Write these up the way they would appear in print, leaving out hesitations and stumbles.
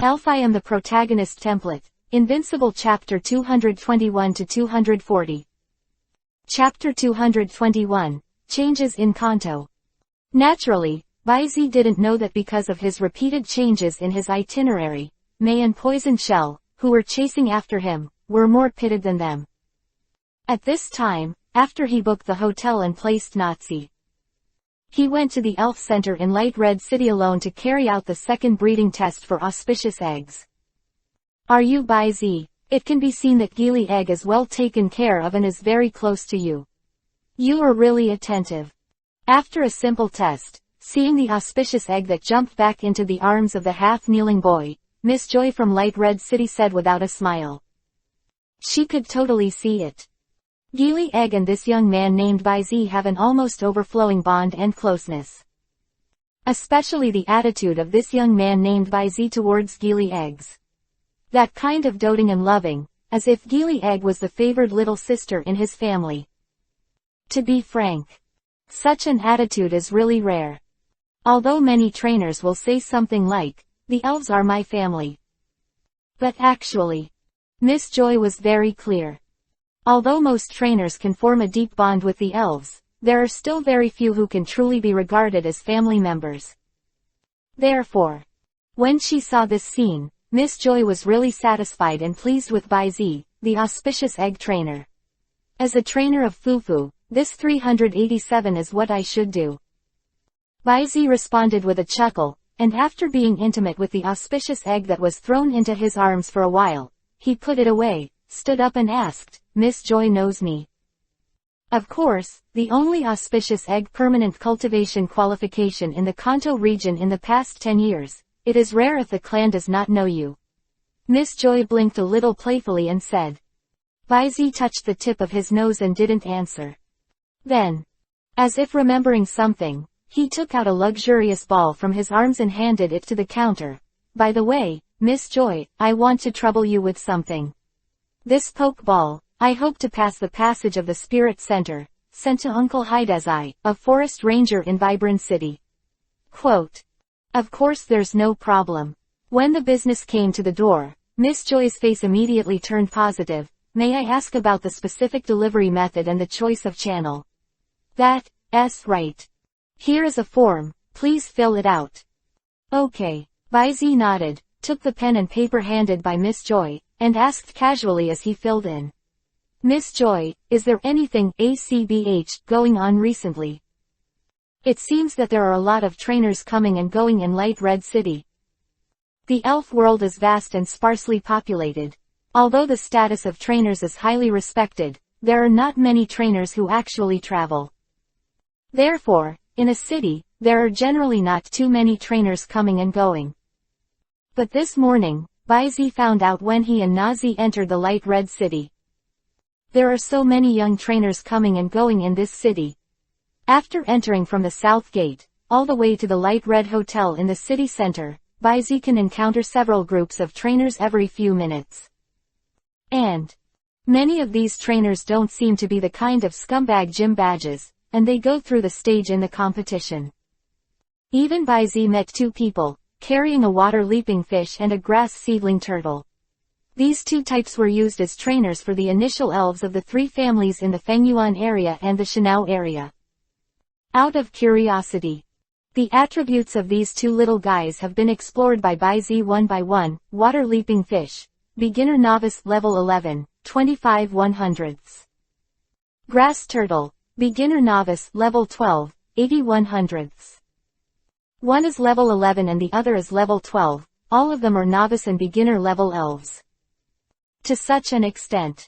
Elf I am the protagonist template, Invincible Chapter 221 to 240. Chapter 221, Changes in Kanto. Naturally, Baizi didn't know that because of his repeated changes in his itinerary, Mei and Poison Shell, who were chasing after him, were more pitted than them. At this time, after he booked the hotel and placed Nazi, he went to the Elf Center in Light Red City alone to carry out the second breeding test for auspicious eggs. Are you Baizi? It can be seen that Gili egg is well taken care of and is very close to you. You are really attentive. After a simple test, seeing the auspicious egg that jumped back into the arms of the half-kneeling boy, Miss Joy from Light Red City said without a smile. She could totally see it. Gili egg and this young man named Baizi have an almost overflowing bond and closeness. Especially the attitude of this young man named Baizi towards Gili eggs. That kind of doting and loving, as if Gili egg was the favored little sister in his family. To be frank, such an attitude is really rare. Although many trainers will say something like, the elves are my family. But actually, Miss Joy was very clear. Although most trainers can form a deep bond with the elves, there are still very few who can truly be regarded as family members. Therefore, when she saw this scene, Miss Joy was really satisfied and pleased with Baizi, the auspicious egg trainer. As a trainer of Fufu, this 387 is what I should do. Baizi responded with a chuckle, and after being intimate with the auspicious egg that was thrown into his arms for a while, he put it away, stood up and asked, Miss Joy knows me. Of course, the only auspicious egg permanent cultivation qualification in the Kanto region in the past 10 years, it is rare if the clan does not know you. Miss Joy blinked a little playfully and said. Baizi touched the tip of his nose and didn't answer. Then, as if remembering something, he took out a luxurious ball from his arms and handed it to the counter. By the way, Miss Joy, I want to trouble you with something. This poke ball, I hope to pass the passage of the Spirit Center, sent to Uncle Hidezai, a forest ranger in Vibrant City. Quote. Of course there's no problem. When the business came to the door, Miss Joy's face immediately turned positive. May I ask about the specific delivery method and the choice of channel? That's right. Here is a form, please fill it out. Okay. Baizi nodded, took the pen and paper handed by Miss Joy, and asked casually as he filled in. Miss Joy, is there anything ACBH going on recently? It seems that there are a lot of trainers coming and going in Light Red City. The elf world is vast and sparsely populated. Although the status of trainers is highly respected, there are not many trainers who actually travel. Therefore, in a city, there are generally not too many trainers coming and going. But this morning, Baizi found out when he and Nazi entered the Light Red City. There are so many young trainers coming and going in this city. After entering from the South Gate, all the way to the Light Red Hotel in the city center, Baizi can encounter several groups of trainers every few minutes. And many of these trainers don't seem to be the kind of scumbag gym badges, and they go through the stage in the competition. Even Baizi met two people, carrying a water-leaping fish and a grass seedling turtle. These two types were used as trainers for the initial elves of the three families in the Fengyuan area and the Shanao area. Out of curiosity, the attributes of these two little guys have been explored by Baizi one by one. Water-leaping fish, beginner novice level 11, 25 100ths. Grass turtle, beginner novice level 12, 80 100ths. One is level 11 and the other is level 12, all of them are novice and beginner level elves. To such an extent.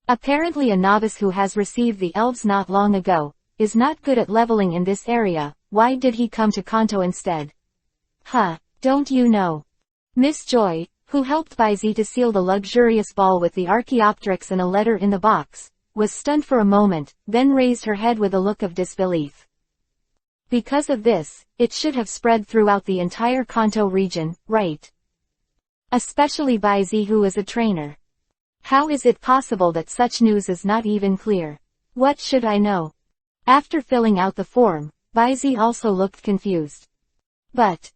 Apparently a novice who has received the elves not long ago, is not good at leveling in this area. Why did he come to Kanto instead? Don't you know? Miss Joy, who helped Baizi to seal the luxurious ball with the Archaeopteryx and a letter in the box, was stunned for a moment, then raised her head with a look of disbelief. Because of this, it should have spread throughout the entire Kanto region, right? Especially Baizi who is a trainer. How is it possible that such news is not even clear? What should I know? After filling out the form, Baizi also looked confused. But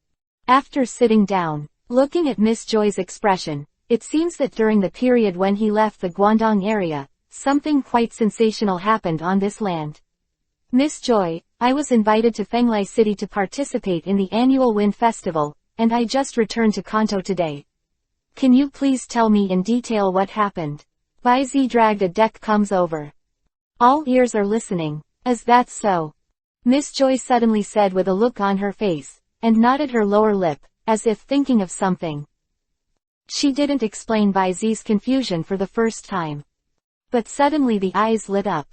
after sitting down, Looking at Miss Joy's expression, it seems that during the period when he left the Guangdong area, something quite sensational happened on this land. Miss Joy, I was invited to Fenglai City to participate in the annual Wind Festival, and I just returned to Kanto today. Can you please tell me in detail what happened? Bai Zi dragged a deck comes over. All ears are listening. Is that so? Miss Joy suddenly said with a look on her face, and nodded her lower lip, as if thinking of something. She didn't explain Bai Zi's confusion for the first time. But suddenly the eyes lit up.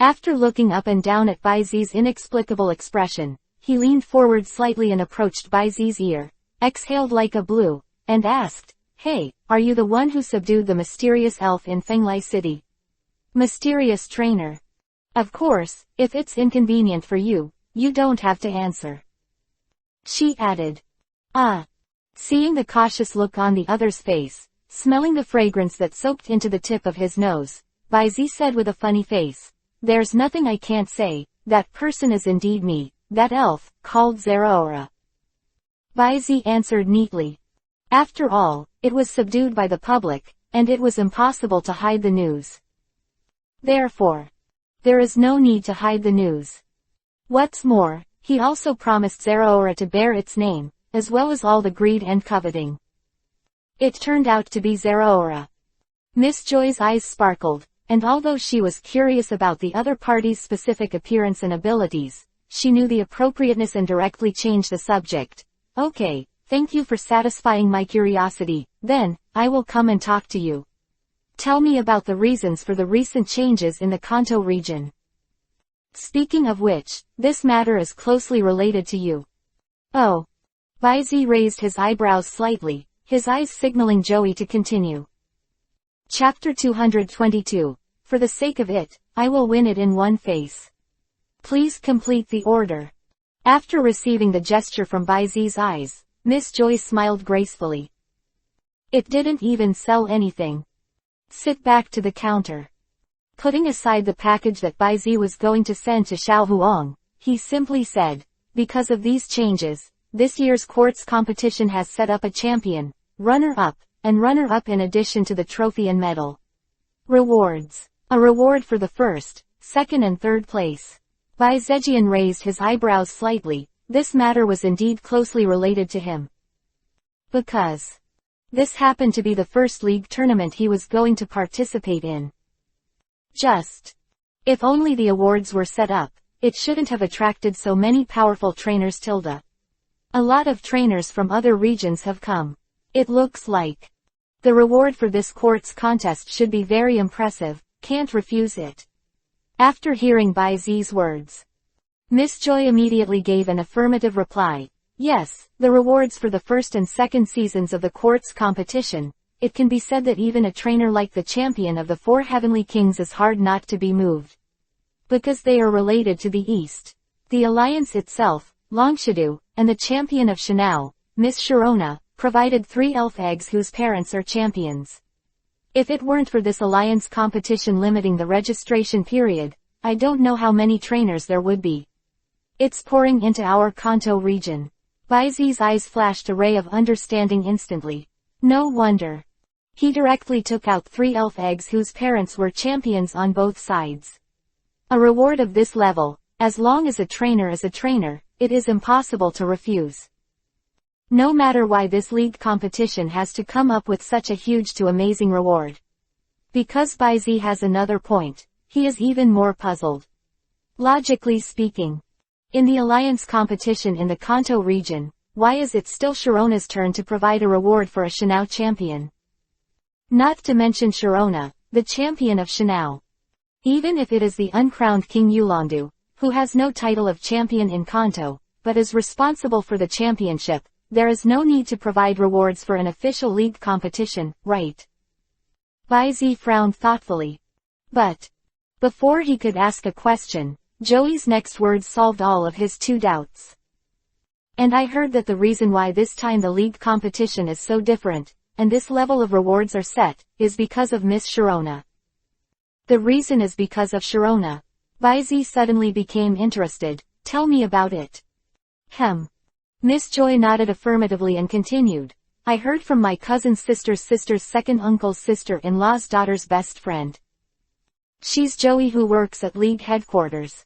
After looking up and down at Bai Zi's inexplicable expression, he leaned forward slightly and approached Bai Zi's ear, exhaled like a blue, and asked, "Hey, are you the one who subdued the mysterious elf in Fenglai City?" Mysterious trainer. Of course, if it's inconvenient for you, you don't have to answer. She added. Seeing the cautious look on the other's face, smelling the fragrance that soaked into the tip of his nose, Bai Zi said with a funny face, "There's nothing I can't say, that person is indeed me, that elf, called Zeraora." Bai Zi answered neatly. After all, it was subdued by the public, and it was impossible to hide the news. Therefore, there is no need to hide the news. What's more, he also promised Zeraora to bear its name, as well as all the greed and coveting. It turned out to be Zeraora. Miss Joy's eyes sparkled, and although she was curious about the other party's specific appearance and abilities, she knew the appropriateness and directly changed the subject. "Okay, thank you for satisfying my curiosity, then, I will come and talk to you. Tell me about the reasons for the recent changes in the Kanto region. Speaking of which, this matter is closely related to you." "Oh." Bai Zi raised his eyebrows slightly, his eyes signaling Joey to continue. Chapter 222. For the sake of it, I will win it in one face. Please complete the order. After receiving the gesture from Bai Zi's eyes, Miss Joy smiled gracefully. It didn't even sell anything. Sit back to the counter. Putting aside the package that Bai Zi was going to send to Xiao Huang, he simply said, "Because of these changes, this year's quartz competition has set up a champion, runner-up, and runner-up in addition to the trophy and medal. Rewards. A reward for the first, second and third place." Bai Zhejian raised his eyebrows slightly. This matter was indeed closely related to him. Because this happened to be the first league tournament he was going to participate in. If only the awards were set up, it shouldn't have attracted so many powerful trainers. A lot of trainers from other regions have come. It looks like the reward for this quartz contest should be very impressive, can't refuse it. After hearing Bai Zi's words, Miss Joy immediately gave an affirmative reply. Yes, the rewards for the first and second seasons of the quartz competition. It can be said that even a trainer like the champion of the four heavenly kings is hard not to be moved. Because they are related to the East. The alliance itself, Longshidu, and the champion of Shanao, Miss Sharona, provided 3 elf eggs whose parents are champions. If it weren't for this alliance competition limiting the registration period, I don't know how many trainers there would be. It's pouring into our Kanto region. Bai Zi's eyes flashed a ray of understanding instantly. No wonder. He directly took out 3 elf eggs whose parents were champions on both sides. A reward of this level, as long as a trainer is a trainer, it is impossible to refuse. No matter why this league competition has to come up with such a huge to amazing reward. Because Bai Zi has another point, he is even more puzzled. Logically speaking, in the alliance competition in the Kanto region, why is it still Sharona's turn to provide a reward for a Shanao champion? Not to mention Sharona, the champion of Shanao. Even if it is the uncrowned King Yulondu, who has no title of champion in Kanto, but is responsible for the championship, there is no need to provide rewards for an official league competition, right? Bai Zi frowned thoughtfully. But before he could ask a question, Joey's next words solved all of his 2 doubts. And I heard that the reason why this time the league competition is so different, and this level of rewards are set, is because of Miss Sharona. The reason is because of Sharona. Bai Zi suddenly became interested. Tell me about it. Miss Joy nodded affirmatively and continued. I heard from my cousin's sister's second uncle's sister-in-law's daughter's best friend. She's Joey who works at League headquarters.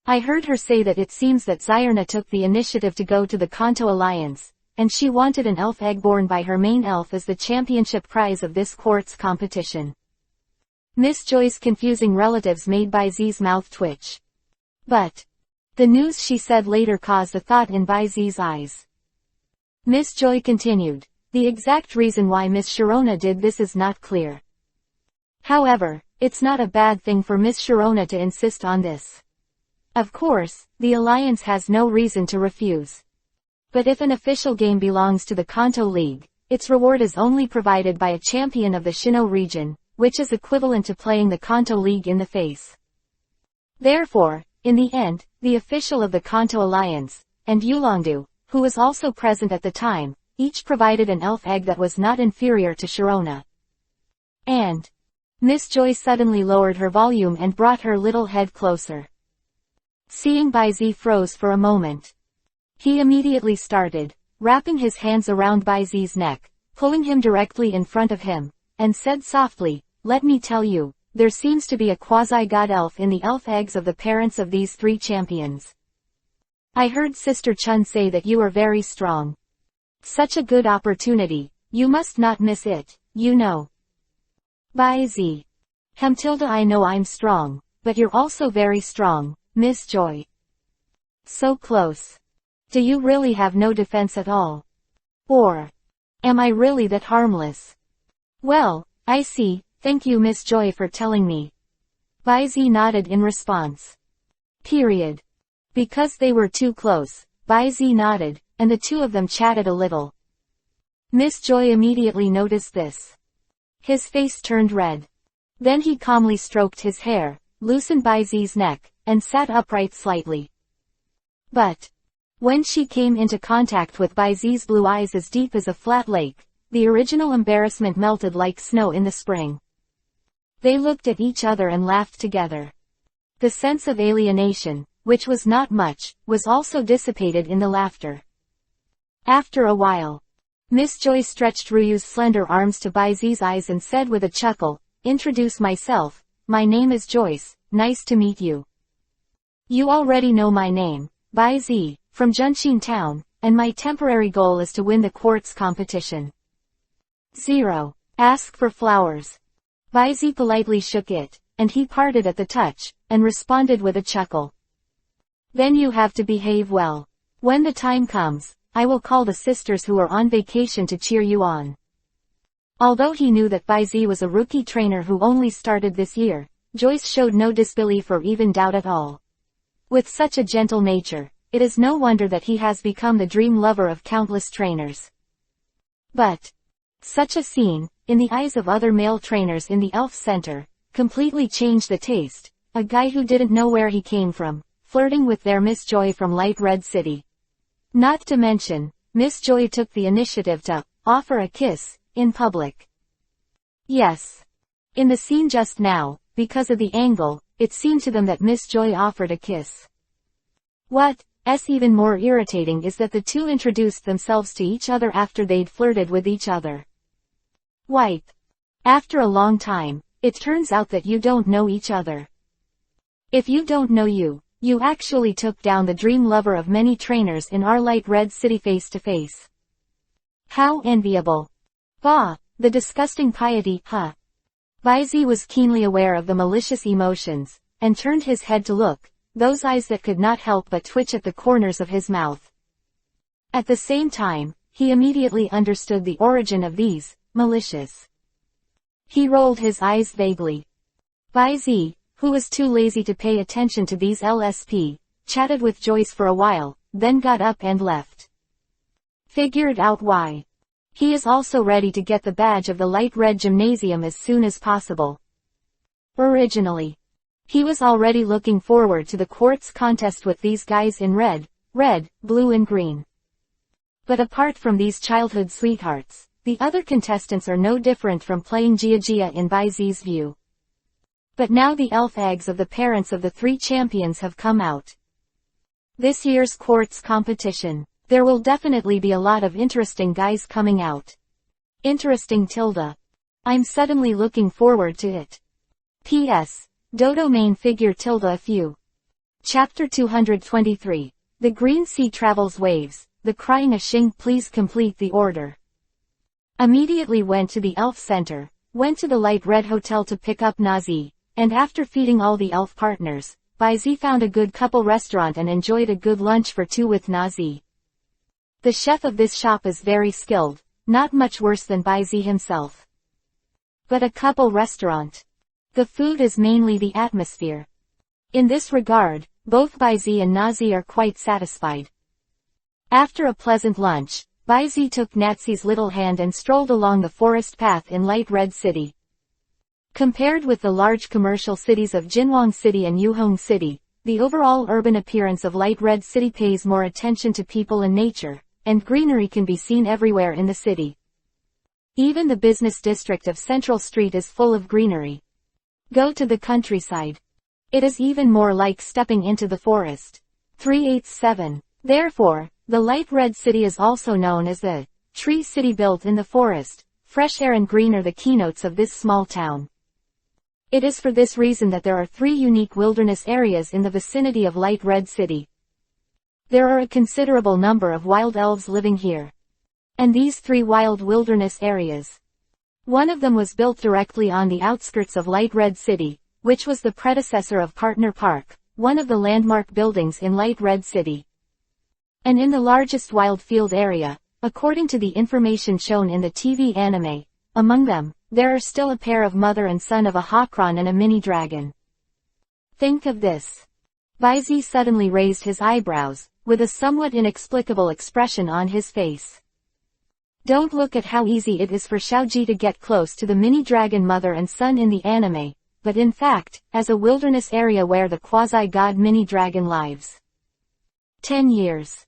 I heard her say that it seems that Zyrna took the initiative to go to the Kanto Alliance, and she wanted an elf egg born by her main elf as the championship prize of this quartz competition. Miss Joy's confusing relatives made Baizi's mouth twitch. But the news she said later caused a thought in Baizi's eyes. Miss Joy continued, the exact reason why Miss Sharona did this is not clear. However, it's not a bad thing for Miss Sharona to insist on this. Of course, the Alliance has no reason to refuse. But if an official game belongs to the Kanto League, its reward is only provided by a champion of the Shino region, which is equivalent to playing the Kanto League in the face. Therefore, in the end, the official of the Kanto Alliance, and Yulongdu, who was also present at the time, each provided an elf egg that was not inferior to Sharona. And Miss Joy suddenly lowered her volume and brought her little head closer. Seeing Baizi froze for a moment. He immediately started, wrapping his hands around Baizi's neck, pulling him directly in front of him, and said softly, let me tell you, there seems to be a quasi-god elf in the elf eggs of the parents of these three champions. I heard Sister Chun say that you are very strong. Such a good opportunity, you must not miss it, you know. Baizi. Tilda, I know I'm strong, but you're also very strong, Miss Joy. So close. Do you really have no defense at all? Or am I really that harmless? Well, I see, thank you Miss Joy for telling me. Baizi nodded in response. Period. Because they were too close, Baizi nodded, and the two of them chatted a little. Miss Joy immediately noticed this. His face turned red. Then he calmly stroked his hair, loosened Baizi's neck, and sat upright slightly. But when she came into contact with Baizi's blue eyes as deep as a flat lake, the original embarrassment melted like snow in the spring. They looked at each other and laughed together. The sense of alienation, which was not much, was also dissipated in the laughter. After a while, Miss Joy stretched Ryu's slender arms to Baizi's eyes and said with a chuckle, introduce myself, my name is Joyce, nice to meet you. You already know my name, Baizi, from Junshin Town, and my temporary goal is to win the quartz competition. 0. Ask for flowers. Baizi politely shook it, and he parted at the touch, and responded with a chuckle. Then you have to behave well. When the time comes, I will call the sisters who are on vacation to cheer you on. Although he knew that Baizi was a rookie trainer who only started this year, Joyce showed no disbelief or even doubt at all. With such a gentle nature, it is no wonder that he has become the dream lover of countless trainers. But such a scene, in the eyes of other male trainers in the Elf Center, completely changed the taste. A guy who didn't know where he came from, flirting with their Miss Joy from Light Red City. Not to mention, Miss Joy took the initiative to offer a kiss in public. Yes. In the scene just now, because of the angle, it seemed to them that Miss Joy offered a kiss. What's even more irritating is that the two introduced themselves to each other after they'd flirted with each other. Wipe. After a long time, it turns out that you don't know each other. If you don't know you actually took down the dream lover of many trainers in our Light Red City face to face. How enviable. Bah, the disgusting piety, huh? Baizi was keenly aware of the malicious emotions, and turned his head to look, those eyes that could not help but twitch at the corners of his mouth. At the same time, he immediately understood the origin of these, malicious. He rolled his eyes vaguely. Baizi, who was too lazy to pay attention to these LSP, chatted with Joyce for a while, then got up and left. Figured out why. He is also ready to get the badge of the Light Red Gymnasium as soon as possible. Originally, he was already looking forward to the quartz contest with these guys in red, blue and green. But apart from these childhood sweethearts, the other contestants are no different from playing Gia in Baizi's view. But now the elf eggs of the parents of the three champions have come out. This year's quartz competition. There will definitely be a lot of interesting guys coming out. Interesting tilde. I'm suddenly looking forward to it. P.S. Dodo main figure tilde a few. Chapter 223. The Green Sea Travels Waves, the Crying Ashing. Please complete the order. Immediately went to the elf center, went to the Light Red Hotel to pick up Nazi, and after feeding all the elf partners, Baizi found a good couple restaurant and enjoyed a good lunch for two with Nazi. The chef of this shop is very skilled, not much worse than Baizi himself. But a couple restaurant. The food is mainly the atmosphere. In this regard, both Baizi and Nazi are quite satisfied. After a pleasant lunch, Baizi took Nazi's little hand and strolled along the forest path in Light Red City. Compared with the large commercial cities of Jinwang City and Yuhong City, the overall urban appearance of Light Red City pays more attention to people and nature, and greenery can be seen everywhere in the city. Even the business district of Central Street is full of greenery. Go to the countryside. It is even more like stepping into the forest. 387. Therefore, the Light Red City is also known as the Tree City built in the forest. Fresh air and green are the keynotes of this small town. It is for this reason that there are 3 unique wilderness areas in the vicinity of Light Red City. There are a considerable number of wild elves living here. And these 3 wild wilderness areas. One of them was built directly on the outskirts of Light Red City, which was the predecessor of Partner Park, one of the landmark buildings in Light Red City. And in the largest wild field area, according to the information shown in the TV anime, among them, there are still a pair of mother and son of a Hakron and a mini dragon. Think of this. Baizi suddenly raised his eyebrows, with a somewhat inexplicable expression on his face. Don't look at how easy it is for Xiaoji to get close to the mini dragon mother and son in the anime, but in fact, as a wilderness area where the quasi-god mini dragon lives. 10 years.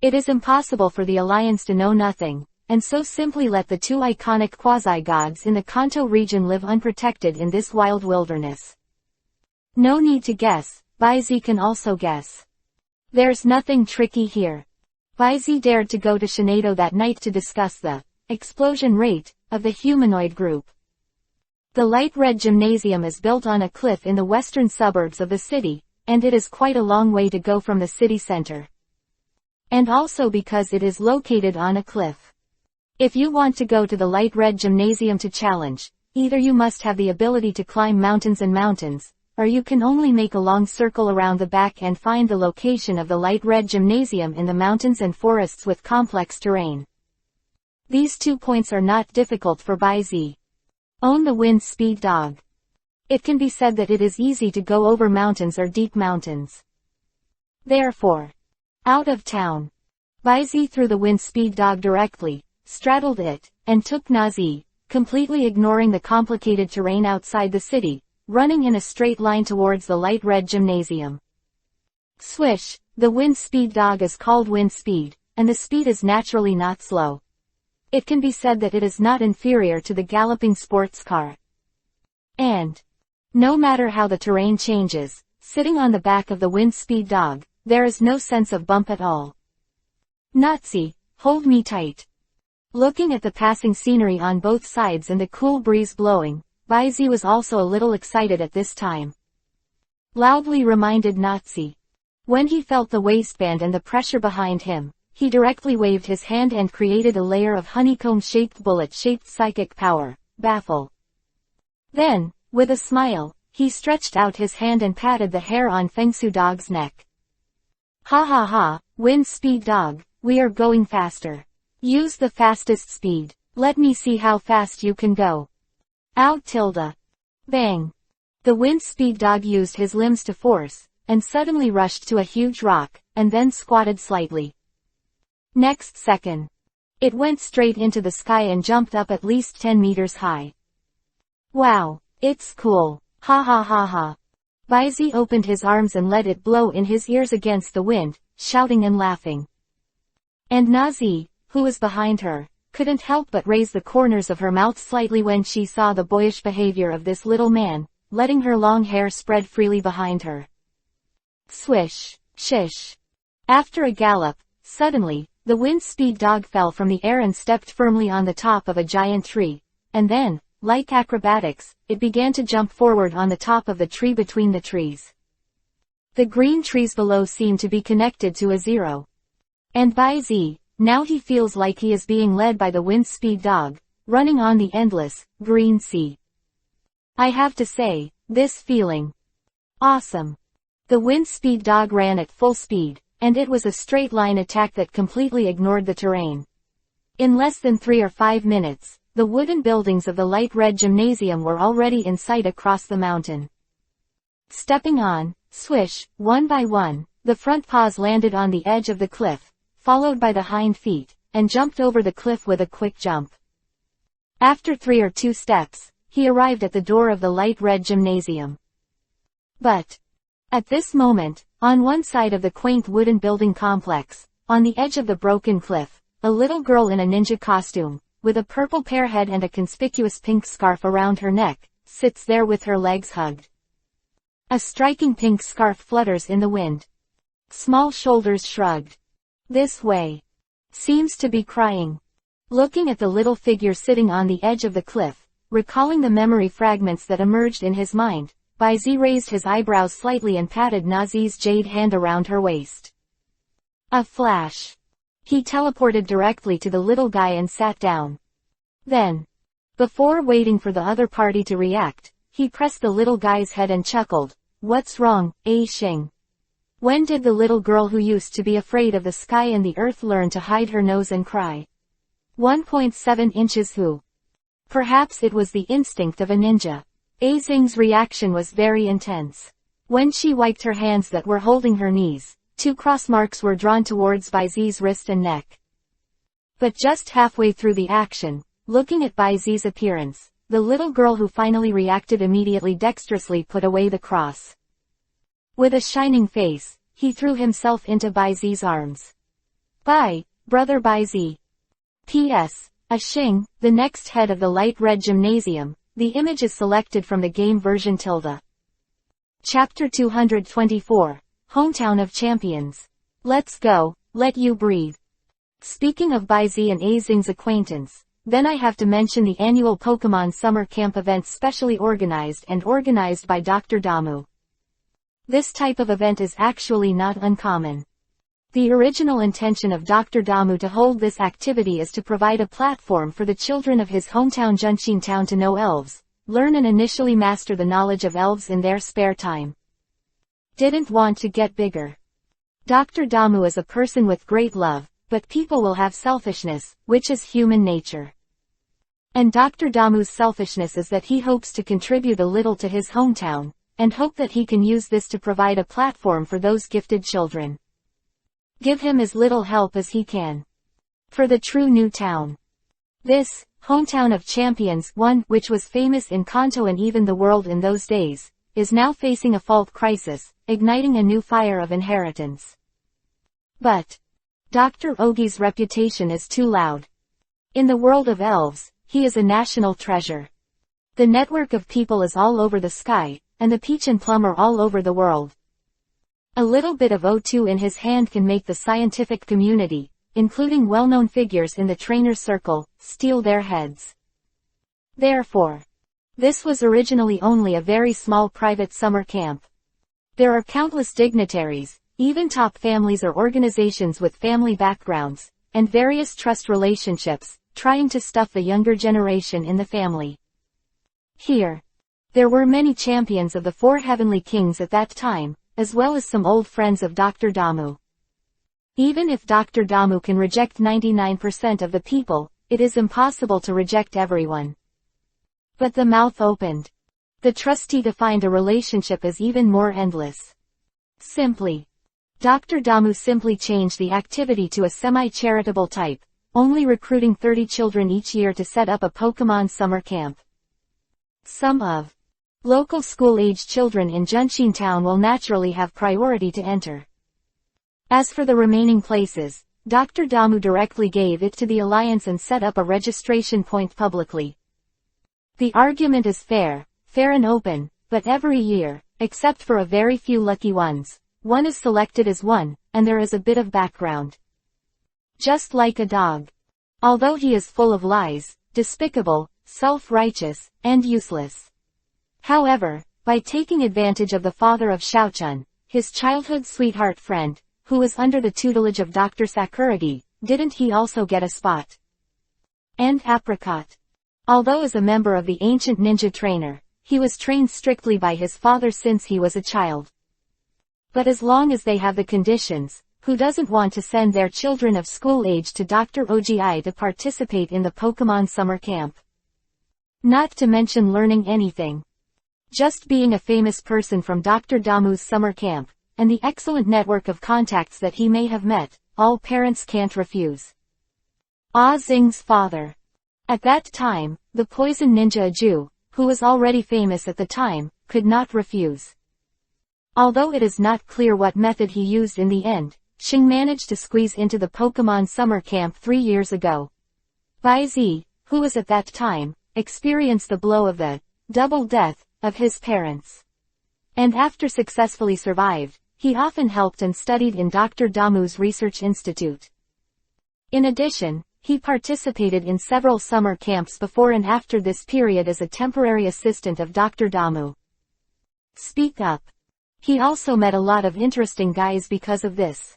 It is impossible for the Alliance to know nothing, and so simply let the 2 iconic quasi-gods in the Kanto region live unprotected in this wild wilderness. No need to guess, Baizi can also guess. There's nothing tricky here. Baizi dared to go to Shinado that night to discuss the explosion rate of the humanoid group. The Light Red Gymnasium is built on a cliff in the western suburbs of the city, and it is quite a long way to go from the city center. And also because it is located on a cliff. If you want to go to the Light Red Gymnasium to challenge, either you must have the ability to climb mountains and mountains, or you can only make a long circle around the back and find the location of the Light Red Gymnasium in the mountains and forests with complex terrain. These 2 points are not difficult for Baizi. Own the wind speed dog. It can be said that it is easy to go over mountains or deep mountains. Therefore, out of town. Baizi threw the wind speed dog directly, straddled it, and took Nazi, completely ignoring the complicated terrain outside the city, running in a straight line towards the Light Red Gymnasium. Swish, the wind speed dog is called wind speed, and the speed is naturally not slow. It can be said that it is not inferior to the galloping sports car. And, no matter how the terrain changes, sitting on the back of the wind speed dog, there is no sense of bump at all. Nazi, hold me tight. Looking at the passing scenery on both sides and the cool breeze blowing, Baizi was also a little excited at this time. Loudly reminded Nazi. When he felt the waistband and the pressure behind him, he directly waved his hand and created a layer of honeycomb-shaped bullet-shaped psychic power, Baffle. Then, with a smile, he stretched out his hand and patted the hair on Fengsu Dog's neck. Ha ha ha, wind speed dog, we are going faster. Use the fastest speed. Let me see how fast you can go. Out tilde. Bang. The wind speed dog used his limbs to force, and suddenly rushed to a huge rock, and then squatted slightly. Next second. It went straight into the sky and jumped up at least 10 meters high. Wow, it's cool. Ha ha ha ha. Baizi opened his arms and let it blow in his ears against the wind, shouting and laughing. And Nazi, who was behind her, couldn't help but raise the corners of her mouth slightly when she saw the boyish behavior of this little man, letting her long hair spread freely behind her. Swish, shish. After a gallop, suddenly, The wind-speed dog fell from the air and stepped firmly on the top of a giant tree, and then, like acrobatics, it began to jump forward on the top of the tree between the trees. The green trees below seem to be connected to a zero. And by Z, now he feels like he is being led by the wind-speed dog, running on the endless, green sea. I have to say, this feeling. Awesome. The wind-speed dog ran at full speed, and it was a straight-line attack that completely ignored the terrain. In less than 3 or 5 minutes, the wooden buildings of the light red gymnasium were already in sight across the mountain. Stepping on, swish, one by one, the front paws landed on the edge of the cliff, followed by the hind feet, and jumped over the cliff with a quick jump. After 3 or 2 steps, he arrived at the door of the light red gymnasium. But, at this moment, on one side of the quaint wooden building complex, on the edge of the broken cliff, a little girl in a ninja costume, with a purple pear head and a conspicuous pink scarf around her neck, sits there with her legs hugged. A striking pink scarf flutters in the wind. Small shoulders shrugged. This way. Seems to be crying. Looking at the little figure sitting on the edge of the cliff, recalling the memory fragments that emerged in his mind, Baizi raised his eyebrows slightly and patted Nazi's jade hand around her waist. A flash. He teleported directly to the little guy and sat down. Then, before waiting for the other party to react, he pressed the little guy's head and chuckled, "What's wrong, Xing? When did the little girl who used to be afraid of the sky and the earth learn to hide her nose and cry? 1.7 inches who?" Perhaps it was the instinct of a ninja. Xing's reaction was very intense. When she wiped her hands that were holding her knees, 2 cross marks were drawn towards Baizi's wrist and neck. But just halfway through the action, looking at Baizi's appearance, the little girl who finally reacted immediately dexterously put away the cross. With a shining face, he threw himself into Baizi's arms. "Bye, brother Baizi." P.S. Xing, the next head of the light red gymnasium, the image is selected from the game version tilde. Chapter 224, Hometown of Champions. Let's go, let you breathe. Speaking of Baizi and Xing's acquaintance, then I have to mention the annual Pokemon Summer Camp event specially organized by Dr. Damu. This type of event is actually not uncommon. The original intention of Dr. Damu to hold this activity is to provide a platform for the children of his hometown Junshin town to know elves, learn and initially master the knowledge of elves in their spare time. Didn't want to get bigger. Dr. Damu is a person with great love, but people will have selfishness, which is human nature. And Dr. Damu's selfishness is that he hopes to contribute a little to his hometown, and hope that he can use this to provide a platform for those gifted children. Give him as little help as he can. For the true new town. This, hometown of champions, one which was famous in Kanto and even the world in those days, is now facing a fault crisis, igniting a new fire of inheritance. But Dr. Ogi's reputation is too loud. In the world of elves, he is a national treasure. The network of people is all over the sky, and the peach and plum are all over the world. A little bit of O2 in his hand can make the scientific community, including well-known figures in the trainer's circle, steal their heads. Therefore, this was originally only a very small private summer camp. There are countless dignitaries, even top families or organizations with family backgrounds, and various trust relationships, trying to stuff the younger generation in the family. Here, there were many champions of the 4 heavenly kings at that time, as well as some old friends of Dr. Damu. Even if Dr. Damu can reject 99% of the people, it is impossible to reject everyone. But the mouth opened. The trustee defined a relationship as even more endless. Simply. Dr. Damu simply changed the activity to a semi-charitable type, only recruiting 30 children each year to set up a Pokemon summer camp. Some of local school-age children in Junshin Town will naturally have priority to enter. As for the remaining places, Dr. Damu directly gave it to the Alliance and set up a registration point publicly. The argument is fair and open, but every year, except for a very few lucky ones, one is selected as one, and there is a bit of background. Just like a dog. Although he is full of lies, despicable, self-righteous, and useless. However, by taking advantage of the father of Xiaochun, his childhood sweetheart friend, who was under the tutelage of Dr. Sakuragi, didn't he also get a spot? And apricot. Although as a member of the ancient ninja trainer, he was trained strictly by his father since he was a child. But as long as they have the conditions, who doesn't want to send their children of school age to Dr. Ogi to participate in the Pokemon summer camp? Not to mention learning anything. Just being a famous person from Dr. Damu's summer camp, and the excellent network of contacts that he may have met, all parents can't refuse. Ah Xing's father. At that time, the poison ninja Aju, who was already famous at the time, could not refuse. Although it is not clear what method he used in the end, Xing managed to squeeze into the Pokemon summer camp 3 years ago. Bai Zi, who was at that time, experienced the blow of the double death of his parents. And after successfully survived, he often helped and studied in Dr. Damu's research institute. In addition, he participated in several summer camps before and after this period as a temporary assistant of Dr. Damu. Speak up. He also met a lot of interesting guys because of this.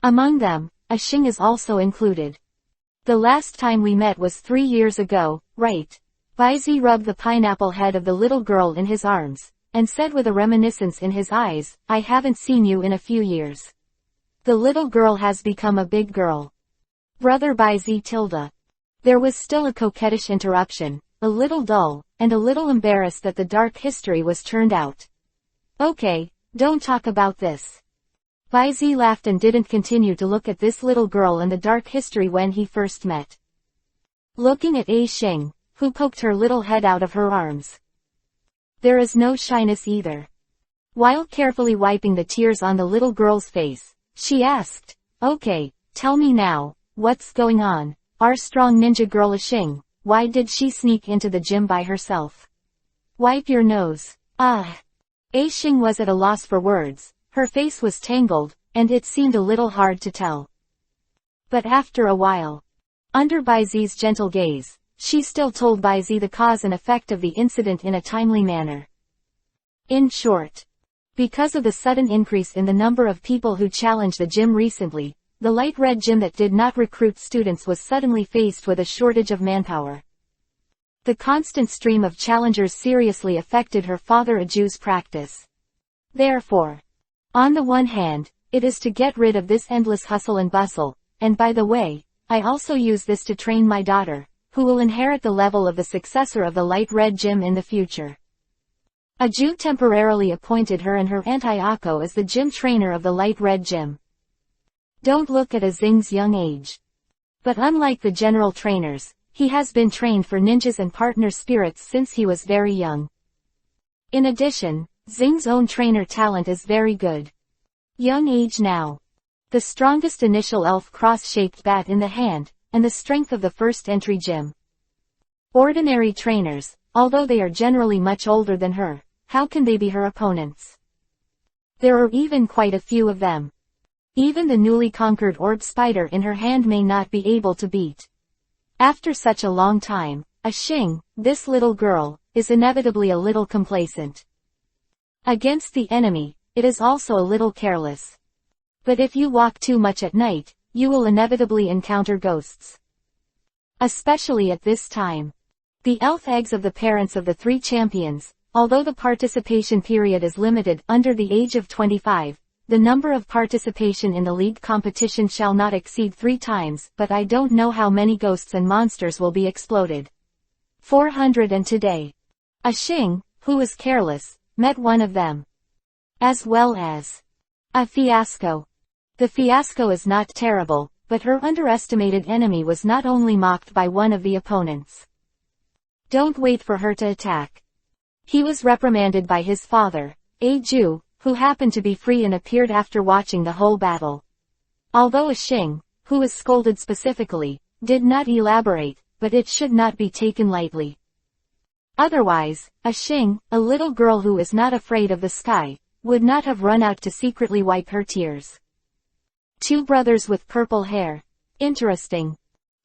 Among them, Xing is also included. The last time we met was 3 years ago, right? Bai Zi rubbed the pineapple head of the little girl in his arms, and said with a reminiscence in his eyes, I haven't seen you in a few years. The little girl has become a big girl. Brother Bai Zi tilde. There was still a coquettish interruption, a little dull, and a little embarrassed that the dark history was turned out. Okay, don't talk about this. Bai Zi laughed and didn't continue to look at this little girl and the dark history when he first met. Looking at Xing, who poked her little head out of her arms. There is no shyness either. While carefully wiping the tears on the little girl's face, she asked, okay, tell me now, what's going on? Our strong ninja girl Xing, why did she sneak into the gym by herself? Wipe your nose. Xing was at a loss for words, her face was tangled, and it seemed a little hard to tell. But after a while, under Bai Zi's gentle gaze, she still told Bai Zi the cause and effect of the incident in a timely manner. In short, because of the sudden increase in the number of people who challenged the gym recently, the light red gym that did not recruit students was suddenly faced with a shortage of manpower. The constant stream of challengers seriously affected her father Aju's practice. Therefore, on the one hand, it is to get rid of this endless hustle and bustle, and by the way, I also use this to train my daughter, who will inherit the level of the successor of the light red gym in the future. Aju temporarily appointed her and her Aunt Ayako as the gym trainer of the light red gym. Don't look at Xing's young age. But unlike the general trainers, he has been trained for ninjas and partner spirits since he was very young. In addition, Xing's own trainer talent is very good. Young age now. The strongest initial elf cross-shaped bat in the hand, and the strength of the first entry gym. Ordinary trainers, although they are generally much older than her, how can they be her opponents? There are even quite a few of them. Even the newly conquered orb spider in her hand may not be able to beat. After such a long time, Xing, this little girl, is inevitably a little complacent. Against the enemy, it is also a little careless. But if you walk too much at night, you will inevitably encounter ghosts. Especially at this time. The elf eggs of the parents of the 3 champions, although the participation period is limited under the age of 25, the number of participation in the league competition shall not exceed 3 times, but I don't know how many ghosts and monsters will be exploded. 400 and today. Xing, who was careless, met one of them. As well as a fiasco. The fiasco is not terrible, but her underestimated enemy was not only mocked by one of the opponents. Don't wait for her to attack. He was reprimanded by his father, Aju, who happened to be free and appeared after watching the whole battle. Although Xing, who was scolded specifically, did not elaborate, but it should not be taken lightly. Otherwise, Xing, a little girl who is not afraid of the sky, would not have run out to secretly wipe her tears. 2 brothers with purple hair. Interesting.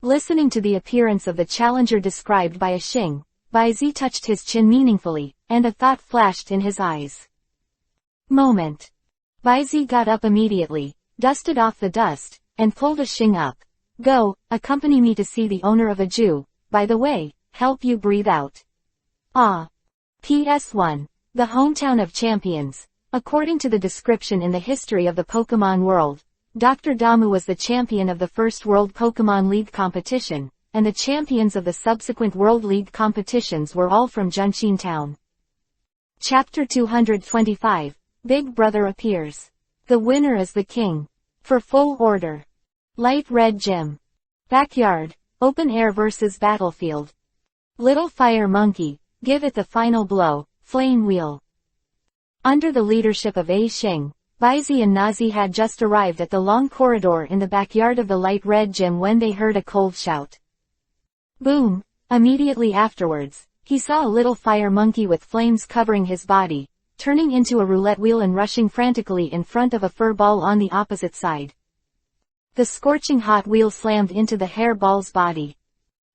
Listening to the appearance of the challenger described by a Xing, Baizi touched his chin meaningfully, and a thought flashed in his eyes. Moment. Baizi got up immediately, dusted off the dust, and pulled a Xing up. Go, accompany me to see the owner of a Jew, by the way, help you breathe out. Ah. PS1. The hometown of champions. According to the description in the history of the Pokemon world, Dr. Damu was the champion of the first World Pokemon League competition, and the champions of the subsequent World League competitions were all from Junshin Town. Chapter 225. Big Brother appears. The winner is the king. For full order. Light Red Gym. Backyard. Open air versus battlefield. Little Fire Monkey, give it the final blow, Flame Wheel. Under the leadership of A Xing, Baizi and Nazi had just arrived at the long corridor in the backyard of the Light Red Gym when they heard a cold shout. Boom! Immediately afterwards, he saw a little fire monkey with flames covering his body, turning into a roulette wheel and rushing frantically in front of a fur ball on the opposite side. The scorching hot wheel slammed into the hair ball's body.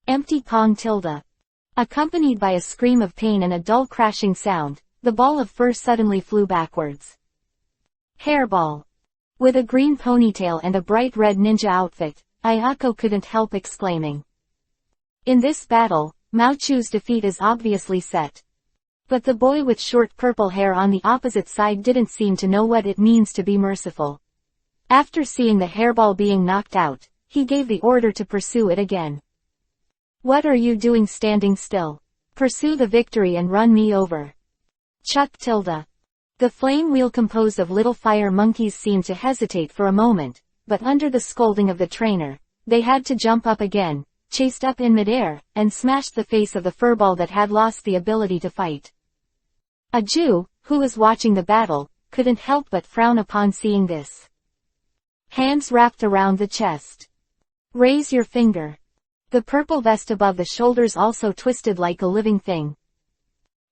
Empty Pong tilde. Accompanied by a scream of pain and a dull crashing sound, the ball of fur suddenly flew backwards. Hairball. With a green ponytail and a bright red ninja outfit, Ayako couldn't help exclaiming. In this battle, Mao Chu's defeat is obviously set. But the boy with short purple hair on the opposite side didn't seem to know what it means to be merciful. After seeing the hairball being knocked out, he gave the order to pursue it again. What are you doing standing still? Pursue the victory and run me over. Chuck tilde. The flame wheel composed of little fire monkeys seemed to hesitate for a moment, but under the scolding of the trainer, they had to jump up again, chased up in midair, and smashed the face of the furball that had lost the ability to fight. A Jew, who was watching the battle, couldn't help but frown upon seeing this. Hands wrapped around the chest. Raise your finger. The purple vest above the shoulders also twisted like a living thing.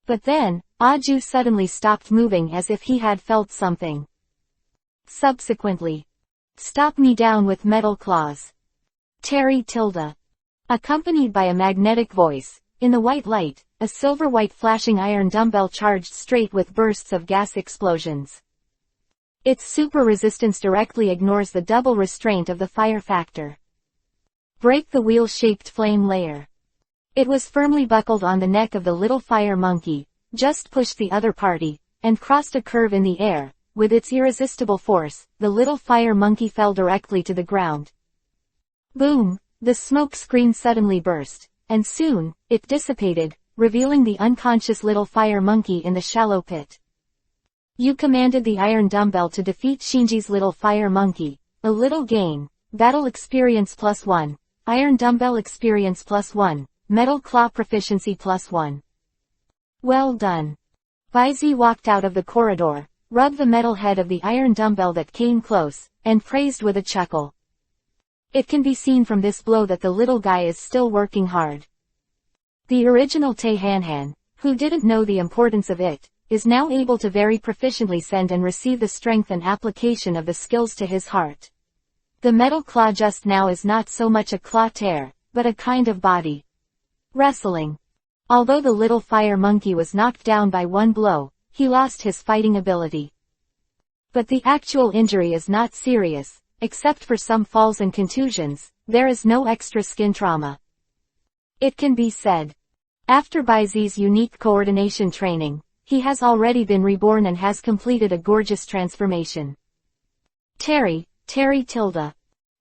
But then, Aju suddenly stopped moving as if he had felt something. Subsequently. Stop me down with metal claws. Terry tilde. Accompanied by a magnetic voice, in the white light, a silver-white flashing iron dumbbell charged straight with bursts of gas explosions. Its super resistance directly ignores the double restraint of the fire factor. Break the wheel-shaped flame layer. It was firmly buckled on the neck of the little fire monkey, just pushed the other party, and crossed a curve in the air. With its irresistible force, the little fire monkey fell directly to the ground. Boom! The smoke screen suddenly burst, and soon, it dissipated, revealing the unconscious little fire monkey in the shallow pit. You commanded the iron dumbbell to defeat Shinji's little fire monkey. A little gain. Battle experience +1. Iron dumbbell experience +1. Metal claw proficiency +1. Well done. Baizi walked out of the corridor, rubbed the metal head of the iron dumbbell that came close, and praised with a chuckle. It can be seen from this blow that the little guy is still working hard. The original Tae Han, who didn't know the importance of it, is now able to very proficiently send and receive the strength and application of the skills to his heart. The metal claw just now is not so much a claw tear, but a kind of body wrestling. Although the little fire monkey was knocked down by one blow, he lost his fighting ability. But the actual injury is not serious, except for some falls and contusions. There is no extra skin trauma. It can be said. After Baizi's unique coordination training, he has already been reborn and has completed a gorgeous transformation. Terry tilde.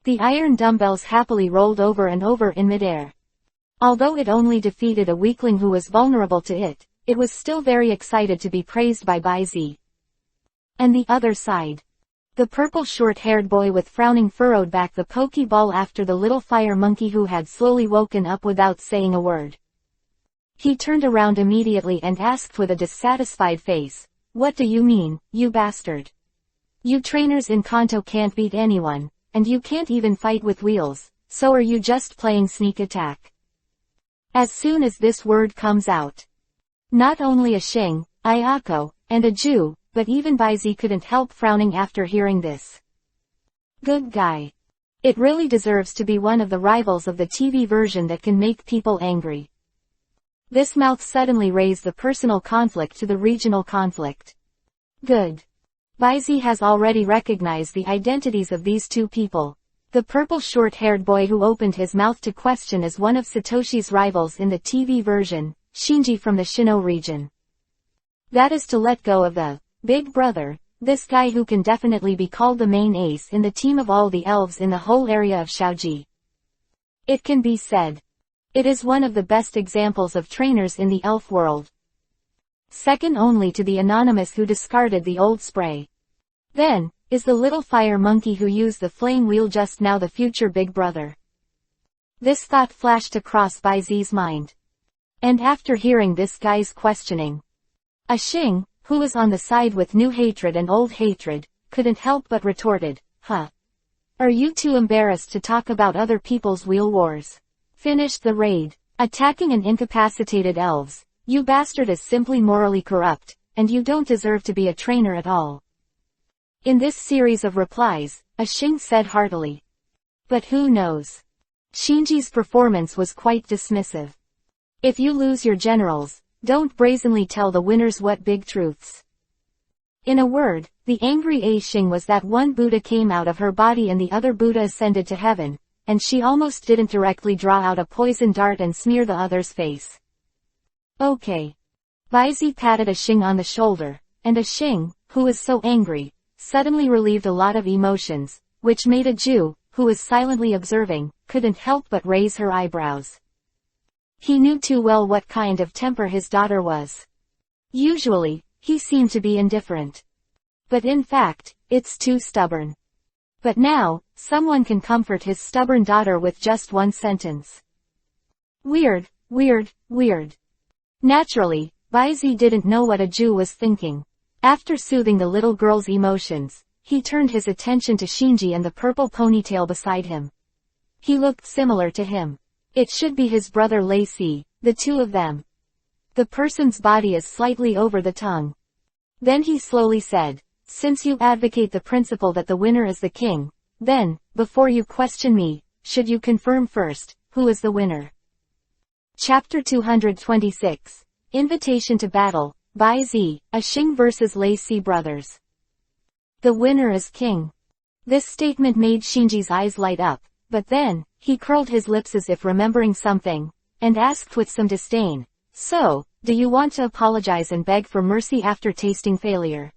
The iron dumbbells happily rolled over and over in midair. Although it only defeated a weakling who was vulnerable to it, it was still very excited to be praised by Baizi. And the other side. The purple short-haired boy with frowning furrowed back the pokeball after the little fire monkey who had slowly woken up without saying a word. He turned around immediately and asked with a dissatisfied face, "What do you mean, you bastard? You trainers in Kanto can't beat anyone, and you can't even fight with wheels, so are you just playing sneak attack?" As soon as this word comes out, not only a Xing, Ayako, and a Jew, but even Baizi couldn't help frowning after hearing this. Good guy. It really deserves to be one of the rivals of the TV version that can make people angry. This mouth suddenly raised the personal conflict to the regional conflict. Good. Baizi has already recognized the identities of these two people. The purple short-haired boy who opened his mouth to question is one of Satoshi's rivals in the TV version, Shinji from the Shino region. That is to let go of the big brother, this guy who can definitely be called the main ace in the team of all the elves in the whole area of Shaoji. It can be said. It is one of the best examples of trainers in the elf world. Second only to the anonymous who discarded the old spray. Then, is the little fire monkey who used the flame wheel just now the future big brother. This thought flashed across Baizi's mind. And after hearing this guy's questioning, a Xing, who was on the side with new hatred and old hatred, couldn't help but retorted, "Huh? Are you too embarrassed to talk about other people's wheel wars? Finished the raid. Attacking and incapacitated elves, you bastard is simply morally corrupt, and you don't deserve to be a trainer at all." In this series of replies, a Xing said heartily. But who knows? Shinji's performance was quite dismissive. If you lose your generals, don't brazenly tell the winners what big truths. In a word, the angry A Xing was that one Buddha came out of her body and the other Buddha ascended to heaven, and she almost didn't directly draw out a poison dart and smear the other's face. Okay. Baizi patted a Xing on the shoulder, and a Xing, who was so angry, suddenly relieved a lot of emotions, which made a Jew, who was silently observing, couldn't help but raise her eyebrows. He knew too well what kind of temper his daughter was. Usually, he seemed to be indifferent. But in fact, it's too stubborn. But now, someone can comfort his stubborn daughter with just one sentence. Weird, weird, weird. Naturally, Baizi didn't know what a Jew was thinking. After soothing the little girl's emotions, he turned his attention to Shinji and the purple ponytail beside him. He looked similar to him. It should be his brother Lacey, the two of them. The person's body is slightly over the tongue. Then he slowly said, "Since you advocate the principle that the winner is the king, then, before you question me, should you confirm first, who is the winner?" Chapter 226. Invitation to Battle, Baizi, a Xing vs. Lacey brothers. The winner is king. This statement made Shinji's eyes light up, but then, he curled his lips as if remembering something, and asked with some disdain, "So, do you want to apologize and beg for mercy after tasting failure?"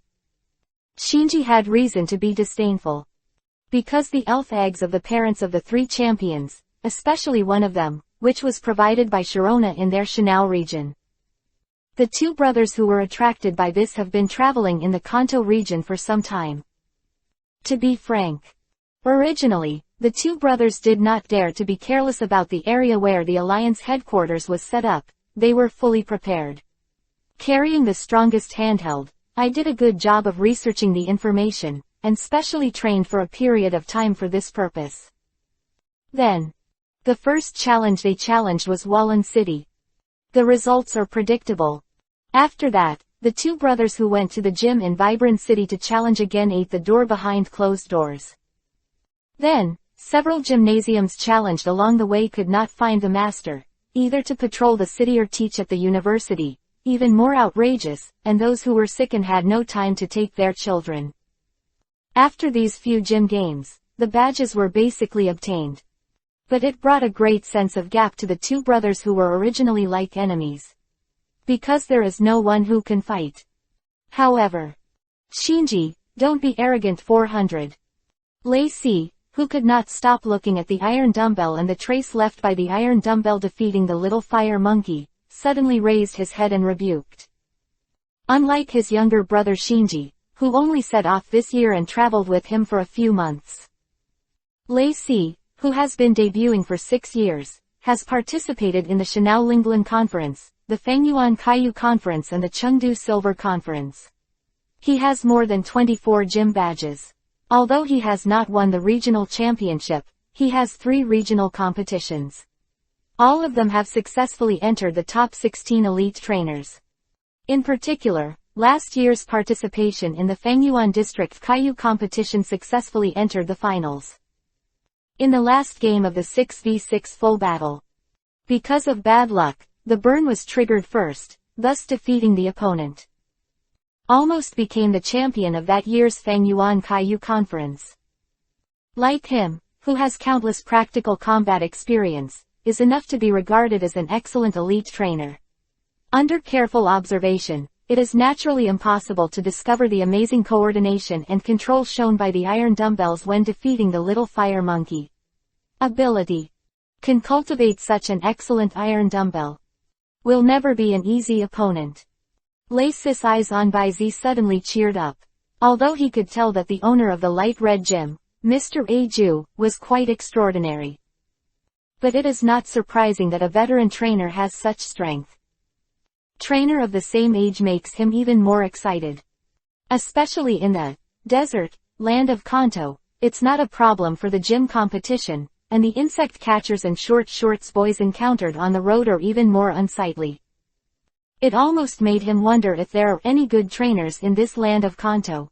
Shinji had reason to be disdainful. Because the elf eggs of the parents of the three champions, especially one of them, which was provided by Sharona in their Shinao region. The two brothers who were attracted by this have been traveling in the Kanto region for some time. To be frank, originally, the two brothers did not dare to be careless about the area where the Alliance headquarters was set up. They were fully prepared. Carrying the strongest handheld, I did a good job of researching the information, and specially trained for a period of time for this purpose. Then, the first challenge they challenged was Wallen City. The results are predictable. After that, the two brothers who went to the gym in Vibrant City to challenge again ate the door behind closed doors. Then, several gymnasiums challenged along the way could not find the master, either to patrol the city or teach at the university, even more outrageous, and those who were sick and had no time to take their children. After these few gym games, the badges were basically obtained. But it brought a great sense of gap to the two brothers who were originally like enemies. Because there is no one who can fight. However, Shinji, don't be arrogant 400. Lacey, who could not stop looking at the iron dumbbell and the trace left by the iron dumbbell defeating the little fire monkey, suddenly raised his head and rebuked. Unlike his younger brother Shinji, who only set off this year and traveled with him for a few months. Lacey, who has been debuting for 6 years, has participated in the Shinao Linglan Conference, the Fengyuan Kaiyu Conference and the Chengdu Silver Conference. He has more than 24 gym badges. Although he has not won the regional championship, he has 3 regional competitions. All of them have successfully entered the top 16 elite trainers. In particular, last year's participation in the Fengyuan District Kaiyu competition successfully entered the finals. in the last game of the 6v6 full battle. Because of bad luck, the burn was triggered first, thus defeating the opponent. Almost became the champion of that year's Fangyuan Kaiyu conference. Like him, who has countless practical combat experience, is enough to be regarded as an excellent elite trainer. Under careful observation, it is naturally impossible to discover the amazing coordination and control shown by the iron dumbbells when defeating the little fire monkey. Ability. Can cultivate such an excellent iron dumbbell. Will never be an easy opponent. Lace's eyes on Baizi suddenly cheered up. Although he could tell that the owner of the light red gym, Mr. Aju, was quite extraordinary. But it is not surprising that a veteran trainer has such strength. Trainer of the same age makes him even more excited. Especially in the desert land of Kanto, it's not a problem for the gym competition, and the insect catchers and short shorts boys encountered on the road are even more unsightly. It almost made him wonder if there are any good trainers in this land of Kanto.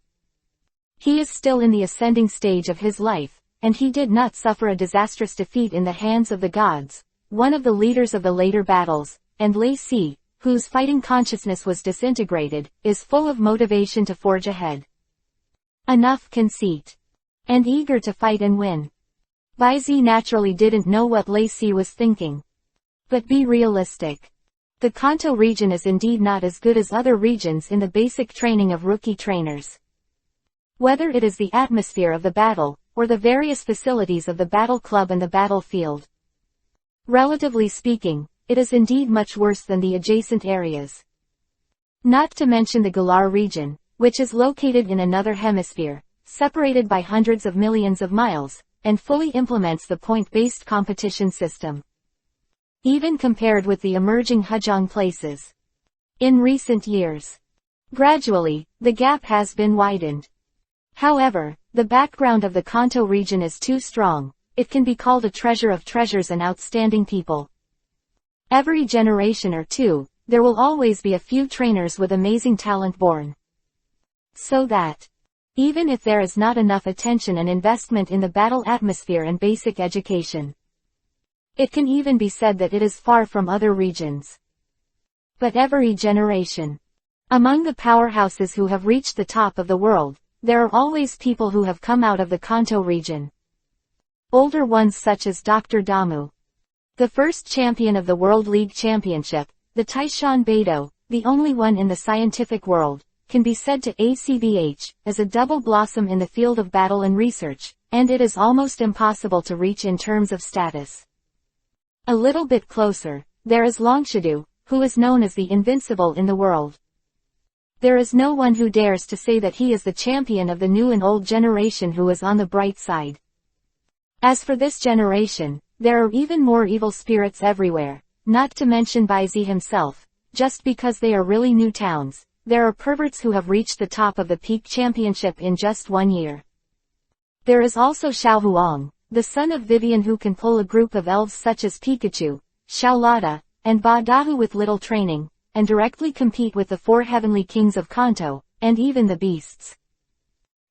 He is still in the ascending stage of his life, and he did not suffer a disastrous defeat in the hands of the gods, one of the leaders of the later battles, and Lei Si, whose fighting consciousness was disintegrated, is full of motivation to forge ahead. Enough conceit. And eager to fight and win. Baizi naturally didn't know what Lei Si was thinking. But be realistic. The Kanto region is indeed not as good as other regions in the basic training of rookie trainers. Whether it is the atmosphere of the battle, or the various facilities of the battle club and the battlefield. Relatively speaking, it is indeed much worse than the adjacent areas. Not to mention the Galar region, which is located in another hemisphere, separated by hundreds of millions of miles, and fully implements the point-based competition system. Even compared with the emerging Hajong places. In recent years. Gradually, the gap has been widened. However, the background of the Kanto region is too strong, it can be called a treasure of treasures and outstanding people. Every generation or two, there will always be a few trainers with amazing talent born. So that, even if there is not enough attention and investment in the battle atmosphere and basic education, it can even be said that it is far from other regions. But every generation, among the powerhouses who have reached the top of the world, there are always people who have come out of the Kanto region. Older ones such as Dr. Damu, the first champion of the World League Championship, the Taishan Beidou, the only one in the scientific world, can be said to ACBH, as a double blossom in the field of battle and research, and it is almost impossible to reach in terms of status. A little bit closer, there is Longshadu, who is known as the invincible in the world. There is no one who dares to say that he is the champion of the new and old generation who is on the bright side. As for this generation, there are even more evil spirits everywhere, not to mention Baizi himself. Just because they are really new towns, there are perverts who have reached the top of the peak championship in just 1 year. There is also Xiao Huang, the son of Vivian, who can pull a group of elves such as Pikachu, Xiaolada, and Ba Dahu with little training, and directly compete with the 4 heavenly kings of Kanto, and even the beasts.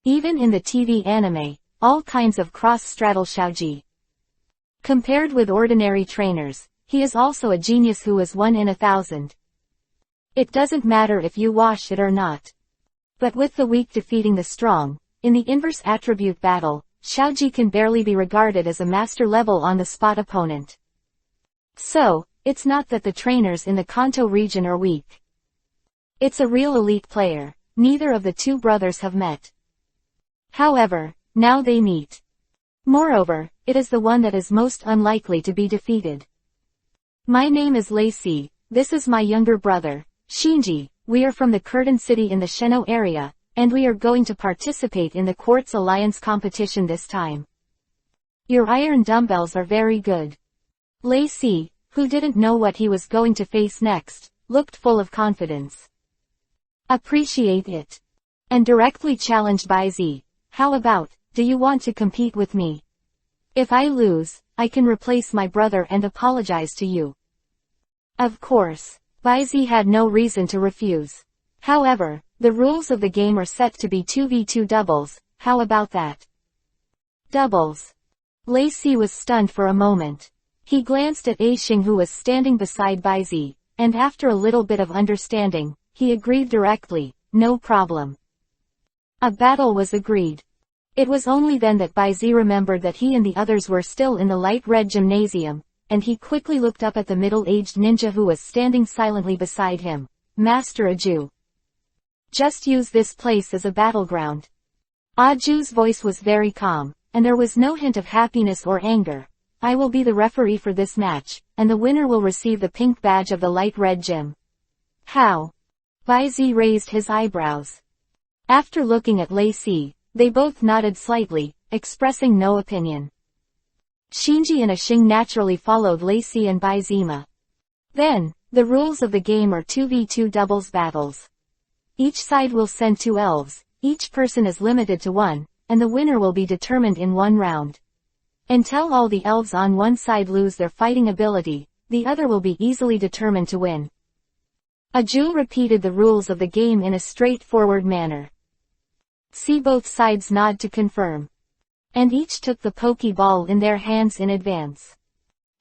Even in the TV anime, all kinds of cross-straddle Xiaoji. Compared with ordinary trainers, he is also a genius who is 1 in 1,000. It doesn't matter if you wash it or not. But with the weak defeating the strong, in the inverse attribute battle, Xiaoji can barely be regarded as a master-level on-the-spot opponent. So, it's not that the trainers in the Kanto region are weak. It's a real elite player. Neither of the two brothers have met. However, now they meet. Moreover, it is the one that is most unlikely to be defeated. My name is Lei Si, this is my younger brother, Shinji, we are from the Curtain City in the Sheno area, and we are going to participate in the Quartz Alliance competition this time. Your iron dumbbells are very good. Lei Si, who didn't know what he was going to face next, looked full of confidence. Appreciate it. And directly challenged Baizi, how about, do you want to compete with me? If I lose, I can replace my brother and apologize to you. Of course, Baizi had no reason to refuse. However, the rules of the game are set to be 2v2 doubles, how about that? Doubles. Lacey was stunned for a moment. He glanced at Aishing, who was standing beside Baizi, and after a little bit of understanding, he agreed directly, no problem. A battle was agreed. It was only then that Baizi remembered that he and the others were still in the light red gymnasium, and he quickly looked up at the middle-aged ninja who was standing silently beside him. Master Aju. Just use this place as a battleground. Aju's voice was very calm, and there was no hint of happiness or anger. I will be the referee for this match, and the winner will receive the pink badge of the light red gym. How? Baizi raised his eyebrows. After looking at Lacey, they both nodded slightly, expressing no opinion. Shinji and Aishing naturally followed Lacey and Baizima. Then, the rules of the game are 2v2 doubles battles. Each side will send 2 elves, each person is limited to 1, and the winner will be determined in 1 round. Until all the elves on one side lose their fighting ability, the other will be easily determined to win. Aju repeated the rules of the game in a straightforward manner. See both sides nod to confirm. And each took the Pokeball in their hands in advance.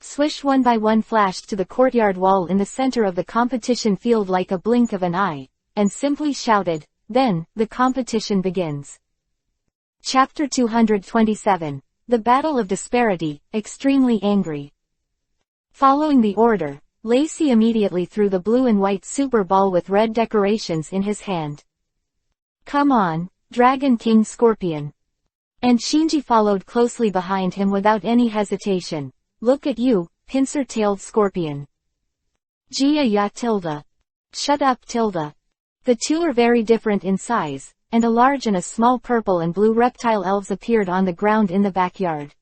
Swish one by one flashed to the courtyard wall in the center of the competition field like a blink of an eye, and simply shouted, then, the competition begins. Chapter 227. The Battle of Disparity, Extremely Angry. Following the order, Lacey immediately threw the blue and white Super Ball with red decorations in his hand. Come on, Dragon King Scorpion. And Shinji followed closely behind him without any hesitation. Look at you, pincer-tailed scorpion. Jia ya tilde. Shut up tilde. The two are very different in size, and a large and a small purple and blue reptile elves appeared on the ground in the backyard.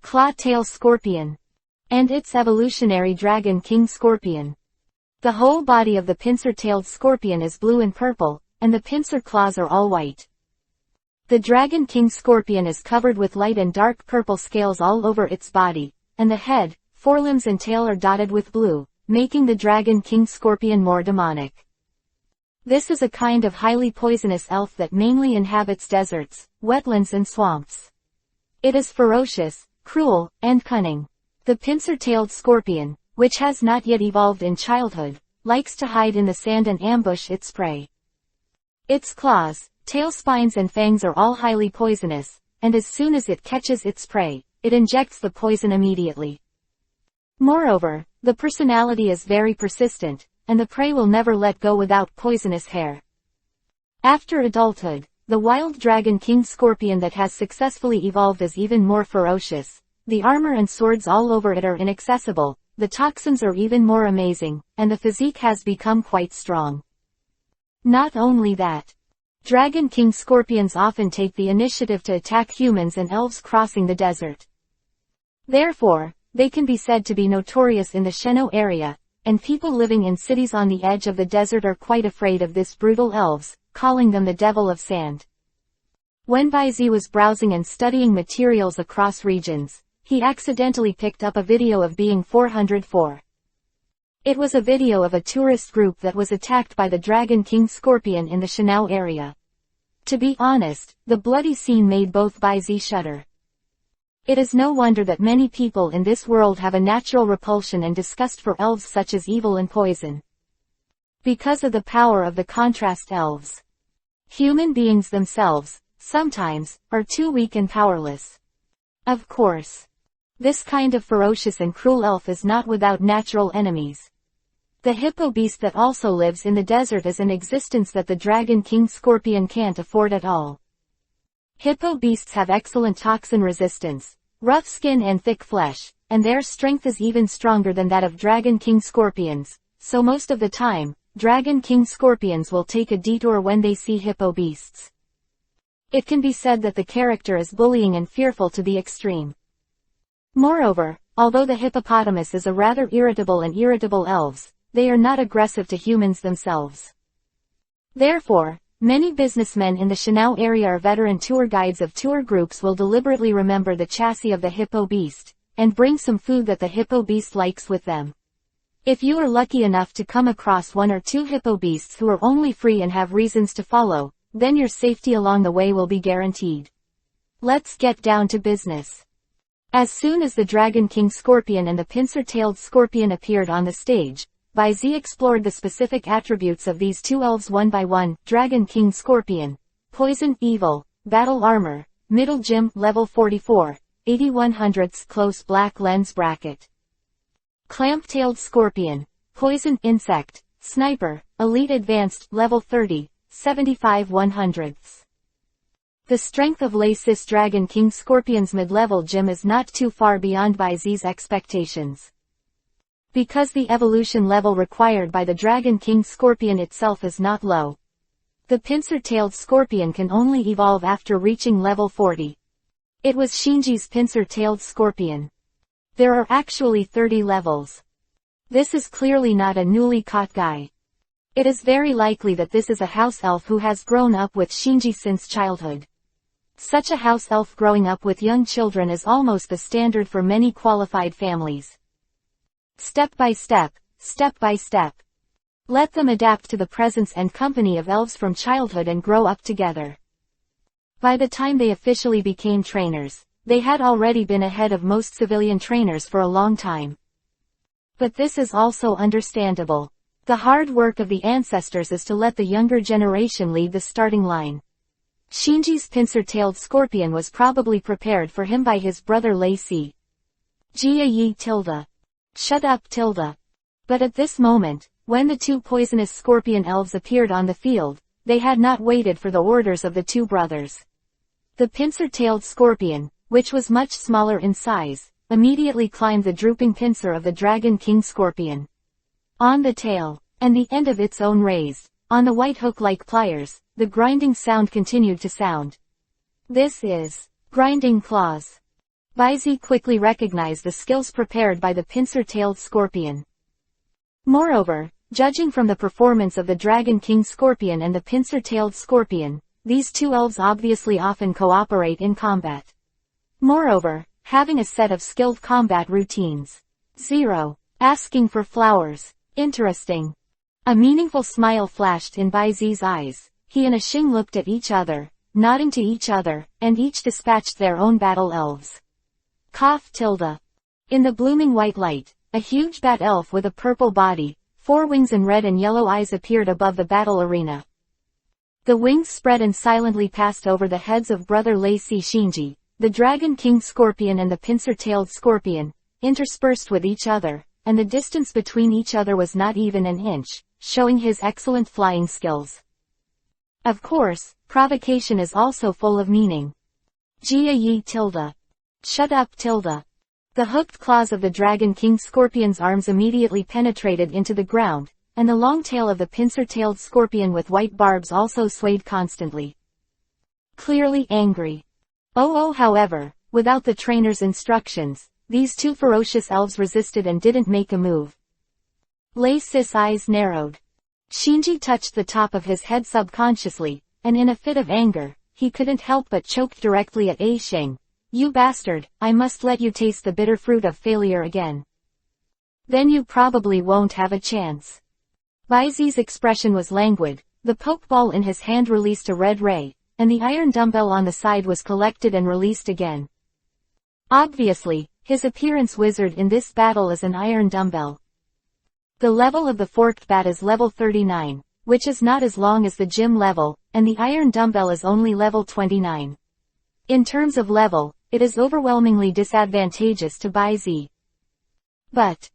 Claw-tail scorpion. And its evolutionary Dragon King Scorpion. The whole body of the pincer-tailed scorpion is blue and purple, and the pincer claws are all white. The Dragon King Scorpion is covered with light and dark purple scales all over its body, and the head, forelimbs and tail are dotted with blue, making the Dragon King Scorpion more demonic. This is a kind of highly poisonous elf that mainly inhabits deserts, wetlands and swamps. It is ferocious, cruel, and cunning. The pincer-tailed scorpion, which has not yet evolved in childhood, likes to hide in the sand and ambush its prey. Its claws, tail spines and fangs are all highly poisonous, and as soon as it catches its prey, it injects the poison immediately. Moreover, the personality is very persistent, and the prey will never let go without poisonous hair. After adulthood, the wild Dragon King Scorpion that has successfully evolved is even more ferocious. The armor and swords all over it are inaccessible, the toxins are even more amazing, and the physique has become quite strong. Not only that, Dragon King Scorpions often take the initiative to attack humans and elves crossing the desert. Therefore, they can be said to be notorious in the Sheno area, and people living in cities on the edge of the desert are quite afraid of this brutal elves, calling them the Devil of Sand. When Baizi was browsing and studying materials across regions, he accidentally picked up a video of Being 404. It was a video of a tourist group that was attacked by the Dragon King Scorpion in the Shanao area. To be honest, the bloody scene made both Baizi shudder. It is no wonder that many people in this world have a natural repulsion and disgust for elves such as evil and poison. Because of the power of the contrast elves. Human beings themselves, sometimes, are too weak and powerless. Of course. This kind of ferocious and cruel elf is not without natural enemies. The hippo beast that also lives in the desert is an existence that the Dragon King Scorpion can't afford at all. Hippo beasts have excellent toxin resistance, rough skin and thick flesh, and their strength is even stronger than that of Dragon King Scorpions, so most of the time, Dragon King Scorpions will take a detour when they see hippo beasts. It can be said that the character is bullying and fearful to the extreme. Moreover, although the hippopotamus is a rather irritable elves, they are not aggressive to humans themselves. Therefore, many businessmen in the Shanao area or veteran tour guides of tour groups will deliberately remember the chassis of the hippo beast, and bring some food that the hippo beast likes with them. If you are lucky enough to come across one or two hippo beasts who are only free and have reasons to follow, then your safety along the way will be guaranteed. Let's get down to business. As soon as the Dragon King Scorpion and the Pincer-tailed Scorpion appeared on the stage, Baizi explored the specific attributes of these two elves one by one. Dragon King Scorpion. Poison, Evil, Battle Armor, Middle Gym, Level 44, 8100ths Close Black Lens Bracket. Clamp-tailed Scorpion. Poison, Insect, Sniper, Elite Advanced, Level 30, 75 100ths. The strength of Lei-Sis Dragon King Scorpion's mid-level gym is not too far beyond Baizi's expectations. Because the evolution level required by the Dragon King Scorpion itself is not low. The Pincer-tailed Scorpion can only evolve after reaching level 40. It was Shinji's Pincer-tailed Scorpion. There are actually 30 levels. This is clearly not a newly caught guy. It is very likely that this is a house elf who has grown up with Shinji since childhood. Such a house elf growing up with young children is almost the standard for many qualified families. Step by step, step by step. Let them adapt to the presence and company of elves from childhood and grow up together. By the time they officially became trainers, they had already been ahead of most civilian trainers for a long time. But this is also understandable. The hard work of the ancestors is to let the younger generation lead the starting line. Shinji's Pincer-tailed Scorpion was probably prepared for him by his brother Lei-Si. Jia Yi tilde. Shut up tilde. But at this moment, when the two poisonous scorpion elves appeared on the field, they had not waited for the orders of the two brothers. The Pincer-tailed Scorpion, which was much smaller in size, immediately climbed the drooping pincer of the Dragon King Scorpion. On the tail, and the end of its own raised, on the white hook-like pliers, the grinding sound continued to sound. This is grinding claws. Baizi quickly recognized the skills prepared by the Pincer-tailed Scorpion. Moreover, judging from the performance of the Dragon King Scorpion and the Pincer-tailed Scorpion, these two elves obviously often cooperate in combat. Moreover, having a set of skilled combat routines. 0. Asking for flowers. Interesting. A meaningful smile flashed in Baizi's eyes. He and Xing looked at each other, nodding to each other, and each dispatched their own battle elves. Cough tilde. In the blooming white light, a huge bat elf with a purple body, 4 wings and red and yellow eyes appeared above the battle arena. The wings spread and silently passed over the heads of brother Lei-Si Shinji, the Dragon King Scorpion and the Pincer-tailed Scorpion, interspersed with each other, and the distance between each other was not even an inch, showing his excellent flying skills. Of course, provocation is also full of meaning. Jia Yi tilde. Shut up tilde. The hooked claws of the Dragon King Scorpion's arms immediately penetrated into the ground, and the long tail of the Pincer-tailed Scorpion with white barbs also swayed constantly. Clearly angry. However, without the trainer's instructions, these two ferocious elves resisted and didn't make a move. Lei-Sis' eyes narrowed. Shinji touched the top of his head subconsciously, and in a fit of anger, he couldn't help but choke directly at Sheng. You bastard, I must let you taste the bitter fruit of failure again. Then you probably won't have a chance. Baizi's expression was languid, the pokeball in his hand released a red ray, and the iron dumbbell on the side was collected and released again. Obviously, his appearance wizard in this battle is an iron dumbbell. The level of the forked bat is level 39, which is not as long as the gym level, and the iron dumbbell is only level 29. In terms of level, it is overwhelmingly disadvantageous to Baizi. But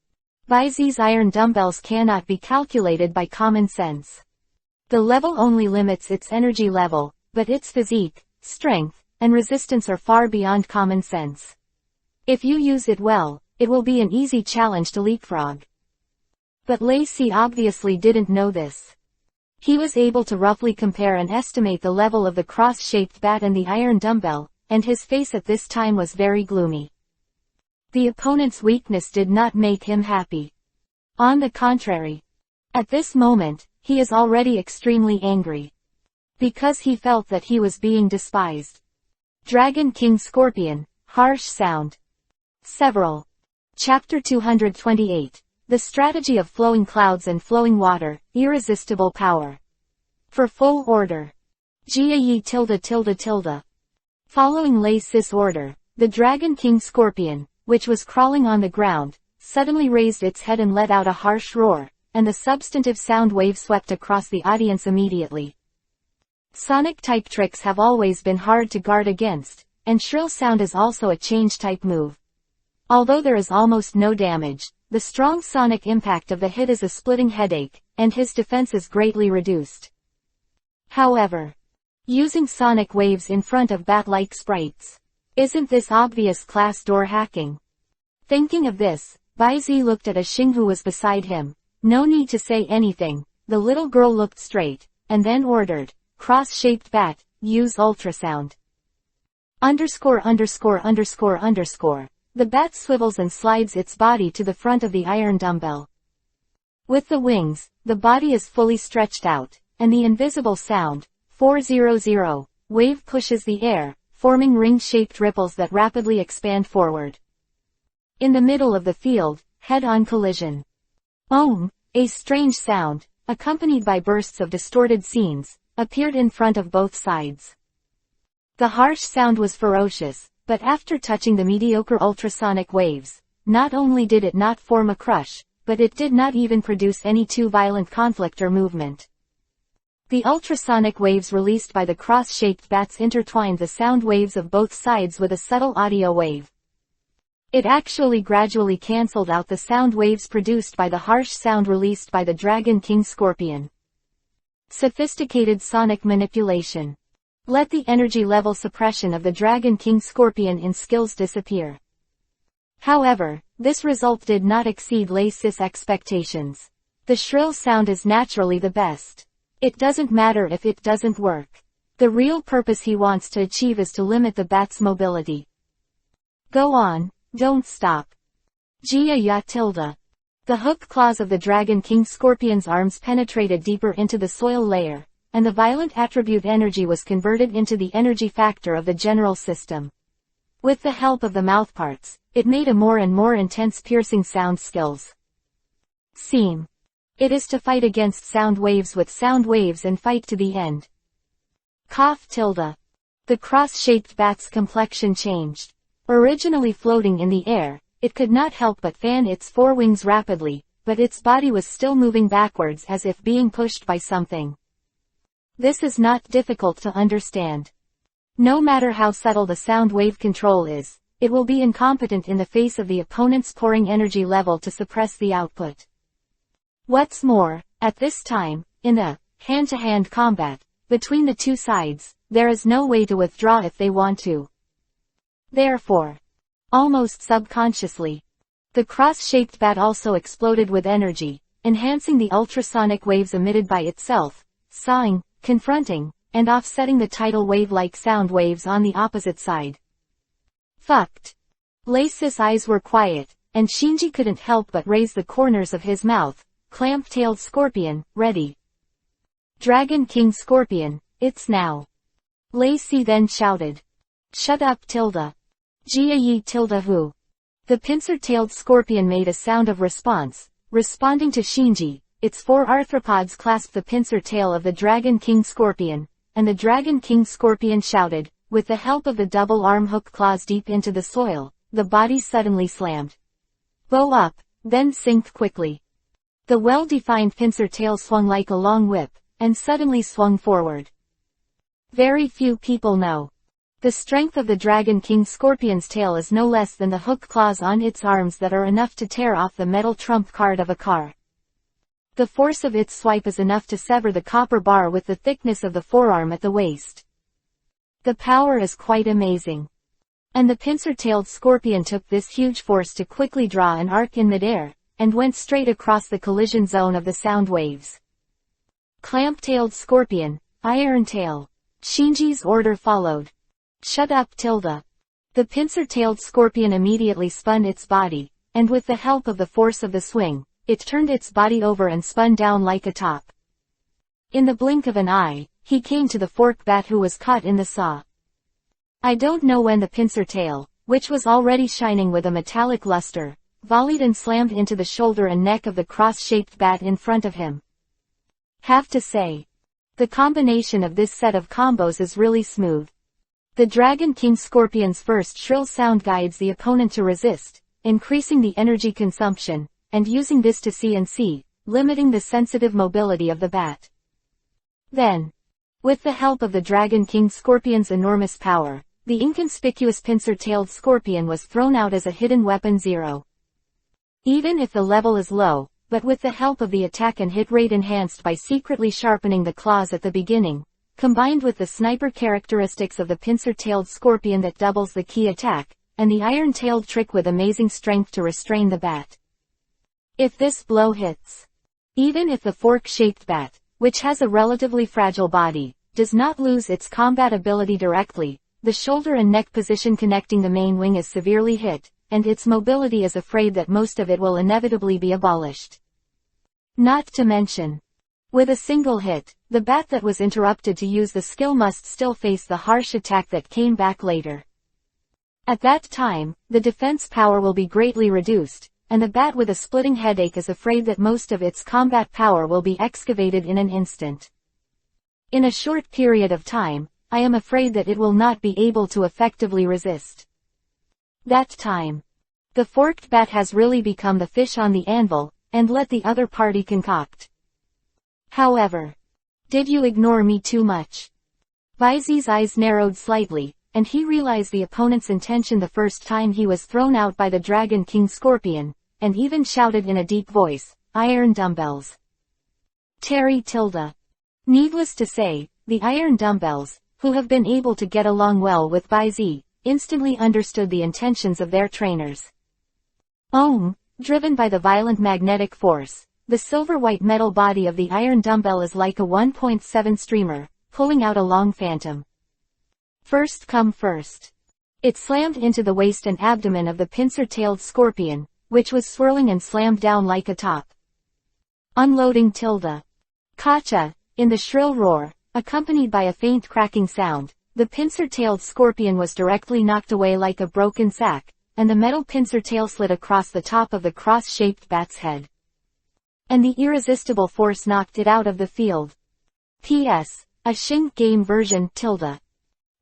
Baizi's iron dumbbells cannot be calculated by common sense. The level only limits its energy level, but its physique, strength, and resistance are far beyond common sense. If you use it well, it will be an easy challenge to leapfrog. But Lei-Si obviously didn't know this. He was able to roughly compare and estimate the level of the cross-shaped bat and the iron dumbbell, and his face at this time was very gloomy. The opponent's weakness did not make him happy. On the contrary. At this moment, he is already extremely angry. Because he felt that he was being despised. Dragon King Scorpion, harsh sound. Several. Chapter 228. The strategy of flowing clouds and flowing water, irresistible power. For full order. Jia Yi tilde tilde tilde. Following Lei-Sis' order, The Dragon King Scorpion, which was crawling on the ground, suddenly raised its head and let out a harsh roar, and the substantive sound wave swept across the audience immediately. Sonic-type tricks have always been hard to guard against, and shrill sound is also a change-type move. Although there is almost no damage, the strong sonic impact of the hit is a splitting headache, and his defense is greatly reduced. However, using sonic waves in front of bat-like sprites, isn't this obvious class door hacking? Thinking of this, Baizi looked at a Xing who was beside him. No need to say anything, the little girl looked straight, and then ordered, cross-shaped bat, use ultrasound. _______. The bat swivels and slides its body to the front of the iron dumbbell. With the wings, the body is fully stretched out, and the invisible sound, 400, wave pushes the air, forming ring-shaped ripples that rapidly expand forward. In the middle of the field, head-on collision. A strange sound, accompanied by bursts of distorted scenes, appeared in front of both sides. The harsh sound was ferocious, but after touching the mediocre ultrasonic waves, not only did it not form a crush, but it did not even produce any too violent conflict or movement. The ultrasonic waves released by the cross-shaped bats intertwined the sound waves of both sides with a subtle audio wave. It actually gradually cancelled out the sound waves produced by the harsh sound released by the Dragon King Scorpion. Sophisticated sonic manipulation. Let the energy level suppression of the Dragon King Scorpion in skills disappear. However, this result did not exceed Lei Sis' expectations. The shrill sound is naturally the best. It doesn't matter if it doesn't work. The real purpose he wants to achieve is to limit the bat's mobility. Go on, don't stop. Jia ya tilde. The hook claws of the Dragon King Scorpion's arms penetrated deeper into the soil layer, and the violent attribute energy was converted into the energy factor of the general system. With the help of the mouthparts, it made a more and more intense piercing sound skills. Seam. It is to fight against sound waves with sound waves and fight to the end. Cough tilde. The cross-shaped bat's complexion changed. Originally floating in the air, it could not help but fan its forewings rapidly, but its body was still moving backwards as if being pushed by something. This is not difficult to understand. No matter how subtle the sound wave control is, it will be incompetent in the face of the opponent's pouring energy level to suppress the output. What's more, at this time, in a hand-to-hand combat between the two sides, there is no way to withdraw if they want to. Therefore, almost subconsciously, the cross-shaped bat also exploded with energy, enhancing the ultrasonic waves emitted by itself, sawing, confronting, and offsetting the tidal wave-like sound waves on the opposite side. Fucked. Lei Sis' eyes were quiet, and Shinji couldn't help but raise the corners of his mouth. Clamp-tailed scorpion, ready. Dragon King Scorpion, it's now. Lei Si then shouted. Shut up tilde. Jia yi tilde hu. The pincer-tailed scorpion made a sound of response, responding to Shinji. Its four arthropods clasped the pincer tail of the Dragon King Scorpion, and the Dragon King Scorpion shouted. With the help of the double arm hook claws deep into the soil, the body suddenly slammed. Bow up, then sink quickly. The well-defined pincer tail swung like a long whip, and suddenly swung forward. Very few people know. The strength of the Dragon King Scorpion's tail is no less than the hook claws on its arms that are enough to tear off the metal trump card of a car. The force of its swipe is enough to sever the copper bar with the thickness of the forearm at the waist. The power is quite amazing. And the pincer-tailed scorpion took this huge force to quickly draw an arc in midair, and went straight across the collision zone of the sound waves. Clamp-tailed scorpion, iron tail. Shinji's order followed. Shut up tilde. The pincer-tailed scorpion immediately spun its body, and with the help of the force of the swing, it turned its body over and spun down like a top. In the blink of an eye, he came to the fork bat who was caught in the saw. I don't know when the pincer tail, which was already shining with a metallic luster, volleyed and slammed into the shoulder and neck of the cross-shaped bat in front of him. Have to say, the combination of this set of combos is really smooth. The Dragon King Scorpion's first shrill sound guides the opponent to resist, increasing the energy consumption, and using this to CNC, limiting the sensitive mobility of the bat. Then, with the help of the Dragon King Scorpion's enormous power, the inconspicuous pincer-tailed scorpion was thrown out as a hidden weapon 0. Even if the level is low, but with the help of the attack and hit rate enhanced by secretly sharpening the claws at the beginning, combined with the sniper characteristics of the pincer-tailed scorpion that doubles the key attack, and the iron-tailed trick with amazing strength to restrain the bat. If this blow hits, even if the fork-shaped bat, which has a relatively fragile body, does not lose its combat ability directly, the shoulder and neck position connecting the main wing is severely hit, and its mobility is afraid that most of it will inevitably be abolished. Not to mention, with a single hit, the bat that was interrupted to use the skill must still face the harsh attack that came back later. At that time, the defense power will be greatly reduced, and the bat with a splitting headache is afraid that most of its combat power will be excavated in an instant. In a short period of time, I am afraid that it will not be able to effectively resist. That time, the forked bat has really become the fish on the anvil, and let the other party concoct. However, did you ignore me too much? Baizi's eyes narrowed slightly, and he realized the opponent's intention the first time he was thrown out by the Dragon King Scorpion, and even shouted in a deep voice, "Iron dumbbells." Terry tilde. Needless to say, the Iron Dumbbells, who have been able to get along well with Baizi, instantly understood the intentions of their trainers. Driven by the violent magnetic force, the silver-white metal body of the iron dumbbell is like a 1.7 streamer, pulling out a long phantom. First come first. It slammed into the waist and abdomen of the pincer-tailed scorpion, which was swirling and slammed down like a top. Unloading tilde. Kacha, in the shrill roar, accompanied by a faint cracking sound, the pincer-tailed scorpion was directly knocked away like a broken sack, and the metal pincer tail slid across the top of the cross-shaped bat's head. And the irresistible force knocked it out of the field. P.S. A Shin game version tilde.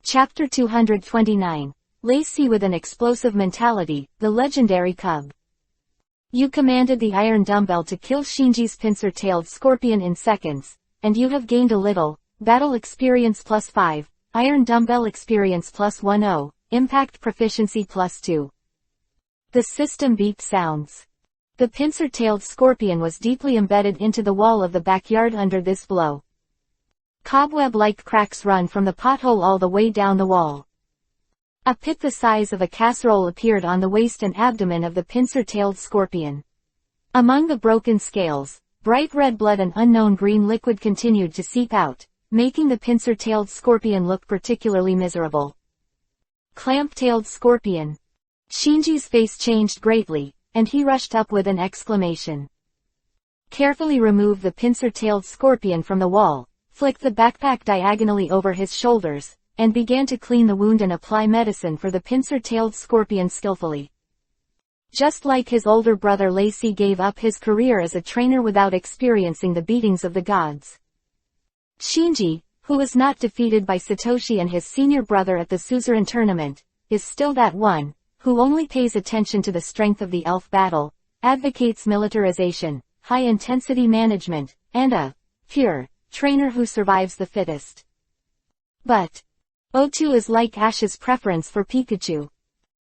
Chapter 229. Lacey with an explosive mentality, the legendary cub. You commanded the iron dumbbell to kill Shinji's pincer-tailed scorpion in seconds, and you have gained a little, battle experience +5, iron dumbbell experience +10, impact proficiency +2. The system beep sounds. The pincer-tailed scorpion was deeply embedded into the wall of the backyard under this blow. Cobweb-like cracks run from the pothole all the way down the wall. A pit the size of a casserole appeared on the waist and abdomen of the pincer-tailed scorpion. Among the broken scales, bright red blood and unknown green liquid continued to seep out, making the pincer-tailed scorpion look particularly miserable. Clamp-tailed scorpion. Shinji's face changed greatly, and he rushed up with an exclamation. Carefully remove the pincer-tailed scorpion from the wall, flicked the backpack diagonally over his shoulders, and began to clean the wound and apply medicine for the pincer-tailed scorpion skillfully. Just like his older brother Lacey gave up his career as a trainer without experiencing the beatings of the gods. Shinji, who was not defeated by Satoshi and his senior brother at the suzerain tournament, is still that one, who only pays attention to the strength of the elf battle, advocates militarization, high-intensity management, and a pure trainer who survives the fittest. But Otu is like Ash's preference for Pikachu.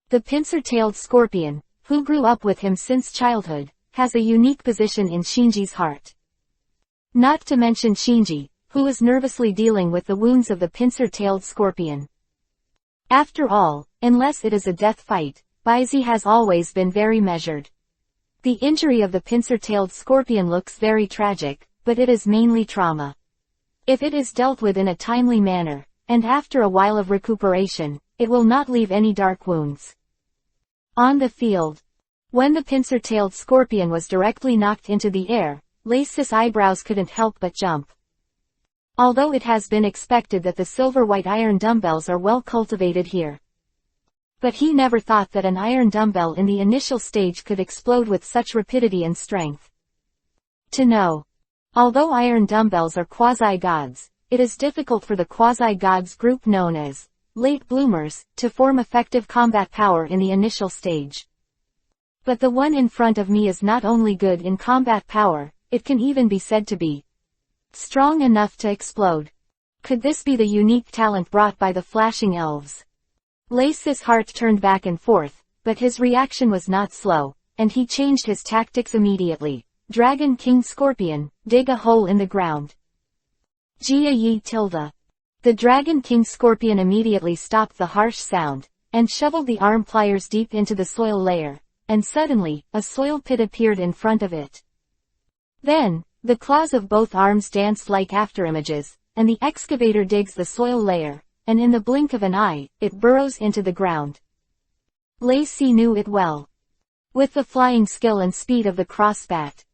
The pincer-tailed scorpion, who grew up with him since childhood, has a unique position in Shinji's heart. Not to mention Shinji, who is nervously dealing with the wounds of the pincer-tailed scorpion. After all, unless it is a death fight, Baizi has always been very measured. The injury of the pincer-tailed scorpion looks very tragic, but it is mainly trauma. If it is dealt with in a timely manner, and after a while of recuperation, it will not leave any dark wounds. On the field. When the pincer-tailed scorpion was directly knocked into the air, Lacey's eyebrows couldn't help but jump. Although it has been expected that the silver-white iron dumbbells are well cultivated here. But he never thought that an iron dumbbell in the initial stage could explode with such rapidity and strength. To know. Although iron dumbbells are quasi-gods, it is difficult for the quasi-gods group known as late bloomers, to form effective combat power in the initial stage. But the one in front of me is not only good in combat power, it can even be said to be strong enough to explode. Could this be the unique talent brought by the flashing elves? Lace's heart turned back and forth, but his reaction was not slow, and he changed his tactics immediately. Dragon King Scorpion, dig a hole in the ground. Jia Yi tilde. The Dragon King Scorpion immediately stopped the harsh sound, and shoveled the arm pliers deep into the soil layer, and suddenly, a soil pit appeared in front of it. Then, the claws of both arms danced like afterimages, and the excavator digs the soil layer, and in the blink of an eye, it burrows into the ground. Lacey knew it well. With the flying skill and speed of the crossbat.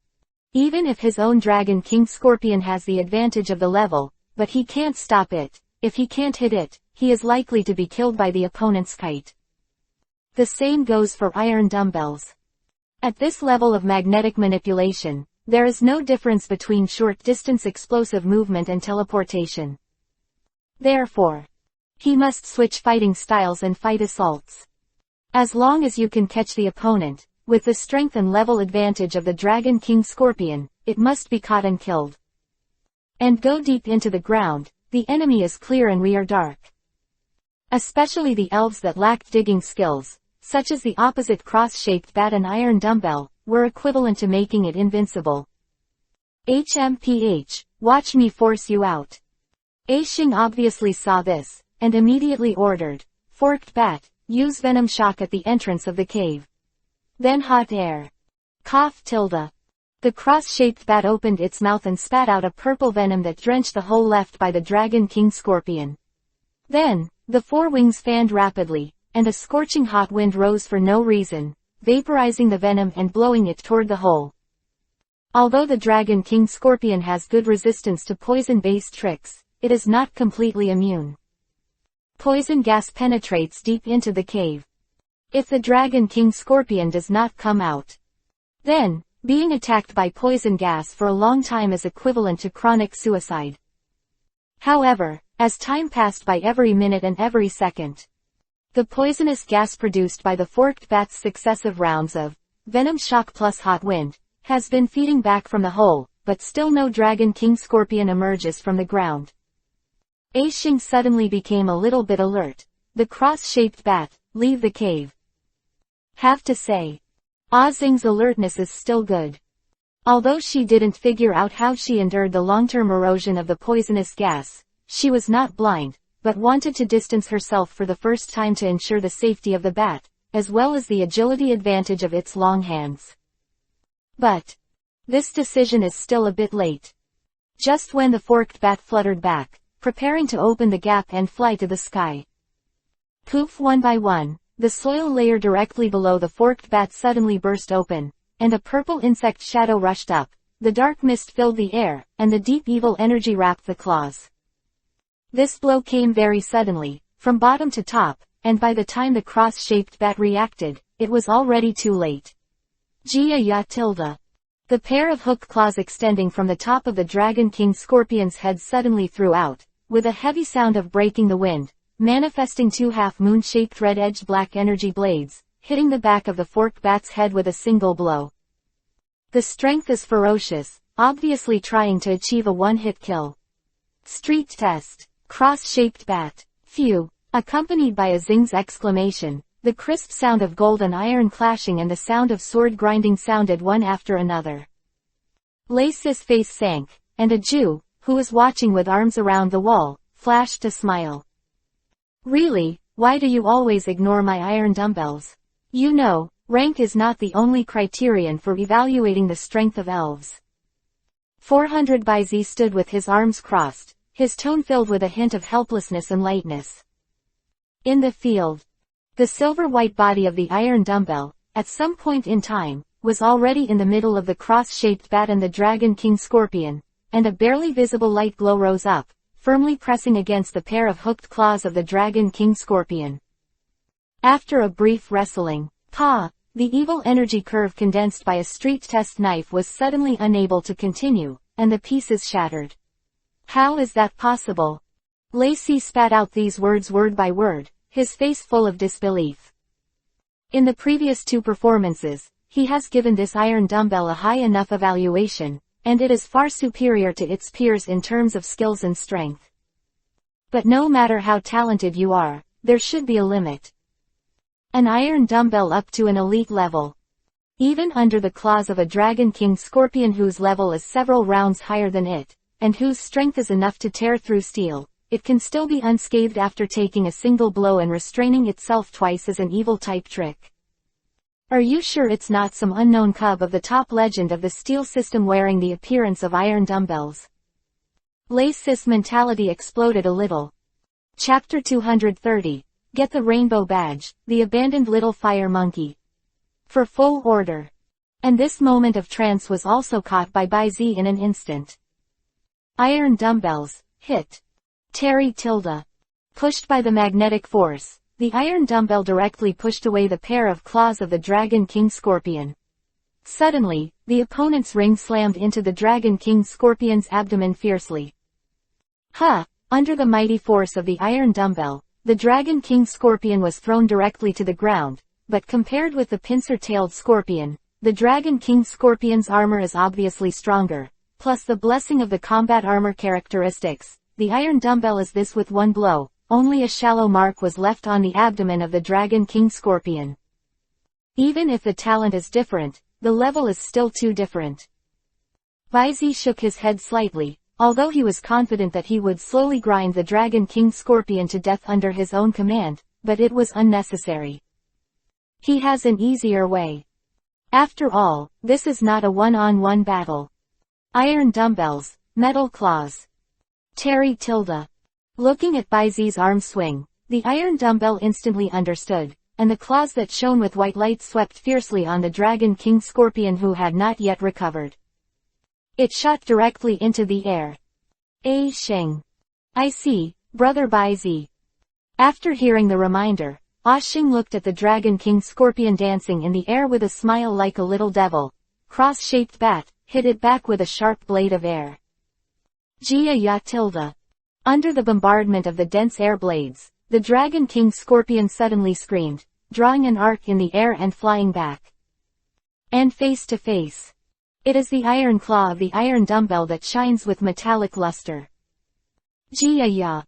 Even if his own Dragon King Scorpion has the advantage of the level, but he can't stop it. If he can't hit it, he is likely to be killed by the opponent's kite. The same goes for iron dumbbells. At this level of magnetic manipulation, there is no difference between short-distance explosive movement and teleportation. Therefore, he must switch fighting styles and fight assaults. As long as you can catch the opponent, with the strength and level advantage of the Dragon King Scorpion, it must be caught and killed. And go deep into the ground, the enemy is clear and we are dark. Especially the elves that lacked digging skills, such as the opposite cross-shaped bat and iron dumbbell, were equivalent to making it invincible. HMPH, watch me force you out. Aishing obviously saw this, and immediately ordered, Forked Bat, use venom shock at the entrance of the cave. Then hot air. Cough tilde. The cross-shaped bat opened its mouth and spat out a purple venom that drenched the hole left by the Dragon King Scorpion. Then, the four wings fanned rapidly, and a scorching hot wind rose for no reason, vaporizing the venom and blowing it toward the hole. Although the Dragon King Scorpion has good resistance to poison-based tricks, it is not completely immune. Poison gas penetrates deep into the cave. If the Dragon King Scorpion does not come out, then, being attacked by poison gas for a long time is equivalent to chronic suicide. However, as time passed by every minute and every second, the poisonous gas produced by the forked bat's successive rounds of venom shock plus hot wind has been feeding back from the hole, but still no Dragon King Scorpion emerges from the ground. Aishing suddenly became a little bit alert. The cross-shaped bat, leave the cave. Have to say, Ozing's alertness is still good. Although she didn't figure out how she endured the long-term erosion of the poisonous gas, she was not blind, but wanted to distance herself for the first time to ensure the safety of the bat, as well as the agility advantage of its long hands. But this decision is still a bit late. Just when the forked bat fluttered back, preparing to open the gap and fly to the sky. Poof, one by one, the soil layer directly below the forked bat suddenly burst open, and a purple insect shadow rushed up. The dark mist filled the air, and the deep evil energy wrapped the claws. This blow came very suddenly, from bottom to top, and by the time the cross-shaped bat reacted, it was already too late. Jia Ya tilde. The pair of hook claws extending from the top of the Dragon King Scorpion's head suddenly threw out, with a heavy sound of breaking the wind, manifesting two half-moon-shaped red-edged black energy blades, hitting the back of the forked bat's head with a single blow. The strength is ferocious, obviously trying to achieve a one-hit kill. Street test. Cross-shaped bat. Phew. Accompanied by a zing's exclamation, the crisp sound of gold and iron clashing and the sound of sword grinding sounded one after another. Lace's face sank, and a Jew, who was watching with arms around the wall, flashed a smile. Really, why do you always ignore my iron dumbbells? You know, rank is not the only criterion for evaluating the strength of elves. 400 by Z stood with his arms crossed, his tone filled with a hint of helplessness and lightness. In the field, the silver-white body of the iron dumbbell, at some point in time, was already in the middle of the cross-shaped bat and the Dragon King Scorpion, and a barely visible light glow rose up, firmly pressing against the pair of hooked claws of the Dragon King Scorpion. After a brief wrestling, the evil energy curve condensed by a street test knife was suddenly unable to continue, and the pieces shattered. How is that possible? Lacey spat out these words word by word, his face full of disbelief. In the previous 2 performances, he has given this iron dumbbell a high enough evaluation, and it is far superior to its peers in terms of skills and strength. But no matter how talented you are, there should be a limit. An iron dumbbell up to an elite level. Even under the claws of a Dragon King Scorpion whose level is several rounds higher than it, and whose strength is enough to tear through steel, it can still be unscathed after taking a single blow and restraining itself twice as an evil type trick. Are you sure it's not some unknown cub of the top legend of the steel system wearing the appearance of iron dumbbells? Lacey's mentality exploded a little. Chapter 230. Get the Rainbow Badge, the Abandoned Little Fire Monkey. For full order. And this moment of trance was also caught by Bai-Zi in an instant. Iron dumbbells, hit. Terry tilde. Pushed by the magnetic force, the iron dumbbell directly pushed away the pair of claws of the Dragon King Scorpion. Suddenly, the opponent's ring slammed into the Dragon King Scorpion's abdomen fiercely. Under the mighty force of the iron dumbbell, the Dragon King Scorpion was thrown directly to the ground, but compared with the pincer-tailed scorpion, the Dragon King Scorpion's armor is obviously stronger, plus the blessing of the combat armor characteristics. The iron dumbbell is this with one blow, only a shallow mark was left on the abdomen of the Dragon King Scorpion. Even if the talent is different, the level is still too different. Bai-Zi shook his head slightly, although he was confident that he would slowly grind the Dragon King Scorpion to death under his own command, but it was unnecessary. He has an easier way. After all, this is not a one-on-one battle. Iron dumbbells, metal claws. Terry tilde. Looking at Bai-Zi's arm swing, the iron dumbbell instantly understood, and the claws that shone with white light swept fiercely on the Dragon King Scorpion who had not yet recovered. It shot directly into the air. Xing. I see, brother Bai-Zi. After hearing the reminder, Xing looked at the Dragon King Scorpion dancing in the air with a smile like a little devil. Cross-shaped bat, hit it back with a sharp blade of air. Jia ya tilde. Under the bombardment of the dense air blades, the Dragon King Scorpion suddenly screamed, drawing an arc in the air and flying back. And face to face. It is the iron claw of the iron dumbbell that shines with metallic luster. Jia ya.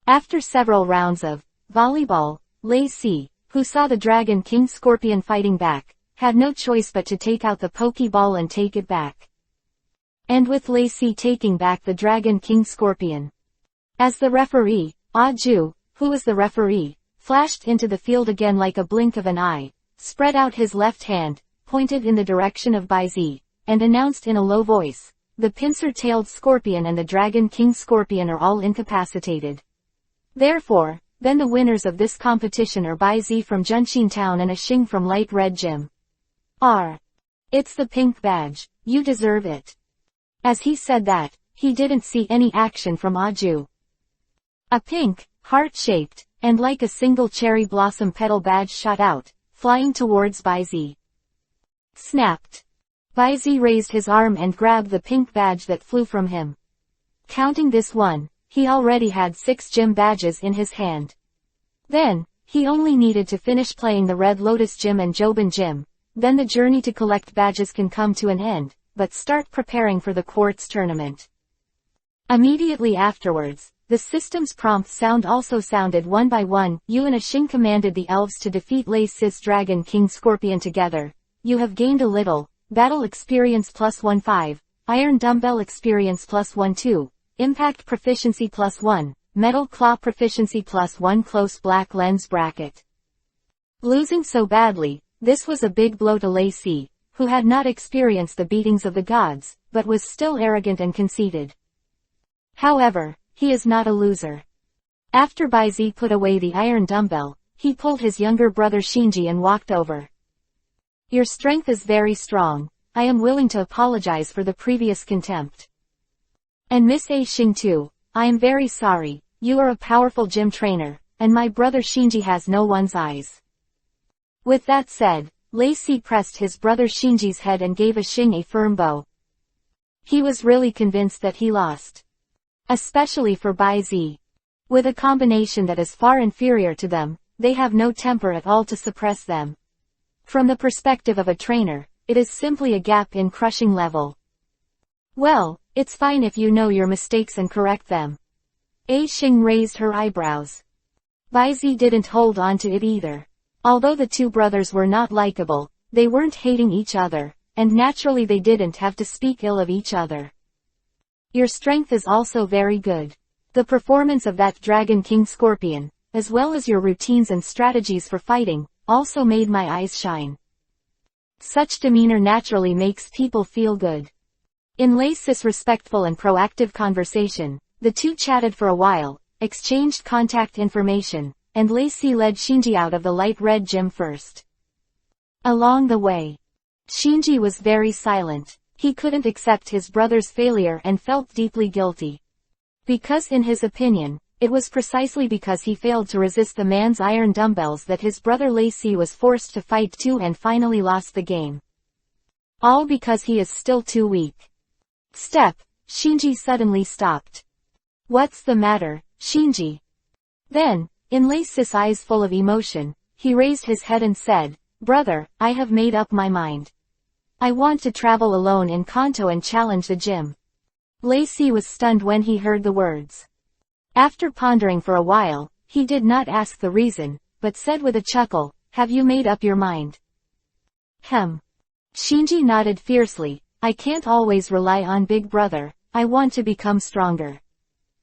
After several rounds of volleyball, Lacey, who saw the Dragon King Scorpion fighting back, had no choice but to take out the Pokeball and take it back. And with Lacey taking back the Dragon King Scorpion. As the referee, Ju, who was the referee, flashed into the field again like a blink of an eye, spread out his left hand, pointed in the direction of Bai-Zi, and announced in a low voice, the pincer-tailed scorpion and the Dragon King Scorpion are all incapacitated. Therefore, then the winners of this competition are Bai-Zi from Junshin Town and Xing from Light Red Gym. It's the pink badge, you deserve it. As he said that, he didn't see any action from Ju. A pink, heart-shaped, and like a single cherry blossom petal badge shot out, flying towards Bai-Zi. Snapped. Bai-Zi raised his arm and grabbed the pink badge that flew from him. Counting this one, he already had 6 gym badges in his hand. Then, he only needed to finish playing the Red Lotus Gym and Jobin Gym, then the journey to collect badges can come to an end, but start preparing for the Quartz tournament. Immediately afterwards, the system's prompt sound also sounded one by one. You and Xing commanded the elves to defeat Lacey's Dragon King Scorpion together. You have gained a little, battle experience +1 iron dumbbell experience +1 impact proficiency +1, metal claw proficiency +1 close black lens bracket. Losing so badly, this was a big blow to Lacey, who had not experienced the beatings of the gods, but was still arrogant and conceited. However, he is not a loser. After Bai-Zi put away the iron dumbbell, he pulled his younger brother Shinji and walked over. Your strength is very strong. I am willing to apologize for the previous contempt. And Miss Xing too, I am very sorry. You are a powerful gym trainer, and my brother Shinji has no one's eyes. With that said, Lacey pressed his brother Shinji's head and gave Xing a firm bow. He was really convinced that he lost. Especially for Bai-Zi. With a combination that is far inferior to them, they have no temper at all to suppress them. From the perspective of a trainer, it is simply a gap in crushing level. Well, it's fine if you know your mistakes and correct them. A Xing raised her eyebrows. Baizi didn't hold on to it either. Although the two brothers were not likable, they weren't hating each other, and naturally they didn't have to speak ill of each other. Your strength is also very good. The performance of that Dragon King Scorpion, as well as your routines and strategies for fighting, also made my eyes shine. Such demeanor naturally makes people feel good. In Lacey's respectful and proactive conversation, the two chatted for a while, exchanged contact information, and Lacey led Shinji out of the light red gym first. Along the way, Shinji was very silent. He couldn't accept his brother's failure and felt deeply guilty. Because in his opinion, it was precisely because he failed to resist the man's iron dumbbells that his brother Lacey was forced to fight too and finally lost the game. All because he is still too weak. Shinji suddenly stopped. What's the matter, Shinji? Then, in Lacey's eyes full of emotion, he raised his head and said, Brother, I have made up my mind. I want to travel alone in Kanto and challenge the gym. Lacey was stunned when he heard the words. After pondering for a while, he did not ask the reason, but said with a chuckle, Have you made up your mind? Shinji nodded fiercely. I can't always rely on Big Brother. I want to become stronger.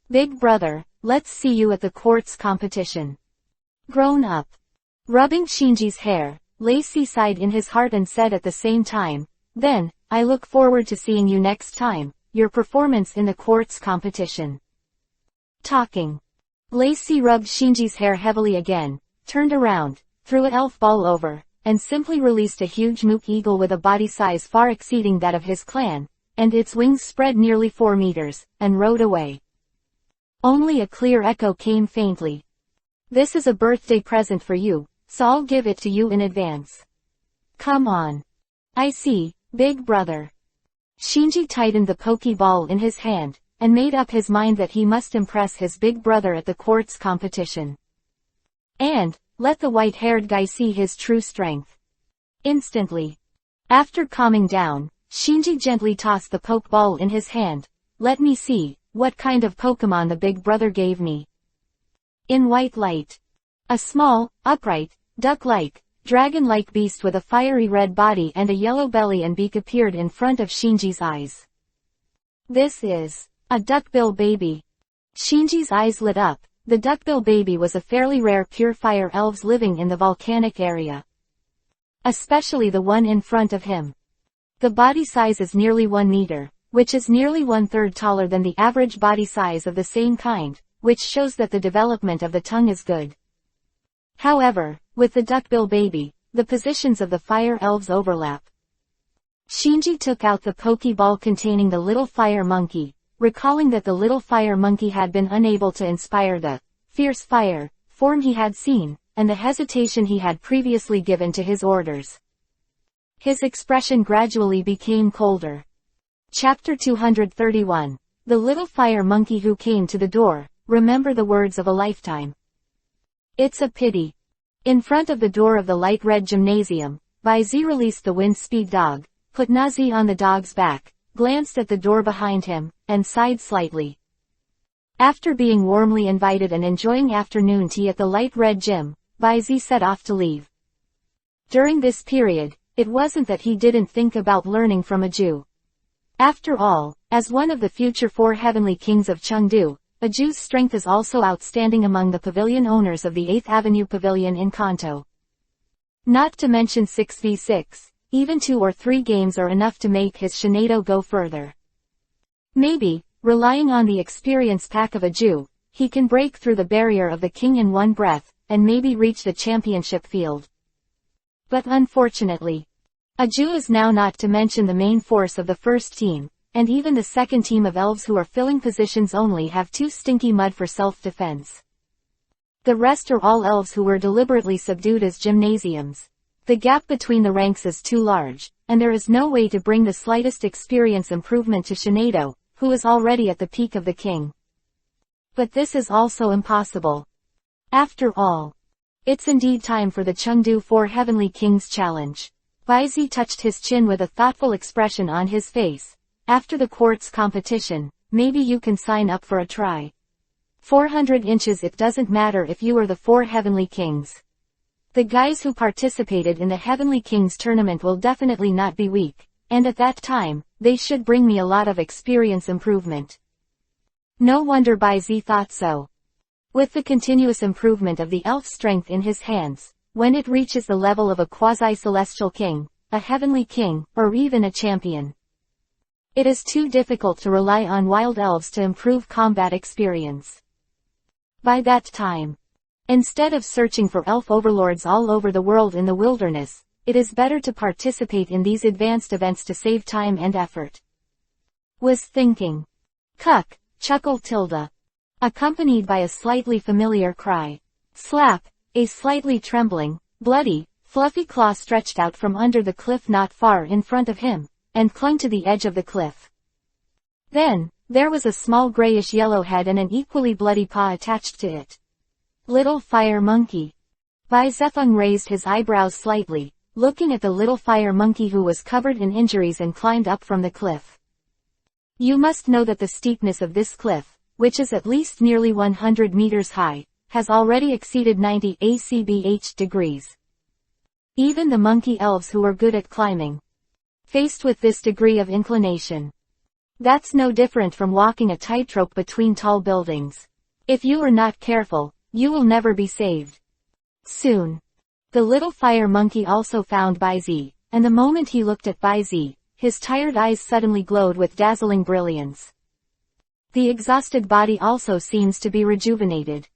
Big Brother, let's see you at the quartz competition. Grown up. Rubbing Shinji's hair, Lacey sighed in his heart and said at the same time, Then, I look forward to seeing you next time, your performance in the quartz competition. Talking. Lacey rubbed Shinji's hair heavily again, turned around, threw an elf ball over, and simply released a huge mook eagle with a body size far exceeding that of his clan, and its wings spread nearly 4 meters, and rode away. Only a clear echo came faintly. This is a birthday present for you, so I'll give it to you in advance. Come on. I see, Big Brother. Shinji tightened the pokeball in his hand, and made up his mind that he must impress his big brother at the quartz competition. And, let the white-haired guy see his true strength. Instantly. After calming down, Shinji gently tossed the pokeball in his hand. Let me see, what kind of Pokemon the big brother gave me. In white light. A small, upright, duck-like, dragon-like beast with a fiery red body and a yellow belly and beak appeared in front of Shinji's eyes. This is a duckbill baby. Shinji's eyes lit up. The duckbill baby was a fairly rare pure fire elves living in the volcanic area. Especially the one in front of him. The body size is nearly 1 meter, which is nearly 1/3 taller than the average body size of the same kind, which shows that the development of the tongue is good. However, with the duckbill baby, the positions of the fire elves overlap. Shinji took out the pokeball containing the little fire monkey, recalling that the little fire monkey had been unable to inspire the fierce fire form he had seen, and the hesitation he had previously given to his orders. His expression gradually became colder. Chapter 231. The little fire monkey who came to the door. Remember the words of a lifetime. It's a pity. In front of the door of the light red gymnasium, Baizi released the wind speed dog, put Nazi on the dog's back, glanced at the door behind him, and sighed slightly. After being warmly invited and enjoying afternoon tea at the light red gym, Baizi set off to leave. During this period, it wasn't that he didn't think about learning from a Jew. After all, as one of the future 4 heavenly kings of Chengdu, a Jew's strength is also outstanding among the pavilion owners of the 8th Avenue Pavilion in Kanto. Not to mention 6v6, even 2 or 3 games are enough to make his Shinado go further. Maybe, relying on the experience pack of a Jew, he can break through the barrier of the king in one breath, and maybe reach the championship field. But unfortunately, a Jew is now not to mention the main force of the first team, and even the second team of elves who are filling positions only have 2 stinky mud for self-defense. The rest are all elves who were deliberately subdued as gymnasiums. The gap between the ranks is too large, and there is no way to bring the slightest experience improvement to Shinado, who is already at the peak of the king. But this is also impossible. After all, it's indeed time for the Chengdu 4 Heavenly Kings challenge. Baizi touched his chin with a thoughtful expression on his face. After the quartz competition, maybe you can sign up for a try. 400 inches. It doesn't matter if you are the 4 Heavenly Kings. The guys who participated in the Heavenly Kings tournament will definitely not be weak, and at that time, they should bring me a lot of experience improvement. No wonder Baizi thought so. With the continuous improvement of the elf strength in his hands, when it reaches the level of a quasi-celestial king, a heavenly king, or even a champion, it is too difficult to rely on wild elves to improve combat experience. By that time, instead of searching for elf overlords all over the world in the wilderness, it is better to participate in these advanced events to save time and effort. Was thinking. Cuck, chuckled Tilda, accompanied by a slightly familiar cry. Slap, a slightly trembling, bloody, fluffy claw stretched out from under the cliff not far in front of him, and clung to the edge of the cliff. Then, there was a small grayish-yellow head and an equally bloody paw attached to it. Little fire monkey. Bai Zefeng raised his eyebrows slightly, looking at the little fire monkey who was covered in injuries and climbed up from the cliff. You must know that the steepness of this cliff, which is at least nearly 100 meters high, has already exceeded 90 ACBH degrees. Even the monkey elves who are good at climbing, faced with this degree of inclination, that's no different from walking a tightrope between tall buildings. If you are not careful, you will never be saved. Soon, the little fire monkey also found Baizi, and the moment he looked at Baizi, his tired eyes suddenly glowed with dazzling brilliance. The exhausted body also seems to be rejuvenated.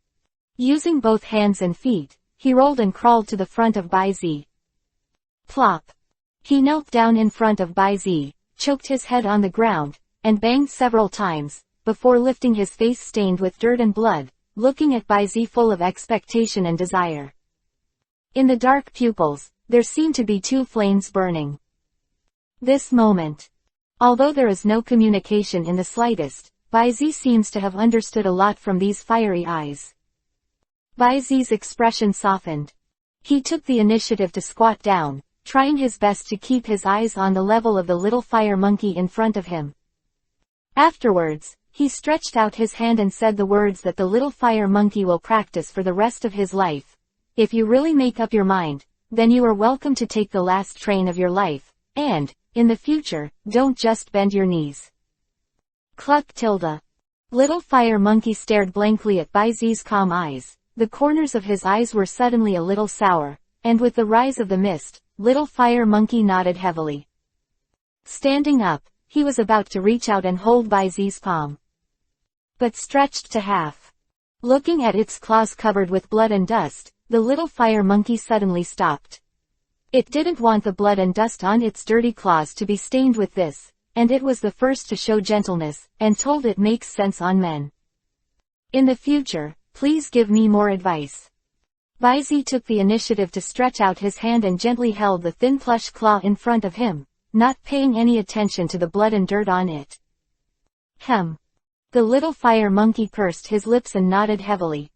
Using both hands and feet, he rolled and crawled to the front of Baizi. Plop. He knelt down in front of Baizi, choked his head on the ground, and banged several times, before lifting his face stained with dirt and blood, looking at Baizi full of expectation and desire. In the dark pupils, there seemed to be 2 flames burning. This moment. Although there is no communication in the slightest, Baizi seems to have understood a lot from these fiery eyes. Baizi's expression softened. He took the initiative to squat down, trying his best to keep his eyes on the level of the little fire monkey in front of him. Afterwards, he stretched out his hand and said the words that the little fire monkey will practice for the rest of his life. If you really make up your mind, then you are welcome to take the last train of your life, and, in the future, don't just bend your knees. Cluck Tilda. Little fire monkey stared blankly at Baizi's calm eyes. The corners of his eyes were suddenly a little sour, and with the rise of the mist, little fire monkey nodded heavily. Standing up, he was about to reach out and hold Baizi's palm, but stretched to half. Looking at its claws covered with blood and dust, the little fire monkey suddenly stopped. It didn't want the blood and dust on its dirty claws to be stained with this, and it was the first to show gentleness, and told it makes sense on men. In the future, please give me more advice. Baizi took the initiative to stretch out his hand and gently held the thin plush claw in front of him, not paying any attention to the blood and dirt on it. Hem. The little fire monkey pursed his lips and nodded heavily.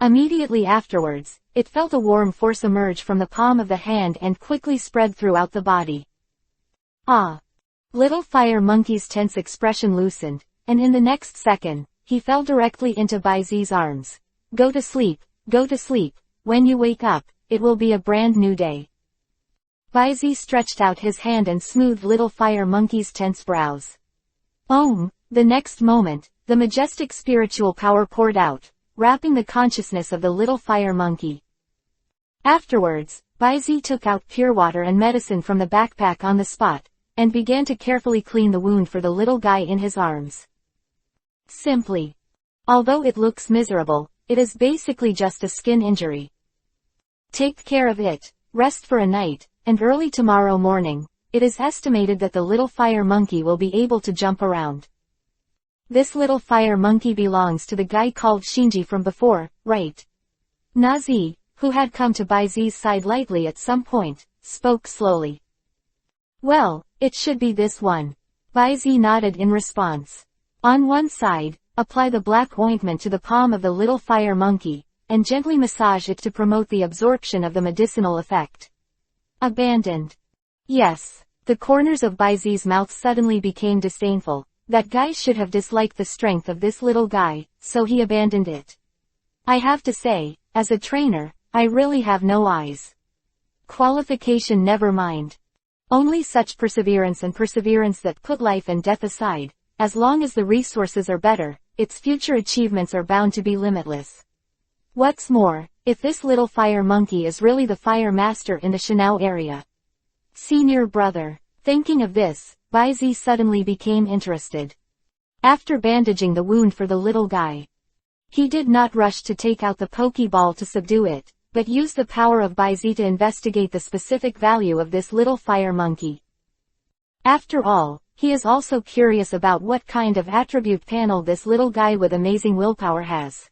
Immediately afterwards, it felt a warm force emerge from the palm of the hand and quickly spread throughout the body. Ah! Little fire monkey's tense expression loosened, and in the next second, he fell directly into Baizi's arms. Go to sleep, go to sleep. When you wake up, it will be a brand new day. Baizi stretched out his hand and smoothed little fire monkey's tense brows. The next moment, the majestic spiritual power poured out, wrapping the consciousness of the little fire monkey. Afterwards, Baizi took out pure water and medicine from the backpack on the spot, and began to carefully clean the wound for the little guy in his arms. Simply. Although it looks miserable, it is basically just a skin injury. Take care of it, rest for a night, and early tomorrow morning, it is estimated that the little fire monkey will be able to jump around. This little fire monkey belongs to the guy called Shinji from before, right? Nazi, who had come to Baizi's side lightly at some point, spoke slowly. Well, it should be this one. Baizi nodded in response. On one side, apply the black ointment to the palm of the little fire monkey, and gently massage it to promote the absorption of the medicinal effect. Abandoned. Yes. The corners of Baizi's mouth suddenly became disdainful. That guy should have disliked the strength of this little guy, so he abandoned it. I have to say, as a trainer, I really have no eyes. Qualification never mind. Only such perseverance and perseverance that put life and death aside. As long as the resources are better, its future achievements are bound to be limitless. What's more, if this little fire monkey is really the fire master in the Shanao area. Senior brother. Thinking of this, Baizi suddenly became interested. After bandaging the wound for the little guy, he did not rush to take out the Pokeball to subdue it, but used the power of Baizi to investigate the specific value of this little fire monkey. After all, he is also curious about what kind of attribute panel this little guy with amazing willpower has.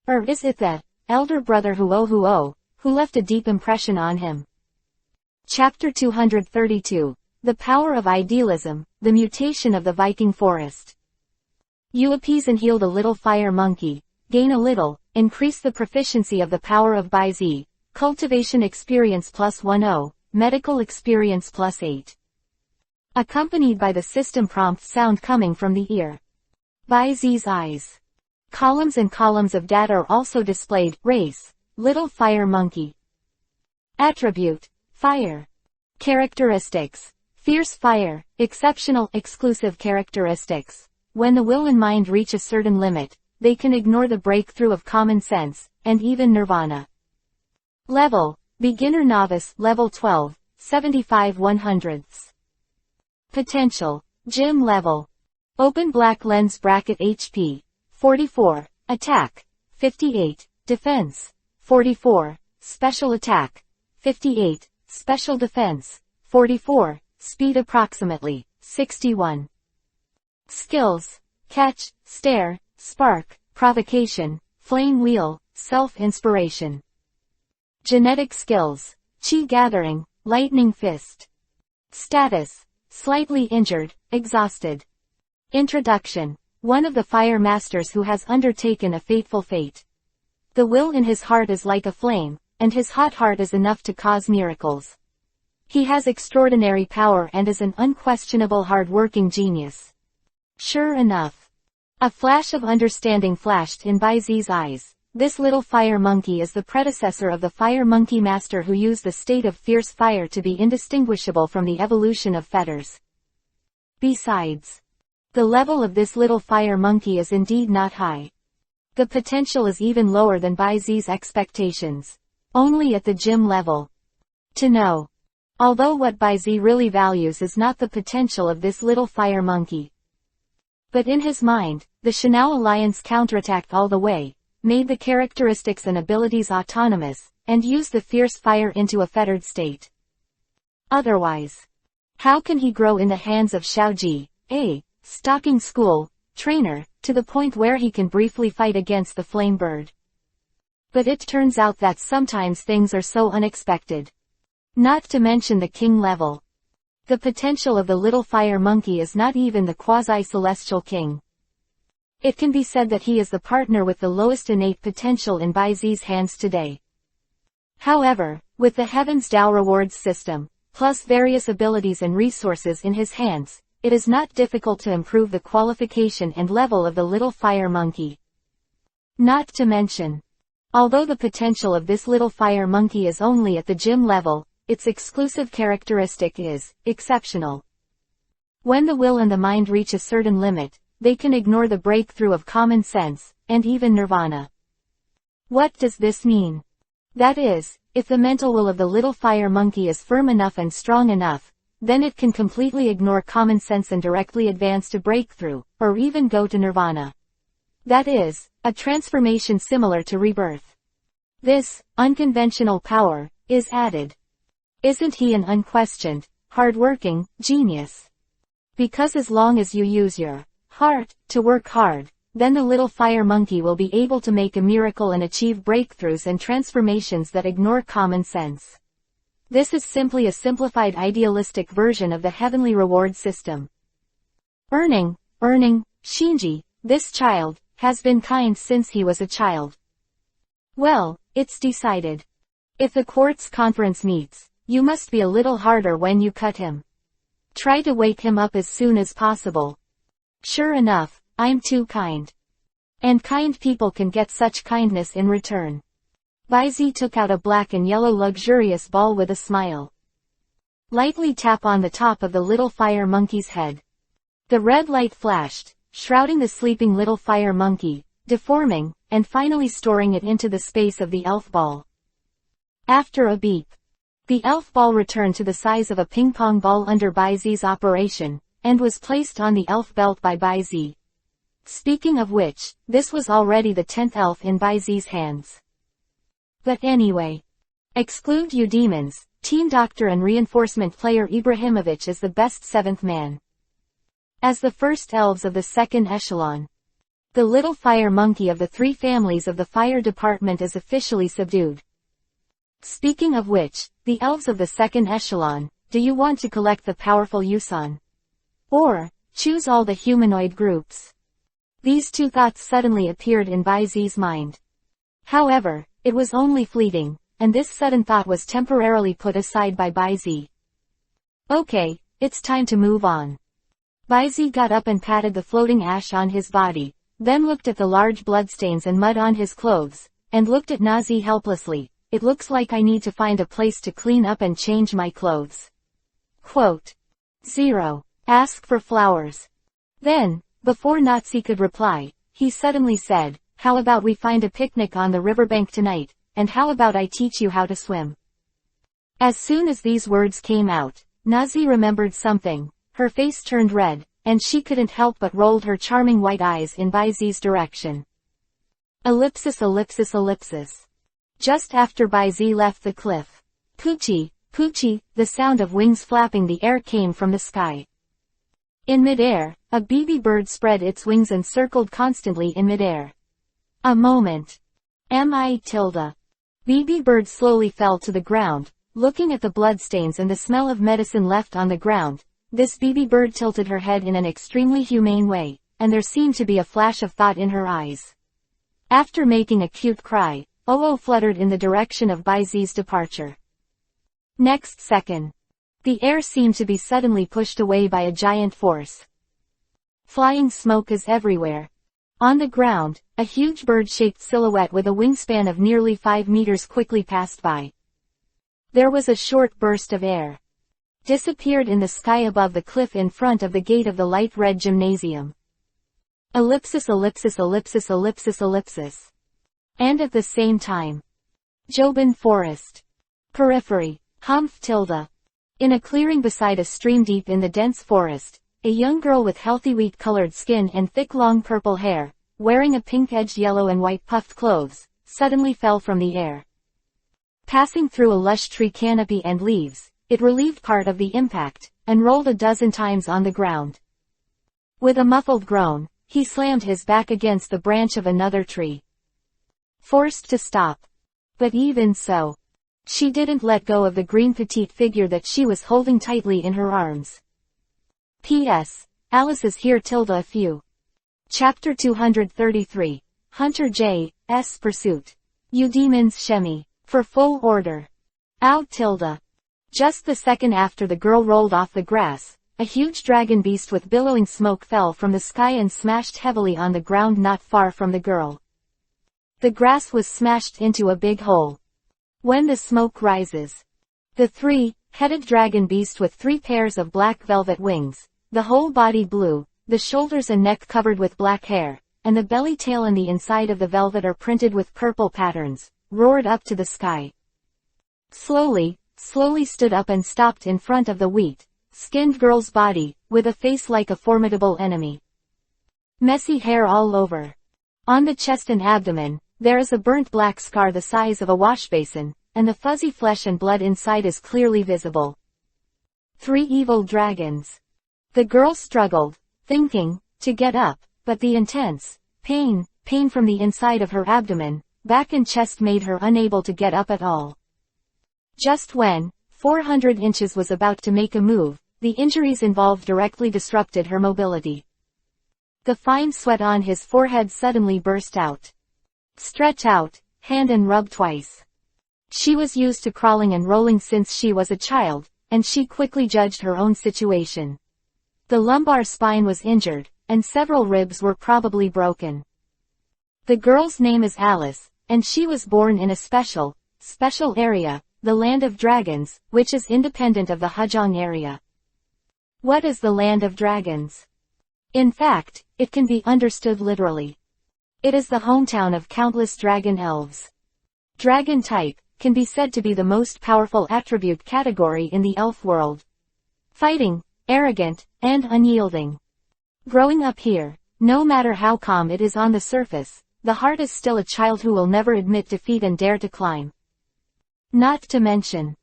Or is it that elder brother Huo, who left a deep impression on him? Chapter 232. The Power of Idealism, the Mutation of the Viking Forest. You appease and heal the little fire monkey, gain a little, increase the proficiency of the power of Baizi, cultivation experience +10, medical experience +8. Accompanied by the system prompt sound coming from the ear. Baizi's eyes. Columns and columns of data are also displayed. Race, little fire monkey. Attribute, fire. Characteristics. Fierce fire, exceptional, exclusive characteristics. When the will and mind reach a certain limit, they can ignore the breakthrough of common sense, and even nirvana. Level, beginner novice, level 12, 75/100ths. Potential, gym level. Open black lens bracket HP, 44, attack, 58, defense, 44, special attack, 58, special defense, 44, speed approximately, 61. Skills, catch, stare, spark, provocation, flame wheel, self-inspiration. Genetic skills, chi gathering, lightning fist. Status, slightly injured, exhausted. Introduction, one of the fire masters who has undertaken a fateful fate. The will in his heart is like a flame, and his hot heart is enough to cause miracles. He has extraordinary power and is an unquestionable hard-working genius. Sure enough. A flash of understanding flashed in Baizi's eyes. This little fire monkey is the predecessor of the fire monkey master who used the state of fierce fire to be indistinguishable from the evolution of fetters. Besides, the level of this little fire monkey is indeed not high. The potential is even lower than Baizi's expectations. Only at the gym level. To know. Although what Baizi really values is not the potential of this little fire monkey. But in his mind, the Shanao Alliance counterattacked all the way, made the characteristics and abilities autonomous, and used the fierce fire into a fettered state. Otherwise, how can he grow in the hands of Xiaoji, a stalking school trainer, to the point where he can briefly fight against the flame bird? But it turns out that sometimes things are so unexpected. Not to mention the king level. The potential of the little fire monkey is not even the quasi-celestial king. It can be said that he is the partner with the lowest innate potential in Baizi's hands today. However, with the Heaven's Dao rewards system, plus various abilities and resources in his hands, it is not difficult to improve the qualification and level of the little fire monkey. Not to mention, although the potential of this little fire monkey is only at the gym level, its exclusive characteristic is exceptional. When the will and the mind reach a certain limit, they can ignore the breakthrough of common sense, and even nirvana. What does this mean? That is, if the mental will of the little fire monkey is firm enough and strong enough, then it can completely ignore common sense and directly advance to breakthrough, or even go to nirvana. That is, a transformation similar to rebirth. This unconventional power is added. Isn't he an unquestioned, hard-working genius? Because as long as you use your heart to work hard, then the little fire monkey will be able to make a miracle and achieve breakthroughs and transformations that ignore common sense. This is simply a simplified idealistic version of the heavenly reward system. Earning, Shinji, this child, has been kind since he was a child. Well, it's decided. If the quartz conference meets, you must be a little harder when you cut him. Try to wake him up as soon as possible. Sure enough, I'm too kind. And kind people can get such kindness in return. Baizi took out a black and yellow luxurious ball with a smile. Lightly tap on the top of the little fire monkey's head. The red light flashed, shrouding the sleeping little fire monkey, deforming, and finally storing it into the space of the elf ball. After a beep, the elf ball returned to the size of a ping-pong ball under Baizi's operation, and was placed on the elf belt by Baizi. Speaking of which, this was already the 10th elf in Baizi's hands. But anyway. Exclude you demons, Team Doctor and reinforcement player Ibrahimovic is the best 7th man. As the first elves of the second echelon, the little fire monkey of the 3 families of the fire department is officially subdued. Speaking of which, the elves of the second echelon, do you want to collect the powerful Yusan? Or, choose all the humanoid groups? These 2 thoughts suddenly appeared in Baizi's mind. However, it was only fleeting, and this sudden thought was temporarily put aside by Baizi. Okay, it's time to move on. Baizi got up and patted the floating ash on his body, then looked at the large bloodstains and mud on his clothes, and looked at Nazi helplessly. It looks like I need to find a place to clean up and change my clothes. Quote. 0. Ask for flowers. Then, before Nazi could reply, he suddenly said, how about we find a picnic on the riverbank tonight, and how about I teach you how to swim? As soon as these words came out, Nazi remembered something, her face turned red, and she couldn't help but rolled her charming white eyes in Baizi's direction. Ellipsis ellipsis ellipsis. Just after Baizi left the cliff. Poochie, poochie, the sound of wings flapping the air came from the sky. In midair, a BB bird spread its wings and circled constantly in midair. A moment. BB bird slowly fell to the ground, looking at the bloodstains and the smell of medicine left on the ground. This BB bird tilted her head in an extremely humane way, and there seemed to be a flash of thought in her eyes. After making a cute cry, Oh fluttered in the direction of Baizi's departure. Next second, the air seemed to be suddenly pushed away by a giant force. Flying smoke is everywhere. On the ground, a huge bird-shaped silhouette with a wingspan of nearly 5 meters quickly passed by. There was a short burst of air. Disappeared in the sky above the cliff in front of the gate of the light red gymnasium. Ellipsis ellipsis ellipsis ellipsis ellipsis. And at the same time. Joban Forest. Periphery. Humph tilde. In a clearing beside a stream deep in the dense forest, a young girl with healthy wheat-colored skin and thick long purple hair, wearing a pink-edged yellow and white puffed clothes, suddenly fell from the air. Passing through a lush tree canopy and leaves, it relieved part of the impact, and rolled a dozen times on the ground. With a muffled groan, he slammed his back against the branch of another tree. Forced to stop. But even so, she didn't let go of the green petite figure that she was holding tightly in her arms. P.S. Alice is here tilde a few. Chapter 233. Hunter J.'s Pursuit. You demons shemi. For full order. Out tilde. Just the second after the girl rolled off the grass, a huge dragon beast with billowing smoke fell from the sky and smashed heavily on the ground not far from the girl. The grass was smashed into a big hole. When the smoke rises. The 3-headed dragon beast with 3 pairs of black velvet wings, the whole body blue, the shoulders and neck covered with black hair, and the belly tail and the inside of the velvet are printed with purple patterns, roared up to the sky. Slowly stood up and stopped in front of the wheat-skinned girl's body, with a face like a formidable enemy. Messy hair all over. On the chest and abdomen, there is a burnt black scar the size of a washbasin, and the fuzzy flesh and blood inside is clearly visible. 3 evil dragons. The girl struggled, thinking, to get up, but the intense pain from the inside of her abdomen, back and chest made her unable to get up at all. Just when 400 inches was about to make a move, the injuries involved directly disrupted her mobility. The fine sweat on his forehead suddenly burst out. Stretch out, hand and rub twice. She was used to crawling and rolling since she was a child, and she quickly judged her own situation. The lumbar spine was injured, and several ribs were probably broken. The girl's name is Alice, and she was born in a special area, the Land of Dragons, which is independent of the Hajong area. What is the Land of Dragons? In fact, it can be understood literally. It is the hometown of countless dragon elves. Dragon type can be said to be the most powerful attribute category in the elf world. Fighting, arrogant, and unyielding. Growing up here, no matter how calm it is on the surface, the heart is still a child who will never admit defeat and dare to climb. Not to mention,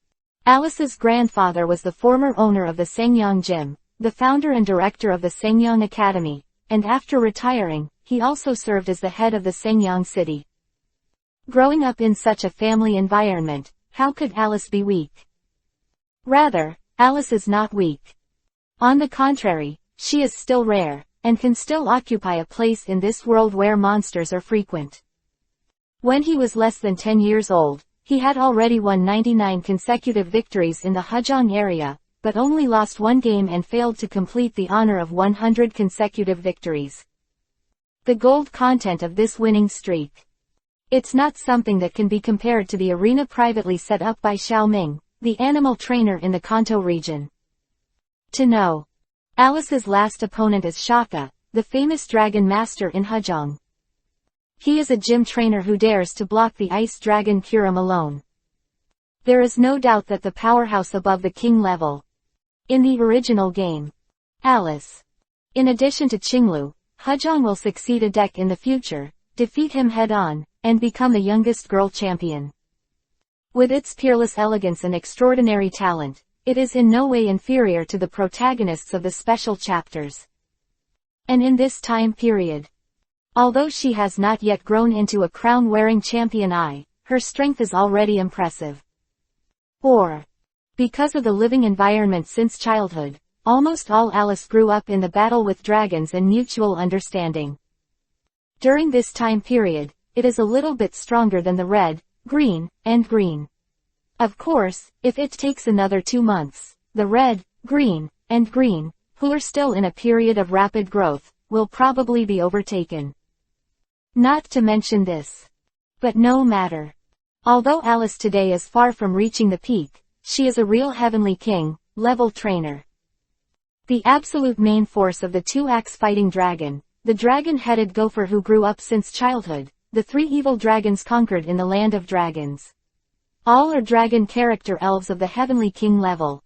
Alice's grandfather was the former owner of the Sangyang Gym, the founder and director of the Sangyang Academy, and after retiring, he also served as the head of the Sangyang city. Growing up in such a family environment, how could Alice be weak? Rather, Alice is not weak. On the contrary, she is still rare, and can still occupy a place in this world where monsters are frequent. When he was less than 10 years old, he had already won 99 consecutive victories in the Hajong area, but only lost one game and failed to complete the honor of 100 consecutive victories. The gold content of this winning streak. It's not something that can be compared to the arena privately set up by Xiao Ming, the animal trainer in the Kanto region. To know. Alice's last opponent is Shaka, the famous dragon master in Hajong. He is a gym trainer who dares to block the ice dragon Kuram alone. There is no doubt that the powerhouse above the king level. In the original game, Alice. In addition to Qinglu, Hajong will succeed a deck in the future, defeat him head-on, and become the youngest girl champion. With its peerless elegance and extraordinary talent, it is in no way inferior to the protagonists of the special chapters. And in this time period, although she has not yet grown into a crown-wearing champion, her strength is already impressive. Or, because of the living environment since childhood, almost all Alice grew up in the battle with dragons and mutual understanding. During this time period, it is a little bit stronger than the red, green, and green. Of course, if it takes another 2 months, the red, green, and green, who are still in a period of rapid growth, will probably be overtaken. Not to mention this. But no matter. Although Alice today is far from reaching the peak, she is a real heavenly king, level trainer. The absolute main force of the two-axe fighting dragon, the dragon-headed gopher who grew up since childhood, the 3 evil dragons conquered in the Land of Dragons. All are dragon character elves of the heavenly king level.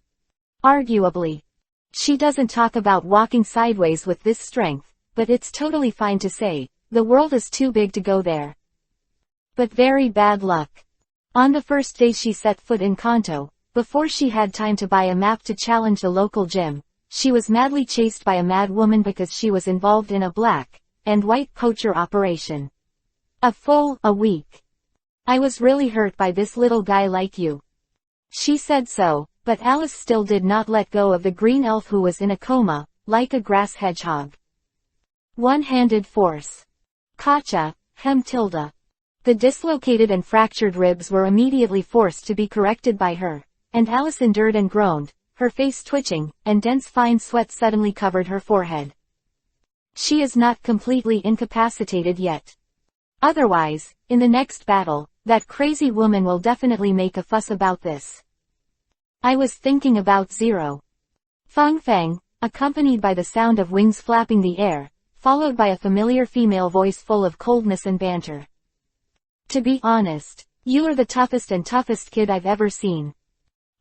Arguably. She doesn't talk about walking sideways with this strength, but it's totally fine to say, the world is too big to go there. But very bad luck. On the first day she set foot in Kanto, before she had time to buy a map to challenge the local gym, she was madly chased by a mad woman because she was involved in a black and white poacher operation. A week. I was really hurt by this little guy like you. She said so, but Alice still did not let go of the green elf who was in a coma, like a grass hedgehog. One-handed force. Kacha, hem tilde. The dislocated and fractured ribs were immediately forced to be corrected by her, and Alice endured and groaned, her face twitching, and dense fine sweat suddenly covered her forehead. She is not completely incapacitated yet. Otherwise, in the next battle, that crazy woman will definitely make a fuss about this. I was thinking about Zero. Feng Feng, accompanied by the sound of wings flapping the air, followed by a familiar female voice full of coldness and banter. To be honest, you are the toughest kid I've ever seen.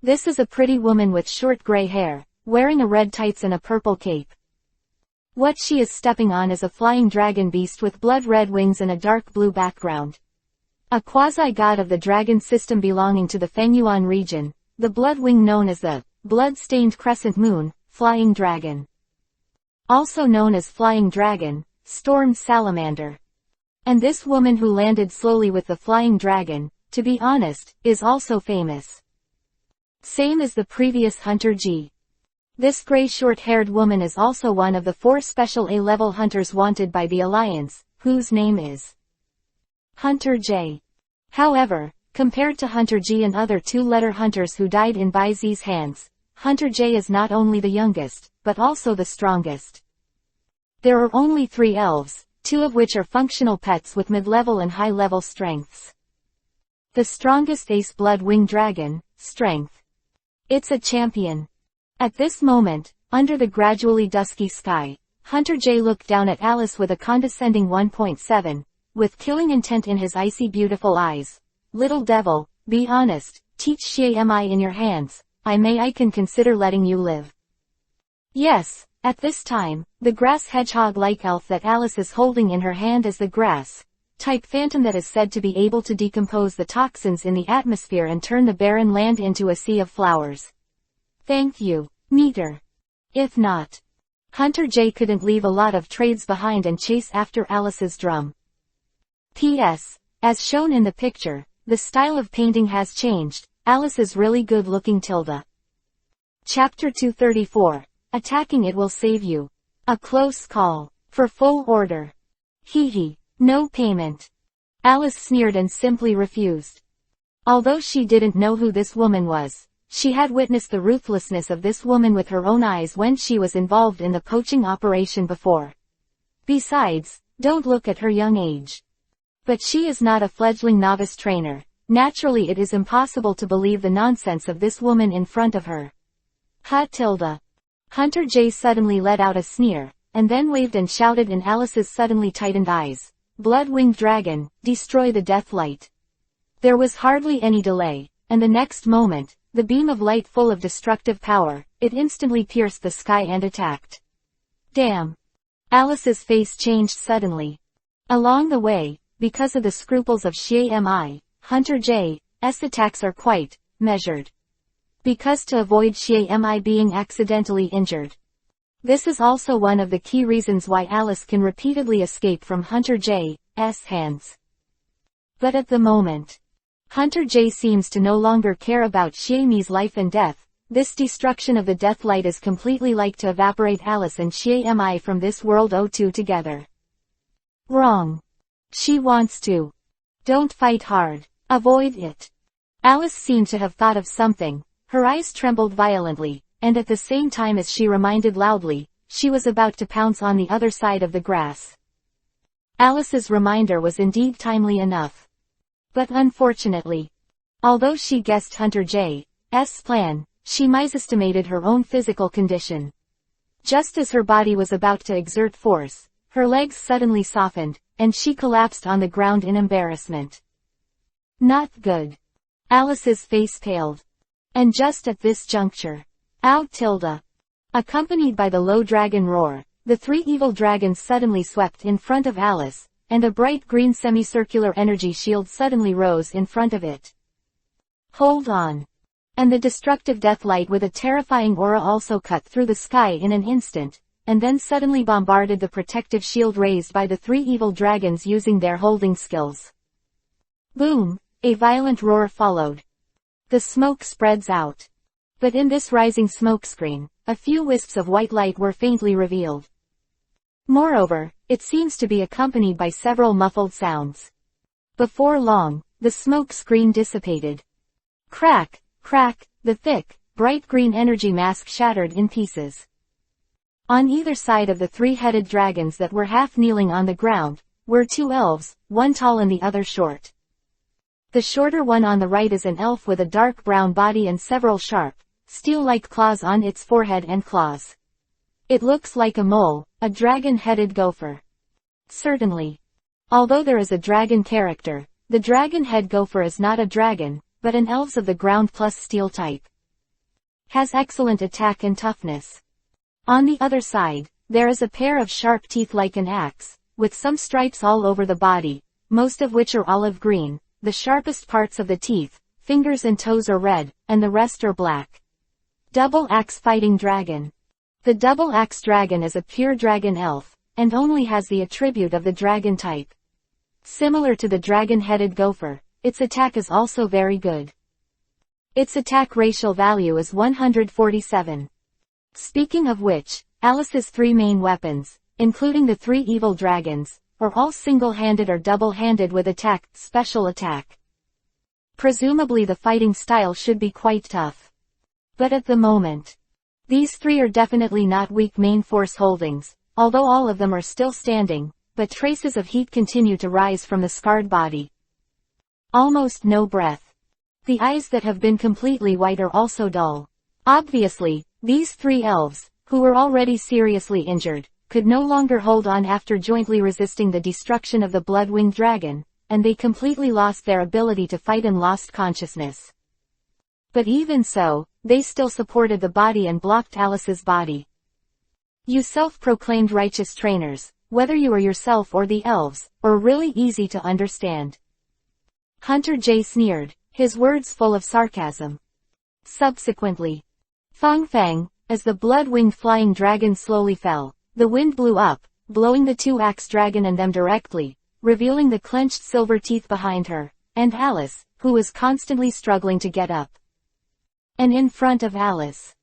This is a pretty woman with short gray hair, wearing a red tights and a purple cape. What she is stepping on is a flying dragon beast with blood-red wings and a dark blue background. A quasi-god of the dragon system belonging to the Fengyuan region, the blood wing known as the blood-stained crescent moon, flying dragon. Also known as flying dragon, storm salamander. And this woman who landed slowly with the flying dragon, to be honest, is also famous. Same as the previous Hunter G. This gray short-haired woman is also one of the 4 special A-level hunters wanted by the Alliance, whose name is Hunter J. However, compared to Hunter G and other 2-letter hunters who died in Bai Zi's hands, Hunter J is not only the youngest, but also the strongest. There are only 3 elves, 2 of which are functional pets with mid-level and high-level strengths. The strongest Ace Blood-Winged Dragon, Strength. It's a champion. At this moment, under the gradually dusky sky, Hunter J looked down at Alice with a condescending 1.7, with killing intent in his icy beautiful eyes. Little devil, be honest, teach Xie am I in your hands, I can consider letting you live. Yes, at this time, the grass hedgehog-like elf that Alice is holding in her hand is the grass-type phantom that is said to be able to decompose the toxins in the atmosphere and turn the barren land into a sea of flowers. Thank you, Meter. If not, Hunter J couldn't leave a lot of trades behind and chase after Alice's drum. P.S. As shown in the picture, the style of painting has changed. Alice is really good looking tilde. Chapter 234. Attacking it will save you. A close call. For full order. Hee. No payment. Alice sneered and simply refused. Although she didn't know who this woman was, she had witnessed the ruthlessness of this woman with her own eyes when she was involved in the poaching operation before. Besides, don't look at her young age. But she is not a fledgling novice trainer. Naturally it is impossible to believe the nonsense of this woman in front of her. Tilde. Hunter J suddenly let out a sneer, and then waved and shouted in Alice's suddenly tightened eyes. Blood-Winged Dragon, destroy the death light. There was hardly any delay, and the next moment, the beam of light full of destructive power, it instantly pierced the sky and attacked. Damn. Alice's face changed suddenly. Along the way, because of the scruples of Xie Mi, Hunter J's attacks are quite measured. Because to avoid Xie Mi being accidentally injured. This is also one of the key reasons why Alice can repeatedly escape from Hunter J's hands. But at the moment, Hunter J seems to no longer care about Xie Mi's life and death. This destruction of the death light is completely like to evaporate Alice and Xie Mi from this world O2 together. Wrong. She wants to. Don't fight hard. Avoid it. Alice seemed to have thought of something. Her eyes trembled violently, and at the same time as she reminded loudly, she was about to pounce on the other side of the grass. Alice's reminder was indeed timely enough. But unfortunately, although she guessed Hunter J's plan, she misestimated her own physical condition. Just as her body was about to exert force, her legs suddenly softened, and she collapsed on the ground in embarrassment. Not good. Alice's face paled. And just at this juncture, Tilde. Accompanied by the low dragon roar, the 3 evil dragons suddenly swept in front of Alice, and a bright green semicircular energy shield suddenly rose in front of it. Hold on. And the destructive death light with a terrifying aura also cut through the sky in an instant, and then suddenly bombarded the protective shield raised by the 3 evil dragons using their holding skills. Boom! A violent roar followed. The smoke spreads out. But in this rising smokescreen, a few wisps of white light were faintly revealed. Moreover, it seems to be accompanied by several muffled sounds. Before long, the smoke screen dissipated. Crack, crack, the thick, bright green energy mask shattered in pieces. On either side of the 3-headed dragons that were half kneeling on the ground, were 2 elves, one tall and the other short. The shorter one on the right is an elf with a dark brown body and several sharp, steel-like claws on its forehead and claws. It looks like a mole, a dragon-headed gopher. Certainly. Although there is a dragon character, the dragon-head gopher is not a dragon, but an elves of the ground plus steel type. Has excellent attack and toughness. On the other side, there is a pair of sharp teeth like an axe, with some stripes all over the body, most of which are olive green. The sharpest parts of the teeth, fingers and toes are red, and the rest are black. Double Axe Fighting Dragon. The Double Axe Dragon is a pure dragon elf, and only has the attribute of the dragon type. Similar to the dragon-headed gopher, its attack is also very good. Its attack racial value is 147. Speaking of which, Alice's 3 main weapons, including the 3 evil dragons, are all single-handed or double-handed with special attack. Presumably the fighting style should be quite tough. But at the moment, these 3 are definitely not weak main force holdings, although all of them are still standing, but traces of heat continue to rise from the scarred body. Almost no breath. The eyes that have been completely white are also dull. Obviously, these 3 elves, who were already seriously injured, could no longer hold on after jointly resisting the destruction of the blood-winged dragon, and they completely lost their ability to fight and lost consciousness. But even so, they still supported the body and blocked Alice's body. You self-proclaimed righteous trainers, whether you are yourself or the elves, are really easy to understand. Hunter J sneered, his words full of sarcasm. Subsequently, Fang, as the blood-winged flying dragon slowly fell, the wind blew up, blowing the 2-axe dragon and them directly, revealing the clenched silver teeth behind her, and Alice, who was constantly struggling to get up. And in front of Alice,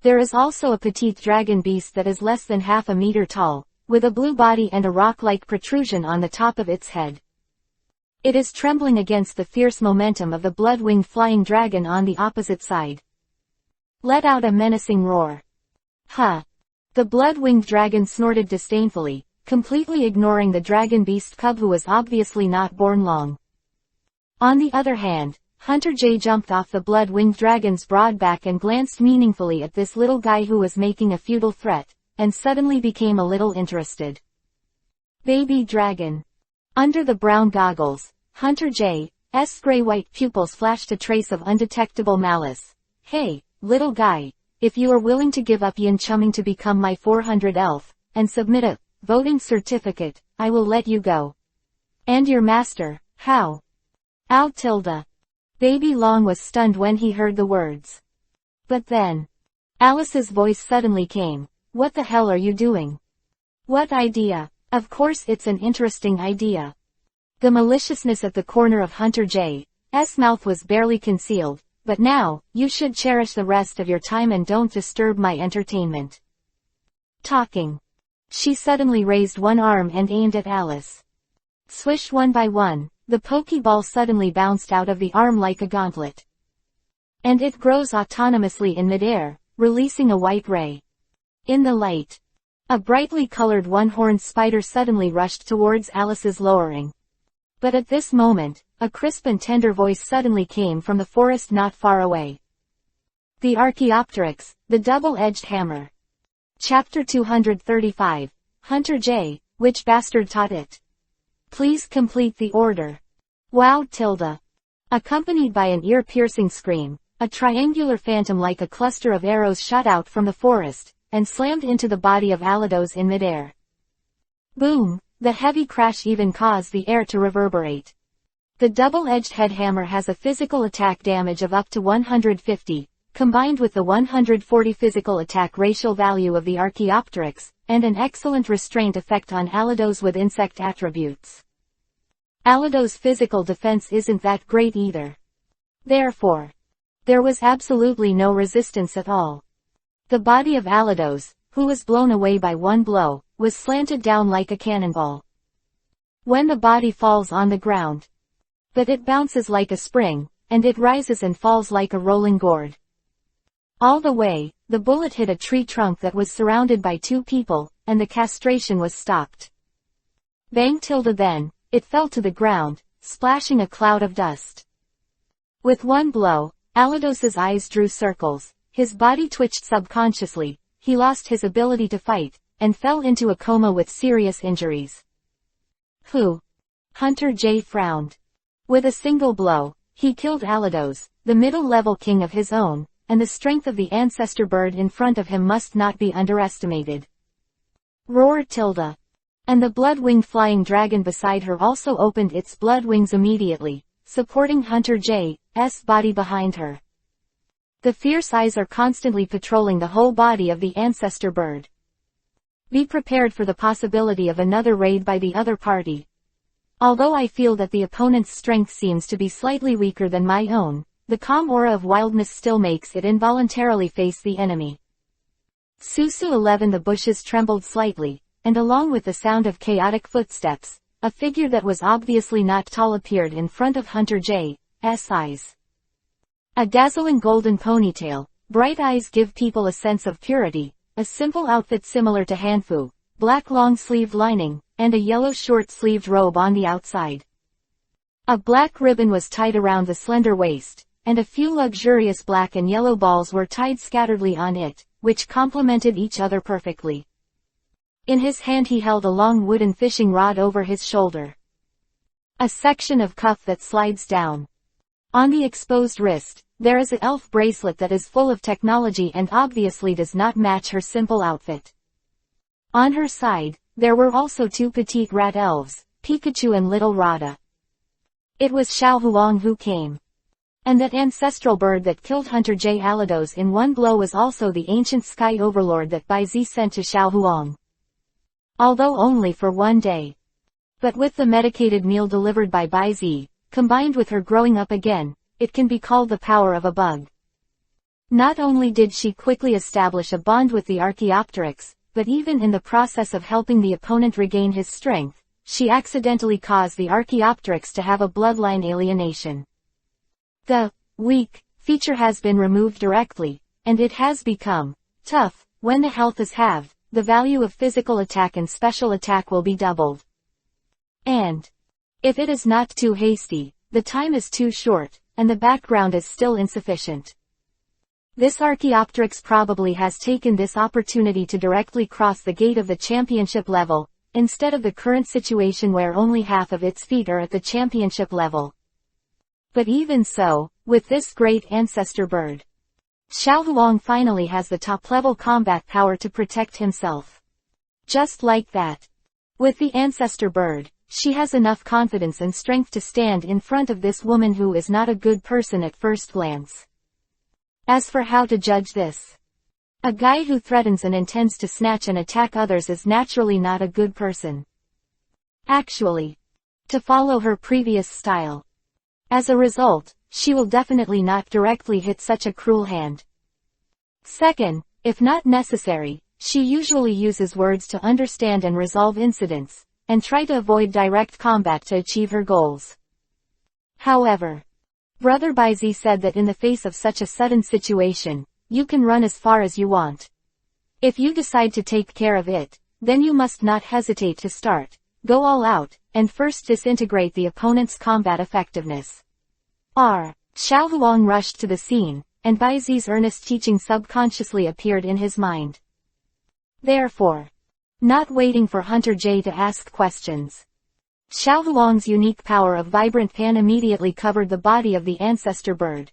there is also a petite dragon beast that is less than half a meter tall, with a blue body and a rock-like protrusion on the top of its head. It is trembling against the fierce momentum of the blood-winged flying dragon on the opposite side. Let out a menacing roar. Huh! The blood-winged dragon snorted disdainfully, completely ignoring the dragon beast cub who was obviously not born long. On the other hand, Hunter J jumped off the blood-winged dragon's broad back and glanced meaningfully at this little guy who was making a futile threat, and suddenly became a little interested. Baby dragon. Under the brown goggles, Hunter J's gray-white pupils flashed a trace of undetectable malice. Hey, little guy, if you are willing to give up yin chumming to become my 400 elf, and submit a voting certificate, I will let you go. And your master, how? Baby Long was stunned when he heard the words. But then, Alice's voice suddenly came. What the hell are you doing? What idea? Of course it's an interesting idea. The maliciousness at the corner of Hunter J's mouth was barely concealed, but now, you should cherish the rest of your time and don't disturb my entertainment. Talking. She suddenly raised one arm and aimed at Alice. Swish one by one, the Pokeball suddenly bounced out of the arm like a gauntlet. And it grows autonomously in midair, releasing a white ray. In the light, a brightly colored one-horned spider suddenly rushed towards Alice's lowering. But at this moment, a crisp and tender voice suddenly came from the forest not far away. The Archaeopteryx, the double-edged hammer. Chapter 235, Hunter J, which bastard taught it? Please complete the order. Wow! Accompanied by an ear-piercing scream, a triangular phantom like a cluster of arrows shot out from the forest, and slammed into the body of Alados in midair. Boom! The heavy crash even caused the air to reverberate. The double-edged head hammer has a physical attack damage of up to 150, combined with the 140 physical attack racial value of the Archaeopteryx, and an excellent restraint effect on Alados with insect attributes. Alados' physical defense isn't that great either. Therefore, there was absolutely no resistance at all. The body of Alados, who was blown away by one blow, was slanted down like a cannonball. When the body falls on the ground, but it bounces like a spring, and it rises and falls like a rolling gourd. All the way, the bullet hit a tree trunk that was surrounded by 2 people, and the castration was stopped. Bang! Then, it fell to the ground, splashing a cloud of dust. With one blow, Alados's eyes drew circles, his body twitched subconsciously, he lost his ability to fight, and fell into a coma with serious injuries. Who? Hunter J frowned. With a single blow, he killed Alados, the middle-level king of his own, and the strength of the ancestor bird in front of him must not be underestimated. Roar! And the blood-winged flying dragon beside her also opened its blood wings immediately, supporting Hunter J's body behind her. The fierce eyes are constantly patrolling the whole body of the ancestor bird. Be prepared for the possibility of another raid by the other party. Although I feel that the opponent's strength seems to be slightly weaker than my own, the calm aura of wildness still makes it involuntarily face the enemy. Susu 11. The bushes trembled slightly, and along with the sound of chaotic footsteps, a figure that was obviously not tall appeared in front of Hunter J's eyes. A dazzling golden ponytail, bright eyes give people a sense of purity, a simple outfit similar to Hanfu, black long-sleeved lining, and a yellow short-sleeved robe on the outside. A black ribbon was tied around the slender waist, and a few luxurious black and yellow balls were tied scatteredly on it, which complemented each other perfectly. In his hand he held a long wooden fishing rod over his shoulder. A section of cuff that slides down. On the exposed wrist, there is an elf bracelet that is full of technology and obviously does not match her simple outfit. On her side, there were also two petite rat elves, Pikachu and Little Rada. It was Xiao Huang who came. And that ancestral bird that killed Hunter J. Alados in one blow was also the ancient sky overlord that Bai Zi sent to Xiao Huang. Although only for one day. But with the medicated meal delivered by Bai Zi, combined with her growing up again, it can be called the power of a bug. Not only did she quickly establish a bond with the Archaeopteryx, but even in the process of helping the opponent regain his strength, she accidentally caused the Archaeopteryx to have a bloodline alienation. The weak feature has been removed directly, and it has become tough. When the health is halved, the value of physical attack and special attack will be doubled. And if it is not too hasty, the time is too short, and the background is still insufficient. This Archaeopteryx probably has taken this opportunity to directly cross the gate of the championship level, instead of the current situation where only half of its feet are at the championship level. But even so, with this great ancestor bird, Xiao Huang finally has the top-level combat power to protect himself. Just like that. With the ancestor bird, she has enough confidence and strength to stand in front of this woman who is not a good person at first glance. As for how to judge this, a guy who threatens and intends to snatch and attack others is naturally not a good person. Actually, to follow her previous style. As a result, she will definitely not directly hit such a cruel hand. Second, if not necessary, she usually uses words to understand and resolve incidents, and try to avoid direct combat to achieve her goals. However, Brother Baizi said that in the face of such a sudden situation, you can run as far as you want. If you decide to take care of it, then you must not hesitate to start, go all out, and first disintegrate the opponent's combat effectiveness. Xiao Huang rushed to the scene, and Baizi's earnest teaching subconsciously appeared in his mind. Therefore, not waiting for Hunter J to ask questions, Xiao Huang's unique power of vibrant pan immediately covered the body of the ancestor bird.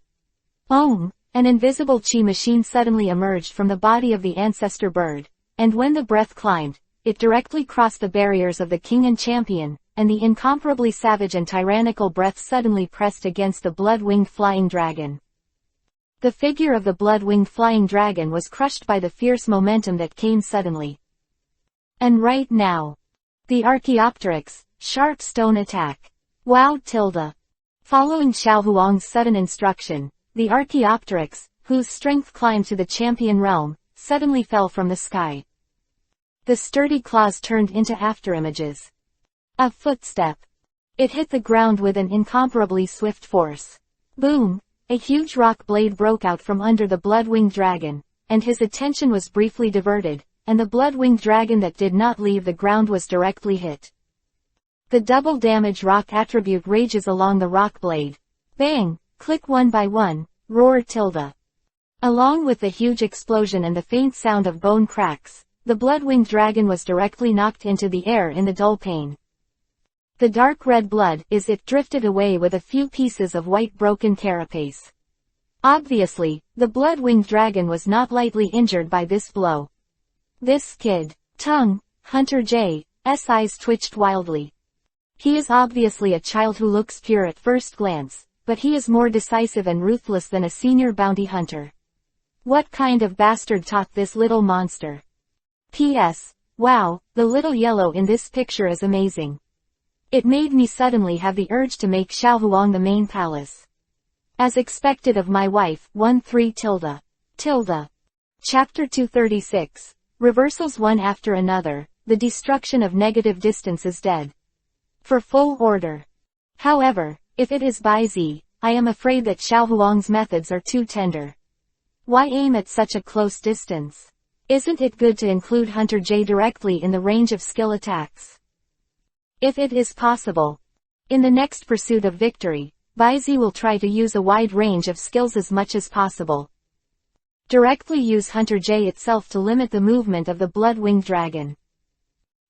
An invisible chi machine suddenly emerged from the body of the ancestor bird, and when the breath climbed, it directly crossed the barriers of the king and champion, and the incomparably savage and tyrannical breath suddenly pressed against the blood-winged flying dragon. The figure of the blood-winged flying dragon was crushed by the fierce momentum that came suddenly. And right now, the Archaeopteryx, sharp stone attack. Wow! Following Xiao Huang's sudden instruction, the Archaeopteryx, whose strength climbed to the champion realm, suddenly fell from the sky. The sturdy claws turned into afterimages. A footstep. It hit the ground with an incomparably swift force. Boom! A huge rock blade broke out from under the blood-winged dragon, and his attention was briefly diverted, and the blood-winged dragon that did not leave the ground was directly hit. The double damage rock attribute rages along the rock blade. Bang! Click one by one, roar tilde. Along with the huge explosion and the faint sound of bone cracks, the blood-winged dragon was directly knocked into the air in the dull pain. The dark red blood drifted away with a few pieces of white broken carapace. Obviously, the blood-winged dragon was not lightly injured by this blow. This kid, Hunter J's eyes twitched wildly. He is obviously a child who looks pure at first glance, but he is more decisive and ruthless than a senior bounty hunter. What kind of bastard taught this little monster? P.S. Wow, the little yellow in this picture is amazing. It made me suddenly have the urge to make Xiao Huang the main palace. As expected of my wife, 1-3 tilde. Tilde. Chapter 236. Reversals one after another, the destruction of negative distance is dead. For full order. However, if it is by Z, I am afraid that Xiaohuang's methods are too tender. Why aim at such a close distance? Isn't it good to include Hunter J directly in the range of skill attacks? If it is possible. In the next pursuit of victory, Bai Zi will try to use a wide range of skills as much as possible. Directly use Hunter J itself to limit the movement of the blood-winged dragon.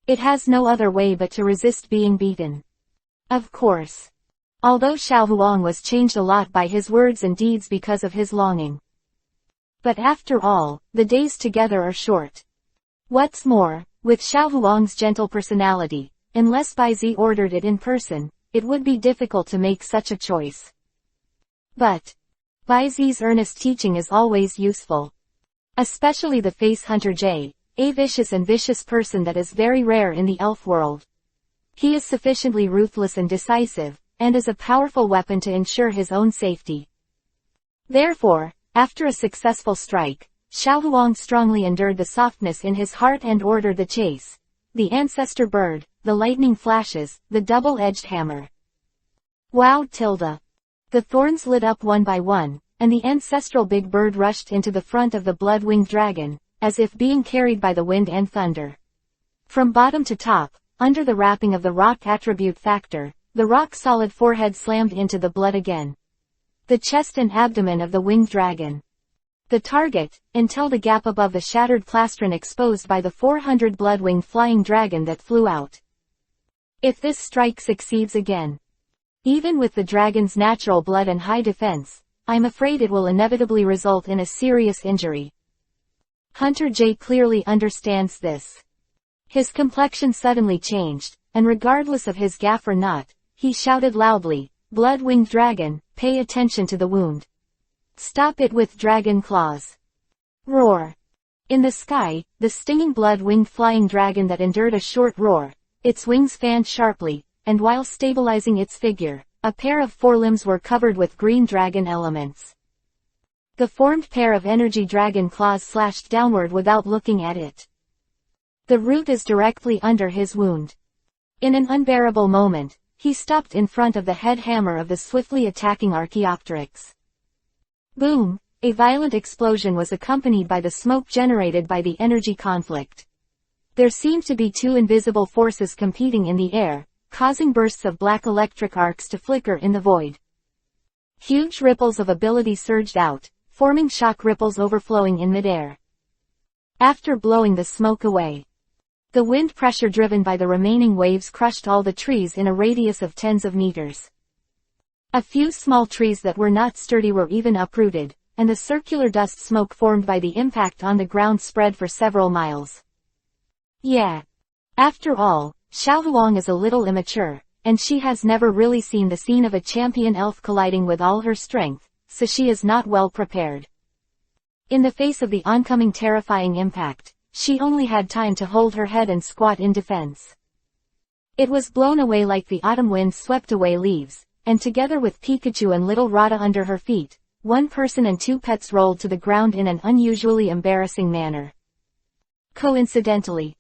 It has no other way but to resist being beaten. Of course. Although Xiaohuang was changed a lot by his words and deeds because of his longing. But after all, the days together are short. What's more, with Xiaohuang's gentle personality, unless Bai Zi ordered it in person, it would be difficult to make such a choice. But Bai Zi's earnest teaching is always useful. Especially the face Hunter J, a vicious and vicious person that is very rare in the elf world. He is sufficiently ruthless and decisive, and is a powerful weapon to ensure his own safety. Therefore, after a successful strike, Xiaohuang strongly endured the softness in his heart and ordered the chase. The ancestor bird, the lightning flashes, the double-edged hammer. Wow tilde. The thorns lit up one by one, and the ancestral big bird rushed into the front of the blood-winged dragon, as if being carried by the wind and thunder. From bottom to top, under the wrapping of the rock attribute factor, the rock-solid forehead slammed into the blood again. The chest and abdomen of the winged dragon. The target, until the gap above the shattered plastron exposed by the 400 blood-winged flying dragon that flew out. If this strike succeeds again, even with the dragon's natural blood and high defense, I'm afraid it will inevitably result in a serious injury. Hunter J clearly understands this. His complexion suddenly changed, and regardless of his gaff or not, he shouted loudly, "Blood-winged dragon, pay attention to the wound. Stop it with dragon claws." Roar. In the sky, the stinging blood-winged flying dragon that endured a short roar, its wings fanned sharply, and while stabilizing its figure, a pair of forelimbs were covered with green dragon elements. The formed pair of energy dragon claws slashed downward without looking at it. The root is directly under his wound. In an unbearable moment, he stopped in front of the head hammer of the swiftly attacking Archaeopteryx. Boom! A violent explosion was accompanied by the smoke generated by the energy conflict. There seemed to be two invisible forces competing in the air, causing bursts of black electric arcs to flicker in the void. Huge ripples of ability surged out, forming shock ripples overflowing in midair. After blowing the smoke away, the wind pressure driven by the remaining waves crushed all the trees in a radius of tens of meters. A few small trees that were not sturdy were even uprooted, and the circular dust smoke formed by the impact on the ground spread for several miles. Yeah. After all, Xiaohuang is a little immature, and she has never really seen the scene of a champion elf colliding with all her strength, so she is not well prepared. In the face of the oncoming terrifying impact, she only had time to hold her head and squat in defense. It was blown away like the autumn wind swept away leaves, and together with Pikachu and little Rada under her feet, one person and two pets rolled to the ground in an unusually embarrassing manner. Coincidentally,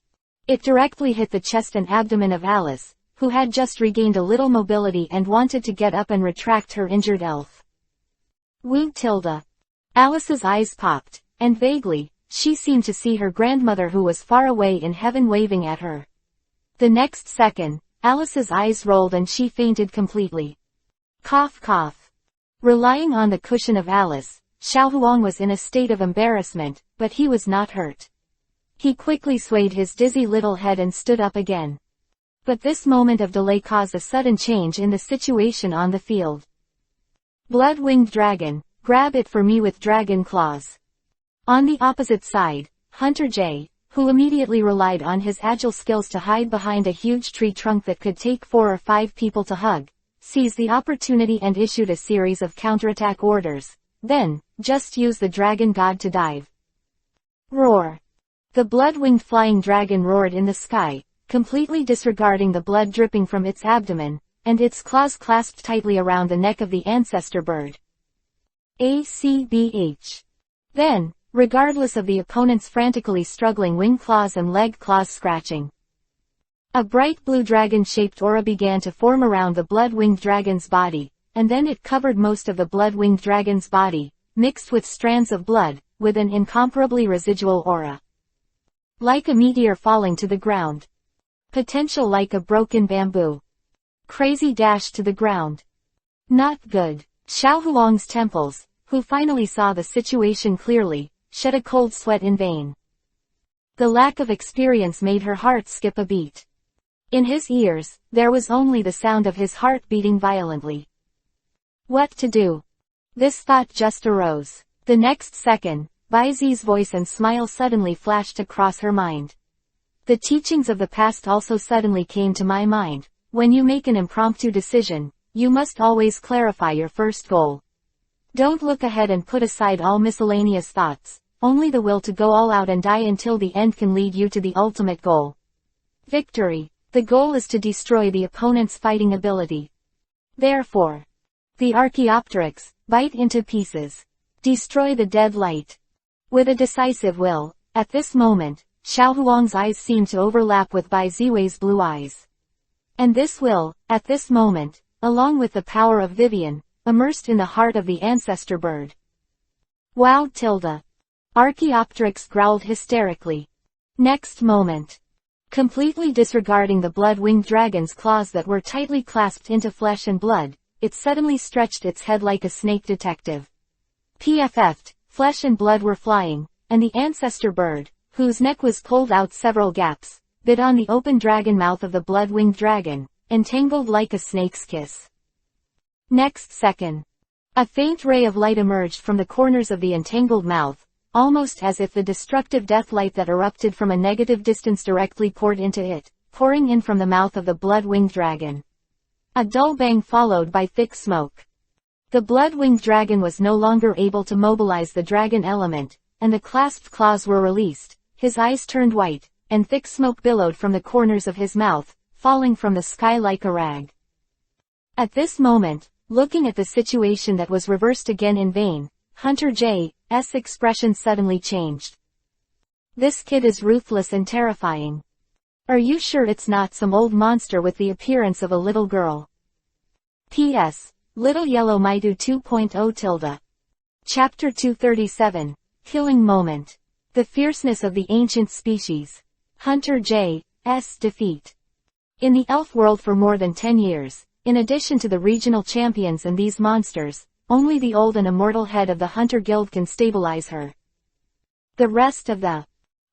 it directly hit the chest and abdomen of Alice, who had just regained a little mobility and wanted to get up and retract her injured elf. Woo tilde. Alice's eyes popped, and vaguely, she seemed to see her grandmother who was far away in heaven waving at her. The next second, Alice's eyes rolled and she fainted completely. Cough cough. Relying on the cushion of Alice, Xiaohuang was in a state of embarrassment, but he was not hurt. He quickly swayed his dizzy little head and stood up again. But this moment of delay caused a sudden change in the situation on the field. Blood-winged dragon, grab it for me with dragon claws. On the opposite side, Hunter J, who immediately relied on his agile skills to hide behind a huge tree trunk that could take 4 or 5 people to hug, seized the opportunity and issued a series of counterattack orders. Then, just use the dragon god to dive. Roar. The blood-winged flying dragon roared in the sky, completely disregarding the blood dripping from its abdomen, and its claws clasped tightly around the neck of the ancestor bird. ACBH. Then, regardless of the opponent's frantically struggling wing claws and leg claws scratching, a bright blue dragon-shaped aura began to form around the blood-winged dragon's body, and then it covered most of the blood-winged dragon's body, mixed with strands of blood, with an incomparably residual aura. Like a meteor falling to the ground. Potential like a broken bamboo. Crazy dash to the ground. Not good. Xiao Huang's temples, who finally saw the situation clearly, shed a cold sweat in vain. The lack of experience made her heart skip a beat. In his ears, there was only the sound of his heart beating violently. What to do? This thought just arose. The next second, Bai Zi's voice and smile suddenly flashed across her mind. The teachings of the past also suddenly came to my mind. When you make an impromptu decision, you must always clarify your first goal. Don't look ahead and put aside all miscellaneous thoughts. Only the will to go all out and die until the end can lead you to the ultimate goal. Victory. The goal is to destroy the opponent's fighting ability. Therefore, the Archaeopteryx, bite into pieces. Destroy the dead light. With a decisive will, at this moment, Xiao Huang's eyes seemed to overlap with Bai Ziwei's blue eyes. And this will, at this moment, along with the power of Vivian, immersed in the heart of the ancestor bird. Wow tilde. Archaeopteryx growled hysterically. Next moment, completely disregarding the blood-winged dragon's claws that were tightly clasped into flesh and blood, it suddenly stretched its head like a snake detective. PFF'd, flesh and blood were flying, and the ancestor bird, whose neck was pulled out several gaps, bit on the open dragon mouth of the blood-winged dragon, entangled like a snake's kiss. Next second, a faint ray of light emerged from the corners of the entangled mouth, almost as if the destructive death light that erupted from a negative distance directly poured into it, pouring in from the mouth of the blood-winged dragon. A dull bang followed by thick smoke. The blood-winged dragon was no longer able to mobilize the dragon element, and the clasped claws were released. His eyes turned white, and thick smoke billowed from the corners of his mouth, falling from the sky like a rag. At this moment, looking at the situation that was reversed again in vain, Hunter J's expression suddenly changed. This kid is ruthless and terrifying. Are you sure it's not some old monster with the appearance of a little girl? P.S. Little Yellow Maidu 2.0 tilde. Chapter 237, Killing Moment. The Fierceness of the Ancient Species. Hunter J's defeat. In the elf world for more than 10 years, in addition to the regional champions and these monsters, only the old and immortal head of the Hunter Guild can stabilize her. The rest of the,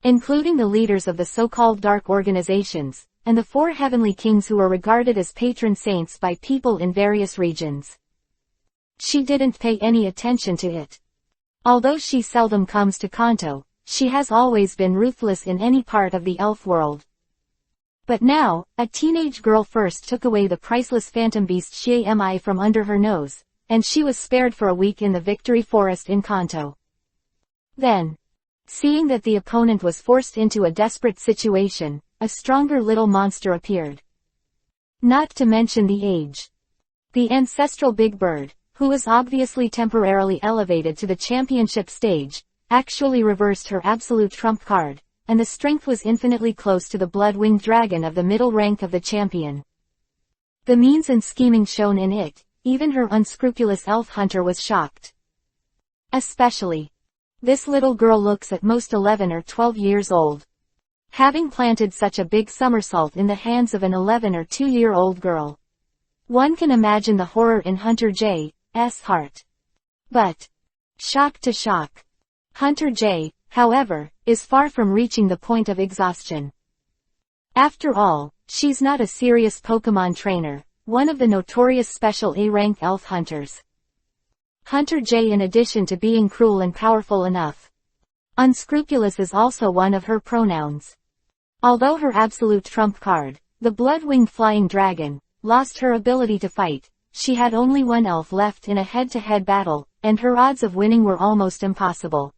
including the leaders of the so-called dark organizations, and the 4 heavenly kings who are regarded as patron saints by people in various regions. She didn't pay any attention to it. Although she seldom comes to Kanto, she has always been ruthless in any part of the elf world. But now, a teenage girl first took away the priceless phantom beast Xie from under her nose, and she was spared for a week in the Victory Forest in Kanto. Then, seeing that the opponent was forced into a desperate situation, a stronger little monster appeared. Not to mention the age. The ancestral big bird, who was obviously temporarily elevated to the championship stage, actually reversed her absolute trump card, and the strength was infinitely close to the blood-winged dragon of the middle rank of the champion. The means and scheming shown in it, even her unscrupulous elf hunter was shocked. Especially, this little girl looks at most 11 or 12 years old. Having planted such a big somersault in the hands of an 11 or 2-year-old girl. One can imagine the horror in Hunter J's heart. But, shock to shock, Hunter J, however, is far from reaching the point of exhaustion. After all, she's not a serious Pokemon trainer, one of the notorious special A-rank elf hunters. Hunter J, in addition to being cruel and powerful enough, unscrupulous is also one of her pronouns. Although her absolute trump card, the blood-winged flying dragon, lost her ability to fight, she had only one elf left in a head-to-head battle, and her odds of winning were almost impossible.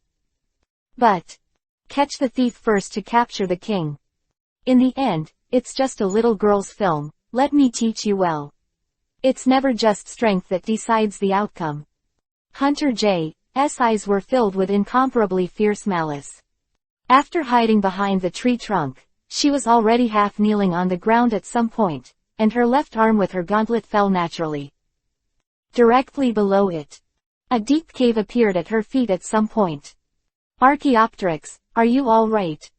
But, catch the thief first to capture the king. In the end, it's just a little girl's film, let me teach you well. It's never just strength that decides the outcome. Hunter J's eyes were filled with incomparably fierce malice. After hiding behind the tree trunk, she was already half kneeling on the ground at some point, and her left arm with her gauntlet fell naturally. Directly below it, a deep cave appeared at her feet at some point. Archaeopteryx, are you all right?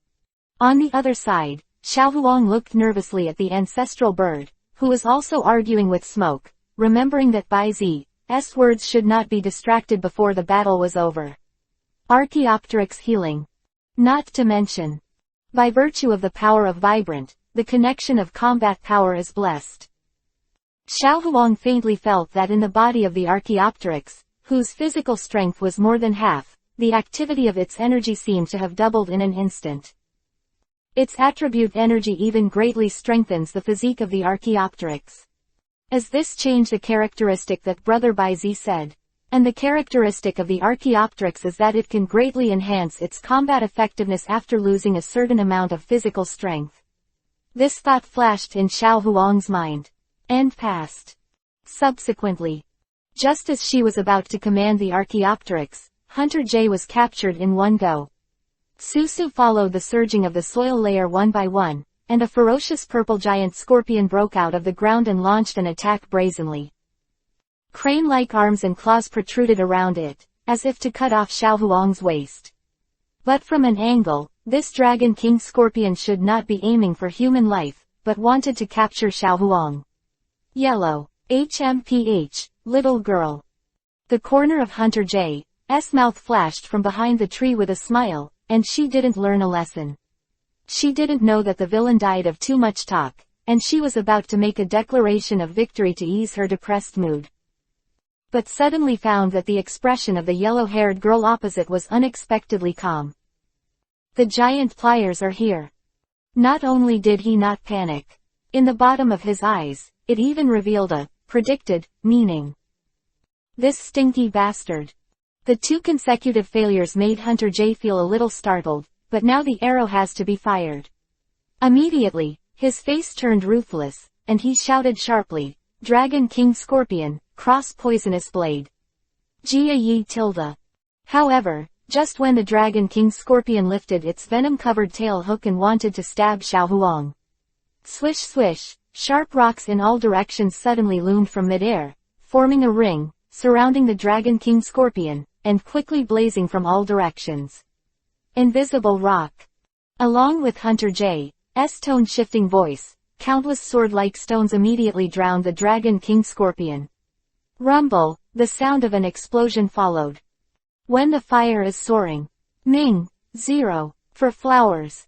On the other side, Xiaohuang looked nervously at the ancestral bird, who was also arguing with Smoke, remembering that Bai Zi's words should not be distracted before the battle was over. Archaeopteryx healing. Not to mention, by virtue of the power of Vibrant, the connection of combat power is blessed. Xiaohuang faintly felt that in the body of the Archaeopteryx, whose physical strength was more than half, the activity of its energy seemed to have doubled in an instant. Its attribute energy even greatly strengthens the physique of the Archaeopteryx. As this changed a characteristic that Brother Baizi said, and the characteristic of the Archaeopteryx is that it can greatly enhance its combat effectiveness after losing a certain amount of physical strength. This thought flashed in Xiaohuang's mind, and passed. Subsequently, just as she was about to command the Archaeopteryx, Hunter J was captured in one go. Susu followed the surging of the soil layer one by one, and a ferocious purple giant scorpion broke out of the ground and launched an attack brazenly. Crane-like arms and claws protruded around it, as if to cut off Xiaohuang's waist. But from an angle, this Dragon King scorpion should not be aiming for human life, but wanted to capture Xiaohuang. Yellow. HMPH, little girl. The corner of Hunter J's mouth flashed from behind the tree with a smile, and she didn't learn a lesson. She didn't know that the villain died of too much talk, and she was about to make a declaration of victory to ease her depressed mood. But suddenly found that the expression of the yellow-haired girl opposite was unexpectedly calm. The giant pliers are here. Not only did he not panic. In the bottom of his eyes, it even revealed a predicted meaning. This stinky bastard. The two consecutive failures made Hunter J feel a little startled, but now the arrow has to be fired. Immediately, his face turned ruthless, and he shouted sharply, Dragon King Scorpion, cross poisonous blade. Jia Yi tilde. However, just when the Dragon King Scorpion lifted its venom-covered tail hook and wanted to stab Xiaohuang. Swish swish, sharp rocks in all directions suddenly loomed from midair, forming a ring, surrounding the Dragon King Scorpion, and quickly blazing from all directions. Invisible rock. Along with Hunter J's tone-shifting voice, countless sword-like stones immediately drowned the Dragon King Scorpion. Rumble, the sound of an explosion followed. When the fire is soaring. Ming, 0, for flowers.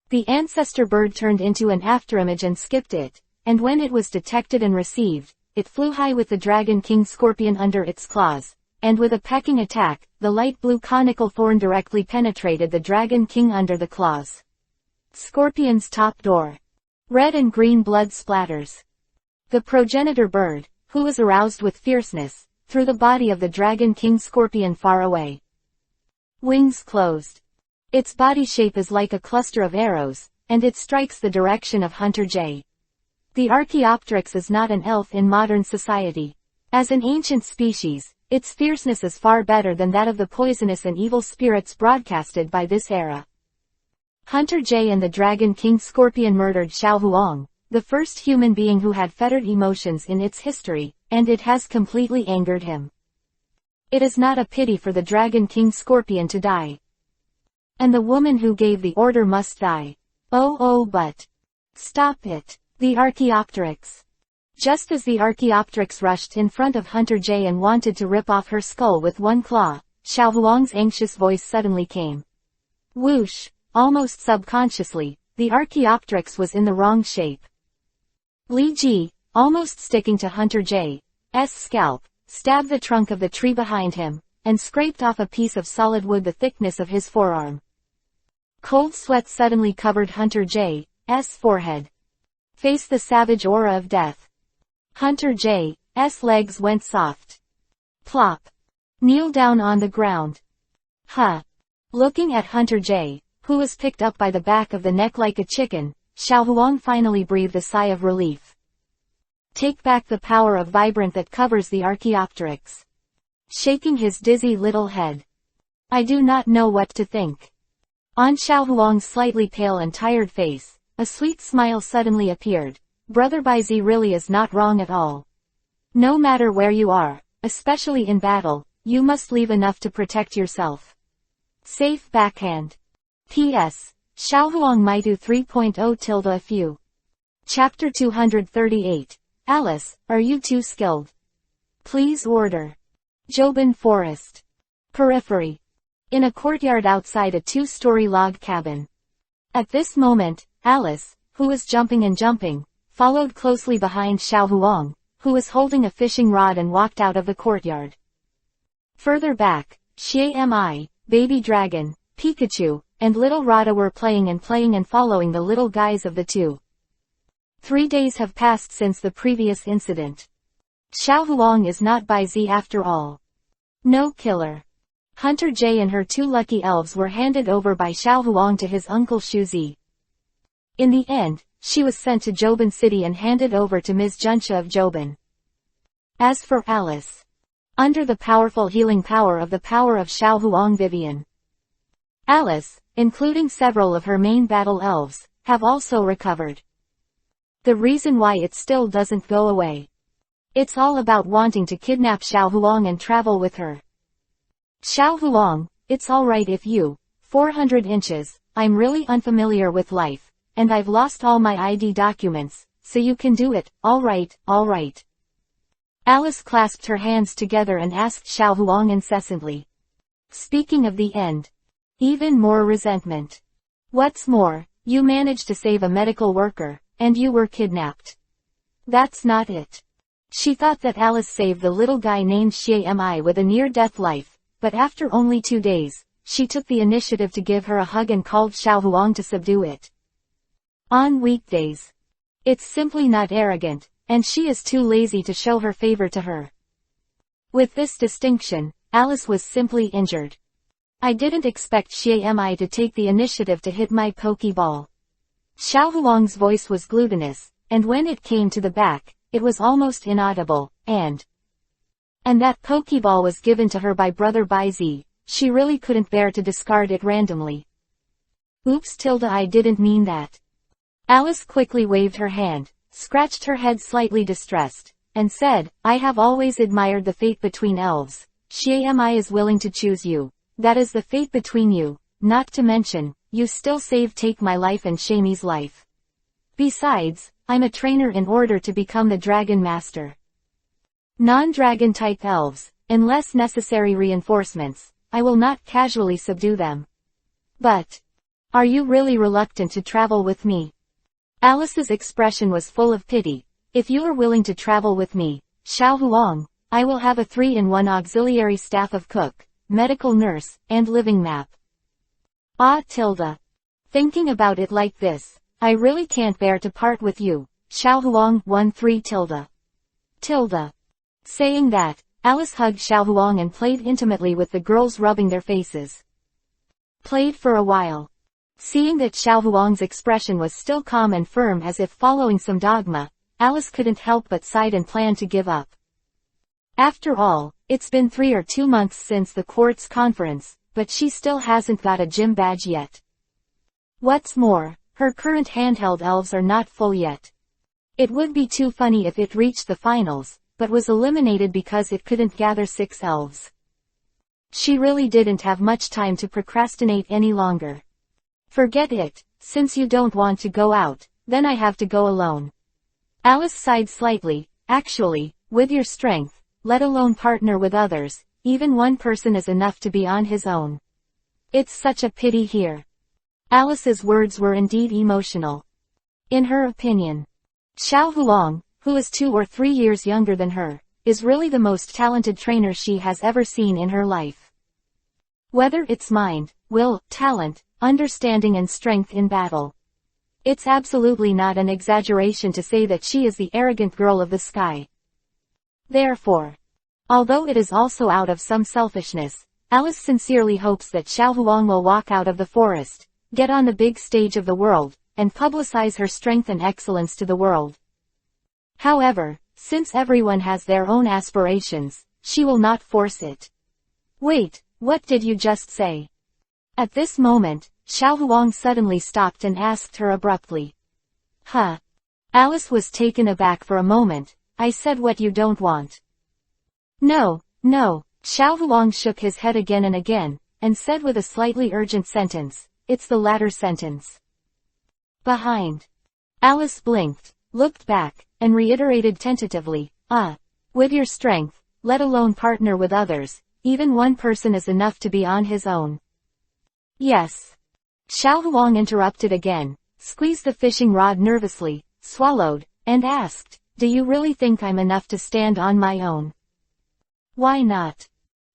The ancestor bird turned into an afterimage and skipped it, and when it was detected and received, it flew high with the Dragon King Scorpion under its claws, and with a pecking attack, the light blue conical thorn directly penetrated the Dragon King under the claws. Scorpion's top door. Red and green blood splatters. The progenitor bird, who was aroused with fierceness, threw the body of the Dragon King Scorpion far away. Wings closed. Its body shape is like a cluster of arrows, and it strikes the direction of Hunter J. The Archaeopteryx is not an elf in modern society. As an ancient species, its fierceness is far better than that of the poisonous and evil spirits broadcasted by this era. Hunter J and the Dragon King Scorpion murdered Xiaohuang, the first human being who had fettered emotions in its history, and it has completely angered him. It is not a pity for the Dragon King Scorpion to die. And the woman who gave the order must die. But. Stop it. The Archaeopteryx. Just as the Archaeopteryx rushed in front of Hunter J and wanted to rip off her skull with one claw, Xiaohuang's anxious voice suddenly came. Whoosh, almost subconsciously, the Archaeopteryx was in the wrong shape. Li Ji, almost sticking to Hunter J's scalp, stabbed the trunk of the tree behind him, and scraped off a piece of solid wood the thickness of his forearm. Cold sweat suddenly covered Hunter J's forehead. Face the savage aura of death. Hunter J's legs went soft. Plop. Kneel down on the ground. Huh. Looking at Hunter J, who was picked up by the back of the neck like a chicken, Xiaohuang finally breathed a sigh of relief. Take back the power of Vibrant that covers the Archaeopteryx. shaking his dizzy little head. I do not know what to think. On Xiao Huang's slightly pale and tired face, a sweet smile suddenly appeared. Brother Baizi really is not wrong at all. No matter where you are, especially in battle, you must leave enough to protect yourself. Safe backhand. P.S. Xiao Huang Maitu 3.0 tilde a few. Chapter 238. Alice, are you too skilled? Please order. Jobin Forest. Periphery. In a courtyard outside a 2-story log cabin. At this moment, Alice, who was jumping and jumping, followed closely behind Xiao Huang, who was holding a fishing rod and walked out of the courtyard. Further back, Xie Mi, Baby Dragon, Pikachu, and Little Rada were playing and following the little guys of the two. 3 days have passed since the previous incident. Xiao Huang is not Baizi after all. No killer. Hunter Jay and her 2 lucky elves were handed over by Xiao Huang to his uncle Xu Zi. In the end, she was sent to Jobin City and handed over to Ms. Junsha of Jobin. As for Alice, under the powerful healing power of Xiao Huang Vivian, Alice, including several of her main battle elves, have also recovered. The reason why it still doesn't go away. It's all about wanting to kidnap Xiao Huang and travel with her. Xiao Huang, it's alright if you, 400 inches, I'm really unfamiliar with life, and I've lost all my ID documents, so you can do it, alright, alright. Alice clasped her hands together and asked Xiao Huang incessantly. Speaking of the end. Even more resentment. What's more, you managed to save a medical worker, and you were kidnapped. That's not it. She thought that Alice saved the little guy named Xie Mi with a near-death life, but after only 2 days, she took the initiative to give her a hug and called Xiao Huang to subdue it. On weekdays. It's simply not arrogant, and she is too lazy to show her favor to her. With this distinction, Alice was simply injured. I didn't expect Xie Mi to take the initiative to hit my Pokeball. Xiao Huang's voice was glutinous, and when it came to the back, it was almost inaudible, and that Pokeball was given to her by Brother Baizi. She really couldn't bear to discard it randomly. Oops tilde I didn't mean that. Alice quickly waved her hand, scratched her head slightly distressed, and said, I have always admired the fate between elves. Xie Mi is willing to choose you. That is the fate between you, not to mention, you still take my life and Shami's life. Besides, I'm a trainer in order to become the Dragon Master. Non-dragon type elves, unless necessary reinforcements, I will not casually subdue them. But, are you really reluctant to travel with me? Alice's expression was full of pity. If you are willing to travel with me, Xiao Huang, I will have a 3-in-1 auxiliary staff of cook, medical nurse, and living map. Ah tilde. Thinking about it like this, I really can't bear to part with you, Xiao Huang 13 tilde. Tilde. Saying that, Alice hugged Xiao Huang and played intimately with the girls rubbing their faces. Played for a while. Seeing that Xiao Huang's expression was still calm and firm as if following some dogma, Alice couldn't help but sigh and plan to give up. After all, it's been 3 or 2 months since the quartz conference, but she still hasn't got a gym badge yet. What's more, her current handheld elves are not full yet. It would be too funny if it reached the finals, but was eliminated because it couldn't gather 6 elves. She really didn't have much time to procrastinate any longer. Forget it, since you don't want to go out, then I have to go alone. Alice sighed slightly. Actually, with your strength, let alone partner with others, even one person is enough to be on his own. It's such a pity here. Alice's words were indeed emotional. In her opinion, Xiao Huang, who is 2 or 3 years younger than her, is really the most talented trainer she has ever seen in her life. Whether it's mind, will, talent, understanding and strength in battle. It's absolutely not an exaggeration to say that she is the arrogant girl of the sky. Therefore, although it is also out of some selfishness, Alice sincerely hopes that Xiao Huang will walk out of the forest, get on the big stage of the world, and publicize her strength and excellence to the world. However, since everyone has their own aspirations, she will not force it. Wait, what did you just say? At this moment, Xiao Huang suddenly stopped and asked her abruptly. Huh? Alice was taken aback for a moment. I said what you don't want. No, no, Xiao Huang shook his head again and again, and said with a slightly urgent sentence, it's the latter sentence. Behind. Alice blinked, looked back, and reiterated tentatively, with your strength, let alone partner with others, even one person is enough to be on his own. Yes. Xiao Huang interrupted again, squeezed the fishing rod nervously, swallowed, and asked, do you really think I'm enough to stand on my own? Why not?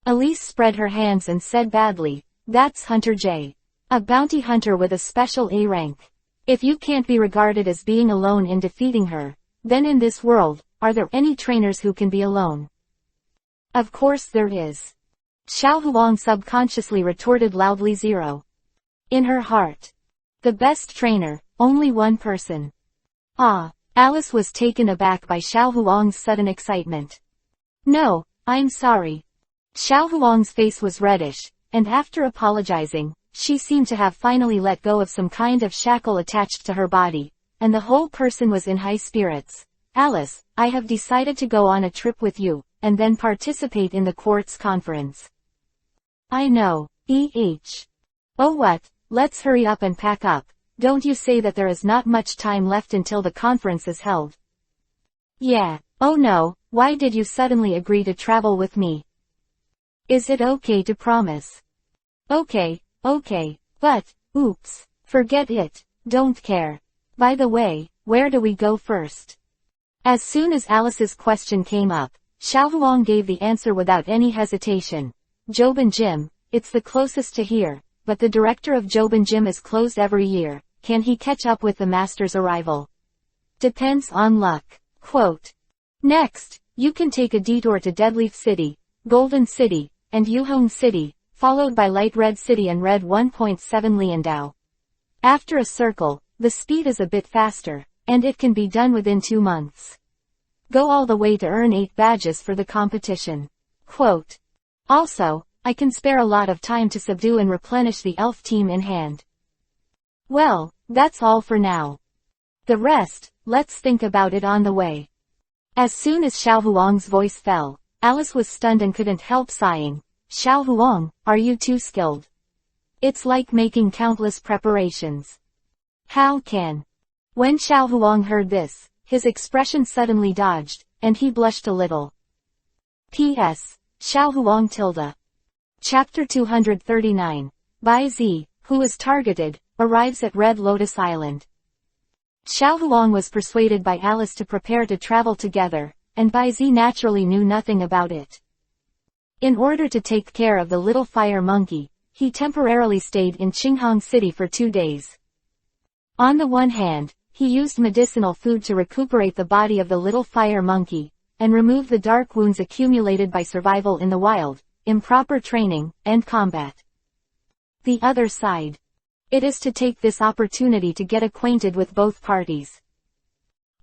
Elise spread her hands and said badly, that's Hunter J. A bounty hunter with a special A rank. If you can't be regarded as being alone in defeating her, then in this world, are there any trainers who can be alone? Of course there is. Xiao Huang subconsciously retorted loudly 0. In her heart. The best trainer, only one person. Alice was taken aback by Xiao Huang's sudden excitement. No, I'm sorry. Xiao Huang's face was reddish, and after apologizing, she seemed to have finally let go of some kind of shackle attached to her body, and the whole person was in high spirits. Alice, I have decided to go on a trip with you, and then participate in the quartz conference. I know, Oh what, let's hurry up and pack up. Don't you say that there is not much time left until the conference is held? Yeah, oh no, why did you suddenly agree to travel with me? Is it okay to promise? Okay, but, oops, forget it, don't care. By the way, where do we go first? As soon as Alice's question came up, Xiao Huang gave the answer without any hesitation. Jobin Gym, it's the closest to here, but the director of Jobin Gym is closed every year. Can he catch up with the master's arrival? Depends on luck. Quote. Next, you can take a detour to Deadleaf City, Golden City, and Yuhong City, followed by Light Red City and Red 1.7 Liandao. After a circle, the speed is a bit faster, and it can be done within 2 months. Go all the way to earn 8 badges for the competition. Quote. Also, I can spare a lot of time to subdue and replenish the elf team in hand. Well, that's all for now. The rest, let's think about it on the way. As soon as Xiao Huang's voice fell, Alice was stunned and couldn't help sighing. Xiao Huang, are you too skilled? It's like making countless preparations. How can? When Xiao Huang heard this, his expression suddenly dodged, and he blushed a little. P.S. Xiao Huang tilde. Chapter 239. Bai Zi, who is targeted, arrives at Red Lotus Island. Xiao Huang was persuaded by Alice to prepare to travel together, and Bai Zi naturally knew nothing about it. In order to take care of the little fire monkey, he temporarily stayed in Qinghang City for 2 days. On the one hand, he used medicinal food to recuperate the body of the little fire monkey, and remove the dark wounds accumulated by survival in the wild, improper training, and combat. The other side. It is to take this opportunity to get acquainted with both parties.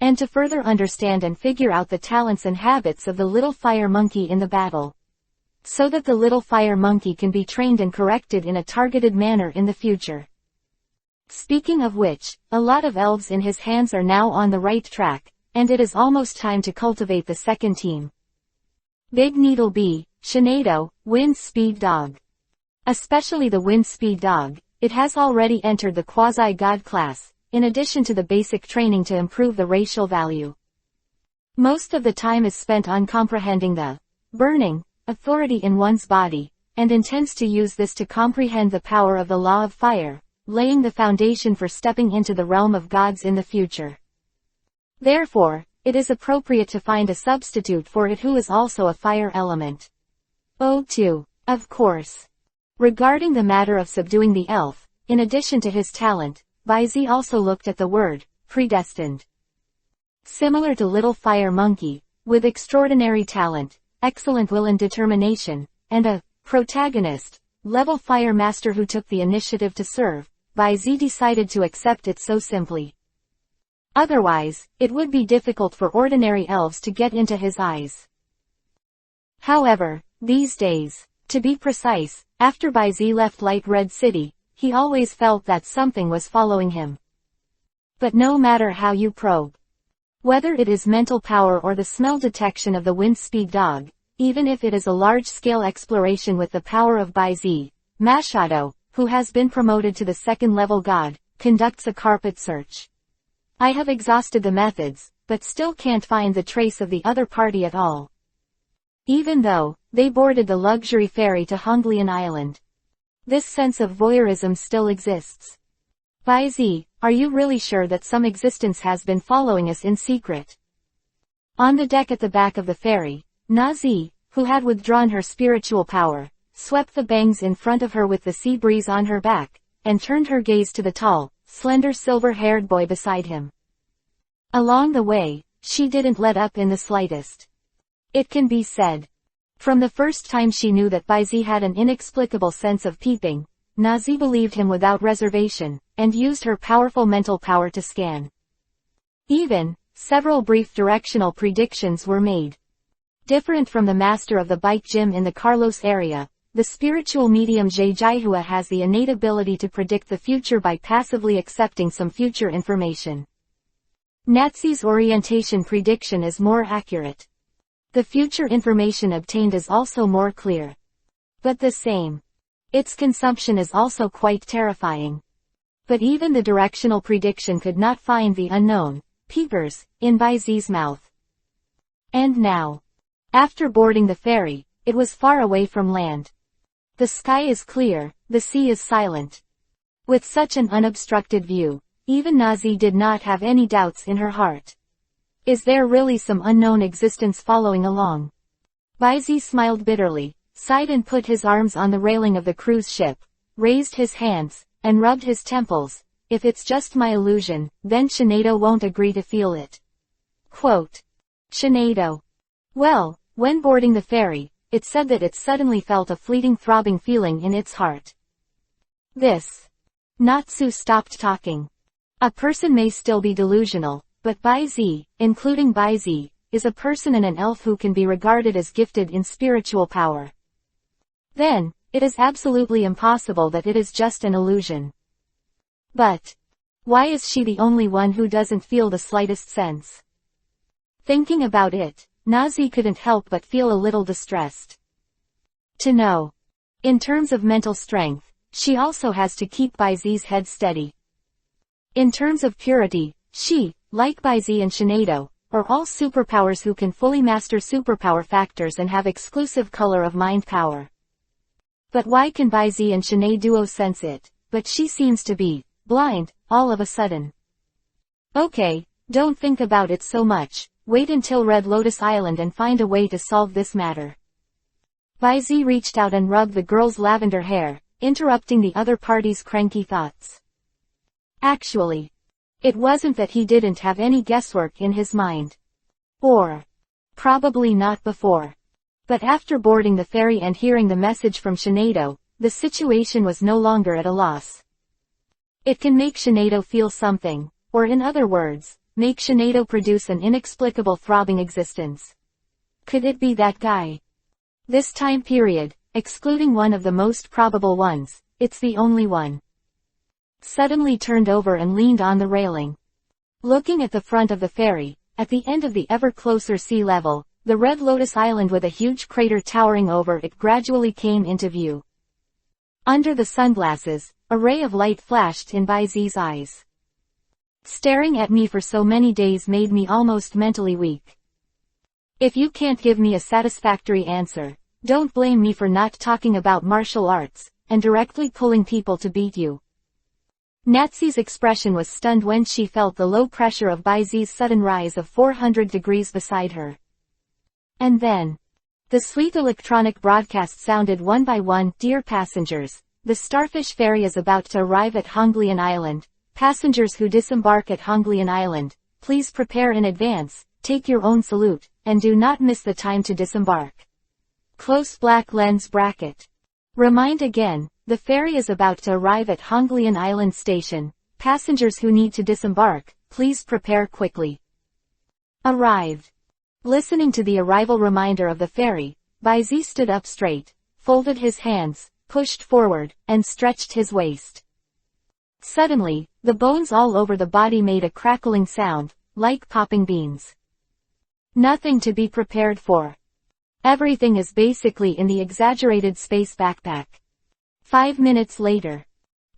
And to further understand and figure out the talents and habits of the little fire monkey in the battle. So that the little fire monkey can be trained and corrected in a targeted manner in the future. Speaking of which, a lot of elves in his hands are now on the right track, and it is almost time to cultivate the second team. Big Needle Bee, Shinado, Wind Speed Dog. Especially the Wind Speed Dog, it has already entered the quasi-god class, in addition to the basic training to improve the racial value. Most of the time is spent on comprehending the burning authority in one's body, and intends to use this to comprehend the power of the law of fire, laying the foundation for stepping into the realm of gods in the future. Therefore, it is appropriate to find a substitute for it who is also a fire element. O2, of course. Regarding the matter of subduing the elf, in addition to his talent, Bai Zi also looked at the word, predestined. Similar to Little Fire Monkey, with extraordinary talent, excellent will and determination, and a protagonist, level fire master who took the initiative to serve, Bai Zi decided to accept it so simply. Otherwise, it would be difficult for ordinary elves to get into his eyes. However, these days, to be precise, after Baizi left Light Red City, he always felt that something was following him. But no matter how you probe, whether it is mental power or the smell detection of the wind speed dog, even if it is a large-scale exploration with the power of Baizi, Machado, who has been promoted to the second-level god, conducts a carpet search. I have exhausted the methods, but still can't find the trace of the other party at all. Even though they boarded the luxury ferry to Honglian Island. This sense of voyeurism still exists. Baizi, are you really sure that some existence has been following us in secret? On the deck at the back of the ferry, Nazi, who had withdrawn her spiritual power, swept the bangs in front of her with the sea breeze on her back, and turned her gaze to the tall, slender silver-haired boy beside him. Along the way, she didn't let up in the slightest. It can be said. From the first time she knew that Baizi had an inexplicable sense of peeping, Nazi believed him without reservation, and used her powerful mental power to scan. Even, several brief directional predictions were made. Different from the master of the bike gym in the Carlos area, the spiritual medium Zhe Jiahua has the innate ability to predict the future by passively accepting some future information. Nazi's orientation prediction is more accurate. The future information obtained is also more clear. But the same. Its consumption is also quite terrifying. But even the directional prediction could not find the unknown, peepers, in Baizi's mouth. And now. After boarding the ferry, it was far away from land. The sky is clear, the sea is silent. With such an unobstructed view, even Nazi did not have any doubts in her heart. Is there really some unknown existence following along? Baizi smiled bitterly, sighed and put his arms on the railing of the cruise ship, raised his hands, and rubbed his temples. If it's just my illusion, then Shinado won't agree to feel it. Quote. Shinado. Well, when boarding the ferry, it said that it suddenly felt a fleeting throbbing feeling in its heart. This. Natsu stopped talking. A person may still be delusional, but Baizi, including Baizi, is a person and an elf who can be regarded as gifted in spiritual power. Then, it is absolutely impossible that it is just an illusion. But, why is she the only one who doesn't feel the slightest sense? Thinking about it, Nazi couldn't help but feel a little distressed. To know. In terms of mental strength, she also has to keep Baizi's head steady. In terms of purity, she, like Baizi and Shinado, are all superpowers who can fully master superpower factors and have exclusive color of mind power. But why can Baizi and Shinado sense it, but she seems to be blind, all of a sudden? Okay, don't think about it so much, wait until Red Lotus Island and find a way to solve this matter. Baizi reached out and rubbed the girl's lavender hair, interrupting the other party's cranky thoughts. Actually, it wasn't that he didn't have any guesswork in his mind. Or, probably not before. But after boarding the ferry and hearing the message from Shinado, the situation was no longer at a loss. It can make Shinado feel something, or in other words, make Shinado produce an inexplicable throbbing existence. Could it be that guy? This time period, excluding one of the most probable ones, it's the only one. Suddenly turned over and leaned on the railing. Looking at the front of the ferry, at the end of the ever closer sea level, the Red Lotus Island with a huge crater towering over it gradually came into view. Under the sunglasses, a ray of light flashed in Baizi's eyes. Staring at me for so many days made me almost mentally weak. If you can't give me a satisfactory answer, don't blame me for not talking about martial arts, and directly pulling people to beat you. Natsi's expression was stunned when she felt the low pressure of Baizi's sudden rise of 400 degrees beside her. And then, the sweet electronic broadcast sounded one by one. Dear passengers, the Starfish ferry is about to arrive at Honglian Island. Passengers who disembark at Honglian Island, please prepare in advance, take your own salute, and do not miss the time to disembark. Close black lens bracket. Remind again, the ferry is about to arrive at Honglian Island Station. Passengers who need to disembark, please prepare quickly. Arrived. Listening to the arrival reminder of the ferry, Baizi stood up straight, folded his hands, pushed forward, and stretched his waist. Suddenly, the bones all over the body made a crackling sound, like popping beans. Nothing to be prepared for. Everything is basically in the exaggerated space backpack. 5 minutes later,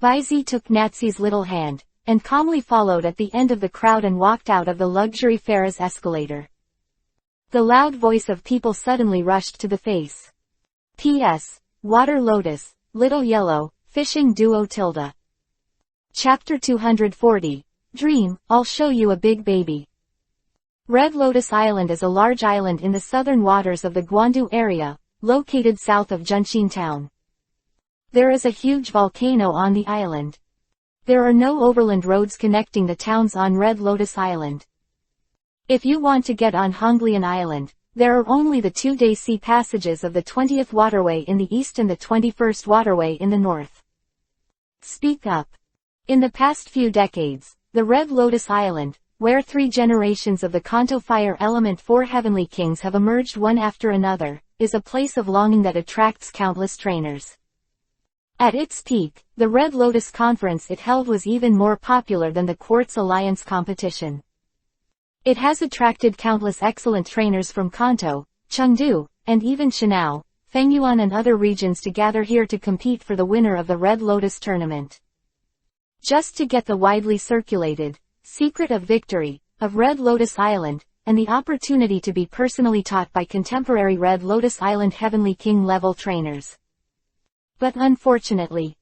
Baizi took Natsi's little hand, and calmly followed at the end of the crowd and walked out of the luxury Ferris escalator. The loud voice of people suddenly rushed to the face. P.S. Water Lotus, Little Yellow, Fishing Duo Tilda. Chapter 240. Dream, I'll show you a big baby. Red Lotus Island is a large island in the southern waters of the Gwandu area, located south of Junshin town. There is a huge volcano on the island. There are no overland roads connecting the towns on Red Lotus Island. If you want to get on Honglean Island, there are only the 2-day sea passages of the 20th waterway in the east and the 21st waterway in the north. Speak up. In the past few decades, the Red Lotus Island, where 3 generations of the Kanto fire element 4 heavenly kings have emerged one after another, is a place of longing that attracts countless trainers. At its peak, the Red Lotus conference it held was even more popular than the Quartz Alliance competition. It has attracted countless excellent trainers from Kanto, Chengdu, and even Shanao, Fengyuan and other regions to gather here to compete for the winner of the Red Lotus tournament. Just to get the widely circulated secret of victory of Red Lotus Island, and the opportunity to be personally taught by contemporary Red Lotus Island Heavenly King level trainers. But unfortunately,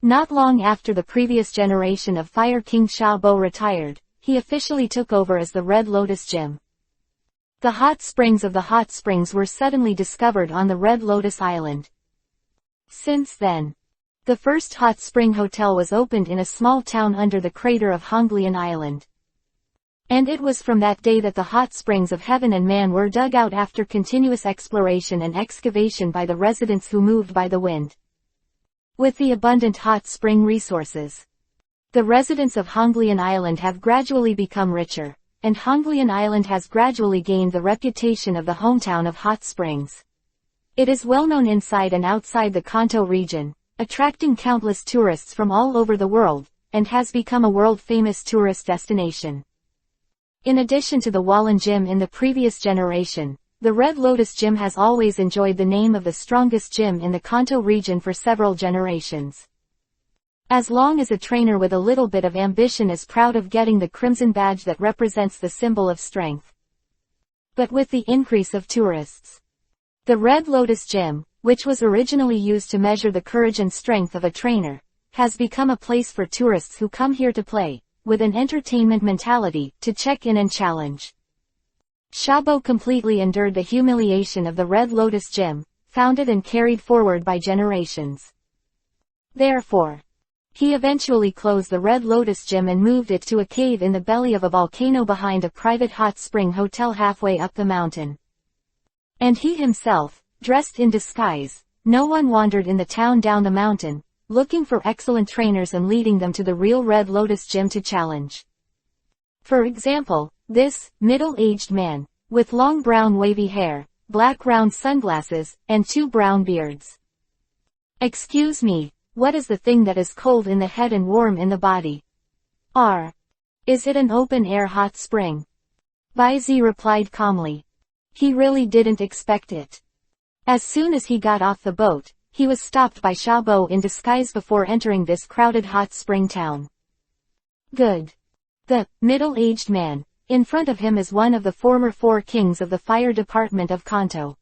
not long after the previous generation of Fire King Xiaobo retired, he officially took over as the Red Lotus Gym. The hot springs of the hot springs were suddenly discovered on the Red Lotus Island. Since then, the first hot spring hotel was opened in a small town under the crater of Honglean Island. And it was from that day that the hot springs of heaven and man were dug out after continuous exploration and excavation by the residents who moved by the wind. With the abundant hot spring resources, the residents of Honglean Island have gradually become richer, and Honglean Island has gradually gained the reputation of the hometown of hot springs. It is well known inside and outside the Kanto region, attracting countless tourists from all over the world, and has become a world-famous tourist destination. In addition to the Wallen Gym in the previous generation, the Red Lotus Gym has always enjoyed the name of the strongest gym in the Kanto region for several generations. As long as a trainer with a little bit of ambition is proud of getting the crimson badge that represents the symbol of strength. But with the increase of tourists, the Red Lotus Gym, which was originally used to measure the courage and strength of a trainer, has become a place for tourists who come here to play, with an entertainment mentality, to check in and challenge. Xiaobo completely endured the humiliation of the Red Lotus Gym, founded and carried forward by generations. Therefore, he eventually closed the Red Lotus Gym and moved it to a cave in the belly of a volcano behind a private hot spring hotel halfway up the mountain. And he himself, dressed in disguise, no one wandered in the town down the mountain, looking for excellent trainers and leading them to the real Red Lotus Gym to challenge. For example, this middle-aged man, with long brown wavy hair, black round sunglasses, and 2 brown beards. Excuse me, what is the thing that is cold in the head and warm in the body? Is it an open-air hot spring? Baizi replied calmly. He really didn't expect it. As soon as he got off the boat, he was stopped by Xiaobo in disguise before entering this crowded hot spring town. Good. The middle-aged man in front of him is one of the former 4 kings of the fire department of Kanto.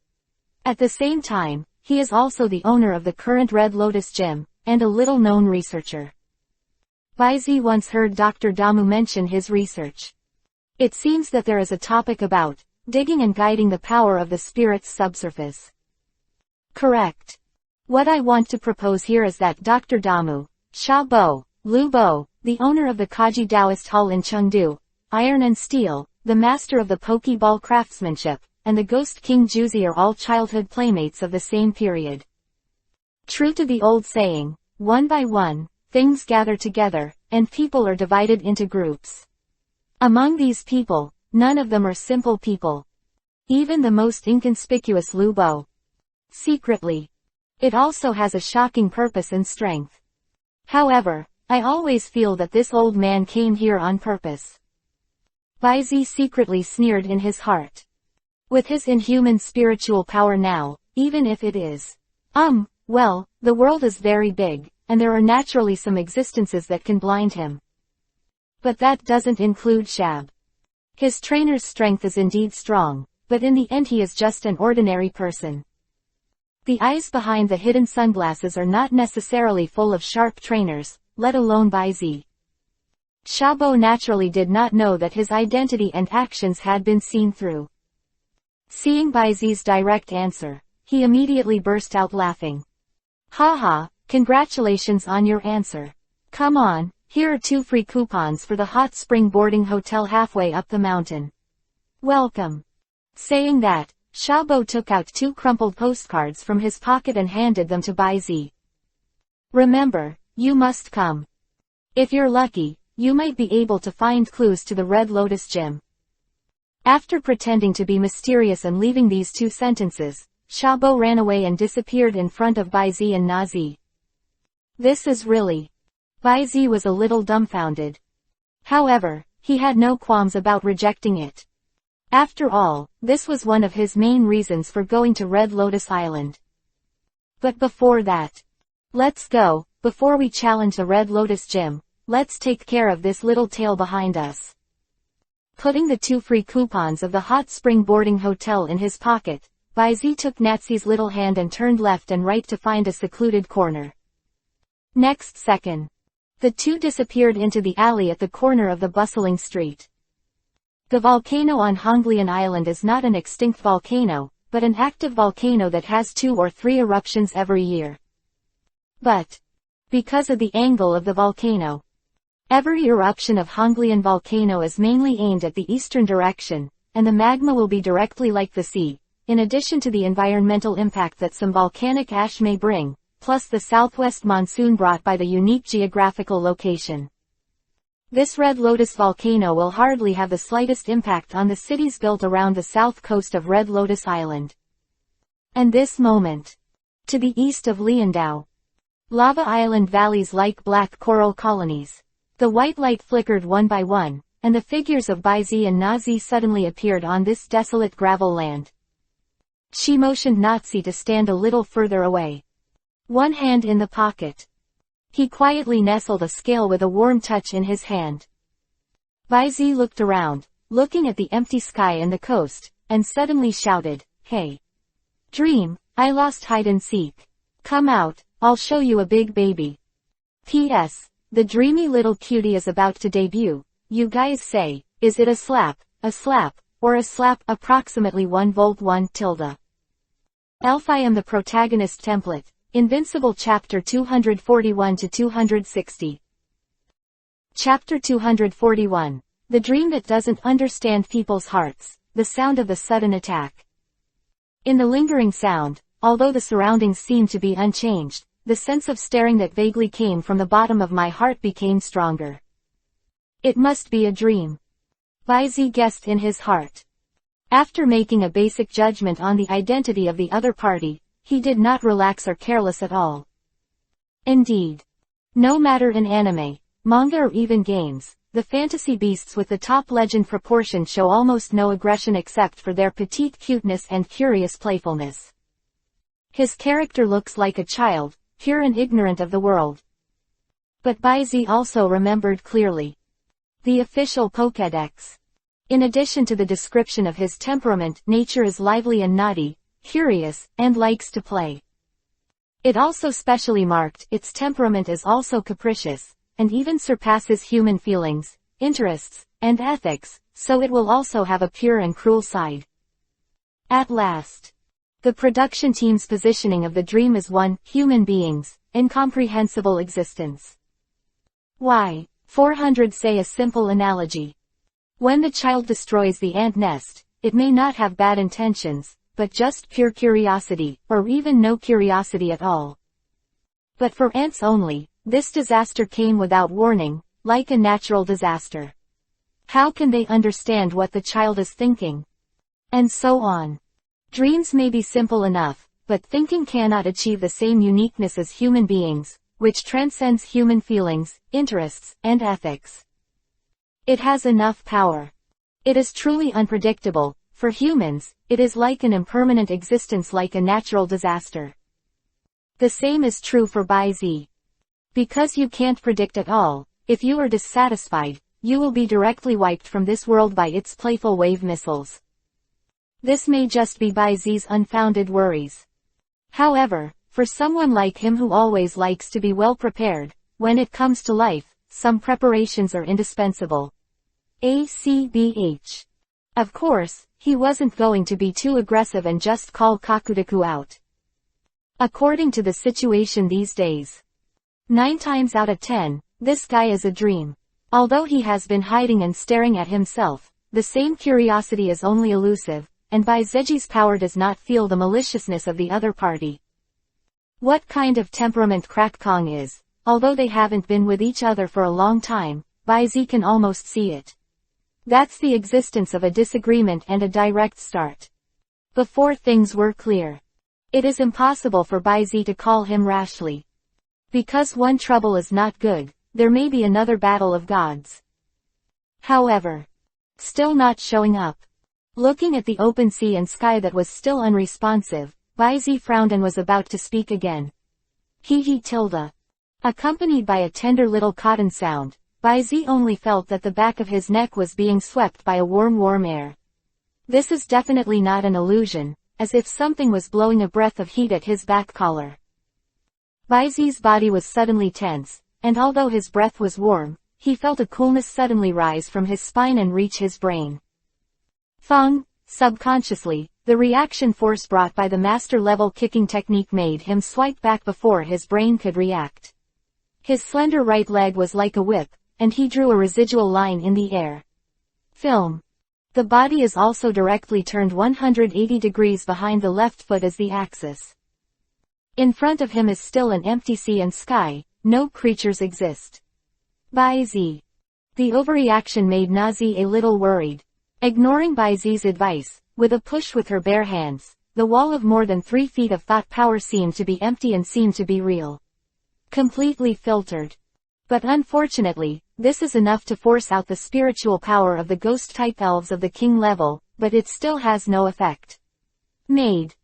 At the same time, he is also the owner of the current Red Lotus Gym, and a little-known researcher. Baizi once heard Dr. Damu mention his research. It seems that there is a topic about digging and guiding the power of the spirit's subsurface. Correct. What I want to propose here is that Dr. Damu, Xiaobo, Lu Bo, the owner of the Kaji Taoist Hall in Chengdu, Iron and Steel, the master of the Pokeball craftsmanship, and the Ghost King Juzi are all childhood playmates of the same period. True to the old saying, one by one, things gather together, and people are divided into groups. Among these people, none of them are simple people. Even the most inconspicuous Lu Bo secretly. It also has a shocking purpose and strength. However, I always feel that this old man came here on purpose. Baizi secretly sneered in his heart. With his inhuman spiritual power now, even if it is. Well, the world is very big, and there are naturally some existences that can blind him. But that doesn't include Shab. His trainer's strength is indeed strong, but in the end he is just an ordinary person. The eyes behind the hidden sunglasses are not necessarily full of sharp trainers, let alone Baizi. Shabo naturally did not know that his identity and actions had been seen through. Seeing Baizi's direct answer, he immediately burst out laughing. Haha, congratulations on your answer. Come on, here are 2 free coupons for the hot spring boarding hotel halfway up the mountain. Welcome. Saying that, Shabo took out 2 crumpled postcards from his pocket and handed them to Baizi. Remember, you must come. If you're lucky, you might be able to find clues to the Red Lotus Gem. After pretending to be mysterious and leaving these 2 sentences, Shabo ran away and disappeared in front of Baizi and Nazi. This is really... Baizi was a little dumbfounded. However, he had no qualms about rejecting it. After all, this was one of his main reasons for going to Red Lotus Island. But before that... Let's go, before we challenge the Red Lotus Gym, let's take care of this little tail behind us. Putting the 2 free coupons of the hot spring boarding hotel in his pocket, Baizi took Natsi's little hand and turned left and right to find a secluded corner. Next second, the 2 disappeared into the alley at the corner of the bustling street. The volcano on Honglian Island is not an extinct volcano, but an active volcano that has 2 or 3 eruptions every year. But, because of the angle of the volcano, every eruption of Honglian volcano is mainly aimed at the eastern direction, and the magma will be directly like the sea, in addition to the environmental impact that some volcanic ash may bring, plus the southwest monsoon brought by the unique geographical location. This Red Lotus volcano will hardly have the slightest impact on the cities built around the south coast of Red Lotus Island. And this moment, to the east of Liandao, lava island valleys like black coral colonies. The white light flickered one by one, and the figures of Baizi and Nazi suddenly appeared on this desolate gravel land. She motioned Nazi to stand a little further away. One hand in the pocket. He quietly nestled a scale with a warm touch in his hand. Baizi looked around, looking at the empty sky and the coast, and suddenly shouted, "Hey! Dream, I lost hide and seek. Come out, I'll show you a big baby. P.S. The dreamy little cutie is about to debut. You guys say, is it a slap, or a slap? Approximately 1 volt 1 tilde. Elf. I am the protagonist template. Invincible Chapter 241 to 260. Chapter 241. The dream that doesn't understand people's hearts. The sound of the sudden attack. In the lingering sound, although the surroundings seemed to be unchanged, the sense of staring that vaguely came from the bottom of my heart became stronger. It must be a dream. Baizi guessed in his heart. After making a basic judgment on the identity of the other party, he did not relax or careless at all. Indeed. No matter in anime, manga or even games, the fantasy beasts with the top legend proportion show almost no aggression except for their petite cuteness and curious playfulness. His character looks like a child, pure and ignorant of the world. But Baizi also remembered clearly. The official Pokédex. In addition to the description of his temperament, nature is lively and naughty, curious, and likes to play. It also specially marked, its temperament is also capricious, and even surpasses human feelings, interests, and ethics, so it will also have a pure and cruel side. At last. The production team's positioning of the dream is one, human beings, incomprehensible existence. Why? 400 say a simple analogy. When the child destroys the ant nest, it may not have bad intentions, but just pure curiosity, or even no curiosity at all. But for ants only, this disaster came without warning, like a natural disaster. How can they understand what the child is thinking? And so on. Dreams may be simple enough, but thinking cannot achieve the same uniqueness as human beings, which transcends human feelings, interests, and ethics. It has enough power. It is truly unpredictable. For humans, it is like an impermanent existence, like a natural disaster. The same is true for BZ. Because you can't predict at all, if you are dissatisfied, you will be directly wiped from this world by its playful wave missiles. This may just be BZ's unfounded worries. However, for someone like him who always likes to be well prepared, when it comes to life, some preparations are indispensable. ACBH. Of course, he wasn't going to be too aggressive and just call Kakudaku out. According to the situation these days, 9 times out of 10, this guy is a dream. Although he has been hiding and staring at himself, the same curiosity is only elusive, and Baizeji's power does not feel the maliciousness of the other party. What kind of temperament Crack Kong is, although they haven't been with each other for a long time, Baizi can almost see it. That's the existence of a disagreement and a direct start. Before things were clear, it is impossible for Baizi to call him rashly. Because one trouble is not good, there may be another battle of gods. However, still not showing up. Looking at the open sea and sky that was still unresponsive, Baizi frowned and was about to speak again. He tilde. Accompanied by a tender little cotton sound, Baizi only felt that the back of his neck was being swept by a warm air. This is definitely not an illusion, as if something was blowing a breath of heat at his back collar. Baizi's body was suddenly tense, and although his breath was warm, he felt a coolness suddenly rise from his spine and reach his brain. Thong, subconsciously, the reaction force brought by the master-level kicking technique made him swipe back before his brain could react. His slender right leg was like a whip, and he drew a residual line in the air. Film. The body is also directly turned 180 degrees behind the left foot as the axis. In front of him is still an empty sea and sky, no creatures exist. Baizi. The overreaction made Nazi a little worried. Ignoring Baizi's advice, with a push with her bare hands, the wall of more than 3 feet of thought power seemed to be empty and seemed to be real. Completely filtered. But unfortunately, this is enough to force out the spiritual power of the ghost-type elves of the king level, but it still has no effect. Made.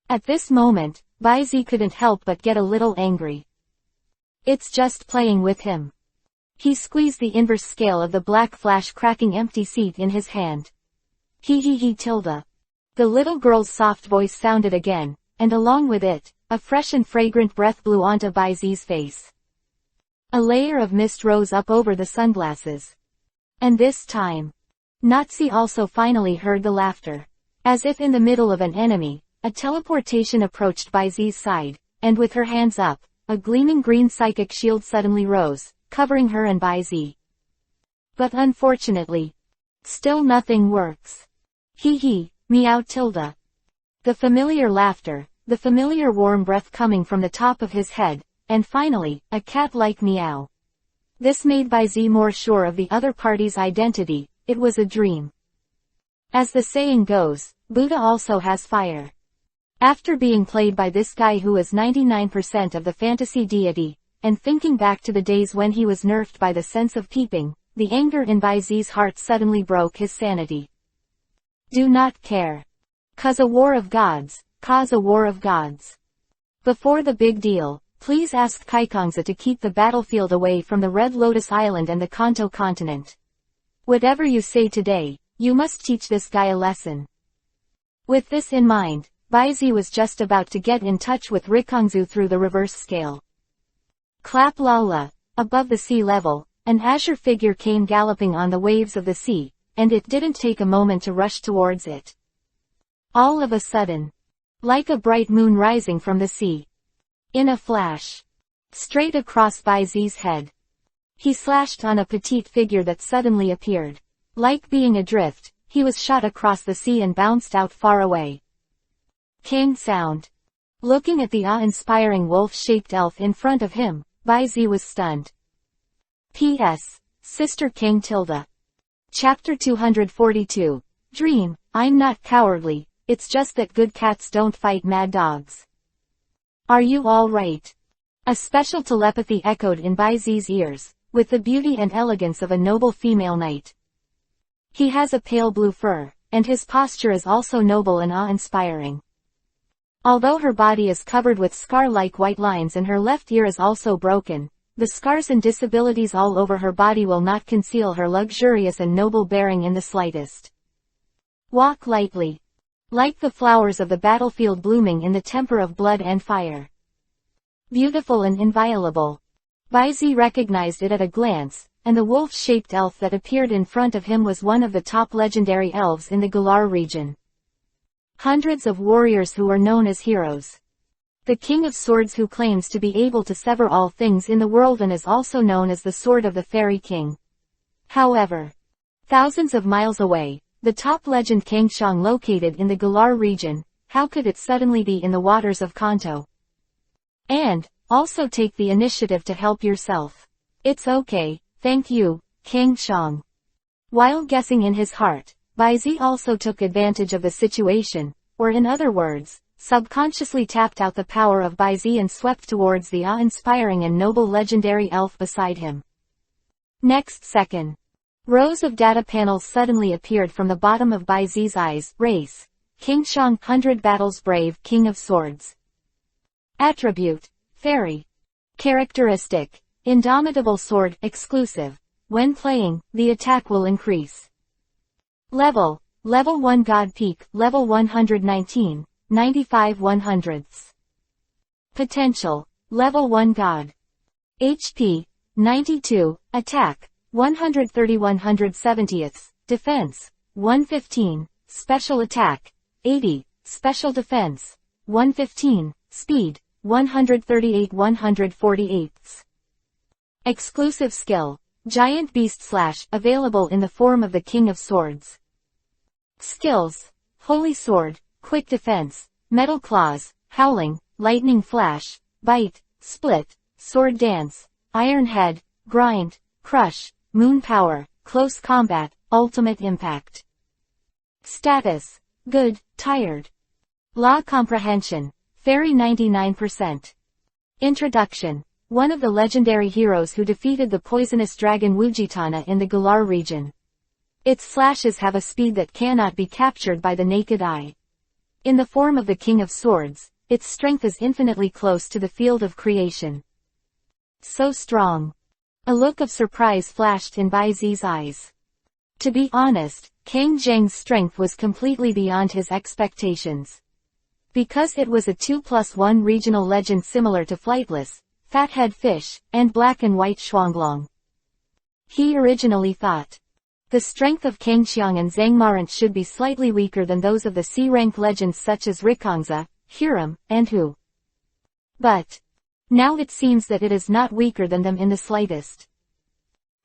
At this moment, Baizi couldn't help but get a little angry. It's just playing with him. He squeezed the inverse scale of the black flash cracking empty seat in his hand. He tilde. The little girl's soft voice sounded again, and along with it, a fresh and fragrant breath blew onto Baizi's face. A layer of mist rose up over the sunglasses. And this time, Natsi also finally heard the laughter. As if in the middle of an enemy, a teleportation approached Baizi's side, and with her hands up, a gleaming green psychic shield suddenly rose, covering her and Baizi. But unfortunately, still nothing works. Meow tilde. The familiar laughter, the familiar warm breath coming from the top of his head, and finally, a cat-like meow. This made Baizi more sure of the other party's identity. It was a dream. As the saying goes, Buddha also has fire. After being played by this guy who is 99% of the fantasy deity, and thinking back to the days when he was nerfed by the sense of peeping, the anger in Baizi's heart suddenly broke his sanity. Do not care. Cause a war of gods, cause a war of gods. Before the big deal, please ask Kaikongza to keep the battlefield away from the Red Lotus Island and the Kanto continent. Whatever you say today, you must teach this guy a lesson. With this in mind, Baizi was just about to get in touch with Rikongzu through the reverse scale. Clap Lala. Above the sea level, an azure figure came galloping on the waves of the sea, and it didn't take a moment to rush towards it. All of a sudden, like a bright moon rising from the sea. In a flash. Straight across Baizi's head. He slashed on a petite figure that suddenly appeared. Like being adrift, he was shot across the sea and bounced out far away. King sound. Looking at the awe-inspiring wolf-shaped elf in front of him, Baizi was stunned. P.S. Sister King tilde. Chapter 242. Dream, I'm not cowardly, it's just that good cats don't fight mad dogs. Are you all right? A special telepathy echoed in Baizi's ears, with the beauty and elegance of a noble female knight. He has a pale blue fur, and his posture is also noble and awe-inspiring. Although her body is covered with scar-like white lines and her left ear is also broken, the scars and disabilities all over her body will not conceal her luxurious and noble bearing in the slightest. Walk lightly. Like the flowers of the battlefield blooming in the temper of blood and fire. Beautiful and inviolable. Baizi recognized it at a glance, and the wolf-shaped elf that appeared in front of him was one of the top legendary elves in the Galar region. Hundreds of warriors who were known as heroes. The King of Swords who claims to be able to sever all things in the world and is also known as the Sword of the Fairy King. However, thousands of miles away, the top legend Kangxiang located in the Galar region, how could it suddenly be in the waters of Kanto? And, also take the initiative to help yourself. It's okay, thank you, Kangxiang. While guessing in his heart, Baizi also took advantage of the situation, or in other words, subconsciously tapped out the power of Baizi and swept towards the awe-inspiring and noble legendary elf beside him. Next second, rows of data panels suddenly appeared from the bottom of Baizi's eyes. Race: Kangxiang, 100 battles brave, King of Swords. Attribute: Fairy. Characteristic: Indomitable sword, exclusive. When playing, the attack will increase. Level: Level 1 God Peak, Level 119, 95 100ths. Potential: Level 1 God. HP: 92, Attack: 130 170ths, Defense: 115, Special Attack: 80, Special Defense: 115, Speed: 138 148ths. Exclusive skill: Giant Beast Slash, available in the form of the King of Swords. Skills: Holy Sword, Quick Defense, Metal Claws, Howling, Lightning Flash, Bite, Split, Sword Dance, Iron Head, Grind, Crush, Moon Power, Close Combat, Ultimate Impact. Status: Good, Tired. Law Comprehension: Fairy 99%. Introduction: One of the legendary heroes who defeated the poisonous dragon Wujitana in the Galar region. Its slashes have a speed that cannot be captured by the naked eye. In the form of the King of Swords, its strength is infinitely close to the field of creation. So strong. A look of surprise flashed in Baizi's eyes. To be honest, Kang Zheng's strength was completely beyond his expectations. Because it was a 2+1 regional legend similar to Flightless, Fathead Fish, and Black and White Shuanglong. He originally thought the strength of Kangxiang and Zhangmarant should be slightly weaker than those of the C-rank legends such as Rikongza, Hiram, and Hu. But now it seems that it is not weaker than them in the slightest.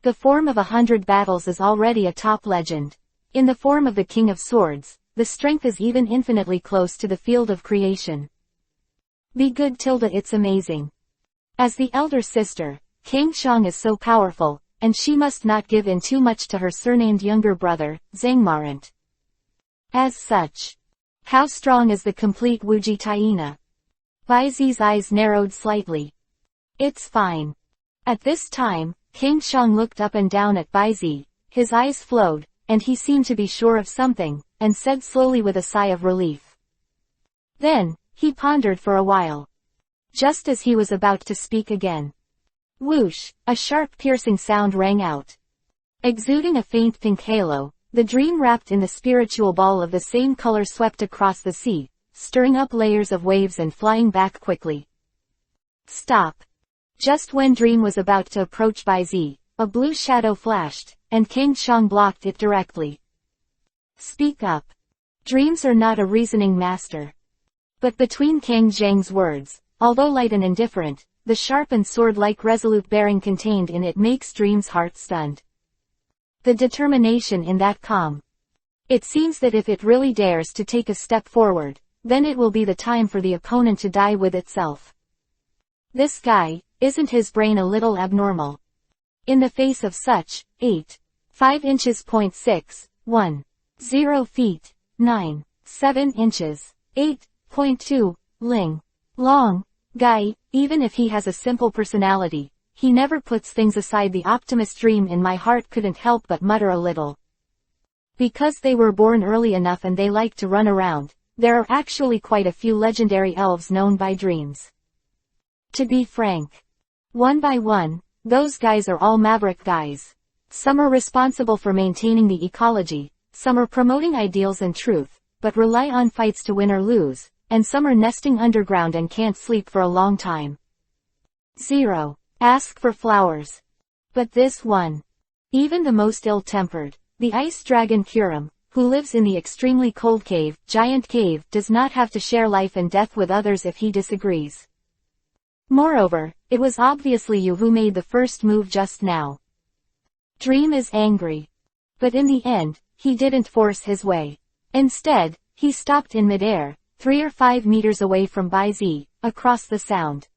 The form of 100 battles is already a top legend. In the form of the King of Swords, the strength is even infinitely close to the field of creation. Be good tilde, it's amazing. As the elder sister, Kangxiang is so powerful, and she must not give in too much to her surnamed younger brother, Zhangmarant. As such, how strong is the complete Wujitaina? Baizi's eyes narrowed slightly. It's fine. At this time, Kangxiang looked up and down at Baizi, his eyes flowed, and he seemed to be sure of something, and said slowly with a sigh of relief. Then, he pondered for a while. Just as he was about to speak again, whoosh, a sharp piercing sound rang out. Exuding a faint pink halo, the dream wrapped in the spiritual ball of the same color swept across the sea, stirring up layers of waves and flying back quickly. Stop. Just when Dream was about to approach Baizi, a blue shadow flashed, and Kangxiang blocked it directly. Speak up. Dreams are not a reasoning master. But between Kang Zheng's words, although light and indifferent, the sharp and sword-like resolute bearing contained in it makes Dream's heart stunned. The determination in that calm. It seems that if it really dares to take a step forward, then it will be the time for the opponent to die with itself. This guy, isn't his brain a little abnormal? In the face of such, 5 inches .6, 1, 0 feet, 9, 7 inches, 8.2, ling, long, Guy, even if he has a simple personality, he never puts things aside. The optimist dream in my heart couldn't help but mutter a little. Because they were born early enough and they like to run around, there are actually quite a few legendary elves known by dreams. To be frank. One by one, those guys are all maverick guys. Some are responsible for maintaining the ecology, some are promoting ideals and truth, but rely on fights to win or lose, and some are nesting underground and can't sleep for a long time. 0. Ask for flowers. But this one. Even the most ill-tempered, the ice dragon Kurum, who lives in the extremely cold giant cave, does not have to share life and death with others if he disagrees. Moreover, it was obviously you who made the first move just now. Dream is angry. But in the end, he didn't force his way. Instead, he stopped in midair, 3 or 5 meters away from Bai Zi, across the sound.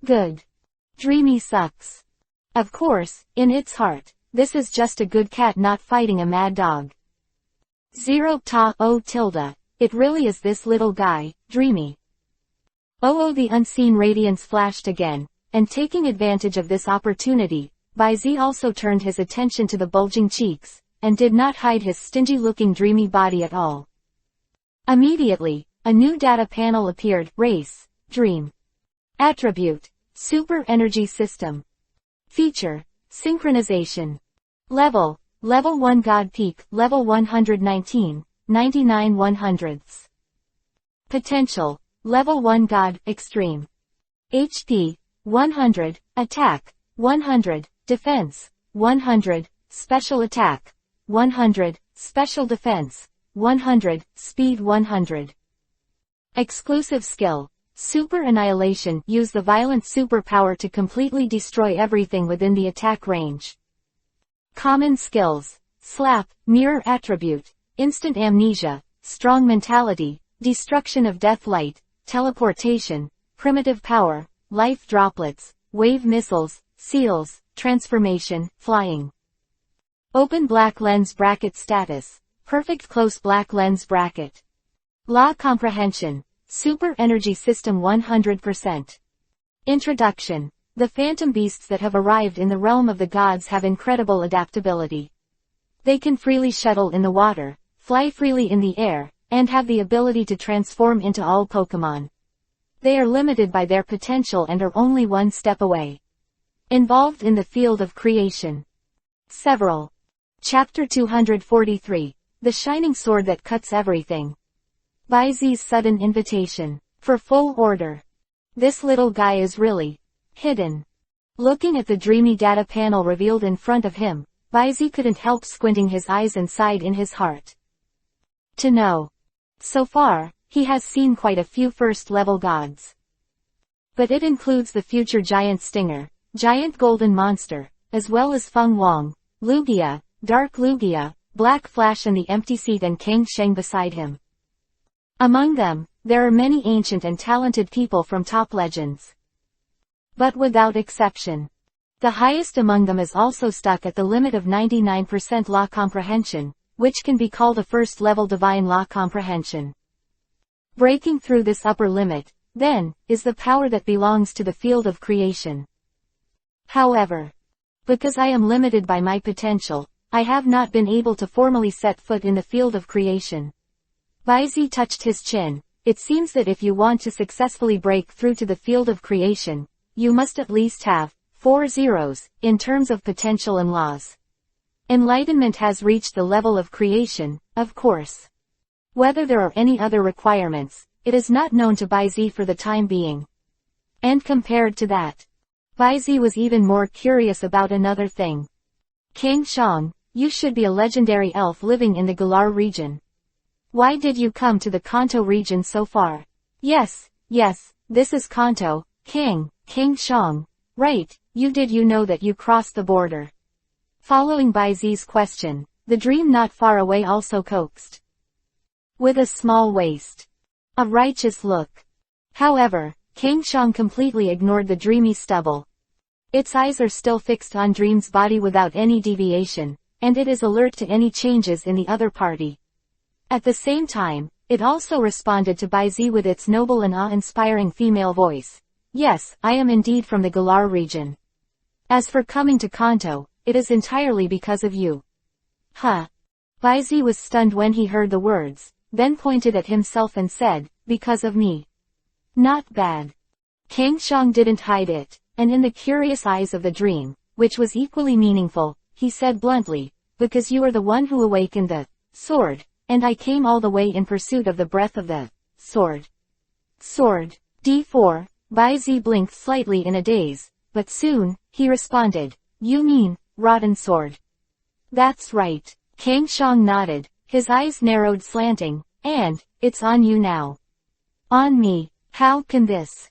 Good. Dreamy sucks. Of course, in its heart, this is just a good cat not fighting a mad dog. 0 ta oh tilde, it really is this little guy, Dreamy. Oh, the unseen radiance flashed again, and taking advantage of this opportunity, Bai Zi also turned his attention to the bulging cheeks, and did not hide his stingy-looking dreamy body at all. Immediately, a new data panel appeared: Race, Dream. Attribute, Super Energy System. Feature, Synchronization. Level, Level 1 God Peak, Level 119, 99 100ths. Potential, Level 1 God, Extreme. HP, 100, Attack, 100, Defense, 100, Special Attack, 100, Special Defense, 100, Speed 100. Exclusive Skill, Super Annihilation. Use the violent superpower to completely destroy everything within the attack range. Common Skills, Slap, Mirror Attribute, Instant Amnesia, Strong Mentality, Destruction of Death Light, Teleportation, Primitive Power, Life Droplets, Wave Missiles, Seals, Transformation, Flying. Open Black Lens Bracket Status, Perfect Close Black Lens Bracket. Law Comprehension, Super Energy System 100%. Introduction. The phantom beasts that have arrived in the realm of the gods have incredible adaptability. They can freely shuttle in the water, fly freely in the air, and have the ability to transform into all Pokémon. They are limited by their potential and are only one step away. Involved in the field of creation. Several. Chapter 243. The Shining Sword That Cuts Everything. Bai Zi's sudden invitation. For full order. This little guy is really hidden. Looking at the dreamy data panel revealed in front of him, Bai Zi couldn't help squinting his eyes and sighed in his heart. To know. So far, he has seen quite a few first-level gods. But it includes the future Giant Stinger, Giant Golden Monster, as well as Feng Wang, Lugia, Dark Lugia, Black Flash and the Empty Seat and Kang Sheng beside him. Among them, there are many ancient and talented people from top legends. But without exception. The highest among them is also stuck at the limit of 99% law comprehension, which can be called a first-level divine law comprehension. Breaking through this upper limit, then, is the power that belongs to the field of creation. However, because I am limited by my potential, I have not been able to formally set foot in the field of creation. Bai Zi touched his chin. It seems that if you want to successfully break through to the field of creation, you must at least have 4 zeros, in terms of potential and laws. Enlightenment has reached the level of creation, of course. Whether there are any other requirements, it is not known to Bai Zi for the time being. And compared to that, Bai Zi was even more curious about another thing. Kang Sheng, you should be a legendary elf living in the Galar region. Why did you come to the Kanto region so far? Yes, this is Kanto, Kang Sheng. Right, you know that you crossed the border. Following Bai Zi's question, the dream not far away also coaxed. With a small waist. A righteous look. However, Kang Sheng completely ignored the dreamy stubble. Its eyes are still fixed on Dream's body without any deviation, and it is alert to any changes in the other party. At the same time, It also responded to Baizi with its noble and awe-inspiring female voice. Yes, I am indeed from the Galar region. As for coming to Kanto, it is entirely because of you. Huh. Baizi was stunned when he heard the words, then pointed at himself and said, because of me. Not bad. Kang Xiang didn't hide it, and in the curious eyes of the dream, which was equally meaningful, he said bluntly, because you are the one who awakened the sword, and I came all the way in pursuit of the breath of the sword. Sword. D4, Baizi blinked slightly in a daze, but soon, he responded, you mean, rotten sword. That's right. Kang Xiang nodded, his eyes narrowed slanting, and, it's on you now. On me, how can this?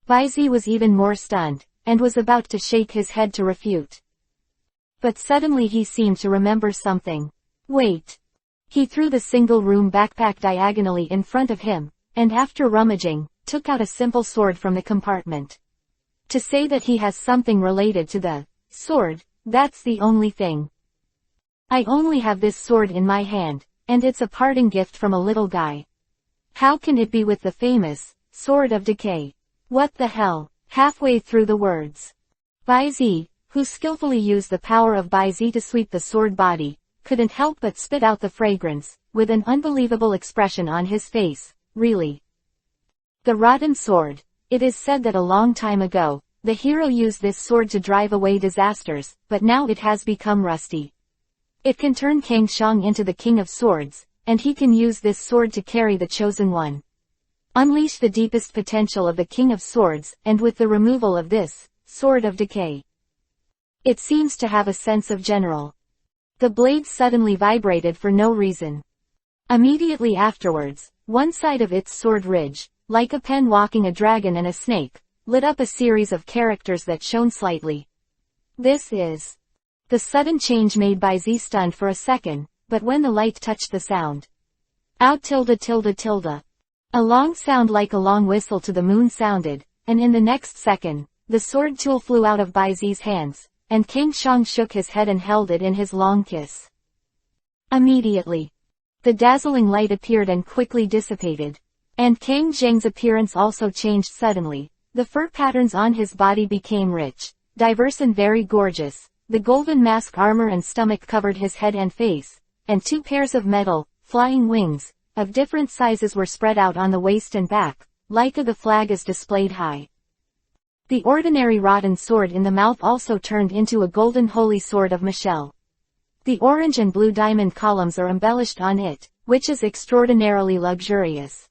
Baizi was even more stunned, and was about to shake his head to refute. But suddenly he seemed to remember something. Wait. He threw the single-room backpack diagonally in front of him, and after rummaging, took out a simple sword from the compartment. To say that he has something related to the sword, that's the only thing. I only have this sword in my hand, and it's a parting gift from a little guy. How can it be with the famous Sword of Decay? What the hell? Halfway through the words, Baizi, who skillfully used the power of Baizi to sweep the sword body, couldn't help but spit out the fragrance, with an unbelievable expression on his face. Really? The rotten sword. It is said that a long time ago, the hero used this sword to drive away disasters, but now it has become rusty. It can turn Kang Xiang into the King of Swords, and he can use this sword to carry the Chosen One. Unleash the deepest potential of the King of Swords, and with the removal of this Sword of Decay. It seems to have a sense of general. The blade suddenly vibrated for no reason. Immediately afterwards, one side of its sword ridge, like a pen walking a dragon and a snake, lit up a series of characters that shone slightly. This is. The sudden change made Baizi stunned for a second, but when the light touched the sound. Out tilde tilde tilde. A long sound like a long whistle to the moon sounded, and in the next second, the sword tool flew out of Baizi's hands, and Kang Xiang shook his head and held it in his long kiss. Immediately, the dazzling light appeared and quickly dissipated. And Kang Xiang's appearance also changed suddenly. The fur patterns on his body became rich, diverse and very gorgeous. The golden mask armor and stomach covered his head and face, and two pairs of metal, flying wings, of different sizes were spread out on the waist and back, like the flag is displayed high. The ordinary rotten sword in the mouth also turned into a golden holy sword of Michelle. The orange and blue diamond columns are embellished on it, which is extraordinarily luxurious.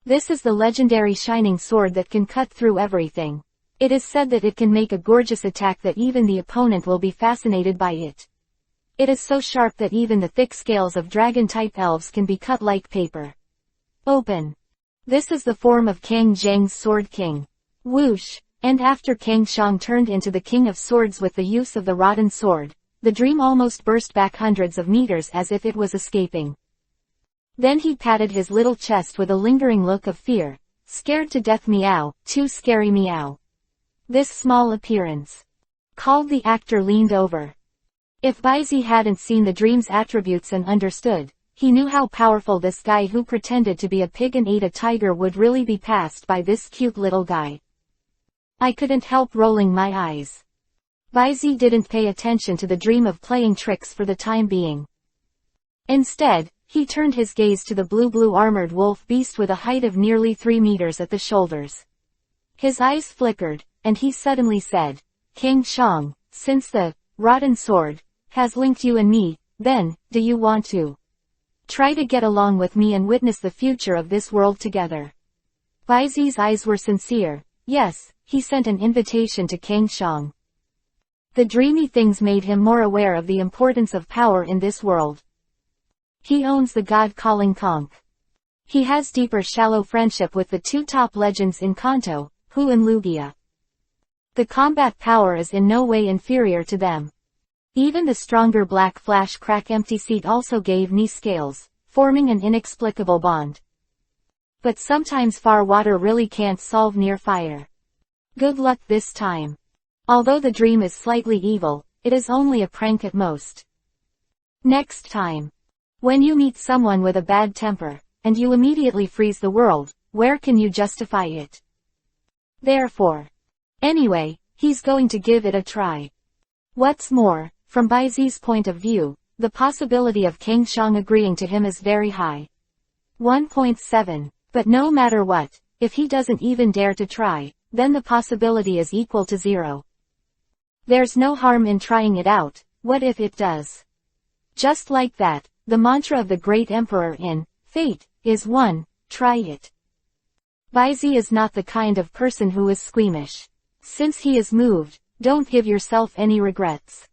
This is the legendary shining sword that can cut through everything. It is said that it can make a gorgeous attack that even the opponent will be fascinated by it. It is so sharp that even the thick scales of dragon-type elves can be cut like paper. Open. This is the form of Kang Xiang's Sword King. Whoosh! And after Kang Xiang turned into the King of Swords with the use of the rotten sword, the dream almost burst back hundreds of meters as if it was escaping. Then he patted his little chest with a lingering look of fear. Scared to death meow, too scary meow. This small appearance. Called the actor leaned over. If Baizi hadn't seen the dream's attributes and understood, he knew how powerful this guy who pretended to be a pig and ate a tiger would really be passed by this cute little guy. I couldn't help rolling my eyes. Baizi didn't pay attention to the dream of playing tricks for the time being. Instead, he turned his gaze to the blue armored wolf beast with a height of nearly 3 meters at the shoulders. His eyes flickered, and he suddenly said, Kang Xiang, since the rotten sword has linked you and me, then, do you want to try to get along with me and witness the future of this world together? Baizi's eyes were sincere. Yes, he sent an invitation to Kang Xiang. The dreamy things made him more aware of the importance of power in this world. He owns the god calling conch. He has deeper shallow friendship with the two top legends in Kanto, Hu and Lugia. The combat power is in no way inferior to them. Even the stronger Black Flash Crack Empty Seat also gave knee scales, forming an inexplicable bond. But sometimes far water really can't solve near fire. Good luck this time. Although the dream is slightly evil, it is only a prank at most. Next time. When you meet someone with a bad temper, and you immediately freeze the world. Where can you justify it? Therefore. Anyway, he's going to give it a try. What's more, from Baizi's point of view, the possibility of Kang Xiang agreeing to him is very high. 1.7. But no matter what, if he doesn't even dare to try, then the possibility is equal to 0. There's no harm in trying it out. What if it does? Just like that, the mantra of the great emperor in Fate is 1, try it. Baizi is not the kind of person who is squeamish. Since he is moved, don't give yourself any regrets.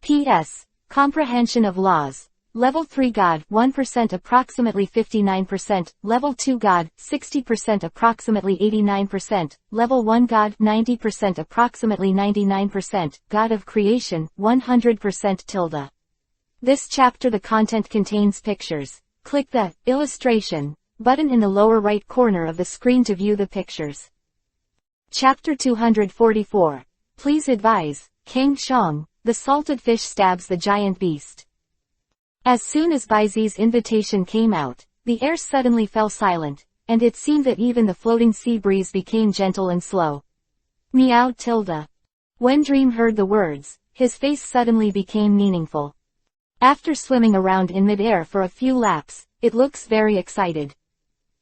P.S. Comprehension of laws. Level 3 God 1% approximately 59%, Level 2 God 60% approximately 89%, Level 1 God 90% approximately 99%, God of Creation 100% tilde. This chapter the content contains pictures. Click the Illustration button in the lower right corner of the screen to view the pictures. Chapter 244. Please advise, Kang Xiang, the salted fish stabs the giant beast. As soon as Baizi's invitation came out, the air suddenly fell silent, and it seemed that even the floating sea breeze became gentle and slow. Meow tilde. When Dream heard the words, his face suddenly became meaningful. After swimming around in mid-air for a few laps, it looks very excited.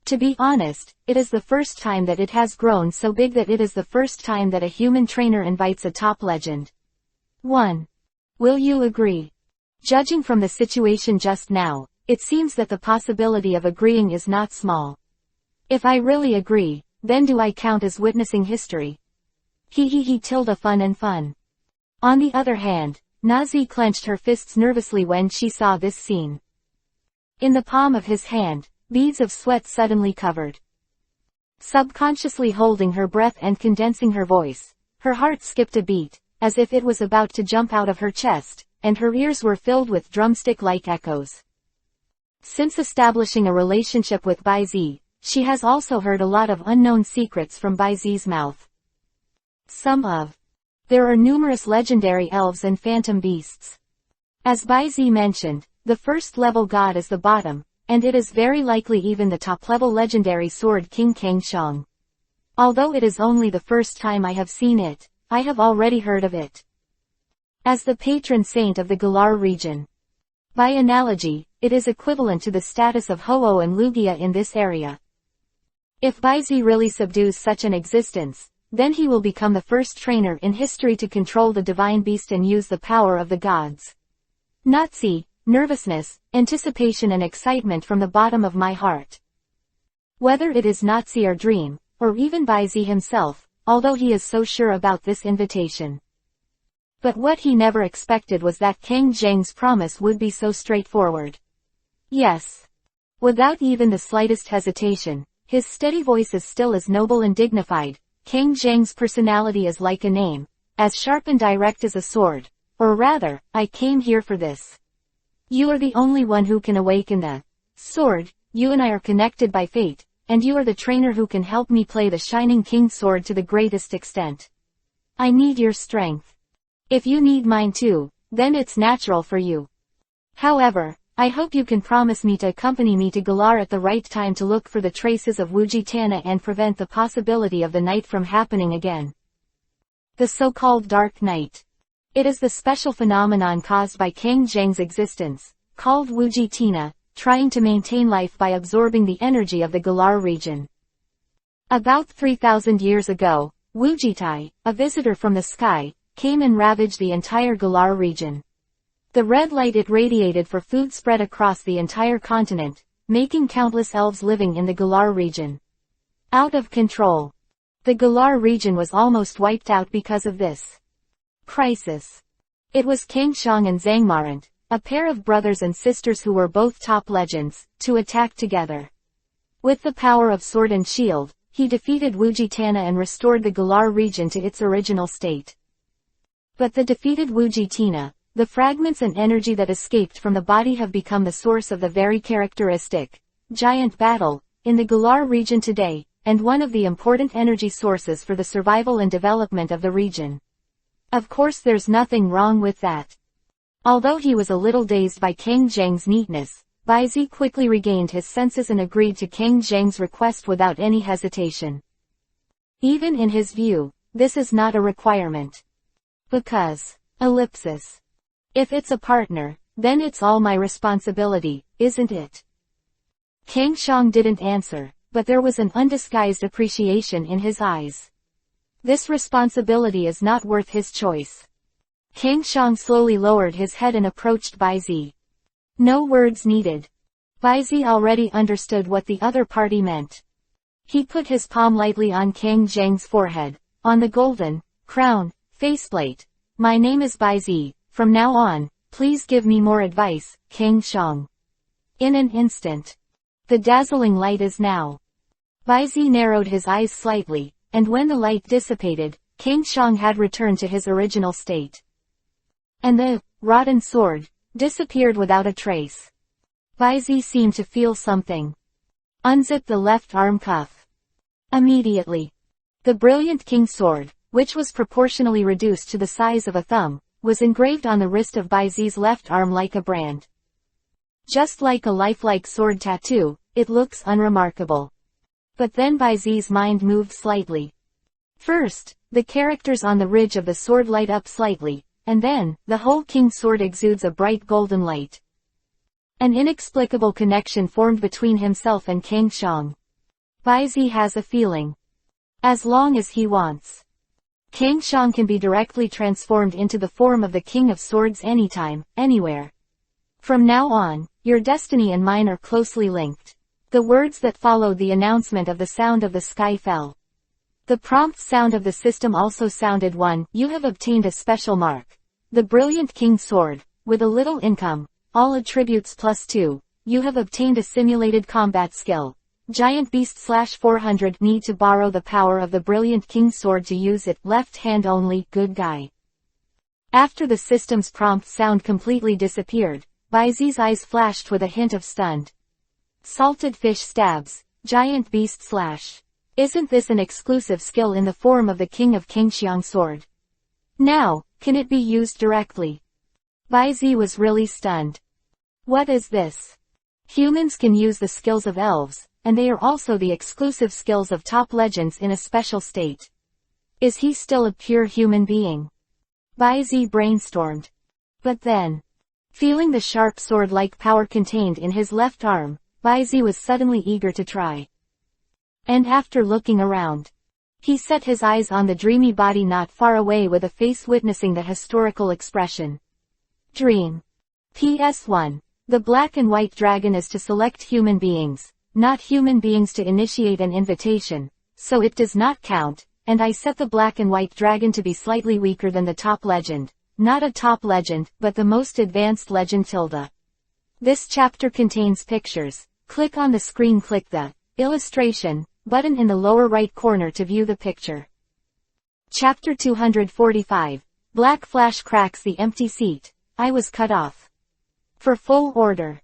To be honest, it is the first time that it has grown so big that it is the first time that a human trainer invites a top legend. 1. Will you agree? Judging from the situation just now, it seems that the possibility of agreeing is not small. If I really agree, then do I count as witnessing history? Tilde fun and fun. On the other hand, Nazi clenched her fists nervously when she saw this scene. In the palm of his hand, beads of sweat suddenly covered. Subconsciously holding her breath and condensing her voice, her heart skipped a beat, as if it was about to jump out of her chest, and her ears were filled with drumstick-like echoes. Since establishing a relationship with Baizi, she has also heard a lot of unknown secrets from Baizi's mouth. There are numerous legendary elves and phantom beasts. As Baizi mentioned, the first level god is the bottom, and it is very likely even the top-level legendary sword King Kang Xiang. Although it is only the first time I have seen it, I have already heard of it. As the patron saint of the Galar region. By analogy, it is equivalent to the status of Ho-Oh and Lugia in this area. If Baizi really subdues such an existence, then he will become the first trainer in history to control the divine beast and use the power of the gods. Nazi, nervousness, anticipation and excitement from the bottom of my heart. Whether it is Nazi or Dream, or even Baizi himself, although he is so sure about this invitation. But what he never expected was that Kang Xiang's promise would be so straightforward. Yes. Without even the slightest hesitation, his steady voice is still as noble and dignified. Kang Xiang's personality is like a name, as sharp and direct as a sword. Or rather, I came here for this. You are the only one who can awaken the sword, you and I are connected by fate, and you are the trainer who can help me play the Shining King sword to the greatest extent. I need your strength. If you need mine too, then it's natural for you. However, I hope you can promise me to accompany me to Galar at the right time to look for the traces of Wuji Tana and prevent the possibility of the night from happening again. The so-called Dark Night. It is the special phenomenon caused by Kang Xiang's existence, called Wuji Tina, trying to maintain life by absorbing the energy of the Galar region. About 3,000 years ago, Wujitai, a visitor from the sky, came and ravaged the entire Galar region. The red light it radiated for food spread across the entire continent, making countless elves living in the Galar region out of control. The Galar region was almost wiped out because of this crisis. It was Kang Xiang and Zhang Marant, a pair of brothers and sisters who were both top legends, to attack together. With the power of sword and shield, he defeated Wuji Tana and restored the Galar region to its original state. But the defeated Wuji Tina, the fragments and energy that escaped from the body have become the source of the very characteristic giant battle in the Galar region today, and one of the important energy sources for the survival and development of the region. Of course there's nothing wrong with that. Although he was a little dazed by Kang Xiang's neatness, Baizi quickly regained his senses and agreed to Kang Zhang's request without any hesitation. Even in his view, this is not a requirement. Because, ellipsis. If it's a partner, then it's all my responsibility, isn't it? Kang Zhang didn't answer, but there was an undisguised appreciation in his eyes. This responsibility is not worth his choice. Kang Zhang slowly lowered his head and approached Baizi. No words needed. Baizi already understood what the other party meant. He put his palm lightly on Kang Zhang's forehead, on the golden, crown, faceplate. My name is Baizi, from now on, please give me more advice, Kang Zhang. In an instant. The dazzling light is now. Baizi narrowed his eyes slightly, and when the light dissipated, Kang Zhang had returned to his original state. And the rotten sword disappeared without a trace. Baizi seemed to feel something. Unzip the left arm cuff. Immediately. The brilliant king's sword, which was proportionally reduced to the size of a thumb, was engraved on the wrist of Baizi's left arm like a brand. Just like a lifelike sword tattoo, it looks unremarkable. But then Baizi's mind moved slightly. First, the characters on the ridge of the sword light up slightly, and then, the whole king's sword exudes a bright golden light. An inexplicable connection formed between himself and Kang Zhang. Baizi has a feeling. As long as he wants. Kang Zhang can be directly transformed into the form of the King of Swords anytime, anywhere. From now on, your destiny and mine are closely linked. The words that followed the announcement of the sound of the sky fell. The prompt sound of the system also sounded 1. You have obtained a special mark. The brilliant king's sword, with a little income, all attributes +2. You have obtained a simulated combat skill. Giant beast /400 need to borrow the power of the brilliant king's sword to use it. Left hand only, good guy. After the system's prompt sound completely disappeared, Baizi's eyes flashed with a hint of stunned. Salted fish stabs, giant beast /. Isn't this an exclusive skill in the form of the king of Kangxiang sword? Now, can it be used directly? Baizi was really stunned. What is this? Humans can use the skills of elves, and they are also the exclusive skills of top legends in a special state. Is he still a pure human being? Baizi brainstormed. But then, feeling the sharp sword-like power contained in his left arm, Baizi was suddenly eager to try. And after looking around, he set his eyes on the dreamy body not far away with a face witnessing the historical expression. Dream. PS1. The black and white dragon is to select human beings, not human beings to initiate an invitation, so it does not count, and I set the black and white dragon to be slightly weaker than the top legend, not a top legend, but the most advanced legend tilde. This chapter contains pictures. Click on the screen, click the illustration button in the lower right corner to view the picture. Chapter 245. Black flash cracks the empty seat. I was cut off. For full order.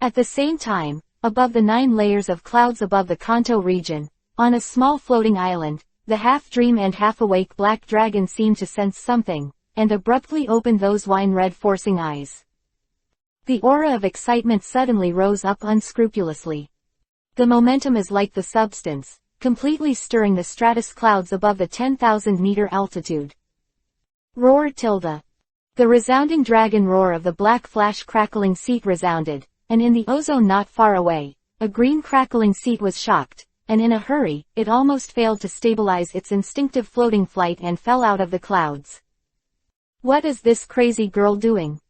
At the same time, above the 9 layers of clouds above the Kanto region, on a small floating island, the half-dream and half-awake black dragon seemed to sense something, and abruptly opened those wine-red forcing eyes. The aura of excitement suddenly rose up unscrupulously. The momentum is like the substance, completely stirring the stratus clouds above the 10,000-meter altitude. Roar tilde. The resounding dragon roar of the black flash crackling seat resounded, and in the ozone not far away, a green crackling seat was shocked, and in a hurry, it almost failed to stabilize its instinctive floating flight and fell out of the clouds. What is this crazy girl doing?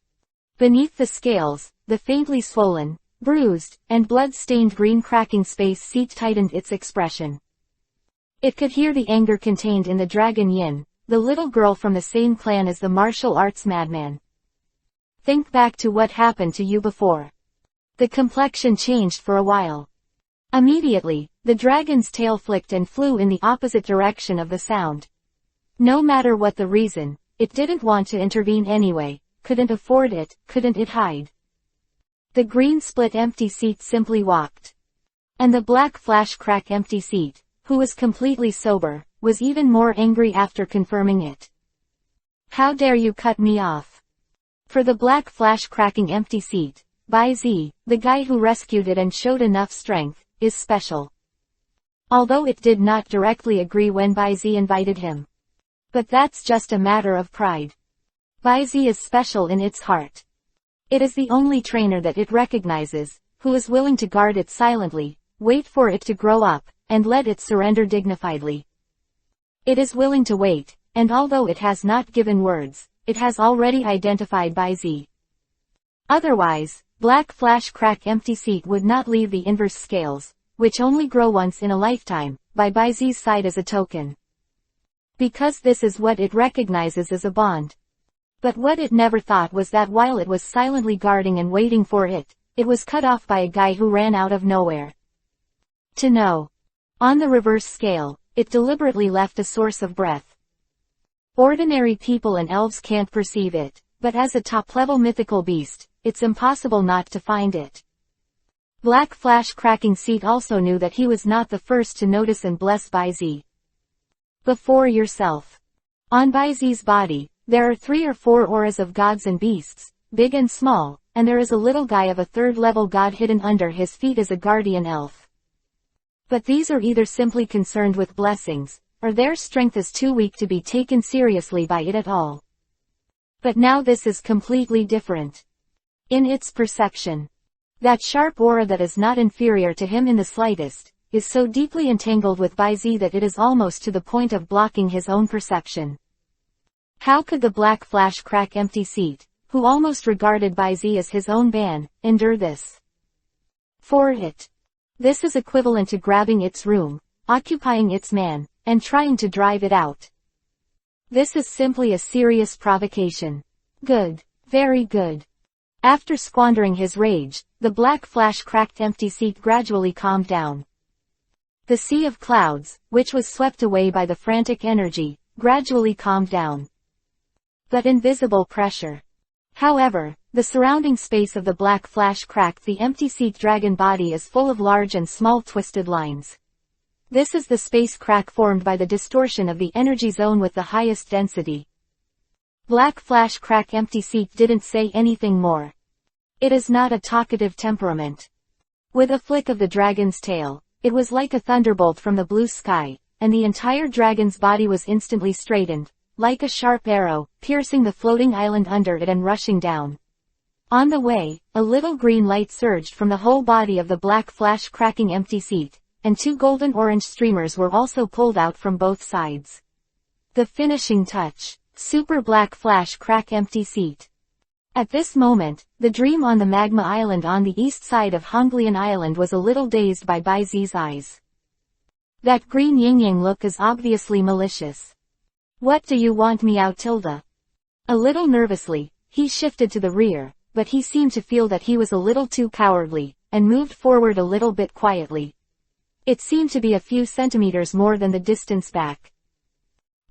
Beneath the scales, the faintly swollen, bruised, and blood-stained green cracking space seat tightened its expression. It could hear the anger contained in the dragon Yin, the little girl from the same clan as the martial arts madman. Think back to what happened to you before. The complexion changed for a while. Immediately, the dragon's tail flicked and flew in the opposite direction of the sound. No matter what the reason, it didn't want to intervene anyway, couldn't afford it, couldn't it hide. The green split empty seat simply walked. And the black flash crack empty seat, who was completely sober, was even more angry after confirming it. How dare you cut me off? For the black flash cracking empty seat, Bai Zi, the guy who rescued it and showed enough strength, is special. Although it did not directly agree when Bai Zi invited him. But that's just a matter of pride. Bai Zi is special in its heart. It is the only trainer that it recognizes, who is willing to guard it silently, wait for it to grow up, and let it surrender dignifiedly. It is willing to wait, and although it has not given words, it has already identified Bai Zi. Otherwise, Black Flash Crack Empty Seat would not leave the inverse scales, which only grow once in a lifetime, by Bai Zi's side as a token. Because this is what it recognizes as a bond. But what it never thought was that while it was silently guarding and waiting for it, it was cut off by a guy who ran out of nowhere. To know. On the reverse scale, it deliberately left a source of breath. Ordinary people and elves can't perceive it, but as a top-level mythical beast, it's impossible not to find it. Black Flash Cracking Seat also knew that he was not the first to notice and bless Bai Zi. Before yourself. On Bai Zi's body, there are 3 or 4 auras of gods and beasts, big and small, and there is a little guy of a 3rd-level god hidden under his feet as a guardian elf. But these are either simply concerned with blessings, or their strength is too weak to be taken seriously by it at all. But now this is completely different. In its perception. That sharp aura that is not inferior to him in the slightest, is so deeply entangled with Bai Zi that it is almost to the point of blocking his own perception. How could the Black Flash Crack Empty Seat, who almost regarded Bai Zi as his own ban, endure this? For it. This is equivalent to grabbing its room, occupying its man, and trying to drive it out. This is simply a serious provocation. Good. Very good. After squandering his rage, the Black Flash Cracked Empty Seat gradually calmed down. The sea of clouds, which was swept away by the frantic energy, gradually calmed down. But invisible pressure. However, the surrounding space of the Black Flash Cracked the Empty Seat dragon body is full of large and small twisted lines. This is the space crack formed by the distortion of the energy zone with the highest density. Black Flash Crack Empty Seat didn't say anything more. It is not a talkative temperament. With a flick of the dragon's tail, it was like a thunderbolt from the blue sky, and the entire dragon's body was instantly straightened, like a sharp arrow, piercing the floating island under it and rushing down. On the way, a little green light surged from the whole body of the Black Flash Cracking Empty Seat, and 2 golden-orange streamers were also pulled out from both sides. The finishing touch. Super Black Flash Crack Empty Seat. At this moment, the dream on the Magma Island on the east side of Honglian Island was a little dazed by Bai Zi's eyes. That green yin-yang look is obviously malicious. What do you want me out, Tilda? A little nervously, he shifted to the rear, but he seemed to feel that he was a little too cowardly, and moved forward a little bit quietly. It seemed to be a few centimeters more than the distance back.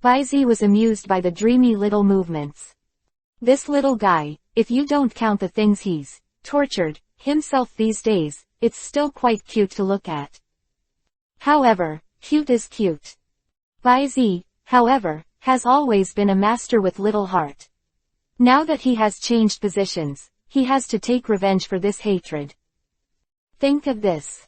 Bai Zi was amused by the dreamy little movements. This little guy, if you don't count the things he's tortured himself these days, it's still quite cute to look at. However, cute is cute. Bai Zi, however, has always been a master with little heart. Now that he has changed positions, he has to take revenge for this hatred. Think of this.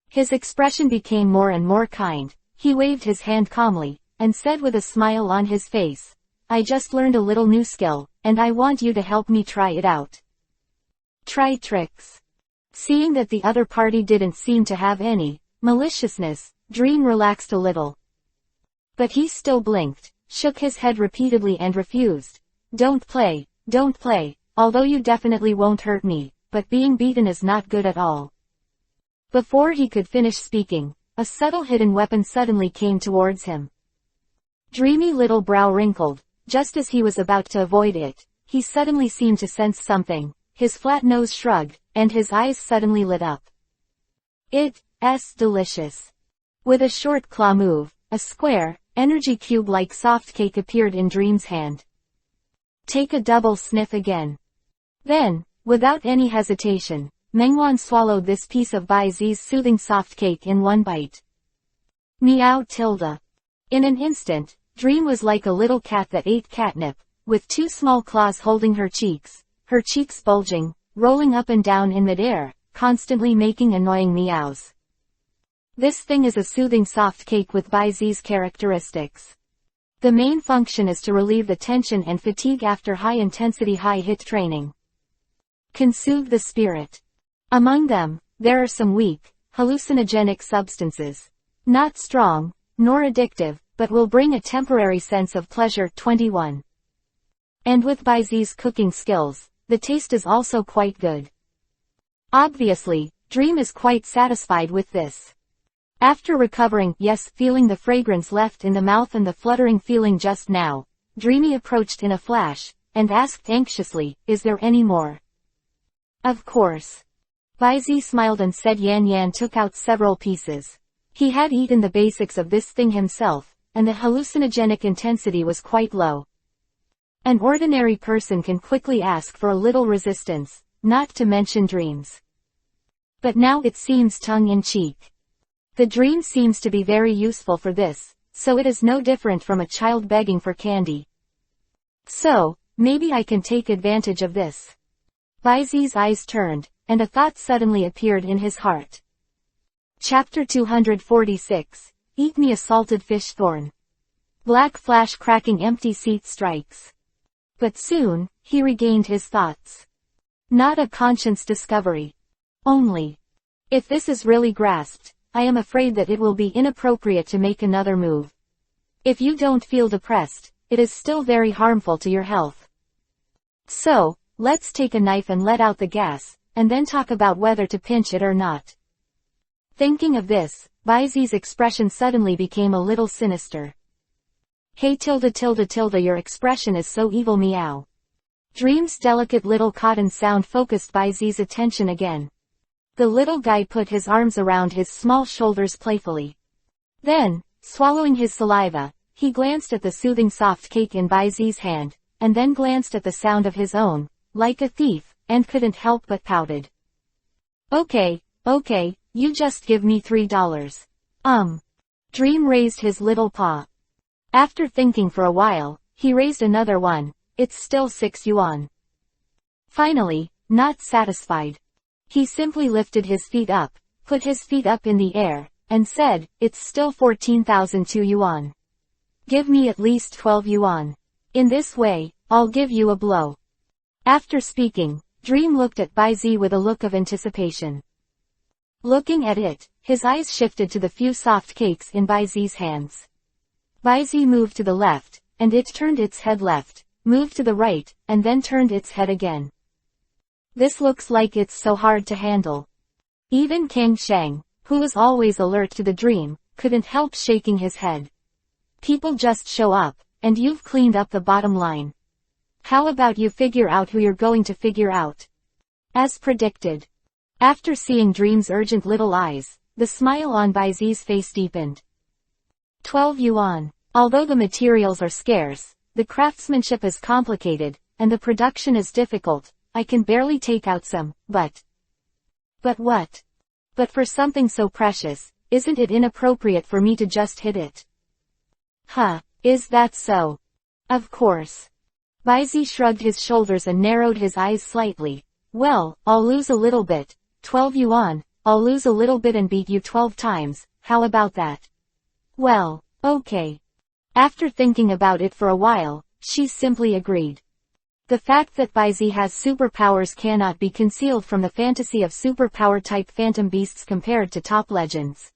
His expression became more and more kind, he waved his hand calmly, and said with a smile on his face, I just learned a little new skill, and I want you to help me try it out. Try tricks. Seeing that the other party didn't seem to have any maliciousness, Dream relaxed a little. But he still blinked, shook his head repeatedly and refused. Don't play, although you definitely won't hurt me, but being beaten is not good at all. Before he could finish speaking, a subtle hidden weapon suddenly came towards him. Dreamy little brow wrinkled, just as he was about to avoid it, he suddenly seemed to sense something, his flat nose shrugged, and his eyes suddenly lit up. It's delicious. With a short claw move, a square, energy cube-like soft cake appeared in Dream's hand. Take a double sniff again. Then, without any hesitation, Mengwan swallowed this piece of Bai Zi's soothing soft cake in one bite. Meow Tilda. In an instant, Dream was like a little cat that ate catnip, with 2 small claws holding her cheeks bulging, rolling up and down in midair, constantly making annoying meows. This thing is a soothing soft cake with Baizi's characteristics. The main function is to relieve the tension and fatigue after high-intensity high-hit training. Can soothe the spirit. Among them, there are some weak, hallucinogenic substances. Not strong, nor addictive, but will bring a temporary sense of pleasure. 21. And with Baizi's cooking skills, the taste is also quite good. Obviously, Dream is quite satisfied with this. After recovering, yes, feeling the fragrance left in the mouth and the fluttering feeling just now, Dreamy approached in a flash, and asked anxiously, is there any more? Of course. Baizi smiled and said Yan Yan took out several pieces. He had eaten the basics of this thing himself, and the hallucinogenic intensity was quite low. An ordinary person can quickly ask for a little resistance, not to mention Dreams. But now it seems tongue-in-cheek. The Dream seems to be very useful for this, so it is no different from a child begging for candy. So, maybe I can take advantage of this. Baizi's eyes turned, and a thought suddenly appeared in his heart. Chapter 246, Eat Me a Salted Fish Thorn. Black flash cracking empty seat strikes. But soon, he regained his thoughts. Not a conscience discovery. Only. If this is really grasped, I am afraid that it will be inappropriate to make another move. If you don't feel depressed, it is still very harmful to your health. So, let's take a knife and let out the gas, and then talk about whether to pinch it or not. Thinking of this, Baizi's expression suddenly became a little sinister. Hey tilde, your expression is so evil, meow. Dream's delicate little cotton sound focused Baizi's attention again. The little guy put his arms around his small shoulders playfully. Then, swallowing his saliva, he glanced at the soothing soft cake in Baizi's hand, and then glanced at the sound of his own, like a thief, and couldn't help but pouted. Okay, you just give me $3. Dream raised his little paw. After thinking for a while, he raised another one. It's still 6 yuan. Finally, not satisfied, he simply lifted his feet up, put his feet up in the air, and said, it's still 14,002 yuan. Give me at least 12 yuan. In this way, I'll give you a blow. After speaking, Dream looked at Baizi with a look of anticipation. Looking at it, his eyes shifted to the few soft cakes in Baizi's hands. Baizi moved to the left, and it turned its head left, moved to the right, and then turned its head again. This looks like it's so hard to handle. Even Kang Sheng, who was always alert to the Dream, couldn't help shaking his head. People just show up, and you've cleaned up the bottom line. How about you figure out who you're going to figure out? As predicted. After seeing Dream's urgent little eyes, the smile on Baizi's face deepened. 12 yuan. Although the materials are scarce, the craftsmanship is complicated, and the production is difficult, I can barely take out some, but what? But for something so precious, isn't it inappropriate for me to just hit it? Huh, is that so? Of course. Baizi shrugged his shoulders and narrowed his eyes slightly. Well, I'll lose a little bit. 12 yuan, I'll lose a little bit and beat you 12 times, how about that? Well, okay. After thinking about it for a while, she simply agreed. The fact that Baizi has superpowers cannot be concealed from the fantasy of superpower-type phantom beasts compared to top legends.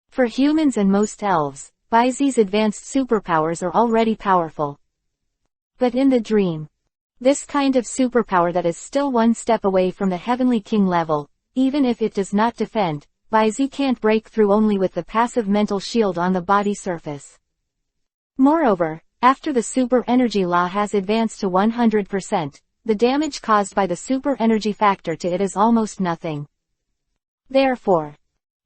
For humans and most elves, Baizi's advanced superpowers are already powerful. But in the Dream, this kind of superpower that is still one step away from the Heavenly King level, even if it does not defend, Baizi can't break through only with the passive mental shield on the body surface. Moreover, after the super energy law has advanced to 100%, the damage caused by the super energy factor to it is almost nothing. Therefore,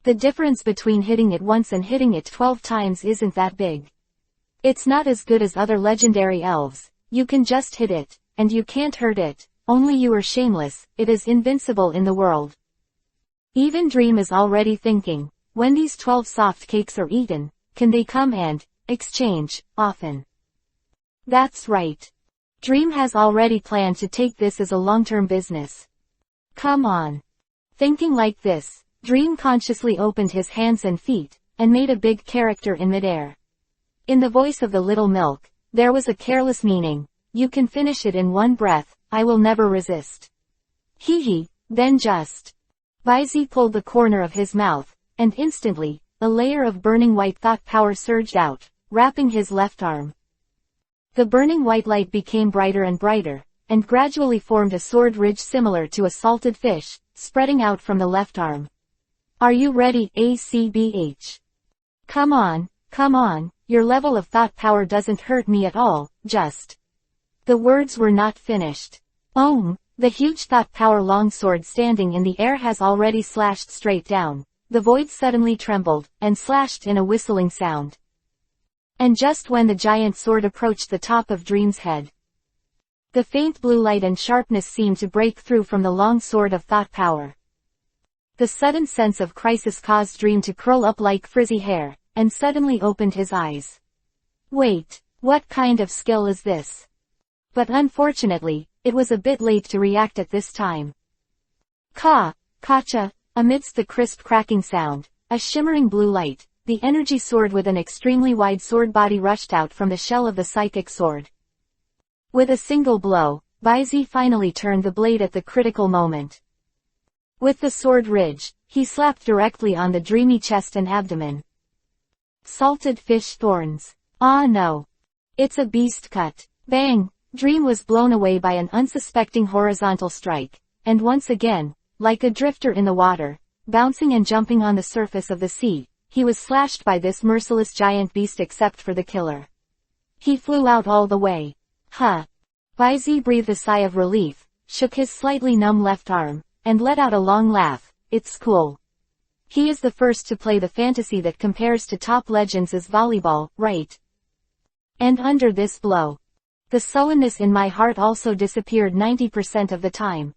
the difference between hitting it once and hitting it 12 times isn't that big. It's not as good as other legendary elves. You can just hit it, and you can't hurt it, only you are shameless, it is invincible in the world. Even Dream is already thinking, when these 12 soft cakes are eaten, can they come and exchange often? That's right. Dream has already planned to take this as a long-term business. Come on. Thinking like this, Dream consciously opened his hands and feet, and made a big character in midair. In the voice of the little milk, there was a careless meaning. You can finish it in one breath, I will never resist. Hee, then just. Baizi pulled the corner of his mouth, and instantly, a layer of burning white thought power surged out, wrapping his left arm. The burning white light became brighter and brighter, and gradually formed a sword ridge similar to a salted fish, spreading out from the left arm. Are you ready, ACBH? Come on, your level of thought power doesn't hurt me at all, just. The words were not finished. The huge thought power longsword standing in the air has already slashed straight down. The void suddenly trembled, and slashed in a whistling sound. And just when the giant sword approached the top of Dream's head, the faint blue light and sharpness seemed to break through from the long sword of thought power. The sudden sense of crisis caused Dream to curl up like frizzy hair, and suddenly opened his eyes. Wait, what kind of skill is this? But unfortunately, it was a bit late to react at this time. Kacha, amidst the crisp cracking sound, a shimmering blue light, the energy sword with an extremely wide sword body rushed out from the shell of the psychic sword. With a single blow, Baizi finally turned the blade at the critical moment. With the sword ridge, he slapped directly on the dreamy chest and abdomen. Salted fish thorns. Ah no. It's a beast cut. Bang! Dream was blown away by an unsuspecting horizontal strike, and once again, like a drifter in the water, bouncing and jumping on the surface of the sea, he was slashed by this merciless giant beast except for the killer. He flew out all the way. Baizi breathed a sigh of relief, shook his slightly numb left arm, and let out a long laugh. It's cool. He is the first to play the fantasy that compares to top legends as volleyball, right? And under this blow, the sullenness in my heart also disappeared 90% of the time.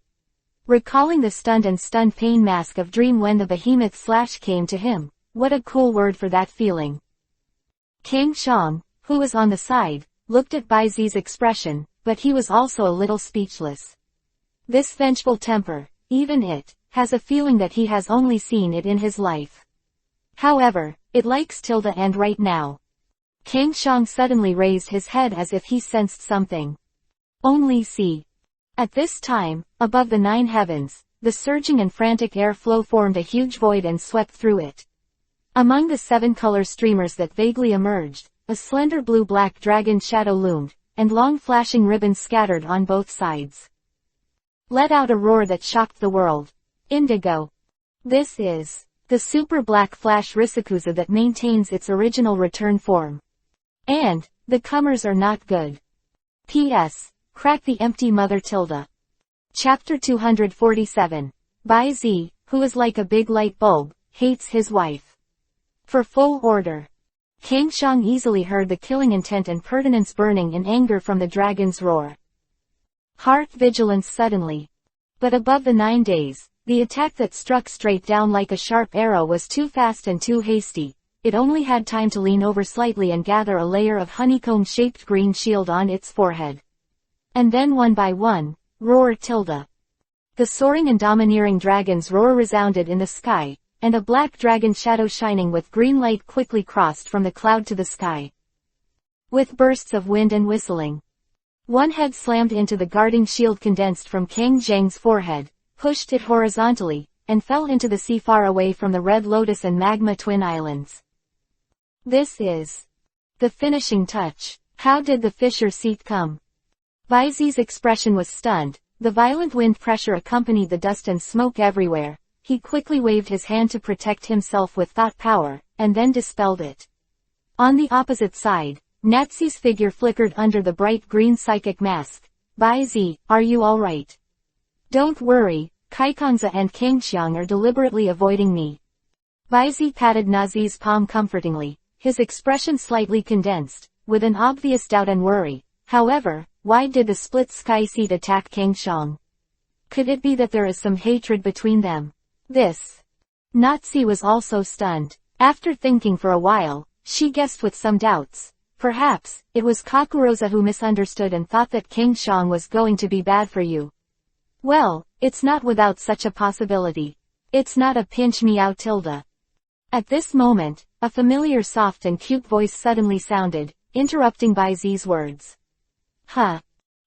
Recalling the stunned and stunned pain mask of Dream when the behemoth slash came to him, what a cool word for that feeling. Kang Xiang, who was on the side, looked at Baizi's expression, but he was also a little speechless. This vengeful temper, even it, has a feeling that he has only seen it in his life. However, it likes Tilda and right now. Kang Xiang suddenly raised his head as if he sensed something. Only see. At this time, above the 9 heavens, the surging and frantic air flow formed a huge void and swept through it. Among the 7 color streamers that vaguely emerged, a slender blue-black dragon shadow loomed, and long flashing ribbons scattered on both sides. Let out a roar that shocked the world. Indigo. This is the super black flash Risikuza that maintains its original return form. And the comers are not good. P.S. Crack the empty mother Tilda. Chapter 247. Baizi, who is like a big light bulb, hates his wife. For full order. Kang Xiang easily heard the killing intent and pertinence burning in anger from the dragon's roar. Heart vigilance suddenly. But above the 9 days, the attack that struck straight down like a sharp arrow was too fast and too hasty. It only had time to lean over slightly and gather a layer of honeycomb-shaped green shield on its forehead. And then one by one, roar Tilda. The soaring and domineering dragon's roar resounded in the sky, and a black dragon shadow shining with green light quickly crossed from the cloud to the sky. With bursts of wind and whistling. One head slammed into the guarding shield condensed from Kang Zhang's forehead, pushed it horizontally, and fell into the sea far away from the Red Lotus and Magma Twin Islands. This is the finishing touch. How did the fissure seat come? Baizi's expression was stunned. The violent wind pressure accompanied the dust and smoke everywhere. He quickly waved his hand to protect himself with thought power, and then dispelled it. On the opposite side, Natsi's figure flickered under the bright green psychic mask. Baizi, are you alright? Don't worry, Kaikanza and Kang Xiang are deliberately avoiding me. Baizi patted Nazi's palm comfortingly, his expression slightly condensed, with an obvious doubt and worry. However, why did the split sky seat attack Kang Xiang? Could it be that there is some hatred between them? Natsi was also stunned. After thinking for a while, she guessed with some doubts. Perhaps, it was Kakuroza who misunderstood and thought that Kang Xiang was going to be bad for you. Well, it's not without such a possibility. It's not a pinch me out tilde. At this moment, a familiar soft and cute voice suddenly sounded, interrupting Bai Zi's words. Huh.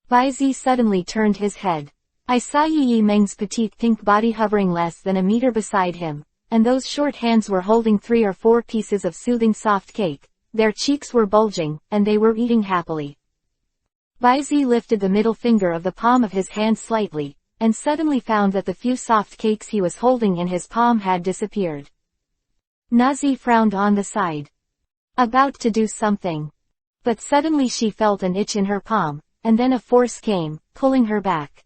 Bai Zi suddenly turned his head. I saw Yi Meng's petite pink body hovering less than a meter beside him, and those short hands were holding 3 or 4 pieces of soothing soft cake. Their cheeks were bulging, and they were eating happily. Bai Zi lifted the middle finger of the palm of his hand slightly, and suddenly found that the few soft cakes he was holding in his palm had disappeared. Nazi frowned on the side, about to do something. But suddenly she felt an itch in her palm, and then a force came, pulling her back.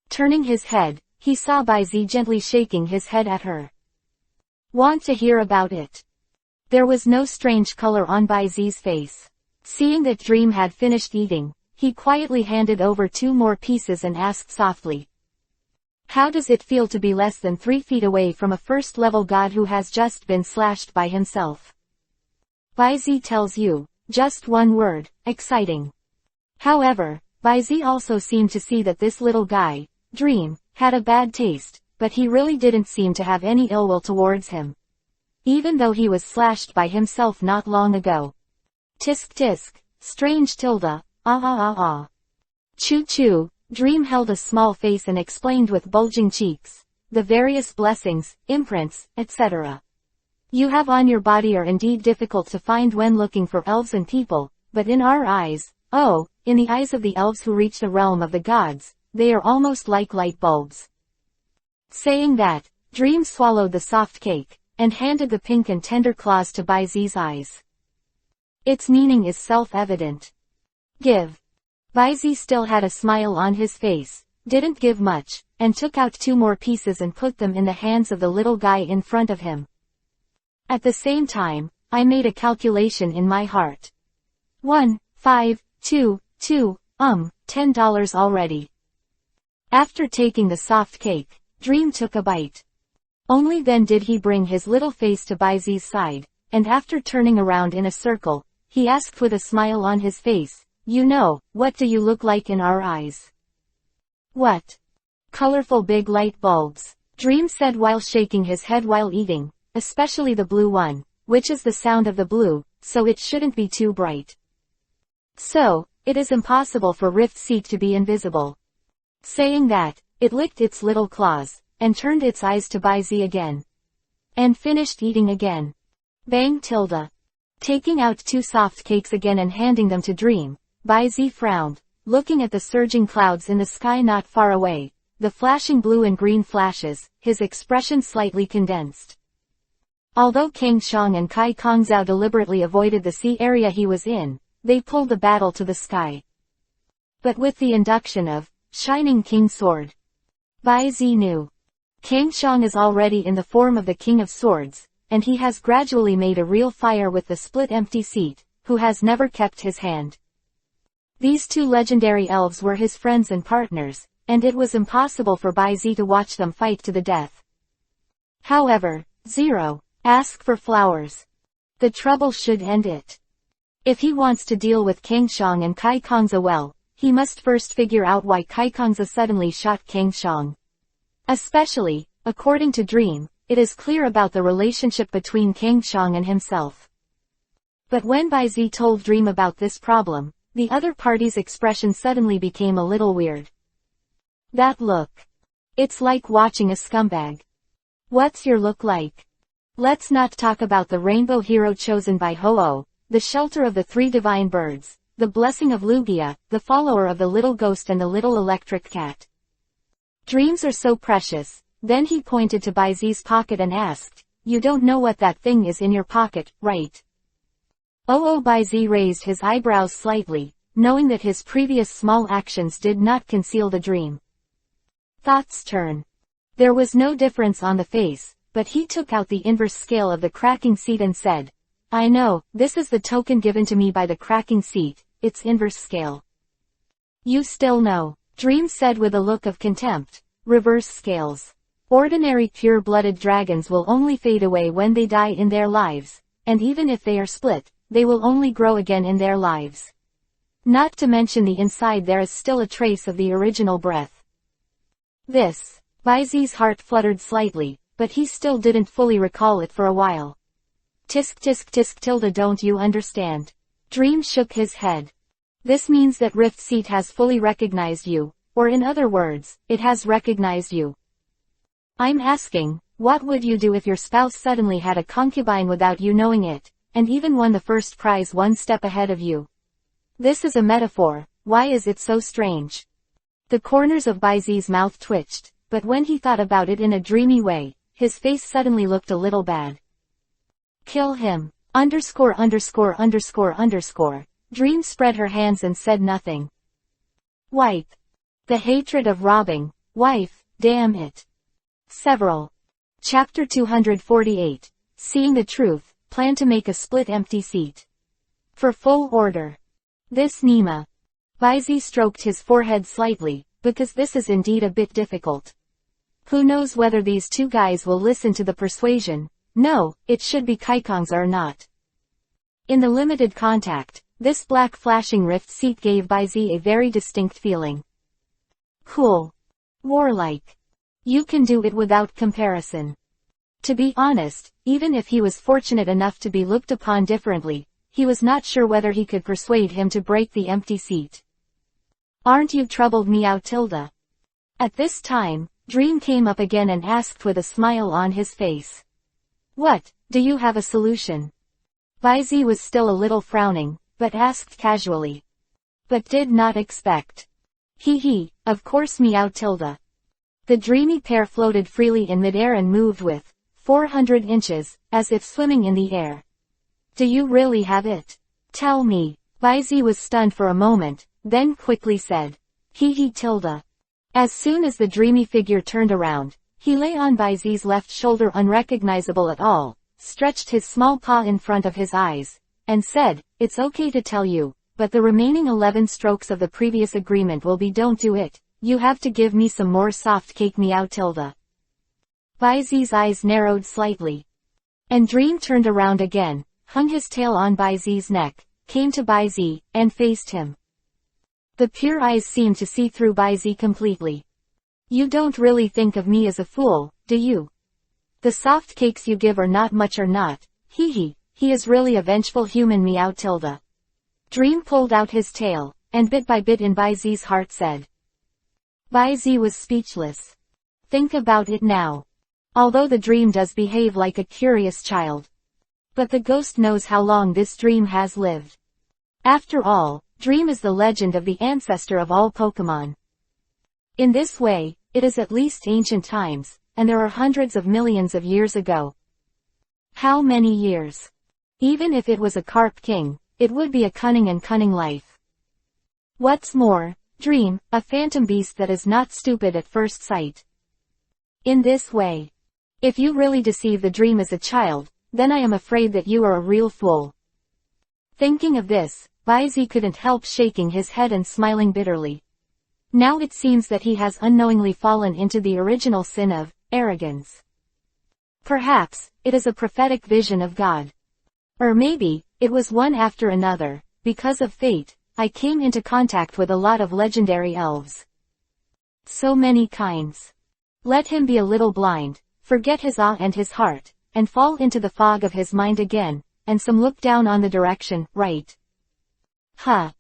Turning his head, he saw Bai Zi gently shaking his head at her. Want to hear about it? There was no strange color on Bai Zi's face. Seeing that Dream had finished eating, he quietly handed over 2 more pieces and asked softly. How does it feel to be less than 3 feet away from a first-level god who has just been slashed by himself? Bai Zi tells you, just one word, exciting. However, Bai Zi also seemed to see that this little guy, Dream, had a bad taste, but he really didn't seem to have any ill will towards him. Even though he was slashed by himself not long ago. Tisk tisk, strange tilde, ah ah ah ah. Choo choo, Dream held a small face and explained with bulging cheeks, the various blessings, imprints, etc. you have on your body are indeed difficult to find when looking for elves and people, but in our eyes, oh, in the eyes of the elves who reach the realm of the gods, they are almost like light bulbs. Saying that, Dream swallowed the soft cake, and handed the pink and tender claws to Bai Zi's eyes. Its meaning is self-evident. Give. Bai Zi still had a smile on his face, didn't give much, and took out 2 more pieces and put them in the hands of the little guy in front of him. At the same time, I made a calculation in my heart. 1, 5, 2, 2, $10 already. After taking the soft cake, Dream took a bite. Only then did he bring his little face to Bai Zi's side, and after turning around in a circle, he asked with a smile on his face, you know, what do you look like in our eyes? What? Colorful big light bulbs, Dream said while shaking his head while eating, especially the blue one, which is the sound of the blue, so it shouldn't be too bright. So, it is impossible for Rift Seek to be invisible. Saying that, it licked its little claws, and turned its eyes to Bai Zi again. And finished eating again. Bang tilde. Taking out 2 soft cakes again and handing them to Dream, Bai Zi frowned, looking at the surging clouds in the sky not far away, the flashing blue and green flashes, his expression slightly condensed. Although Kang Xiang and Kai Kongzhao deliberately avoided the sea area he was in, they pulled the battle to the sky. But with the induction of Shining King Sword, Bai Zi knew. Kang Xiang is already in the form of the King of Swords, and he has gradually made a real fire with the split empty seat, who has never kept his hand. These 2 legendary elves were his friends and partners, and it was impossible for Bai Zi to watch them fight to the death. However, 0. Ask for flowers. The trouble should end it. If he wants to deal with Kang Xiang and Kai Kongzhao well, he must first figure out why Kai Kongzhao suddenly shot Kang Xiang. Especially, according to Dream, it is clear about the relationship between Kang Xiang and himself. But when Bai Zi told Dream about this problem, the other party's expression suddenly became a little weird. That look. It's like watching a scumbag. What's your look like? Let's not talk about the rainbow hero chosen by Ho-Oh, the shelter of the 3 divine birds, the blessing of Lugia, the follower of the little ghost and the little electric cat. Dreams are so precious. Then he pointed to Bai Zi's pocket and asked, you don't know what that thing is in your pocket, right? Oh, Bai Zi raised his eyebrows slightly, knowing that his previous small actions did not conceal the dream. Thoughts turn. There was no difference on the face, but he took out the inverse scale of the cracking seat and said, I know, this is the token given to me by the cracking seat, its inverse scale. You still know, Dream said with a look of contempt. Reverse scales. Ordinary pure-blooded dragons will only fade away when they die in their lives, and even if they are split, they will only grow again in their lives. Not to mention the inside there is still a trace of the original breath. This. Baizi's heart fluttered slightly, but he still didn't fully recall it for a while. Tisk tisk tisk tilde, don't you understand? Dream shook his head. This means that Rift Seat has fully recognized you, or in other words, it has recognized you. I'm asking, what would you do if your spouse suddenly had a concubine without you knowing it, and even won the first prize one step ahead of you? This is a metaphor, why is it so strange? The corners of Baizi's mouth twitched, but when he thought about it in a dreamy way, his face suddenly looked a little bad. Kill him. Underscore. Dream spread her hands and said nothing. Wipe. The hatred of robbing. Wife, damn it. Several. Chapter 248. Seeing the truth, plan to make a split empty seat. For full order. This Nima. Baizi stroked his forehead slightly, because this is indeed a bit difficult. Who knows whether these two guys will listen to the persuasion? No, it should be Kaikong's or not. In the limited contact, this black flashing rift seat gave Baizi a very distinct feeling. Cool. Warlike. You can do it without comparison. To be honest, even if he was fortunate enough to be looked upon differently, he was not sure whether he could persuade him to break the empty seat. Aren't you troubled, meow tilde? At this time, Dream came up again and asked with a smile on his face. What, do you have a solution? Baizi was still a little frowning, but asked casually. But did not expect. He, of course, meow tilde. The dreamy pair floated freely in midair and moved with 400 inches, as if swimming in the air. Do you really have it? Tell me. Baizi was stunned for a moment, then quickly said. He tilde. As soon as the dreamy figure turned around, he lay on Baizi's left shoulder unrecognizable at all, stretched his small paw in front of his eyes, and said, it's okay to tell you, but the remaining 11 strokes of the previous agreement will be don't do it, you have to give me some more soft cake, meow tilde. Baizi's eyes narrowed slightly. And Dream turned around again, hung his tail on Baizi's neck, came to Baizi, and faced him. The pure eyes seemed to see through Baizi completely. You don't really think of me as a fool, do you? The soft cakes you give are not much or not, he is really a vengeful human, meow tilde. Dream pulled out his tail, and bit by bit in Baizi's heart said. Baizi was speechless. Think about it now. Although the dream does behave like a curious child. But the ghost knows how long this dream has lived. After all, Dream is the legend of the ancestor of all Pokemon. In this way, it is at least ancient times, and there are hundreds of millions of years ago. How many years? Even if it was a Carp King, it would be a cunning life. What's more, Dream, a phantom beast that is not stupid at first sight. In this way. If you really deceive the dream as a child, then I am afraid that you are a real fool. Thinking of this, Baizi couldn't help shaking his head and smiling bitterly. Now it seems that he has unknowingly fallen into the original sin of arrogance. Perhaps, it is a prophetic vision of God. Or maybe, it was one after another, because of fate, I came into contact with a lot of legendary elves. So many kinds. Let him be a little blind, forget his awe and his heart, and fall into the fog of his mind again, and some look down on the direction, right. Huh.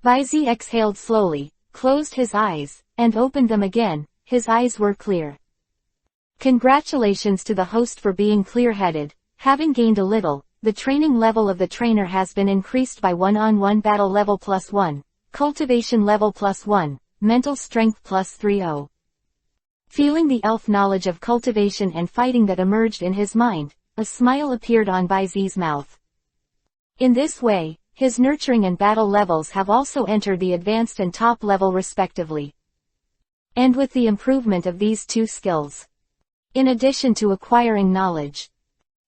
Baizi exhaled slowly, closed his eyes, and opened them again, his eyes were clear. Congratulations to the host for being clear-headed, having gained a little, the training level of the trainer has been increased by one-on-one battle level +1, cultivation level +1, mental strength +30. Feeling the elf knowledge of cultivation and fighting that emerged in his mind, a smile appeared on Baizi's mouth. In this way, his nurturing and battle levels have also entered the advanced and top level respectively. And with the improvement of these two skills, in addition to acquiring knowledge,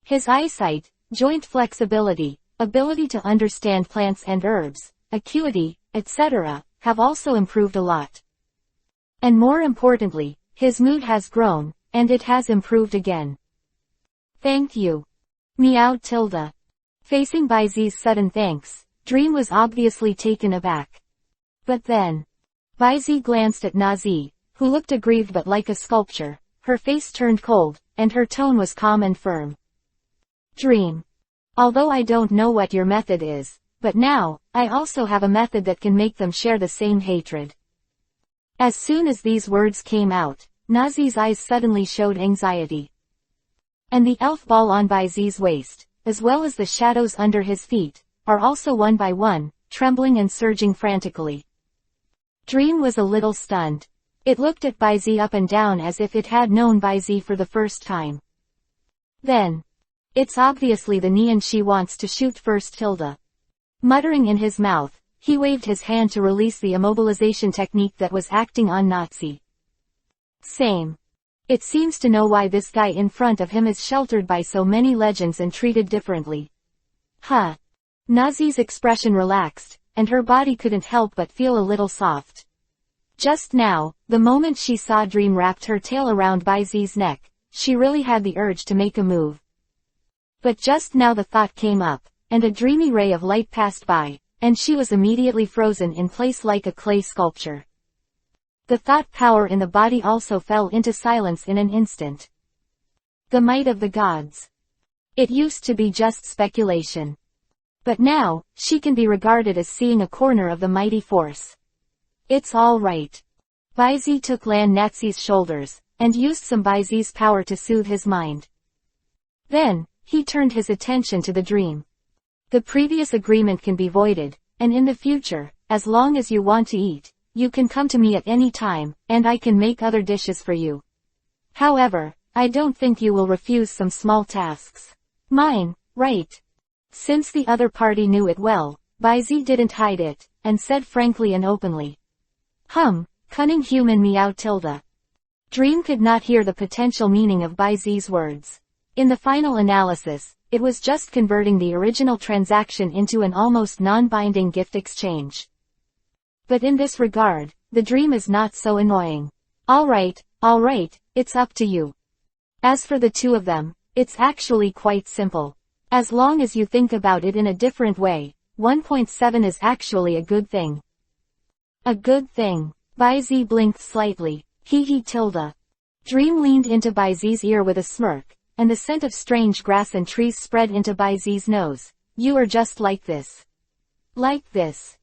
his eyesight, joint flexibility, ability to understand plants and herbs, acuity, etc., have also improved a lot. And more importantly, his mood has grown, and it has improved again. Thank you. Meow tilde. Facing Baizi's sudden thanks, Dream was obviously taken aback. But then, Baizi glanced at Nazi, who looked aggrieved but like a sculpture. Her face turned cold, and her tone was calm and firm. Dream. Although I don't know what your method is, but now, I also have a method that can make them share the same hatred. As soon as these words came out, Nazi's eyes suddenly showed anxiety. And the elf ball on Baizi's waist, as well as the shadows under his feet, are also one by one, trembling and surging frantically. Dream was a little stunned. It looked at Baizi up and down as if it had known Baizi for the first time. Then. It's obviously the Neon she wants to shoot first, Hilda. Muttering in his mouth, he waved his hand to release the immobilization technique that was acting on Nazi. Same. It seems to know why this guy in front of him is sheltered by so many legends and treated differently. Huh. Nazi's expression relaxed, and her body couldn't help but feel a little soft. Just now, the moment she saw Dream wrapped her tail around Baizi's neck, she really had the urge to make a move. But just now the thought came up, and a dreamy ray of light passed by, and she was immediately frozen in place like a clay sculpture. The thought power in the body also fell into silence in an instant. The might of the gods. It used to be just speculation. But now, she can be regarded as seeing a corner of the mighty force. It's all right. Baizi took Lan Nazi's shoulders, and used some Baizi's power to soothe his mind. Then, he turned his attention to the dream. The previous agreement can be voided, and in the future, as long as you want to eat, you can come to me at any time, and I can make other dishes for you. However, I don't think you will refuse some small tasks. Mine, right? Since the other party knew it well, Baizi didn't hide it, and said frankly and openly. Cunning human meow tilde. Dream could not hear the potential meaning of Baizi's words. In the final analysis, it was just converting the original transaction into an almost non-binding gift exchange. But in this regard, the dream is not so annoying. Alright, it's up to you. As for the two of them, it's actually quite simple. As long as you think about it in a different way, 1.7 is actually a good thing. A good thing. Baizi blinked slightly. Hee tilde. Dream leaned into Baizi's ear with a smirk, and the scent of strange grass and trees spread into Baizi's nose. You are just like this. Like this.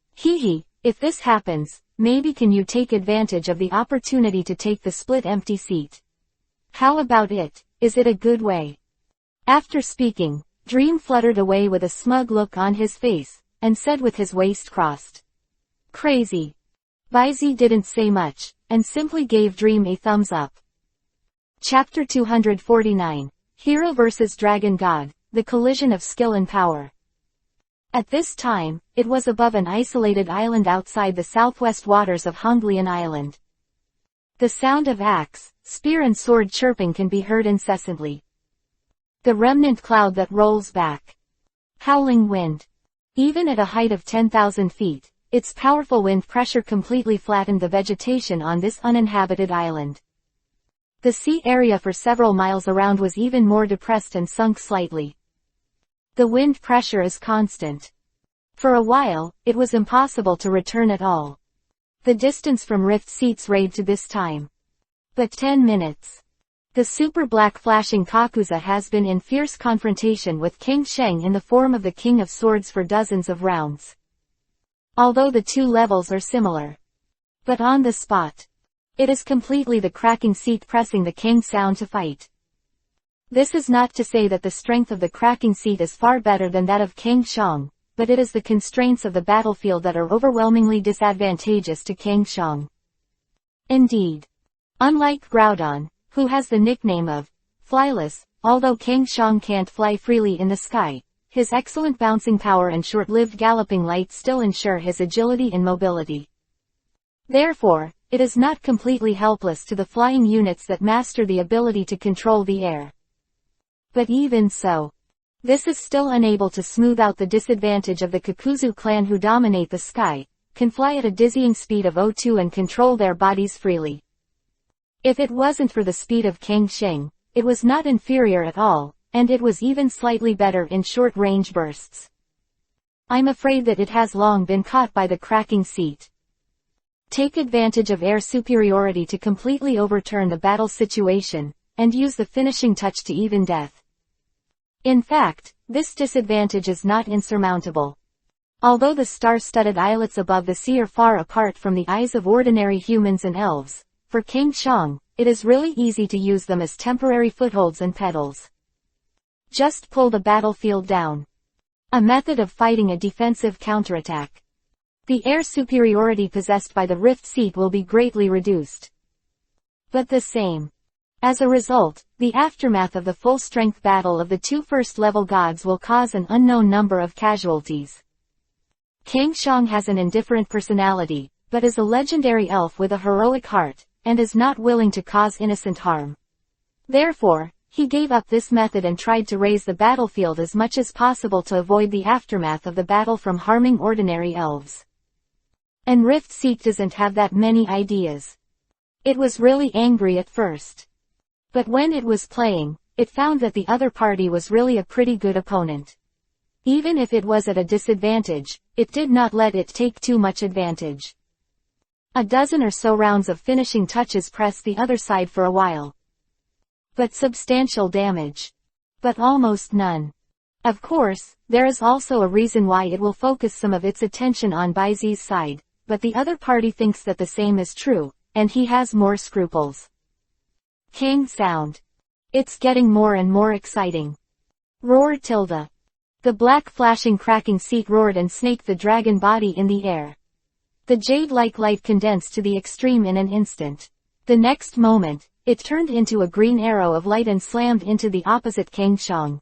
If this happens, maybe can you take advantage of the opportunity to take the split empty seat? How about it? Is it a good way? After speaking, Dream fluttered away with a smug look on his face, and said with his waist crossed. Crazy. Baizi didn't say much, and simply gave Dream a thumbs up. Chapter 249. Hero vs. Dragon God, the collision of skill and power. At this time, it was above an isolated island outside the southwest waters of Honglian Island. The sound of axe, spear and sword chirping can be heard incessantly. The remnant cloud that rolls back. Howling wind. Even at a height of 10,000 feet, its powerful wind pressure completely flattened the vegetation on this uninhabited island. The sea area for several miles around was even more depressed and sunk slightly. The wind pressure is constant. For a while, it was impossible to return at all. The distance from Rift Seats raid to this time. But 10 minutes. The super black flashing Kakuza has been in fierce confrontation with King Sheng in the form of the King of Swords for dozens of rounds. Although the two levels are similar. But on the spot. It is completely the cracking seat pressing the King sound to fight. This is not to say that the strength of the cracking seat is far better than that of King Shang, but it is the constraints of the battlefield that are overwhelmingly disadvantageous to King Shang. Indeed. Unlike Groudon, who has the nickname of Flyless, although King Shang can't fly freely in the sky, his excellent bouncing power and short-lived galloping light still ensure his agility and mobility. Therefore, it is not completely helpless to the flying units that master the ability to control the air. But even so, this is still unable to smooth out the disadvantage of the Kakuzu clan who dominate the sky, can fly at a dizzying speed of O2 and control their bodies freely. If it wasn't for the speed of King Sheng, it was not inferior at all, and it was even slightly better in short-range bursts. I'm afraid that it has long been caught by the cracking seat. Take advantage of air superiority to completely overturn the battle situation, and use the finishing touch to even death. In fact, this disadvantage is not insurmountable. Although the star-studded islets above the sea are far apart from the eyes of ordinary humans and elves, for King Shang, it is really easy to use them as temporary footholds and pedals. Just pull the battlefield down. A method of fighting a defensive counterattack. The air superiority possessed by the rift seat will be greatly reduced. But the same. As a result, the aftermath of the full-strength battle of the two first-level gods will cause an unknown number of casualties. King Shang has an indifferent personality, but is a legendary elf with a heroic heart, and is not willing to cause innocent harm. Therefore, he gave up this method and tried to raise the battlefield as much as possible to avoid the aftermath of the battle from harming ordinary elves. And Rift Seek doesn't have that many ideas. It was really angry at first. But when it was playing, it found that the other party was really a pretty good opponent. Even if it was at a disadvantage, it did not let it take too much advantage. A dozen or so rounds of finishing touches pressed the other side for a while. But substantial damage. But almost none. Of course, there is also a reason why it will focus some of its attention on Baizi's side, but the other party thinks that the same is true, and he has more scruples. King sound. It's getting more and more exciting. Roar tilde. The black flashing cracking seat roared and snaked the dragon body in the air. The jade-like light condensed to the extreme in an instant. The next moment, it turned into a green arrow of light and slammed into the opposite King Shang.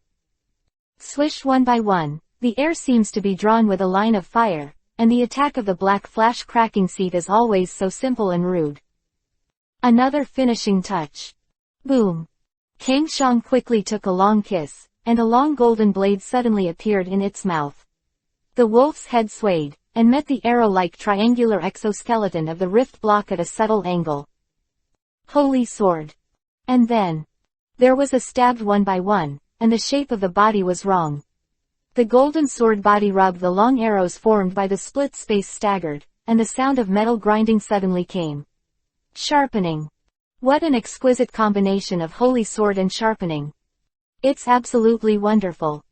Swish one by one, the air seems to be drawn with a line of fire, and the attack of the black flash cracking seat is always so simple and rude. Another finishing touch. Boom. King Shang quickly took a long kiss, and a long golden blade suddenly appeared in its mouth. The wolf's head swayed, and met the arrow-like triangular exoskeleton of the rift block at a subtle angle. Holy sword. And then. There was a stabbed one by one, and the shape of the body was wrong. The golden sword body rubbed the long arrows formed by the split space staggered, and the sound of metal grinding suddenly came. Sharpening. What an exquisite combination of holy sword and sharpening. It's absolutely wonderful.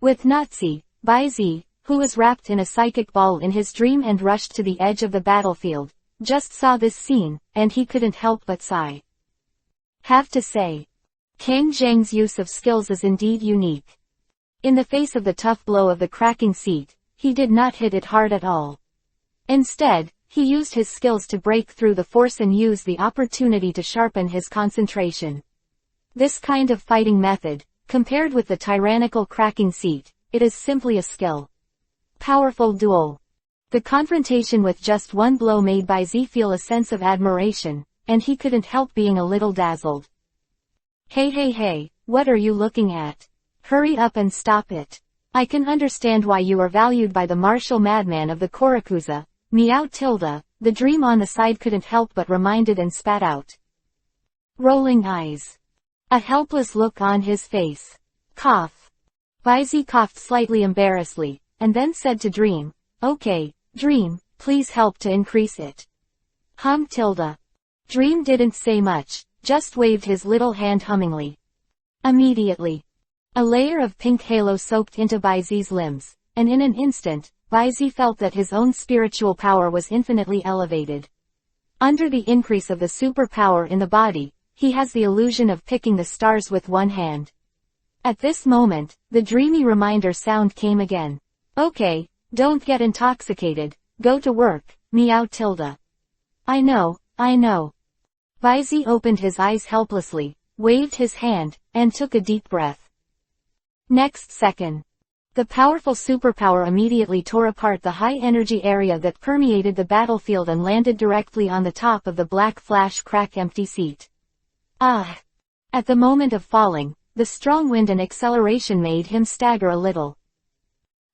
With Nazi, Baizi, who was wrapped in a psychic ball in his dream and rushed to the edge of the battlefield, just saw this scene, and he couldn't help but sigh. Have to say, King Zhang's use of skills is indeed unique. In the face of the tough blow of the cracking seat, he did not hit it hard at all. Instead, he used his skills to break through the force and use the opportunity to sharpen his concentration. This kind of fighting method, compared with the tyrannical cracking seat, it is simply a skill. Powerful duel. The confrontation with just one blow made Baizi feel a sense of admiration, and he couldn't help being a little dazzled. Hey, what are you looking at? Hurry up and stop it. I can understand why you are valued by the martial madman of the Korakuza, meow tilde, the dream on the side couldn't help but reminded and spat out. Rolling eyes. A helpless look on his face. Cough. Baizi coughed slightly embarrassedly, and then said to Dream, okay, Dream, please help to increase it. Tilde. Dream didn't say much, just waved his little hand hummingly. Immediately. A layer of pink halo soaked into Baizi's limbs, and in an instant, Baizi felt that his own spiritual power was infinitely elevated. Under the increase of the superpower in the body, he has the illusion of picking the stars with one hand. At this moment, the dreamy reminder sound came again. Okay, don't get intoxicated, go to work, meow tilde. I know. Baizi opened his eyes helplessly, waved his hand, and took a deep breath. Next second. The powerful superpower immediately tore apart the high-energy area that permeated the battlefield and landed directly on the top of the black flash crack empty seat. Ah! At the moment of falling, the strong wind and acceleration made him stagger a little.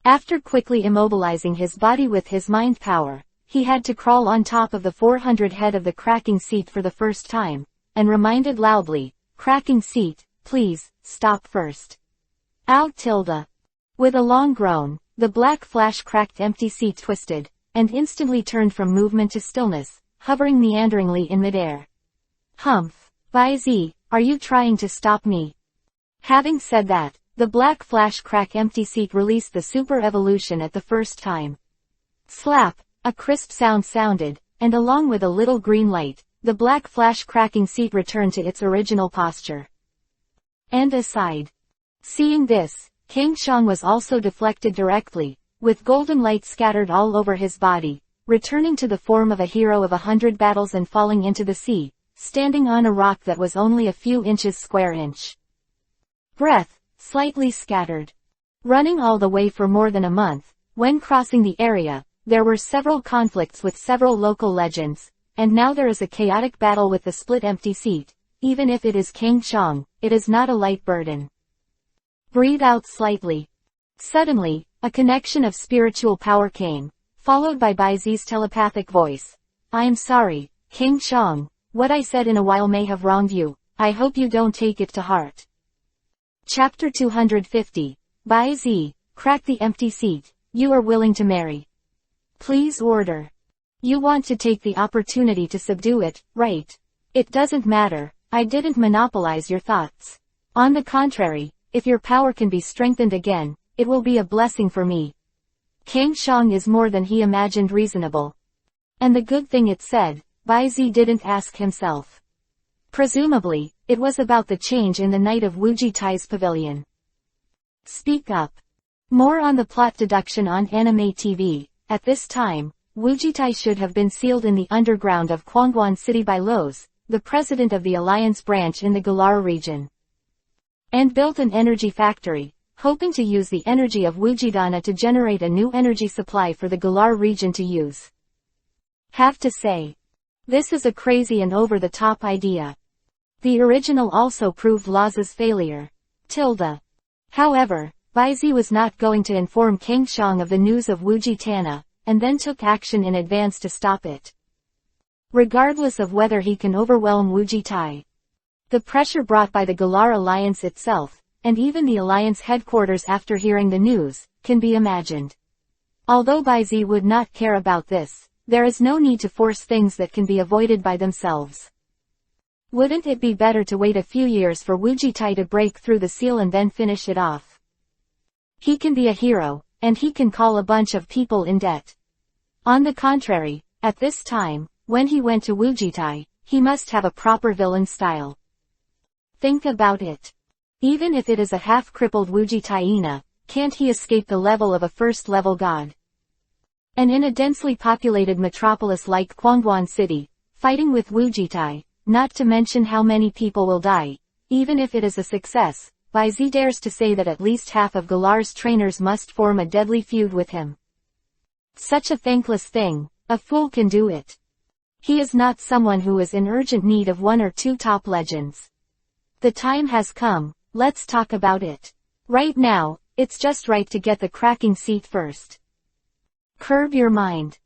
After quickly immobilizing his body with his mind power, he had to crawl on top of the 400 head of the cracking seat for the first time, and reminded loudly, cracking seat, please, stop first. Ow tilde. With a long groan, the black flash cracked empty seat twisted, and instantly turned from movement to stillness, hovering meanderingly in midair. Humph. Baizi, are you trying to stop me? Having said that, the black flash crack empty seat released the super evolution at the first time. Slap, a crisp sound sounded, and along with a little green light, the black flash cracking seat returned to its original posture. And aside. Seeing this, King Shang was also deflected directly, with golden light scattered all over his body, returning to the form of a hero of 100 battles and falling into the sea, standing on a rock that was only a few inches square inch. Breath, slightly scattered. Running all the way for more than a month, when crossing the area, there were several conflicts with several local legends, and now there is a chaotic battle with the split empty seat. Even if it is King Shang, it is not a light burden. Breathe out slightly. Suddenly, a connection of spiritual power came, followed by Baizi's telepathic voice. I am sorry, King Shang, what I said in a while may have wronged you, I hope you don't take it to heart. Chapter 250, Baizi, crack the empty seat, you are willing to marry. Please order. You want to take the opportunity to subdue it, right? It doesn't matter, I didn't monopolize your thoughts. On the contrary, if your power can be strengthened again, it will be a blessing for me. King Shang is more than he imagined reasonable. And the good thing it said, Baizi didn't ask himself. Presumably, it was about the change in the night of Wuji Tai's pavilion. Speak up. More on the plot deduction on Anime TV. At this time, Wuji Tai should have been sealed in the underground of Kwangwon City by Lowe's, the president of the Alliance branch in the Galar region. And built an energy factory, hoping to use the energy of Wujidana to generate a new energy supply for the Galar region to use. Have to say, this is a crazy and over-the-top idea. The original also proved Law's failure. However, Baizi was not going to inform King Shang of the news of Wuji Tana, and then took action in advance to stop it. Regardless of whether he can overwhelm Wuji Tai. The pressure brought by the Galar Alliance itself, and even the Alliance headquarters after hearing the news, can be imagined. Although Baizi would not care about this, there is no need to force things that can be avoided by themselves. Wouldn't it be better to wait a few years for Wuji Tai to break through the seal and then finish it off? He can be a hero, and he can call a bunch of people in debt. On the contrary, at this time, when he went to Wuji Tai, he must have a proper villain style. Think about it. Even if it is a half-crippled Wuji Taina, can't he escape the level of a first-level god? And in a densely populated metropolis like Kwangwon City, fighting with Wuji Tai, not to mention how many people will die, even if it is a success, Baizi dares to say that at least half of Galar's trainers must form a deadly feud with him. Such a thankless thing, a fool can do it. He is not someone who is in urgent need of one or two top legends. The time has come, let's talk about it. Right now, it's just right to get the cracking seat first. Curb your mind.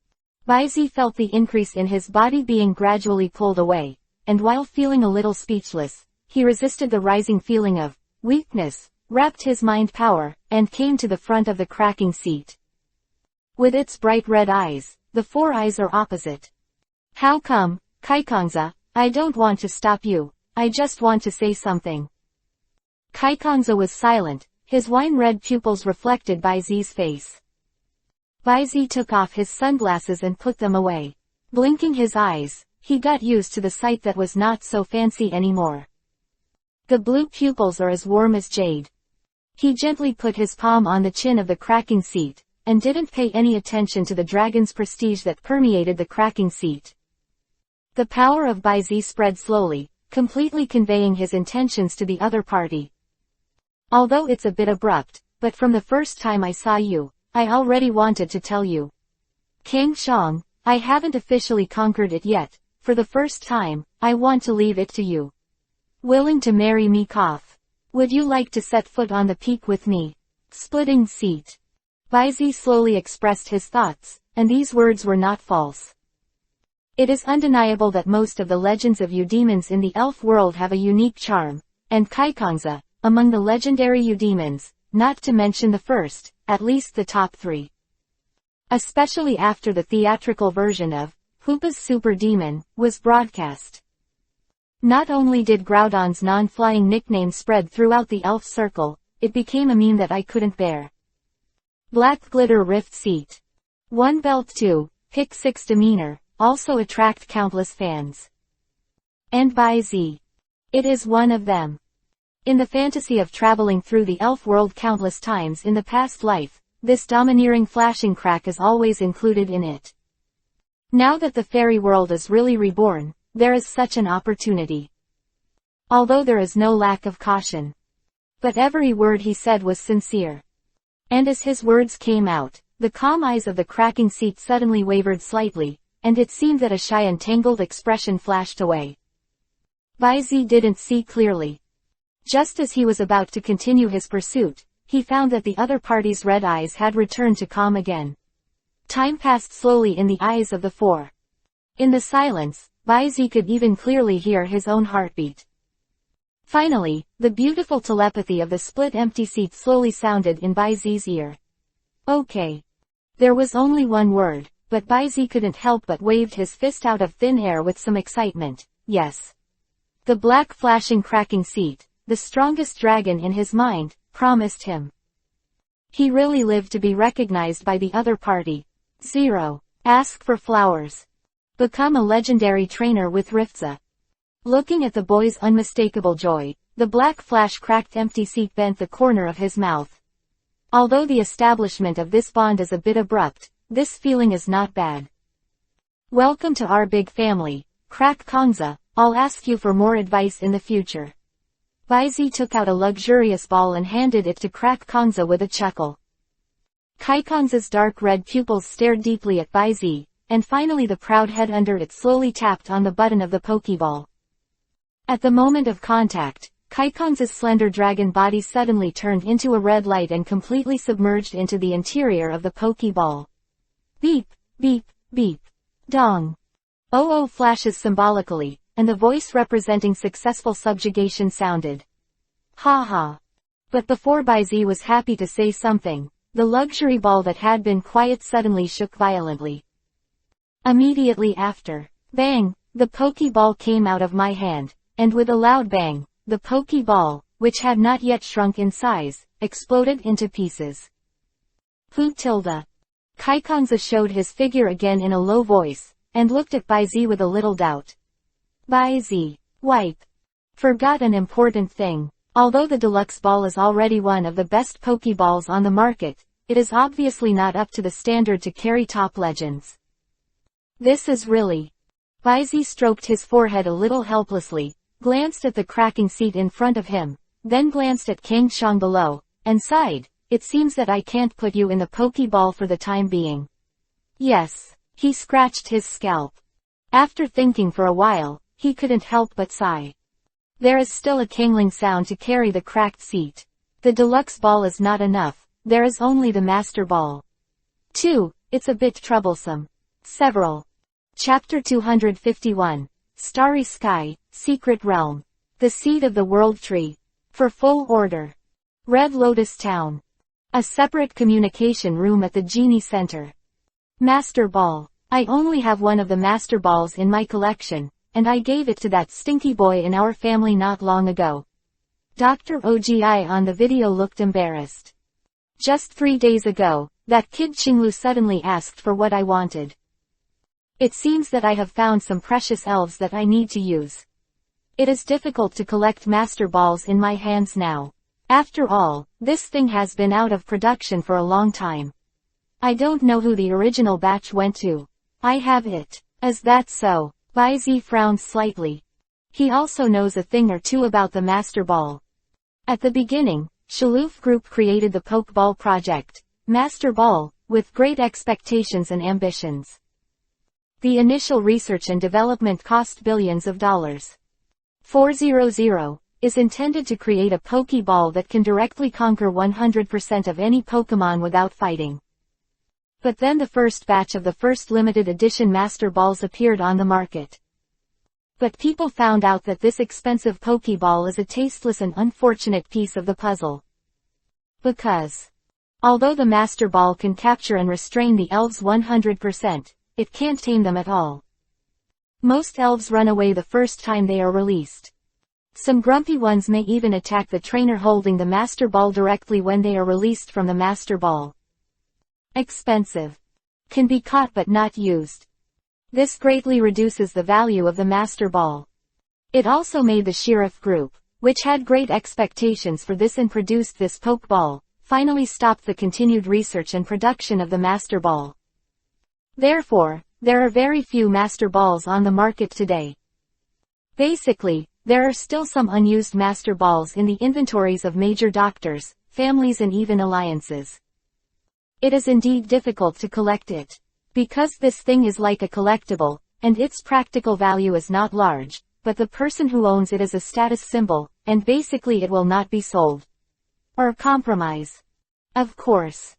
Baizi felt the increase in his body being gradually pulled away, and while feeling a little speechless, he resisted the rising feeling of weakness, wrapped his mind power, and came to the front of the cracking seat. With its bright red eyes, the four eyes are opposite. How come, Kaikongza? I don't want to stop you, I just want to say something. Kaikongza was silent, his wine-red pupils reflected Baizi's face. Baizi took off his sunglasses and put them away. Blinking his eyes, he got used to the sight that was not so fancy anymore. The blue pupils are as warm as jade. He gently put his palm on the chin of the cracking seat, and didn't pay any attention to the dragon's prestige that permeated the cracking seat. The power of Baizi spread slowly, completely conveying his intentions to the other party. Although it's a bit abrupt, but from the first time I saw you, I already wanted to tell you. King Shang, I haven't officially conquered it yet, for the first time, I want to leave it to you. Willing to marry me? Cough. Would you like to set foot on the peak with me? Splitting seat. Baizi slowly expressed his thoughts, and these words were not false. It is undeniable that most of the legends of eudemons in the elf world have a unique charm, and Kaikongza, among the legendary eudemons, not to mention the first, at least the top three. Especially after the theatrical version of Hoopa's Super Demon, was broadcast. Not only did Groudon's non-flying nickname spread throughout the elf circle, it became a meme that I couldn't bear. Black Glitter Rift Seat. One Belt 2, Pick 6 Demeanor, also attract countless fans. And by Z. It is one of them. In the fantasy of traveling through the elf world countless times in the past life, this domineering flashing crack is always included in it. Now that the fairy world is really reborn, there is such an opportunity. Although there is no lack of caution. But every word he said was sincere. And as his words came out, the calm eyes of the cracking seat suddenly wavered slightly, and it seemed that a shy and tangled expression flashed away. Baizi didn't see clearly. Just as he was about to continue his pursuit, he found that the other party's red eyes had returned to calm again. Time passed slowly in the eyes of the four. In the silence, Baizi could even clearly hear his own heartbeat. Finally, the beautiful telepathy of the split empty seat slowly sounded in Baizi's ear. Okay. There was only one word, but Baizi couldn't help but waved his fist out of thin air with some excitement. Yes. The black flashing cracking seat, the strongest dragon in his mind, promised him. He really lived to be recognized by the other party. 0. Ask for flowers. Become a legendary trainer with Riftza. Looking at the boy's unmistakable joy, the black flash cracked empty seat bent the corner of his mouth. Although the establishment of this bond is a bit abrupt, this feeling is not bad. Welcome to our big family, Crack Kongza. I'll ask you for more advice in the future. Baizi took out a luxurious ball and handed it to Crack Kongza with a chuckle. Kaikonza's dark red pupils stared deeply at Baizi, and finally the proud head under it slowly tapped on the button of the Pokeball. At the moment of contact, Kaikonza's slender dragon body suddenly turned into a red light and completely submerged into the interior of the Pokeball. Beep, beep, beep. Dong. Oh flashes symbolically, and the voice representing successful subjugation sounded. Ha ha. But before Baizi was happy to say something, the luxury ball that had been quiet suddenly shook violently. Immediately after, bang, the Pokeball came out of my hand, and with a loud bang, the Pokeball, which had not yet shrunk in size, exploded into pieces. Who tilde? Kaikonza showed his figure again in a low voice, and looked at Baizi with a little doubt. Baizi, wipe. Forgot an important thing. Although the deluxe ball is already one of the best Pokeballs on the market, it is obviously not up to the standard to carry top legends. This is really... Baizi stroked his forehead a little helplessly, glanced at the cracking seat in front of him, then glanced at Kang Shang below, and sighed. It seems that I can't put you in the Pokeball for the time being. Yes. He scratched his scalp. After thinking for a while, he couldn't help but sigh. There is still a kangling sound to carry the cracked seat. The deluxe ball is not enough, there is only the master ball. 2. It's a bit troublesome. Several. Chapter 251. Starry Sky, Secret Realm. The Seed of the World Tree. For full order. Red Lotus Town. A separate communication room at the Genie Center. Master Ball. I only have one of the Master Balls in my collection, and I gave it to that stinky boy in our family not long ago. Dr. Ogi on the video looked embarrassed. Just 3 days ago, that kid Qinglu suddenly asked for what I wanted. It seems that I have found some precious elves that I need to use. It is difficult to collect Master Balls in my hands now. After all, this thing has been out of production for a long time. I don't know who the original batch went to. I have it. Is that so? Baizi frowned slightly. He also knows a thing or two about the Master Ball. At the beginning, Shaloof Group created the Pokeball project, Master Ball, with great expectations and ambitions. The initial research and development cost billions of dollars. 400 is intended to create a Pokeball that can directly conquer 100% of any Pokemon without fighting. But then the first batch of the first limited edition Master Balls appeared on the market. But people found out that this expensive Pokeball is a tasteless and unfortunate piece of the puzzle. Because, although the Master Ball can capture and restrain the elves 100%, it can't tame them at all. Most elves run away the first time they are released. Some grumpy ones may even attack the trainer holding the master ball directly when they are released from the master ball. Expensive. Can be caught but not used. This greatly reduces the value of the master ball. It also made the sheriff group, which had great expectations for this and produced this poke ball, finally stopped the continued research and production of the master ball. Therefore, there are very few master balls on the market today. Basically, there are still some unused master balls in the inventories of major doctors, families and even alliances. It is indeed difficult to collect it. Because this thing is like a collectible, and its practical value is not large, but the person who owns it is a status symbol, and basically it will not be sold. Or compromise. Of course.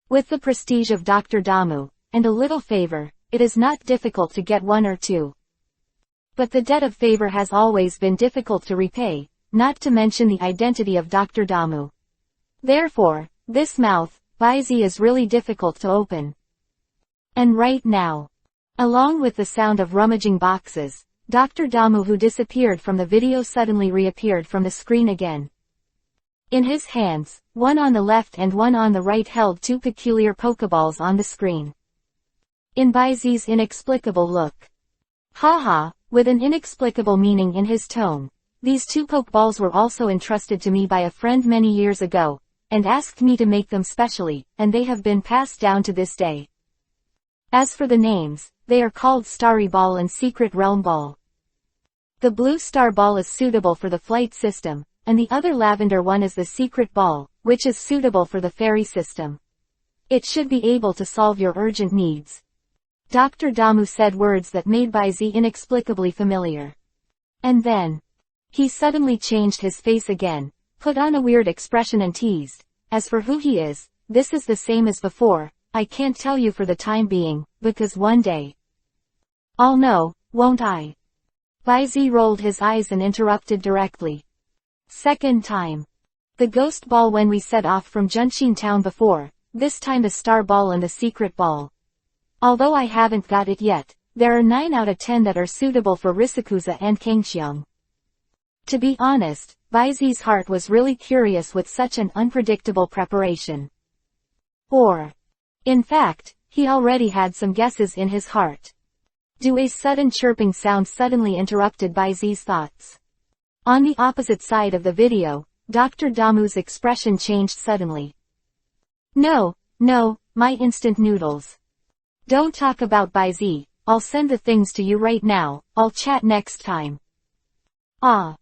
With the prestige of Dr. Damu, and a little favor, it is not difficult to get one or two. But the debt of favor has always been difficult to repay, not to mention the identity of Dr. Damu. Therefore, this mouth, Baizi, is really difficult to open. And right now, along with the sound of rummaging boxes, Dr. Damu, who disappeared from the video, suddenly reappeared from the screen again. In his hands, one on the left and one on the right, held two peculiar Pokeballs on the screen. In Baizi's inexplicable look. Haha, with an inexplicable meaning in his tone. These two Pokeballs were also entrusted to me by a friend many years ago, and asked me to make them specially, and they have been passed down to this day. As for the names, they are called Starry Ball and Secret Realm Ball. The blue star ball is suitable for the flight system, and the other lavender one is the secret ball, which is suitable for the fairy system. It should be able to solve your urgent needs. Dr. Damu said words that made Baizi inexplicably familiar. And then, he suddenly changed his face again, put on a weird expression and teased, "As for who he is, this is the same as before. I can't tell you for the time being, because one day I'll know, won't I?" Baizi rolled his eyes and interrupted directly. "Second time. The ghost ball when we set off from Junshin town before, this time the star ball and the secret ball. Although I haven't got it yet, there are 9 out of 10 that are suitable for Risakusa and Kangxiang." To be honest, Baizi's heart was really curious with such an unpredictable preparation. Or, in fact, he already had some guesses in his heart. A sudden chirping sound suddenly interrupted Baizi's thoughts. On the opposite side of the video, Dr. Damu's expression changed suddenly. No, my instant noodles. Don't talk about Baizi, I'll send the things to you right now, I'll chat next time. Ah.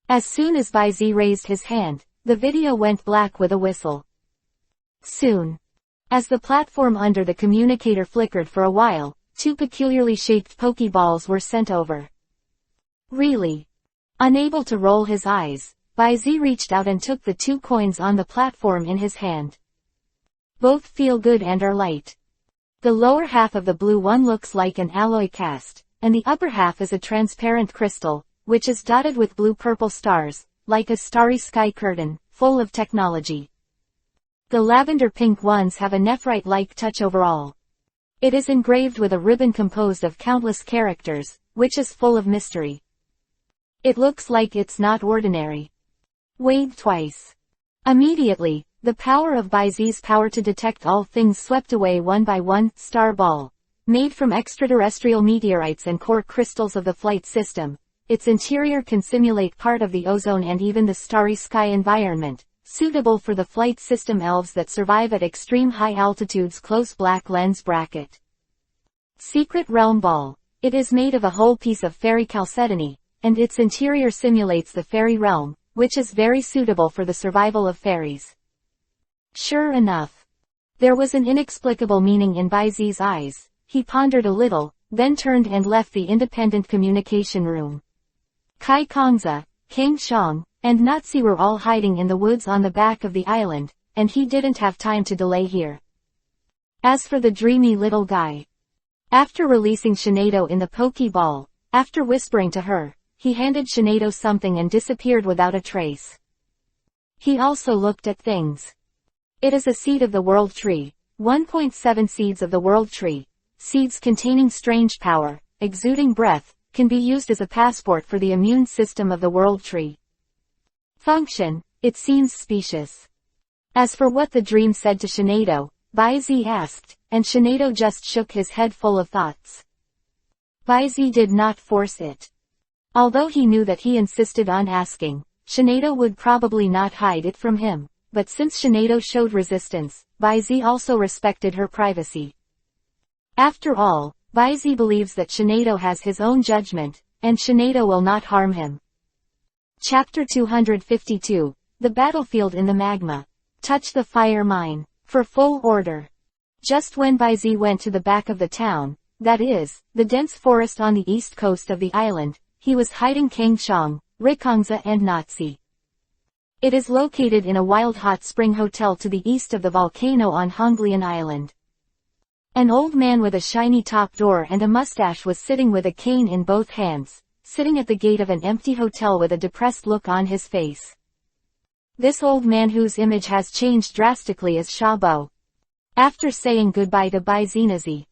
As soon as Baizi raised his hand, the video went black with a whistle. Soon. As the platform under the communicator flickered for a while, 2 peculiarly shaped Pokeballs were sent over. Really? Unable to roll his eyes, Baizi reached out and took the 2 coins on the platform in his hand. Both feel good and are light. The lower half of the blue one looks like an alloy cast, and the upper half is a transparent crystal, which is dotted with blue-purple stars, like a starry sky curtain, full of technology. The lavender-pink ones have a nephrite-like touch overall. It is engraved with a ribbon composed of countless characters, which is full of mystery. It looks like it's not ordinary. Wait twice. Immediately, the power of Baizi's power to detect all things swept away one by one. Star ball. Made from extraterrestrial meteorites and core crystals of the flight system, its interior can simulate part of the ozone and even the starry sky environment, suitable for the flight system elves that survive at extreme high altitudes. Close black lens bracket. Secret Realm Ball. It is made of a whole piece of fairy chalcedony, and its interior simulates the fairy realm, which is very suitable for the survival of fairies. Sure enough. There was an inexplicable meaning in Baizi's eyes. He pondered a little, then turned and left the independent communication room. Kai Kongza, King Shang, and Natsi were all hiding in the woods on the back of the island, and he didn't have time to delay here. As for the dreamy little guy, after releasing Shinado in the Pokeball, after whispering to her, he handed Shinado something and disappeared without a trace. He also looked at things. It is a seed of the World Tree, 1.7 seeds of the World Tree, seeds containing strange power, exuding breath, can be used as a passport for the immune system of the world tree. Function, it seems specious. As for what the dream said to Shinado, Baizi asked, and Shinado just shook his head full of thoughts. Baizi did not force it. Although he knew that he insisted on asking, Shinado would probably not hide it from him, but since Shinado showed resistance, Baizi also respected her privacy. After all, Baizi believes that Shinado has his own judgment, and Shinado will not harm him. Chapter 252, The Battlefield in the Magma. Touch the fire mine. For full order. Just when Baizi went to the back of the town, that is, the dense forest on the east coast of the island, he was hiding Kangshong, Rikongza and Nazi. It is located in a wild hot spring hotel to the east of the volcano on Honglian Island. An old man with a shiny top door and a mustache was sitting with a cane in both hands, sitting at the gate of an empty hotel with a depressed look on his face. This old man whose image has changed drastically is Shabo. After saying goodbye to Baizinazi,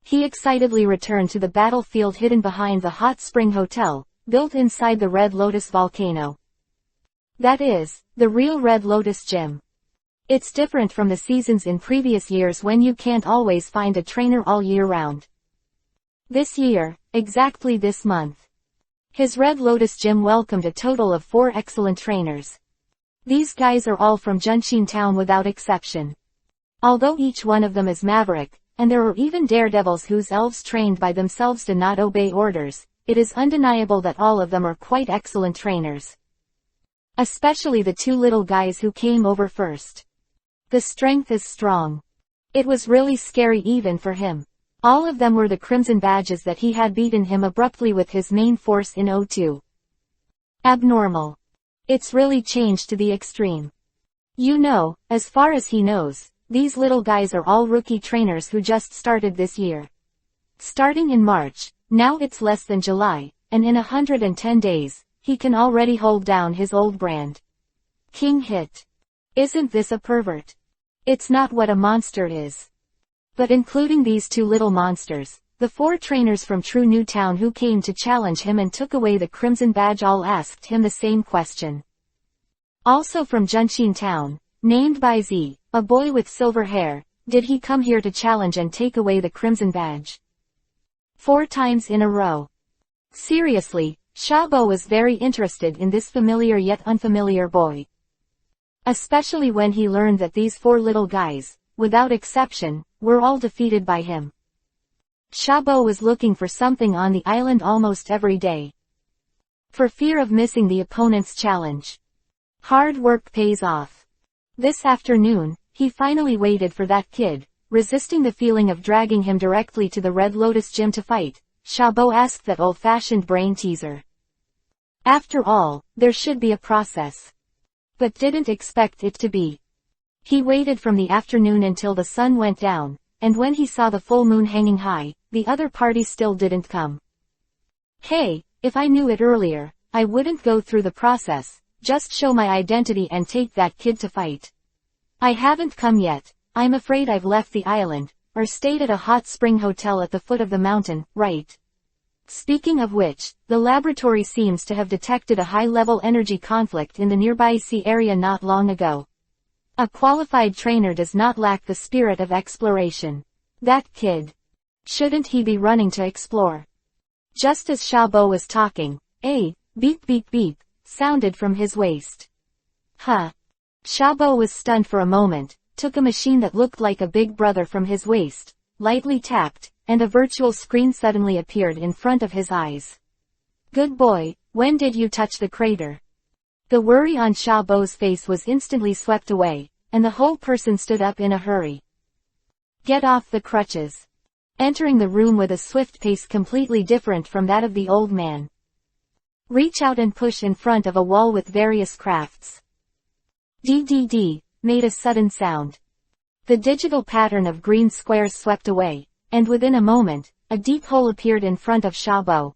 he excitedly returned to the battlefield hidden behind the hot spring hotel, built inside the Red Lotus volcano. That is, the real Red Lotus gym. It's different from the seasons in previous years when you can't always find a trainer all year round. This year, exactly this month, his Red Lotus gym welcomed a total of 4 excellent trainers. These guys are all from Junshin Town without exception. Although each one of them is maverick, and there are even daredevils whose elves trained by themselves do not obey orders, it is undeniable that all of them are quite excellent trainers. Especially the 2 little guys who came over first. The strength is strong. It was really scary even for him. All of them were the crimson badges that he had beaten him abruptly with his main force in O2. Abnormal. It's really changed to the extreme. You know, as far as he knows, these little guys are all rookie trainers who just started this year. Starting in March, now it's less than July, and in 110 days, he can already hold down his old brand. King Hit. Isn't this a pervert? It's not what a monster is. But including these 2 little monsters, the 4 trainers from True New Town who came to challenge him and took away the Crimson Badge all asked him the same question. Also from Junshin Town, named Baizi, a boy with silver hair, did he come here to challenge and take away the Crimson Badge? 4 times in a row. Seriously, Shabo was very interested in this familiar yet unfamiliar boy. Especially when he learned that these 4 little guys, without exception, were all defeated by him. Shabo was looking for something on the island almost every day. For fear of missing the opponent's challenge. Hard work pays off. This afternoon, he finally waited for that kid, resisting the feeling of dragging him directly to the Red Lotus gym to fight. Shabo asked that old-fashioned brain teaser. After all, there should be a process. But didn't expect it to be. He waited from the afternoon until the sun went down, and when he saw the full moon hanging high, the other party still didn't come. Hey, if I knew it earlier, I wouldn't go through the process, just show my identity and take that kid to fight. I haven't come yet, I'm afraid I've left the island, or stayed at a hot spring hotel at the foot of the mountain, right? Speaking of which, the laboratory seems to have detected a high-level energy conflict in the nearby sea area not long ago. A qualified trainer does not lack the spirit of exploration. That kid. Shouldn't he be running to explore? Just as Shabo was talking, a beep beep beep sounded from his waist. Huh. Shabo was stunned for a moment, took a machine that looked like a big brother from his waist, lightly tapped, and a virtual screen suddenly appeared in front of his eyes. Good boy, when did you touch the crater? The worry on Shabo's face was instantly swept away, and the whole person stood up in a hurry. Get off the crutches. Entering the room with a swift pace completely different from that of the old man. Reach out and push in front of a wall with various crafts. DDD, made a sudden sound. The digital pattern of green squares swept away, and within a moment, a deep hole appeared in front of Shabo.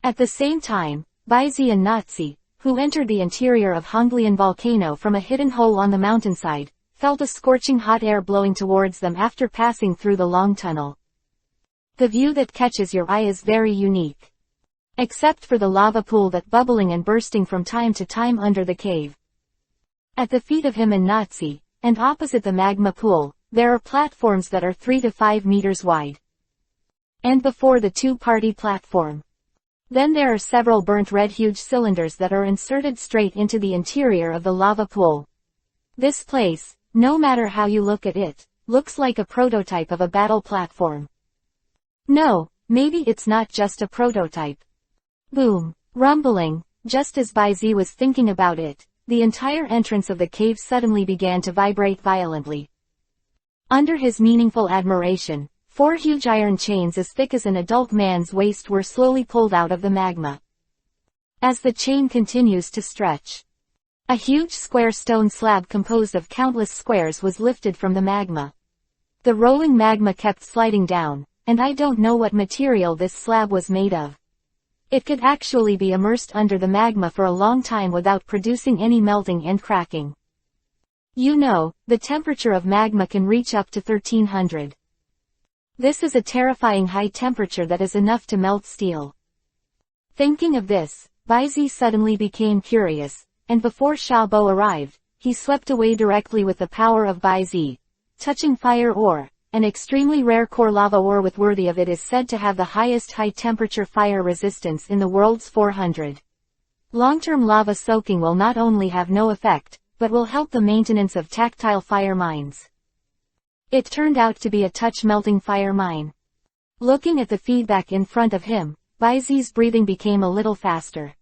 At the same time, Baizi and Nazi, who entered the interior of Honglian volcano from a hidden hole on the mountainside, felt a scorching hot air blowing towards them after passing through the long tunnel. The view that catches your eye is very unique. Except for the lava pool that bubbling and bursting from time to time under the cave. At the feet of him and Nazi, and opposite the magma pool, there are platforms that are 3 to 5 meters wide. And before the two-party platform. Then there are several burnt red huge cylinders that are inserted straight into the interior of the lava pool. This place, no matter how you look at it, looks like a prototype of a battle platform. No, maybe it's not just a prototype. Boom. Rumbling, just as Bai Zi was thinking about it, the entire entrance of the cave suddenly began to vibrate violently. Under his meaningful admiration, 4 huge iron chains as thick as an adult man's waist were slowly pulled out of the magma. As the chain continues to stretch, a huge square stone slab composed of countless squares was lifted from the magma. The rolling magma kept sliding down, and I don't know what material this slab was made of. It could actually be immersed under the magma for a long time without producing any melting and cracking. You know, the temperature of magma can reach up to 1300. This is a terrifying high temperature that is enough to melt steel. Thinking of this, Bai Zi suddenly became curious, and before Xiaobo arrived, he swept away directly with the power of Bai Zi, touching fire ore, an extremely rare core lava ore with worthy of it is said to have the highest high-temperature fire resistance in the world's 400. Long-term lava soaking will not only have no effect, but will help the maintenance of tactile fire mines. It turned out to be a touch-melting fire mine. Looking at the feedback in front of him, Bai Zi's breathing became a little faster.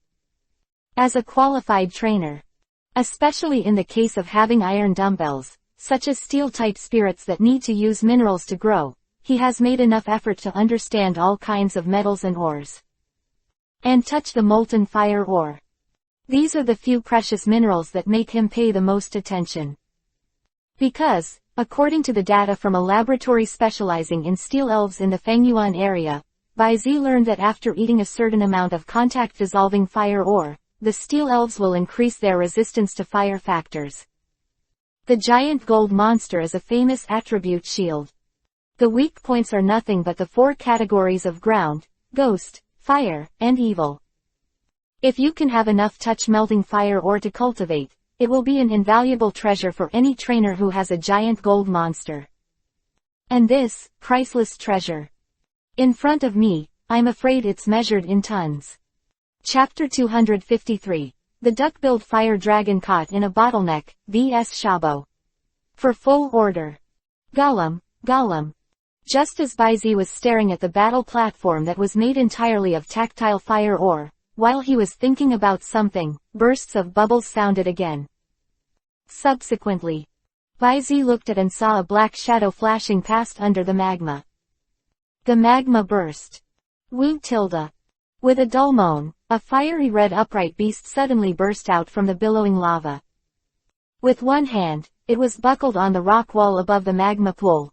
As a qualified trainer, especially in the case of having iron dumbbells, such as steel-type spirits that need to use minerals to grow, he has made enough effort to understand all kinds of metals and ores. And touch the molten fire ore. These are the few precious minerals that make him pay the most attention. Because, according to the data from a laboratory specializing in steel elves in the Fengyuan area, Bai Zi learned that after eating a certain amount of contact-dissolving fire ore, the steel elves will increase their resistance to fire factors. The giant gold monster is a famous attribute shield. The weak points are nothing but the 4 categories of ground, ghost, fire, and evil. If you can have enough touch-melting fire ore to cultivate, it will be an invaluable treasure for any trainer who has a giant gold monster. And this, priceless treasure. In front of me, I'm afraid it's measured in tons. Chapter 253. The Duck-Billed Fire Dragon Caught in a Bottleneck, vs. Xiaobo. For full order. Gollum, Gollum. Just as Bai Zi was staring at the battle platform that was made entirely of tactile fire ore, while he was thinking about something, bursts of bubbles sounded again. Subsequently, Bai Zi looked at and saw a black shadow flashing past under the magma. The magma burst. Wu tilde. With a dull moan, a fiery red upright beast suddenly burst out from the billowing lava. With one hand, it was buckled on the rock wall above the magma pool.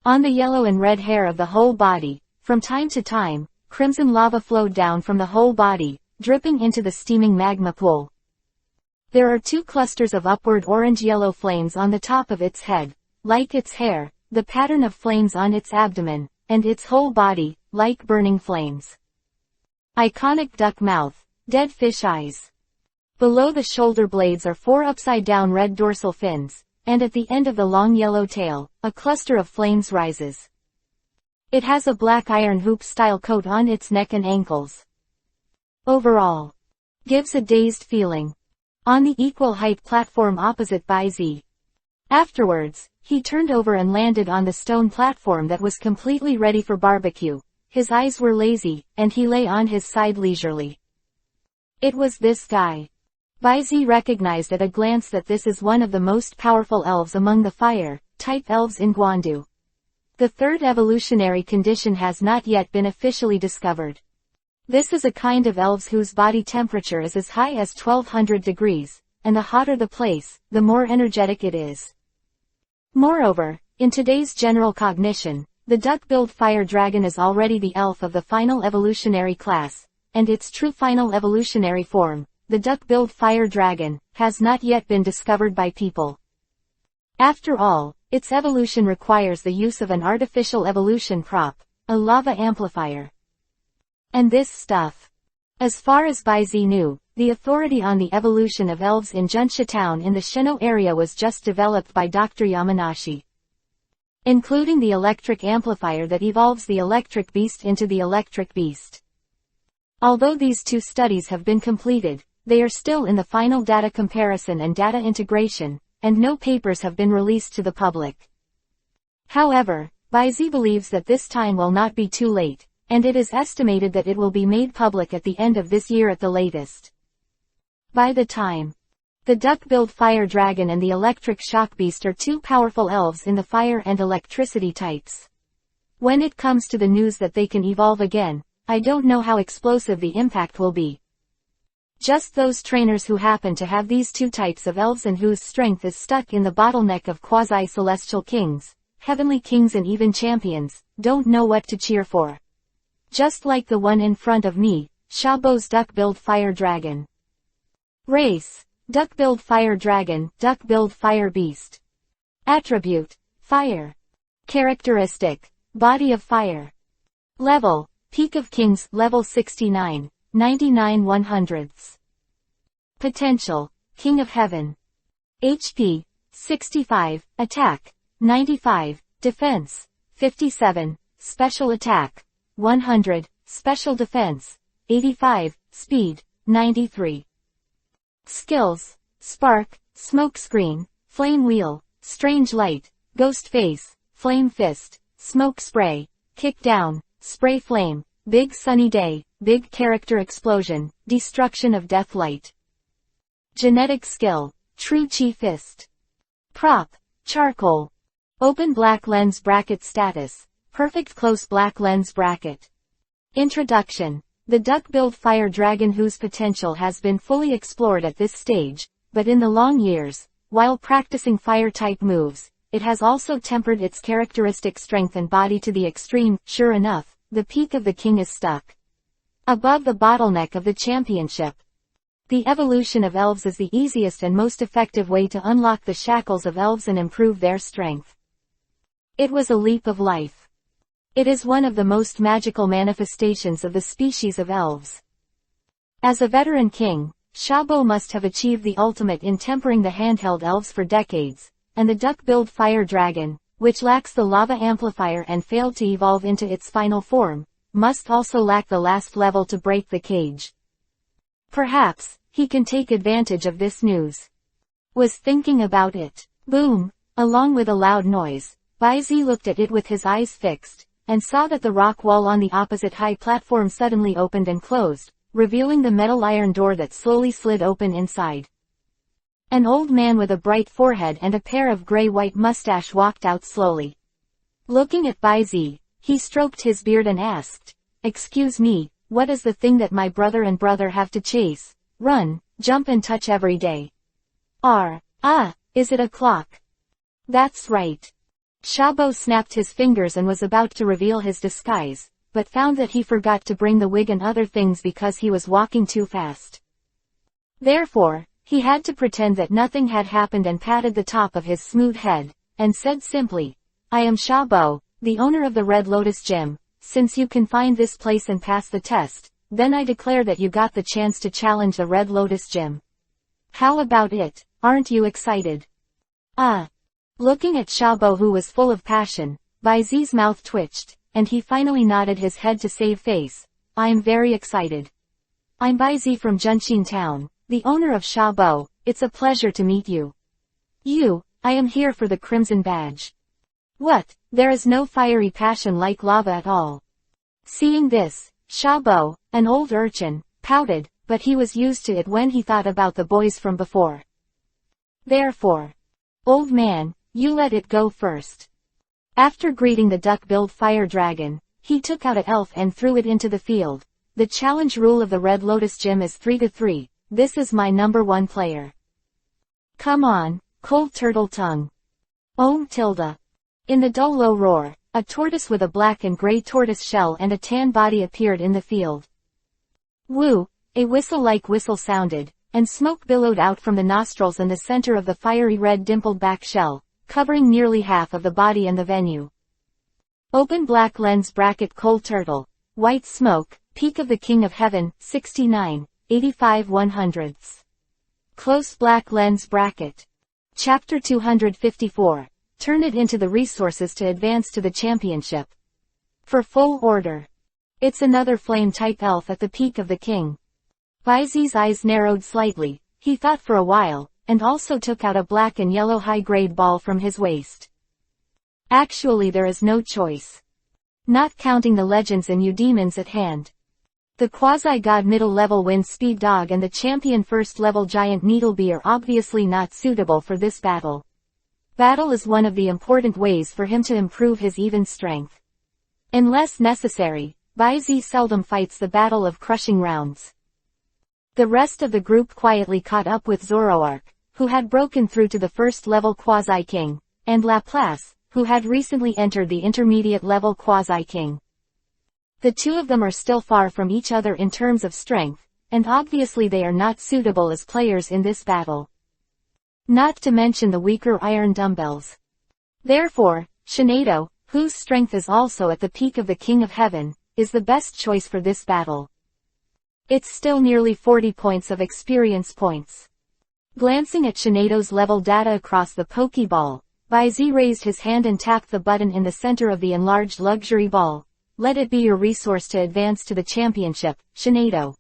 On the yellow and red hair of the whole body, from time to time, crimson lava flowed down from the whole body, dripping into the steaming magma pool. There are 2 clusters of upward orange-yellow flames on the top of its head, like its hair, the pattern of flames on its abdomen, and its whole body, like burning flames. Iconic duck mouth, dead fish eyes. Below the shoulder blades are 4 upside-down red dorsal fins, and at the end of the long yellow tail, a cluster of flames rises. It has a black iron hoop-style coat on its neck and ankles. Overall, gives a dazed feeling. On the equal height platform opposite Bai Zi. Afterwards, he turned over and landed on the stone platform that was completely ready for barbecue. His eyes were lazy, and he lay on his side leisurely. It was this guy. Bai Zi recognized at a glance that this is one of the most powerful elves among the fire-type elves in Guandu. The 3rd evolutionary condition has not yet been officially discovered. This is a kind of elves whose body temperature is as high as 1200 degrees, and the hotter the place, the more energetic it is. Moreover, in today's general cognition, the duck-billed fire dragon is already the elf of the final evolutionary class, and its true final evolutionary form, the duck-billed fire dragon, has not yet been discovered by people. After all, its evolution requires the use of an artificial evolution prop, a lava amplifier. And this stuff. As far as Baizi knew, the authority on the evolution of elves in Junsha town in the Shino area was just developed by Dr. Yamanashi. Including the electric amplifier that evolves the electric beast into the electric beast. Although these two studies have been completed, they are still in the final data comparison and data integration, and no papers have been released to the public. However, Baizi believes that this time will not be too late, and it is estimated that it will be made public at the end of this year at the latest. By the time, the duck-billed fire dragon and the electric shock beast are two powerful elves in the fire and electricity types. When it comes to the news that they can evolve again, I don't know how explosive the impact will be. Just those trainers who happen to have these two types of elves and whose strength is stuck in the bottleneck of quasi-celestial kings, heavenly kings and even champions, don't know what to cheer for. Just like the one in front of me, Shabo's duck-billed fire dragon. Race: duck-billed fire dragon, duck-billed fire beast. Attribute: fire. Characteristic: body of fire. Level: Peak of Kings, level 69, 99 100ths. Potential: King of Heaven. HP: 65, Attack: 95, Defense: 57, Special Attack: 100, Special Defense: 85, Speed: 93. Skills: Spark, Smoke Screen, Flame Wheel, Strange Light, Ghost Face, Flame Fist, Smoke Spray, Kick Down, Spray Flame, Big Sunny Day, Big Character Explosion, Destruction of Death Light. Genetic Skill: True Chi Fist. Prop: Charcoal. Open black lens bracket status: Perfect close black lens bracket. Introduction: the duck-billed fire dragon whose potential has been fully explored at this stage, but in the long years, while practicing fire-type moves, it has also tempered its characteristic strength and body to the extreme. Sure enough, the peak of the king is stuck above the bottleneck of the championship. The evolution of elves is the easiest and most effective way to unlock the shackles of elves and improve their strength. It was a leap of life. It is one of the most magical manifestations of the species of elves. As a veteran king, Shabo must have achieved the ultimate in tempering the handheld elves for decades, and the duck-billed fire dragon, which lacks the lava amplifier and failed to evolve into its final form, must also lack the last level to break the cage. Perhaps, he can take advantage of this news. Was thinking about it. Boom! Along with a loud noise, Baizi looked at it with his eyes fixed, and saw that the rock wall on the opposite high platform suddenly opened and closed, revealing the metal iron door that slowly slid open inside. An old man with a bright forehead and a pair of gray-white mustache walked out slowly. Looking at Baizi, he stroked his beard and asked, "Excuse me, what is the thing that my brother and brother have to chase, run, jump and touch every day?" Is it a clock?" "That's right." Shabo snapped his fingers and was about to reveal his disguise, but found that he forgot to bring the wig and other things because he was walking too fast. Therefore, he had to pretend that nothing had happened and patted the top of his smooth head, and said simply, "I am Shabo, the owner of the Red Lotus Gym. Since you can find this place and pass the test, then I declare that you got the chance to challenge the Red Lotus Gym. How about it, aren't you excited?" Looking at Shabo who was full of passion, Baizi's mouth twitched, and he finally nodded his head to save face. "I'm very excited. I'm Baizi from Junshin Town, the owner of Shabo. It's a pleasure to meet you." I am here for the Crimson Badge." "What, there is no fiery passion like lava at all." Seeing this, Shabo, an old urchin, pouted, but he was used to it when he thought about the boys from before. "Therefore, old man, you let it go first." After greeting the duck-billed fire dragon, he took out an elf and threw it into the field. "The challenge rule of the Red Lotus Gym is 3-3, this is my number 1 player. Come on, cold turtle tongue." Tilde. In the dull low roar, a tortoise with a black and gray tortoise shell and a tan body appeared in the field. Woo! A whistle-like whistle sounded, and smoke billowed out from the nostrils and the center of the fiery red dimpled back shell, covering nearly half of the body and the venue. Open black lens bracket cold turtle, white smoke, Peak of the King of Heaven, 69, 85/100. Close black lens bracket. Chapter 254. Turn it into the resources to advance to the championship. For full order. It's another flame-type elf at the peak of the king. Baizi's eyes narrowed slightly. He thought for a while, and also took out a black and yellow high-grade ball from his waist. Actually there is no choice. Not counting the legends and eudemons at hand. The quasi-god middle-level wind speed dog and the champion first-level giant needlebee are obviously not suitable for this battle. Battle is one of the important ways for him to improve his even strength. Unless necessary, Baizi seldom fights the battle of crushing rounds. The rest of the group quietly caught up with Zoroark, who had broken through to the first-level quasi-king, and Laplace, who had recently entered the intermediate-level quasi-king. The two of them are still far from each other in terms of strength, and obviously they are not suitable as players in this battle. Not to mention the weaker iron dumbbells. Therefore, Shinado, whose strength is also at the peak of the King of Heaven, is the best choice for this battle. It's still nearly 40 points of experience points. Glancing at Shinado's level data across the Pokeball, Baizi raised his hand and tapped the button in the center of the enlarged luxury ball. Let it be your resource to advance to the championship, Shinado.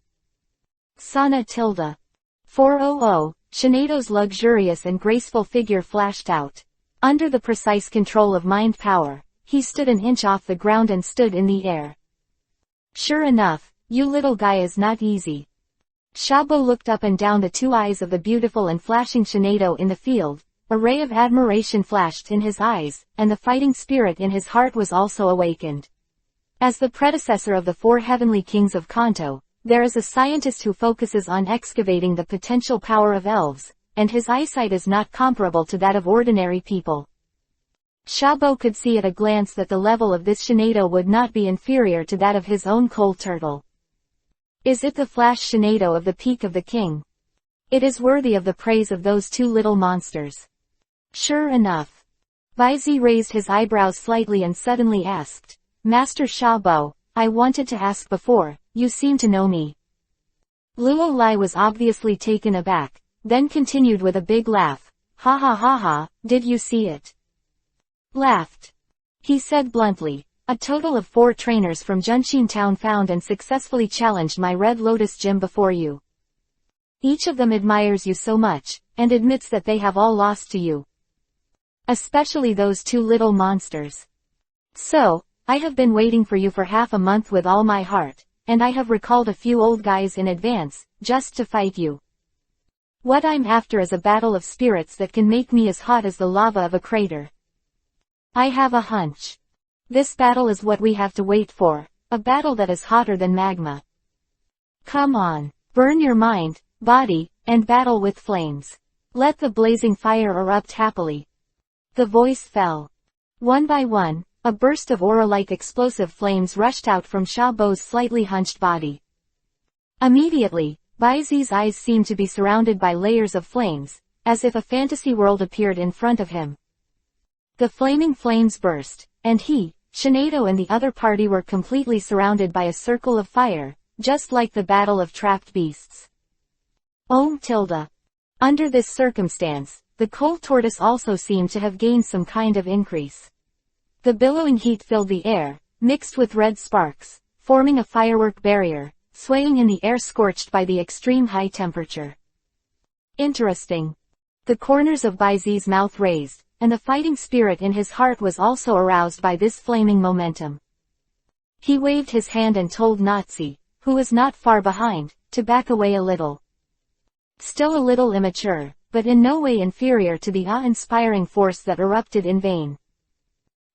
Sana tilde. 400, Shinado's luxurious and graceful figure flashed out. Under the precise control of mind power, he stood an inch off the ground and stood in the air. Sure enough, you little guy is not easy. Shabo looked up and down the two eyes of the beautiful and flashing Shinado in the field. A ray of admiration flashed in his eyes, and the fighting spirit in his heart was also awakened. As the predecessor of the four heavenly kings of Kanto, there is a scientist who focuses on excavating the potential power of elves, and his eyesight is not comparable to that of ordinary people. Shabo could see at a glance that the level of this Shinado would not be inferior to that of his own coal turtle. Is it the flash Shinado of the peak of the king? It is worthy of the praise of those two little monsters. Sure enough. Baizi raised his eyebrows slightly and suddenly asked, Master Shabo, I wanted to ask before, you seem to know me. Luo Lai was obviously taken aback, then continued with a big laugh. Ha ha ha ha, did you see it? Laughed. He said bluntly, a total of 4 trainers from Junshin Town found and successfully challenged my Red Lotus gym before you. Each of them admires you so much, and admits that they have all lost to you. Especially those two little monsters. So, I have been waiting for you for half a month with all my heart, and I have recalled a few old guys in advance, just to fight you. What I'm after is a battle of spirits that can make me as hot as the lava of a crater. I have a hunch. This battle is what we have to wait for, a battle that is hotter than magma. Come on, burn your mind, body, and battle with flames. Let the blazing fire erupt happily. The voice fell. One by one, a burst of aura-like explosive flames rushed out from Shabo's slightly hunched body. Immediately, Baizi's eyes seemed to be surrounded by layers of flames, as if a fantasy world appeared in front of him. The flaming flames burst, and he, Shinado and the other party were completely surrounded by a circle of fire, just like the battle of trapped beasts. Tilde. Under this circumstance, the coal tortoise also seemed to have gained some kind of increase. The billowing heat filled the air, mixed with red sparks, forming a firework barrier, swaying in the air scorched by the extreme high temperature. Interesting. The corners of Baizi's mouth raised, and the fighting spirit in his heart was also aroused by this flaming momentum. He waved his hand and told Nazi, who was not far behind, to back away a little. Still a little immature, but in no way inferior to the awe-inspiring force that erupted in vain.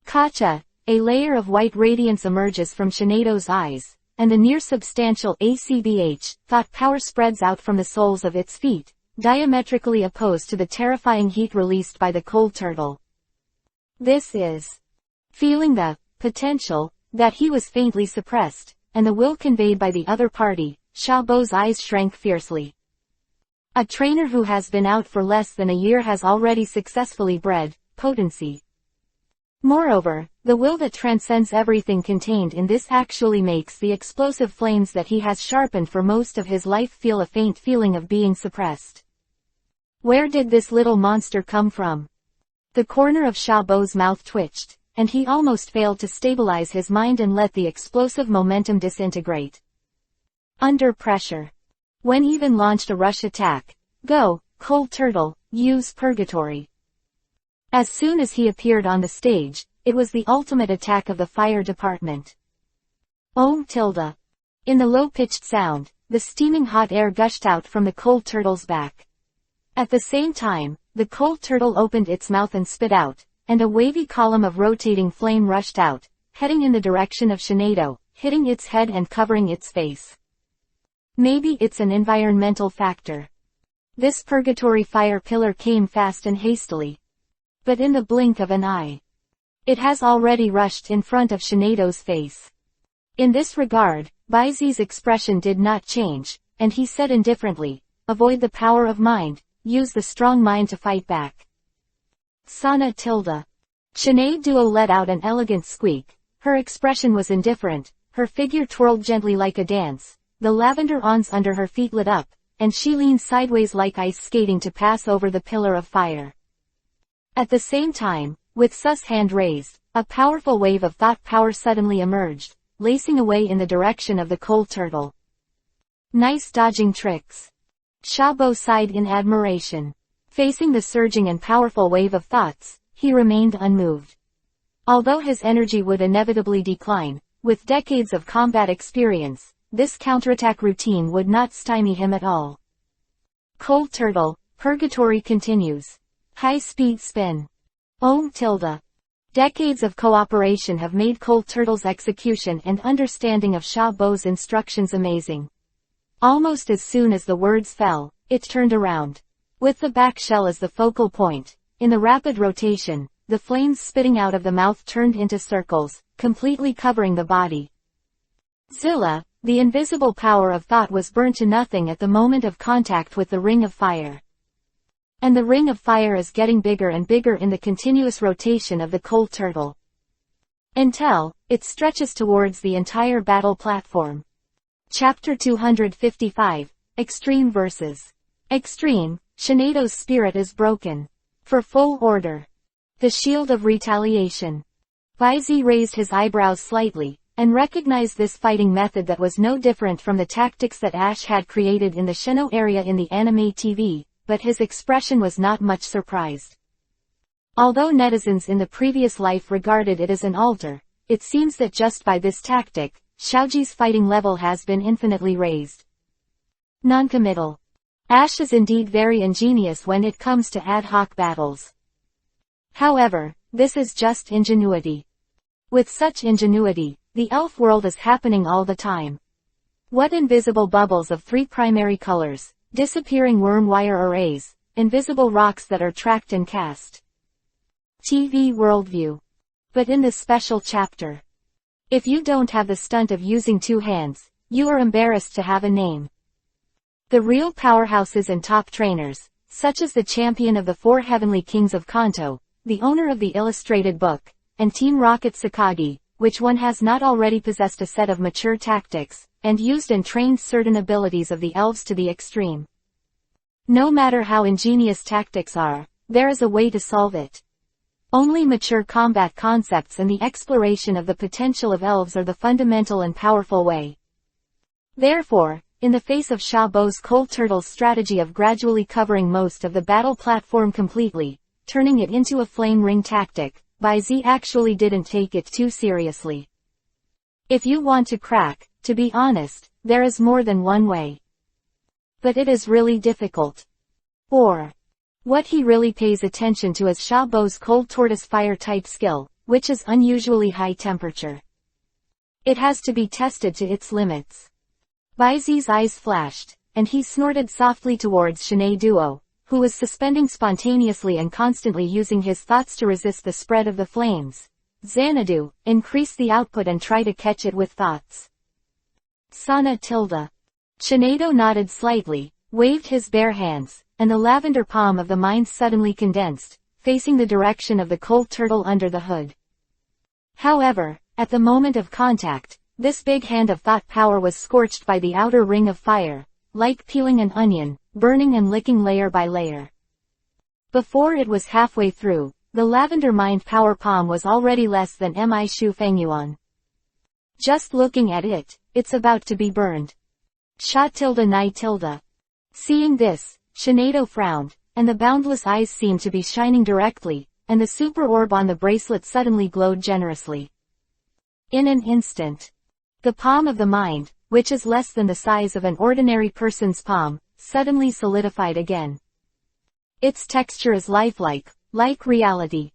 Kacha, a layer of white radiance emerges from Shinado's eyes, and the near-substantial ACBH, thought power spreads out from the soles of its feet, diametrically opposed to the terrifying heat released by the coal turtle. This is feeling the potential that he was faintly suppressed, and the will conveyed by the other party. Shabo's eyes shrank fiercely. A trainer who has been out for less than a year has already successfully bred potency. Moreover, the will that transcends everything contained in this actually makes the explosive flames that he has sharpened for most of his life feel a faint feeling of being suppressed. Where did this little monster come from? The corner of Xiaobo's mouth twitched, and he almost failed to stabilize his mind and let the explosive momentum disintegrate. Under pressure. When even launched a rush attack. Go, Cold Turtle, use Purgatory. As soon as he appeared on the stage, it was the ultimate attack of the fire department. Tilde. In the low-pitched sound, the steaming hot air gushed out from the Cold Turtle's back. At the same time, the Cold Turtle opened its mouth and spit out, and a wavy column of rotating flame rushed out, heading in the direction of Shinado, hitting its head and covering its face. Maybe it's an environmental factor. This purgatory fire pillar came fast and hastily. But in the blink of an eye, it has already rushed in front of Shinado's face. In this regard, Baizi's expression did not change, and he said indifferently, avoid the power of mind, use the strong mind to fight back. Sana tilde. Shinado let out an elegant squeak. Her expression was indifferent, her figure twirled gently like a dance, the lavender awns under her feet lit up, and she leaned sideways like ice skating to pass over the pillar of fire. At the same time, with Su's hand raised, a powerful wave of thought power suddenly emerged, lacing away in the direction of the Cold Turtle. Nice dodging tricks. Xiaobo sighed in admiration. Facing the surging and powerful wave of thoughts, he remained unmoved. Although his energy would inevitably decline, with decades of combat experience, this counterattack routine would not stymie him at all. Cold Turtle, Purgatory continues. High-speed spin. Tilde. Decades of cooperation have made Cold Turtle's execution and understanding of Xiaobo's instructions amazing. Almost as soon as the words fell, it turned around. With the back shell as the focal point, in the rapid rotation, the flames spitting out of the mouth turned into circles, completely covering the body. Zilla, the invisible power of thought was burnt to nothing at the moment of contact with the ring of fire. And the ring of fire is getting bigger and bigger in the continuous rotation of the Cold Turtle. Until, it stretches towards the entire battle platform. Chapter 255, Extreme vs. Extreme, Shinado's spirit is broken. For full order. The Shield of Retaliation. Baizi raised his eyebrows slightly, and recognized this fighting method that was no different from the tactics that Ash had created in the Shino area in the anime TV. But his expression was not much surprised. Although netizens in the previous life regarded it as an altar, it seems that just by this tactic, Xiaoji's fighting level has been infinitely raised. Non-committal. Ash is indeed very ingenious when it comes to ad hoc battles. However, this is just ingenuity. With such ingenuity, the elf world is happening all the time. What invisible bubbles of 3 primary colors, disappearing worm wire arrays, invisible rocks that are tracked and cast. TV worldview. But in this special chapter, if you don't have the stunt of using 2 hands, you are embarrassed to have a name. The real powerhouses and top trainers, such as the champion of the 4 heavenly kings of Kanto, the owner of the illustrated book, and Team Rocket Sakagi, which one has not already possessed a set of mature tactics, and used and trained certain abilities of the elves to the extreme. No matter how ingenious tactics are, there is a way to solve it. Only mature combat concepts and the exploration of the potential of elves are the fundamental and powerful way. Therefore, in the face of Xiaobo's Cold Turtle's strategy of gradually covering most of the battle platform completely, turning it into a flame ring tactic, Baizi actually didn't take it too seriously. If you want to crack, to be honest, there is more than one way. But it is really difficult. Or, what he really pays attention to is Xiaobo's Cold Tortoise Fire type skill, which is unusually high temperature. It has to be tested to its limits. Baizi's eyes flashed, and he snorted softly towards Shinado, who was suspending spontaneously and constantly using his thoughts to resist the spread of the flames. Xanadu, increase the output and try to catch it with thoughts. Sana tilde. Shinado nodded slightly, waved his bare hands, and the lavender palm of the mind suddenly condensed, facing the direction of the Cold Turtle under the hood. However, at the moment of contact, this big hand of thought power was scorched by the outer ring of fire, like peeling an onion, burning and licking layer by layer. Before it was halfway through, the lavender mind power palm was already less than mi shu fengyuan. Just looking at it, it's about to be burned. Sha tilde ni tilde. Seeing this, Shinado frowned, and the boundless eyes seemed to be shining directly, and the super orb on the bracelet suddenly glowed generously. In an instant, the palm of the mind, which is less than the size of an ordinary person's palm, suddenly solidified again. Its texture is lifelike, like reality.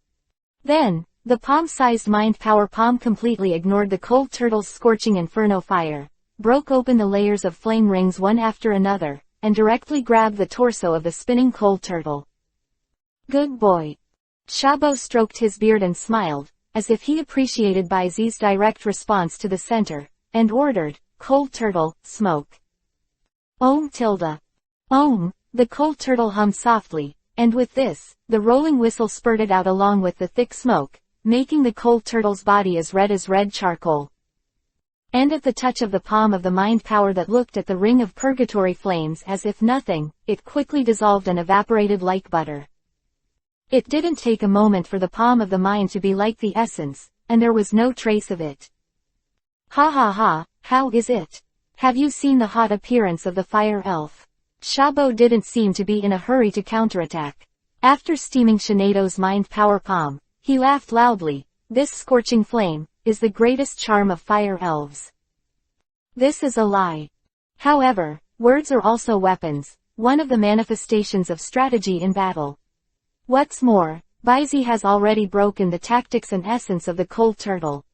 Then, the palm-sized mind power palm completely ignored the cold turtle's scorching inferno fire, broke open the layers of flame rings one after another, and directly grabbed the torso of the spinning cold turtle. Good boy. Shabo stroked his beard and smiled, as if he appreciated Baizi's direct response to the center, and ordered, "Cold turtle, smoke." Om tilde. Om, the cold turtle hummed softly, and with this, the rolling whistle spurted out along with the thick smoke, making the cold turtle's body as red charcoal. And at the touch of the palm of the mind power that looked at the ring of purgatory flames as if nothing, it quickly dissolved and evaporated like butter. It didn't take a moment for the palm of the mind to be like the essence, and there was no trace of it. Ha ha ha, how is it? Have you seen the hot appearance of the fire elf? Shabo didn't seem to be in a hurry to counterattack. After steaming Shinado's mind power palm, he laughed loudly. This scorching flame is the greatest charm of fire elves. This is a lie. However, words are also weapons, one of the manifestations of strategy in battle. What's more, Baizi has already broken the tactics and essence of the cold turtle.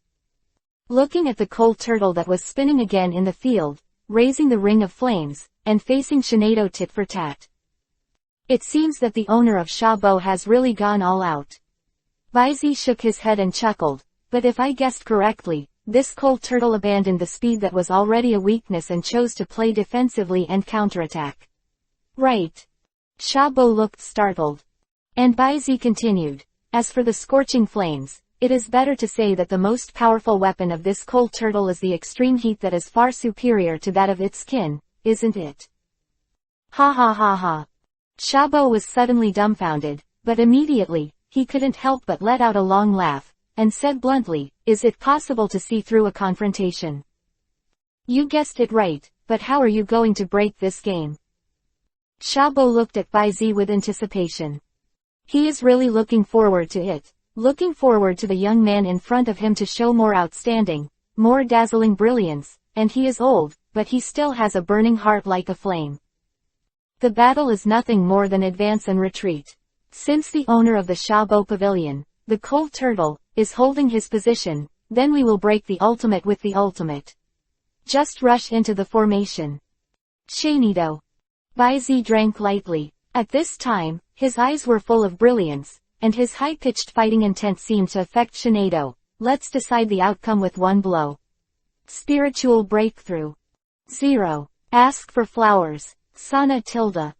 Looking at the cold turtle that was spinning again in the field, raising the ring of flames, and facing Shinado tit for tat. It seems that the owner of Shabo has really gone all out. Baizi shook his head and chuckled, but if I guessed correctly, this cold turtle abandoned the speed that was already a weakness and chose to play defensively and counterattack. Right. Shabo looked startled. And Baizi continued, as for the scorching flames, it is better to say that the most powerful weapon of this cold turtle is the extreme heat that is far superior to that of its kin, isn't it? Ha ha ha ha. Shabo was suddenly dumbfounded, but immediately, he couldn't help but let out a long laugh, and said bluntly, is it possible to see through a confrontation? You guessed it right, but how are you going to break this game? Shabo looked at Baizi with anticipation. He is really looking forward to it, looking forward to the young man in front of him to show more outstanding, more dazzling brilliance, and he is old, but he still has a burning heart like a flame. The battle is nothing more than advance and retreat. Since the owner of the Shabo Pavilion, the cold turtle, is holding his position, then we will break the ultimate with the ultimate. Just rush into the formation. Shinido. Baizi drank lightly. At this time, his eyes were full of brilliance, and his high-pitched fighting intent seemed to affect Shinado. Let's decide the outcome with one blow. Spiritual breakthrough. 0. Ask for flowers. Sana tilde.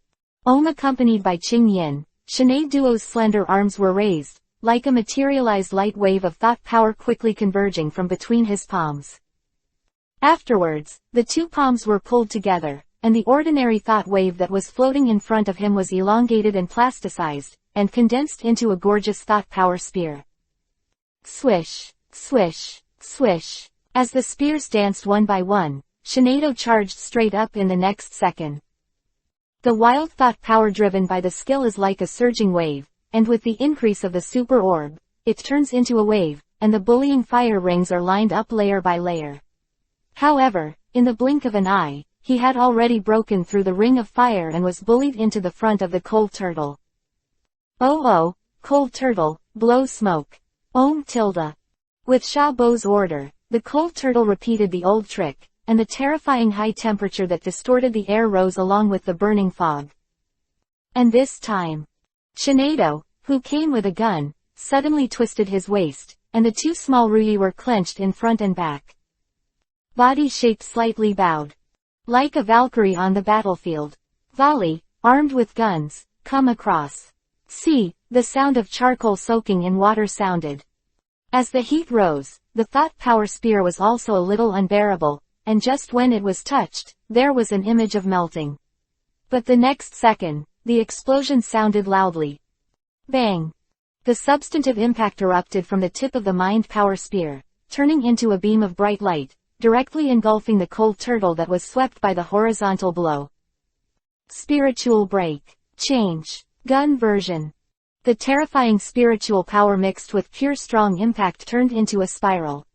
Om accompanied by Qing Yin, Shinado's slender arms were raised, like a materialized light wave of thought power quickly converging from between his palms. Afterwards, the two palms were pulled together, and the ordinary thought wave that was floating in front of him was elongated and plasticized, and condensed into a gorgeous thought power spear. Swish, swish, swish. As the spears danced one by one, Shinado charged straight up in the next second. The wild thought power driven by the skill is like a surging wave, and with the increase of the super orb, it turns into a wave, and the bullying fire rings are lined up layer by layer. However, in the blink of an eye, he had already broken through the ring of fire and was bullied into the front of the cold turtle. Oh, cold turtle, blow smoke. Om tilde. With Shabo's order, the cold turtle repeated the old trick, and the terrifying high temperature that distorted the air rose along with the burning fog. And this time, Shinado, who came with a gun, suddenly twisted his waist, and the two small ryui were clenched in front and back. Body shape slightly bowed. Like a Valkyrie on the battlefield. Volley, armed with guns, come across. See, the sound of charcoal soaking in water sounded. As the heat rose, the thought power spear was also a little unbearable, and just when it was touched, there was an image of melting. But the next second, the explosion sounded loudly. Bang! The substantive impact erupted from the tip of the mind power spear, turning into a beam of bright light, directly engulfing the cold turtle that was swept by the horizontal blow. Spiritual break. Change. Gun version. The terrifying spiritual power mixed with pure strong impact turned into a spiral.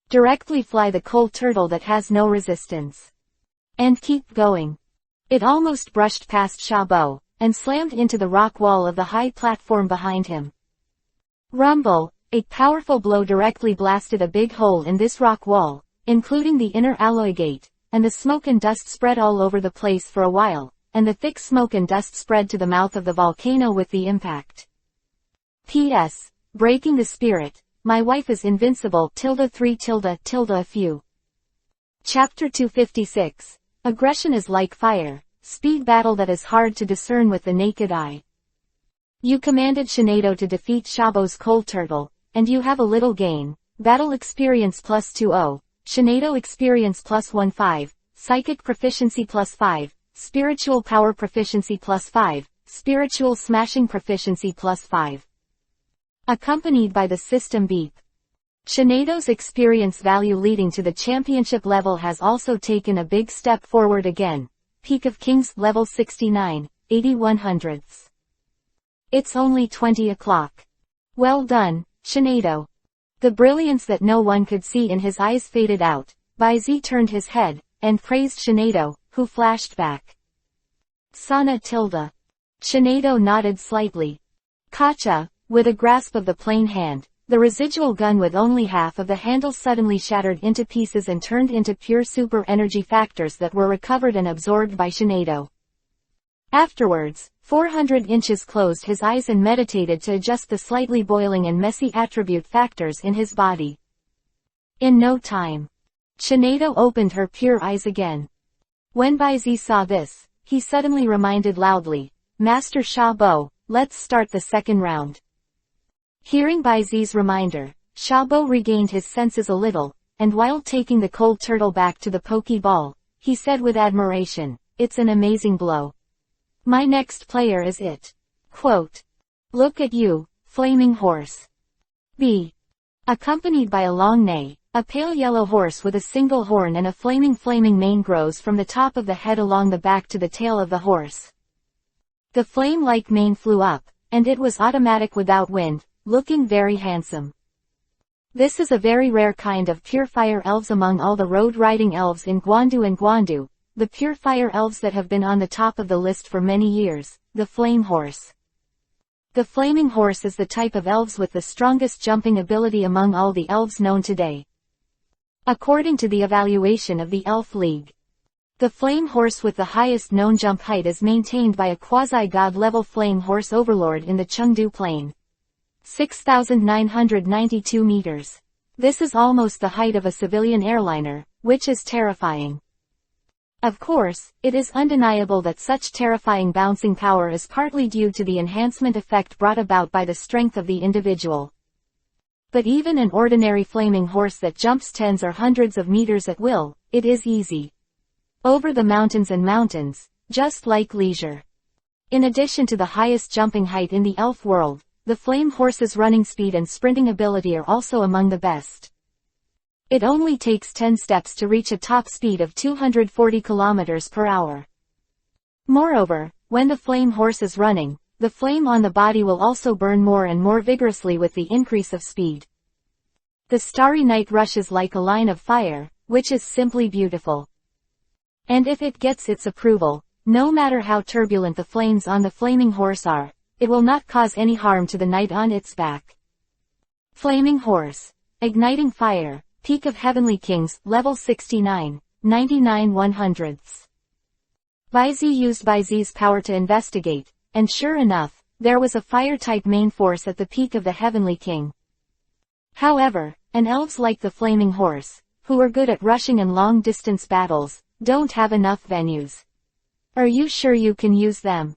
Directly fly the cold turtle that has no resistance. And keep going. It almost brushed past Shabo, and slammed into the rock wall of the high platform behind him. Rumble, a powerful blow directly blasted a big hole in this rock wall, including the inner alloy gate, and the smoke and dust spread all over the place for a while, and the thick smoke and dust spread to the mouth of the volcano with the impact. P.S. Breaking the spirit, my wife is invincible, ~3 a few. Chapter 256. Aggression is like fire, speed battle that is hard to discern with the naked eye. You commanded Shinado to defeat Shabo's cold turtle, and you have a little gain, battle experience +20, Shinado experience +15, psychic proficiency +5, spiritual power proficiency +5, spiritual smashing proficiency +5. Accompanied by the system beep. Shinado's experience value leading to the championship level has also taken a big step forward again. Peak of Kings, level 69, 8100. It's only 20 o'clock. Well done, Shinado. The brilliance that no one could see in his eyes faded out. Baizi turned his head, and praised Shinado, who flashed back. Sana tilde. Shinado nodded slightly. Kacha, with a grasp of the plain hand, the residual gun with only half of the handle suddenly shattered into pieces and turned into pure super energy factors that were recovered and absorbed by Shinado. Afterwards, 400 inches closed his eyes and meditated to adjust the slightly boiling and messy attribute factors in his body. In no time, Shinado opened her pure eyes again. When Baizi saw this, he suddenly reminded loudly, Master Shabo, let's start the second round. Hearing Baizi's reminder, Shabo regained his senses a little, and while taking the cold turtle back to the Pokeball, he said with admiration, it's an amazing blow. My next player is it. Quote. Look at you, flaming horse. B. Accompanied by a long neigh, a pale yellow horse with a single horn and a flaming mane grows from the top of the head along the back to the tail of the horse. The flame-like mane flew up, and it was automatic without wind, looking very handsome. This is a very rare kind of pure fire elves among all the road riding elves in Gwandu, the pure fire elves that have been on the top of the list for many years, the flame horse. The flaming horse is the type of elves with the strongest jumping ability among all the elves known today. According to the evaluation of the Elf League, the flame horse with the highest known jump height is maintained by a quasi-god level flame horse overlord in the Chengdu Plain. 6,992 meters. This is almost the height of a civilian airliner, which is terrifying. Of course, it is undeniable that such terrifying bouncing power is partly due to the enhancement effect brought about by the strength of the individual. But even an ordinary flaming horse that jumps tens or hundreds of meters at will, it is easy. Over the mountains and mountains, just like leisure. In addition to the highest jumping height in the elf world, the flame horse's running speed and sprinting ability are also among the best. It only takes 10 steps to reach a top speed of 240 km per hour. Moreover, when the flame horse is running, the flame on the body will also burn more and more vigorously with the increase of speed. The starry night rushes like a line of fire, which is simply beautiful. And if it gets its approval, no matter how turbulent the flames on the flaming horse are, it will not cause any harm to the knight on its back. Flaming horse. Igniting fire. Peak of Heavenly Kings, level 69, 99/100. Baizi used Baizi's power to investigate, and sure enough, there was a fire-type main force at the peak of the Heavenly King. However, an elves like the Flaming Horse, who are good at rushing and long-distance battles, don't have enough venues. Are you sure you can use them?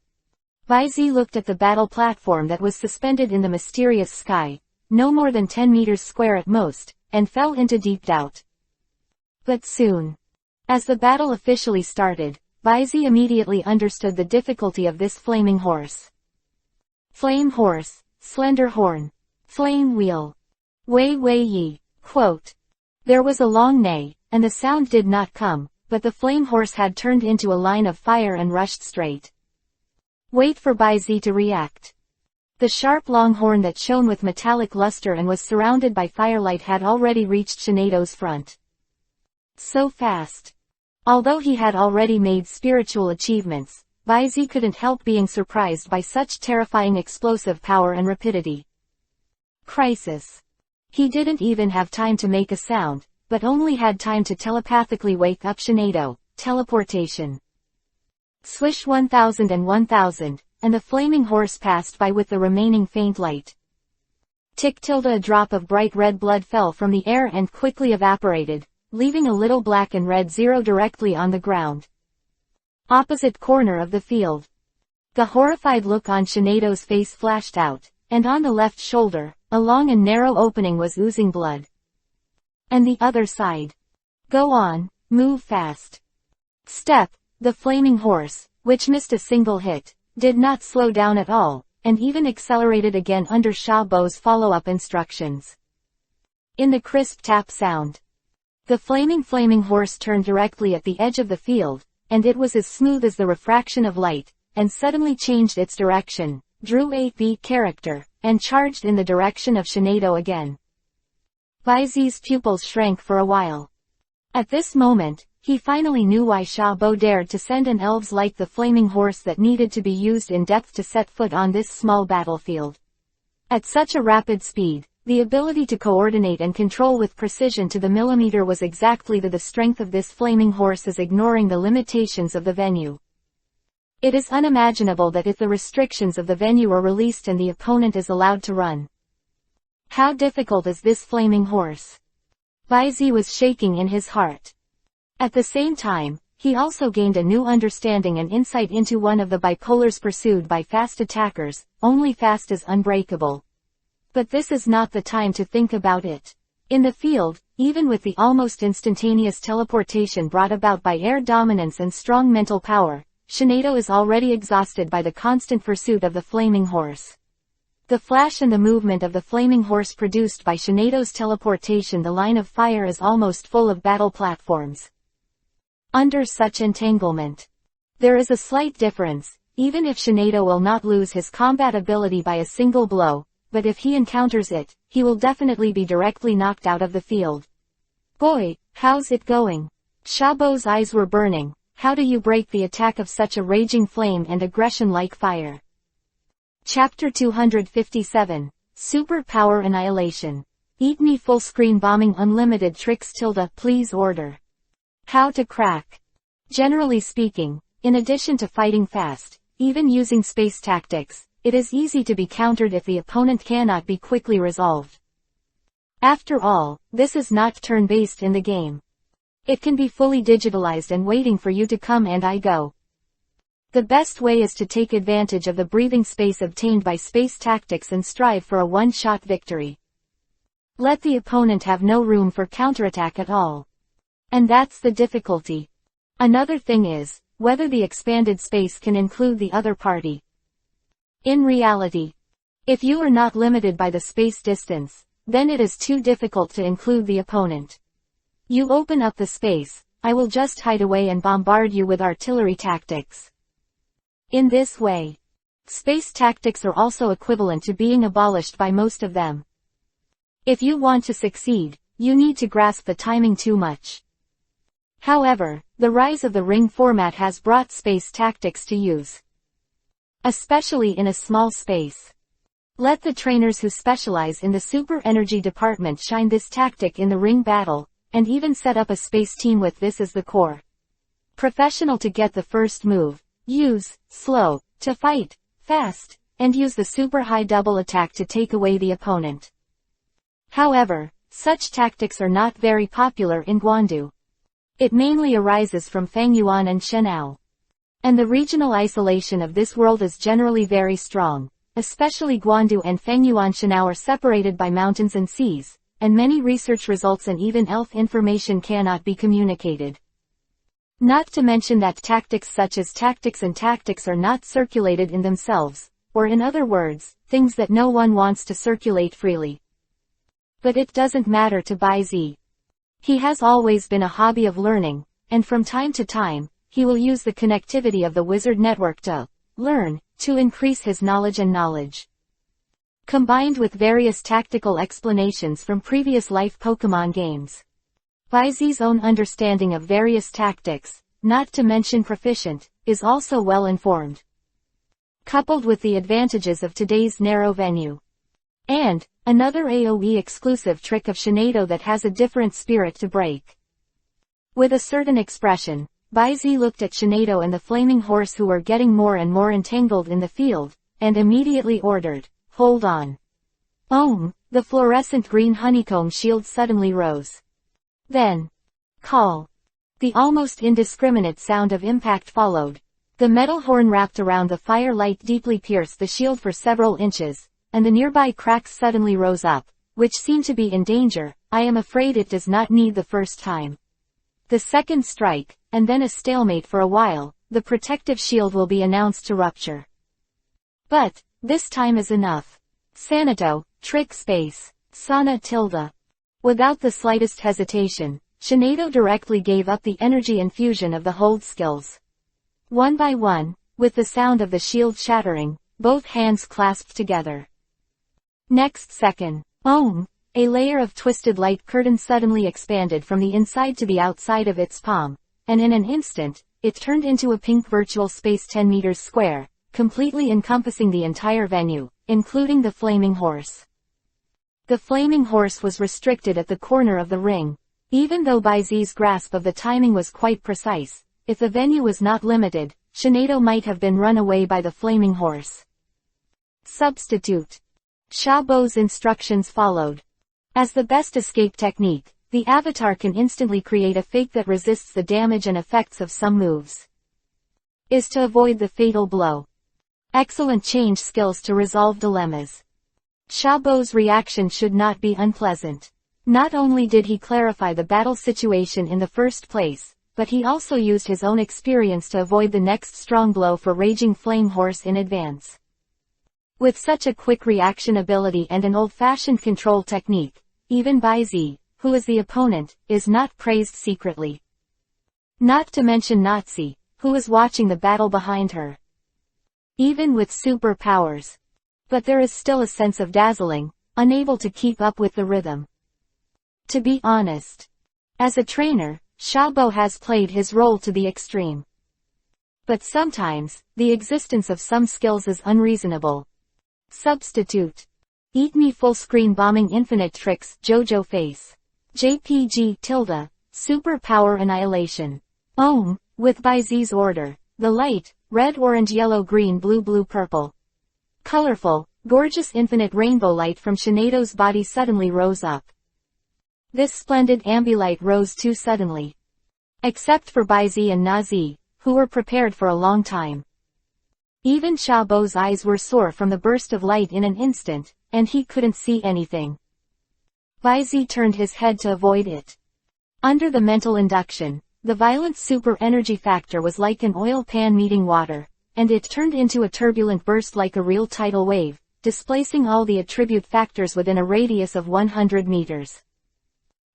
Baizi looked at the battle platform that was suspended in the mysterious sky, no more than 10 meters square at most, and fell into deep doubt. But soon, as the battle officially started, Baizi immediately understood the difficulty of this flaming horse. Flame horse, slender horn, flame wheel. Wei wei yi. Quote. There was a long neigh, and the sound did not come, but the flame horse had turned into a line of fire and rushed straight. Wait for Baizi to react. The sharp long horn that shone with metallic luster and was surrounded by firelight had already reached Shinedo's front. So fast. Although he had already made spiritual achievements, Baizi couldn't help being surprised by such terrifying explosive power and rapidity. Crisis. He didn't even have time to make a sound, but only had time to telepathically wake up Shinedo. Teleportation. Swish 1000 and 1000, and the flaming horse passed by with the remaining faint light. Tick tilde a drop of bright red blood fell from the air and quickly evaporated, leaving a little black and red zero directly on the ground. Opposite corner of the field. The horrified look on Shinedo's face flashed out, and on the left shoulder, a long and narrow opening was oozing blood. And the other side. Go on, move fast. Step, the flaming horse, which missed a single hit, did not slow down at all, and even accelerated again under Xiaobo's follow-up instructions. In the crisp tap sound, the flaming horse turned directly at the edge of the field, and it was as smooth as the refraction of light, and suddenly changed its direction, drew a B character, and charged in the direction of Shinedo again. Baizi's pupils shrank for a while. At this moment, he finally knew why Xiaobo dared to send an elves like the flaming horse that needed to be used in depth to set foot on this small battlefield. At such a rapid speed, the ability to coordinate and control with precision to the millimeter was exactly the strength of this flaming horse, as ignoring the limitations of the venue. It is unimaginable that if the restrictions of the venue are released and the opponent is allowed to run. How difficult is this flaming horse? Baizi was shaking in his heart. At the same time, he also gained a new understanding and insight into one of the bipolars pursued by fast attackers, only fast is unbreakable. But this is not the time to think about it. In the field, even with the almost instantaneous teleportation brought about by air dominance and strong mental power, Shinedo is already exhausted by the constant pursuit of the flaming horse. The flash and the movement of the flaming horse produced by Shinedo's teleportation, the line of fire is almost full of battle platforms. Under such entanglement, there is a slight difference, even if Shinedo will not lose his combat ability by a single blow, but if he encounters it, he will definitely be directly knocked out of the field. Boy, how's it going? Xiaobo's eyes were burning. How do you break the attack of such a raging flame and aggression like fire? Chapter 257, Super Power Annihilation. Eat me full screen bombing unlimited tricks tilde please order. How to crack. Generally speaking, in addition to fighting fast, even using space tactics, it is easy to be countered if the opponent cannot be quickly resolved. After all, this is not turn-based in the game. It can be fully digitalized and waiting for you to come and I go. The best way is to take advantage of the breathing space obtained by space tactics and strive for a one-shot victory. Let the opponent have no room for counterattack at all. And that's the difficulty. Another thing is, whether the expanded space can include the other party. In reality, if you are not limited by the space distance, then it is too difficult to include the opponent. You open up the space, I will just hide away and bombard you with artillery tactics. In this way, space tactics are also equivalent to being abolished by most of them. If you want to succeed, you need to grasp the timing too much. However, the rise of the ring format has brought space tactics to use. Especially in a small space. Let the trainers who specialize in the super energy department shine this tactic in the ring battle, and even set up a space team with this as the core. Professional to get the first move, use slow to fight fast, and use the super high double attack to take away the opponent. However, such tactics are not very popular in Guandu. It mainly arises from Fangyuan and Shenao. And the regional isolation of this world is generally very strong, especially Guandu and Fengyuanshanao, are separated by mountains and seas, and many research results and even elf information cannot be communicated. Not to mention that tactics such as tactics and tactics are not circulated in themselves, or in other words, things that no one wants to circulate freely. But it doesn't matter to Bai Zi. He has always been a hobby of learning, and from time to time, he will use the connectivity of the wizard network to learn, to increase his knowledge and knowledge. Combined with various tactical explanations from previous life Pokemon games, Bai Zi's own understanding of various tactics, not to mention proficient, is also well informed. Coupled with the advantages of today's narrow venue. And, another AoE exclusive trick of Shinado that has a different spirit to break. With a certain expression, Bai Zi looked at Shinado and the flaming horse, who were getting more and more entangled in the field, and immediately ordered, "Hold on." The fluorescent green honeycomb shield suddenly rose. Then, call. The almost indiscriminate sound of impact followed. The metal horn wrapped around the firelight deeply pierced the shield for several inches, and the nearby cracks suddenly rose up, which seemed to be in danger. I am afraid it does not need the first time. The second strike, and then a stalemate for a while, the protective shield will be announced to rupture. But, this time is enough. Sanato, trick space, Sana tilde. Without the slightest hesitation, Shinado directly gave up the energy infusion of the hold skills. One by one, with the sound of the shield shattering, both hands clasped together. Next second, a layer of twisted light curtain suddenly expanded from the inside to the outside of its palm, and in an instant, it turned into a pink virtual space 10 meters square, completely encompassing the entire venue, including the flaming horse. The flaming horse was restricted at the corner of the ring. Even though Bai Zi's grasp of the timing was quite precise, if the venue was not limited, Shinado might have been run away by the flaming horse. Substitute. Shabo's instructions followed. As the best escape technique, the avatar can instantly create a fake that resists the damage and effects of some moves. Is to avoid the fatal blow. Excellent change skills to resolve dilemmas. Shabo's reaction should not be unpleasant. Not only did he clarify the battle situation in the first place, but he also used his own experience to avoid the next strong blow for Raging Flame Horse in advance. With such a quick reaction ability and an old-fashioned control technique, even Bai Zi, who is the opponent, is not praised secretly. Not to mention Natsu, who is watching the battle behind her. Even with superpowers. But there is still a sense of dazzling, unable to keep up with the rhythm. To be honest. As a trainer, Shabo has played his role to the extreme. But sometimes, the existence of some skills is unreasonable. Substitute. Eat me full screen bombing infinite tricks, JoJo face. JPG tilde, superpower annihilation. With Bai Zi's order, the light, red orange yellow green blue blue purple. Colorful, gorgeous infinite rainbow light from Shinado's body suddenly rose up. This splendid ambilight rose too suddenly. Except for Bai Zi and Nazi, who were prepared for a long time. Even Shabo's eyes were sore from the burst of light in an instant, and he couldn't see anything. Bai Zi turned his head to avoid it. Under the mental induction, the violent super energy factor was like an oil pan meeting water, and it turned into a turbulent burst like a real tidal wave, displacing all the attribute factors within a radius of 100 meters.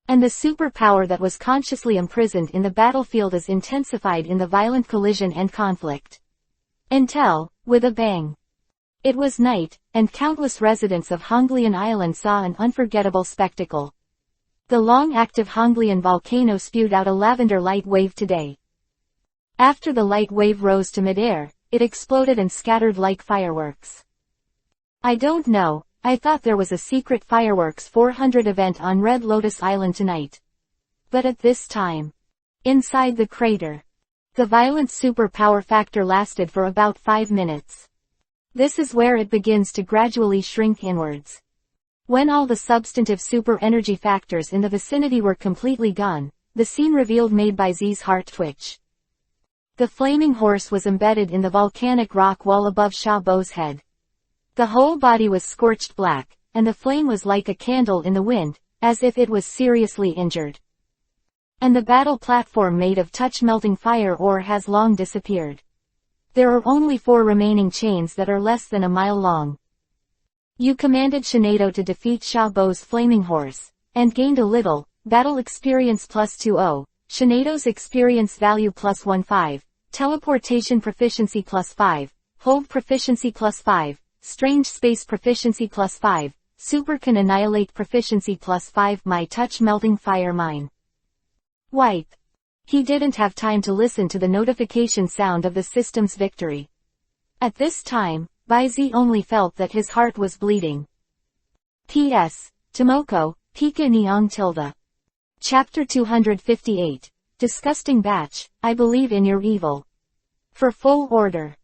And the superpower that was consciously imprisoned in the battlefield is intensified in the violent collision and conflict. Until, with a bang. It was night, and countless residents of Honglian Island saw an unforgettable spectacle. The long-active Honglian volcano spewed out a lavender light wave today. After the light wave rose to midair, it exploded and scattered like fireworks. I don't know, I thought there was a secret Fireworks 400 event on Red Lotus Island tonight. But at this time, inside the crater, the violent superpower factor lasted for about 5 minutes. This is where it begins to gradually shrink inwards. When all the substantive super energy factors in the vicinity were completely gone, the scene revealed made Bai Zi's heart twitch. The flaming horse was embedded in the volcanic rock wall above Shabo's head. The whole body was scorched black, and the flame was like a candle in the wind, as if it was seriously injured. And the battle platform made of touch-melting fire ore has long disappeared. There are only 4 remaining chains that are less than a mile long. You commanded Shinado to defeat Shabo's flaming horse, and gained a little, battle experience plus 20, Shinado's experience value plus 15, teleportation proficiency plus 5, hold proficiency plus 5, strange space proficiency plus 5, super can annihilate proficiency plus 5, my touch melting fire mine. Wipe. He didn't have time to listen to the notification sound of the system's victory. At this time, Baizi only felt that his heart was bleeding. P.S. Tomoko, Pika Niang tilde. Chapter 258. Disgusting batch, I believe in your evil. For full order.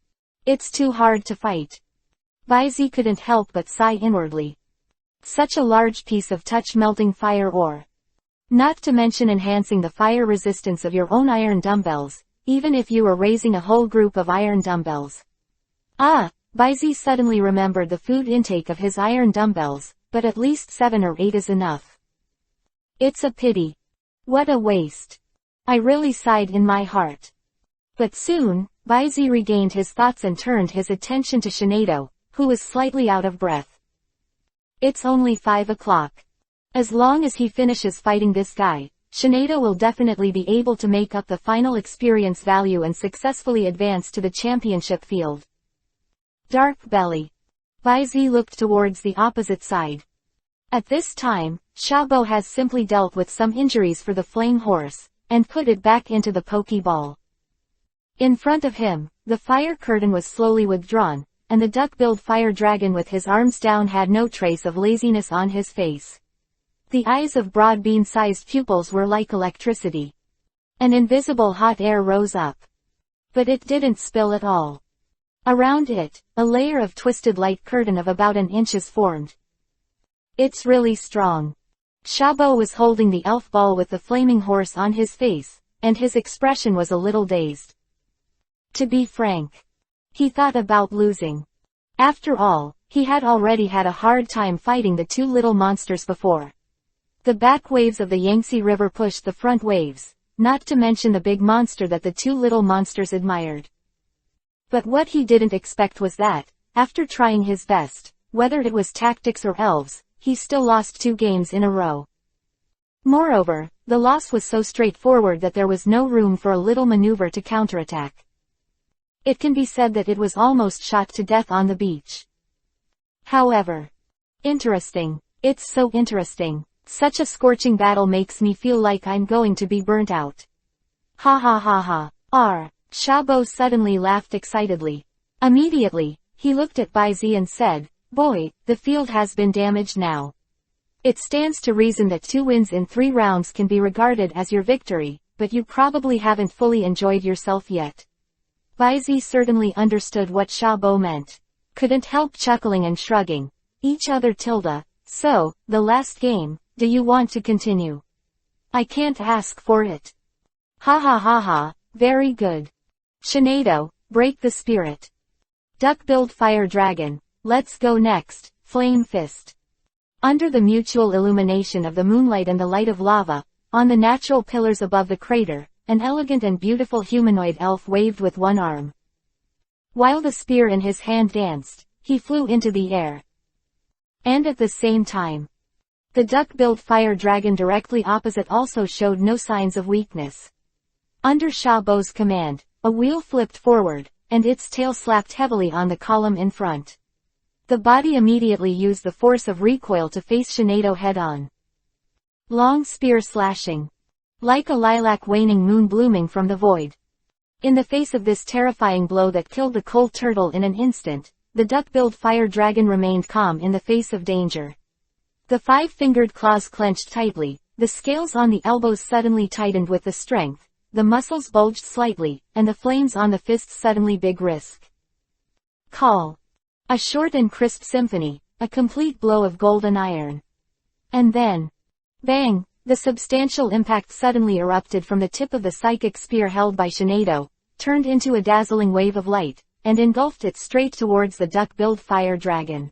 It's too hard to fight. Baizi couldn't help but sigh inwardly. Such a large piece of touch-melting fire ore. Not to mention enhancing the fire resistance of your own iron dumbbells, even if you were raising a whole group of iron dumbbells. Baizi suddenly remembered the food intake of his iron dumbbells, but at least 7 or 8 is enough. It's a pity. What a waste. I really sighed in my heart. But soon, Baizi regained his thoughts and turned his attention to Shinado, who was slightly out of breath. It's only 5 o'clock. As long as he finishes fighting this guy, Shinado will definitely be able to make up the final experience value and successfully advance to the championship field. Dark belly. Baizi looked towards the opposite side. At this time, Shabo has simply dealt with some injuries for the flame horse, and put it back into the Pokeball. In front of him, the fire curtain was slowly withdrawn, and the duck-billed fire dragon with his arms down had no trace of laziness on his face. The eyes of broad bean-sized pupils were like electricity. An invisible hot air rose up. But it didn't spill at all. Around it, a layer of twisted light curtain of about an inch is formed. It's really strong. Shabo was holding the elf ball with the flaming horse on his face, and his expression was a little dazed. To be frank, he thought about losing. After all, he had already had a hard time fighting the 2 little monsters before. The back waves of the Yangtze River pushed the front waves, not to mention the big monster that the 2 little monsters admired. But what he didn't expect was that, after trying his best, whether it was tactics or elves, he still lost 2 games in a row. Moreover, the loss was so straightforward that there was no room for a little maneuver to counterattack. It can be said that it was almost shot to death on the beach. However, interesting. It's so interesting. Such a scorching battle makes me feel like I'm going to be burnt out. Ha ha ha ha. Shabo suddenly laughed excitedly. Immediately, he looked at Baizi and said, Boy, the field has been damaged now. It stands to reason that 2 wins in 3 rounds can be regarded as your victory, but you probably haven't fully enjoyed yourself yet. Baizi certainly understood what Shabo meant. Couldn't help chuckling and shrugging. Each other tilde. So, the last game, do you want to continue? I can't ask for it. Ha ha ha ha, very good. Shinado, break the spirit. Duck-billed fire dragon, let's go next, flame fist. Under the mutual illumination of the moonlight and the light of lava, on the natural pillars above the crater, an elegant and beautiful humanoid elf waved with one arm. While the spear in his hand danced, he flew into the air. And at the same time, the duck-billed fire dragon directly opposite also showed no signs of weakness. Under Shabo's command, a wheel flipped forward, and its tail slapped heavily on the column in front. The body immediately used the force of recoil to face Shinado head-on. Long spear slashing. Like a lilac waning moon blooming from the void. In the face of this terrifying blow that killed the cold turtle in an instant, the duck-billed fire dragon remained calm in the face of danger. The 5-fingered claws clenched tightly, the scales on the elbows suddenly tightened with the strength, the muscles bulged slightly, and the flames on the fists suddenly big risk. Call. A short and crisp symphony, a complete blow of gold and iron. And then, bang, the substantial impact suddenly erupted from the tip of the psychic spear held by Shinado, turned into a dazzling wave of light, and engulfed it straight towards the duck-billed fire dragon.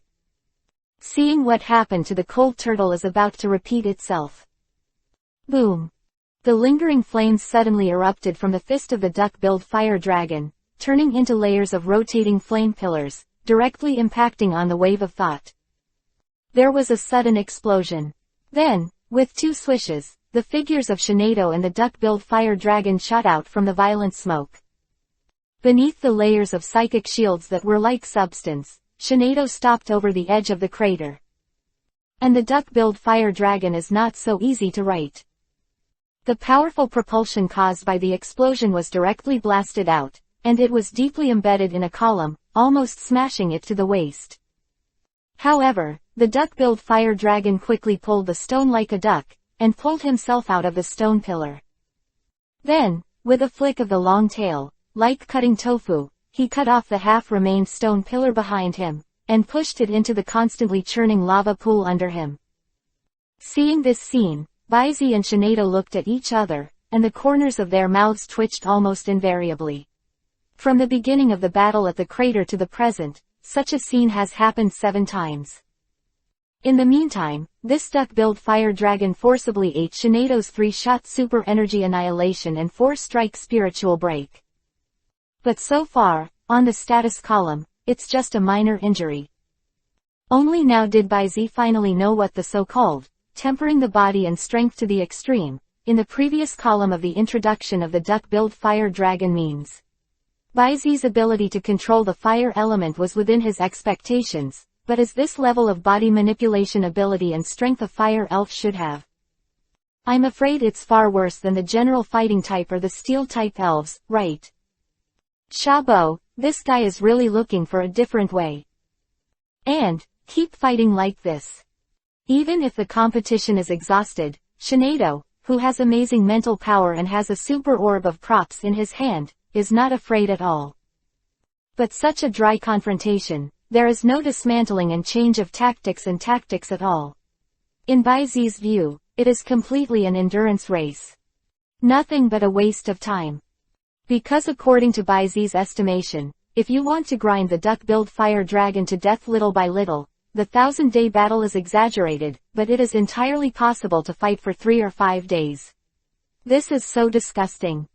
Seeing what happened to the cold turtle is about to repeat itself. Boom! The lingering flames suddenly erupted from the fist of the duck-billed fire dragon, turning into layers of rotating flame pillars, directly impacting on the wave of thought. There was a sudden explosion. Then, with two swishes, the figures of Shinado and the duck-billed fire dragon shot out from the violent smoke. Beneath the layers of psychic shields that were like substance, Shinado stopped over the edge of the crater. And the duck-billed fire dragon is not so easy to right. The powerful propulsion caused by the explosion was directly blasted out, and it was deeply embedded in a column, almost smashing it to the waist. However, the duck-billed fire dragon quickly pulled the stone like a duck, and pulled himself out of the stone pillar. Then, with a flick of the long tail, like cutting tofu, he cut off the half-remained stone pillar behind him, and pushed it into the constantly churning lava pool under him. Seeing this scene, Baizi and Shinado looked at each other, and the corners of their mouths twitched almost invariably. From the beginning of the battle at the crater to the present, such a scene has happened 7 times. In the meantime, this duck-billed fire dragon forcibly ate Shinado's 3-shot super energy annihilation and 4-strike spiritual break. But so far, on the status column, it's just a minor injury. Only now did Baizi finally know what the so-called tempering the body and strength to the extreme, in the previous column of the introduction of the duck-billed fire dragon means. Baizi's ability to control the fire element was within his expectations, but is this level of body manipulation ability and strength a fire elf should have? I'm afraid it's far worse than the general fighting type or the steel type elves, right? Shabo, this guy is really looking for a different way. And, keep fighting like this. Even if the competition is exhausted, Shinado, who has amazing mental power and has a super orb of props in his hand, is not afraid at all. But such a dry confrontation, there is no dismantling and change of tactics at all. In Baizi's view, it is completely an endurance race. Nothing but a waste of time. Because according to Baizi's estimation, if you want to grind the duck-billed fire dragon to death little by little, the 1000-day battle is exaggerated, but it is entirely possible to fight for 3 or 5 days. This is so disgusting.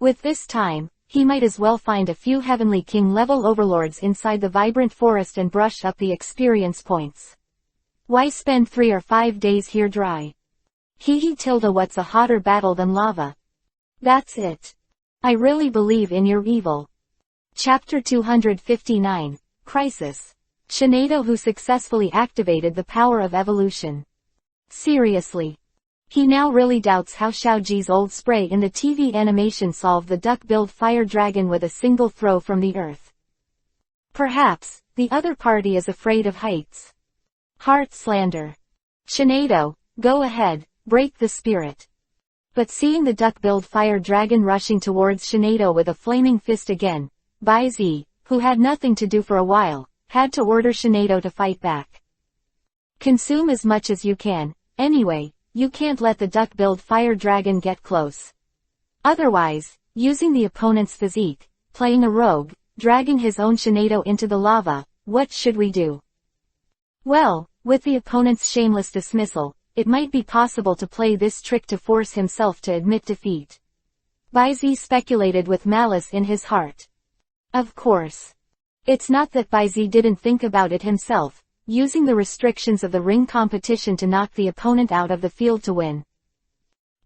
With this time, he might as well find a few Heavenly King-level overlords inside the vibrant forest and brush up the experience points. Why spend 3 or 5 days here dry? What's a hotter battle than lava? That's it. I really believe in your evil. Chapter 259, Crisis. Shinado who successfully activated the power of evolution. Seriously. He now really doubts how Xiaoji's old spray in the TV animation solved the duck-billed fire dragon with a single throw from the earth. Perhaps, the other party is afraid of heights. Heart slander. Shinado, go ahead, break the spirit. But seeing the duck-billed fire dragon rushing towards Shinado with a flaming fist again, Baizi, who had nothing to do for a while, had to order Shinado to fight back. Consume as much as you can, anyway, you can't let the duck-billed fire dragon get close. Otherwise, using the opponent's physique, playing a rogue, dragging his own Shinado into the lava, what should we do? Well, with the opponent's shameless dismissal, it might be possible to play this trick to force himself to admit defeat. Baizi speculated with malice in his heart. Of course. It's not that Baizi didn't think about it himself, using the restrictions of the ring competition to knock the opponent out of the field to win.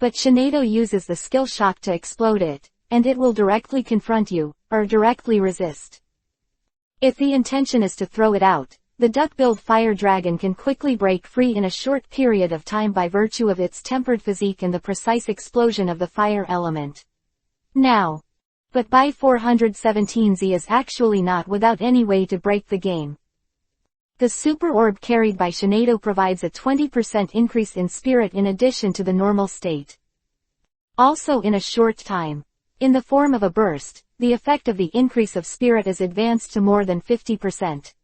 But Shinado uses the skill shock to explode it, and it will directly confront you, or directly resist. If the intention is to throw it out, the duck-billed fire dragon can quickly break free in a short period of time by virtue of its tempered physique and the precise explosion of the fire element. Now. But by 417Z is actually not without any way to break the game. The super orb carried by Shinado provides a 20% increase in spirit in addition to the normal state. Also in a short time. In the form of a burst, the effect of the increase of spirit is advanced to more than 50%.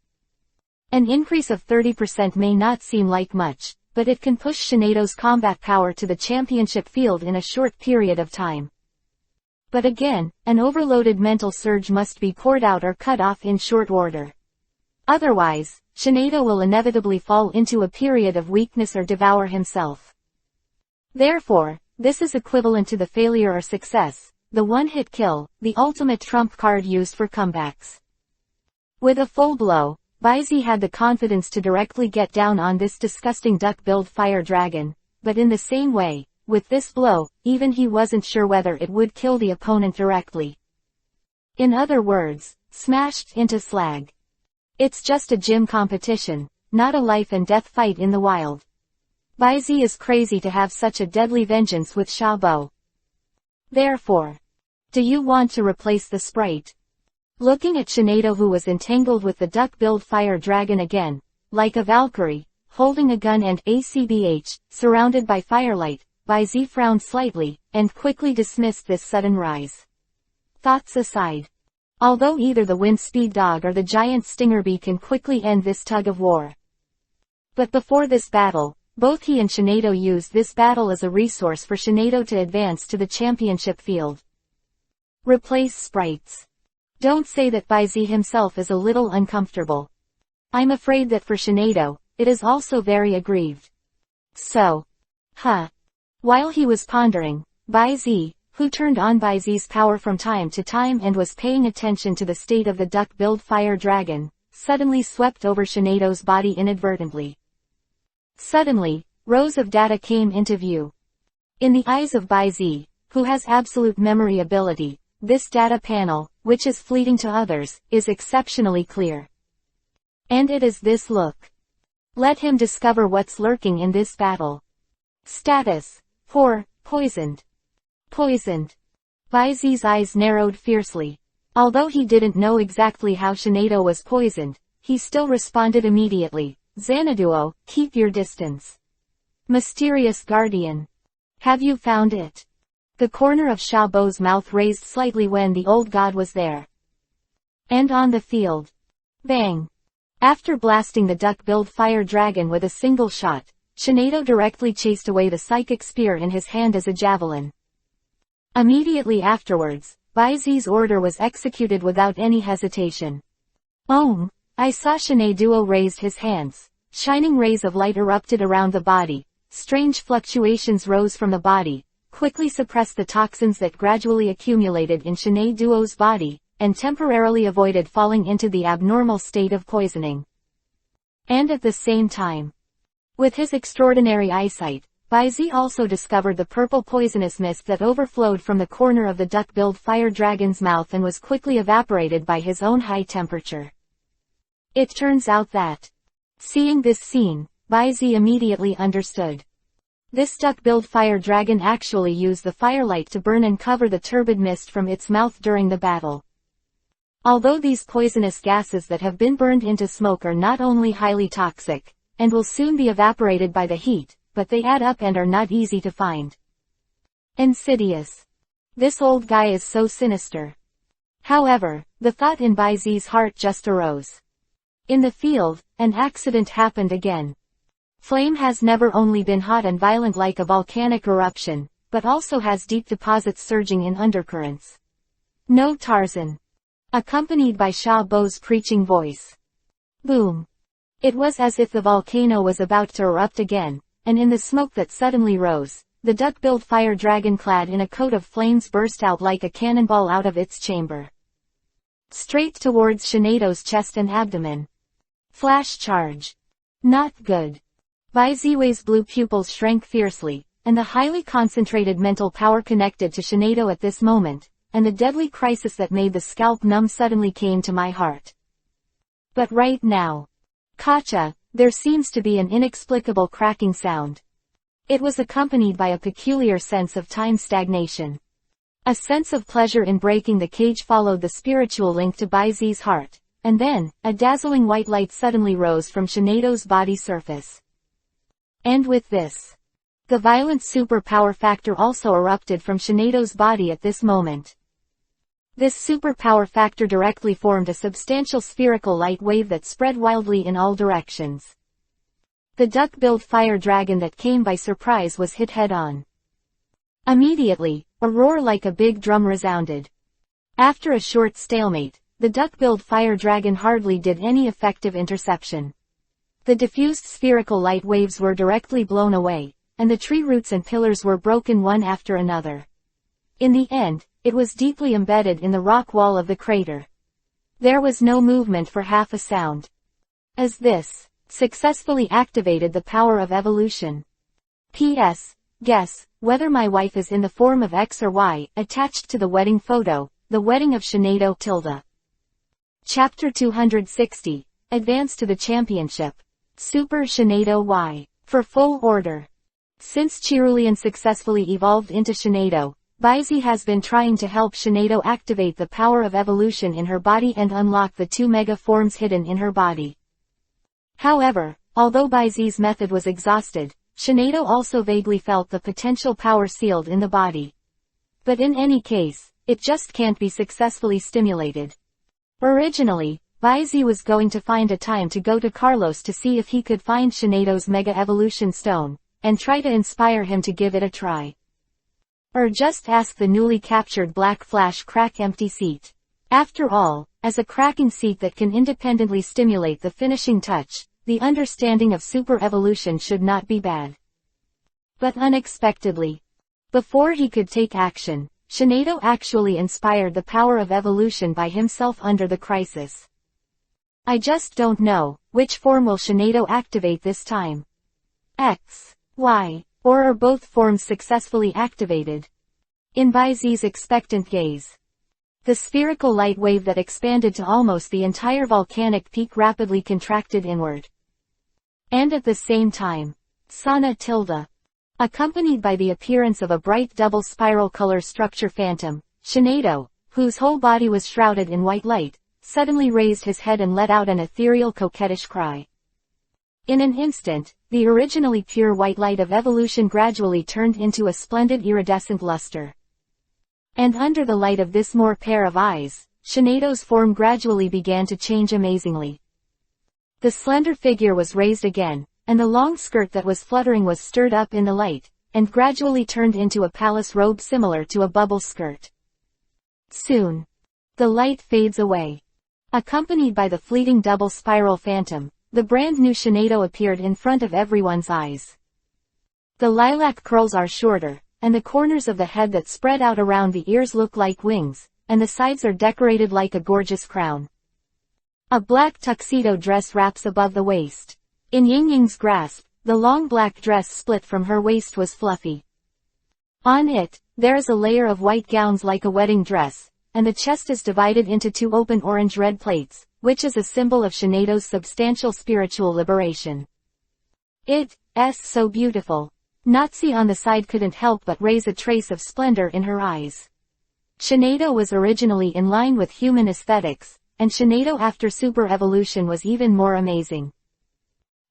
An increase of 30% may not seem like much, but it can push Shinado's combat power to the championship field in a short period of time. But again, an overloaded mental surge must be poured out or cut off in short order. Otherwise, Shinado will inevitably fall into a period of weakness or devour himself. Therefore, this is equivalent to the failure or success, the one-hit kill, the ultimate trump card used for comebacks. With a full blow, Baizi had the confidence to directly get down on this disgusting duck-billed fire dragon, but in the same way, with this blow, even he wasn't sure whether it would kill the opponent directly. In other words, smashed into slag. It's just a gym competition, not a life and death fight in the wild. Baizi is crazy to have such a deadly vengeance with Xiaobo. Therefore, do you want to replace the sprite? Looking at Shinado, who was entangled with the duck-billed fire dragon again, like a Valkyrie, holding a gun and ACBH, surrounded by firelight, Baizi frowned slightly, and quickly dismissed this sudden rise. Thoughts aside. Although either the wind speed dog or the giant stinger bee can quickly end this tug of war. But before this battle, both he and Shinado used this battle as a resource for Shinado to advance to the championship field. Replace sprites. Don't say that. Baizi himself is a little uncomfortable. I'm afraid that for Shinado, it is also very aggrieved. So. While he was pondering, Baizi, who turned on Baizi's power from time to time and was paying attention to the state of the duck-billed fire dragon, suddenly swept over Shinado's body inadvertently. Suddenly, rows of data came into view. In the eyes of Baizi, who has absolute memory ability, this data panel, which is fleeting to others, is exceptionally clear. And it is this look. Let him discover what's lurking in this battle. Status. Poor, poisoned. Poisoned. Baizi's eyes narrowed fiercely. Although he didn't know exactly how Shinado was poisoned, he still responded immediately. Xanaduo, keep your distance. Mysterious guardian. Have you found it? The corner of Xiaobo's mouth raised slightly when the old god was there. And on the field. Bang. After blasting the duck-billed fire dragon with a single shot, Shinado directly chased away the psychic spear in his hand as a javelin. Immediately afterwards, Baizi's order was executed without any hesitation. I saw Shinado raised his hands. Shining rays of light erupted around the body. Strange fluctuations rose from the body, quickly suppressed the toxins that gradually accumulated in Shinado's body, and temporarily avoided falling into the abnormal state of poisoning. And at the same time, with his extraordinary eyesight, Baizi also discovered the purple poisonous mist that overflowed from the corner of the duck-billed fire dragon's mouth and was quickly evaporated by his own high temperature. It turns out that, seeing this scene, Baizi immediately understood. This duck-billed fire dragon actually used the firelight to burn and cover the turbid mist from its mouth during the battle. Although these poisonous gases that have been burned into smoke are not only highly toxic, and will soon be evaporated by the heat, but they add up and are not easy to find. Insidious. This old guy is so sinister. However, the thought in Baizi's heart just arose. In the field, an accident happened again. Flame has never only been hot and violent like a volcanic eruption, but also has deep deposits surging in undercurrents. No Tarzan. Accompanied by Xiaobo's preaching voice. Boom. It was as if the volcano was about to erupt again, and in the smoke that suddenly rose, the duck-billed fire dragon clad in a coat of flames burst out like a cannonball out of its chamber. Straight towards Shinado's chest and abdomen. Flash charge. Not good. Baizi's blue pupils shrank fiercely, and the highly concentrated mental power connected to Shinado at this moment, and the deadly crisis that made the scalp numb suddenly came to my heart. But right now, Kacha, there seems to be an inexplicable cracking sound. It was accompanied by a peculiar sense of time stagnation. A sense of pleasure in breaking the cage followed the spiritual link to Baizi's heart, and then, a dazzling white light suddenly rose from Shinado's body surface. And with this, the violent superpower factor also erupted from Shinado's body at this moment. This superpower factor directly formed a substantial spherical light wave that spread wildly in all directions. The duck-billed fire dragon that came by surprise was hit head-on. Immediately, a roar like a big drum resounded. After a short stalemate, the duck-billed fire dragon hardly did any effective interception. The diffused spherical light waves were directly blown away, and the tree roots and pillars were broken one after another. In the end, it was deeply embedded in the rock wall of the crater. There was no movement for half a sound. As this successfully activated the power of evolution. P.S. Guess whether my wife is in the form of X or Y, attached to the wedding photo, the wedding of Sinead Tilda. Chapter 260, Advance to the Championship. Super Sinead Y. For full order. Since Cerulean successfully evolved into Sinead, Baizi has been trying to help Sinead activate the power of evolution in her body and unlock the 2 mega forms hidden in her body. However, although Baizi's method was exhausted, Sinead also vaguely felt the potential power sealed in the body. But in any case, it just can't be successfully stimulated. Originally, Baizi was going to find a time to go to Carlos to see if he could find Sinead's Mega Evolution Stone, and try to inspire him to give it a try. Or just ask the newly captured Black Flash crack empty seat. After all, as a cracking seat that can independently stimulate the finishing touch, the understanding of super evolution should not be bad. But unexpectedly, before he could take action, Sinead actually inspired the power of evolution by himself under the crisis. I just don't know, which form will Sinead activate this time? X, Y, or are both forms successfully activated? In Baizi's expectant gaze, the spherical light wave that expanded to almost the entire volcanic peak rapidly contracted inward. And at the same time, Sana Tilda, accompanied by the appearance of a bright double spiral color structure phantom, Sinead, whose whole body was shrouded in white light, suddenly raised his head and let out an ethereal coquettish cry. In an instant, the originally pure white light of evolution gradually turned into a splendid iridescent luster. And under the light of this more pair of eyes, Sinead's form gradually began to change amazingly. The slender figure was raised again, and the long skirt that was fluttering was stirred up in the light, and gradually turned into a palace robe similar to a bubble skirt. Soon, the light fades away. Accompanied by the fleeting double spiral phantom, the brand new Sinead appeared in front of everyone's eyes. The lilac curls are shorter, and the corners of the head that spread out around the ears look like wings, and the sides are decorated like a gorgeous crown. A black tuxedo dress wraps above the waist. In Ying-Ying's grasp, the long black dress split from her waist was fluffy. On it, there is a layer of white gowns like a wedding dress, and the chest is divided into 2 open orange-red plates, which is a symbol of Sinead's substantial spiritual liberation. It's so beautiful. Nazi on the side couldn't help but raise a trace of splendor in her eyes. Sinead was originally in line with human aesthetics, and Sinead after super evolution was even more amazing.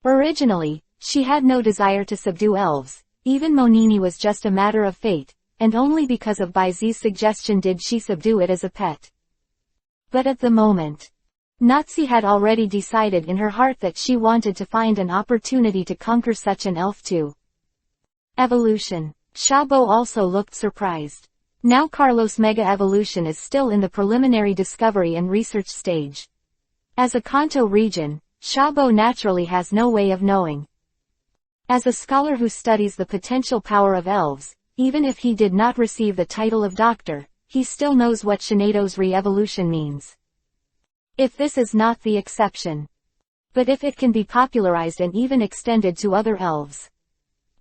Originally, she had no desire to subdue elves, even Monini was just a matter of fate, and only because of Baizi's suggestion did she subdue it as a pet. But at the moment, Nazi had already decided in her heart that she wanted to find an opportunity to conquer such an elf too. Evolution. Shabo also looked surprised. Now Carlos' Mega Evolution is still in the preliminary discovery and research stage. As a Kanto region, Shabo naturally has no way of knowing. As a scholar who studies the potential power of elves, even if he did not receive the title of doctor, he still knows what Sinead's re-evolution means. If this is not the exception, but if it can be popularized and even extended to other elves,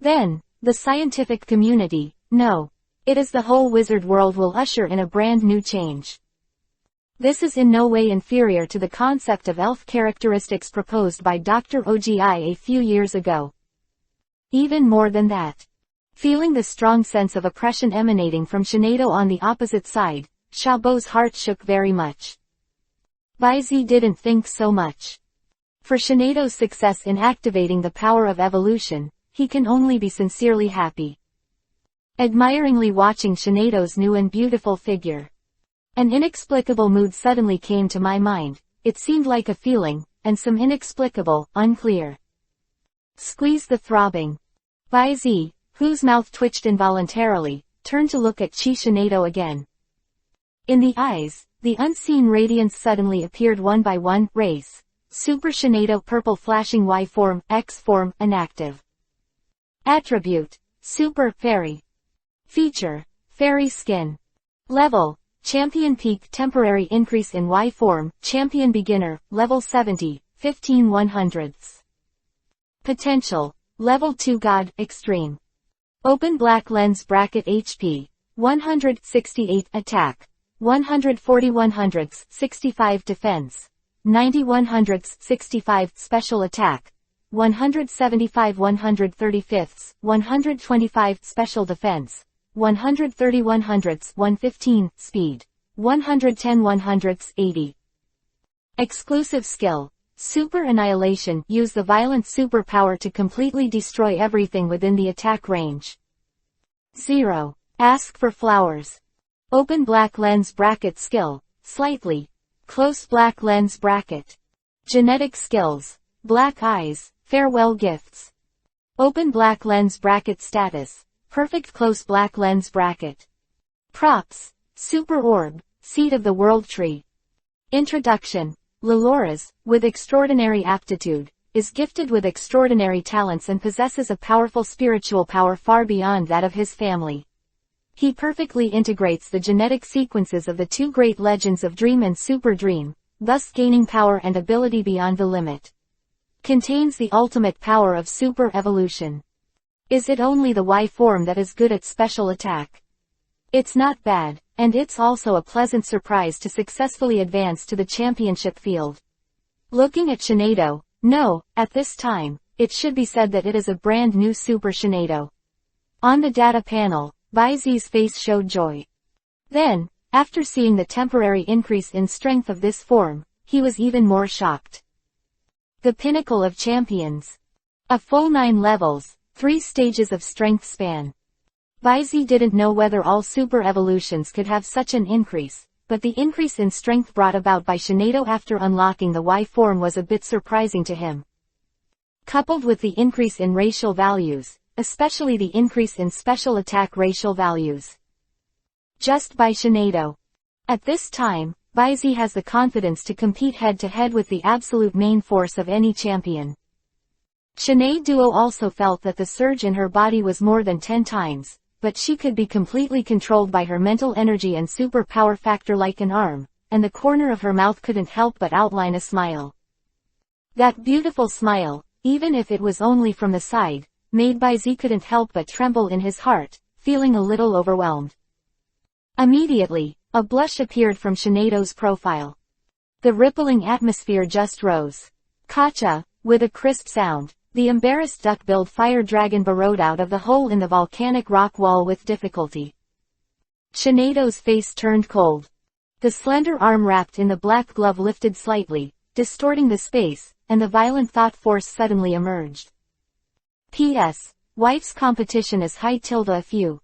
then, the scientific community, no, it is the whole wizard world will usher in a brand new change. This is in no way inferior to the concept of elf characteristics proposed by Dr. Ogi a few years ago. Even more than that. Feeling the strong sense of oppression emanating from Sinead on the opposite side, Shabo's heart shook very much. Baizi didn't think so much. For Sinead's success in activating the power of evolution, he can only be sincerely happy. Admiringly watching Sinead's new and beautiful figure, an inexplicable mood suddenly came to my mind. It seemed like a feeling, and some inexplicable, unclear. Squeeze the throbbing. Baizi, whose mouth twitched involuntarily, turned to look at Shinado again. In the eyes, the unseen radiance suddenly appeared one by one. Race: Super Shinado, purple flashing. Y form, X form, inactive. Attribute: Super Fairy. Feature: Fairy skin. Level: Champion. Peak: temporary increase in Y form, Champion beginner, level 70, 15/100ths. Potential: Level 2 God, extreme. Open black lens bracket. HP: 168 attack, 140/100ths 65 defense, 90/100ths 65 special attack, 175/135ths 125 special defense, 130/100ths 115 speed, 110/100ths 80. Exclusive skill: Super Annihilation. Use the violent superpower to completely destroy everything within the attack range. 0. Ask for flowers. Open black lens bracket. Skill: Slightly. Close black lens bracket. Genetic skills: Black eyes, farewell gifts. Open black lens bracket. Status: Perfect. Close black lens bracket. Props: Super Orb, Seed of the World Tree. Introduction: Leloras, with extraordinary aptitude, is gifted with extraordinary talents and possesses a powerful spiritual power far beyond that of his family. He perfectly integrates the genetic sequences of the two great legends of Dream and Super Dream, thus gaining power and ability beyond the limit. Contains the ultimate power of super evolution. Is it only the Y form that is good at special attack? It's not bad, and it's also a pleasant surprise to successfully advance to the championship field. Looking at Shinado, no, at this time, it should be said that it is a brand new Super Shinado. On the data panel, Baizi's face showed joy. Then, after seeing the temporary increase in strength of this form, he was even more shocked. The pinnacle of champions. A full 9 levels, 3 stages of strength span. Baizi didn't know whether all super evolutions could have such an increase, but the increase in strength brought about by Shinado after unlocking the Y form was a bit surprising to him. Coupled with the increase in racial values, especially the increase in special attack racial values. Just by Shinado. At this time, Baizi has the confidence to compete head-to-head with the absolute main force of any champion. Shinado also felt that the surge in her body was more than 10 times, but she could be completely controlled by her mental energy and super power factor like an arm, and the corner of her mouth couldn't help but outline a smile. That beautiful smile, even if it was only from the side, made Baizi couldn't help but tremble in his heart, feeling a little overwhelmed. Immediately, a blush appeared from Shinado's profile. The rippling atmosphere just rose. Kacha, with a crisp sound, the embarrassed duck-billed fire dragon burrowed out of the hole in the volcanic rock wall with difficulty. Shinado's face turned cold. The slender arm wrapped in the black glove lifted slightly, distorting the space, and the violent thought force suddenly emerged. P.S. Wife's competition is high-a few.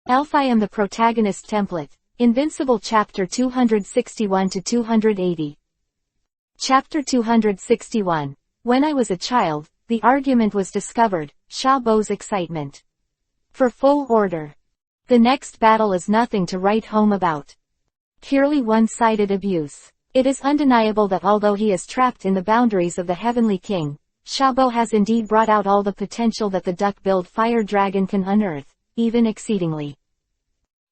Elf. I am the protagonist template. Invincible Chapter 261-280. Chapter 261. When I was a child, the argument was discovered, Shabo's excitement. For full order. The next battle is nothing to write home about. Purely one-sided abuse. It is undeniable that although he is trapped in the boundaries of the Heavenly King, Shabo has indeed brought out all the potential that the duck-billed fire dragon can unearth, even exceedingly.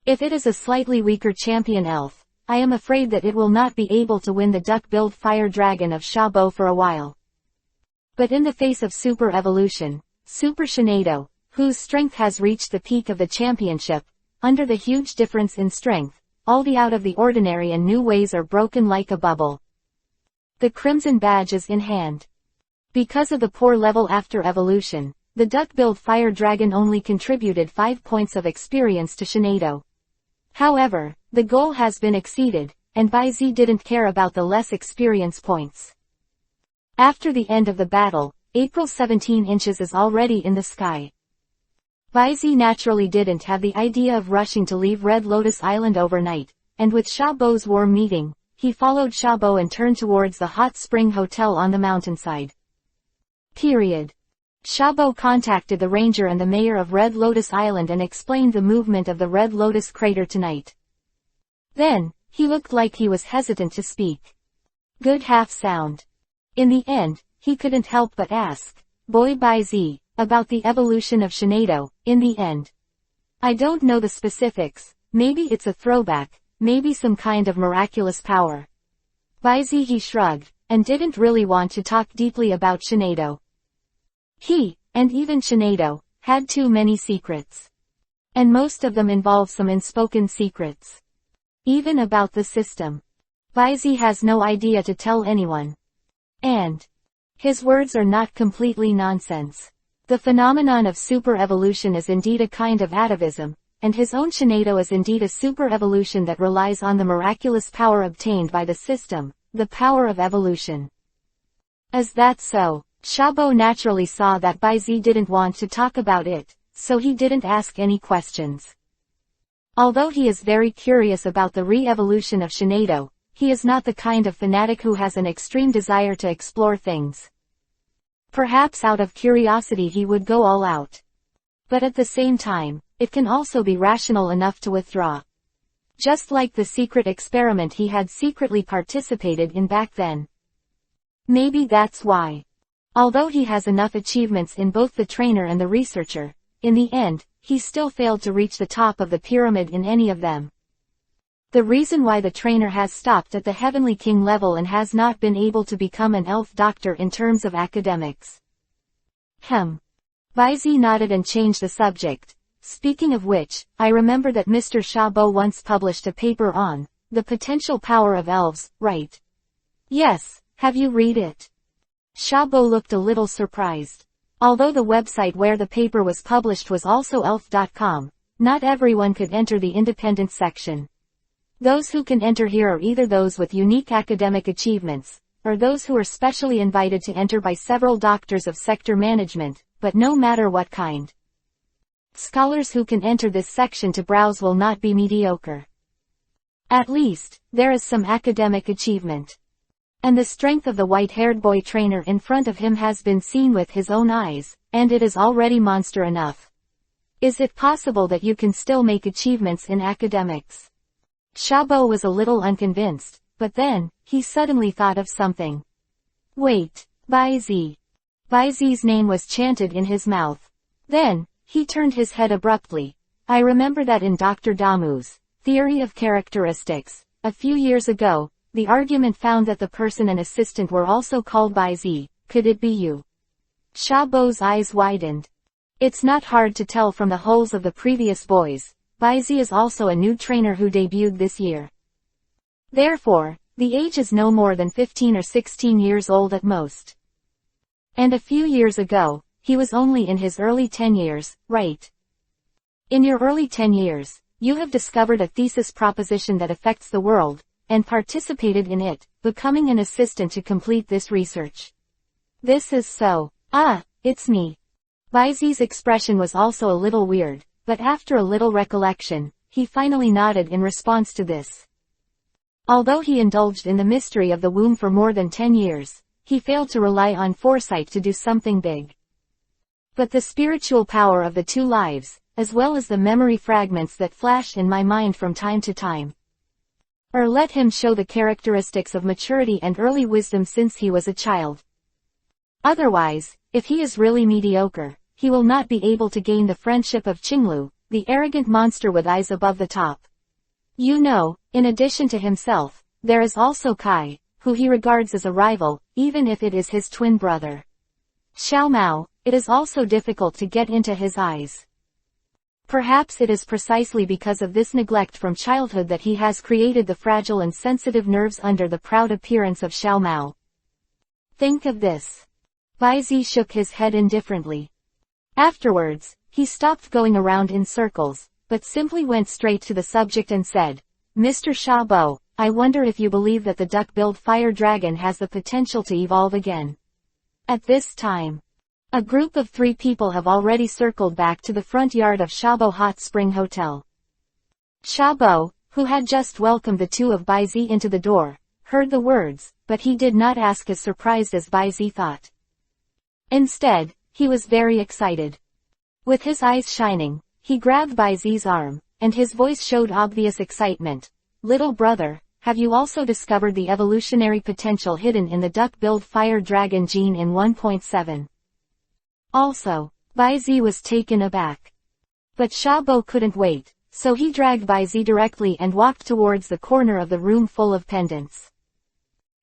If it is a slightly weaker champion elf, I am afraid that it will not be able to win the duck-billed fire dragon of Shabo for a while. But in the face of super evolution, Super Shinado, whose strength has reached the peak of the championship, under the huge difference in strength, all the out of the ordinary and new ways are broken like a bubble. The crimson badge is in hand. Because of the poor level after evolution, the duck-billed fire dragon only contributed 5 points of experience to Shinado. However, the goal has been exceeded, and Baizi didn't care about the less experience points. After the end of the battle, April 17 inches is already in the sky. Baizi naturally didn't have the idea of rushing to leave Red Lotus Island overnight, and with Shabo's warm meeting, he followed Shabo and turned towards the hot spring hotel on the mountainside. Period. Shabo contacted the ranger and the mayor of Red Lotus Island and explained the movement of the Red Lotus crater tonight. Then, he looked like he was hesitant to speak. Good half sound. In the end, he couldn't help but ask, "Boy by Z, about the evolution of Shinado, in the end. I don't know the specifics, maybe it's a throwback, maybe some kind of miraculous power." By Z he shrugged, and didn't really want to talk deeply about Shinado. He, and even Shinado, had too many secrets. And most of them involve some unspoken secrets. Even about the system. Baizi has no idea to tell anyone. And his words are not completely nonsense. The phenomenon of super-evolution is indeed a kind of atavism, and his own Shinado is indeed a super-evolution that relies on the miraculous power obtained by the system, the power of evolution. Is that so? Shabo naturally saw that Baizi didn't want to talk about it, so he didn't ask any questions. Although he is very curious about the re-evolution of Shinado, he is not the kind of fanatic who has an extreme desire to explore things. Perhaps out of curiosity he would go all out. But at the same time, it can also be rational enough to withdraw. Just like the secret experiment he had secretly participated in back then. Maybe that's why. Although he has enough achievements in both the trainer and the researcher, in the end, he still failed to reach the top of the pyramid in any of them. The reason why the trainer has stopped at the Heavenly King level and has not been able to become an elf doctor in terms of academics. Baizi nodded and changed the subject. Speaking of which, I remember that Mr. Shabo once published a paper on the potential power of elves, right? Yes, have you read it? Shabo looked a little surprised. Although the website where the paper was published was also elf.com, not everyone could enter the independent section. Those who can enter here are either those with unique academic achievements, or those who are specially invited to enter by several doctors of sector management, but no matter what kind. Scholars who can enter this section to browse will not be mediocre. At least, there is some academic achievement. And the strength of the white-haired boy trainer in front of him has been seen with his own eyes, and it is already monster enough. Is it possible that you can still make achievements in academics? Shabo was a little unconvinced, but then, he suddenly thought of something. Wait, Baizi. Baizi's name was chanted in his mouth. Then, he turned his head abruptly. I remember that in Dr. Damu's Theory of Characteristics, a few years ago, the argument found that the person and assistant were also called Baizi. Could it be you? Shabo's eyes widened. It's not hard to tell from the holes of the previous boys. Baizi is also a new trainer who debuted this year. Therefore, the age is no more than 15 or 16 years old at most. And a few years ago, he was only in his early 10 years, right? In your early 10 years, you have discovered a thesis proposition that affects the world, and participated in it, becoming an assistant to complete this research. This is so. It's me. Baizi's expression was also a little weird, but after a little recollection, he finally nodded in response to this. Although he indulged in the mystery of the womb for more than 10 years, he failed to rely on foresight to do something big. But the spiritual power of the two lives, as well as the memory fragments that flash in my mind from time to time. Or let him show the characteristics of maturity and early wisdom since he was a child. Otherwise, if he is really mediocre, he will not be able to gain the friendship of Qinglu, the arrogant monster with eyes above the top. You know, in addition to himself, there is also Kai, who he regards as a rival, even if it is his twin brother. Xiao Mao, it is also difficult to get into his eyes. Perhaps it is precisely because of this neglect from childhood that he has created the fragile and sensitive nerves under the proud appearance of Xiao Mao. Think of this. Baizi shook his head indifferently. Afterwards, he stopped going around in circles, but simply went straight to the subject and said, Mr. Shabo, I wonder if you believe that the duck-billed fire dragon has the potential to evolve again. At this time, a group of 3 people have already circled back to the front yard of Shabo Hot Spring Hotel. Shabo, who had just welcomed the two of Baizi into the door, heard the words, but he did not ask as surprised as Baizi thought. Instead, He was very excited. With his eyes shining, he grabbed Baizi's arm, and his voice showed obvious excitement. "Little brother, have you also discovered the evolutionary potential hidden in the duck-billed fire dragon gene in 1.7? Also, Baizi was taken aback. But Xiaobo couldn't wait, so he dragged Baizi directly and walked towards the corner of the room full of pendants.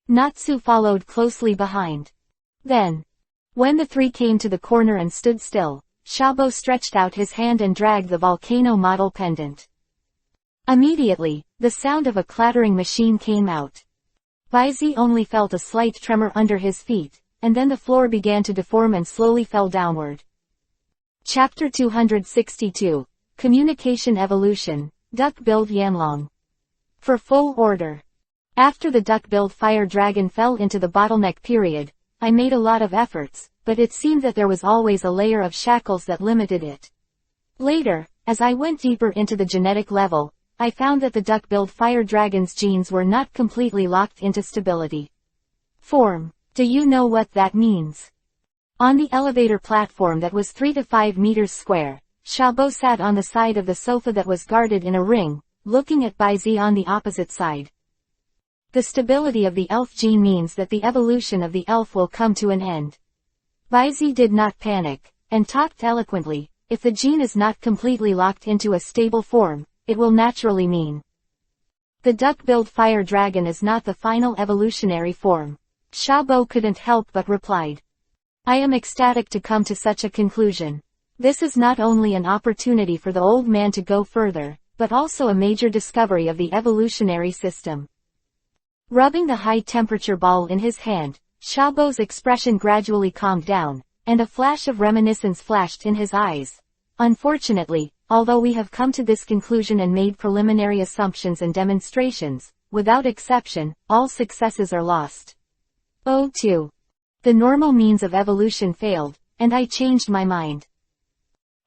Natsu followed closely behind. Then, when the three came to the corner and stood still, Xiaobo stretched out his hand and dragged the volcano model pendant. Immediately, the sound of a clattering machine came out. Baizi only felt a slight tremor under his feet, and then the floor began to deform and slowly fell downward. Chapter 262, Communication Evolution, Duck-billed Yanlong. For full order. After the duck-billed fire dragon fell into the bottleneck period, I made a lot of efforts, but it seemed that there was always a layer of shackles that limited it. Later, as I went deeper into the genetic level, I found that the duck-billed fire dragon's genes were not completely locked into stability. Form. Do you know what that means? On the elevator platform that was 3 to 5 meters square, Xiaobo sat on the side of the sofa that was guarded in a ring, looking at Baizi on the opposite side. The stability of the elf gene means that the evolution of the elf will come to an end. Baizi did not panic, and talked eloquently. If the gene is not completely locked into a stable form, it will naturally mean the duck-billed fire dragon is not the final evolutionary form. Xiaobo couldn't help but replied. I am ecstatic to come to such a conclusion. This is not only an opportunity for the old man to go further, but also a major discovery of the evolutionary system. Rubbing the high-temperature ball in his hand, Xiaobo's expression gradually calmed down, and a flash of reminiscence flashed in his eyes. Unfortunately, although we have come to this conclusion and made preliminary assumptions and demonstrations, without exception, all successes are lost. Oh 2. The normal means of evolution failed, and I changed my mind.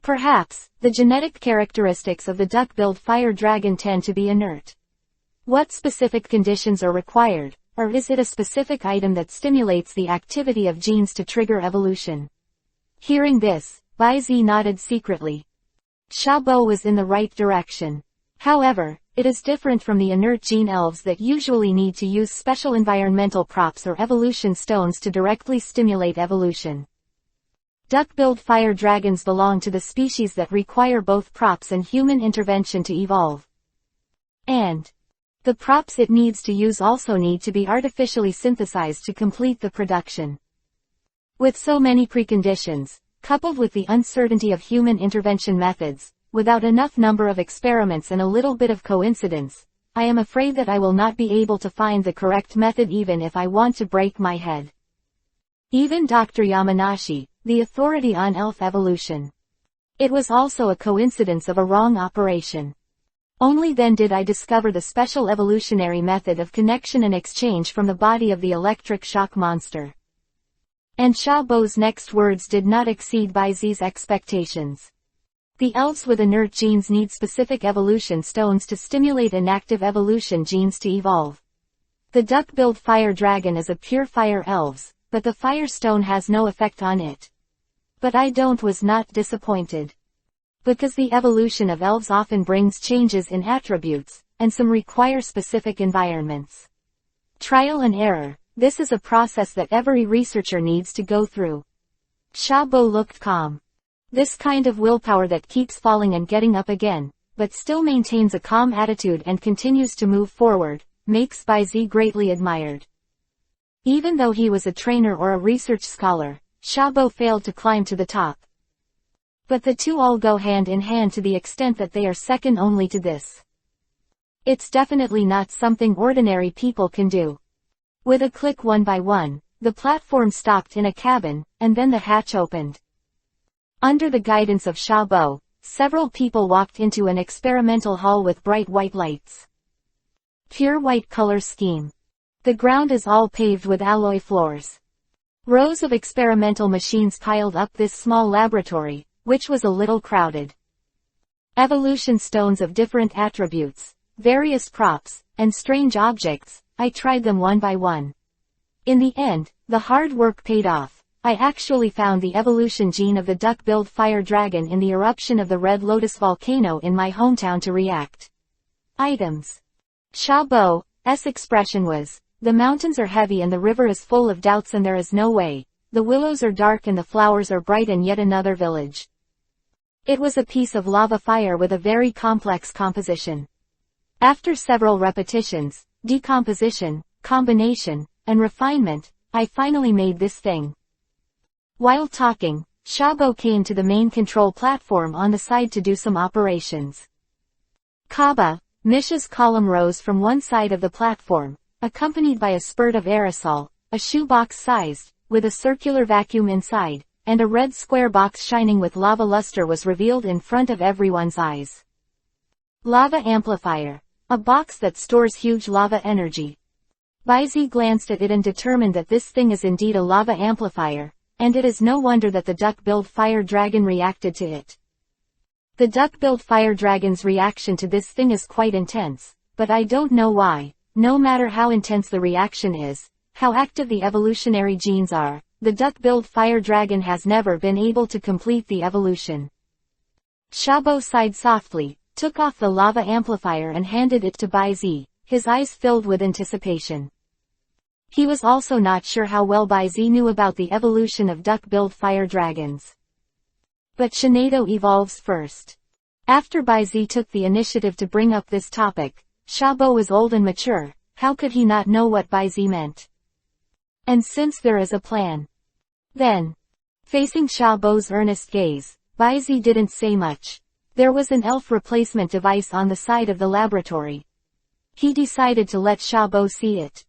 Perhaps, the genetic characteristics of the duck-billed fire dragon tend to be inert. What specific conditions are required, or is it a specific item that stimulates the activity of genes to trigger evolution? Hearing this, Baizi nodded secretly. Xiaobo was in the right direction. However, it is different from the inert gene elves that usually need to use special environmental props or evolution stones to directly stimulate evolution. Duck-billed fire dragons belong to the species that require both props and human intervention to evolve. And the props it needs to use also need to be artificially synthesized to complete the production. With so many preconditions, coupled with the uncertainty of human intervention methods, without enough number of experiments and a little bit of coincidence, I am afraid that I will not be able to find the correct method even if I want to break my head. Even Dr. Yamanashi, the authority on elf evolution. It was also a coincidence of a wrong operation. Only then did I discover the special evolutionary method of connection and exchange from the body of the electric shock monster. And Xiaobo's next words did not exceed Baizi's expectations. The elves with inert genes need specific evolution stones to stimulate inactive evolution genes to evolve. The duck-billed fire dragon is a pure fire elves, but the fire stone has no effect on it. But I was not disappointed. Because the evolution of elves often brings changes in attributes, and some require specific environments. Trial and error, this is a process that every researcher needs to go through. Xiaobo looked calm. This kind of willpower that keeps falling and getting up again, but still maintains a calm attitude and continues to move forward, makes Baizi greatly admired. Even though he was a trainer or a research scholar, Xiaobo failed to climb to the top. But the two all go hand in hand to the extent that they are second only to this. It's definitely not something ordinary people can do. With a click one by one, the platform stopped in a cabin, and then the hatch opened. Under the guidance of Xiaobo, several people walked into an experimental hall with bright white lights. Pure white color scheme. The ground is all paved with alloy floors. Rows of experimental machines piled up this small laboratory, which was a little crowded. Evolution stones of different attributes, various props, and strange objects, I tried them one by one. In the end, the hard work paid off. I actually found the evolution gene of the duck-billed fire dragon in the eruption of the Red Lotus volcano in my hometown to react. Items. Xiaobo's expression was, "The mountains are heavy and the river is full of doubts and there is no way. The willows are dark and the flowers are bright and yet another village." It was a piece of lava fire with a very complex composition. After several repetitions, decomposition, combination, and refinement, I finally made this thing. While talking, Xiaobo came to the main control platform on the side to do some operations. Kaba, Misha's column rose from one side of the platform, accompanied by a spurt of aerosol, a shoebox sized, with a circular vacuum inside, and a red square box shining with lava luster was revealed in front of everyone's eyes. Lava amplifier. A box that stores huge lava energy. Baizi glanced at it and determined that this thing is indeed a lava amplifier, and it is no wonder that the duck-billed fire dragon reacted to it. The duck-billed fire dragon's reaction to this thing is quite intense, but I don't know why. No matter how intense the reaction is, how active the evolutionary genes are, the duck-billed fire dragon has never been able to complete the evolution. Xiaobo sighed softly, took off the lava amplifier and handed it to Baizi, his eyes filled with anticipation. He was also not sure how well Baizi knew about the evolution of duck-billed fire dragons. But Shinado evolves first. After Baizi took the initiative to bring up this topic, Xiaobo was old and mature, how could he not know what Baizi meant? And since there is a plan. Then, facing Xiaobo's earnest gaze, Baizi didn't say much. There was an elf replacement device on the side of the laboratory. He decided to let Xiaobo see it.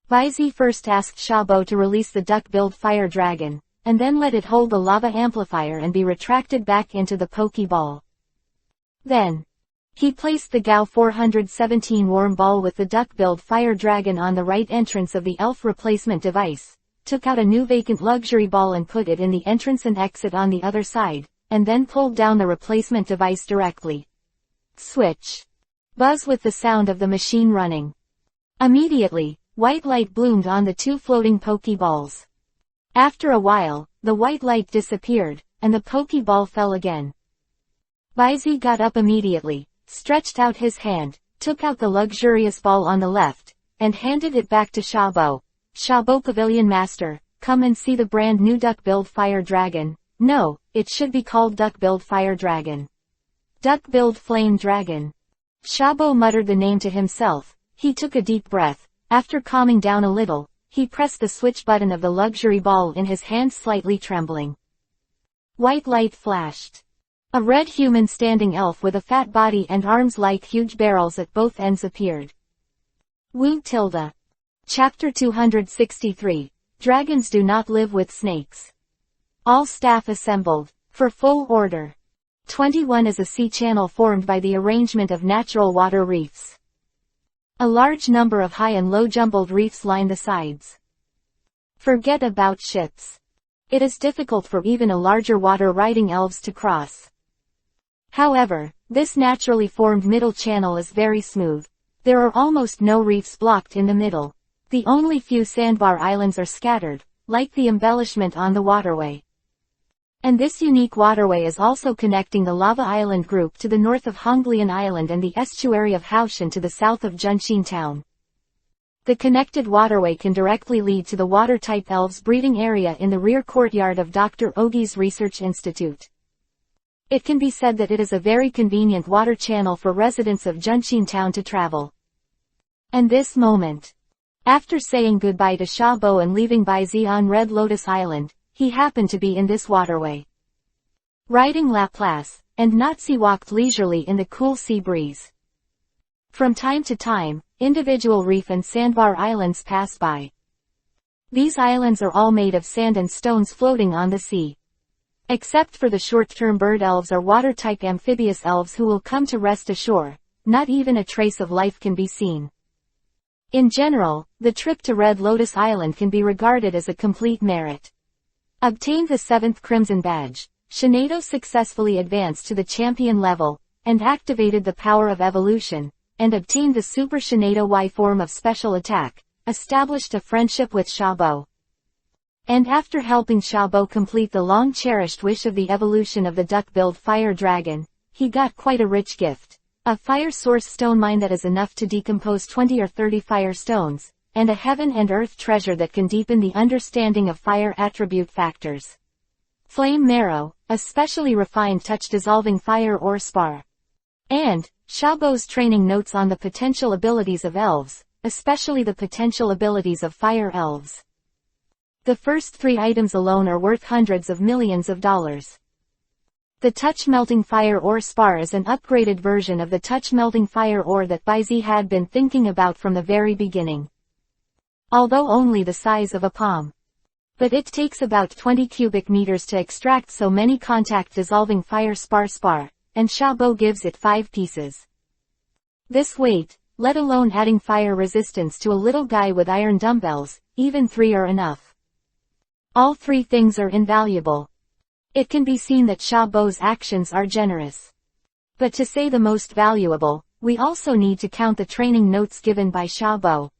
Baizi first asked Xiaobo to release the duck-billed fire dragon, and then let it hold the lava amplifier and be retracted back into the Pokeball. Then, he placed the Gao 417 worm ball with the duck-billed fire dragon on the right entrance of the elf replacement device, took out a new vacant luxury ball and put it in the entrance and exit on the other side, and then pulled down the replacement device directly. Switch. Buzz with the sound of the machine running. Immediately, white light bloomed on the two floating Pokeballs. After a while, the white light disappeared, and the Pokeball fell again. Baizi got up immediately, stretched out his hand, took out the luxurious ball on the left, and handed it back to Xiaobo. "Xiaobo Pavilion Master, come and see the brand new duck-billed fire dragon." "No, it should be called duck-billed fire dragon. Duck-billed flame dragon." Xiaobo muttered the name to himself. He took a deep breath. After calming down a little, he pressed the switch button of the luxury ball in his hand, slightly trembling. White light flashed. A red human standing elf with a fat body and arms like huge barrels at both ends appeared. Wu tilde. Chapter 263. Dragons do not live with snakes. All staff assembled. For full order. 21 is a sea channel formed by the arrangement of natural water reefs. A large number of high and low jumbled reefs line the sides. Forget about ships. It is difficult for even a larger water-riding elves to cross. However, this naturally formed middle channel is very smooth. There are almost no reefs blocked in the middle. The only few sandbar islands are scattered, like the embellishment on the waterway. And this unique waterway is also connecting the Lava Island group to the north of Honglian Island and the estuary of Haoshan to the south of Junxin town. The connected waterway can directly lead to the water-type elves breeding area in the rear courtyard of Dr. Ogi's Research Institute. It can be said that it is a very convenient water channel for residents of Junxin town to travel. And this moment. After saying goodbye to Xiaobo and leaving Baizi on Red Lotus Island, he happened to be in this waterway. Riding Laplace, and Nazi walked leisurely in the cool sea breeze. From time to time, individual reef and sandbar islands pass by. These islands are all made of sand and stones floating on the sea. Except for the short-term bird elves or water-type amphibious elves who will come to rest ashore, not even a trace of life can be seen. In general, the trip to Red Lotus Island can be regarded as a complete merit. Obtained the 7th Crimson Badge, Shinado successfully advanced to the champion level, and activated the power of evolution, and obtained the Super Shinado Y form of special attack, established a friendship with Xiaobo. And after helping Xiaobo complete the long-cherished wish of the evolution of the duck-billed fire dragon, he got quite a rich gift. A fire source stone mine that is enough to decompose 20 or 30 fire stones, and a heaven and earth treasure that can deepen the understanding of fire attribute factors. Flame marrow, a specially refined touch-dissolving fire ore spar. And, Xiaobo's training notes on the potential abilities of elves, especially the potential abilities of fire elves. The first 3 items alone are worth hundreds of millions of dollars. The touch-melting fire ore spar is an upgraded version of the touch-melting fire ore that Baizi had been thinking about from the very beginning. Although only the size of a palm. But it takes about 20 cubic meters to extract so many contact-dissolving fire spar, and Xiaobo gives it 5 pieces. This weight, let alone adding fire resistance to a little guy with iron dumbbells, even 3 are enough. All 3 things are invaluable. It can be seen that Xiaobo's actions are generous. But to say the most valuable, we also need to count the training notes given by Xiaobo.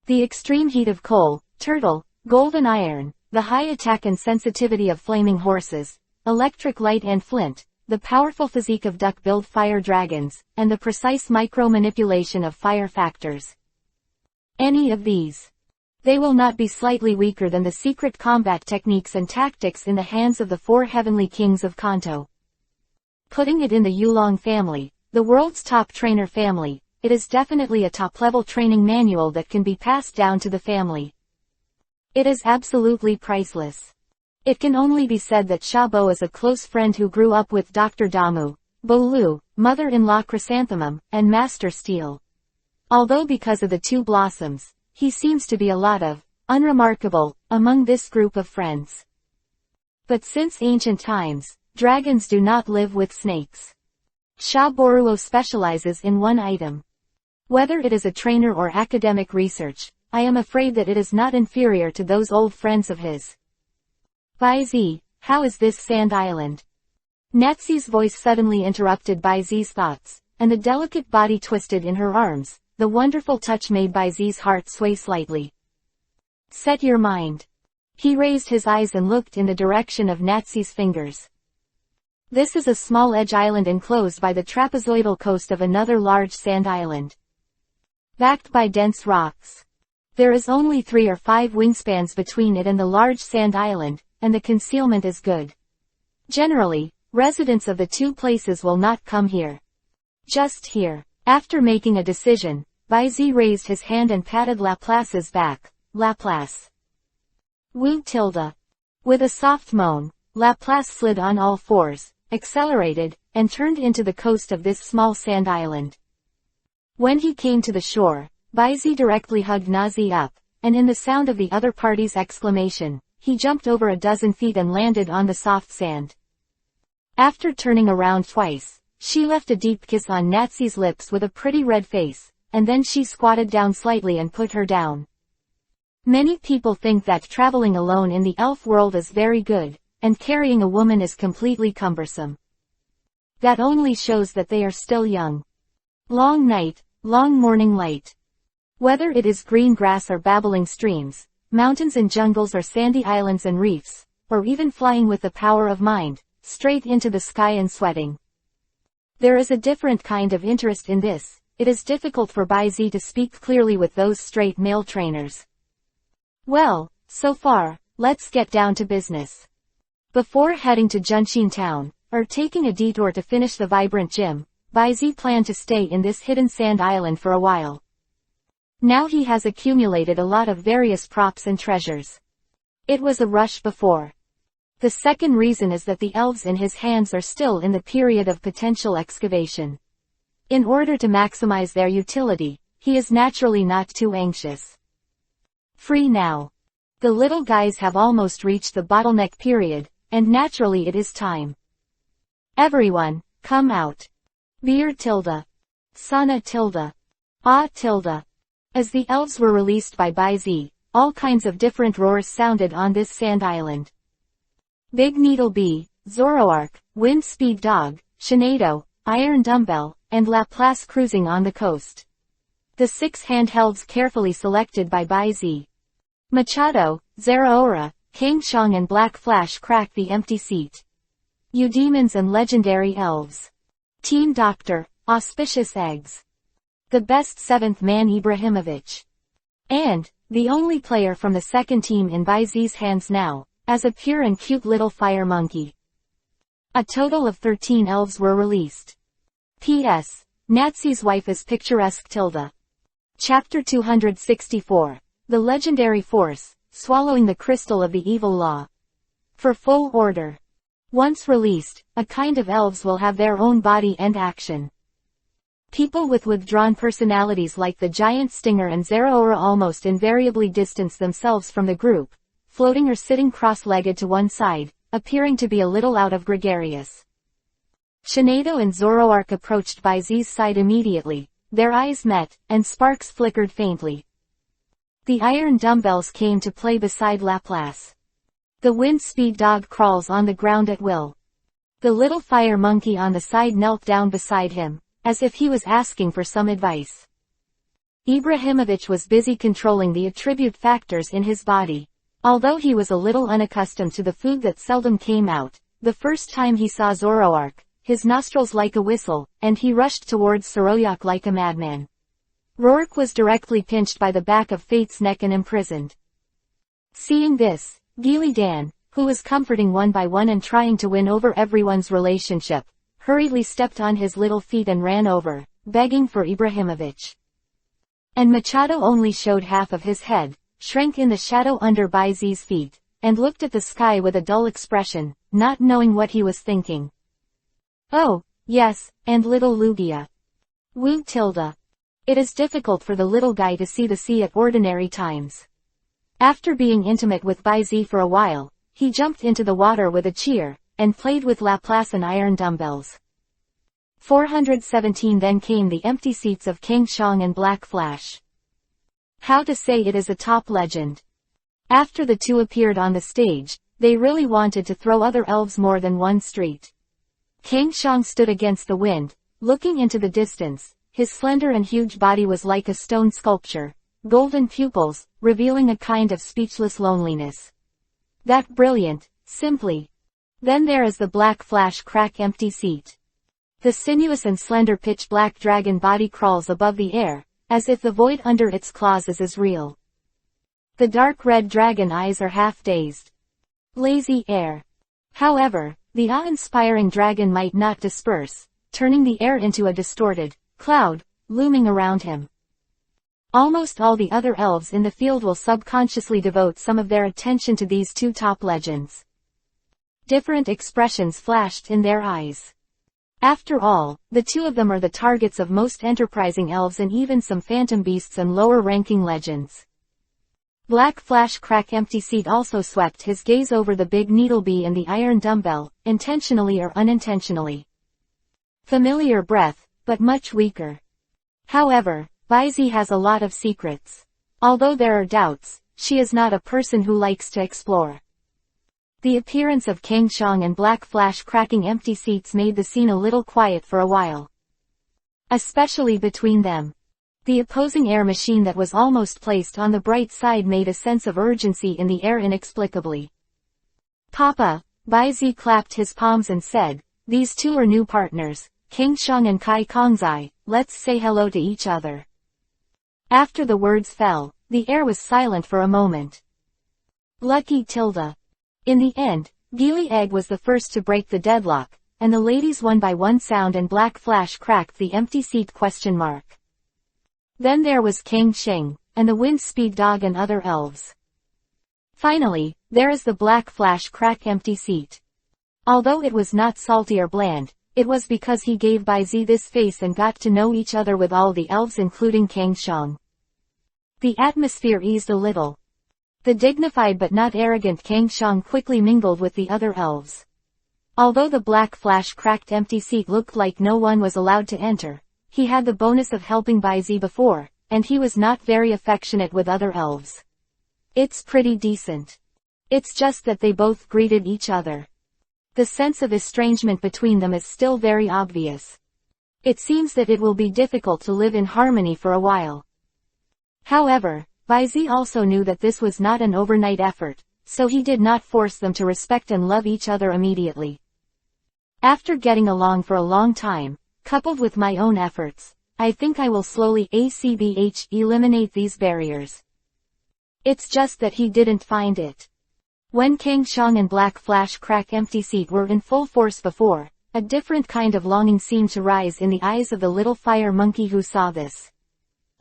The extreme heat of coal, turtle, golden iron, the high attack and sensitivity of flaming horses, electric light and flint, the powerful physique of duck-billed fire dragons, and the precise micro-manipulation of fire factors. Any of these. They will not be slightly weaker than the secret combat techniques and tactics in the hands of the 4 heavenly kings of Kanto. Putting it in the Yulong family, the world's top trainer family, it is definitely a top-level training manual that can be passed down to the family. It is absolutely priceless. It can only be said that Xiaobo is a close friend who grew up with Dr. Damu, Bolu, mother-in-law Chrysanthemum, and Master Steel. Although because of the 2 blossoms, he seems to be a lot of unremarkable among this group of friends. But since ancient times, dragons do not live with snakes. Xiaoboruo specializes in 1 item. Whether it is a trainer or academic research, I am afraid that it is not inferior to those old friends of his. Baizi, how is this sand island? Natsi's voice suddenly interrupted Baizi's thoughts, and the delicate body twisted in her arms. The wonderful touch made Baizi's heart sway slightly. Set your mind. He raised his eyes and looked in the direction of Natsi's fingers. This is a small edge island enclosed by the trapezoidal coast of another large sand island. Backed by dense rocks. There is only 3 or 5 wingspans between it and the large sand island, and the concealment is good. Generally, residents of the 2 places will not come here. Just here. After making a decision, Baizi raised his hand and patted Laplace's back. Laplace. Wu tilde. With a soft moan, Laplace slid on all 4s, accelerated, and turned into the coast of this small sand island. When he came to the shore, Baizi directly hugged Nazi up, and in the sound of the other party's exclamation, he jumped over a dozen feet and landed on the soft sand. After turning around twice, she left a deep kiss on Natsi's lips with a pretty red face, and then she squatted down slightly and put her down. Many people think that traveling alone in the elf world is very good, and carrying a woman is completely cumbersome. That only shows that they are still young. Long night, long morning light. Whether it is green grass or babbling streams, mountains and jungles or sandy islands and reefs, or even flying with the power of mind, straight into the sky and sweating. There is a different kind of interest in this. It is difficult for Baizi to speak clearly with those straight male trainers. Well, so far, let's get down to business. Before heading to Junxin town, or taking a detour to finish the vibrant gym, Baizi planned to stay in this hidden sand island for a while. Now he has accumulated a lot of various props and treasures. It was a rush before. The second reason is that the elves in his hands are still in the period of potential excavation. In order to maximize their utility, he is naturally not too anxious. Free now. The little guys have almost reached the bottleneck period, and naturally it is time. Everyone, come out. Beer tilde. Sana tilde. Ah tilde. As the elves were released by Baizi, all kinds of different roars sounded on this sand island. Big Needle Bee, Zoroark, Wind Speed Dog, Shinado, Iron Dumbbell, and Laplace cruising on the coast. The 6 handhelds carefully selected by Baizi. Machado, Zeraora, Kangshong and Black Flash crack the empty seat. Eudemons and Legendary Elves. Team Doctor, Auspicious Eggs. The best seventh man Ibrahimovic. And, the only player from the second team in Baizi's hands now, as a pure and cute little fire monkey. A total of 13 elves were released. P.S. Natsy's wife is picturesque. Chapter 264. The Legendary Force, Swallowing the Crystal of the Evil Law. For full order. Once released, a kind of elves will have their own body and action. People with withdrawn personalities like the giant Stinger and Zeraora almost invariably distance themselves from the group, floating or sitting cross-legged to one side, appearing to be a little out of gregarious. Shinado and Zoroark approached Baizi's side immediately, their eyes met, and sparks flickered faintly. The iron dumbbells came to play beside Laplace. The wind speed dog crawls on the ground at will. The little fire monkey on the side knelt down beside him, as if he was asking for some advice. Ibrahimovic was busy controlling the attribute factors in his body. Although he was a little unaccustomed to the food that seldom came out, the first time he saw Zoroark, his nostrils like a whistle, and he rushed towards Soroyak like a madman. Rourke was directly pinched by the back of Fate's neck and imprisoned. Seeing this, Gili Dan, who was comforting one by one and trying to win over everyone's relationship, hurriedly stepped on his little feet and ran over, begging for Ibrahimovic. And Machado only showed half of his head, shrank in the shadow under Baizi's feet, and looked at the sky with a dull expression, not knowing what he was thinking. Oh, yes, and little Lugia. Woo tilde. It is difficult for the little guy to see the sea at ordinary times. After being intimate with Baizi for a while, he jumped into the water with a cheer, and played with Laplace and iron dumbbells. 417 Then came the empty seats of Kangshong and Black Flash. How to say it is a top legend. After the two appeared on the stage, they really wanted to throw other elves more than one street. Kangshong stood against the wind, looking into the distance. His slender and huge body was like a stone sculpture, golden pupils, revealing a kind of speechless loneliness. That brilliant, simply. Then there is the Black Flash crack empty seat. The sinuous and slender pitch-black dragon body crawls above the air, as if the void under its claws is as real. The dark red dragon eyes are half-dazed. Lazy air. However, the awe-inspiring dragon might not disperse, turning the air into a distorted cloud, looming around him. Almost all the other elves in the field will subconsciously devote some of their attention to these two top legends. Different expressions flashed in their eyes. After all, the two of them are the targets of most enterprising elves and even some phantom beasts and lower-ranking legends. Black Flash crack empty seat also swept his gaze over the big needlebee and the iron dumbbell, intentionally or unintentionally. Familiar breath, but much weaker. However, Baizi has a lot of secrets. Although there are doubts, she is not a person who likes to explore. The appearance of Kangshong and Black Flash cracking empty seats made the scene a little quiet for a while. Especially between them. The opposing air machine that was almost placed on the bright side made a sense of urgency in the air inexplicably. Papa, Baizi clapped his palms and said, these two are new partners, Kangshong and Kai Kongzai, let's say hello to each other. After the words fell, the air was silent for a moment. Lucky tilde. In the end, Gili Egg was the first to break the deadlock, and the ladies one by one sound and Black Flash cracked the empty seat ? Then there was Kangsheng, and the wind speed dog and other elves. Finally, there is the Black Flash crack empty seat. Although it was not salty or bland, it was because he gave Baizi this face and got to know each other with all the elves including Kangshong. The atmosphere eased a little. The dignified but not arrogant Kangshong quickly mingled with the other elves. Although the Black Flash cracked empty seat looked like no one was allowed to enter, he had the bonus of helping Baizi before, and he was not very affectionate with other elves. It's pretty decent. It's just that they both greeted each other. The sense of estrangement between them is still very obvious. It seems that it will be difficult to live in harmony for a while. However, Baizi also knew that this was not an overnight effort, so he did not force them to respect and love each other immediately. After getting along for a long time, coupled with my own efforts, I think I will slowly eliminate these barriers. It's just that he didn't find it. When Kang Xiang and Black Flash Crack Empty Seat were in full force before, a different kind of longing seemed to rise in the eyes of the little fire monkey who saw this.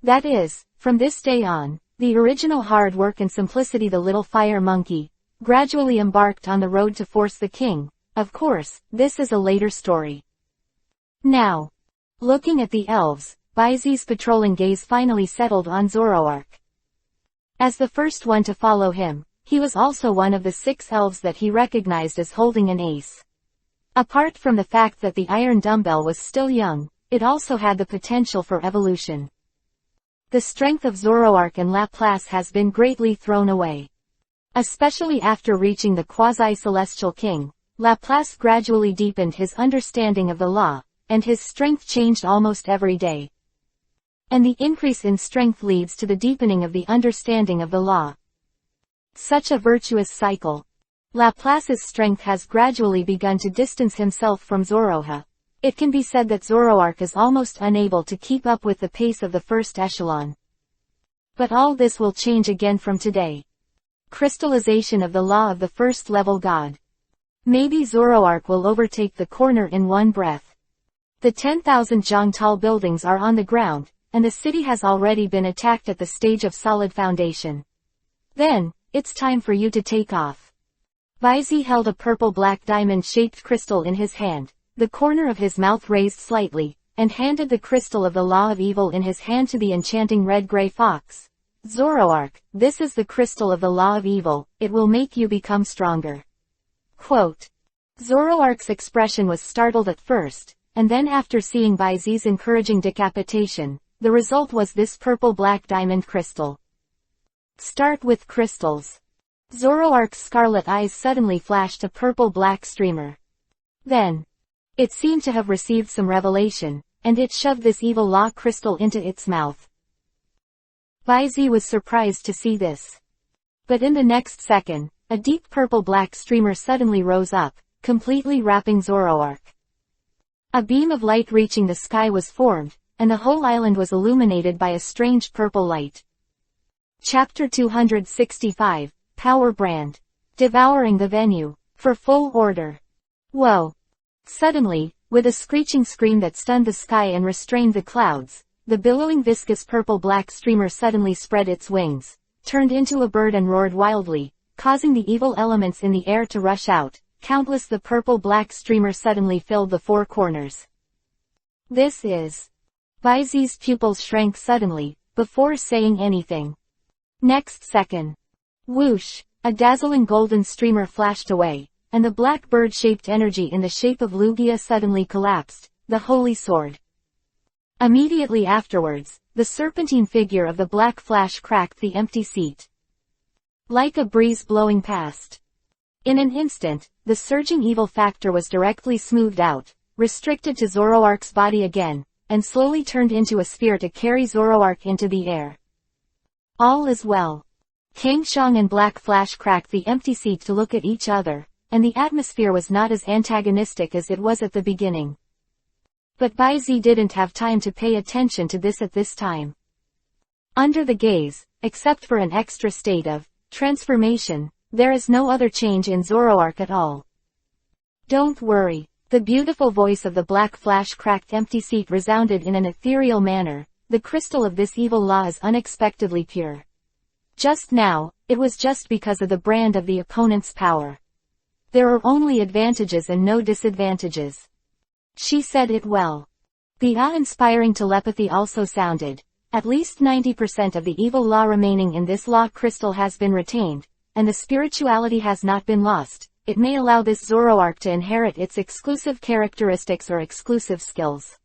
That is, from this day on, the original hard work and simplicity the little fire monkey gradually embarked on the road to force the king. Of course, this is a later story. Now, looking at the elves, Baizi's patrolling gaze finally settled on Zoroark. As the first one to follow him, he was also one of the 6 elves that he recognized as holding an ace. Apart from the fact that the iron dumbbell was still young, it also had the potential for evolution. The strength of Zoroark and Laplace has been greatly thrown away. Especially after reaching the quasi-celestial king, Laplace gradually deepened his understanding of the law, and his strength changed almost every day. And the increase in strength leads to the deepening of the understanding of the law. Such a virtuous cycle. Laplace's strength has gradually begun to distance himself from Zoroha. It can be said that Zoroark is almost unable to keep up with the pace of the first echelon. But all this will change again from today. Crystallization of the law of the first level god. Maybe Zoroark will overtake the corner in one breath. The 10,000 zhang tall buildings are on the ground, and the city has already been attacked at the stage of solid foundation. Then, it's time for you to take off. Baizi held a purple-black diamond-shaped crystal in his hand, the corner of his mouth raised slightly, and handed the crystal of the law of evil in his hand to the enchanting red-gray fox. Zoroark, this is the crystal of the law of evil, it will make you become stronger. Quote. Zoroark's expression was startled at first, and then after seeing Baizi's encouraging decapitation, the result was this purple-black diamond crystal. Start with crystals. Zoroark's scarlet eyes suddenly flashed a purple-black streamer. Then, it seemed to have received some revelation, and it shoved this evil law crystal into its mouth. Baizi was surprised to see this. But in the next second, a deep purple-black streamer suddenly rose up, completely wrapping Zoroark. A beam of light reaching the sky was formed, and the whole island was illuminated by a strange purple light. Chapter 265, Power Brand. Devouring the venue. For full order. Whoa. Suddenly, with a screeching scream that stunned the sky and restrained the clouds, the billowing viscous purple-black streamer suddenly spread its wings, turned into a bird and roared wildly, causing the evil elements in the air to rush out. Countless the purple-black streamer suddenly filled the 4 corners. This is. Baizi's pupils shrank suddenly, before saying anything. Next second. Whoosh, a dazzling golden streamer flashed away, and the black bird-shaped energy in the shape of Lugia suddenly collapsed, the holy sword. Immediately afterwards, the serpentine figure of the black flash cracked the empty seat. Like a breeze blowing past. In an instant, the surging evil factor was directly smoothed out, restricted to Zoroark's body again, and slowly turned into a sphere to carry Zoroark into the air. All is well. Kang Xiang and Black Flash cracked the empty seat to look at each other, and the atmosphere was not as antagonistic as it was at the beginning. But Baizi didn't have time to pay attention to this at this time. Under the gaze, except for an extra state of transformation, there is no other change in Zoroark at all. Don't worry. The beautiful voice of the Black Flash cracked empty seat resounded in an ethereal manner. The crystal of this evil law is unexpectedly pure. Just now, it was just because of the brand of the opponent's power. There are only advantages and no disadvantages. She said it well. The awe-inspiring telepathy also sounded. At least 90% of the evil law remaining in this law crystal has been retained, and the spirituality has not been lost. It may allow this Zoroark to inherit its exclusive characteristics or exclusive skills.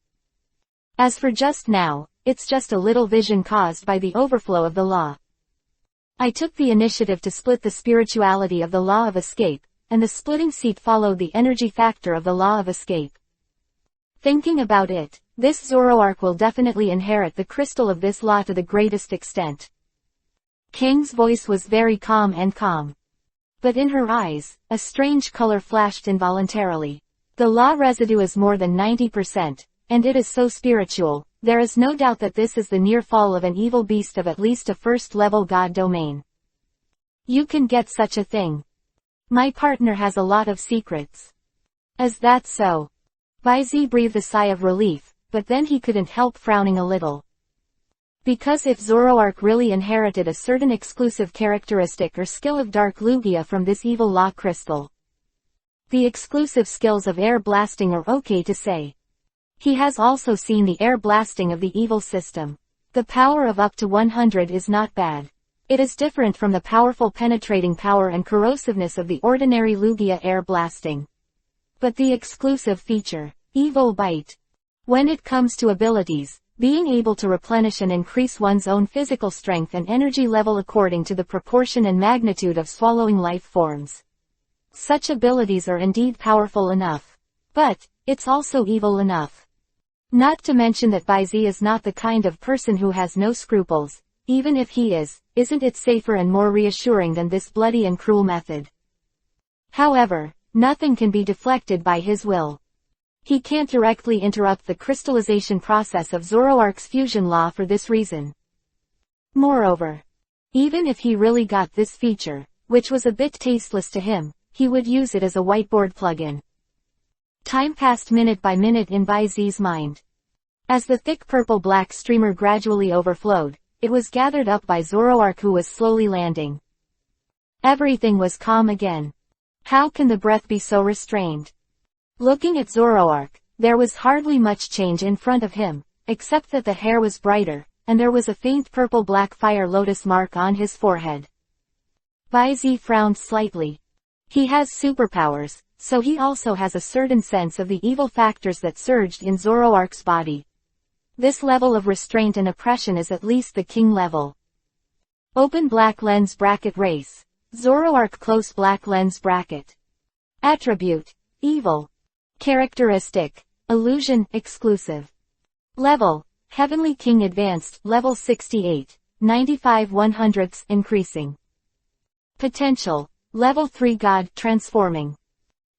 As for just now, it's just a little vision caused by the overflow of the law. I took the initiative to split the spirituality of the law of escape, and the splitting seat followed the energy factor of the law of escape. Thinking about it, this Zoroark will definitely inherit the crystal of this law to the greatest extent. Kang's voice was very calm. But in her eyes, a strange color flashed involuntarily. The law residue is more than 90%, and it is so spiritual, there is no doubt that this is the near fall of an evil beast of at least a first-level god domain. You can get such a thing. My partner has a lot of secrets. Is that so? Baizi breathed a sigh of relief, but then he couldn't help frowning a little. Because if Zoroark really inherited a certain exclusive characteristic or skill of Dark Lugia from this evil law crystal, the exclusive skills of air blasting are okay to say. He has also seen the air blasting of the evil system. The power of up to 100 is not bad. It is different from the powerful penetrating power and corrosiveness of the ordinary Lugia air blasting. But the exclusive feature, Evil Bite. When it comes to abilities, being able to replenish and increase one's own physical strength and energy level according to the proportion and magnitude of swallowing life forms. Such abilities are indeed powerful enough. But, it's also evil enough. Not to mention that Baizi is not the kind of person who has no scruples. Even if he is, isn't it safer and more reassuring than this bloody and cruel method? However, nothing can be deflected by his will. He can't directly interrupt the crystallization process of Zoroark's fusion law for this reason. Moreover, even if he really got this feature, which was a bit tasteless to him, he would use it as a whiteboard plugin. Time passed minute by minute in Baizi's mind. As the thick purple-black streamer gradually overflowed, it was gathered up by Zoroark, who was slowly landing. Everything was calm again. How can the breath be so restrained? Looking at Zoroark, there was hardly much change in front of him, except that the hair was brighter, and there was a faint purple-black fire lotus mark on his forehead. Baizi frowned slightly. He has superpowers, so he also has a certain sense of the evil factors that surged in Zoroark's body. This level of restraint and oppression is at least the king level. Open black lens bracket race. Zoroark close black lens bracket. Attribute. Evil. Characteristic. Illusion, exclusive. Level. Heavenly King Advanced, level 68. 95 100ths, increasing. Potential. Level 3 God, transforming.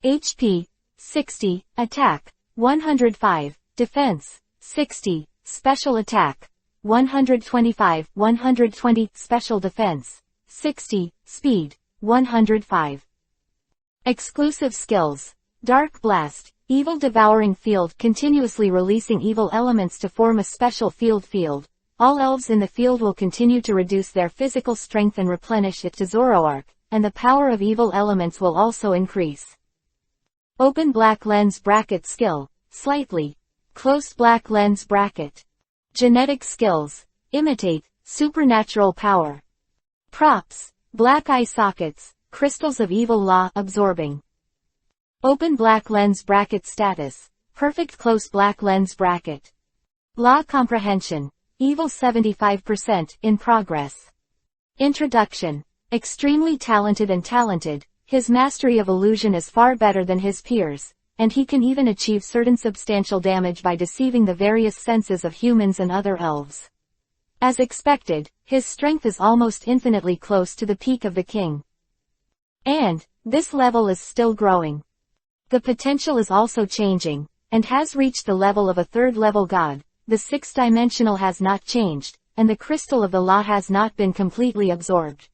HP. 60, attack. 105, defense. 60, special attack. 125, 120, special defense. 60, speed. 105. Exclusive skills. Dark Blast, evil devouring field, continuously releasing evil elements to form a special field. All elves in the field will continue to reduce their physical strength and replenish it to Zoroark, and the power of evil elements will also increase. Open black lens bracket skill, slightly. Close black lens bracket. Genetic skills, imitate, supernatural power. Props, black eye sockets, crystals of evil law, absorbing. Open black lens bracket status, perfect close black lens bracket. Law comprehension, evil 75%, in progress. Introduction. Extremely talented, his mastery of illusion is far better than his peers, and he can even achieve certain substantial damage by deceiving the various senses of humans and other elves. As expected, his strength is almost infinitely close to the peak of the king. And, this level is still growing. The potential is also changing, and has reached the level of a third-level god. The sixth-dimensional has not changed, and the crystal of the law has not been completely absorbed.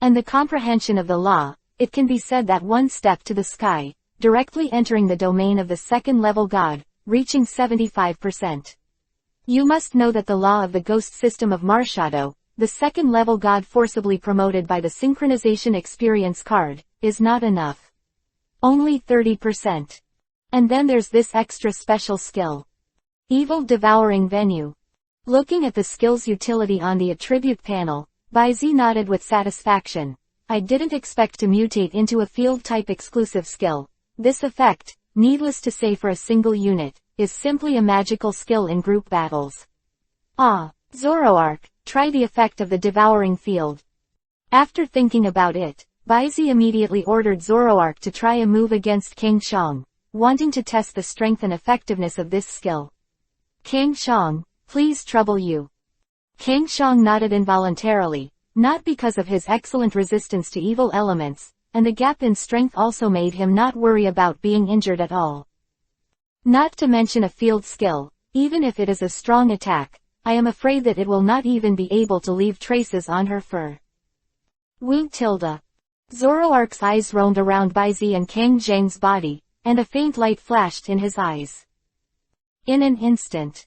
And the comprehension of the law, it can be said that one step to the sky, directly entering the domain of the second-level god, reaching 75%. You must know that the law of the ghost system of Marshadow, the second-level god forcibly promoted by the synchronization experience card, is not enough. Only 30%. And then there's this extra special skill. Evil Devouring Venue. Looking at the skill's utility on the attribute panel, Baizi nodded with satisfaction. I didn't expect to mutate into a field-type exclusive skill. This effect, needless to say for a single unit, is simply a magical skill in group battles. Ah, Zoroark, try the effect of the Devouring Field. After thinking about it, Baizi immediately ordered Zoroark to try a move against Kang Shang, wanting to test the strength and effectiveness of this skill. Kang Shang, please trouble you. Kang Shang nodded involuntarily, not because of his excellent resistance to evil elements, and the gap in strength also made him not worry about being injured at all. Not to mention a field skill, even if it is a strong attack, I am afraid that it will not even be able to leave traces on her fur. Wu tilde. Zoroark's eyes roamed around Baizi and Kang Zheng's body, and a faint light flashed in his eyes. In an instant,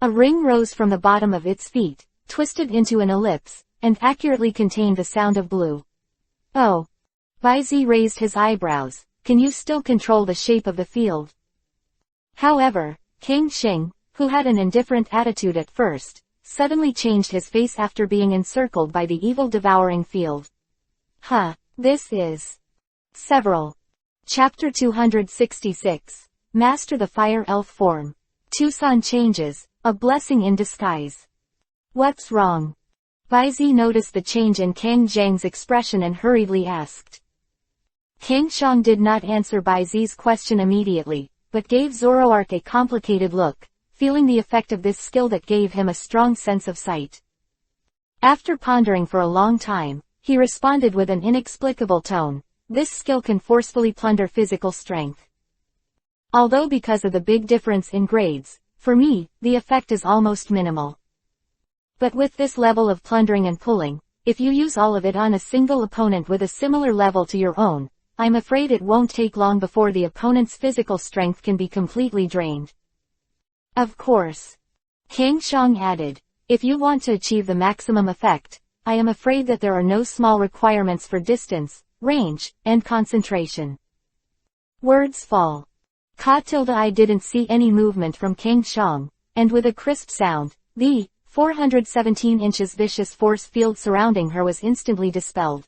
a ring rose from the bottom of its feet, twisted into an ellipse, and accurately contained the sound of blue. Oh. Baizi raised his eyebrows. Can you still control the shape of the field? However, Kang Zheng, who had an indifferent attitude at first, suddenly changed his face after being encircled by the evil devouring field. This is several. Chapter 266. Master the Fire Elf Form. Tucson changes, a blessing in disguise. What's wrong? Baizi noticed the change in Kang Zheng's expression and hurriedly asked. Kang Zheng did not answer Baizi's question immediately, but gave Zoroark a complicated look, feeling the effect of this skill that gave him a strong sense of sight. After pondering for a long time, he responded with an inexplicable tone, this skill can forcefully plunder physical strength. Although because of the big difference in grades, for me, the effect is almost minimal. But with this level of plundering and pulling, if you use all of it on a single opponent with a similar level to your own, I'm afraid it won't take long before the opponent's physical strength can be completely drained. Of course. Kang Zheng added, if you want to achieve the maximum effect, I am afraid that there are no small requirements for distance, range, and concentration. Words fall. I didn't see any movement from Kang Zheng, and with a crisp sound, the 417 inches vicious force field surrounding her was instantly dispelled.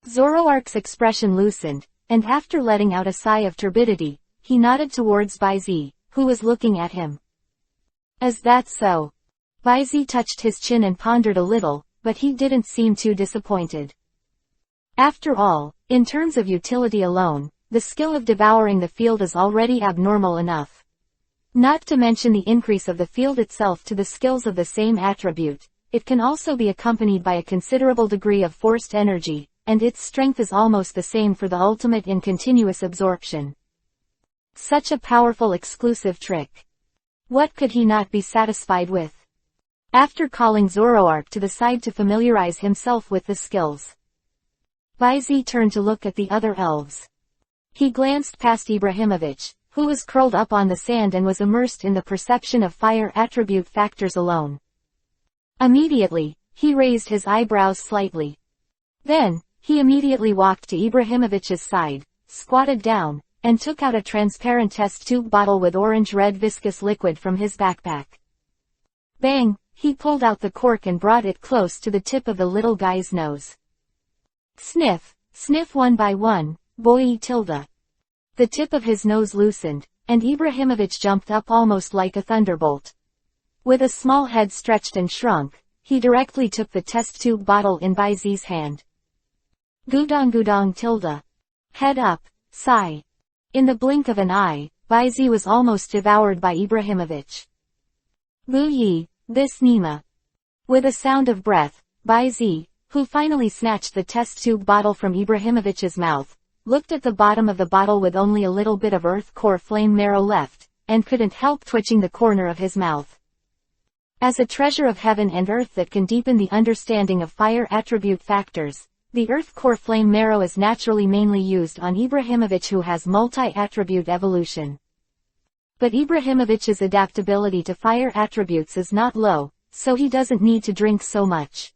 Zoroark's expression loosened, and after letting out a sigh of turbidity, he nodded towards Baizi, who was looking at him. Is that so? Baizi touched his chin and pondered a little, but he didn't seem too disappointed. After all, in terms of utility alone, the skill of devouring the field is already abnormal enough. Not to mention the increase of the field itself to the skills of the same attribute, it can also be accompanied by a considerable degree of forced energy, and its strength is almost the same for the ultimate in continuous absorption. Such a powerful exclusive trick. What could he not be satisfied with? After calling Zoroark to the side to familiarize himself with the skills, Baizi turned to look at the other elves. He glanced past Ibrahimovic, who was curled up on the sand and was immersed in the perception of fire attribute factors alone. Immediately, he raised his eyebrows slightly. Then, he immediately walked to Ibrahimovic's side, squatted down, and took out a transparent test tube bottle with orange-red viscous liquid from his backpack. Bang! He pulled out the cork and brought it close to the tip of the little guy's nose. Sniff, sniff one by one, boy tilde. The tip of his nose loosened, and Ibrahimovic jumped up almost like a thunderbolt. With a small head stretched and shrunk, he directly took the test tube bottle in Baizi's hand. Gudong tilde. Head up, sigh. In the blink of an eye, Baizi was almost devoured by Ibrahimovic. Lu Yi, this Nima. With a sound of breath, Baizi, who finally snatched the test tube bottle from Ibrahimovic's mouth, looked at the bottom of the bottle with only a little bit of earth core flame marrow left, and couldn't help twitching the corner of his mouth. As a treasure of heaven and earth that can deepen the understanding of fire attribute factors, the earth core flame marrow is naturally mainly used on Ibrahimovic, who has multi-attribute evolution. But Ibrahimovic's adaptability to fire attributes is not low, so he doesn't need to drink so much.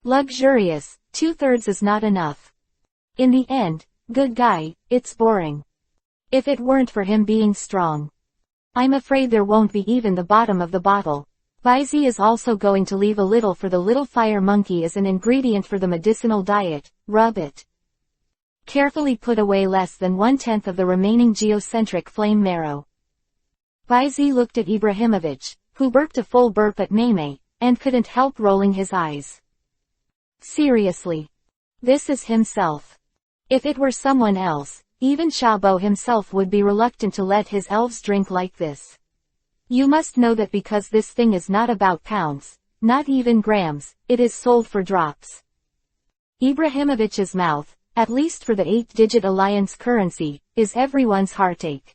Luxurious, 2/3 is not enough. In the end, good guy, it's boring. If it weren't for him being strong, I'm afraid there won't be even the bottom of the bottle. Baizi is also going to leave a little for the little fire monkey as an ingredient for the medicinal diet. Rub it. Carefully put away less than 1/10 of the remaining geocentric flame marrow. Baizi looked at Ibrahimovic, who burped a full burp at Meme, and couldn't help rolling his eyes. Seriously. This is himself. If it were someone else, even Shabo himself would be reluctant to let his elves drink like this. You must know that because this thing is not about pounds, not even grams, it is sold for drops. Ibrahimović's mouth, at least for the 8-digit alliance currency, is everyone's heartache.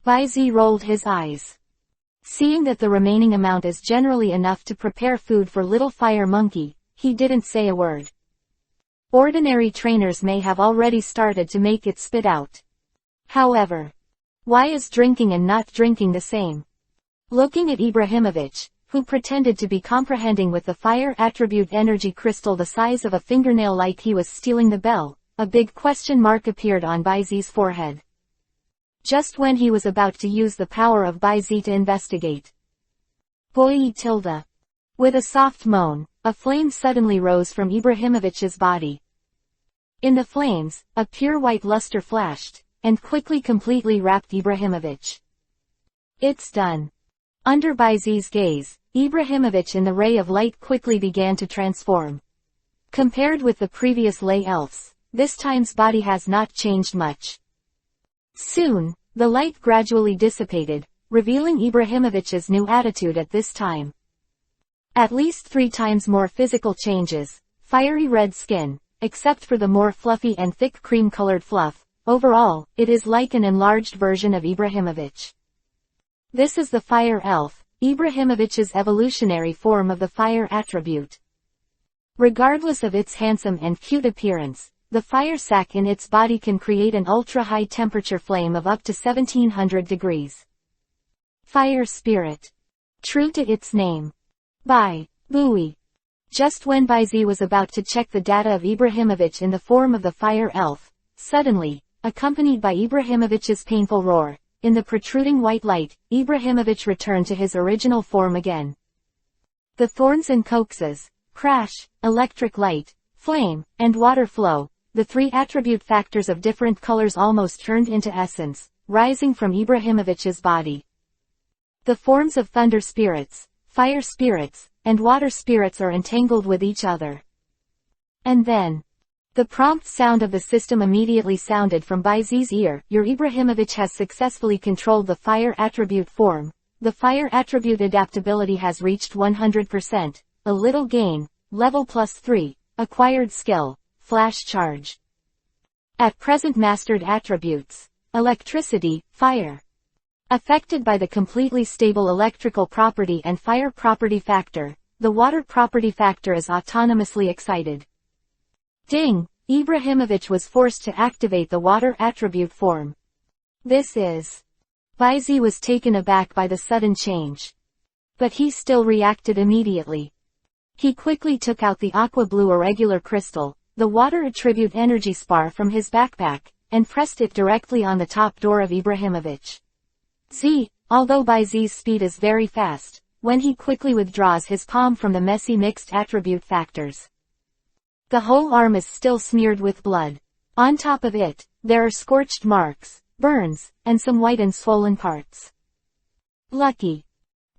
Bayzi rolled his eyes. Seeing that the remaining amount is generally enough to prepare food for little fire monkey, he didn't say a word. Ordinary trainers may have already started to make it spit out. However, why is drinking and not drinking the same? Looking at Ibrahimović, who pretended to be comprehending with the fire attribute energy crystal the size of a fingernail like he was stealing the bell, a big question mark appeared on Bayzi's forehead. Just when he was about to use the power of Bayzi to investigate. Boy tilde. With a soft moan, a flame suddenly rose from Ibrahimović's body. In the flames, a pure white luster flashed, and quickly completely wrapped Ibrahimović. It's done. Under Bayzi's gaze, Ibrahimović in the ray of light quickly began to transform. Compared with the previous lay elves, this time's body has not changed much. Soon, the light gradually dissipated, revealing Ibrahimović's new attitude at this time. At least 3 times more physical changes, fiery red skin, except for the more fluffy and thick cream-colored fluff. Overall, it is like an enlarged version of Ibrahimović. This is the fire elf, Ibrahimović's evolutionary form of the fire attribute. Regardless of its handsome and cute appearance, the fire sac in its body can create an ultra-high temperature flame of up to 1700 degrees. Fire spirit. True to its name. By Buoy. Just when Bayzi was about to check the data of Ibrahimović in the form of the fire elf, suddenly, accompanied by Ibrahimović's painful roar, in the protruding white light, Ibrahimović returned to his original form again. The thorns and coaxes, crash, electric light, flame, and water flow, the 3 attribute factors of different colors almost turned into essence, rising from Ibrahimović's body. The forms of thunder spirits, fire spirits, and water spirits are entangled with each other. And then, the prompt sound of the system immediately sounded from Bayzi's ear. Your Ibrahimović has successfully controlled the fire attribute form. The fire attribute adaptability has reached 100%. A little gain, level +3, acquired skill, flash charge. At present mastered attributes, electricity, fire. Affected by the completely stable electrical property and fire property factor, the water property factor is autonomously excited. Ding! Ibrahimović was forced to activate the water attribute form. This is. Bayzi was taken aback by the sudden change. But he still reacted immediately. He quickly took out the aqua blue irregular crystal, the water attribute energy spar from his backpack, and pressed it directly on the top door of Ibrahimović. Although Bayzi's speed is very fast, when he quickly withdraws his palm from the messy mixed attribute factors. The whole arm is still smeared with blood. On top of it, there are scorched marks, burns, and some white and swollen parts. Lucky.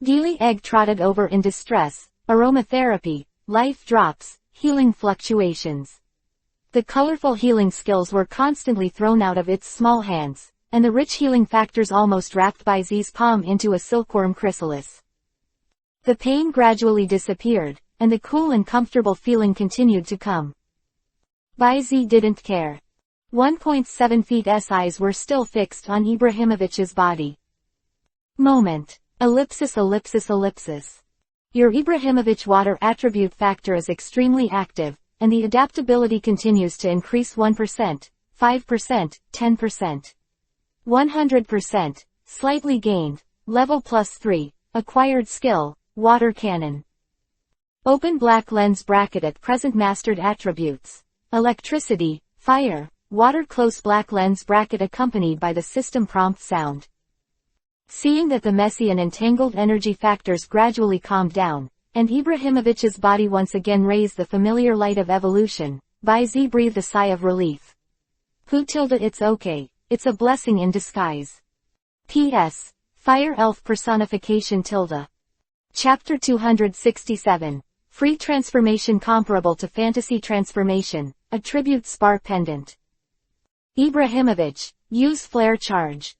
Gili egg trotted over in distress, aromatherapy, life drops, healing fluctuations. The colorful healing skills were constantly thrown out of its small hands, and the rich healing factors almost wrapped Bayzi's palm into a silkworm chrysalis. The pain gradually disappeared, and the cool and comfortable feeling continued to come. Bayzi didn't care. 1.7 feet's eyes were still fixed on Ibrahimović's body. Moment. Ellipsis ellipsis ellipsis. Your Ibrahimović water attribute factor is extremely active, and the adaptability continues to increase 1%, 5%, 10%. 100%, slightly gained, level +3, acquired skill, water cannon. Open black lens bracket at present mastered attributes. Electricity, fire, water close black lens bracket accompanied by the system prompt sound. Seeing that the messy and entangled energy factors gradually calmed down, and Ibrahimović's body once again raised the familiar light of evolution, Bayzi breathed a sigh of relief. It's okay, it's a blessing in disguise. P.S. Fire Elf Personification tilde. Chapter 267. Free transformation comparable to fantasy transformation, attribute spar pendant. Ibrahimović, use flare charge.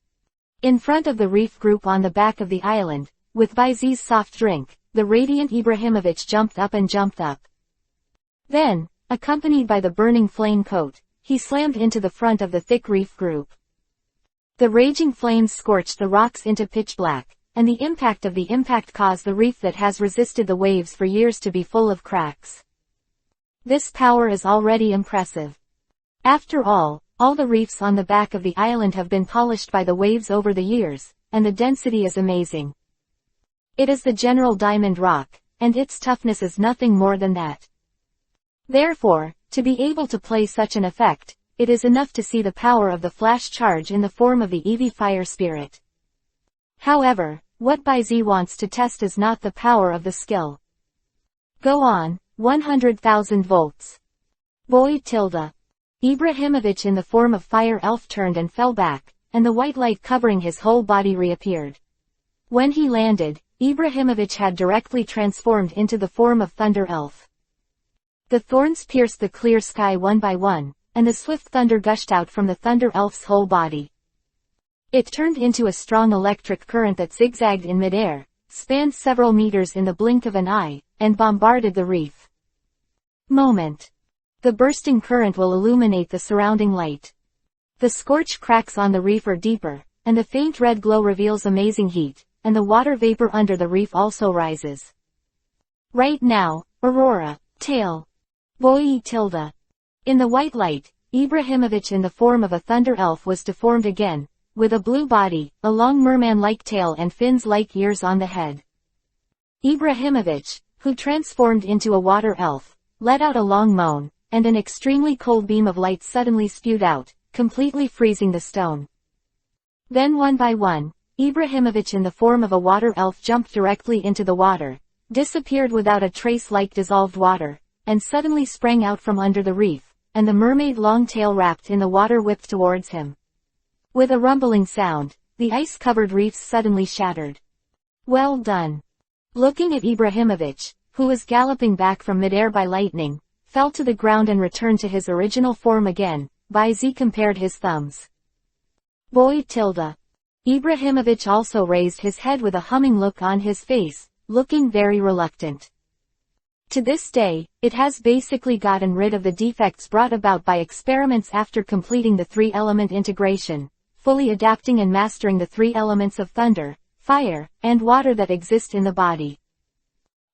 In front of the reef group on the back of the island, with Bayzi's soft drink, the radiant Ibrahimovic jumped up and jumped up. Then, accompanied by the burning flame coat, he slammed into the front of the thick reef group. The raging flames scorched the rocks into pitch black, and the impact of the impact caused the reef that has resisted the waves for years to be full of cracks. This power is already impressive. After all the reefs on the back of the island have been polished by the waves over the years, and the density is amazing. It is the general diamond rock, and its toughness is nothing more than that. Therefore, to be able to play such an effect, it is enough to see the power of the flash charge in the form of the EV fire spirit. However, what Baizi wants to test is not the power of the skill. Go on, 100,000 volts. Boy tilde. Ibrahimovic in the form of fire elf turned and fell back, and the white light covering his whole body reappeared. When he landed, Ibrahimovic had directly transformed into the form of thunder elf. The thorns pierced the clear sky one by one, and the swift thunder gushed out from the thunder elf's whole body. It turned into a strong electric current that zigzagged in midair, spanned several meters in the blink of an eye, and bombarded the reef. Moment. The bursting current will illuminate the surrounding light. The scorched cracks on the reef are deeper, and the faint red glow reveals amazing heat, and the water vapor under the reef also rises. Right now, Aurora, tail. Boy tilde. In the white light, Ibrahimovic in the form of a thunder elf was deformed again, with a blue body, a long merman-like tail and fins-like ears on the head. Ibrahimovic, who transformed into a water elf, let out a long moan, and an extremely cold beam of light suddenly spewed out, completely freezing the stone. Then one by one, Ibrahimovic in the form of a water elf jumped directly into the water, disappeared without a trace like dissolved water, and suddenly sprang out from under the reef, and the mermaid long tail wrapped in the water whipped towards him. With a rumbling sound, the ice-covered reefs suddenly shattered. Well done. Looking at Ibrahimovic, who was galloping back from midair by lightning, fell to the ground and returned to his original form again, Baizi compared his thumbs. Boy tilde. Ibrahimovic also raised his head with a humming look on his face, looking very reluctant. To this day, it has basically gotten rid of the defects brought about by experiments after completing the three-element integration, fully adapting and mastering the three elements of thunder, fire, and water that exist in the body.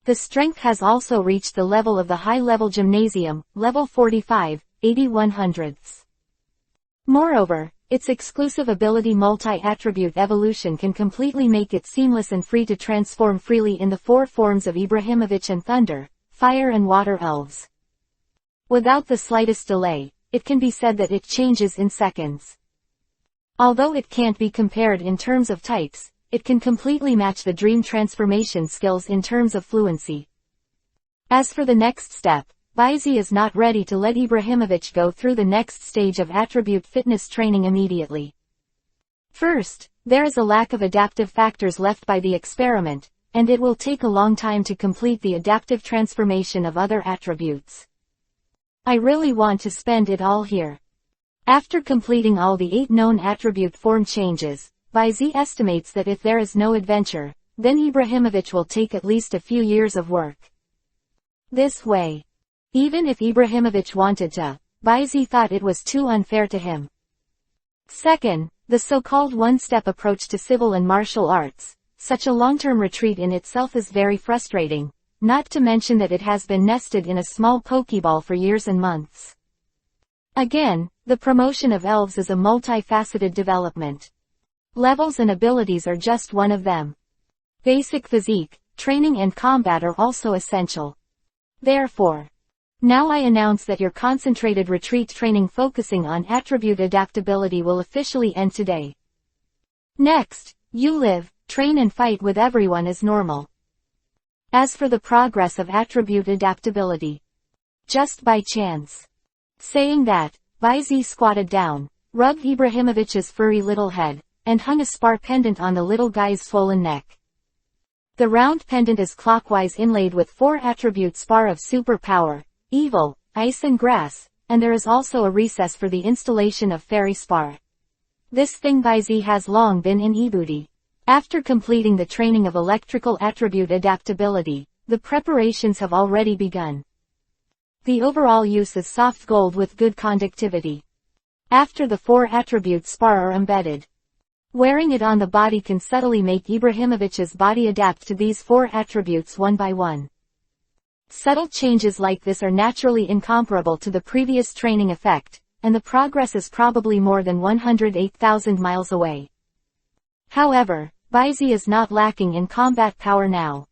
The strength has also reached the level of the high-level gymnasium, level 45, 81/100ths. Moreover, its exclusive ability multi-attribute evolution can completely make it seamless and free to transform freely in the four forms of Ibrahimovic and thunder, fire and water elves. Without the slightest delay, it can be said that it changes in seconds. Although it can't be compared in terms of types, it can completely match the dream transformation skills in terms of fluency. As for the next step, Baizi is not ready to let Ibrahimovic go through the next stage of attribute fitness training immediately. First, there is a lack of adaptive factors left by the experiment, and it will take a long time to complete the adaptive transformation of other attributes. I really want to spend it all here. After completing all the 8 known attribute form changes, Baizi estimates that if there is no adventure, then Ibrahimovic will take at least a few years of work. This way. Even if Ibrahimovic wanted to, Baizi thought it was too unfair to him. Second, the so-called one-step approach to civil and martial arts. Such a long-term retreat in itself is very frustrating, not to mention that it has been nested in a small pokeball for years and months. Again, the promotion of elves is a multifaceted development. Levels and abilities are just one of them. Basic physique, training and combat are also essential. Therefore, now I announce that your concentrated retreat training focusing on attribute adaptability will officially end today. Next, you live, train and fight with everyone as normal. As for the progress of attribute adaptability, just by chance. Saying that, Baizi squatted down, rubbed Ibrahimovic's furry little head, and hung a spar pendant on the little guy's swollen neck. The round pendant is clockwise inlaid with 4 attribute spar of superpower, evil, ice and grass, and there is also a recess for the installation of fairy spar. This thing Baizi has long been in EPUB. After completing the training of electrical attribute adaptability, the preparations have already begun. The overall use is soft gold with good conductivity. After the 4 attributes spar are embedded, wearing it on the body can subtly make Ibrahimović's body adapt to these 4 attributes one by one. Subtle changes like this are naturally incomparable to the previous training effect, and the progress is probably more than 108,000 miles away. However, Bayzi is not lacking in combat power now.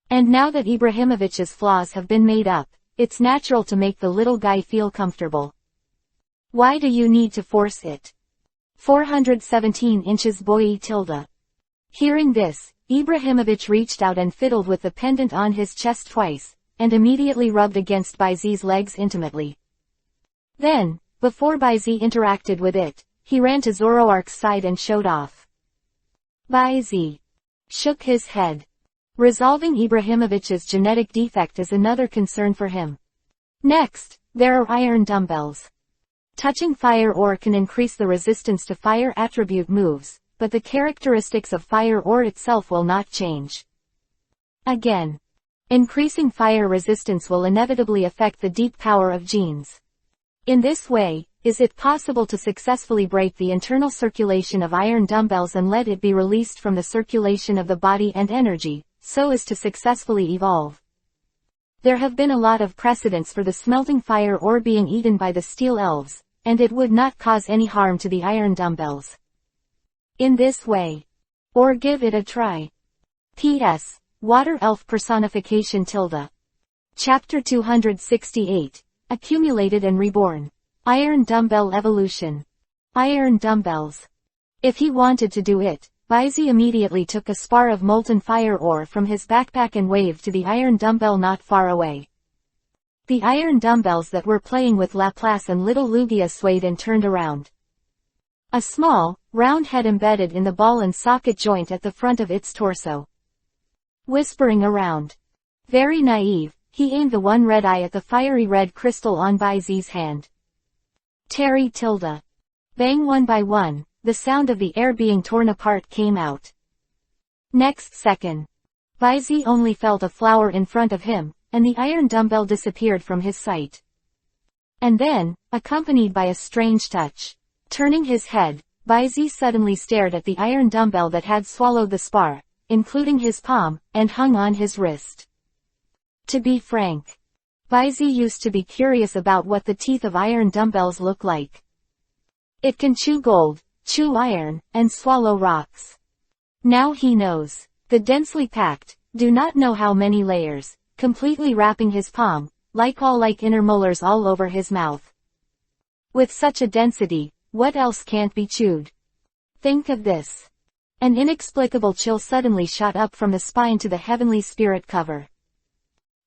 And now that Ibrahimović's flaws have been made up, it's natural to make the little guy feel comfortable. Why do you need to force it? 417 inches boy tilde. Hearing this, Ibrahimović reached out and fiddled with the pendant on his chest twice, and immediately rubbed against Bayzi's legs intimately. Then, before Bayzi interacted with it, he ran to Zoroark's side and showed off. Bayzi shook his head. Resolving Ibrahimović's genetic defect is another concern for him. Next, there are iron dumbbells. Touching fire ore can increase the resistance to fire attribute moves, but the characteristics of fire ore itself will not change. Again, increasing fire resistance will inevitably affect the deep power of genes. In this way, is it possible to successfully break the internal circulation of iron dumbbells and let it be released from the circulation of the body and energy, so as to successfully evolve? There have been a lot of precedents for the smelting fire ore being eaten by the steel elves, and it would not cause any harm to the iron dumbbells. In this way. Or give it a try. P.S. Water Elf Personification tilde. Chapter 268. Accumulated and Reborn. Iron Dumbbell Evolution. Iron Dumbbells. If he wanted to do it, Bayzi immediately took a spar of molten fire ore from his backpack and waved to the iron dumbbell not far away. The iron dumbbells that were playing with Laplace and little Lugia swayed and turned around. A small, round head embedded in the ball and socket joint at the front of its torso. Whispering around. Very naive, he aimed the one red eye at the fiery red crystal on Bayzi's hand. Terry tilde. Bang one by one, the sound of the air being torn apart came out. Next second. Bayzi only felt a flower in front of him, and the iron dumbbell disappeared from his sight. And then, accompanied by a strange touch. Turning his head, Bayzi suddenly stared at the iron dumbbell that had swallowed the spar, including his palm, and hung on his wrist. To be frank, Bayzi used to be curious about what the teeth of iron dumbbells look like. It can chew gold, chew iron, and swallow rocks. Now he knows. The densely packed, do not know how many layers, completely wrapping his palm, like inner molars all over his mouth. With such a density, what else can't be chewed? Think of this. An inexplicable chill suddenly shot up from the spine to the heavenly spirit cover.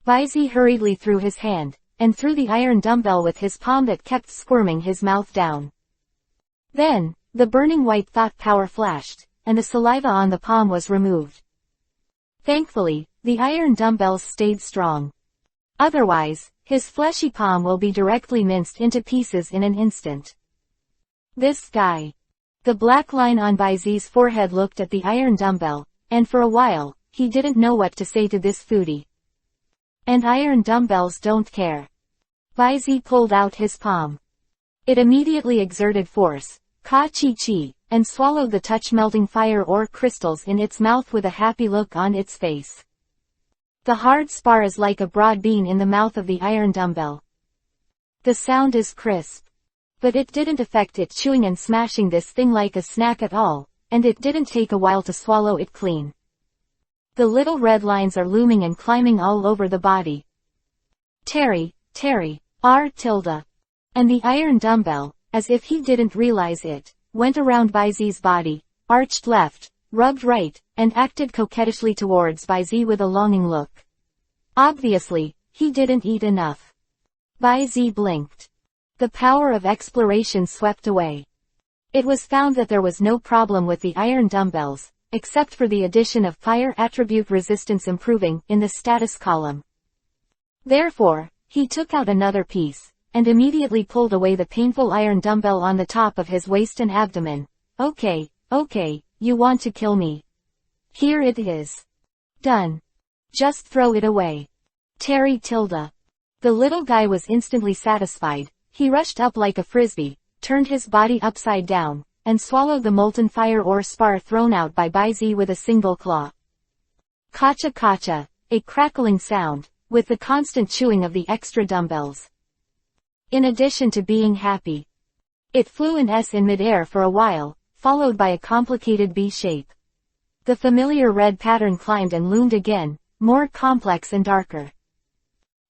Bayzi hurriedly threw his hand, and threw the iron dumbbell with his palm that kept squirming his mouth down. Then, the burning white thought power flashed, and the saliva on the palm was removed. Thankfully, the iron dumbbells stayed strong. Otherwise, his fleshy palm will be directly minced into pieces in an instant. This guy. The black line on Bayzi's forehead looked at the iron dumbbell, and for a while, he didn't know what to say to this foodie. And iron dumbbells don't care. Bayzi pulled out his palm. It immediately exerted force, ka-chi-chi, and swallowed the touch-melting fire ore crystals in its mouth with a happy look on its face. The hard spar is like a broad bean in the mouth of the iron dumbbell. The sound is crisp. But it didn't affect it chewing and smashing this thing like a snack at all, and it didn't take a while to swallow it clean. The little red lines are looming and climbing all over the body. Terry, R tilde. And the iron dumbbell, as if he didn't realize it, went around Bayzi's body, arched left, rubbed right, and acted coquettishly towards Bayzi with a longing look. Obviously, he didn't eat enough. Bayzi blinked. The power of exploration swept away. It was found that there was no problem with the iron dumbbells, except for the addition of fire attribute resistance improving in the status column. Therefore, he took out another piece, and immediately pulled away the painful iron dumbbell on the top of his waist and abdomen. Okay, you want to kill me. Here it is. Done. Just throw it away. Terry Tilda. The little guy was instantly satisfied. He rushed up like a frisbee, turned his body upside down, and swallowed the molten fire ore spar thrown out by Baizi with a single claw. Kacha kacha, a crackling sound, with the constant chewing of the extra dumbbells. In addition to being happy, it flew in S in midair for a while, followed by a complicated B shape. The familiar red pattern climbed and loomed again, more complex and darker.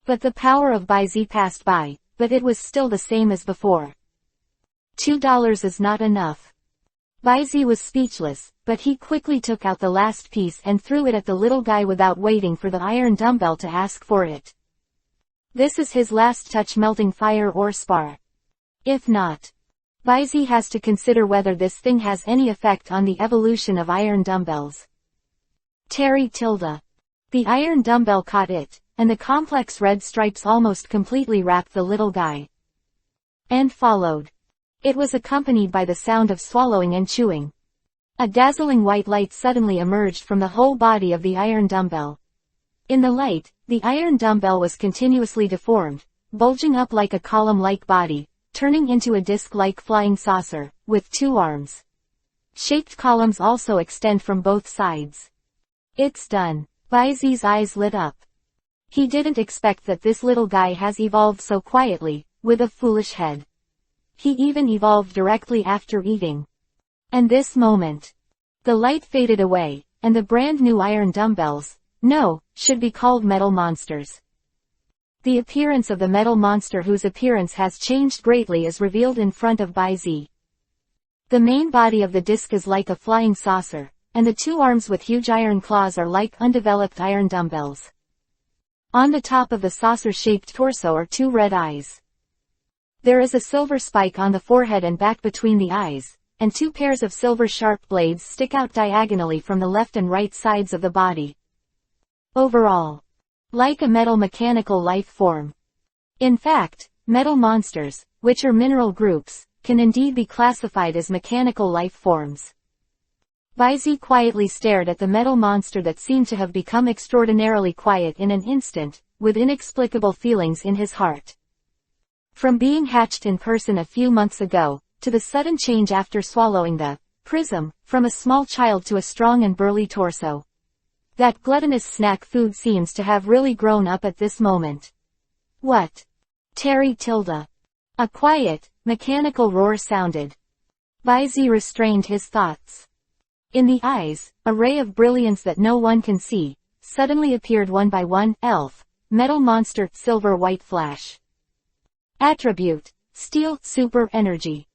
But the power of Baizi passed by, but it was still the same as before. $2 is not enough. Baizi was speechless, but he quickly took out the last piece and threw it at the little guy without waiting for the iron dumbbell to ask for it. This is his last touch melting fire ore spar. If not, Baizi has to consider whether this thing has any effect on the evolution of iron dumbbells. Terry Tilda. The iron dumbbell caught it, and the complex red stripes almost completely wrapped the little guy. And followed. It was accompanied by the sound of swallowing and chewing. A dazzling white light suddenly emerged from the whole body of the iron dumbbell. In the light, the iron dumbbell was continuously deformed, bulging up like a column-like body, turning into a disc-like flying saucer, with 2 arms. Shaped columns also extend from both sides. It's done. Baizi's eyes lit up. He didn't expect that this little guy has evolved so quietly, with a foolish head. He even evolved directly after eating. And this moment. The light faded away, and the brand new iron dumbbells, should be called metal monsters. The appearance of the metal monster whose appearance has changed greatly is revealed in front of Baizi. The main body of the disc is like a flying saucer, and the 2 arms with huge iron claws are like undeveloped iron dumbbells. On the top of the saucer-shaped torso are 2 red eyes. There is a silver spike on the forehead and back between the eyes, and 2 pairs of silver sharp blades stick out diagonally from the left and right sides of the body. Overall, like a metal mechanical life form. In fact, metal monsters, which are mineral groups, can indeed be classified as mechanical life forms. Baizi quietly stared at the metal monster that seemed to have become extraordinarily quiet in an instant, with inexplicable feelings in his heart. From being hatched in person a few months ago, to the sudden change after swallowing the prism, from a small child to a strong and burly torso. That gluttonous snack food seems to have really grown up at this moment. What? Terry Tilda. A quiet, mechanical roar sounded. Baizi restrained his thoughts. In the eyes, a ray of brilliance that no one can see, suddenly appeared one by one. Elf, metal monster, silver white flash. Attribute, steel, super energy.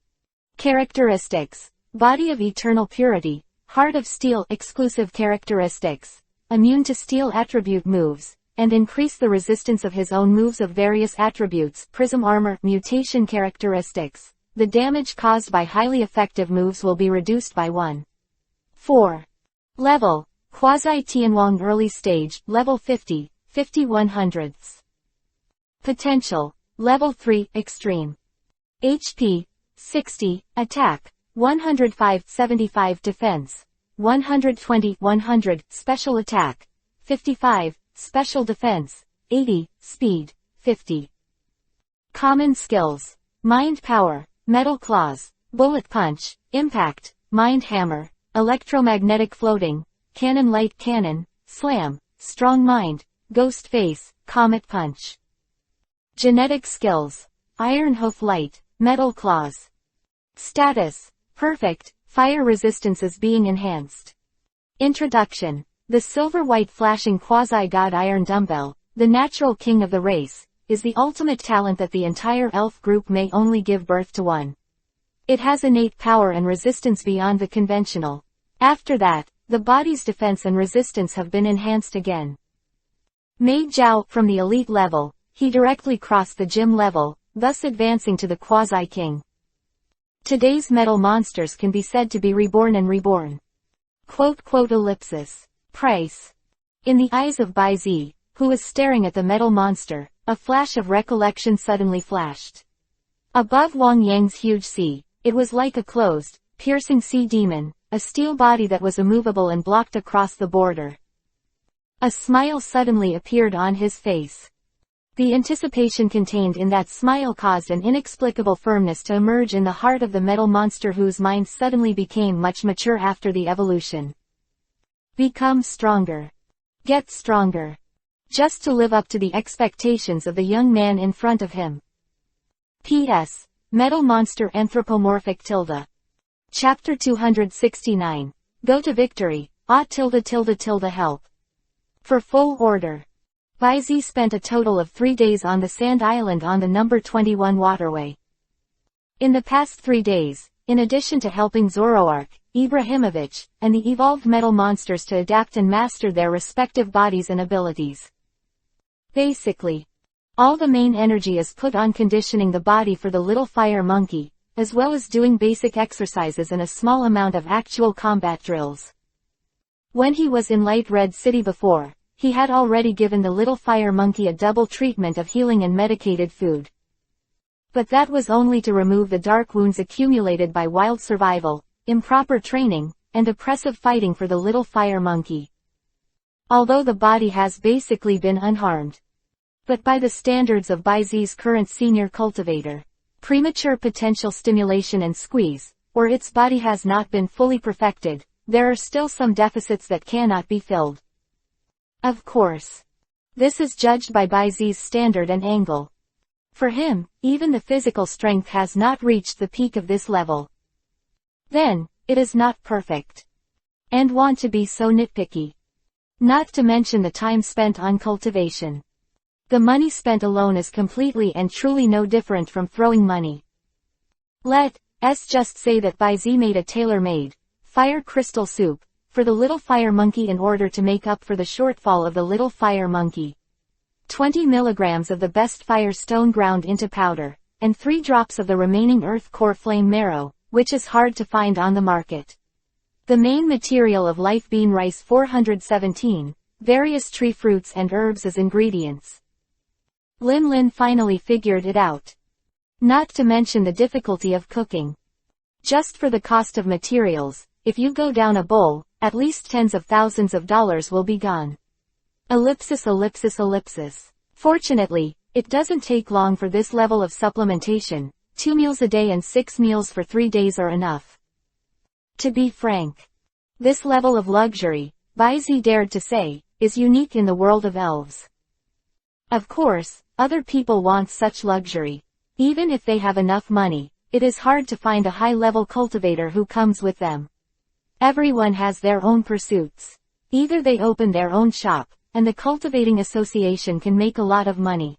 Characteristics, body of eternal purity, heart of steel, exclusive characteristics, immune to steel attribute moves, and increase the resistance of his own moves of various attributes. Prism armor, mutation characteristics, the damage caused by highly effective moves will be reduced by 1. 4. Level, Quasi-Tianwang early stage, level 50, 51/100. Potential, level 3, extreme. HP, 60, attack, 105, 75 defense, 120, 100, special attack, 55, special defense, 80, speed, 50. Common skills, mind power, metal claws, bullet punch, impact, mind hammer, electromagnetic floating, cannon light cannon, slam, strong mind, ghost face, comet punch. Genetic skills, iron hoof light, metal claws. Status, perfect, fire resistance is being enhanced. Introduction. The silver-white flashing quasi-god iron dumbbell, the natural king of the race, is the ultimate talent that the entire elf group may only give birth to one. It has innate power and resistance beyond the conventional. After that, the body's defense and resistance have been enhanced again. Made Zhao, from the elite level, he directly crossed the gym level, thus advancing to the quasi-king. Today's metal monsters can be said to be reborn and reborn. Ellipsis. Price. In the eyes of Baizi, who was staring at the metal monster, a flash of recollection suddenly flashed. Above Wang Yang's huge sea, it was like a closed, piercing sea demon, a steel body that was immovable and blocked across the border. A smile suddenly appeared on his face. The anticipation contained in that smile caused an inexplicable firmness to emerge in the heart of the metal monster, whose mind suddenly became much mature after the evolution. Become stronger. Get stronger. Just to live up to the expectations of the young man in front of him. P.S. Metal Monster Anthropomorphic tilde. Chapter 269. Go to Victory, help. For full order. Baizi spent a total of 3 days on the sand island on the number 21 waterway. In the past 3 days, in addition to helping Zoroark, Ibrahimovic, and the evolved metal monsters to adapt and master their respective bodies and abilities. Basically, all the main energy is put on conditioning the body for the little fire monkey, as well as doing basic exercises and a small amount of actual combat drills. When he was in Light Red City before, he had already given the little fire monkey a double treatment of healing and medicated food. But that was only to remove the dark wounds accumulated by wild survival, improper training, and oppressive fighting for the little fire monkey. Although the body has basically been unharmed. But by the standards of Baizi's current senior cultivator, premature potential stimulation and squeeze, or its body has not been fully perfected, there are still some deficits that cannot be filled. Of course. This is judged by Baizi's standard and angle. For him, even the physical strength has not reached the peak of this level. Then, it is not perfect. And want to be so nitpicky. Not to mention the time spent on cultivation. The money spent alone is completely and truly no different from throwing money. Let's just say that Baizi made a tailor-made, fire crystal soup, for the little fire monkey in order to make up for the shortfall of the little fire monkey. 20 milligrams of the best fire stone ground into powder, and 3 drops of the remaining earth core flame marrow, which is hard to find on the market. The main material of life bean rice 417, various tree fruits and herbs as ingredients. Lin finally figured it out. Not to mention the difficulty of cooking. Just for the cost of materials, if you go down a bowl, at least tens of thousands of dollars will be gone. Ellipsis. Fortunately, it doesn't take long for this level of supplementation. 2 meals a day and 6 meals for 3 days are enough. To be frank, this level of luxury, Baizi dared to say, is unique in the world of elves. Of course, other people want such luxury. Even if they have enough money, it is hard to find a high-level cultivator who comes with them. Everyone has their own pursuits. Either they open their own shop, and the cultivating association can make a lot of money.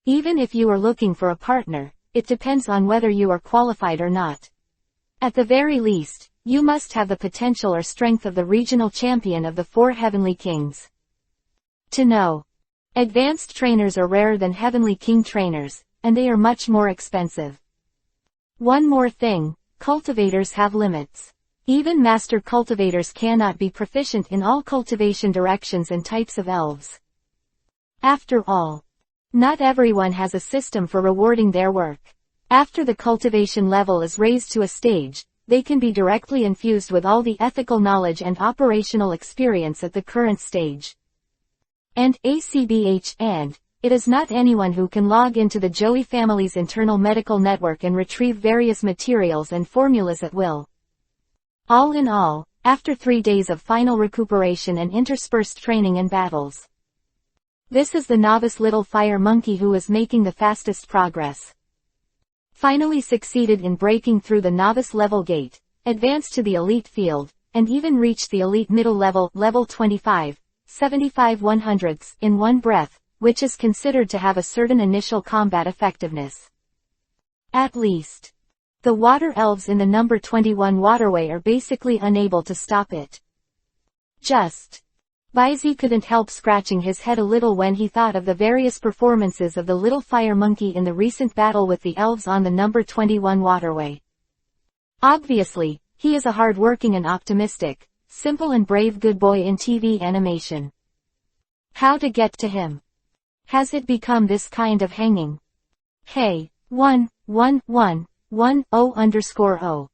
Even if you are looking for a partner, it depends on whether you are qualified or not. At the very least, you must have the potential or strength of the regional champion of the 4 Heavenly Kings. To know. Advanced trainers are rarer than Heavenly King trainers, and they are much more expensive. One more thing, cultivators have limits. Even master cultivators cannot be proficient in all cultivation directions and types of elves. After all, not everyone has a system for rewarding their work. After the cultivation level is raised to a stage, they can be directly infused with all the ethical knowledge and operational experience at the current stage. And it is not anyone who can log into the Joey family's internal medical network and retrieve various materials and formulas at will. All in all, after 3 days of final recuperation and interspersed training and battles. This is the novice little fire monkey who is making the fastest progress. Finally succeeded in breaking through the novice level gate, advanced to the elite field, and even reached the elite middle level, level 25, 75/100ths, in one breath, which is considered to have a certain initial combat effectiveness. At least. The water elves in the number 21 waterway are basically unable to stop it. Baizi couldn't help scratching his head a little when he thought of the various performances of the little fire monkey in the recent battle with the elves on the number 21 waterway. Obviously, he is a hard-working and optimistic, simple and brave good boy in TV animation. How to get to him? Has it become this kind of hanging? Hey, 11110_0.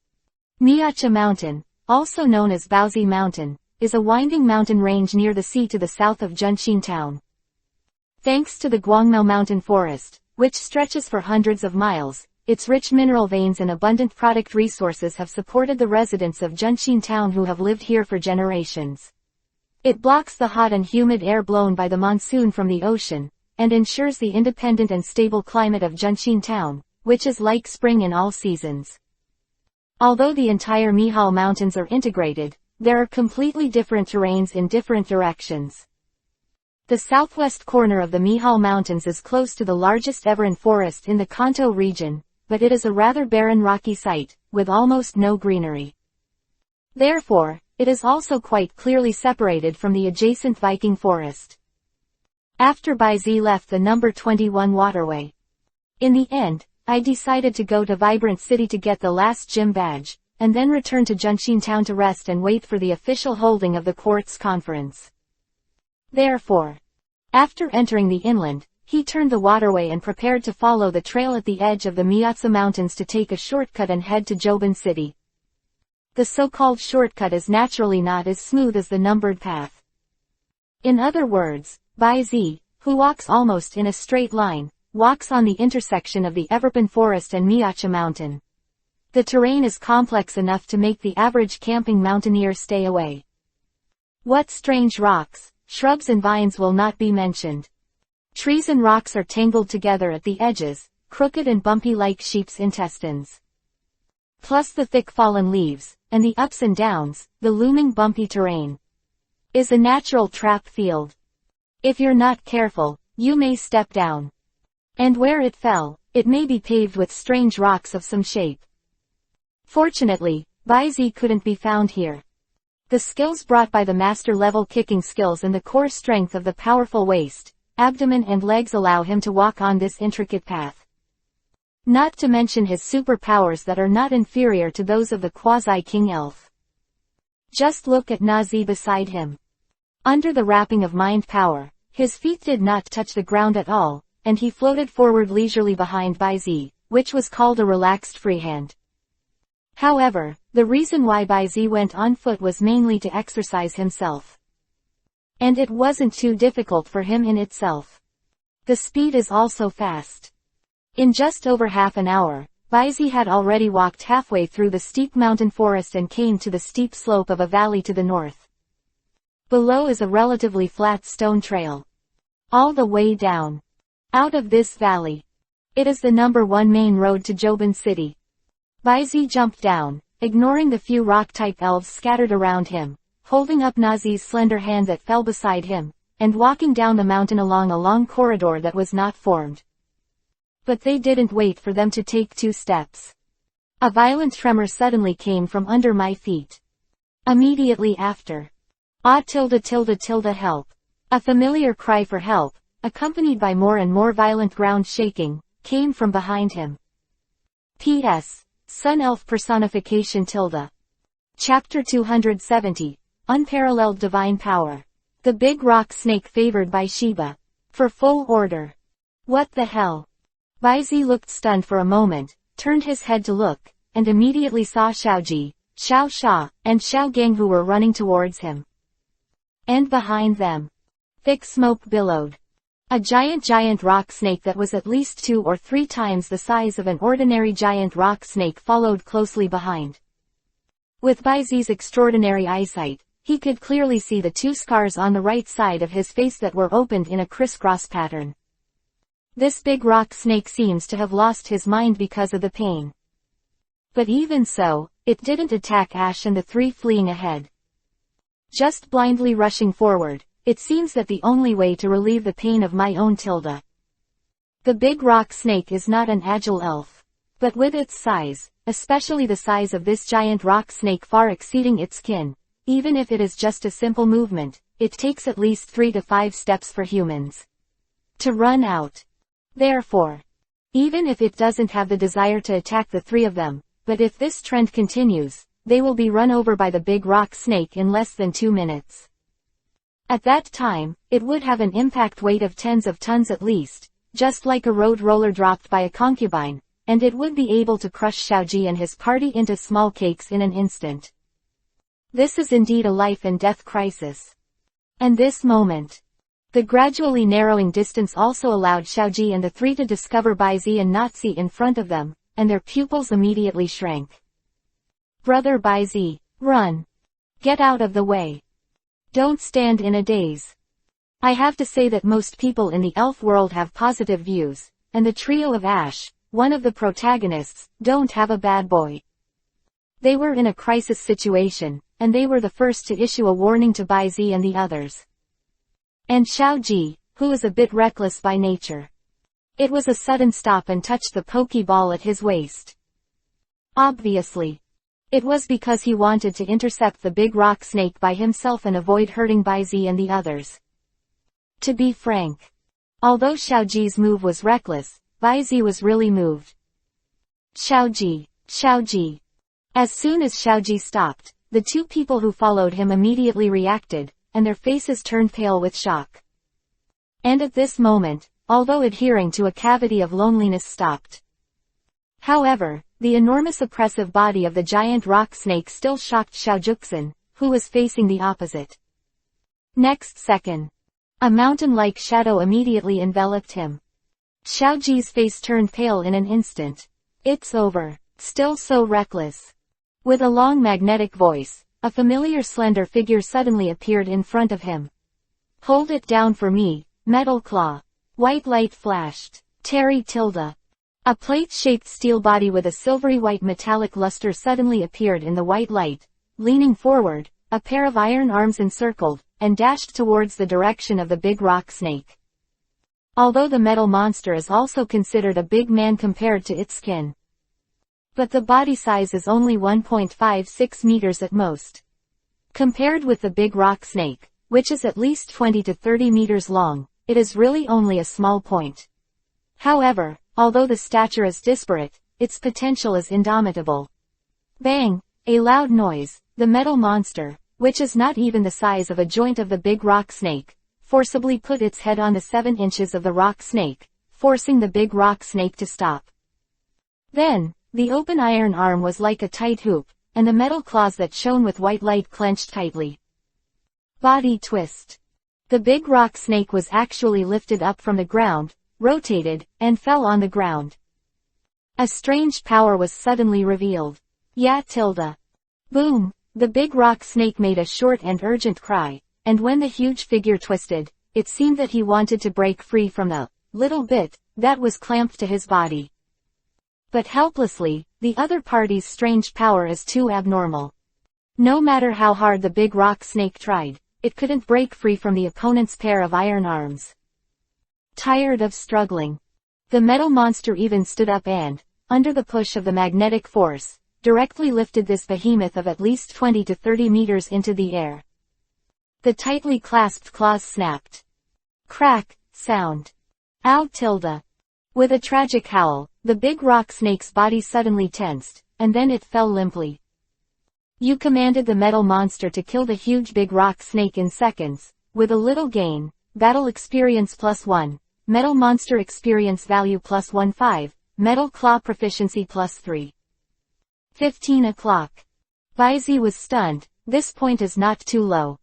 Miacha Mountain, also known as Baozi Mountain, is a winding mountain range near the sea to the south of Junxin town. Thanks to the Guangmao Mountain Forest, which stretches for hundreds of miles, its rich mineral veins and abundant product resources have supported the residents of Junxin town who have lived here for generations. It blocks the hot and humid air blown by the monsoon from the ocean, and ensures the independent and stable climate of Junxin town, which is like spring in all seasons. Although the entire Mihao Mountains are integrated, there are completely different terrains in different directions. The southwest corner of the Mihao Mountains is close to the largest evergreen forest in the Kanto region, but it is a rather barren rocky site, with almost no greenery. Therefore, it is also quite clearly separated from the adjacent Viking forest. After Baizi left the number 21 waterway. In the end, I decided to go to Vibrant City to get the last gym badge, and then return to Junxin town to rest and wait for the official holding of the Quartz conference. Therefore, after entering the inland, he turned the waterway and prepared to follow the trail at the edge of the Miatsa Mountains to take a shortcut and head to Jobin City. The so-called shortcut is naturally not as smooth as the numbered path. In other words, Baizi, who walks almost in a straight line, walks on the intersection of the Everpin Forest and Miacha Mountain. The terrain is complex enough to make the average camping mountaineer stay away. What strange rocks, shrubs and vines will not be mentioned. Trees and rocks are tangled together at the edges, crooked and bumpy like sheep's intestines. Plus the thick fallen leaves, and the ups and downs, the looming bumpy terrain is a natural trap field. If you're not careful, you may step down. And where it fell, it may be paved with strange rocks of some shape. Fortunately, Baizi couldn't be found here. The skills brought by the master-level kicking skills and the core strength of the powerful waist, abdomen and legs allow him to walk on this intricate path. Not to mention his superpowers that are not inferior to those of the quasi-king elf. Just look at Nazi beside him. Under the wrapping of mind power, his feet did not touch the ground at all, and he floated forward leisurely behind Baizi, which was called a relaxed freehand. However, the reason why Baizi went on foot was mainly to exercise himself. And it wasn't too difficult for him in itself. The speed is also fast. In just over half an hour, Baizi had already walked halfway through the steep mountain forest and came to the steep slope of a valley to the north. Below is a relatively flat stone trail. All the way down. Out of this valley. It is the number 1 main road to Jobin City. Baizi jumped down, ignoring the few rock-type elves scattered around him, holding up Nazi's slender hand that fell beside him, and walking down the mountain along a long corridor that was not formed. But they didn't wait for them to take 2 steps. A violent tremor suddenly came from under my feet. Immediately after. Ah tilde tilde tilde help. A familiar cry for help, accompanied by more and more violent ground shaking, came from behind him. P.S. Sun Elf Personification tilde. Chapter 270. Unparalleled Divine Power. The Big Rock Snake Favored by Shiba. For full order. What the hell? Baizi looked stunned for a moment, turned his head to look, and immediately saw Xiaoji, Xiao Sha, and Xiao Gang who were running towards him. And behind them. Thick smoke billowed. A giant rock snake that was at least 2 or 3 times the size of an ordinary giant rock snake followed closely behind. With Baizi's extraordinary eyesight, he could clearly see the 2 scars on the right side of his face that were opened in a crisscross pattern. This big rock snake seems to have lost his mind because of the pain. But even so, it didn't attack Ash and the 3 fleeing ahead. Just blindly rushing forward. It seems that the only way to relieve the pain of my own tilde. The big rock snake is not an agile elf. But with its size, especially the size of this giant rock snake far exceeding its kin, even if it is just a simple movement, it takes at least 3 to 5 steps for humans to run out. Therefore, even if it doesn't have the desire to attack the 3 of them, but if this trend continues, they will be run over by the big rock snake in less than 2 minutes. At that time, it would have an impact weight of tens of tons at least, just like a road roller dropped by a concubine, and it would be able to crush Xiaoji and his party into small cakes in an instant. This is indeed a life and death crisis. And this moment. The gradually narrowing distance also allowed Xiaoji and the three to discover Baizi and Nazi in front of them, and their pupils immediately shrank. Brother Baizi, run. Get out of the way. Don't stand in a daze. I have to say that most people in the elf world have positive views, and the trio of Ash, one of the protagonists, don't have a bad boy. They were in a crisis situation, and they were the first to issue a warning to Baizi and the others. And Xiaoji, who is a bit reckless by nature. It was a sudden stop and touched the pokeball at his waist. Obviously. It was because he wanted to intercept the big rock snake by himself and avoid hurting Baizi and the others. To be frank. Although Xiaoji's move was reckless, Baizi was really moved. Xiaoji, Xiaoji. As soon as Xiaoji stopped, the two people who followed him immediately reacted, and their faces turned pale with shock. And at this moment, although adhering to a cavity of loneliness stopped. However, the enormous oppressive body of the giant rock snake still shocked Xiaojuxin, who was facing the opposite. Next second. A mountain-like shadow immediately enveloped him. Xiaoji's face turned pale in an instant. It's over. Still so reckless. With a long magnetic voice, a familiar slender figure suddenly appeared in front of him. Hold it down for me, Metal Claw. White light flashed. Terry Tilda. A plate-shaped steel body with a silvery white metallic luster suddenly appeared in the white light. Leaning forward, a pair of iron arms encircled, and dashed towards the direction of the big rock snake. Although the metal monster is also considered a big man compared to its skin. But the body size is only 1.56 meters at most. Compared with the big rock snake, which is at least 20 to 30 meters long, it is really only a small point. However, although the stature is disparate, its potential is indomitable. Bang! A loud noise, the metal monster, which is not even the size of a joint of the big rock snake, forcibly put its head on the 7 inches of the rock snake, forcing the big rock snake to stop. Then, the open iron arm was like a tight hoop, and the metal claws that shone with white light clenched tightly. Body twist. The big rock snake was actually lifted up from the ground, rotated, and fell on the ground. A strange power was suddenly revealed. Yeah, Tilda. Boom! The big rock snake made a short and urgent cry, and when the huge figure twisted, it seemed that he wanted to break free from the little bit that was clamped to his body. But helplessly, the other party's strange power is too abnormal. No matter how hard the big rock snake tried, it couldn't break free from the opponent's pair of iron arms. Tired of struggling. The metal monster even stood up and, under the push of the magnetic force, directly lifted this behemoth of at least 20 to 30 meters into the air. The tightly clasped claws snapped. Crack, sound. Ow, Tilda. With a tragic howl, the big rock snake's body suddenly tensed, and then it fell limply. You commanded the metal monster to kill the huge big rock snake in seconds, with a little gain, battle experience +1, metal monster experience value +15, metal claw proficiency +3. 15 o'clock. Baizi was stunned. This point is not too low.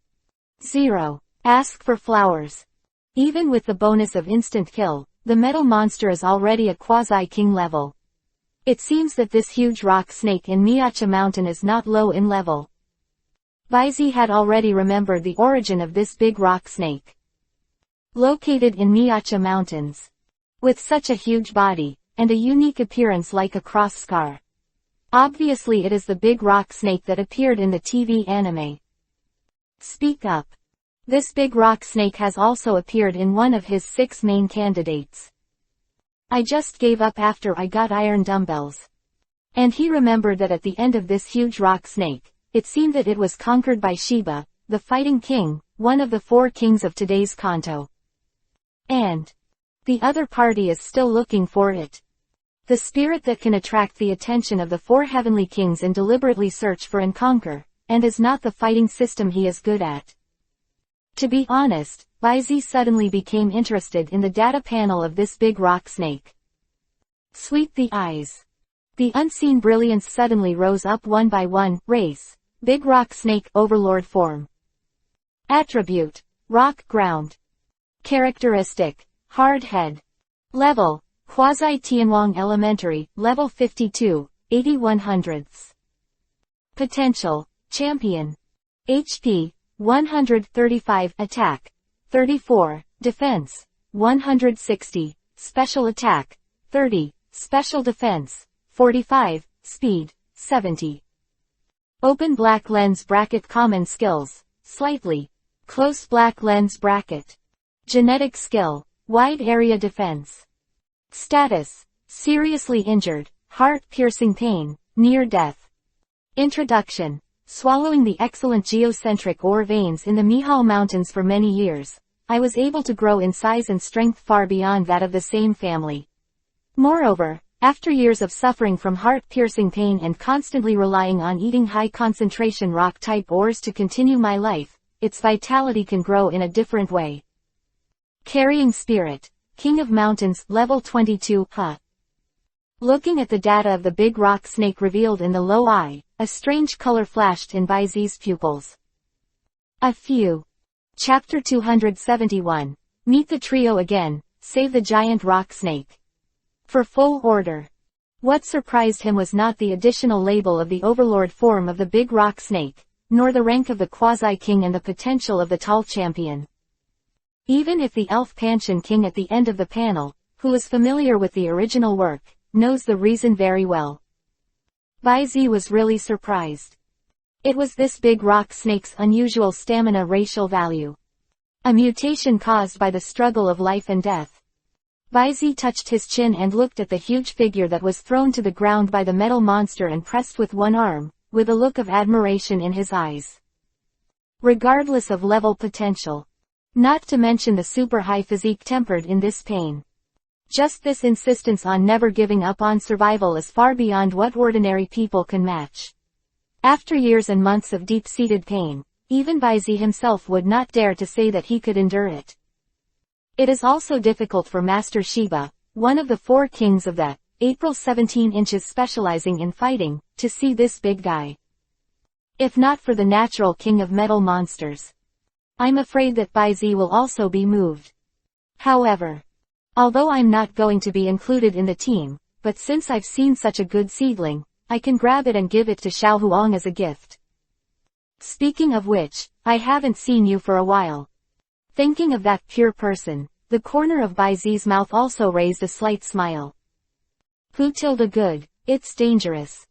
0. Ask for flowers. Even with the bonus of instant kill, the metal monster is already a quasi-king level. It seems that this huge rock snake in Miacha Mountain is not low in level. Baizi had already remembered the origin of this big rock snake. Located in Miacha Mountains. With such a huge body, and a unique appearance like a cross scar. Obviously it is the big rock snake that appeared in the TV anime. Speak up. This big rock snake has also appeared in one of his 6 main candidates. I just gave up after I got iron dumbbells. And he remembered that at the end of this huge rock snake, it seemed that it was conquered by Shiba, the fighting king, one of the 4 kings of today's Kanto. And the other party is still looking for it. The spirit that can attract the attention of the 4 heavenly kings and deliberately search for and conquer, and is not the fighting system he is good at. To be honest, Baizi suddenly became interested in the data panel of this big rock snake. Sweep the eyes. The unseen brilliance suddenly rose up one by one. Race. Big rock snake overlord form. Attribute. Rock ground. Characteristic. Hard head. Level. Quasi-Tianwang Elementary, Level 52, 8100ths. Potential. Champion. HP. 135. Attack. 34. Defense. 160. Special attack. 30. Special defense. 45. Speed. 70. Open black lens bracket. Common skills. Slightly. Close black lens bracket. Genetic skill. Wide area defense. Status. Seriously injured. Heart-piercing pain. Near death. Introduction. Swallowing the excellent geocentric ore veins in the Mihal Mountains for many years, I was able to grow in size and strength far beyond that of the same family. Moreover, after years of suffering from heart-piercing pain and constantly relying on eating high-concentration rock-type ores to continue my life, its vitality can grow in a different way. Carrying Spirit. King of Mountains, Level 22, Looking at the data of the big rock snake revealed in the low eye, a strange color flashed in Baizi's pupils. A few. Chapter 271. Meet the trio again, save the giant rock snake. For full order. What surprised him was not the additional label of the overlord form of the big rock snake, nor the rank of the quasi-king and the potential of the tall champion. Even if the elf Pansion King at the end of the panel, who is familiar with the original work, knows the reason very well. Baizi was really surprised. It was this big rock snake's unusual stamina racial value. A mutation caused by the struggle of life and death. Baizi touched his chin and looked at the huge figure that was thrown to the ground by the metal monster and pressed with one arm, with a look of admiration in his eyes. Regardless of level potential. Not to mention the super high physique tempered in this pain. Just this insistence on never giving up on survival is far beyond what ordinary people can match. After years and months of deep-seated pain, even Baizi himself would not dare to say that he could endure it. It is also difficult for Master Shiba, one of the 4 kings of the April 17 inches specializing in fighting, to see this big guy. If not for the natural king of metal monsters. I'm afraid that Baizi will also be moved. However, although I'm not going to be included in the team, but since I've seen such a good seedling, I can grab it and give it to Xiao Huang as a gift. Speaking of which, I haven't seen you for a while. Thinking of that pure person, the corner of Baizi's mouth also raised a slight smile. Who tilde good, it's dangerous.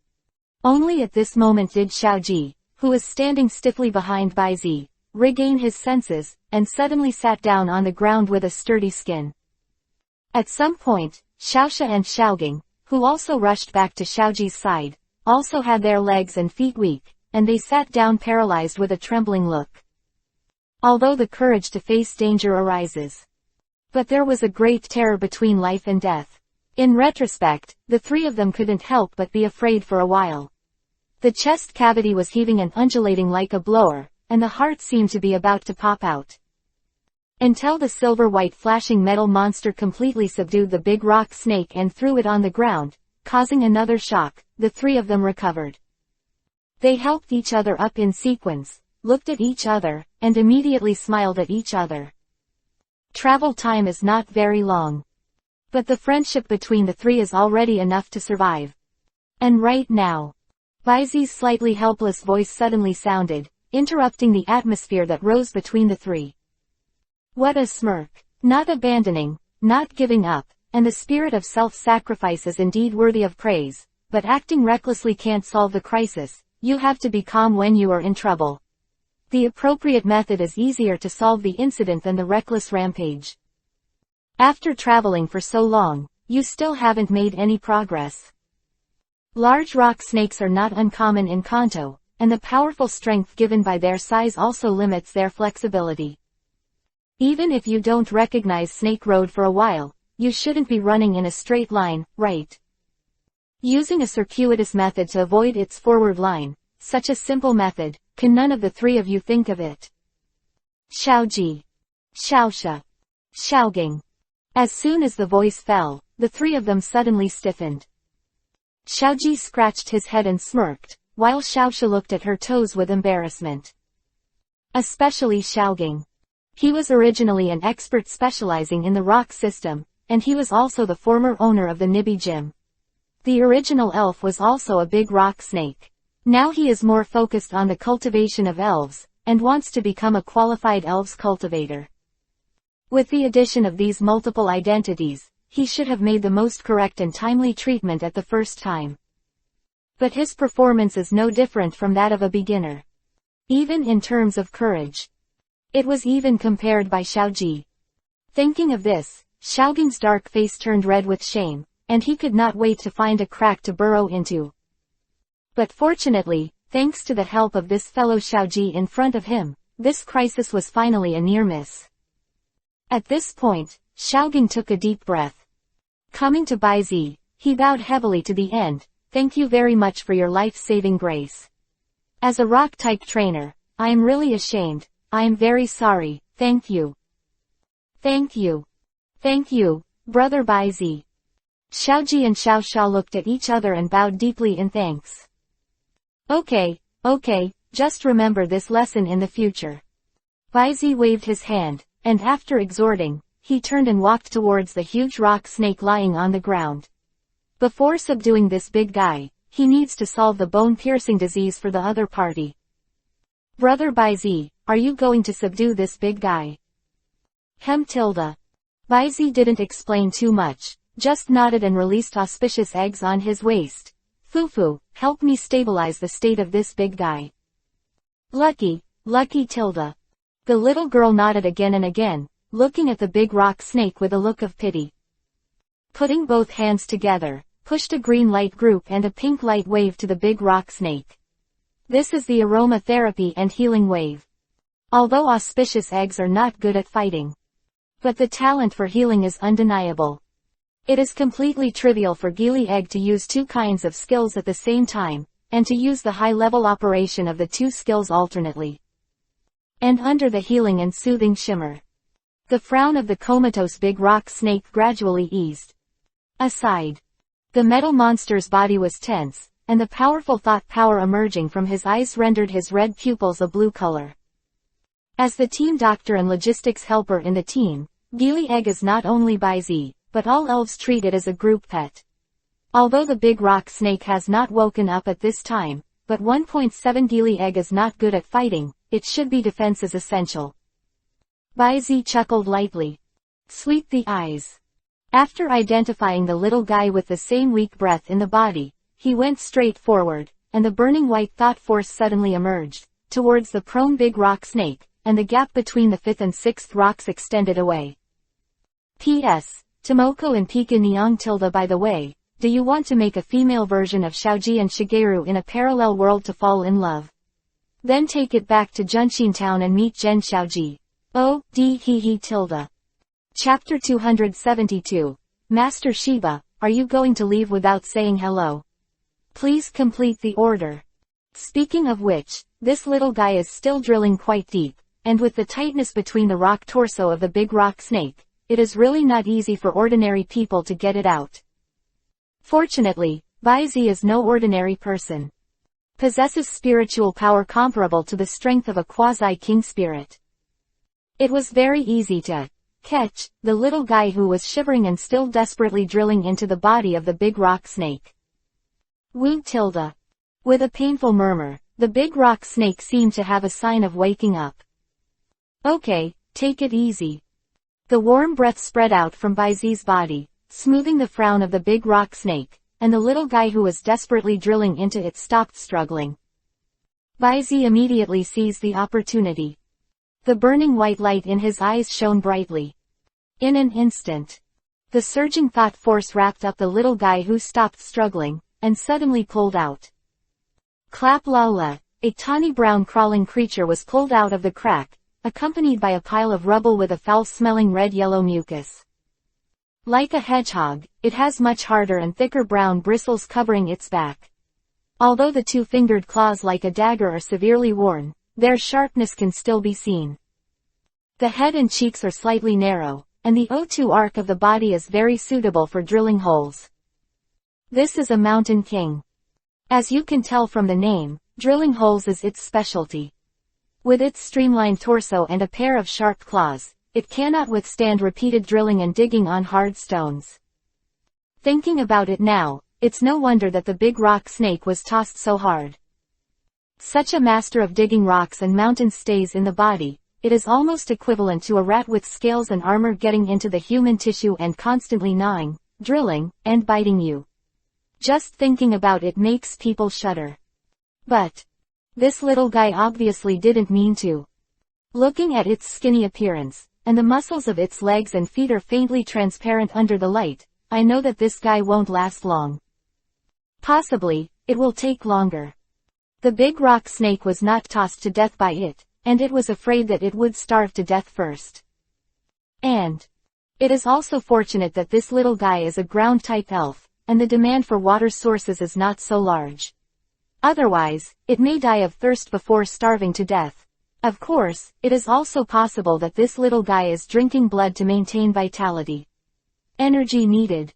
Only at this moment did Xiaoji, who was standing stiffly behind Baizi, regain his senses, and suddenly sat down on the ground with a sturdy skin. At some point, Xiaoxia and Xiaoging, who also rushed back to Xiaoji's side, also had their legs and feet weak, and they sat down paralyzed with a trembling look. Although the courage to face danger arises. But there was a great terror between life and death. In retrospect, the 3 of them couldn't help but be afraid for a while. The chest cavity was heaving and undulating like a blower, and the heart seemed to be about to pop out. Until the silver-white flashing metal monster completely subdued the big rock snake and threw it on the ground, causing another shock, the 3 of them recovered. They helped each other up in sequence, looked at each other, and immediately smiled at each other. Travel time is not very long. But the friendship between the 3 is already enough to survive. And right now, Baizi's slightly helpless voice suddenly sounded, interrupting the atmosphere that rose between the 3. What a smirk. Not abandoning, not giving up, and the spirit of self-sacrifice is indeed worthy of praise, but acting recklessly can't solve the crisis. You have to be calm when you are in trouble. The appropriate method is easier to solve the incident than the reckless rampage. After traveling for so long, you still haven't made any progress. Large rock snakes are not uncommon in Kanto, and the powerful strength given by their size also limits their flexibility. Even if you don't recognize Snake Road for a while, you shouldn't be running in a straight line, right? Using a circuitous method to avoid its forward line, such a simple method, can none of the 3 of you think of it? Xiaoji. Xiaoxia. Xiaoging. As soon as the voice fell, the three of them suddenly stiffened. Xiaoji scratched his head and smirked, while Xiaoxia looked at her toes with embarrassment. Especially Xiaoging. He was originally an expert specializing in the rock system, and he was also the former owner of the Nibi Gym. The original elf was also a big rock snake. Now he is more focused on the cultivation of elves, and wants to become a qualified elves cultivator. With the addition of these multiple identities, he should have made the most correct and timely treatment at the first time. But his performance is no different from that of a beginner. Even in terms of courage. It was even compared by Xiaoji. Thinking of this, Xiaoging's dark face turned red with shame, and he could not wait to find a crack to burrow into. But fortunately, thanks to the help of this fellow Xiaoji in front of him, this crisis was finally a near miss. At this point, Xiaoging took a deep breath. Coming to Baizi, he bowed heavily to the end. Thank you very much for your life-saving grace. As a rock-type trainer, I am really ashamed. I am very sorry. Thank you. Thank you. Thank you, Brother Baizi. Xiaoji and Xiaoxia looked at each other and bowed deeply in thanks. Okay, just remember this lesson in the future. Baizi waved his hand, and after exhorting, he turned and walked towards the huge rock snake lying on the ground. Before subduing this big guy, he needs to solve the bone-piercing disease for the other party. Brother Baizi, are you going to subdue this big guy? Baizi didn't explain too much, just nodded and released auspicious eggs on his waist. Fufu, help me stabilize the state of this big guy. Lucky. The little girl nodded again and again, looking at the big rock snake with a look of pity. Putting both hands together, pushed a green light group and a pink light wave to the big rock snake. This is the aromatherapy and healing wave. Although auspicious eggs are not good at fighting, but the talent for healing is undeniable. It is completely trivial for Gili Egg to use two kinds of skills at the same time, and to use the high-level operation of the two skills alternately. And under the healing and soothing shimmer, the frown of the comatose big rock snake gradually eased. Aside. The metal monster's body was tense, and the powerful thought power emerging from his eyes rendered his red pupils a blue color. As the team doctor and logistics helper in the team, Gili Egg is not only Baizi, but all elves treat it as a group pet. Although the big rock snake has not woken up at this time, but 1.7 Gili Egg is not good at fighting, it should be defense is essential. Baizi chuckled lightly. Sweep the eyes. After identifying the little guy with the same weak breath in the body, he went straight forward, and the burning white thought force suddenly emerged, towards the prone big rock snake, and the gap between the fifth and sixth rocks extended away. P.S. Tomoko and Pika Nyang. By the way, do you want to make a female version of Xiaoji and Shigeru in a parallel world to fall in love? Then take it back to Junshin Town and meet Gen Xiaoji. Chapter 272. Master Shiba, are you going to leave without saying hello? Please complete the order. Speaking of which, this little guy is still drilling quite deep, and with the tightness between the rock torso of the big rock snake, it is really not easy for ordinary people to get it out. Fortunately, Baizi is no ordinary person. Possesses spiritual power comparable to the strength of a quasi-king spirit. It was very easy to catch the little guy who was shivering and still desperately drilling into the body of the big rock snake. With a painful murmur, the big rock snake seemed to have a sign of waking up. Okay, take it easy. The warm breath spread out from Baizi's body, smoothing the frown of the big rock snake, and the little guy who was desperately drilling into it stopped struggling. Baizi immediately seized the opportunity. The burning white light in his eyes shone brightly. In an instant, the surging thought force wrapped up the little guy who stopped struggling, and suddenly pulled out. Clap la la, a tawny brown crawling creature was pulled out of the crack, accompanied by a pile of rubble with a foul-smelling red-yellow mucus. Like a hedgehog, it has much harder and thicker brown bristles covering its back. Although the two-fingered claws like a dagger are severely worn, their sharpness can still be seen. The head and cheeks are slightly narrow, and the O2 arc of the body is very suitable for drilling holes. This is a mountain king. As you can tell from the name, drilling holes is its specialty. With its streamlined torso and a pair of sharp claws, it cannot withstand repeated drilling and digging on hard stones. Thinking about it now, it's no wonder that the big rock snake was tossed so hard. Such a master of digging rocks and mountain stays in the body, it is almost equivalent to a rat with scales and armor getting into the human tissue and constantly gnawing, drilling, and biting you. Just thinking about it makes people shudder. But this little guy obviously didn't mean to. Looking at its skinny appearance, and the muscles of its legs and feet are faintly transparent under the light, I know that this guy won't last long. Possibly, it will take longer. The big rock snake was not tossed to death by it, and it was afraid that it would starve to death first. And it is also fortunate that this little guy is a ground-type elf, and the demand for water sources is not so large. Otherwise, it may die of thirst before starving to death. Of course, it is also possible that this little guy is drinking blood to maintain vitality. Energy needed.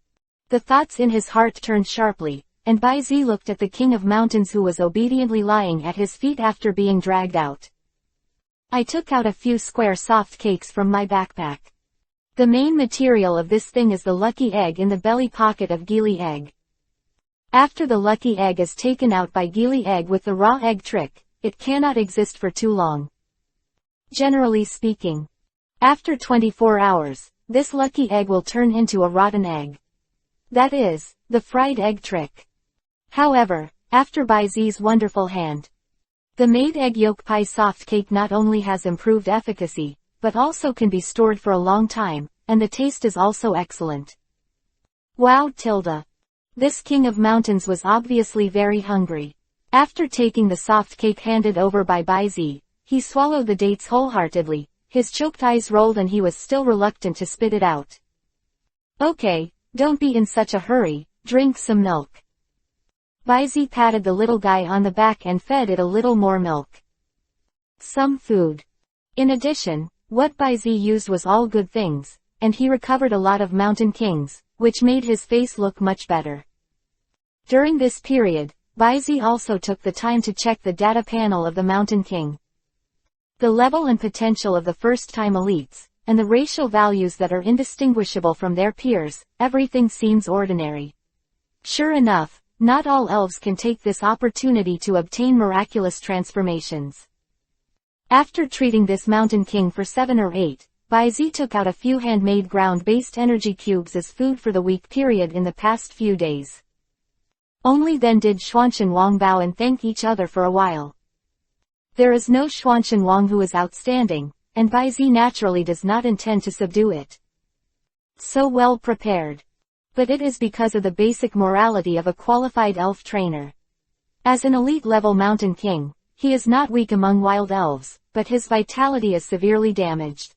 The thoughts in his heart turned sharply, and Baizi looked at the king of mountains who was obediently lying at his feet after being dragged out. I took out a few square soft cakes from my backpack. The main material of this thing is the lucky egg in the belly pocket of Gili egg. After the lucky egg is taken out by Gili egg with the raw egg trick, it cannot exist for too long. Generally speaking, after 24 hours, this lucky egg will turn into a rotten egg. That is, the fried egg trick. However, after Baizi's wonderful hand, the made egg yolk pie soft cake not only has improved efficacy, but also can be stored for a long time, and the taste is also excellent. Wow! This king of mountains was obviously very hungry. After taking the soft cake handed over by Baizi, he swallowed the dates wholeheartedly, his choked eyes rolled and he was still reluctant to spit it out. Okay, don't be in such a hurry, drink some milk. Baizi patted the little guy on the back and fed it a little more milk. Some food. In addition, what Baizi used was all good things, and he recovered a lot of mountain kings, which made his face look much better. During this period, Baizi also took the time to check the data panel of the Mountain King. The level and potential of the first-time elites, and the racial values that are indistinguishable from their peers, everything seems ordinary. Sure enough, not all elves can take this opportunity to obtain miraculous transformations. After treating this Mountain King for 7 or 8, Baizi took out a few handmade ground-based energy cubes as food for the week period in the past few days. Only then did Xuanchen Wang bow and thank each other for a while. There is no Xuanchen Wang who is outstanding, and Baizi naturally does not intend to subdue it. So well prepared. But it is because of the basic morality of a qualified elf trainer. As an elite-level Mountain King, he is not weak among wild elves, but his vitality is severely damaged.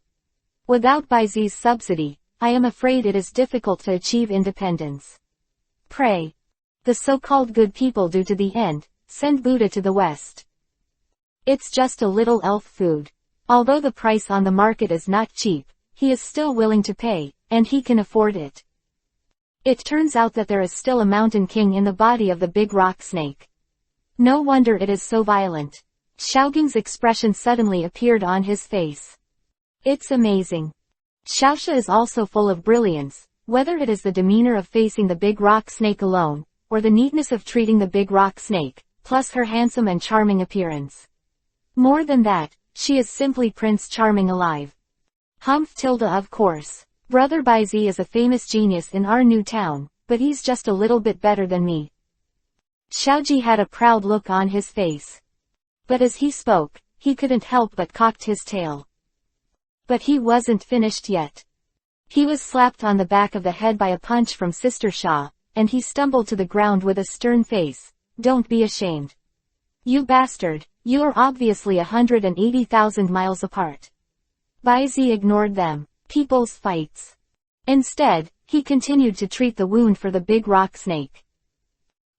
Without Baizi's subsidy, I am afraid it is difficult to achieve independence. Pray. The so-called good people do to the end, send Buddha to the west. It's just a little elf food. Although the price on the market is not cheap, he is still willing to pay, and he can afford it. It turns out that there is still a Mountain King in the body of the big rock snake. No wonder it is so violent. Xiaoging's expression suddenly appeared on his face. It's amazing. Xiaoxia is also full of brilliance, whether it is the demeanor of facing the big rock snake alone, or the neatness of treating the big rock snake, plus her handsome and charming appearance. More than that, she is simply Prince Charming alive. Of course. Brother Baizi is a famous genius in our new town, but he's just a little bit better than me. Xiaoji had a proud look on his face. But as he spoke, he couldn't help but cocked his tail. But he wasn't finished yet. He was slapped on the back of the head by a punch from Sister Xia, and he stumbled to the ground with a stern face. Don't be ashamed. You bastard, you are obviously 180,000 miles apart. Baizi ignored them. People's fights. Instead, he continued to treat the wound for the big rock snake.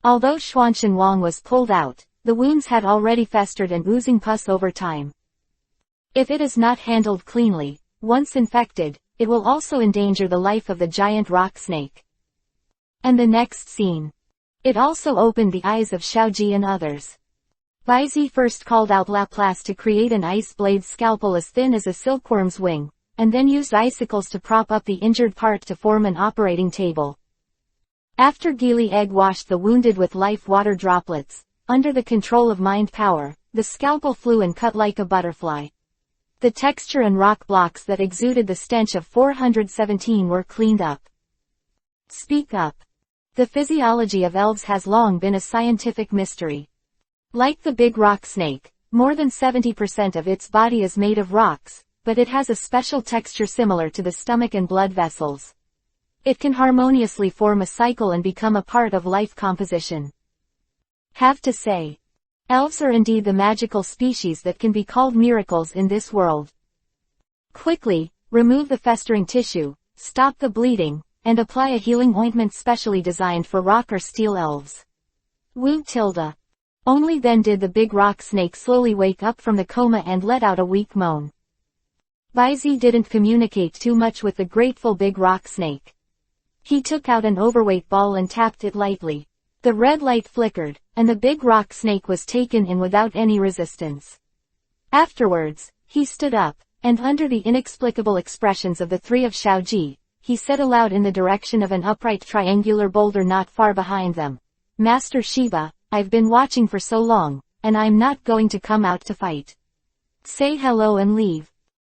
Although Xuanchen Wang was pulled out, the wounds had already festered and oozing pus over time. If it is not handled cleanly, once infected, it will also endanger the life of the giant rock snake. And the next scene. It also opened the eyes of Xiaoji and others. Baizi first called out Laplace to create an ice blade scalpel as thin as a silkworm's wing, and then used icicles to prop up the injured part to form an operating table. After Gili Egg washed the wounded with life water droplets, under the control of mind power, the scalpel flew and cut like a butterfly. The texture and rock blocks that exuded the stench of 417 were cleaned up. Speak up. The physiology of elves has long been a scientific mystery. Like the big rock snake, more than 70% of its body is made of rocks, but it has a special texture similar to the stomach and blood vessels. It can harmoniously form a cycle and become a part of life composition. Have to say, elves are indeed the magical species that can be called miracles in this world. Quickly, remove the festering tissue, stop the bleeding, and apply a healing ointment specially designed for rock or steel elves. Woo tilde. Only then did the big rock snake slowly wake up from the coma and let out a weak moan. Baizi didn't communicate too much with the grateful big rock snake. He took out an overweight ball and tapped it lightly. The red light flickered, and the big rock snake was taken in without any resistance. Afterwards, he stood up, and under the inexplicable expressions of the three of Xiaoji, he said aloud in the direction of an upright triangular boulder not far behind them, "Master Shiba, I've been watching for so long, and I'm not going to come out to fight. Say hello and leave."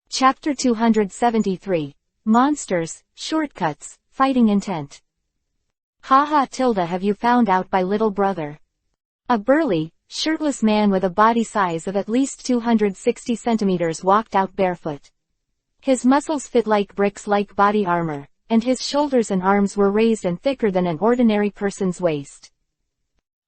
Chapter 273. Monsters, Shortcuts, Fighting Intent. Haha tilde have you found out by little brother? A burly, shirtless man with a body size of at least 260 centimeters walked out barefoot. His muscles fit like bricks like body armor, and his shoulders and arms were raised and thicker than an ordinary person's waist.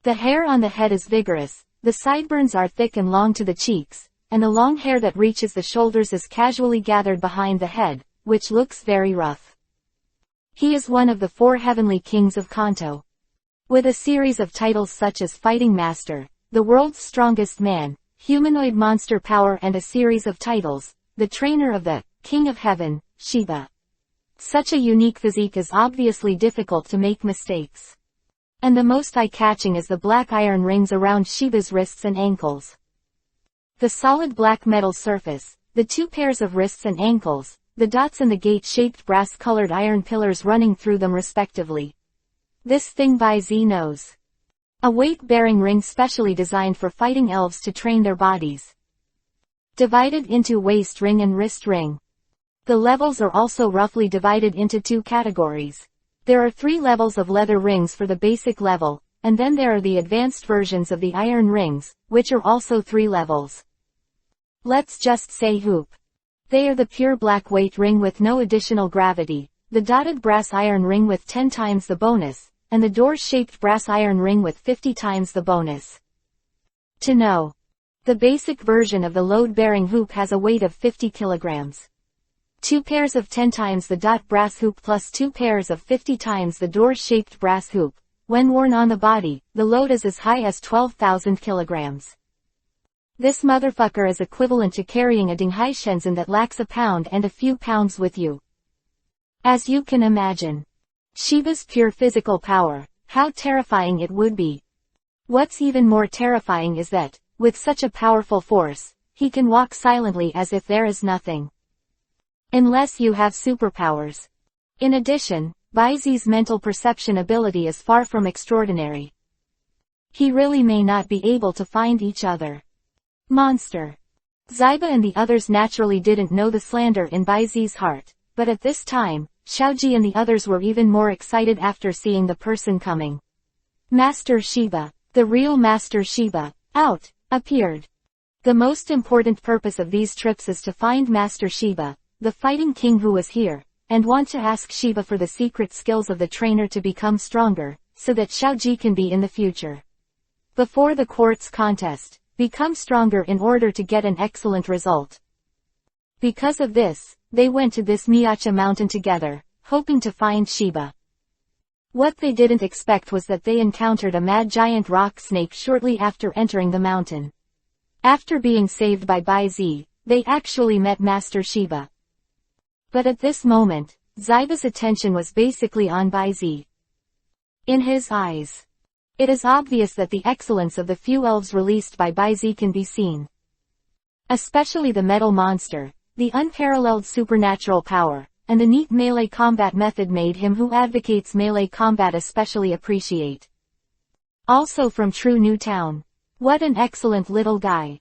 The hair on the head is vigorous, the sideburns are thick and long to the cheeks, and the long hair that reaches the shoulders is casually gathered behind the head, which looks very rough. He is one of the 4 heavenly kings of Kanto. With a series of titles such as Fighting Master, the World's Strongest Man, Humanoid Monster Power, and a series of titles, the Trainer of the King of Heaven, Shiba. Such a unique physique is obviously difficult to make mistakes. And the most eye-catching is the black iron rings around Shiba's wrists and ankles. The solid black metal surface, the 2 pairs of wrists and ankles, the dots and the gate-shaped brass-colored iron pillars running through them respectively. This thing Baizi knows. A weight-bearing ring specially designed for fighting elves to train their bodies. Divided into waist ring and wrist ring. The levels are also roughly divided into 2 categories. There are 3 levels of leather rings for the basic level, and then there are the advanced versions of the iron rings, which are also 3 levels. Let's just say hoop. They are the pure black weight ring with no additional gravity, the dotted brass iron ring with 10 times the bonus, and the door-shaped brass iron ring with 50 times the bonus. To know. The basic version of the load-bearing hoop has a weight of 50 kilograms. 2 pairs of 10 times the dot brass hoop plus 2 pairs of 50 times the door-shaped brass hoop. When worn on the body, the load is as high as 12,000 kilograms. This motherfucker is equivalent to carrying a Dinghai Shenzhen that lacks a pound and a few pounds with you. As you can imagine. Shiba's pure physical power, how terrifying it would be. What's even more terrifying is that, with such a powerful force, he can walk silently as if there is nothing. Unless you have superpowers. In addition, Baizi's mental perception ability is far from extraordinary. He really may not be able to find each other. Monster. Xiba and the others naturally didn't know the slander in Baizi's heart, but at this time, Xiaoji and the others were even more excited after seeing the person coming. Master Shiba, the real Master Shiba, appeared. The most important purpose of these trips is to find Master Shiba, the fighting king who was here, and want to ask Shiba for the secret skills of the trainer to become stronger, so that Xiaoji can be in the future. Before the quartz contest, become stronger in order to get an excellent result. Because of this, they went to this Miacha mountain together, hoping to find Shiba. What they didn't expect was that they encountered a mad giant rock snake shortly after entering the mountain. After being saved by Baizi, they actually met Master Shiba. But at this moment, Zyba's attention was basically on Baizi. In his eyes, it is obvious that the excellence of the few elves released by Baizi can be seen. Especially the metal monster, the unparalleled supernatural power, and the neat melee combat method made him who advocates melee combat especially appreciate. Also from True New Town. What an excellent little guy.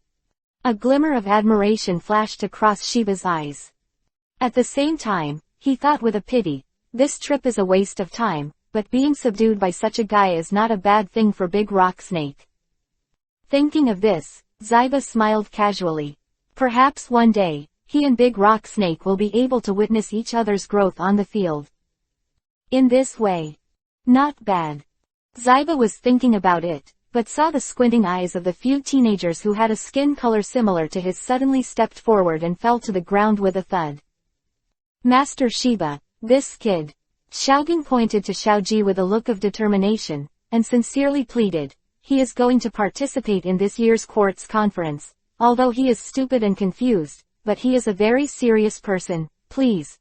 A glimmer of admiration flashed across Shiba's eyes. At the same time, he thought with a pity, this trip is a waste of time, but being subdued by such a guy is not a bad thing for Big Rock Snake. Thinking of this, Zyba smiled casually. Perhaps one day, he and Big Rock Snake will be able to witness each other's growth on the field. In this way. Not bad. Zyba was thinking about it, but saw the squinting eyes of the few teenagers who had a skin color similar to his suddenly stepped forward and fell to the ground with a thud. Master Shiba, this kid. Xiaogang pointed to Xiaoji with a look of determination, and sincerely pleaded, he is going to participate in this year's quartz conference, although he is stupid and confused, but he is a very serious person, please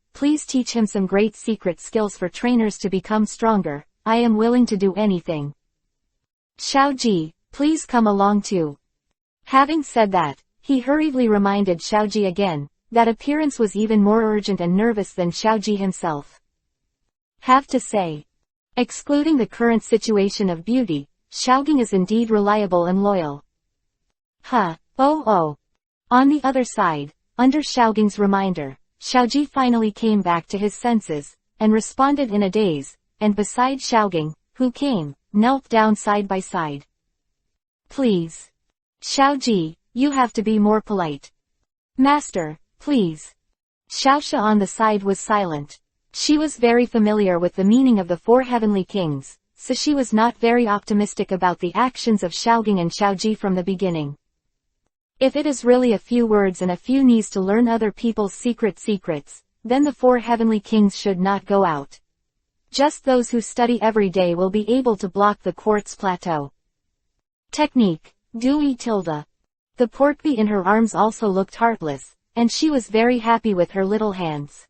teach him some great secret skills for trainers to become stronger, I am willing to do anything. Xiaoji, please come along too. Having said that, he hurriedly reminded Xiaoji again, that appearance was even more urgent and nervous than Xiaoji himself. Have to say, excluding the current situation of beauty, Xiaogang is indeed reliable and loyal. Oh. On the other side, under Xiaogang's reminder, Xiaoji finally came back to his senses, and responded in a daze, and beside Xiaogang, who came, knelt down side by side. Please. Xiaoji, you have to be more polite. Master, please. Xiaoxia on the side was silent. She was very familiar with the meaning of the four heavenly kings, so she was not very optimistic about the actions of Xiaogang and Xiaoji from the beginning. If it is really a few words and a few knees to learn other people's secrets, then the four heavenly kings should not go out. Just those who study every day will be able to block the quartz plateau. Technique, Dewey tilde. The porkbee in her arms also looked heartless, and she was very happy with her little hands.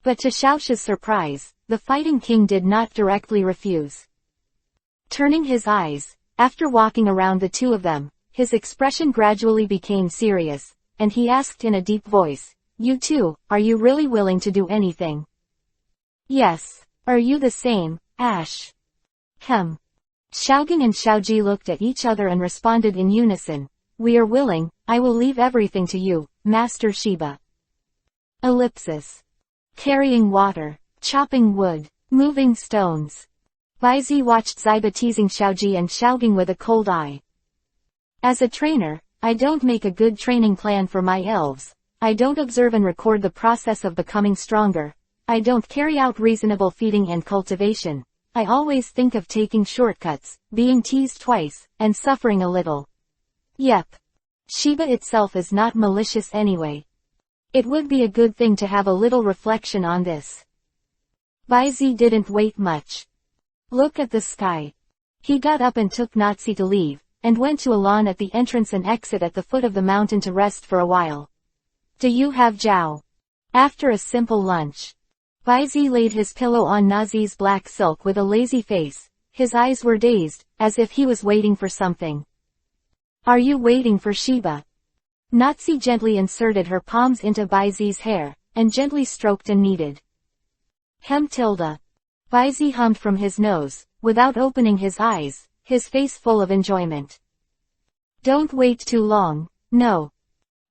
But to Xiaoxia's surprise, the fighting king did not directly refuse. Turning his eyes, after walking around the two of them, his expression gradually became serious, and he asked in a deep voice, you two, are you really willing to do anything? Yes. Are you the same, Ash? Xiaogang and Xiaoji looked at each other and responded in unison, we are willing, I will leave everything to you, Master Shiba. Ellipsis. Carrying water, chopping wood, moving stones. Baizi watched Zyba teasing Xiaoji and Xiaogang with a cold eye. As a trainer, I don't make a good training plan for my elves, I don't observe and record the process of becoming stronger, I don't carry out reasonable feeding and cultivation, I always think of taking shortcuts, being teased twice, and suffering a little. Yep. Shiba itself is not malicious anyway. It would be a good thing to have a little reflection on this. Baizi didn't wait much. Look at the sky. He got up and took Natsi to leave, and went to a lawn at the entrance and exit at the foot of the mountain to rest for a while. Do you have Zhao? After a simple lunch. Baizi laid his pillow on Nazi's black silk with a lazy face, his eyes were dazed, as if he was waiting for something. Are you waiting for Shiba? Natsi gently inserted her palms into Baizi's hair, and gently stroked and kneaded. Baizi hummed from his nose, without opening his eyes, his face full of enjoyment. Don't wait too long, no.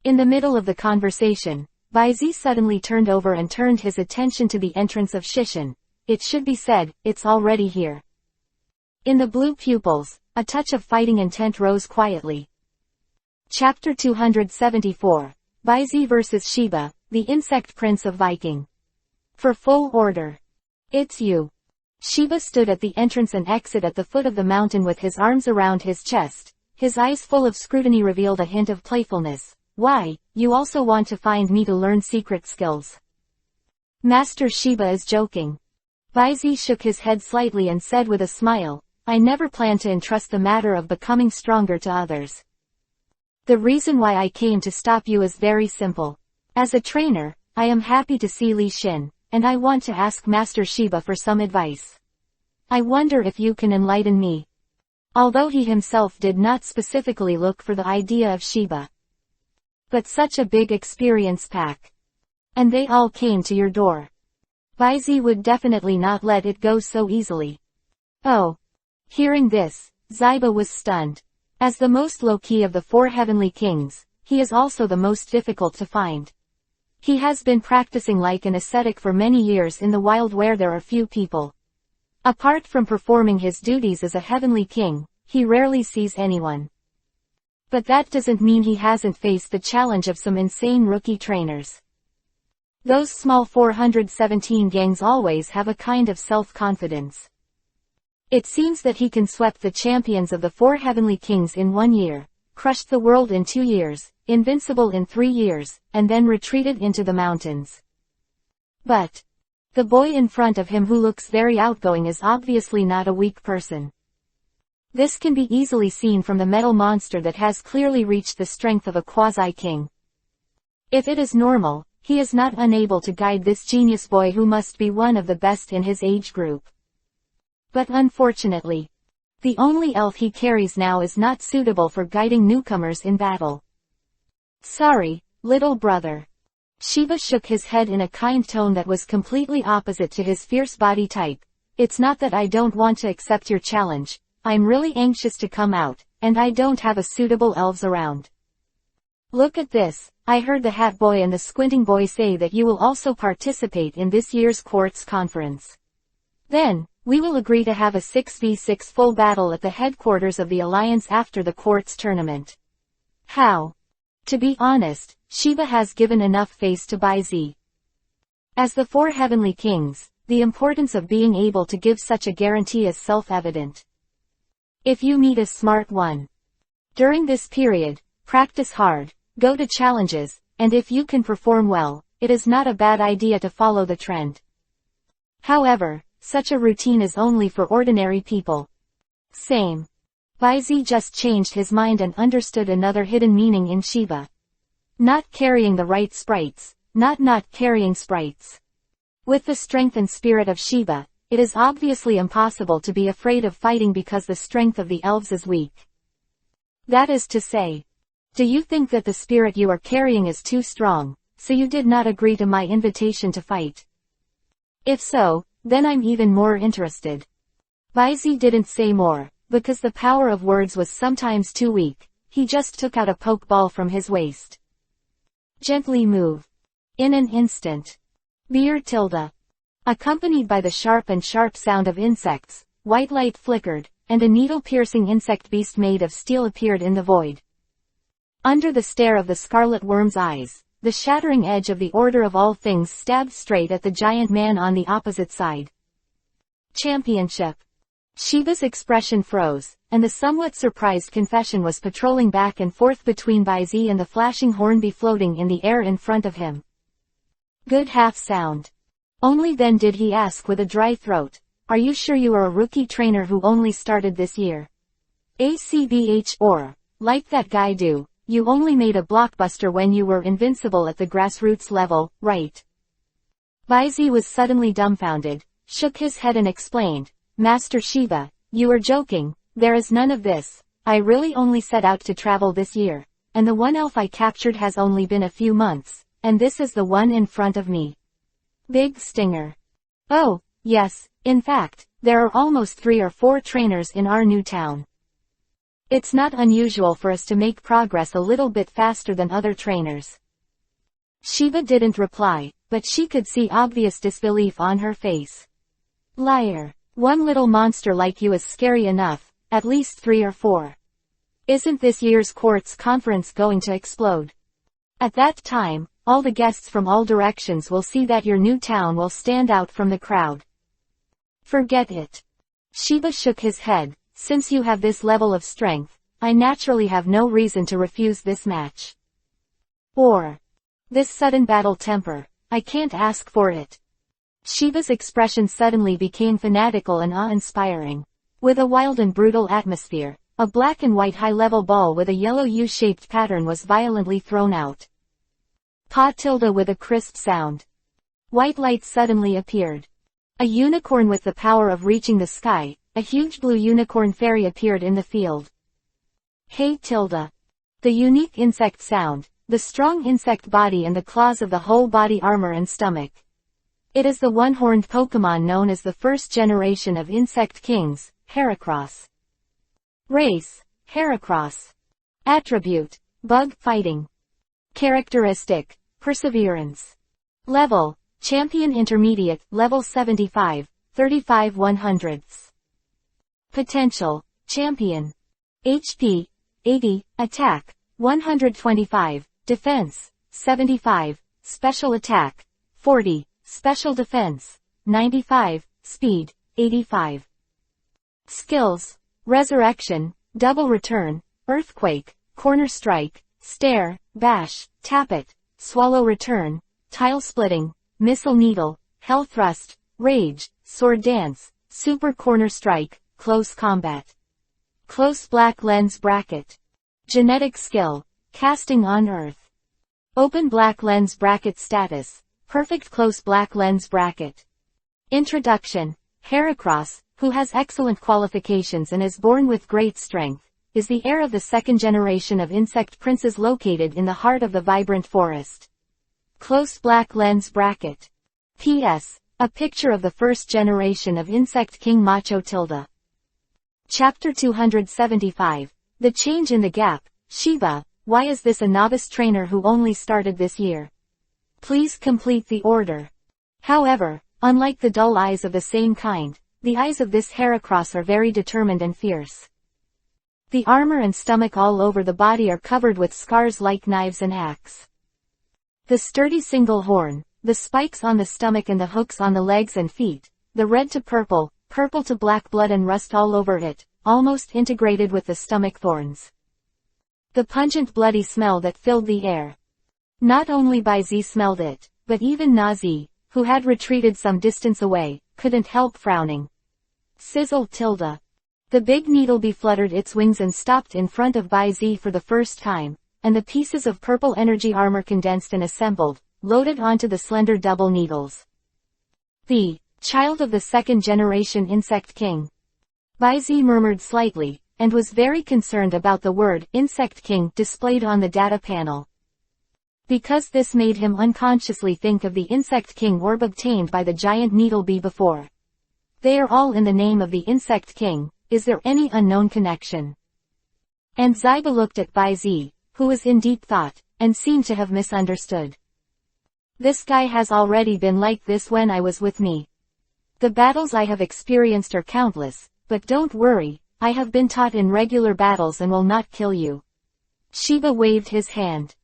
In the middle of the conversation, Baizi suddenly turned over and turned his attention to the entrance of Shishin. It should be said, it's already here. In the blue pupils, a touch of fighting intent rose quietly. Chapter 274, Baizi vs. Shiba, the Insect Prince of Viking. For full order. It's you. Shiba stood at the entrance and exit at the foot of the mountain with his arms around his chest. His eyes full of scrutiny revealed a hint of playfulness. Why, you also want to find me to learn secret skills? Master Shiba is joking. Baizi shook his head slightly and said with a smile, I never plan to entrust the matter of becoming stronger to others. The reason why I came to stop you is very simple. As a trainer, I am happy to see Li Xin, and I want to ask Master Shiba for some advice. I wonder if you can enlighten me. Although he himself did not specifically look for the idea of Shiba. But such a big experience pack. And they all came to your door. Baizi would definitely not let it go so easily. Oh. Hearing this, Xiba was stunned. As the most low-key of the 4 heavenly kings, he is also the most difficult to find. He has been practicing like an ascetic for many years in the wild where there are few people. Apart from performing his duties as a heavenly king, he rarely sees anyone. But that doesn't mean he hasn't faced the challenge of some insane rookie trainers. Those small 417 gangs always have a kind of self-confidence. It seems that he can sweep the champions of the 4 heavenly kings in 1 year, crushed the world in 2 years, invincible in 3 years, and then retreated into the mountains. But the boy in front of him who looks very outgoing is obviously not a weak person. This can be easily seen from the metal monster that has clearly reached the strength of a quasi-king. If it is normal, he is not unable to guide this genius boy who must be one of the best in his age group. But unfortunately, the only elf he carries now is not suitable for guiding newcomers in battle. Sorry, little brother. Shiba shook his head in a kind tone that was completely opposite to his fierce body type. It's not that I don't want to accept your challenge, I'm really anxious to come out, and I don't have a suitable elves around. Look at this, I heard the hat boy and the squinting boy say that you will also participate in this year's quartz conference. Then, we will agree to have a 6v6 full battle at the headquarters of the Alliance after the quartz tournament. How? To be honest, Shiba has given enough face to Baizi. As the 4 heavenly kings, the importance of being able to give such a guarantee is self-evident. If you meet a smart one. During this period, practice hard, go to challenges, and if you can perform well, it is not a bad idea to follow the trend. However, such a routine is only for ordinary people. Same. Baizi just changed his mind and understood another hidden meaning in Shiba. Not carrying the right sprites, not carrying sprites. With the strength and spirit of Shiba, it is obviously impossible to be afraid of fighting because the strength of the elves is weak. That is to say, do you think that the spirit you are carrying is too strong, so you did not agree to my invitation to fight? If so, then I'm even more interested. Baizi didn't say more, because the power of words was sometimes too weak. He just took out a poke ball from his waist. Gently move. In an instant. Beer tilde. Accompanied by the sharp sound of insects, white light flickered, and a needle-piercing insect beast made of steel appeared in the void. Under the stare of the scarlet worm's eyes, the shattering edge of the order of all things stabbed straight at the giant man on the opposite side. Championship. Shiba's expression froze, and the somewhat surprised confession was patrolling back and forth between Baizi and the flashing hornby floating in the air in front of him. Good half sound. Only then did he ask with a dry throat, are you sure you are a rookie trainer who only started this year? ACBH or, like that guy do, you only made a blockbuster when you were invincible at the grassroots level, right? Baizi was suddenly dumbfounded, shook his head and explained, Master Shiba, you are joking, there is none of this, I really only set out to travel this year, and the one elf I captured has only been a few months, and this is the one in front of me. Big stinger. Oh, yes, in fact, there are almost 3 or 4 trainers in our new town. It's not unusual for us to make progress a little bit faster than other trainers. Shiba didn't reply, but she could see obvious disbelief on her face. Liar. One little monster like you is scary enough, at least 3 or 4. Isn't this year's quartz conference going to explode? At that time, all the guests from all directions will see that your new town will stand out from the crowd. Forget it. Shiba shook his head. Since you have this level of strength, I naturally have no reason to refuse this match. Or this sudden battle temper, I can't ask for it. Shiba's expression suddenly became fanatical and awe-inspiring. With a wild and brutal atmosphere, a black and white high-level ball with a yellow U-shaped pattern was violently thrown out. Pa tilde with a crisp sound. White light suddenly appeared. A unicorn with the power of reaching the sky, a huge blue unicorn fairy appeared in the field. Hey tilde. The unique insect sound, the strong insect body and the claws of the whole body armor and stomach. It is the one-horned Pokemon known as the first generation of insect kings, Heracross. Race, Heracross. Attribute, bug fighting. Characteristic, perseverance. Level, champion intermediate, level 75, 35 100ths. Potential, champion. HP, 80, attack, 125, defense, 75, special attack, 40, special defense, 95, speed, 85. Skills, resurrection, double return, earthquake, corner strike, stare, bash, tap it, swallow return, tile splitting, missile needle, hell thrust, rage, sword dance, super corner strike, close combat. Close black lens bracket. Genetic skill, casting on earth. Open black lens bracket status, perfect close black lens bracket. Introduction, Heracross, who has excellent qualifications and is born with great strength, is the heir of the second generation of insect princes located in the heart of the vibrant forest. Close black lens bracket. P.S. A picture of the first generation of insect king Macho tilde. Chapter 275. The change in the gap. Shiba, why is this a novice trainer who only started this year? Please complete the order. However, unlike the dull eyes of the same kind, the eyes of this Heracross are very determined and fierce. The armor and stomach all over the body are covered with scars like knives and axe. The sturdy single horn, the spikes on the stomach and the hooks on the legs and feet, the red to purple, purple to black blood and rust all over it, almost integrated with the stomach thorns. The pungent bloody smell that filled the air. Not only Baizi smelled it, but even Nazi, who had retreated some distance away, couldn't help frowning. Sizzle tilde. The big needle bee fluttered its wings and stopped in front of Baizi for the first time, and the pieces of purple energy armor condensed and assembled, loaded onto the slender double needles. The child of the second generation insect king. Baizi murmured slightly, and was very concerned about the word insect king displayed on the data panel. Because this made him unconsciously think of the insect king orb obtained by the giant needle bee before. They are all in the name of the insect king. Is there any unknown connection? And Zyba looked at Baizi, who was in deep thought, and seemed to have misunderstood. This guy has already been like this when I was with me. The battles I have experienced are countless, but don't worry, I have been taught in regular battles and will not kill you. Shiba waved his hand.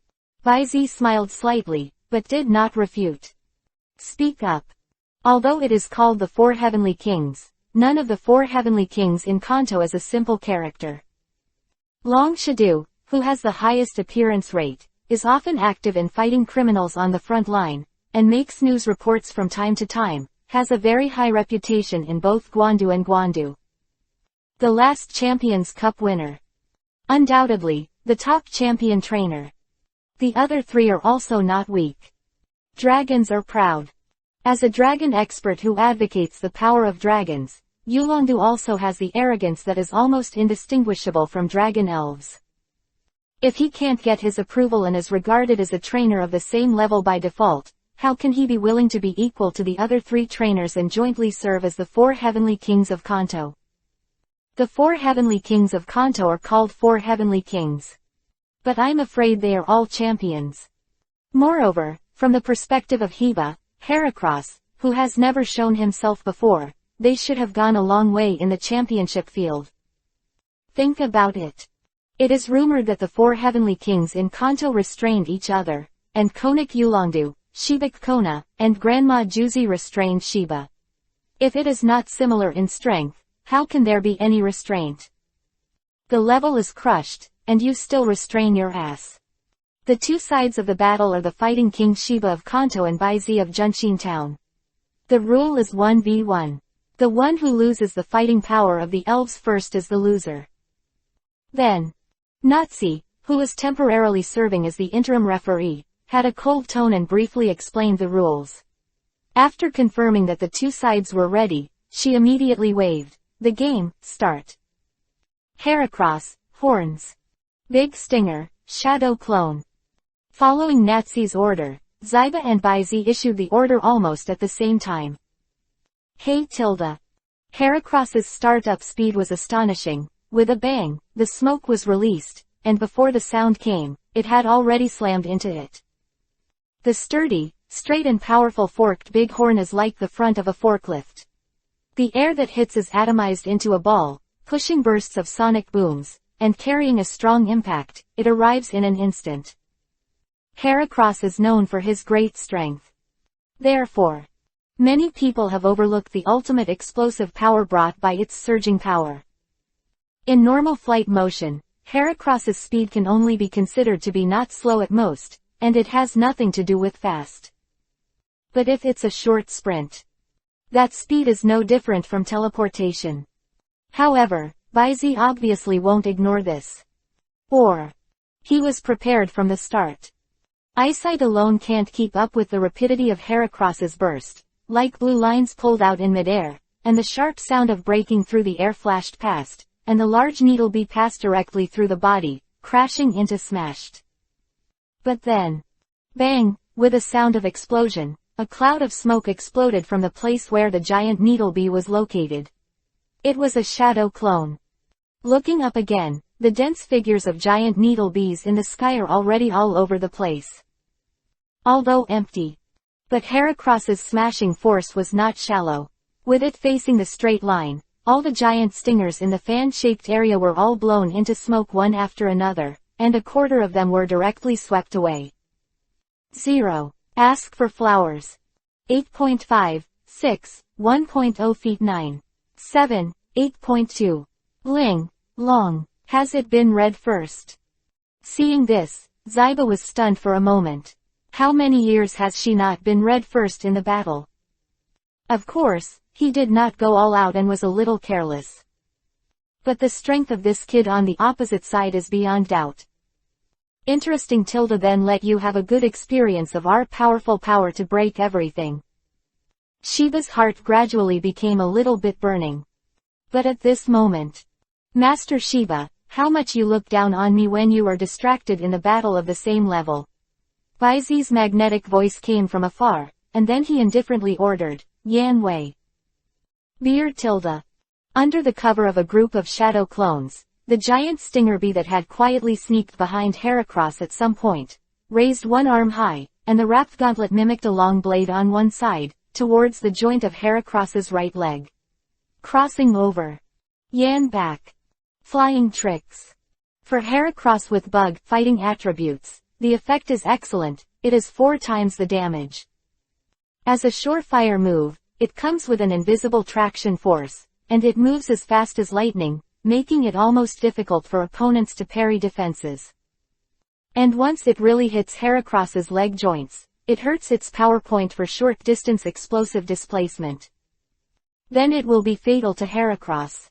Baizi smiled slightly, but did not refute. Speak up. Although it is called the Four Heavenly Kings, none of the four heavenly kings in Kanto is a simple character. Long Shadu, who has the highest appearance rate, is often active in fighting criminals on the front line, and makes news reports from time to time, has a very high reputation in both Gwandu and Gwandu. The last Champions Cup winner. Undoubtedly, the top champion trainer. The other three are also not weak. Dragons are proud. As a dragon expert who advocates the power of dragons, Yulongdu also has the arrogance that is almost indistinguishable from dragon elves. If he can't get his approval and is regarded as a trainer of the same level by default, how can he be willing to be equal to the other three trainers and jointly serve as the four heavenly kings of Kanto? The four heavenly kings of Kanto are called four heavenly kings. But I'm afraid they are all champions. Moreover, from the perspective of Hiba, Heracross, who has never shown himself before, they should have gone a long way in the championship field. Think about it. It is rumored that the four heavenly kings in Kanto restrained each other, and Konik Yulongdu, Shibik Kona, and Grandma Juzi restrained Shiba. If it is not similar in strength, how can there be any restraint? The level is crushed, and you still restrain your ass. The two sides of the battle are the fighting King Shiba of Kanto and Baizi of Junshin Town. The rule is 1v1. The one who loses the fighting power of the elves first is the loser. Then, Natsi, who was temporarily serving as the interim referee, had a cold tone and briefly explained the rules. After confirming that the two sides were ready, she immediately waved. The game, start. Heracross, horns. Big stinger, shadow clone. Following Natsy's order, Zyba and Baizi issued the order almost at the same time. Hey Tilda. Heracross's startup speed was astonishing. With a bang, the smoke was released, and before the sound came, it had already slammed into it. The sturdy, straight and powerful forked bighorn is like the front of a forklift. The air that hits is atomized into a ball, pushing bursts of sonic booms, and carrying a strong impact, it arrives in an instant. Heracross is known for his great strength. Therefore, many people have overlooked the ultimate explosive power brought by its surging power. In normal flight motion, Heracross's speed can only be considered to be not slow at most, and it has nothing to do with fast. But if it's a short sprint, that speed is no different from teleportation. However, Baizi obviously won't ignore this. Or, he was prepared from the start. Eyesight alone can't keep up with the rapidity of Heracross's burst, like blue lines pulled out in midair, and the sharp sound of breaking through the air flashed past, and the large needle bee passed directly through the body, crashing into smashed. But then, bang, with a sound of explosion, a cloud of smoke exploded from the place where the giant needle bee was located. It was a shadow clone. Looking up again, the dense figures of giant needle bees in the sky are already all over the place. Although empty. But Heracross's smashing force was not shallow. With it facing the straight line, all the giant stingers in the fan-shaped area were all blown into smoke one after another, and a quarter of them were directly swept away. 0. Ask for flowers. 8.5, 6, 1.0 feet 9. 7, 8.2. Ling, long, has it been read first? Seeing this, Zyba was stunned for a moment. How many years has she not been read first in the battle? Of course, he did not go all out and was a little careless. But the strength of this kid on the opposite side is beyond doubt. Interesting. Tilda then let you have a good experience of our powerful power to break everything. Shiba's heart gradually became a little bit burning. But at this moment, Master Shiba, how much you look down on me when you are distracted in the battle of the same level. Baizi's magnetic voice came from afar, and then he indifferently ordered, Yan Wei. Beard Tilda. Under the cover of a group of shadow clones, the giant stinger bee that had quietly sneaked behind Heracross at some point, raised one arm high, and the wrapped gauntlet mimicked a long blade on one side, towards the joint of Heracross's right leg. Crossing over. Yan back. Flying tricks. For Heracross with bug fighting attributes, the effect is excellent, it is 4 times the damage. As a surefire move, it comes with an invisible traction force, and it moves as fast as lightning, making it almost difficult for opponents to parry defenses. And once it really hits Heracross's leg joints, it hurts its power point for short-distance explosive displacement. Then it will be fatal to Heracross.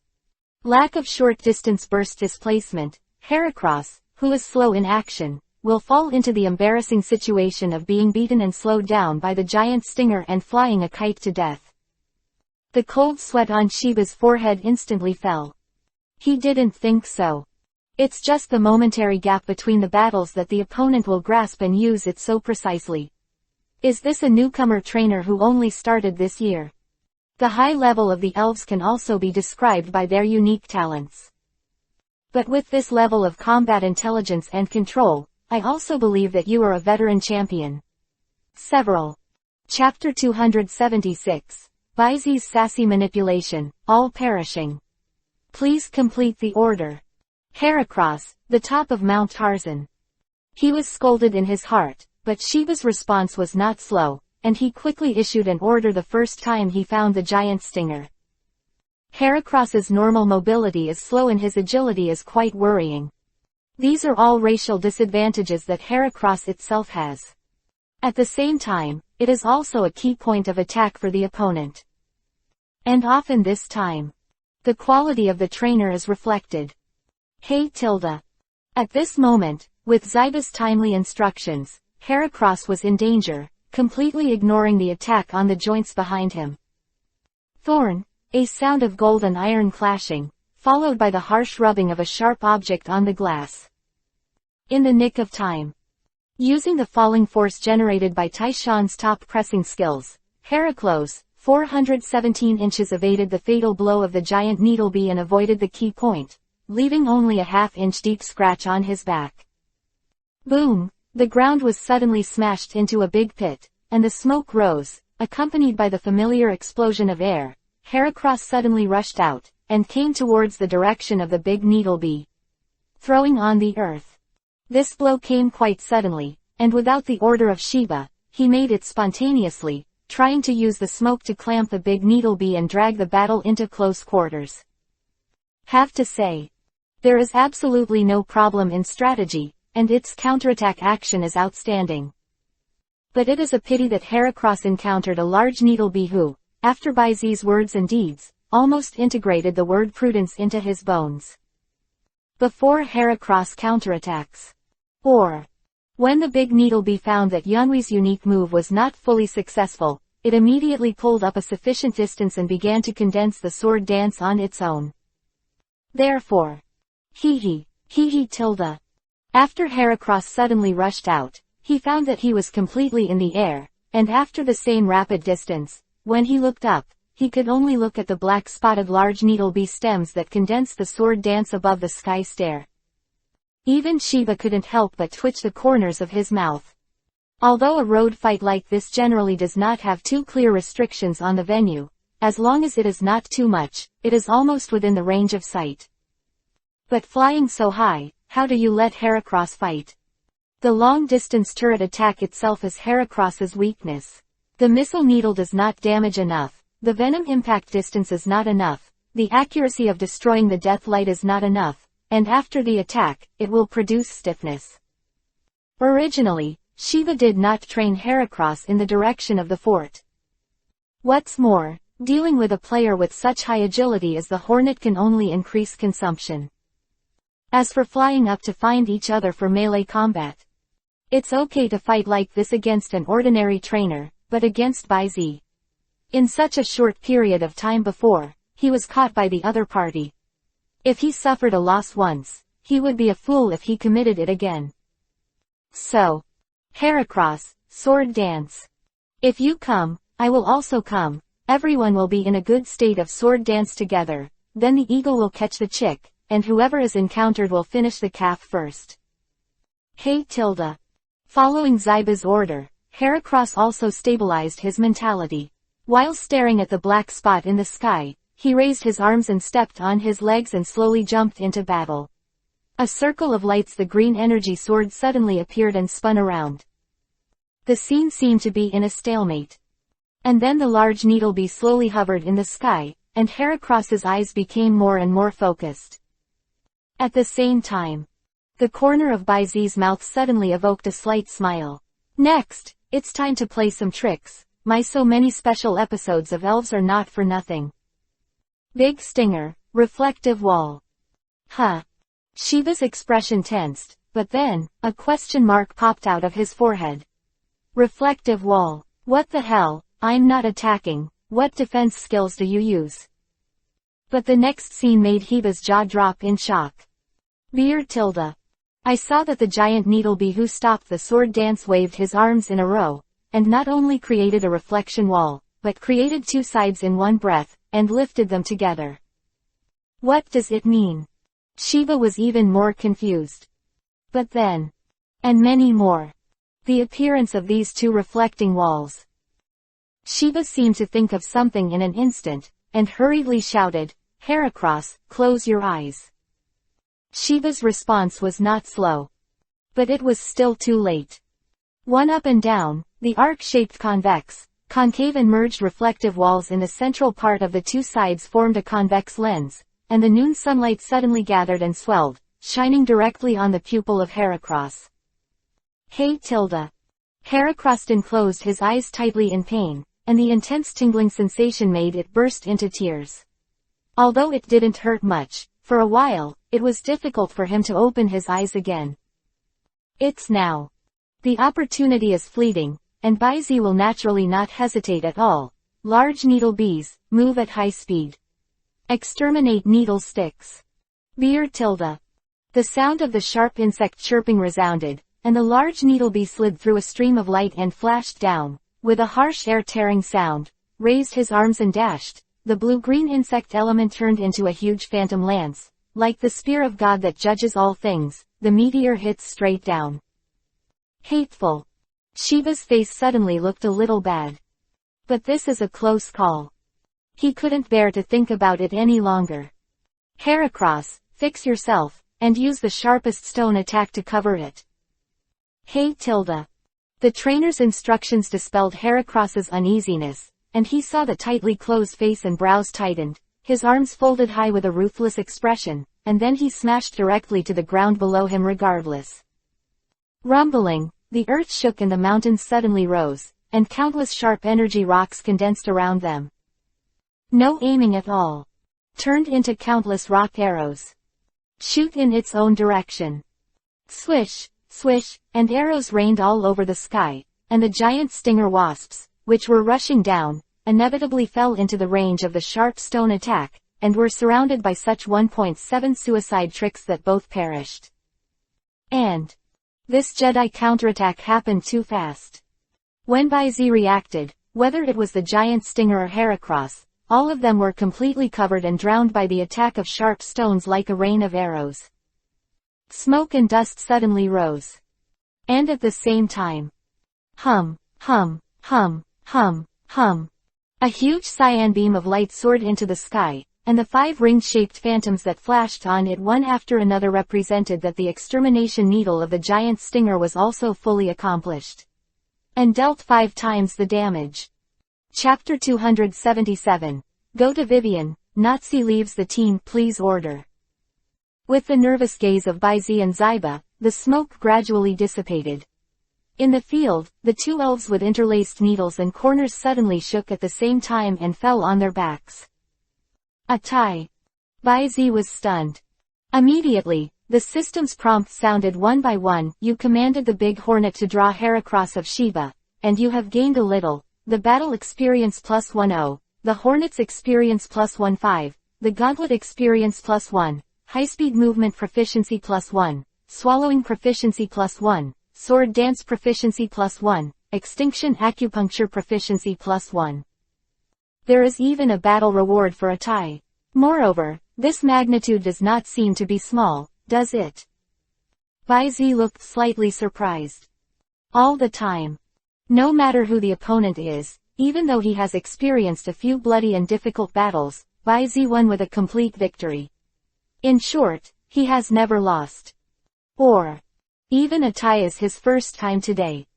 Lack of short-distance burst displacement, Heracross, who is slow in action, will fall into the embarrassing situation of being beaten and slowed down by the giant stinger and flying a kite to death. The cold sweat on Shiba's forehead instantly fell. He didn't think so. It's just the momentary gap between the battles that the opponent will grasp and use it so precisely. Is this a newcomer trainer who only started this year? The high level of the elves can also be described by their unique talents. But with this level of combat intelligence and control, I also believe that you are a veteran champion. Several. Chapter 276. Baizi's sassy manipulation, all perishing. Please complete the order. Heracross, the top of Mount Tarzan. He was scolded in his heart, but Shiba's response was not slow, and he quickly issued an order the first time he found the giant stinger. Heracross's normal mobility is slow and his agility is quite worrying. These are all racial disadvantages that Heracross itself has. At the same time, it is also a key point of attack for the opponent. And often this time, the quality of the trainer is reflected. Hey Tilda. At this moment, with Zyba's timely instructions, Heracross was in danger, completely ignoring the attack on the joints behind him. Thorn, a sound of gold and iron clashing, followed by the harsh rubbing of a sharp object on the glass. In the nick of time. Using the falling force generated by Tyshawn's top pressing skills, Heracross, 417 inches evaded the fatal blow of the giant needlebee and avoided the key point, leaving only a half-inch deep scratch on his back. Boom! The ground was suddenly smashed into a big pit, and the smoke rose, accompanied by the familiar explosion of air. Heracross suddenly rushed out, and came towards the direction of the big needlebee, throwing on the earth. This blow came quite suddenly, and without the order of Sheba, he made it spontaneously, trying to use the smoke to clamp the big needlebee and drag the battle into close quarters. Have to say, there is absolutely no problem in strategy, and its counterattack action is outstanding. But it is a pity that Heracross encountered a large needlebee who, after Byzie's words and deeds, almost integrated the word prudence into his bones. Before Heracross counterattacks. Or, when the big needlebee found that Yunwi's unique move was not fully successful, it immediately pulled up a sufficient distance and began to condense the sword dance on its own. Therefore, hee tilde. After Heracross suddenly rushed out, he found that he was completely in the air, and after the same rapid distance, when he looked up, he could only look at the black-spotted large needlebee stems that condensed the sword dance above the sky stair. Even Sheba couldn't help but twitch the corners of his mouth. Although a road fight like this generally does not have too clear restrictions on the venue, as long as it is not too much, it is almost within the range of sight. But flying so high, how do you let Heracross fight? The long-distance turret attack itself is Heracross's weakness. The missile needle does not damage enough, the venom impact distance is not enough, the accuracy of destroying the death light is not enough, and after the attack, it will produce stiffness. Originally, Sheba did not train Heracross in the direction of the fort. What's more, dealing with a player with such high agility as the Hornet can only increase consumption. As for flying up to find each other for melee combat, it's okay to fight like this against an ordinary trainer, but against Byzie. In such a short period of time before, he was caught by the other party. If he suffered a loss once, he would be a fool if he committed it again. So, Heracross, sword dance. If you come, I will also come, everyone will be in a good state of sword dance together, then the eagle will catch the chick, and whoever is encountered will finish the calf first. Hey tilde. Following Zyba's order, Heracross also stabilized his mentality. While staring at the black spot in the sky, he raised his arms and stepped on his legs and slowly jumped into battle. A circle of lights, the green energy sword suddenly appeared and spun around. The scene seemed to be in a stalemate. And then the large needlebee slowly hovered in the sky, and Heracross's eyes became more and more focused. At the same time, the corner of Byzie's mouth suddenly evoked a slight smile. Next, it's time to play some tricks. My so many special episodes of Elves are not for nothing. Big stinger, reflective wall. Huh. Sheba's expression tensed, but then, a question mark popped out of his forehead. Reflective wall. What the hell? I'm not attacking. What defense skills do you use? But the next scene made Heba's jaw drop in shock. Beer tilde. I saw that the giant needlebee who stopped the sword dance waved his arms in a row, and not only created a reflection wall, but created two sides in one breath, and lifted them together. What does it mean? Sheba was even more confused. But then, and many more, the appearance of these two reflecting walls. Sheba seemed to think of something in an instant, and hurriedly shouted, Heracross, close your eyes. Sheba's response was not slow. But it was still too late. One up and down, the arc-shaped convex, concave and merged reflective walls in the central part of the two sides formed a convex lens, and the noon sunlight suddenly gathered and swelled, shining directly on the pupil of Heracross. Hey tilde. Heracross closed his eyes tightly in pain, and the intense tingling sensation made it burst into tears. Although it didn't hurt much, for a while, it was difficult for him to open his eyes again. It's now. The opportunity is fleeting, and Baizi will naturally not hesitate at all. Large needle bees, move at high speed. Exterminate needle sticks. Beer tilde. The sound of the sharp insect chirping resounded, and the large needlebee slid through a stream of light and flashed down, with a harsh air-tearing sound, raised his arms and dashed. The blue-green insect element turned into a huge phantom lance. Like the spear of God that judges all things, the meteor hits straight down. Hateful. Shiba's face suddenly looked a little bad. But this is a close call. He couldn't bear to think about it any longer. Heracross, fix yourself, and use the sharpest stone attack to cover it. Hey tilde. The trainer's instructions dispelled Heracross's uneasiness, and he saw the tightly closed face and brows tightened, his arms folded high with a ruthless expression, and then he smashed directly to the ground below him regardless. Rumbling, the earth shook and the mountains suddenly rose, and countless sharp energy rocks condensed around them. No aiming at all. Turned into countless rock arrows. Shoot in its own direction. Swish, swish, and arrows rained all over the sky, and the giant stinger wasps, which were rushing down, inevitably fell into the range of the sharp stone attack, and were surrounded by such 1.7 suicide tricks that both perished. And this Jedi counterattack happened too fast. When Baizi reacted, whether it was the giant stinger or Heracross, all of them were completely covered and drowned by the attack of sharp stones like a rain of arrows. Smoke and dust suddenly rose. And at the same time, hum, hum, hum, hum, hum. A huge cyan beam of light soared into the sky, and the 5 ring-shaped phantoms that flashed on it one after another represented that the extermination needle of the giant stinger was also fully accomplished. And dealt 5 times the damage. Chapter 277. Go to Vivian, Nazi leaves the team, please order. With the nervous gaze of Baizi and Zyba, the smoke gradually dissipated. In the field, the 2 elves with interlaced needles and corners suddenly shook at the same time and fell on their backs. A tie. Baizi was stunned. Immediately, the system's prompts sounded one by one. You commanded the big hornet to draw Heracross of Shiba, and you have gained a little. The battle experience plus 10, the hornet's experience plus 15, the gauntlet experience plus 1, high-speed movement proficiency plus 1, swallowing proficiency plus 1, sword dance proficiency plus 1, extinction acupuncture proficiency plus 1. There is even a battle reward for a tie. Moreover, this magnitude does not seem to be small, does it? Baizi looked slightly surprised. All the time. No matter who the opponent is, even though he has experienced a few bloody and difficult battles, Baizi won with a complete victory. In short, he has never lost. Or even a tie is his first time today.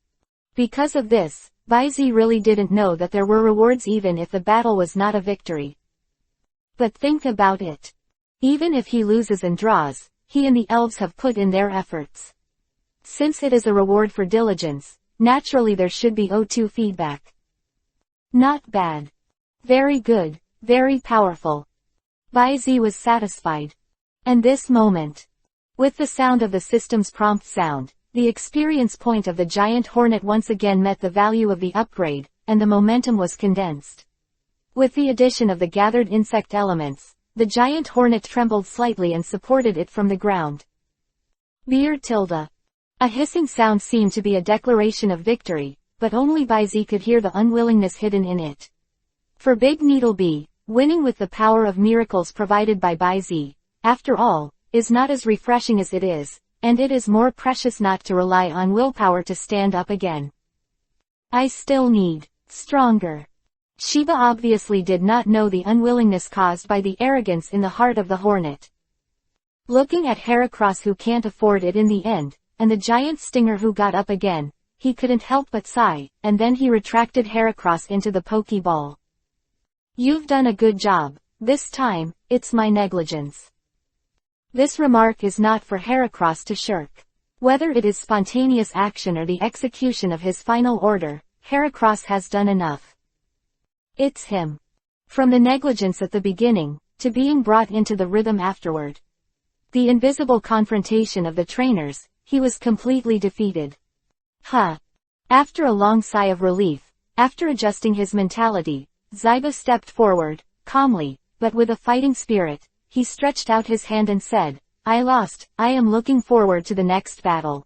Because of this, Baizi really didn't know that there were rewards even if the battle was not a victory. But think about it. Even if he loses and draws, he and the elves have put in their efforts. Since it is a reward for diligence, naturally there should be O2 feedback. Not bad. Very good, very powerful. Baizi was satisfied. And this moment. With the sound of the system's prompt sound, the experience point of the giant hornet once again met the value of the upgrade, and the momentum was condensed. With the addition of the gathered insect elements, the giant hornet trembled slightly and supported it from the ground. Beer tilde. A hissing sound seemed to be a declaration of victory, but only Baizi could hear the unwillingness hidden in it. For Big Needlebee, winning with the power of miracles provided by Baizi, after all, is not as refreshing as it is, and it is more precious not to rely on willpower to stand up again. I still need stronger. Shiba obviously did not know the unwillingness caused by the arrogance in the heart of the hornet. Looking at Heracross who can't afford it in the end, and the giant stinger who got up again, he couldn't help but sigh, and then he retracted Heracross into the Pokeball. You've done a good job. This time, it's my negligence. This remark is not for Heracross to shirk. Whether it is spontaneous action or the execution of his final order, Heracross has done enough. It's him. From the negligence at the beginning, to being brought into the rhythm afterward. The invisible confrontation of the trainers, he was completely defeated. Huh. After a long sigh of relief, after adjusting his mentality, Zyba stepped forward, calmly, but with a fighting spirit. He stretched out his hand and said, I lost, I am looking forward to the next battle.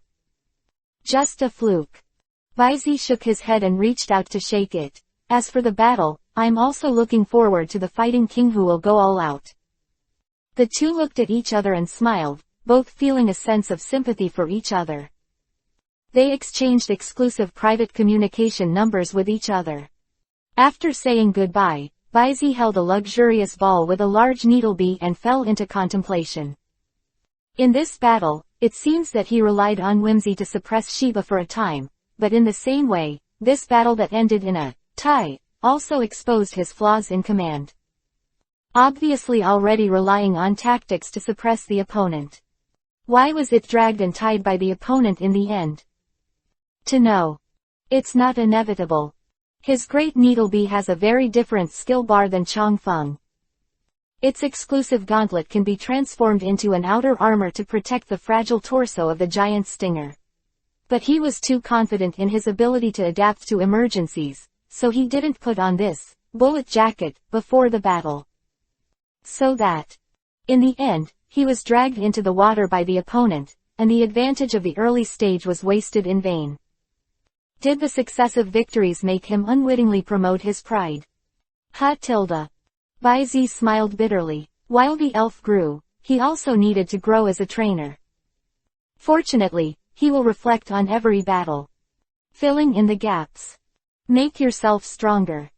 Just a fluke. Baizi shook his head and reached out to shake it. As for the battle, I'm also looking forward to the fighting king who will go all out. The two looked at each other and smiled, both feeling a sense of sympathy for each other. They exchanged exclusive private communication numbers with each other. After saying goodbye, Baizi held a luxurious ball with a large needle bee and fell into contemplation. In this battle, it seems that he relied on whimsy to suppress Shiba for a time, but in the same way, this battle that ended in a tie also exposed his flaws in command. Obviously already relying on tactics to suppress the opponent. Why was it dragged and tied by the opponent in the end? To know. It's not inevitable. His great needle bee has a very different skill bar than Changfeng. Its exclusive gauntlet can be transformed into an outer armor to protect the fragile torso of the giant stinger. But he was too confident in his ability to adapt to emergencies, so he didn't put on this bullet jacket before the battle. So that, in the end, he was dragged into the water by the opponent, and the advantage of the early stage was wasted in vain. Did the successive victories make him unwittingly promote his pride? Baizi smiled bitterly. While the elf grew, he also needed to grow as a trainer. Fortunately, he will reflect on every battle, filling in the gaps. Make yourself stronger.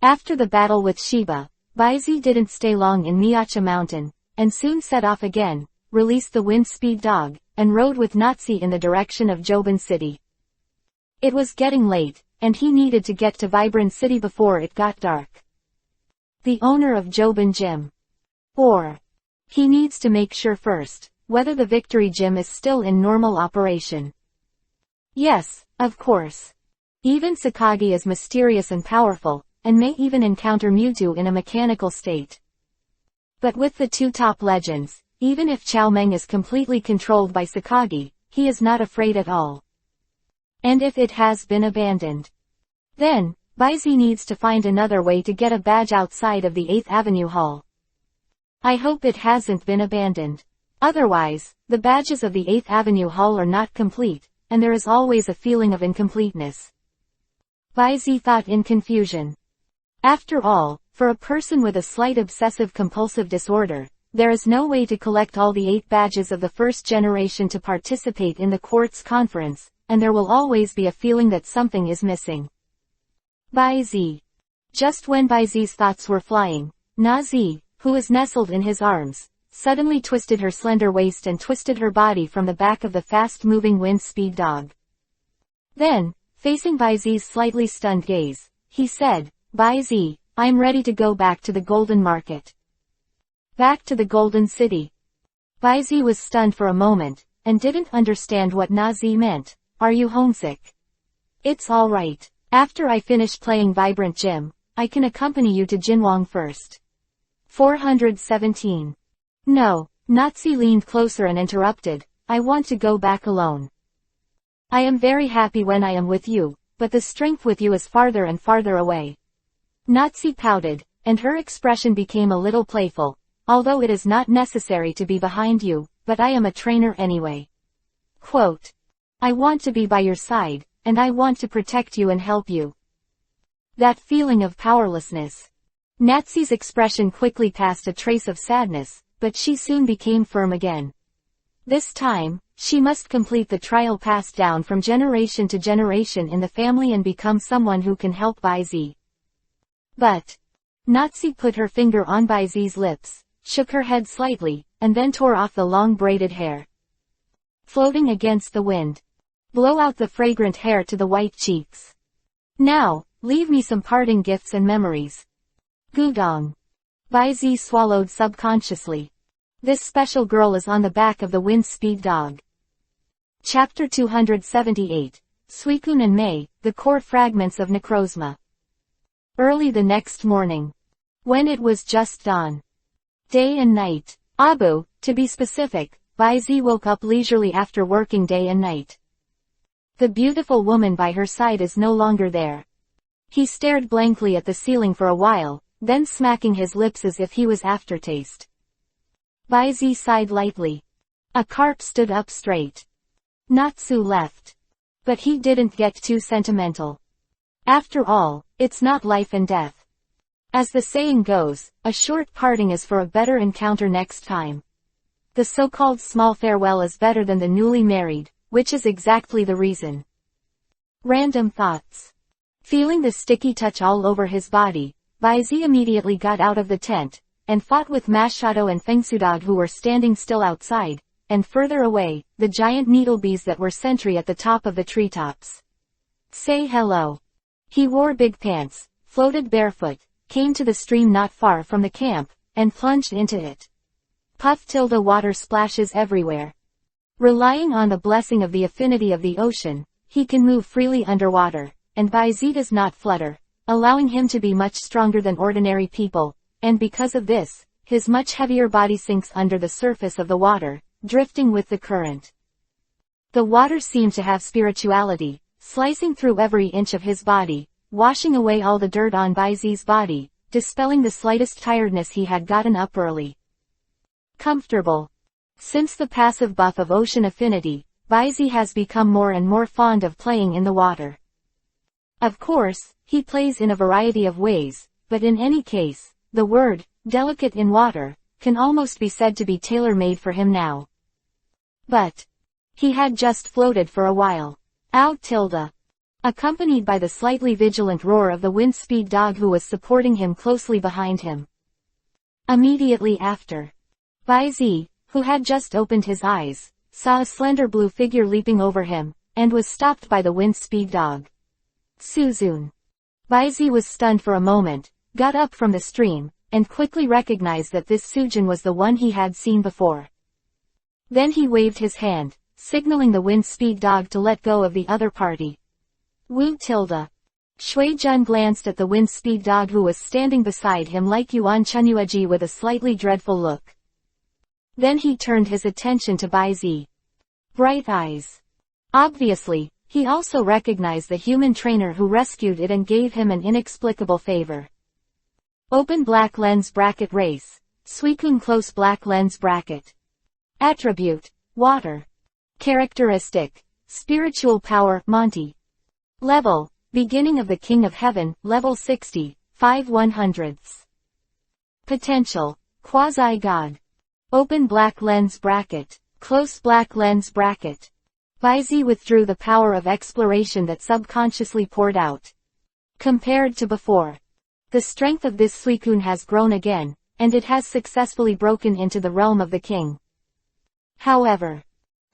After the battle with Shiba, Baizi didn't stay long in Miacha Mountain, and soon set off again, released the wind speed dog, and rode with Natsi in the direction of Jobin City. It was getting late, and he needed to get to Vibrant City before it got dark. The owner of Jobin Gym. Or, he needs to make sure first, whether the Victory Gym is still in normal operation. Yes, of course. Even Sakagi is mysterious and powerful, and may even encounter Mewtwo in a mechanical state. But with the two top legends, even if Chao Meng is completely controlled by Sakagi, he is not afraid at all. And if it has been abandoned, then, Baizi needs to find another way to get a badge outside of the 8th Avenue Hall. I hope it hasn't been abandoned. Otherwise, the badges of the 8th Avenue Hall are not complete, and there is always a feeling of incompleteness. Baizi thought in confusion. After all, for a person with a slight obsessive-compulsive disorder, there is no way to collect all the 8 badges of the first generation to participate in the Quartz Conference, and there will always be a feeling that something is missing. Baizi. Just when Baizi's thoughts were flying, Nazi, who was nestled in his arms, suddenly twisted her slender waist and twisted her body from the back of the fast-moving wind speed dog. Then, facing Baizi's slightly stunned gaze, he said, Baizi, I'm ready to go back to the Golden Market. Back to the Golden City. Baizi was stunned for a moment, and didn't understand what Nazi meant. Are you homesick? It's all right. After I finish playing Vibrant Gym, I can accompany you to Jinwang first. 417. No, Nazi leaned closer and interrupted, I want to go back alone. I am very happy when I am with you, but the strength with you is farther and farther away. Nazi pouted, and her expression became a little playful, although it is not necessary to be behind you, but I am a trainer anyway. Quote. I want to be by your side, and I want to protect you and help you. That feeling of powerlessness. Natsi's expression quickly passed a trace of sadness, but she soon became firm again. This time, she must complete the trial passed down from generation to generation in the family and become someone who can help Baizi. But, Natsi put her finger on Baizi's lips, shook her head slightly, and then tore off the long braided hair. Floating against the wind. Blow out the fragrant hair to the white cheeks. Now, leave me some parting gifts and memories. Gudong. Baizi swallowed subconsciously. This special girl is on the back of the wind speed dog. Chapter 278. Suicune and Mei, the core fragments of Necrozma. Early the next morning. When it was just dawn. Day and night. Abu, to be specific, Baizi woke up leisurely after working day and night. The beautiful woman by her side is no longer there. He stared blankly at the ceiling for a while, then smacking his lips as if he was aftertaste. Baizi sighed lightly. A carp stood up straight. Natsu left. But he didn't get too sentimental. After all, it's not life and death. As the saying goes, a short parting is for a better encounter next time. The so-called small farewell is better than the newly married, which is exactly the reason. Random thoughts. Feeling the sticky touch all over his body, Baizi immediately got out of the tent, and fought with Mashado and Fengsudog who were standing still outside, and further away, the giant needlebees that were sentry at the top of the treetops. Say hello. He wore big pants, floated barefoot, came to the stream not far from the camp, and plunged into it. Water splashes everywhere. Relying on the blessing of the affinity of the ocean, he can move freely underwater, and Baizi does not flutter, allowing him to be much stronger than ordinary people, and because of this, his much heavier body sinks under the surface of the water, drifting with the current. The water seemed to have spirituality, slicing through every inch of his body, washing away all the dirt on Baizi's body, dispelling the slightest tiredness he had gotten up early. Comfortable. Since the passive buff of ocean affinity, Baizi has become more and more fond of playing in the water. Of course, he plays in a variety of ways, but in any case, the word, delicate in water, can almost be said to be tailor-made for him now. But he had just floated for a while. Accompanied by the slightly vigilant roar of the wind-speed dog who was supporting him closely behind him. Immediately after, Baizi, who had just opened his eyes, saw a slender blue figure leaping over him, and was stopped by the wind-speed dog. Suzune. Baizi was stunned for a moment, got up from the stream, and quickly recognized that this Suzune was the one he had seen before. Then he waved his hand, signaling the wind-speed dog to let go of the other party. Shuijun glanced at the wind-speed dog who was standing beside him like Yuan Chunyueji with a slightly dreadful look. Then he turned his attention to Baizi. Bright eyes. Obviously, he also recognized the human trainer who rescued it and gave him an inexplicable favor. Open black lens bracket race. Suicune close black lens bracket. Attribute, water. Characteristic, spiritual power, Monty. Level, beginning of the King of Heaven, level 60, 5/100. Potential, quasi-god. Open black lens bracket, close black lens bracket. Baizi withdrew the power of exploration that subconsciously poured out. Compared to before, the strength of this Suicune has grown again, and it has successfully broken into the realm of the king. However,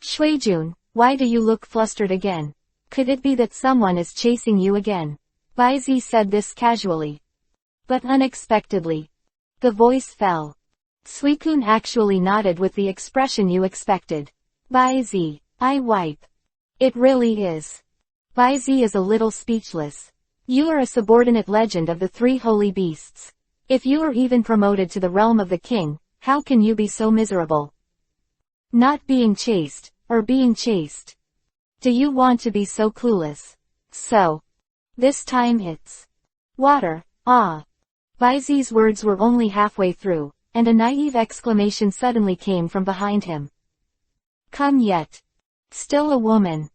Shuijun, why do you look flustered again? Could it be that someone is chasing you again? Baizi said this casually. But unexpectedly, the voice fell. Suicune actually nodded with the expression you expected. Baizi, I wipe. It really is. Baizi is a little speechless. You are a subordinate legend of the three holy beasts. If you are even promoted to the realm of the king, how can you be so miserable? Not being chased, or being chased. Do you want to be so clueless? So. This time it's water, ah. Baizi's words were only halfway through, and a naive exclamation suddenly came from behind him. Come yet. Still a woman.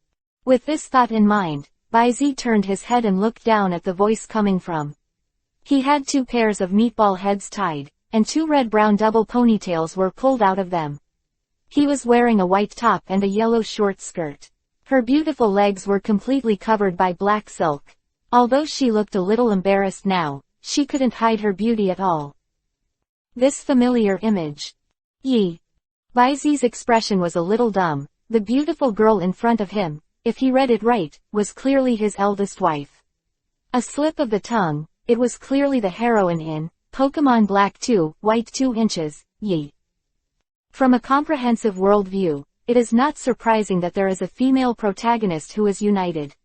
With this thought in mind, Baizi turned his head and looked down at the voice coming from. He had 2 pairs of meatball heads tied, and 2 red-brown double ponytails were pulled out of them. He was wearing a white top and a yellow short skirt. Her beautiful legs were completely covered by black silk. Although she looked a little embarrassed now, she couldn't hide her beauty at all. This familiar image. Yi. Baizi's expression was a little dumb. The beautiful girl in front of him, if he read it right, was clearly his eldest wife. A slip of the tongue, it was clearly the heroine in Pokemon Black 2, White 2 inches, Yi. From a comprehensive worldview, it is not surprising that there is a female protagonist who is united.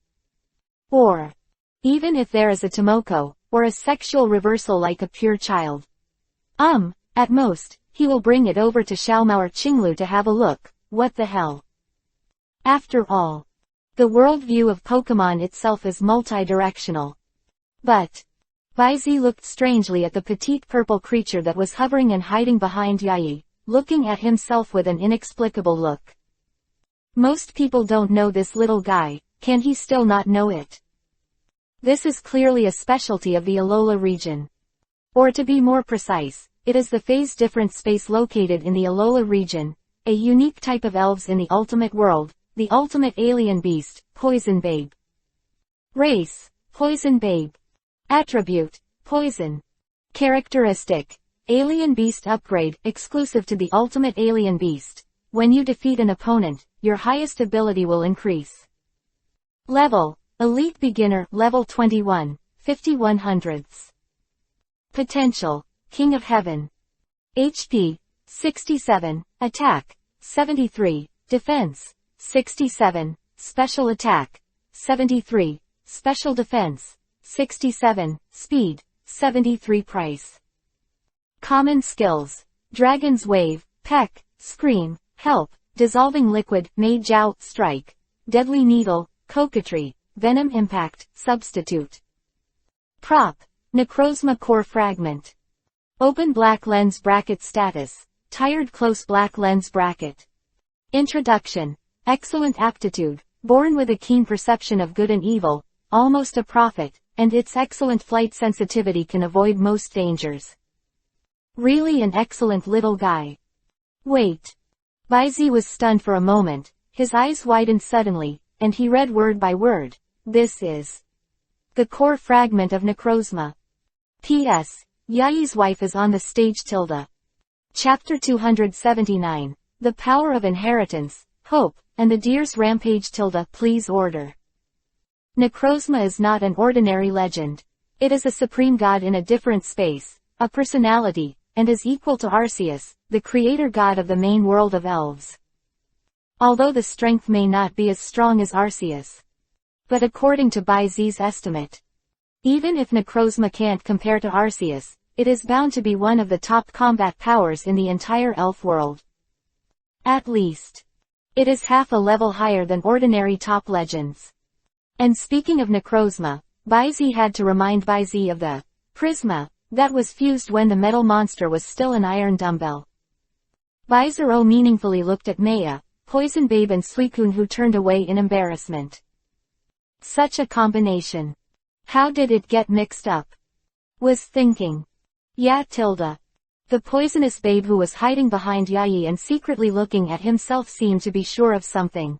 Or, even if there is a Tomoko, or a sexual reversal like a pure child. At most, he will bring it over to Xiaomao or Qinglu to have a look, what the hell. After all, The worldview of Pokemon itself is multi-directional. But Baizi looked strangely at the petite purple creature that was hovering and hiding behind Yayi, looking at himself with an inexplicable look. Most people don't know this little guy, can he still not know it? This is clearly a specialty of the Alola region. Or to be more precise, it is the phase difference space located in the Alola region, a unique type of elves in the ultimate world, the ultimate alien beast, Poison Babe. Race, Poison Babe. Attribute, Poison. Characteristic, Alien Beast Upgrade, exclusive to the ultimate alien beast. When you defeat an opponent, your highest ability will increase. Level, Elite Beginner, level 21, 5100. Potential, King of Heaven. HP, 67, Attack, 73, Defense, 67, Special Attack, 73, Special Defense, 67, Speed, 73 Price. Common Skills, Dragon's Wave, Peck, Scream, Help, Dissolving Liquid, Mage Out, Strike, Deadly Needle, Coquetry, Venom Impact, Substitute. Prop, Necrozma Core Fragment. Open black lens bracket status, Tired close black lens bracket. Introduction, Excellent aptitude, born with a keen perception of good and evil, almost a prophet, and its excellent flight sensitivity can avoid most dangers. Really an excellent little guy. Wait. Baizi was stunned for a moment, his eyes widened suddenly, and he read word by word, this is the core fragment of Necrozma. P.S. Yayi's wife is on the stage. Chapter 279, The Power of Inheritance, Hope, and the Deer's Rampage. Please order. Necrozma is not an ordinary legend. It is a supreme god in a different space, a personality, and is equal to Arceus, the creator god of the main world of elves. Although the strength may not be as strong as Arceus. But according to Baizi's estimate, even if Necrozma can't compare to Arceus, it is bound to be one of the top combat powers in the entire elf world. At least, it is half a level higher than ordinary top legends. And speaking of Necrozma, Baizi had to remind Baizi of the prisma that was fused when the metal monster was still an iron dumbbell. Baizero meaningfully looked at Maya, Poison Babe and Suicune, who turned away in embarrassment. Such a combination. How did it get mixed up? Was thinking. Yeah. The poisonous babe who was hiding behind Yayi and secretly looking at himself seemed to be sure of something.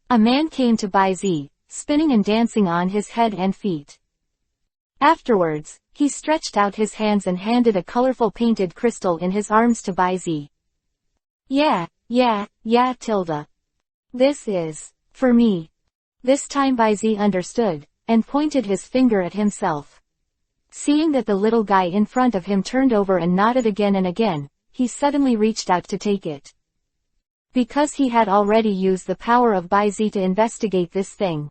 A man came to Baizi, spinning and dancing on his head and feet. Afterwards, he stretched out his hands and handed a colorful painted crystal in his arms to Baizi. Yeah. This is for me. This time Baizi understood, and pointed his finger at himself. Seeing that the little guy in front of him turned over and nodded again and again, he suddenly reached out to take it. Because he had already used the power of Baizi to investigate this thing.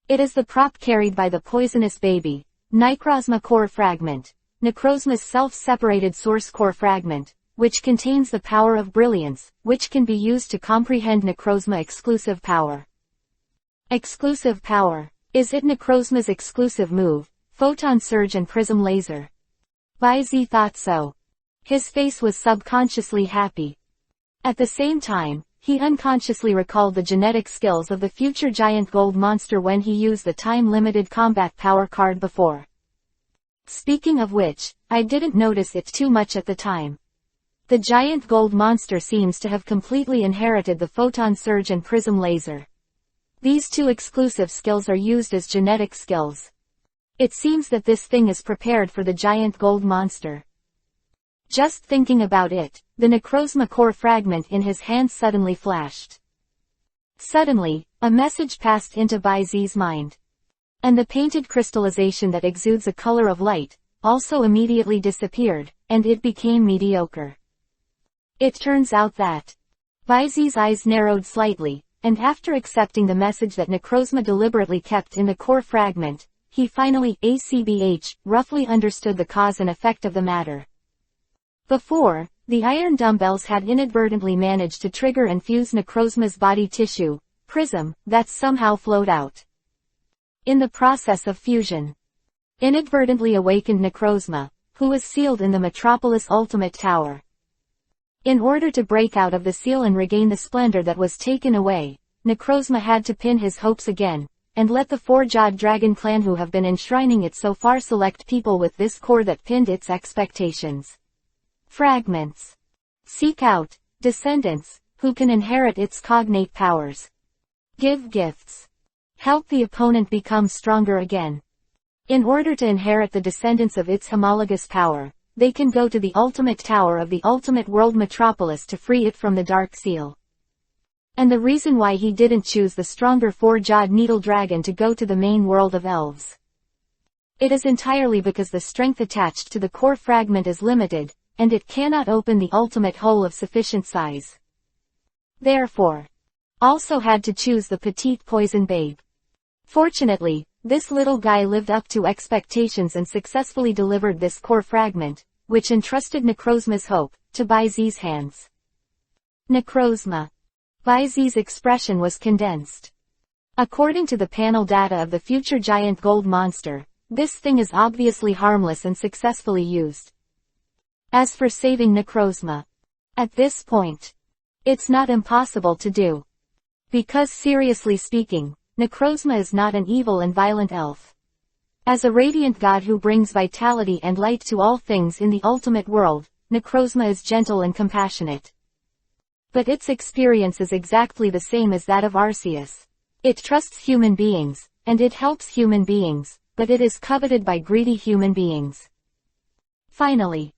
It is the prop carried by the poisonous baby, Necrozma Core Fragment, Necrozma's self-separated source core fragment, which contains the power of brilliance, which can be used to comprehend Necrozma exclusive power. Exclusive power. Is it Necrozma's exclusive move, Photon Surge and Prism Laser? Baizi thought so. His face was subconsciously happy. At the same time, he unconsciously recalled the genetic skills of the future giant gold monster when he used the time-limited combat power card before. Speaking of which, I didn't notice it too much at the time. The giant gold monster seems to have completely inherited the Photon Surge and Prism Laser. These two exclusive skills are used as genetic skills. It seems that this thing is prepared for the giant gold monster. Just thinking about it, the Necrozma core fragment in his hand suddenly flashed. Suddenly, a message passed into Baizi's mind. And the painted crystallization that exudes a color of light, also immediately disappeared, and it became mediocre. It turns out that Baizi's eyes narrowed slightly, and after accepting the message that Necrozma deliberately kept in the core fragment, he finally, roughly understood the cause and effect of the matter. Before, the iron dumbbells had inadvertently managed to trigger and fuse Necrozma's body tissue, prism, that somehow flowed out. In the process of fusion, inadvertently awakened Necrozma, who was sealed in the Metropolis Ultimate Tower. In order to break out of the seal and regain the splendor that was taken away, Necrozma had to pin his hopes again, and let the four-jawed dragon clan who have been enshrining it so far select people with this core that pinned its expectations. Fragments. Seek out descendants, who can inherit its cognate powers. Give gifts. Help the opponent become stronger again. In order to inherit the descendants of its homologous power, they can go to the ultimate tower of the ultimate world metropolis to free it from the dark seal. And the reason why he didn't choose the stronger four-jawed needle dragon to go to the main world of elves. It is entirely because the strength attached to the core fragment is limited, and it cannot open the ultimate hole of sufficient size. Therefore, also had to choose the petite poison babe. Fortunately, this little guy lived up to expectations and successfully delivered this core fragment, which entrusted Necrozma's hope, to Baizi's hands. Necrozma. Baizi's expression was condensed. According to the panel data of the future giant gold monster, this thing is obviously harmless and successfully used. As for saving Necrozma, at this point, it's not impossible to do. Because seriously speaking, Necrozma is not an evil and violent elf. As a radiant god who brings vitality and light to all things in the ultimate world, Necrozma is gentle and compassionate. But its experience is exactly the same as that of Arceus. It trusts human beings, and it helps human beings, but it is coveted by greedy human beings. Finally,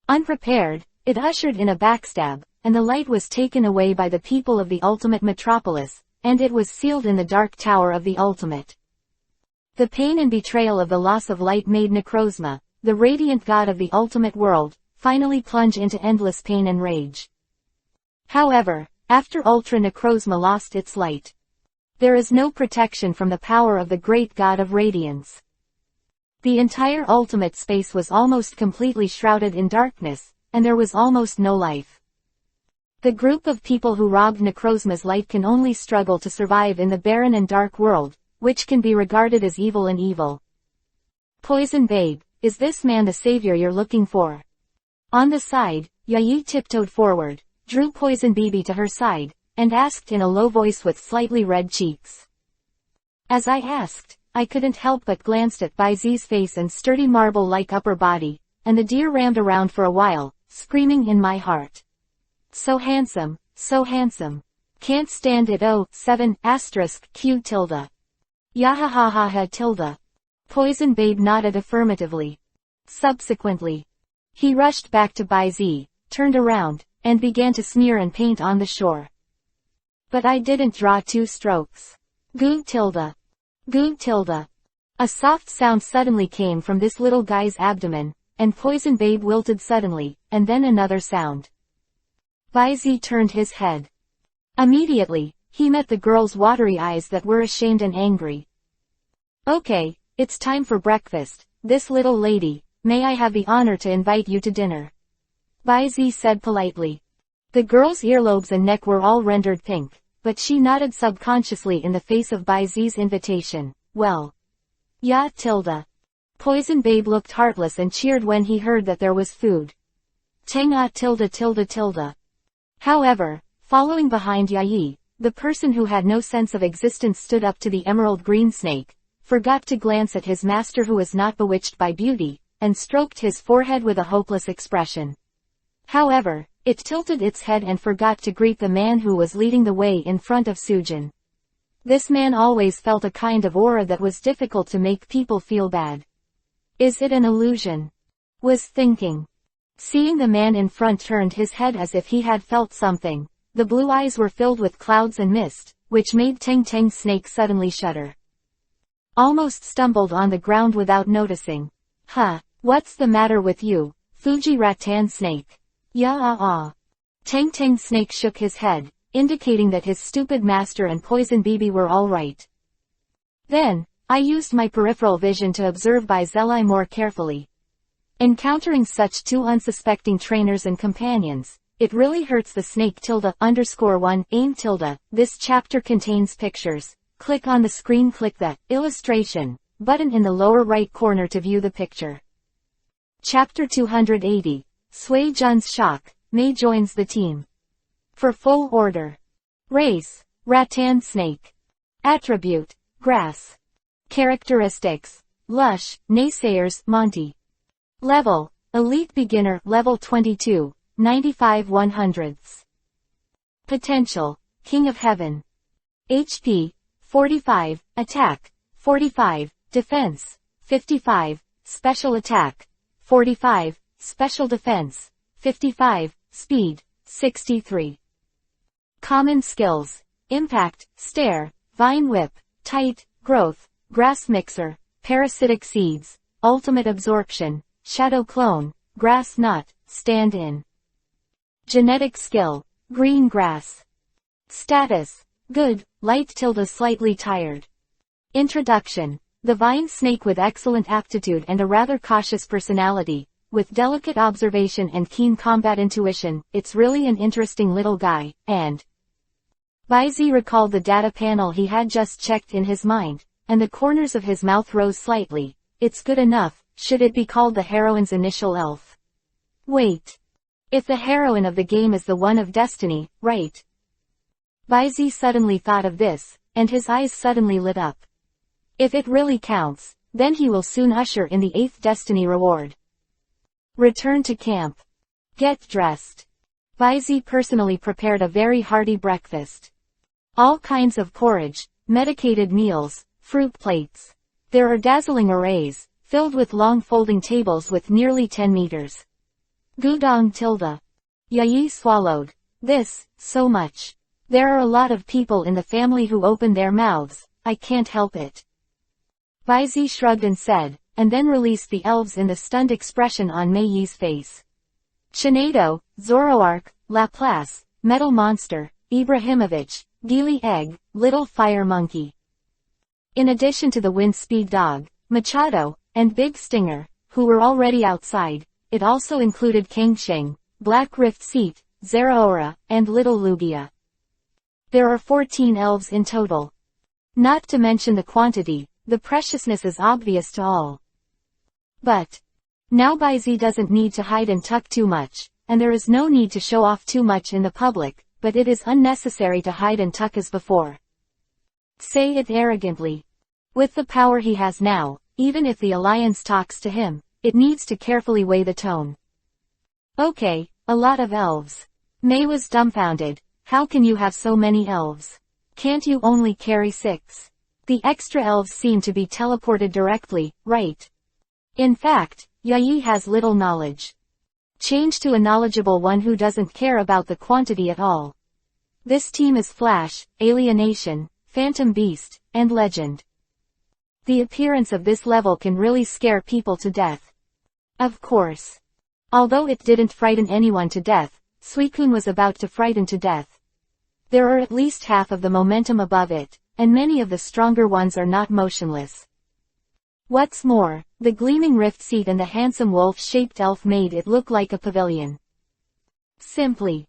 unprepared, it ushered in a backstab, and the light was taken away by the people of the ultimate metropolis, and it was sealed in the dark tower of the ultimate. The pain and betrayal of the loss of light made Necrozma, the radiant god of the ultimate world, finally plunge into endless pain and rage. However, after Ultra Necrozma lost its light, there is no protection from the power of the great god of radiance. The entire ultimate space was almost completely shrouded in darkness, and there was almost no life. The group of people who robbed Necrozma's light can only struggle to survive in the barren and dark world, which can be regarded as evil and evil. Poison babe, is this man the savior you're looking for? On the side, Yayi tiptoed forward, drew Poison Bibi to her side, and asked in a low voice with slightly red cheeks. As I asked, I couldn't help but glanced at Baizi's face and sturdy marble-like upper body, and the deer rammed around for a while, screaming in my heart. So handsome, can't stand it. Oh, 7 asterisk Q tilde. Yahahaha tilde. Poison babe nodded affirmatively. Subsequently, he rushed back to Baizi, turned around, and began to smear and paint on the shore. But I didn't draw 2 strokes. Goo tilde. Goo tilde. A soft sound suddenly came from this little guy's abdomen, and Poison babe wilted suddenly, and then another sound. Baizi turned his head. Immediately, he met the girl's watery eyes that were ashamed and angry. Okay, it's time for breakfast, this little lady, may I have the honor to invite you to dinner? Baizi said politely. The girl's earlobes and neck were all rendered pink, but she nodded subconsciously in the face of Baizi's invitation. Well. Ya tilde. Poison babe looked heartless and cheered when he heard that there was food. Tanga tilde tilde tilde. However, following behind Yayi, the person who had no sense of existence stood up to the emerald green snake, forgot to glance at his master who was not bewitched by beauty, and stroked his forehead with a hopeless expression. However, it tilted its head and forgot to greet the man who was leading the way in front of Sujin. This man always felt a kind of aura that was difficult to make people feel bad. Is it an illusion? Was thinking. Seeing the man in front turned his head as if he had felt something. The blue eyes were filled with clouds and mist, which made Tang Tang's snake suddenly shudder. Almost stumbled on the ground without noticing. Huh, what's the matter with you, Fuji Rattan snake? Tang Tang snake shook his head, indicating that his stupid master and Poison Bibi were all right. Then, I used my peripheral vision to observe Baizeli more carefully. Encountering such 2 unsuspecting trainers and companions, It really hurts the snake _1 aim tilde. This chapter contains pictures. Click on the screen, click the illustration button in the lower right corner to view the picture. Chapter 280. Sui Jun's shock. Mei joins the team. For full order. Race, rattan snake. Attribute, grass. Characteristics, lush, naysayers, Monty. Level, elite beginner, level 22, 95 100ths. Potential, king of heaven. HP, 45, attack, 45, defense, 55, special attack, 45, special defense, 55, speed, 63. Common skills, impact, stare, vine whip, tight, growth, grass mixer, parasitic seeds, ultimate absorption, shadow clone, grass knot, stand-in. Genetic skill, green grass. Status, good, light tilde slightly tired. Introduction, the vine snake with excellent aptitude and a rather cautious personality, with delicate observation and keen combat intuition. It's really an interesting little guy, and Baizi recalled the data panel he had just checked in his mind, and the corners of his mouth rose slightly. It's good enough, should it be called the heroine's initial elf? Wait. If the heroine of the game is the one of destiny, right? Baizi suddenly thought of this, and his eyes suddenly lit up. If it really counts, then he will soon usher in the 8th destiny reward. Return to camp. Get dressed. Baizi personally prepared a very hearty breakfast. All kinds of porridge, medicated meals, fruit plates. There are dazzling arrays, filled with long folding tables with nearly 10 meters. Gudong tilde. Yayi swallowed. This, so much. There are a lot of people in the family who open their mouths, I can't help it. Baizi shrugged and said, and then released the elves in the stunned expression on Mei Yi's face. Chinado, Zoroark, Laplace, Metal Monster, Ibrahimovic, Geely Egg, Little Fire Monkey. In addition to the Wind Speed Dog, Machado, and Big Stinger, who were already outside, it also included Kangsheng, Black Rift Seat, Zeraora, and Little Lugia. There are 14 elves in total. Not to mention the quantity, the preciousness is obvious to all. But now Baizi doesn't need to hide and tuck too much, and there is no need to show off too much in the public, but it is unnecessary to hide and tuck as before. Say it arrogantly. With the power he has now, even if the Alliance talks to him, it needs to carefully weigh the tone. Okay, a lot of elves. Mei was dumbfounded. How can you have so many elves? Can't you only carry 6? The extra elves seem to be teleported directly, right? In fact, Yayi has little knowledge. Change to a knowledgeable one who doesn't care about the quantity at all. This team is Flash, Alienation, Phantom Beast, and Legend. The appearance of this level can really scare people to death. Of course. Although it didn't frighten anyone to death, Suicune was about to frighten to death. There are at least half of the momentum above it, and many of the stronger ones are not motionless. What's more, the gleaming rift seat and the handsome wolf-shaped elf made it look like a pavilion. Simply.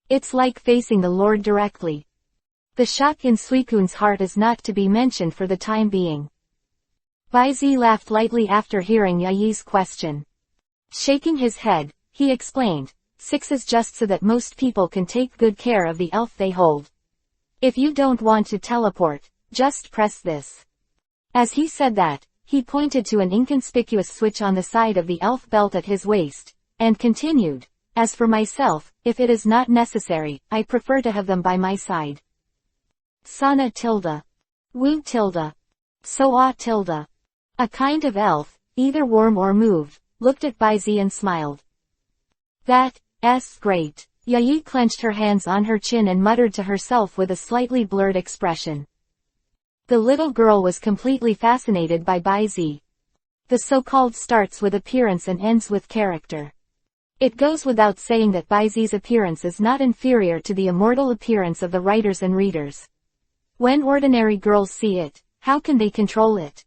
It's like facing the Lord directly. The shock in Suicune's heart is not to be mentioned for the time being. Baizi laughed lightly after hearing Yayi's question. Shaking his head, he explained, 6 is just so that most people can take good care of the elf they hold. If you don't want to teleport, just press this. As he said that, he pointed to an inconspicuous switch on the side of the elf belt at his waist, and continued, as for myself, if it is not necessary, I prefer to have them by my side. Sana tilde. Wu tilde. Soa tilde. A kind of elf, either warm or moved, looked at Baizi and smiled. That's great. Yayi clenched her hands on her chin and muttered to herself with a slightly blurred expression. The little girl was completely fascinated by Baizi. The so-called starts with appearance and ends with character. It goes without saying that Baizi's appearance is not inferior to the immortal appearance of the writers and readers. When ordinary girls see it, how can they control it?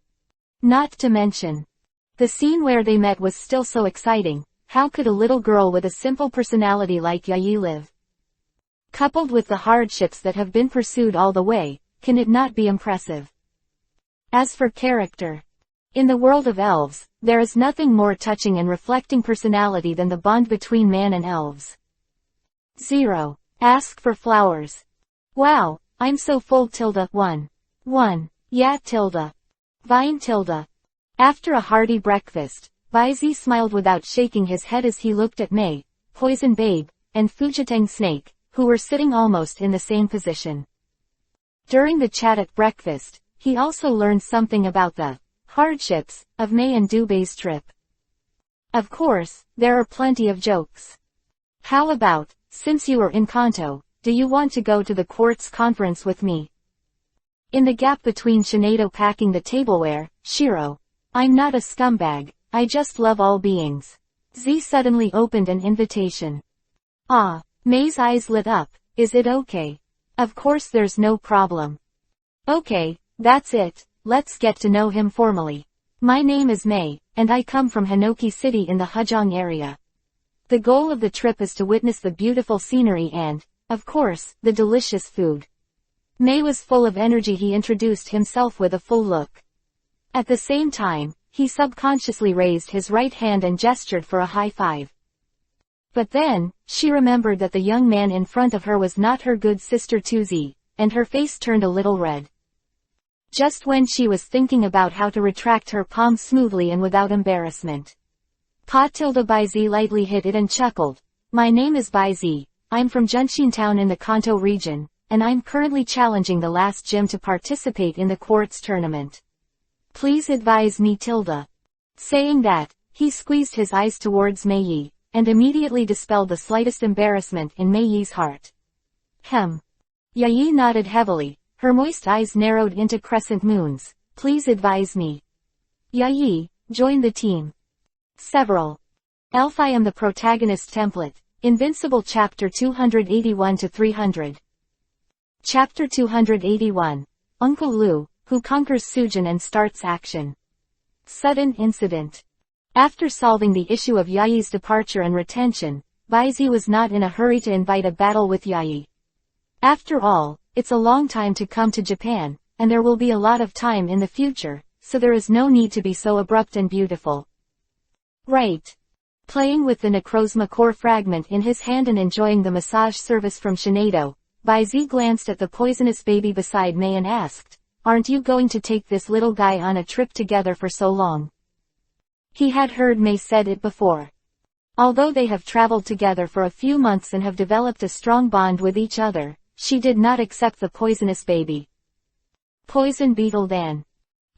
Not to mention, the scene where they met was still so exciting. How could a little girl with a simple personality like Yayi live? Coupled with the hardships that have been pursued all the way, can it not be impressive? As for character, in the world of elves, there is nothing more touching and reflecting personality than the bond between man and elves. 0. Ask for flowers. Wow, I'm so full. 1. Yeah. Vine. After a hearty breakfast, Baizi smiled without shaking his head as he looked at Mei, Poison Babe, and Fujitang Snake, who were sitting almost in the same position. During the chat at breakfast, he also learned something about the hardships of Mei and Dubei's trip. Of course, there are plenty of jokes. How about, since you are in Kanto, do you want to go to the quartz conference with me? In the gap between Shinado packing the tableware, Shiro, I'm not a scumbag, I just love all beings. Z suddenly opened an invitation. Ah, Mei's eyes lit up. Is it okay? Of course there's no problem. Okay, that's it, let's get to know him formally. My name is Mei, and I come from Hinoki City in the Hajong area. The goal of the trip is to witness the beautiful scenery and, of course, the delicious food. Mei was full of energy. He introduced himself with a full look. At the same time, he subconsciously raised his right hand and gestured for a high five. But then, she remembered that the young man in front of her was not her good sister Tuzi, and her face turned a little red. Just when she was thinking about how to retract her palm smoothly and without embarrassment. Baizi lightly hit it and chuckled. My name is Baizi, I'm from Junshin Town in the Kanto region, and I'm currently challenging the last gym to participate in the quartz tournament. Please advise me. Saying that, he squeezed his eyes towards Mei Yi, and immediately dispelled the slightest embarrassment in Mei Yi's heart. Yayi nodded heavily, her moist eyes narrowed into crescent moons. Please advise me. Yayi, join the team. Several. Elf. I am the protagonist template. Invincible Chapter 281-300. Chapter 281. Uncle Lu, who conquers Sujin and starts action. Sudden incident. After solving the issue of Yayi's departure and retention, Baizi was not in a hurry to invite a battle with Yayi. After all, it's a long time to come to Japan, and there will be a lot of time in the future, so there is no need to be so abrupt and beautiful. Right. Playing with the Necrozma core fragment in his hand and enjoying the massage service from Shinado, Baizi glanced at the poisonous baby beside Mei and asked, aren't you going to take this little guy on a trip together for so long? He had heard Mei said it before. Although they have traveled together for a few months and have developed a strong bond with each other, she did not accept the poisonous baby. Poison beetle then.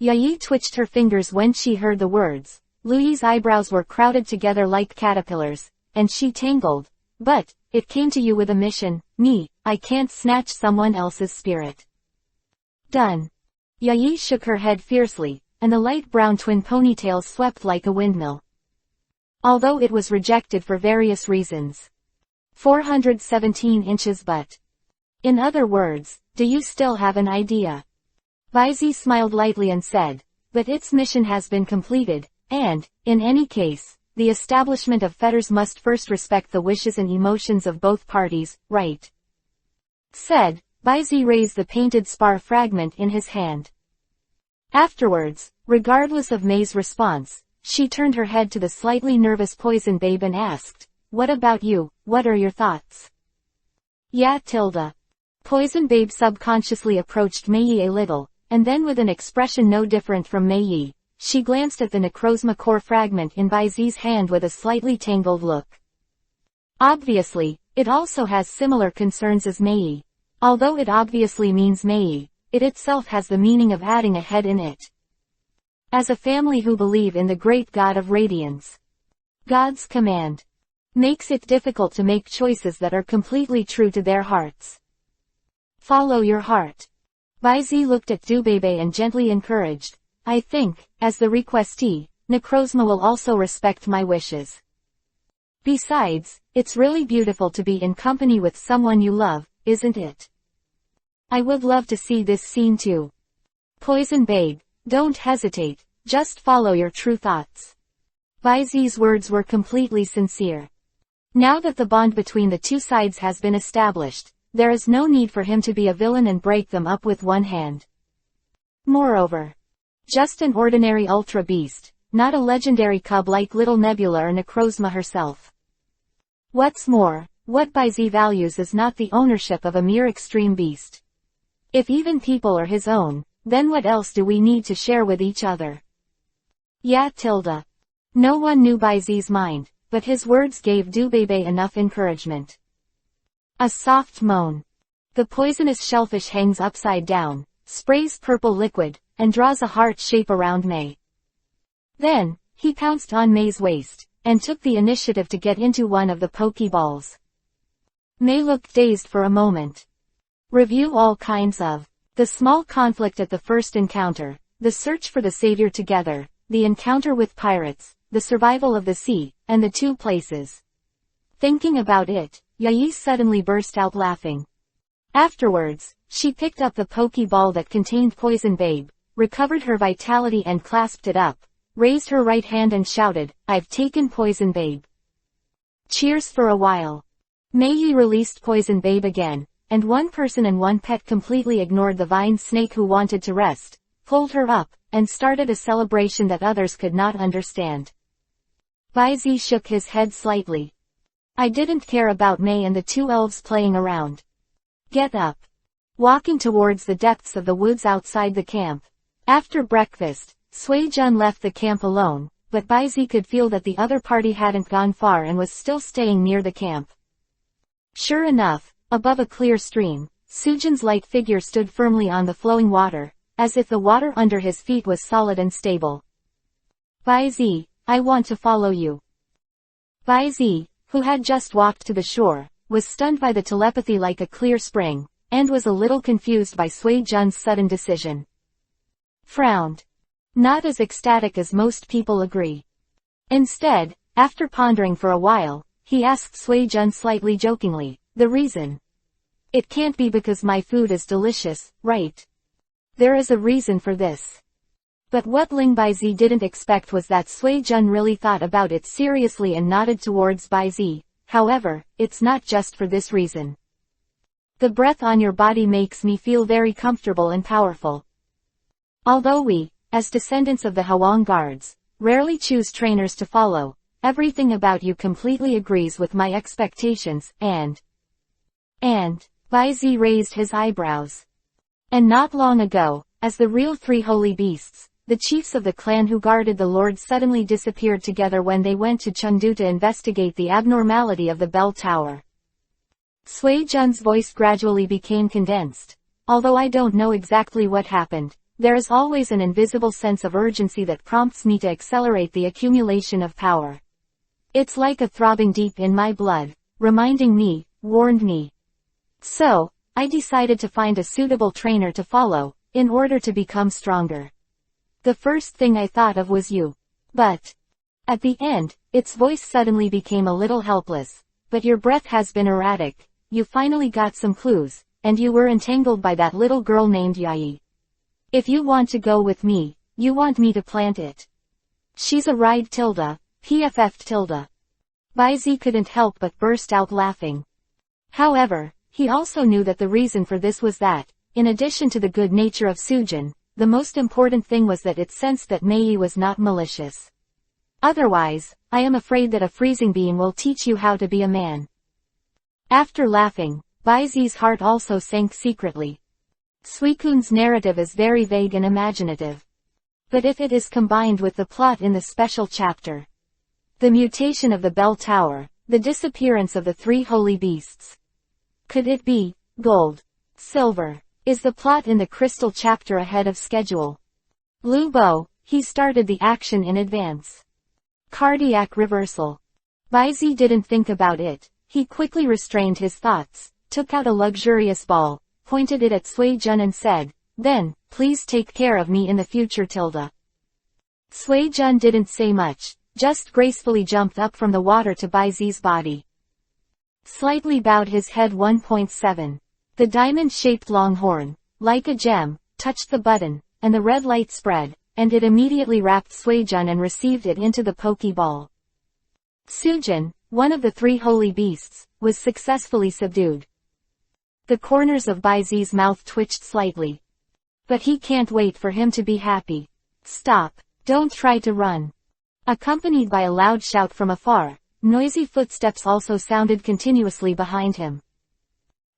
Yayi twitched her fingers when she heard the words. Lui's eyebrows were crowded together like caterpillars, and she tangled. But, it came to you with a mission, me, I can't snatch someone else's spirit. Done. Yayi shook her head fiercely, and the light brown twin ponytails swept like a windmill. Although it was rejected for various reasons. 417 inches but. In other words, do you still have an idea? Baizi smiled lightly and said, but its mission has been completed. And, in any case, the establishment of fetters must first respect the wishes and emotions of both parties, right? Said, Baizi raised the painted spar fragment in his hand. Afterwards, regardless of Mei's response, she turned her head to the slightly nervous Poison Babe and asked, what about you, what are your thoughts? Yeah. Poison Babe subconsciously approached Mei a little, and then with an expression no different from Mei, she glanced at the Necrozma core fragment in Baizi's hand with a slightly tangled look. Obviously, it also has similar concerns as Mei. Although it obviously means Mei, it itself has the meaning of adding a head in it. As a family who believe in the great God of radiance, God's command makes it difficult to make choices that are completely true to their hearts. Follow your heart. Baizi looked at Dubebe and gently encouraged, I think, as the requestee, Necrozma will also respect my wishes. Besides, it's really beautiful to be in company with someone you love, isn't it? I would love to see this scene too. Poison Babe, don't hesitate, just follow your true thoughts. Bai Zi's words were completely sincere. Now that the bond between the two sides has been established, there is no need for him to be a villain and break them up with one hand. Moreover, just an ordinary ultra beast, not a legendary cub like little Nebula or Necrozma herself. What's more, what Bai Zi values is not the ownership of a mere extreme beast. If even people are his own, then what else do we need to share with each other? Yeah, Tilda. No one knew Bai Zi's mind, but his words gave Dubebe enough encouragement. A soft moan. The poisonous shellfish hangs upside down, sprays purple liquid, and draws a heart shape around May. Then, he pounced on May's waist, and took the initiative to get into one of the Pokeballs. May looked dazed for a moment. Review all kinds of. The small conflict at the first encounter, the search for the savior together, the encounter with pirates, the survival of the sea, and the two places. Thinking about it, Yayi suddenly burst out laughing. Afterwards, she picked up the Pokeball that contained Poison Babe, recovered her vitality and clasped it up, raised her right hand and shouted, "I've taken Poison Babe." Cheers for a while. Mei released Poison Babe again, and one person and one pet completely ignored the vine snake who wanted to rest, pulled her up, and started a celebration that others could not understand. Bai Zi shook his head slightly. I didn't care about May and the two elves playing around. Get up. Walking towards the depths of the woods outside the camp. After breakfast, Sui Jun left the camp alone, but Bai Zi could feel that the other party hadn't gone far and was still staying near the camp. Sure enough, above a clear stream, Sujin's light figure stood firmly on the flowing water, as if the water under his feet was solid and stable. Bai Zi, I want to follow you. Bai Zi, who had just walked to the shore, was stunned by the telepathy like a clear spring, and was a little confused by Sui Jun's sudden decision. Frowned. Not as ecstatic as most people agree. Instead, after pondering for a while, he asked Sui Jun slightly jokingly, the reason? It can't be because my food is delicious, right? There is a reason for this. But what Ling Bai Zi didn't expect was that Sui Jun really thought about it seriously and nodded towards Bai Zi. However, it's not just for this reason. The breath on your body makes me feel very comfortable and powerful. Although we, as descendants of the Hwang guards, rarely choose trainers to follow, everything about you completely agrees with my expectations, and Bai Zi raised his eyebrows. And not long ago, as the real three holy beasts, the chiefs of the clan who guarded the Lord suddenly disappeared together when they went to Chengdu to investigate the abnormality of the bell tower. Sui Jun's voice gradually became condensed. Although I don't know exactly what happened, there is always an invisible sense of urgency that prompts me to accelerate the accumulation of power. It's like a throbbing deep in my blood, reminding me, warned me. So, I decided to find a suitable trainer to follow, in order to become stronger. The first thing I thought of was you. But at the end, its voice suddenly became a little helpless. But your breath has been erratic, you finally got some clues, and you were entangled by that little girl named Yai. If you want to go with me, you want me to plant it. She's a ride tilde, PFF tilde. Bai Zi couldn't help but burst out laughing. However, he also knew that the reason for this was that, in addition to the good nature of Sujin, the most important thing was that it sensed that Mei was not malicious. Otherwise, I am afraid that a freezing beam will teach you how to be a man. After laughing, Bai Zi's heart also sank secretly. Suikun's narrative is very vague and imaginative. But if it is combined with the plot in the special chapter, the mutation of the bell tower, the disappearance of the three holy beasts, could it be gold, silver? Is the plot in the crystal chapter ahead of schedule? Lu Bo, he started the action in advance. Cardiac reversal. Bai Zi didn't think about it. He quickly restrained his thoughts, took out a luxurious ball, pointed it at Sui Jun and said, "Then, please take care of me in the future tilde." Sui Jun didn't say much, just gracefully jumped up from the water to Bai Zi's body. Slightly bowed his head 1.7. The diamond-shaped long horn, like a gem, touched the button, and the red light spread, and it immediately wrapped Suijun and received it into the Pokeball. Sujin, one of the three holy beasts, was successfully subdued. The corners of Baizi's mouth twitched slightly. But he can't wait for him to be happy. Stop. Don't try to run. Accompanied by a loud shout from afar, noisy footsteps also sounded continuously behind him.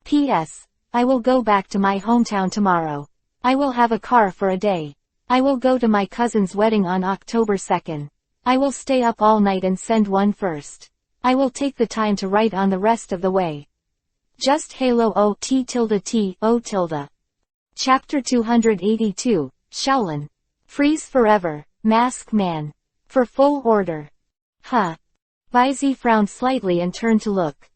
P.S. I will go back to my hometown tomorrow. I will have a car for a day. I will go to my cousin's wedding on October 2nd. I will stay up all night and send one first. I will take the time to write on the rest of the way. Just Halo O.T.T.O. Chapter 282, Shaolin. Freeze forever, Masked Man. For full order. Huh. Baizi frowned slightly and turned to look.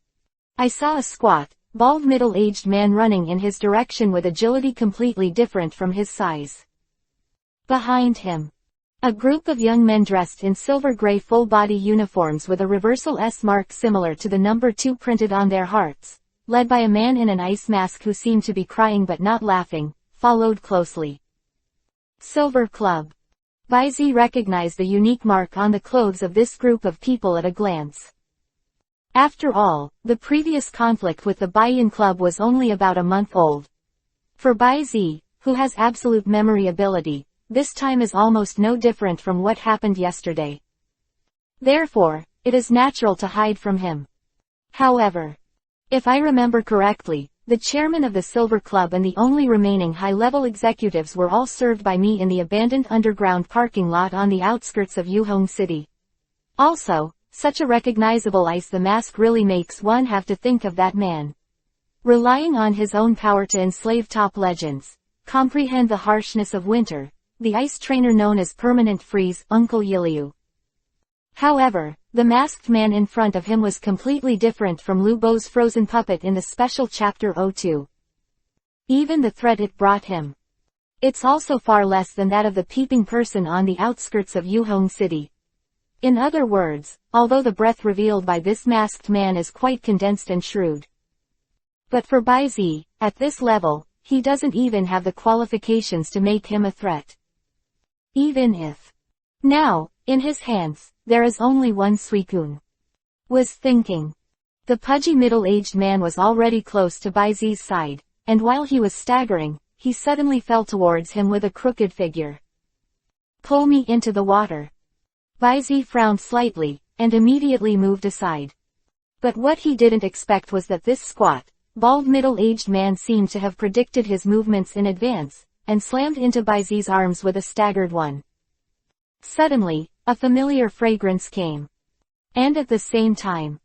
I saw a squat, bald middle-aged man running in his direction with agility completely different from his size. Behind him. A group of young men dressed in silver-gray full-body uniforms with a reversal S mark similar to the number 2 printed on their hearts, led by a man in an ice mask who seemed to be crying but not laughing, followed closely. Silver Club. Baizi recognized the unique mark on the clothes of this group of people at a glance. After all, the previous conflict with the Baiyan Club was only about a month old. For Baizi, who has absolute memory ability, this time is almost no different from what happened yesterday. Therefore, it is natural to hide from him. However, if I remember correctly, the chairman of the Silver Club and the only remaining high-level executives were all served by me in the abandoned underground parking lot on the outskirts of Yuhong City. Also, such a recognizable ice the mask really makes one have to think of that man. Relying on his own power to enslave top legends, comprehend the harshness of winter, the ice trainer known as Permanent Freeze, Uncle Yiliu. However, the masked man in front of him was completely different from Lu Bo's frozen puppet in the special chapter 02. Even the threat it brought him. It's also far less than that of the peeping person on the outskirts of Yuhong City. In other words, although the breath revealed by this masked man is quite condensed and shrewd. But for Baizi, at this level, he doesn't even have the qualifications to make him a threat. Even if. Now, in his hands, there is only one Suicune. Was thinking. The pudgy middle-aged man was already close to Baizi's side, and while he was staggering, he suddenly fell towards him with a crooked figure. Pull me into the water. Baizi frowned slightly, and immediately moved aside. But what he didn't expect was that this squat, bald middle-aged man seemed to have predicted his movements in advance, and slammed into Baizi's arms with a staggered one. Suddenly, a familiar fragrance came. And at the same time.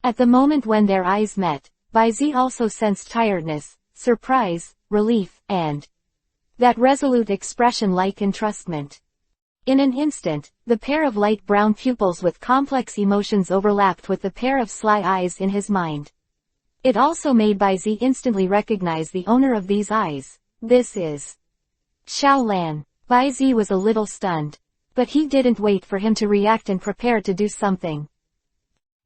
At the moment when their eyes met, Baizi also sensed tiredness, surprise, relief, and that resolute expression like entrustment. In an instant, the pair of light brown pupils with complex emotions overlapped with the pair of sly eyes in his mind. It also made Baizi instantly recognize the owner of these eyes. This is Xiaolan. Baizi was a little stunned. But he didn't wait for him to react and prepare to do something.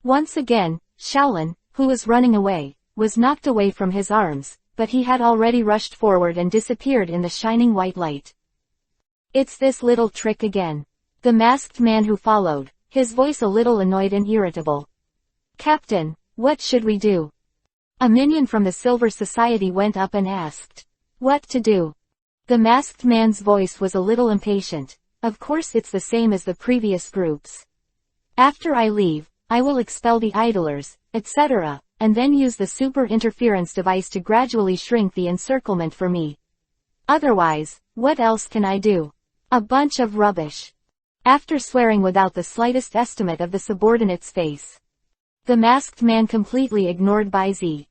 Once again, Shaolin, who was running away, was knocked away from his arms, but he had already rushed forward and disappeared in the shining white light. It's this little trick again. The masked man who followed, his voice a little annoyed and irritable. Captain, what should we do? A minion from the Silver Society went up and asked. What to do? The masked man's voice was a little impatient. Of course it's the same as the previous groups. After I leave, I will expel the idlers, etc., and then use the super interference device to gradually shrink the encirclement for me. Otherwise, what else can I do? A bunch of rubbish. After swearing without the slightest estimate of the subordinate's face, the masked man completely ignored Baizi.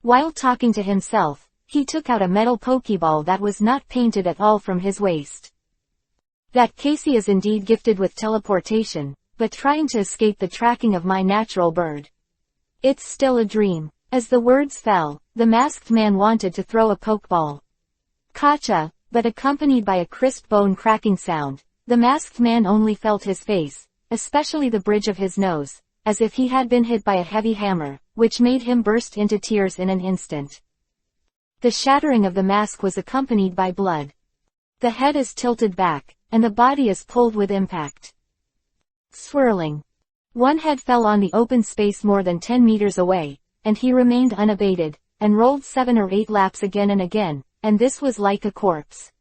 While talking to himself, he took out a metal Pokeball that was not painted at all from his waist. That Casey is indeed gifted with teleportation, but trying to escape the tracking of my natural bird. It's still a dream. As the words fell, the masked man wanted to throw a Pokeball. Kacha, but accompanied by a crisp bone-cracking sound, the masked man only felt his face, especially the bridge of his nose, as if he had been hit by a heavy hammer, which made him burst into tears in an instant. The shattering of the mask was accompanied by blood. The head is tilted back, and the body is pulled with impact. Swirling. One head fell on the open space more than 10 meters away, and he remained unabated, and rolled 7 or 8 laps again and again, and this was like a corpse.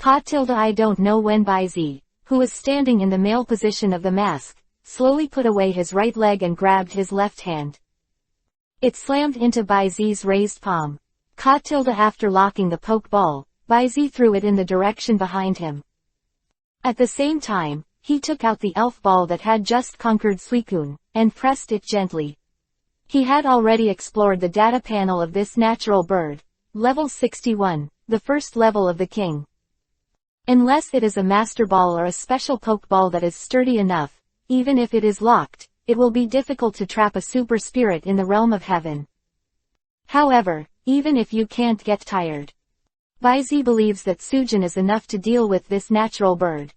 I don't know when Baizi, who was standing in the male position of the mask, slowly put away his right leg and grabbed his left hand. It slammed into Baizi's raised palm. After locking the poke ball, Baizi threw it in the direction behind him. At the same time, he took out the elf ball that had just conquered Suicune, and pressed it gently. He had already explored the data panel of this natural bird, level 61, the first level of the king. Unless it is a master ball or a special poke ball that is sturdy enough, even if it is locked, it will be difficult to trap a super spirit in the realm of heaven. However, even if you can't get tired, Baizi believes that Sujin is enough to deal with this natural bird.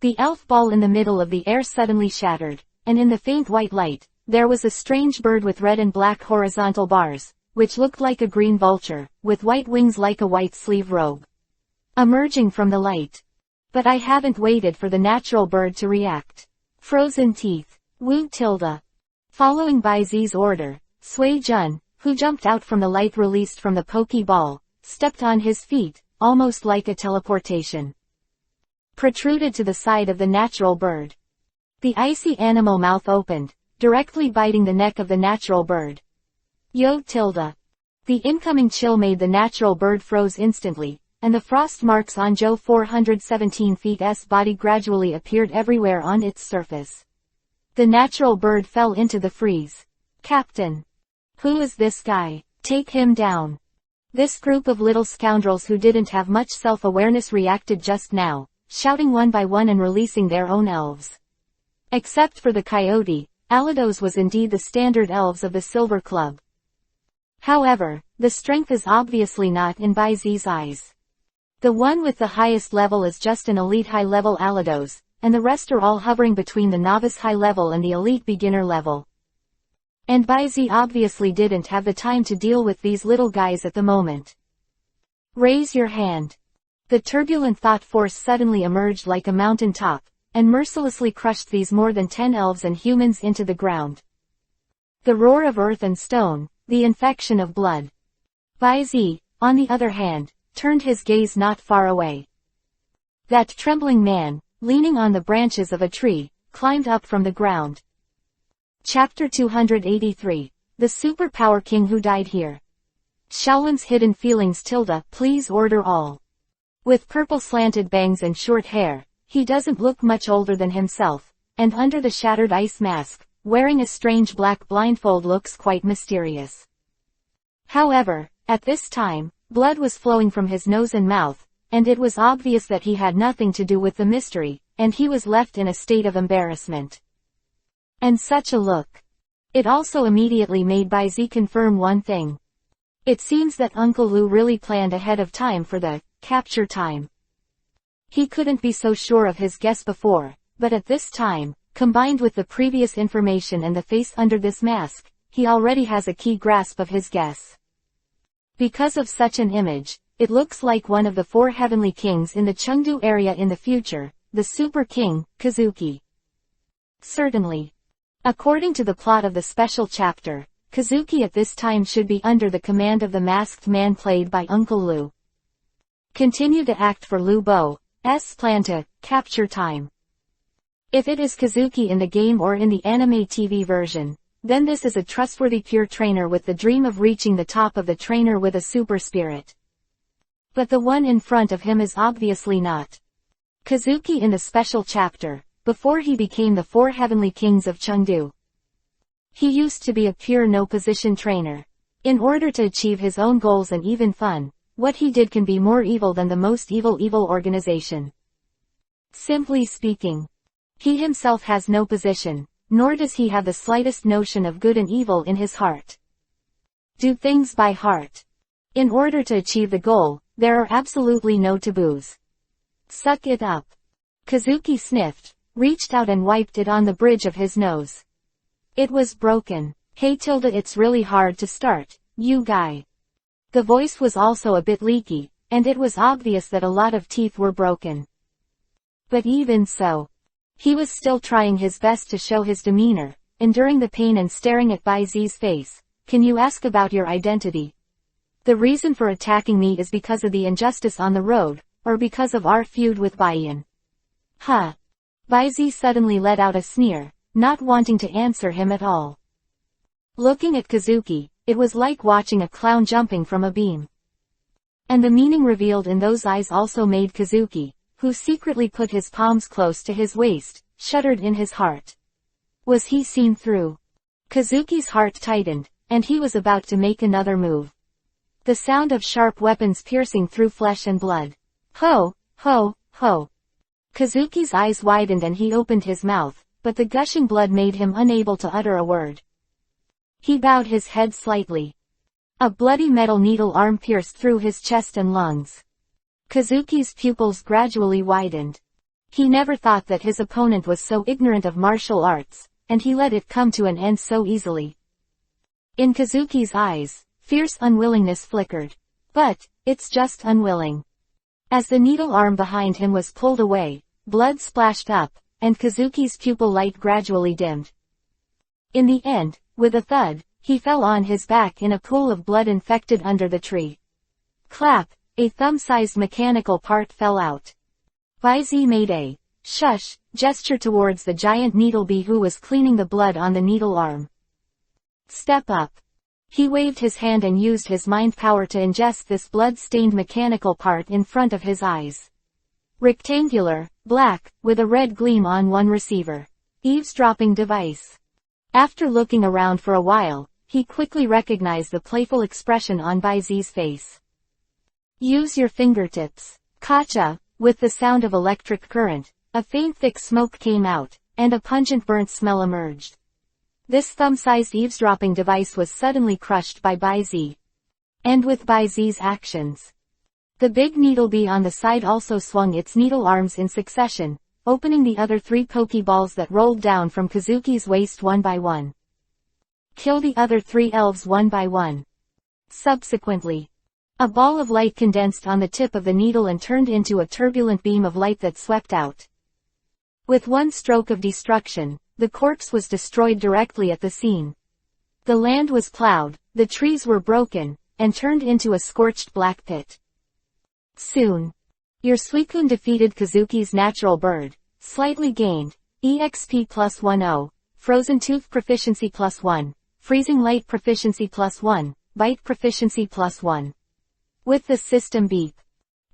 The elf ball in the middle of the air suddenly shattered, and in the faint white light, there was a strange bird with red and black horizontal bars, which looked like a green vulture, with white wings like a white sleeve robe, emerging from the light. But I haven't waited for the natural bird to react. Frozen teeth. Wu tilde. Following Baizi's order, Sui Jun, who jumped out from the light released from the pokeball, stepped on his feet, almost like a teleportation. Protruded to the side of the natural bird. The icy animal mouth opened, directly biting the neck of the natural bird. Yo tilde. The incoming chill made the natural bird froze instantly, and the frost marks on Joe 417 feet's body gradually appeared everywhere on its surface. The natural bird fell into the freeze. Captain. Who is this guy? Take him down. This group of little scoundrels who didn't have much self-awareness reacted just now, shouting one by one and releasing their own elves. Except for the coyote, Alados was indeed the standard elves of the Silver Club. However, the strength is obviously not in Baizi's eyes. The one with the highest level is just an elite high-level Alados, and the rest are all hovering between the novice high level and the elite beginner level. And Baizi obviously didn't have the time to deal with these little guys at the moment. Raise your hand. The turbulent thought force suddenly emerged like a mountain top, and mercilessly crushed these more than 10 elves and humans into the ground. The roar of earth and stone, the infection of blood. Baizi, on the other hand, turned his gaze not far away. That trembling man, leaning on the branches of a tree, climbed up from the ground. Chapter 283. The Superpower King Who Died Here. Shaolin's Hidden Feelings Please order all. With purple slanted bangs and short hair, he doesn't look much older than himself, and under the shattered ice mask, wearing a strange black blindfold looks quite mysterious. However, at this time, blood was flowing from his nose and mouth, and it was obvious that he had nothing to do with the mystery, and he was left in a state of embarrassment. And such a look. It also immediately made Baizi confirm one thing. It seems that Uncle Lu really planned ahead of time for the capture time. He couldn't be so sure of his guess before, but at this time, combined with the previous information and the face under this mask, he already has a key grasp of his guess. Because of such an image, it looks like one of the 4 heavenly kings in the Chengdu area in the future, the Super King, Kazuki. Certainly. According to the plot of the special chapter, Kazuki at this time should be under the command of the masked man played by Uncle Lu. Continue to act for Lu Bo's plan to capture time. If it is Kazuki in the game or in the anime TV version, then this is a trustworthy pure trainer with the dream of reaching the top of the trainer with a super spirit. But the one in front of him is obviously not Kazuki in the special chapter, before he became the 4 heavenly kings of Chengdu. He used to be a pure no-position trainer. In order to achieve his own goals and even fun, what he did can be more evil than the most evil organization. Simply speaking, he himself has no position, nor does he have the slightest notion of good and evil in his heart. Do things by heart. In order to achieve the goal, there are absolutely no taboos. Suck it up. Kazuki sniffed, reached out and wiped it on the bridge of his nose. It was broken. Hey it's really hard to start, you guy. The voice was also a bit leaky, and it was obvious that a lot of teeth were broken. But even so, he was still trying his best to show his demeanor, enduring the pain and staring at Bai Zi's face. Can you ask about your identity? The reason for attacking me is because of the injustice on the road, or because of our feud with Baiyan? Huh. Bai Zi suddenly let out a sneer, not wanting to answer him at all. Looking at Kazuki, it was like watching a clown jumping from a beam. And the meaning revealed in those eyes also made Kazuki, who secretly put his palms close to his waist, shuddered in his heart. Was he seen through? Kazuki's heart tightened, and he was about to make another move. The sound of sharp weapons piercing through flesh and blood. Ho, ho, ho. Kazuki's eyes widened and he opened his mouth, but the gushing blood made him unable to utter a word. He bowed his head slightly. A bloody metal needle arm pierced through his chest and lungs. Kazuki's pupils gradually widened. He never thought that his opponent was so ignorant of martial arts, and he let it come to an end so easily. In Kazuki's eyes, fierce unwillingness flickered. But, it's just unwilling. As the needle arm behind him was pulled away, blood splashed up, and Kazuki's pupil light gradually dimmed. In the end, with a thud, he fell on his back in a pool of blood infected under the tree. Clap, a thumb-sized mechanical part fell out. Bai Zi made a shush gesture towards the giant needlebee who was cleaning the blood on the needle arm. Step up. He waved his hand and used his mind power to ingest this blood-stained mechanical part in front of his eyes. Rectangular, black, with a red gleam on one receiver. Eavesdropping device. After looking around for a while, he quickly recognized the playful expression on Bai Zi's face. Use your fingertips. Kacha, with the sound of electric current, a faint thick smoke came out, and a pungent burnt smell emerged. This thumb-sized eavesdropping device was suddenly crushed by Bai Zi. And with Bai Zi's actions. The big needlebee on the side also swung its needle arms in succession, opening the other 3 pokeballs that rolled down from Kazuki's waist one by one. Kill the other 3 elves one by one. Subsequently, a ball of light condensed on the tip of the needle and turned into a turbulent beam of light that swept out. With one stroke of destruction, the corpse was destroyed directly at the scene. The land was plowed, the trees were broken, and turned into a scorched black pit. Soon. Your Suicune defeated Kazuki's natural bird, slightly gained, EXP plus 10, Frozen Tooth Proficiency plus 1, Freezing Light Proficiency plus 1, Bite Proficiency plus 1. With the system beep.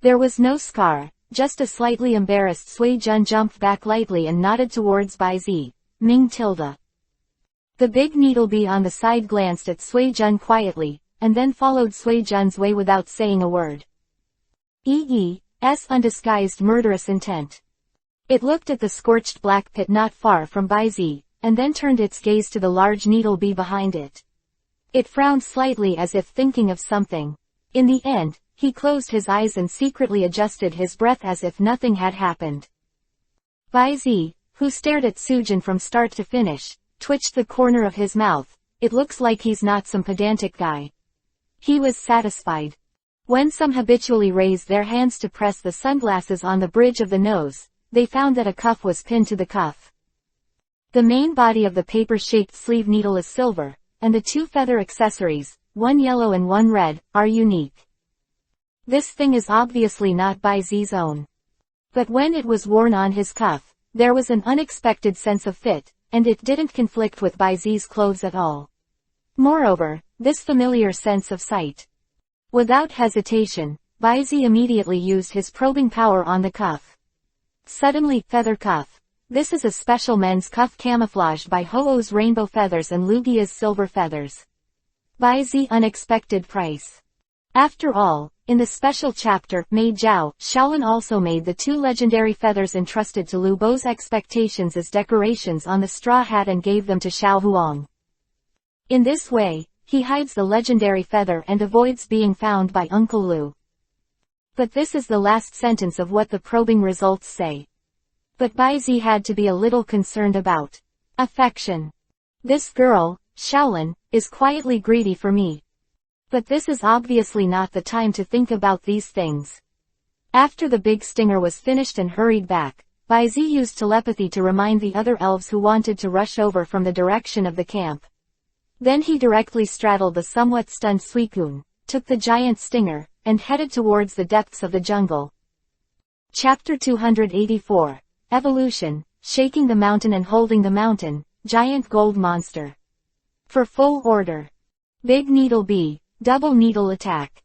There was no scar, just a slightly embarrassed Sui Jun jumped back lightly and nodded towards Bai Zi. Ming tilde. The big needlebee on the side glanced at Sui Jun quietly, and then followed Sui Jun's way without saying a word. S undisguised murderous intent. It looked at the scorched black pit not far from Bai Zi, and then turned its gaze to the large needlebee behind it. It frowned slightly as if thinking of something. In the end, he closed his eyes and secretly adjusted his breath as if nothing had happened. Bai Zi, who stared at Sujin from start to finish, twitched the corner of his mouth. It looks like he's not some pedantic guy. He was satisfied. When some habitually raised their hands to press the sunglasses on the bridge of the nose, they found that a cuff was pinned to the cuff. The main body of the paper-shaped sleeve needle is silver, and the 2 feather accessories, one yellow and one red, are unique. This thing is obviously not Bai Zi's own. But when it was worn on his cuff, there was an unexpected sense of fit, and it didn't conflict with Bai Zi's clothes at all. Moreover, this familiar sense of sight. Without hesitation, Bai Zi immediately used his probing power on the cuff. Suddenly, feather cuff. This is a special men's cuff camouflaged by Ho-Oh's rainbow feathers and Lugia's silver feathers. Bai Zi unexpected price. After all, in the special chapter, Made Zhao, Shaolin also made the 2 legendary feathers entrusted to Lu Bo's expectations as decorations on the straw hat and gave them to Xiao Huang. In this way, he hides the legendary feather and avoids being found by Uncle Lu. But this is the last sentence of what the probing results say. But Bai Zi had to be a little concerned about affection. This girl, Shaolin, is quietly greedy for me. But this is obviously not the time to think about these things. After the big stinger was finished and hurried back, Baizi used telepathy to remind the other elves who wanted to rush over from the direction of the camp. Then he directly straddled the somewhat stunned Suicune, took the giant stinger, and headed towards the depths of the jungle. Chapter 284. Evolution, Shaking the Mountain and Holding the Mountain, Giant Gold Monster. For full order. Big Needle B, Double Needle Attack.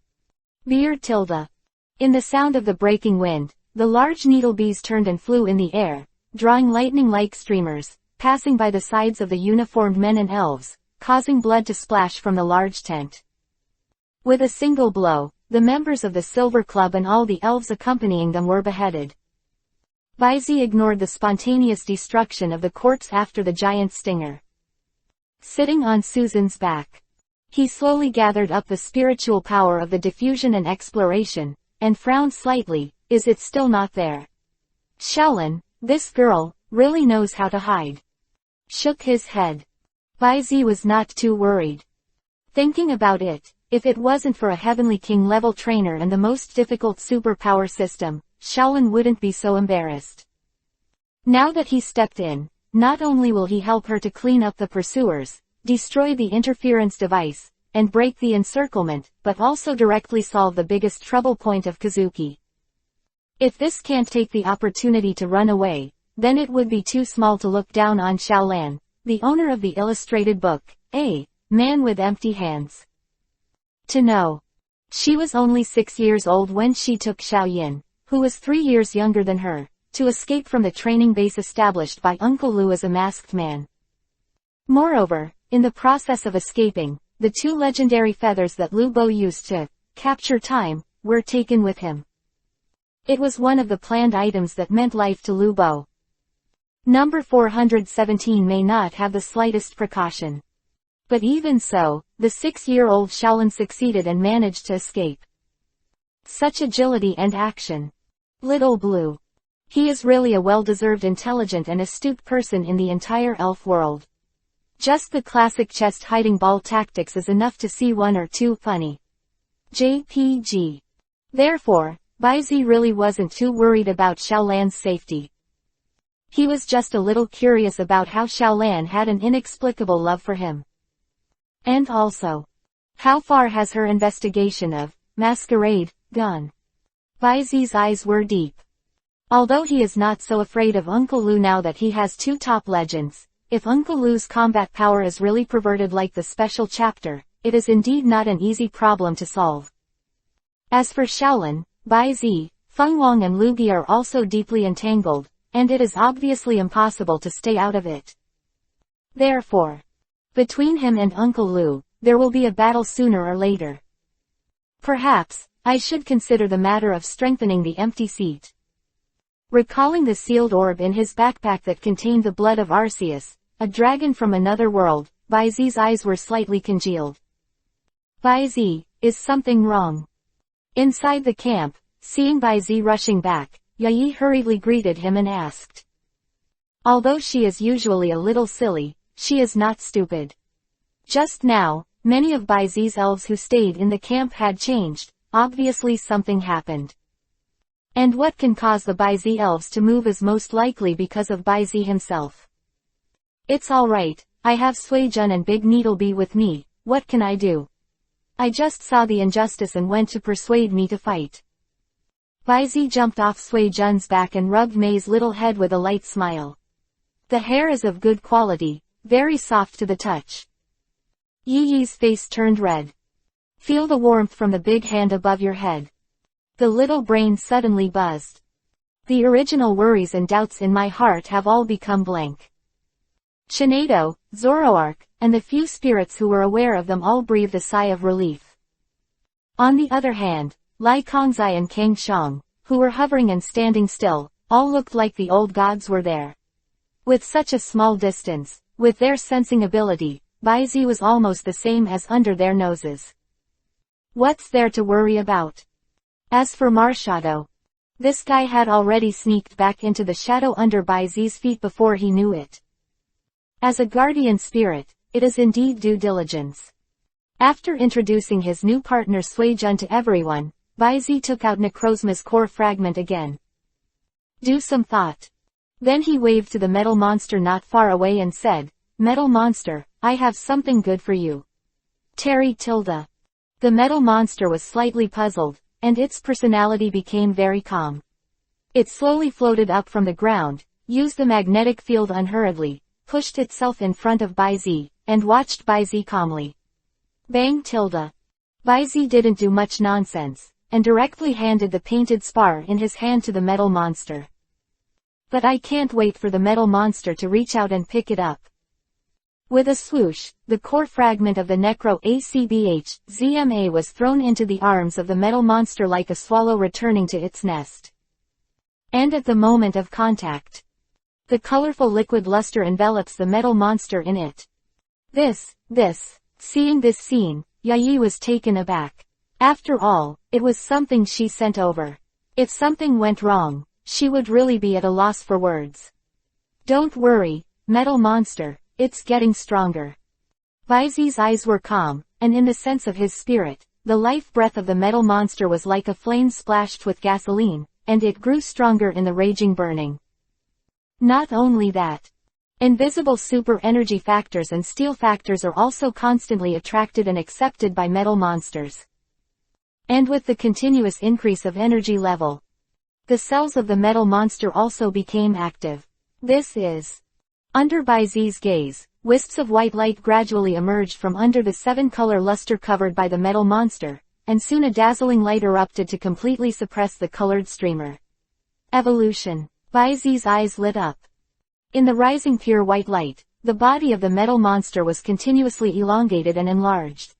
Beard tilde. In the sound of the breaking wind, the large needle bees turned and flew in the air, drawing lightning-like streamers, passing by the sides of the uniformed men and elves, causing blood to splash from the large tent. With a single blow, the members of the Silver Club and all the elves accompanying them were beheaded. Baizi ignored the spontaneous destruction of the corpse after the giant stinger. Sitting on Susan's back, he slowly gathered up the spiritual power of the diffusion and exploration, and frowned slightly. Is it still not there? Xiaolin, this girl, really knows how to hide. Shook his head. Baizi was not too worried. Thinking about it, if it wasn't for a Heavenly King level trainer and the most difficult superpower system, Xiaolin wouldn't be so embarrassed. Now that he stepped in, not only will he help her to clean up the pursuers, destroy the interference device, and break the encirclement, but also directly solve the biggest trouble point of Kazuki. If this can't take the opportunity to run away, then it would be too small to look down on Xiaolan, the owner of the illustrated book, a man with empty hands. To know. She was only 6 years old when she took Xiaoyin, who was 3 years younger than her, to escape from the training base established by Uncle Lu as a masked man. Moreover, in the process of escaping, the 2 legendary feathers that Lu Bo used to capture time were taken with him. It was one of the planned items that meant life to Lu Bo. Number 417 may not have the slightest precaution. But even so, the 6-year-old Xiaolin succeeded and managed to escape. Such agility and action. Little Blue. He is really a well-deserved intelligent and astute person in the entire elf world. Just the classic chest hiding ball tactics is enough to see 1 or 2 funny. JPG. Therefore, Baizi really wasn't too worried about Xiaolan's safety. He was just a little curious about how Xiaolan had an inexplicable love for him. And also, how far has her investigation of masquerade gone? Baizi's eyes were deep. Although he is not so afraid of Uncle Lu now that he has 2 top legends, if Uncle Lu's combat power is really perverted like the special chapter, it is indeed not an easy problem to solve. As for Xiaolin, Baizi, Fengwang and Lugi are also deeply entangled, and it is obviously impossible to stay out of it. Therefore, between him and Uncle Lu, there will be a battle sooner or later. Perhaps, I should consider the matter of strengthening the empty seat. Recalling the sealed orb in his backpack that contained the blood of Arceus, a dragon from another world, Baizi's eyes were slightly congealed. Baizi, is something wrong? Inside the camp, seeing Baizi rushing back, Yi hurriedly greeted him and asked. Although she is usually a little silly, she is not stupid. Just now, many of Baizi's elves who stayed in the camp had changed, obviously something happened. And what can cause the Baizi elves to move is most likely because of Baizi himself. It's alright, I have Suijun and Big Needlebee with me, what can I do? I just saw the injustice and went to persuade me to fight. Baizi jumped off Suijun's back and rubbed Mei's little head with a light smile. The hair is of good quality, very soft to the touch. Yi's face turned red. Feel the warmth from the big hand above your head. The little brain suddenly buzzed. The original worries and doubts in my heart have all become blank. Chinado, Zoroark, and the few spirits who were aware of them all breathed a sigh of relief. On the other hand, Lai Kongzai and Kang Shang, who were hovering and standing still, all looked like the old gods were there. With such a small distance, with their sensing ability, Baizi was almost the same as under their noses. What's there to worry about? As for Marshadow, this guy had already sneaked back into the shadow under Baizi's feet before he knew it. As a guardian spirit, it is indeed due diligence. After introducing his new partner Suijun to everyone, Baizi took out Necrozma's core fragment again. Do some thought. Then he waved to the metal monster not far away and said, "Metal monster, I have something good for you." Terry tilde. The metal monster was slightly puzzled, and its personality became very calm. It slowly floated up from the ground, used the magnetic field unhurriedly, pushed itself in front of Baizi, and watched Baizi calmly. Bang tilde. Baizi didn't do much nonsense, and directly handed the painted spar in his hand to the metal monster. But I can't wait for the metal monster to reach out and pick it up. With a swoosh, the core fragment of the Necro-ACBH-ZMA was thrown into the arms of the metal monster like a swallow returning to its nest. And at the moment of contact, the colorful liquid luster envelops the metal monster in it. Seeing this scene, Yayi was taken aback. After all, it was something she sent over. If something went wrong, she would really be at a loss for words. Don't worry, metal monster, it's getting stronger. Baizi's eyes were calm, and in the sense of his spirit, the life breath of the metal monster was like a flame splashed with gasoline, and it grew stronger in the raging burning. Not only that, invisible super energy factors and steel factors are also constantly attracted and accepted by metal monsters. And with the continuous increase of energy level, the cells of the metal monster also became active. Under Baizi's gaze, wisps of white light gradually emerged from under the 7-color luster covered by the metal monster, and soon a dazzling light erupted to completely suppress the colored streamer. Evolution. Baizi's eyes lit up. In the rising pure white light, the body of the metal monster was continuously elongated and enlarged.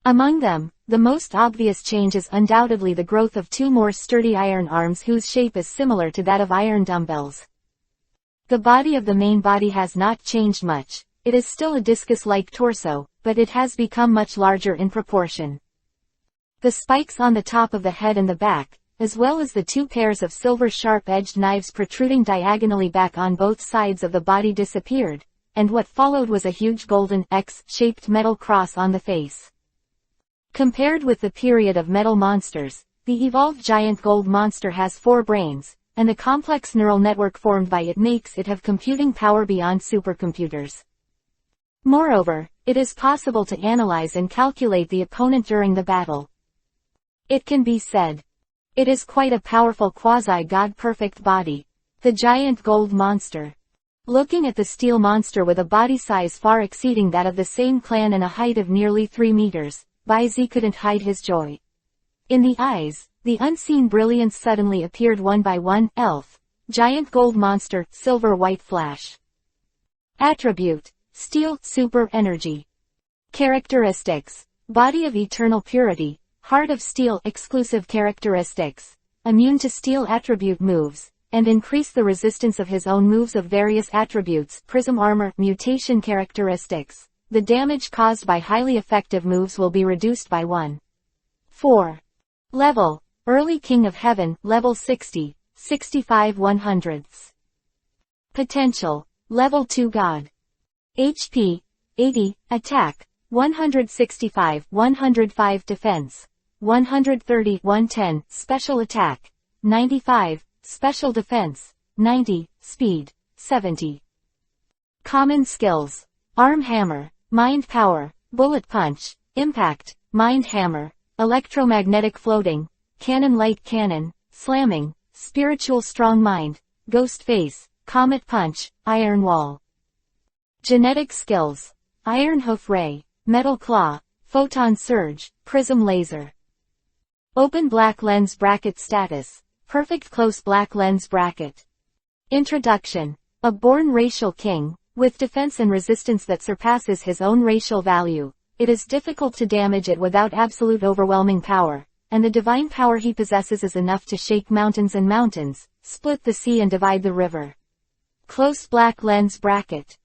Among them, the most obvious change is undoubtedly the growth of 2 more sturdy iron arms whose shape is similar to that of iron dumbbells. The body of the main body has not changed much. It is still a discus-like torso, but it has become much larger in proportion. The spikes on the top of the head and the back, as well as the 2 pairs of silver sharp-edged knives protruding diagonally back on both sides of the body disappeared, and what followed was a huge golden X-shaped metal cross on the face. Compared with the period of metal monsters, the evolved giant gold monster has 4 brains, and the complex neural network formed by it makes it have computing power beyond supercomputers. Moreover, it is possible to analyze and calculate the opponent during the battle. It can be said, it is quite a powerful quasi-god perfect body. The giant gold monster. Looking at the steel monster with a body size far exceeding that of the same clan and a height of nearly 3 meters, Baizi couldn't hide his joy. In the eyes, the unseen brilliance suddenly appeared one by one. Elf. Giant gold monster, silver white flash. Attribute. Steel, super energy. Characteristics. Body of eternal purity. Heart of steel, exclusive characteristics. Immune to steel attribute moves, and increase the resistance of his own moves of various attributes. Prism armor, mutation characteristics. The damage caused by highly effective moves will be reduced by 1. 4. Level. Early King of Heaven, level 60, 65 100ths. Potential. Level 2 God. HP. 80, attack. 165, 105 defense. 130, 110, special attack. 95, special defense. 90, speed. 70. Common skills. Arm hammer. Mind power. Bullet punch. Impact. Mind hammer. Electromagnetic floating. Cannon light cannon. Slamming. Spiritual strong mind. Ghost face. Comet punch. Iron wall. Genetic skills. Iron hoof ray. Metal claw. Photon surge. Prism laser. Open black lens bracket status. Perfect close black lens bracket. Introduction. A born racial king, with defense and resistance that surpasses his own racial value, it is difficult to damage it without absolute overwhelming power, and the divine power he possesses is enough to shake mountains and mountains, split the sea and divide the river. Close black lens bracket.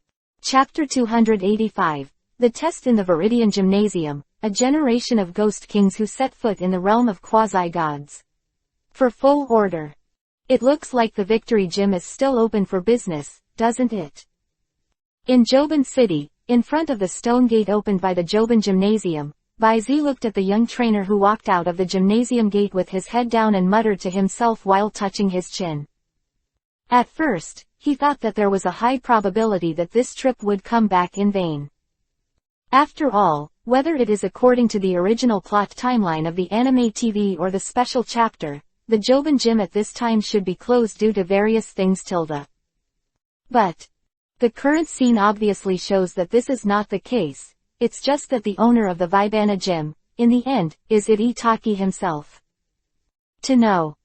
Chapter 285. The Test in the Viridian Gymnasium, a generation of ghost kings who set foot in the realm of quasi-gods. For full order. It looks like the Victory Gym is still open for business, doesn't it? In Joban City, in front of the stone gate opened by the Joban Gymnasium, Baizi looked at the young trainer who walked out of the gymnasium gate with his head down and muttered to himself while touching his chin. At first, he thought that there was a high probability that this trip would come back in vain. After all, whether it is according to the original plot timeline of the anime TV or the special chapter, the Joban Gym at this time should be closed due to various things. But the current scene obviously shows that this is not the case. It's just that the owner of the Vibana Gym, in the end, is Itagaki himself. To know.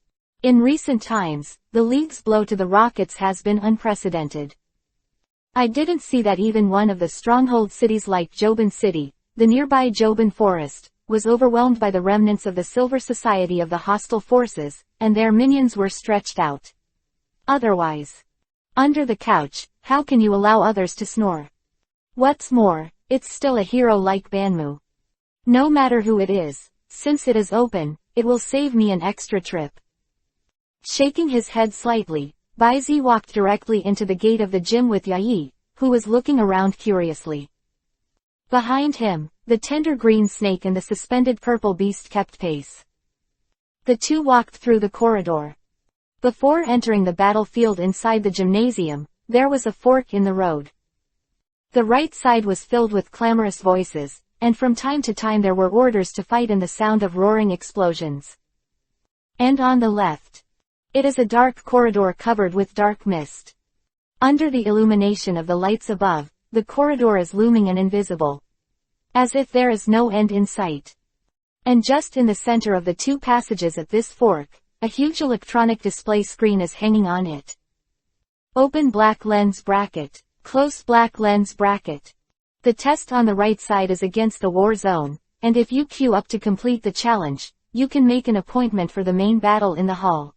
In recent times, the League's blow to the Rockets has been unprecedented. I didn't see that even one of the stronghold cities like Joban City, the nearby Joban Forest, was overwhelmed by the remnants of the Silver Society of the hostile forces, and their minions were stretched out. Otherwise, under the couch, how can you allow others to snore? What's more, it's still a hero like Banmu. No matter who it is, since it is open, it will save me an extra trip. Shaking his head slightly, Baizi walked directly into the gate of the gym with Yai, who was looking around curiously. Behind him, the tender green snake and the suspended purple beast kept pace. The two walked through the corridor. Before entering the battlefield inside the gymnasium, there was a fork in the road. The right side was filled with clamorous voices, and from time to time there were orders to fight and the sound of roaring explosions. And on the left, it is a dark corridor covered with dark mist. Under the illumination of the lights above, the corridor is looming and invisible. As if there is no end in sight. And just in the center of the two passages at this fork, a huge electronic display screen is hanging on it. Open black lens bracket, close black lens bracket. The test on the right side is against the war zone, and if you queue up to complete the challenge, you can make an appointment for the main battle in the hall.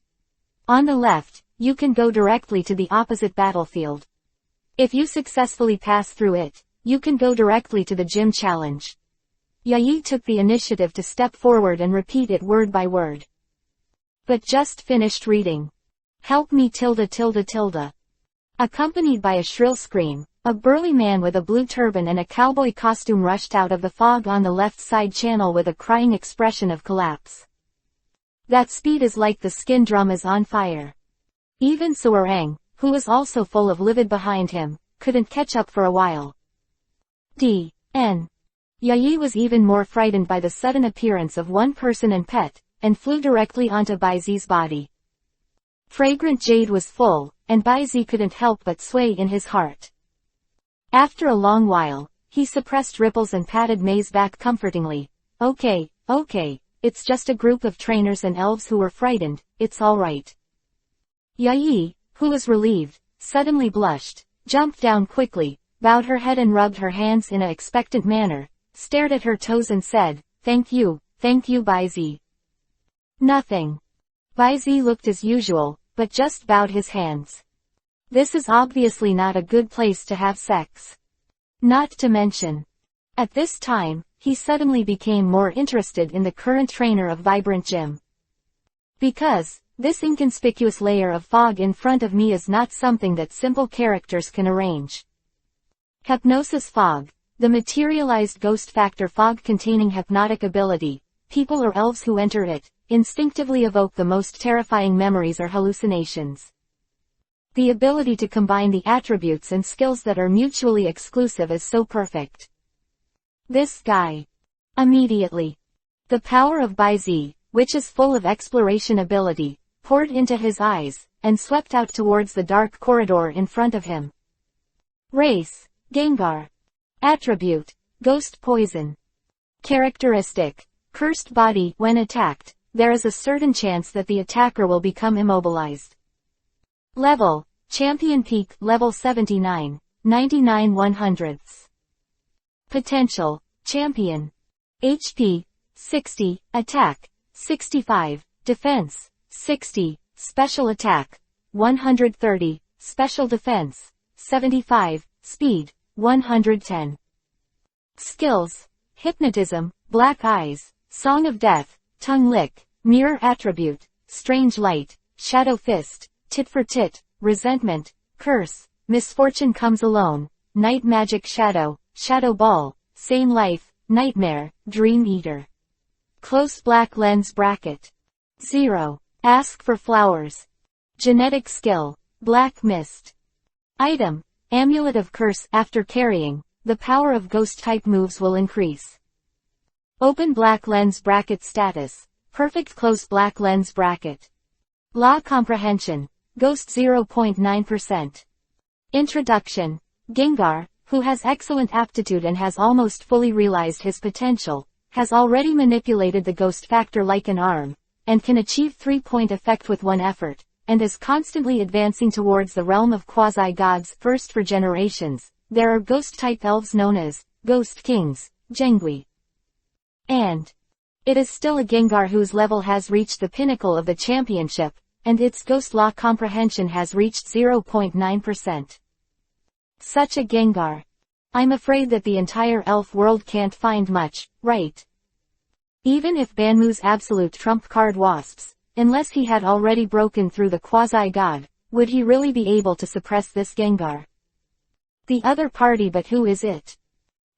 On the left, you can go directly to the opposite battlefield. If you successfully pass through it, you can go directly to the gym challenge. Yai took the initiative to step forward and repeat it word by word. But just finished reading. Help me ... Accompanied by a shrill scream, a burly man with a blue turban and a cowboy costume rushed out of the fog on the left side channel with a crying expression of collapse. That speed is like the skin drum is on fire. Even Soarang, who was also full of livid behind him, couldn't catch up for a while. D.N. Yai was even more frightened by the sudden appearance of one person and pet, and flew directly onto Baizi's body. Fragrant jade was full, and Baizi couldn't help but sway in his heart. After a long while, he suppressed ripples and patted May's back comfortingly. Okay, it's just a group of trainers and elves who were frightened, it's alright. Yai, who was relieved, suddenly blushed, jumped down quickly, bowed her head and rubbed her hands in an expectant manner, stared at her toes and said, thank you, Baizi. Nothing. Baizi looked as usual, but just bowed his hands. This is obviously not a good place to have sex. Not to mention. At this time, he suddenly became more interested in the current trainer of Vibrant Gym. Because, this inconspicuous layer of fog in front of me is not something that simple characters can arrange. Hypnosis fog, the materialized ghost factor fog containing hypnotic ability, people or elves who enter it, instinctively evoke the most terrifying memories or hallucinations. The ability to combine the attributes and skills that are mutually exclusive is so perfect. This guy. Immediately. The power of Baizi, which is full of exploration ability, poured into his eyes, and swept out towards the dark corridor in front of him. Race, Gengar. Attribute, Ghost Poison. Characteristic, Cursed Body. When attacked, there is a certain chance that the attacker will become immobilized. Level, Champion Peak, level 79, 99/100. Potential, Champion. HP, 60, Attack, 65, Defense, 60, Special Attack, 130, Special Defense, 75, Speed, 110. Skills, Hypnotism, Black Eyes, Song of Death, Tongue Lick, Mirror Attribute, Strange Light, Shadow Fist, Tit for Tit, Resentment, Curse, Misfortune Comes Alone, Night Magic Shadow, Shadow Ball, Sane Life, Nightmare, Dream Eater. Close black lens bracket. 0. Ask for flowers. Genetic skill, Black Mist. Item. Amulet of Curse. After carrying, the power of ghost-type moves will increase. Open black lens bracket status. Perfect close black lens bracket. Law comprehension. Ghost 0.9%. Introduction. Gengar, who has excellent aptitude and has almost fully realized his potential, has already manipulated the ghost factor like an arm, and can achieve 3-point effect with one effort, and is constantly advancing towards the realm of quasi-gods. First, for generations, there are ghost-type elves known as Ghost Kings, Jengui. And it is still a Gengar whose level has reached the pinnacle of the championship, and its ghost law comprehension has reached 0.9%. Such a Gengar. I'm afraid that the entire elf world can't find much, right? Even if Banmu's absolute trump card wasps, unless he had already broken through the quasi-god, would he really be able to suppress this Gengar? The other party, but who is it?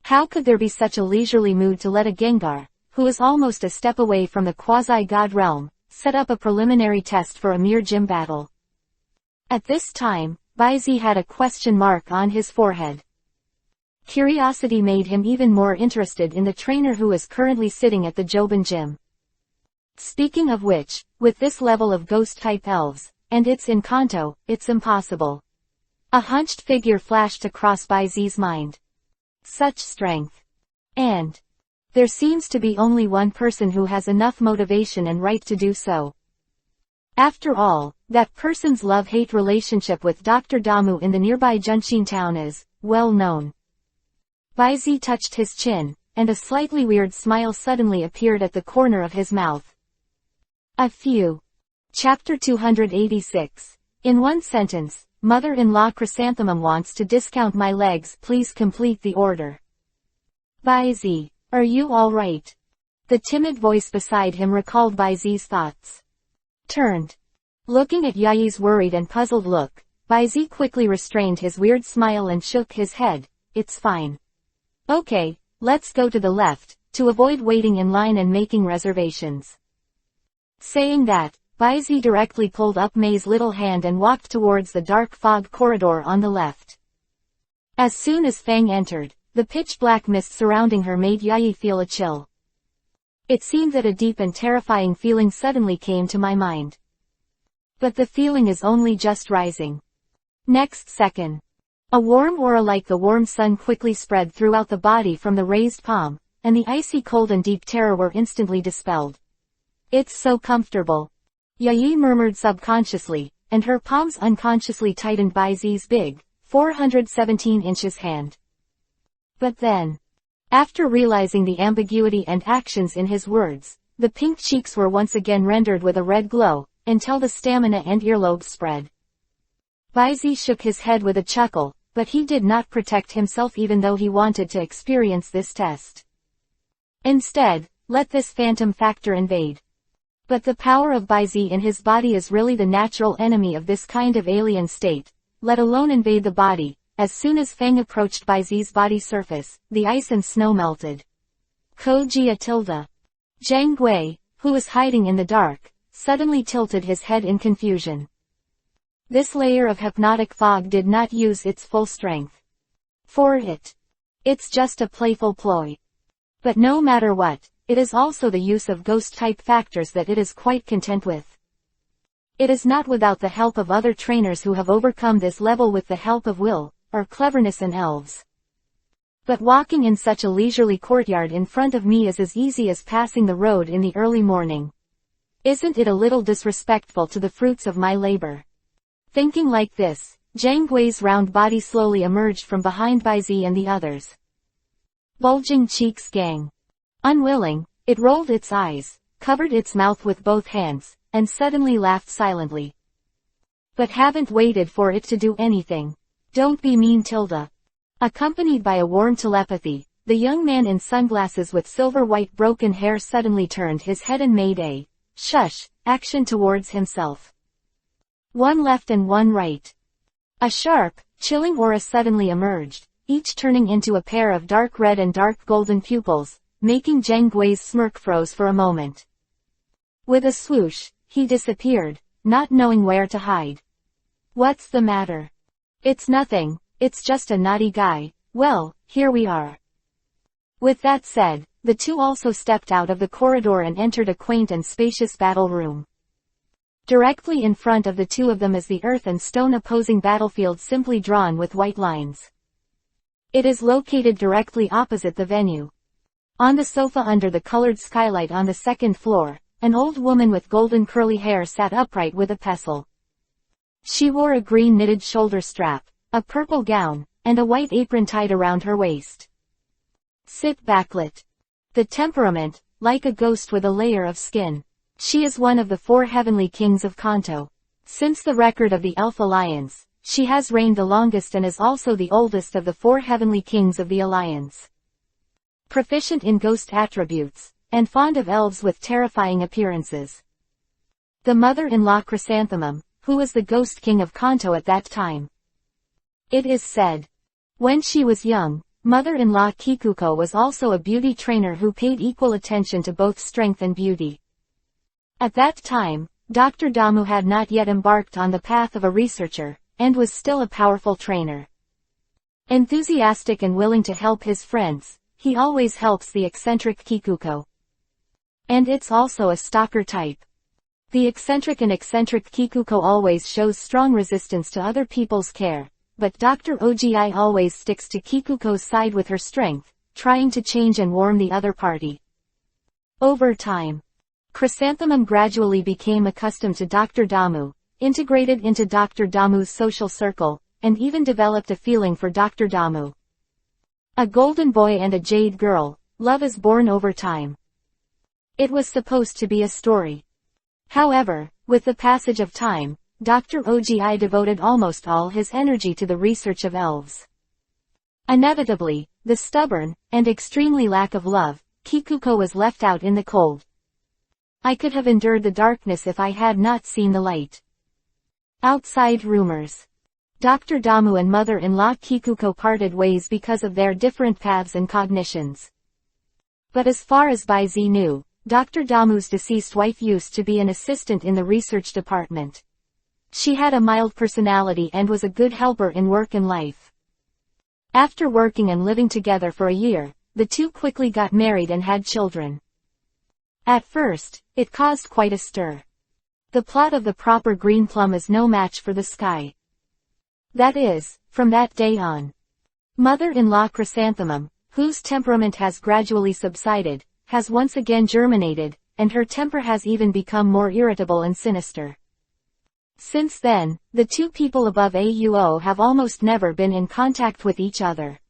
How could there be such a leisurely mood to let a Gengar, who is almost a step away from the quasi-god realm, set up a preliminary test for a mere gym battle? At this time, Baizi had a question mark on his forehead. Curiosity made him even more interested in the trainer who is currently sitting at the Joban gym. Speaking of which, with this level of ghost-type elves, and its Encanto, it's impossible. A hunched figure flashed across Baizi's mind. Such strength. And there seems to be only one person who has enough motivation and right to do so. After all, that person's love-hate relationship with Dr. Damu in the nearby Junshin town is well known. Baizi touched his chin, and a slightly weird smile suddenly appeared at the corner of his mouth. Chapter 286. In one sentence, Mother-in-law Chrysanthemum wants to discount my legs. Please complete the order. Baizi, are you alright? The timid voice beside him recalled Baizi's thoughts. Turned. Looking at Yayi's worried and puzzled look, Baizi quickly restrained his weird smile and shook his head. It's fine. Okay, let's go to the left, to avoid waiting in line and making reservations. Saying that, Baizi directly pulled up Mei's little hand and walked towards the dark fog corridor on the left. As soon as Fang entered, the pitch-black mist surrounding her made Yayi feel a chill. It seemed that a deep and terrifying feeling suddenly came to my mind. But the feeling is only just rising. Next second, a warm aura like the warm sun quickly spread throughout the body from the raised palm, and the icy cold and deep terror were instantly dispelled. It's so comfortable. Yayi murmured subconsciously, and her palms unconsciously tightened Baizi's big, 417 inches hand. But then, after realizing the ambiguity and actions in his words, the pink cheeks were once again rendered with a red glow, until the stamina and earlobes spread. Baizi shook his head with a chuckle, but he did not protect himself even though he wanted to experience this test. Instead, let this phantom factor invade. But the power of Baizi in his body is really the natural enemy of this kind of alien state, let alone invade the body. As soon as Fang approached Baizi's body surface, the ice and snow melted. Kojia tilde. Zhang Gui, who was hiding in the dark, suddenly tilted his head in confusion. This layer of hypnotic fog did not use its full strength. For it's just a playful ploy. But no matter what, it is also the use of ghost-type factors that it is quite content with. It is not without the help of other trainers who have overcome this level with the help of will, or cleverness and elves. But walking in such a leisurely courtyard in front of me is as easy as passing the road in the early morning. Isn't it a little disrespectful to the fruits of my labor? Thinking like this, Zhang Gui's round body slowly emerged from behind Baizi and the others. Bulging cheeks gang. Unwilling, it rolled its eyes, covered its mouth with both hands, and suddenly laughed silently. But haven't waited for it to do anything. Don't be mean tilde. Accompanied by a warm telepathy, the young man in sunglasses with silver-white broken hair suddenly turned his head and made a shush action towards himself. One left and one right. A sharp, chilling aura suddenly emerged, each turning into a pair of dark red and dark golden pupils, making Zhang Gui's smirk froze for a moment. With a swoosh, he disappeared, not knowing where to hide. What's the matter? It's nothing, it's just a naughty guy. Well, here we are. With that said, the two also stepped out of the corridor and entered a quaint and spacious battle room. Directly in front of the two of them is the earth and stone opposing battlefield simply drawn with white lines. It is located directly opposite the venue. On the sofa under the colored skylight on the second floor, an old woman with golden curly hair sat upright with a pestle. She wore a green knitted shoulder strap, a purple gown, and a white apron tied around her waist. Sit backlit. The temperament, like a ghost with a layer of skin. She is one of the 4 heavenly kings of Kanto. Since the record of the Elf Alliance, she has reigned the longest and is also the oldest of the 4 heavenly kings of the Alliance. Proficient in ghost attributes, and fond of elves with terrifying appearances. The mother-in-law Chrysanthemum, who was the ghost king of Kanto at that time. It is said, when she was young, mother-in-law Kikuko was also a beauty trainer who paid equal attention to both strength and beauty. At that time, Dr. Damu had not yet embarked on the path of a researcher, and was still a powerful trainer. Enthusiastic and willing to help his friends, he always helps the eccentric Kikuko. And it's also a stalker type. The eccentric Kikuko always shows strong resistance to other people's care, but Dr. Ogi always sticks to Kikuko's side with her strength, trying to change and warm the other party. Over time, Chrysanthemum gradually became accustomed to Dr. Damu, integrated into Dr. Damu's social circle, and even developed a feeling for Dr. Damu. A golden boy and a jade girl, love is born over time. It was supposed to be a story. However, with the passage of time, Dr. Ogi devoted almost all his energy to the research of elves. Inevitably, the stubborn, and extremely lack of love, Kikuko was left out in the cold. I could have endured the darkness if I had not seen the light. Outside rumors. Dr. Damu and mother-in-law Kikuko parted ways because of their different paths and cognitions. But as far as Baizi knew, Dr. Damu's deceased wife used to be an assistant in the research department. She had a mild personality and was a good helper in work and life. After working and living together for a year, the two quickly got married and had children. At first, it caused quite a stir. The plot of The Proper Green Plum is no match for the sky. That is, from that day on. Mother-in-law Chrysanthemum, whose temperament has gradually subsided, has once again germinated, and her temper has even become more irritable and sinister. Since then, the two people above AUO have almost never been in contact with each other.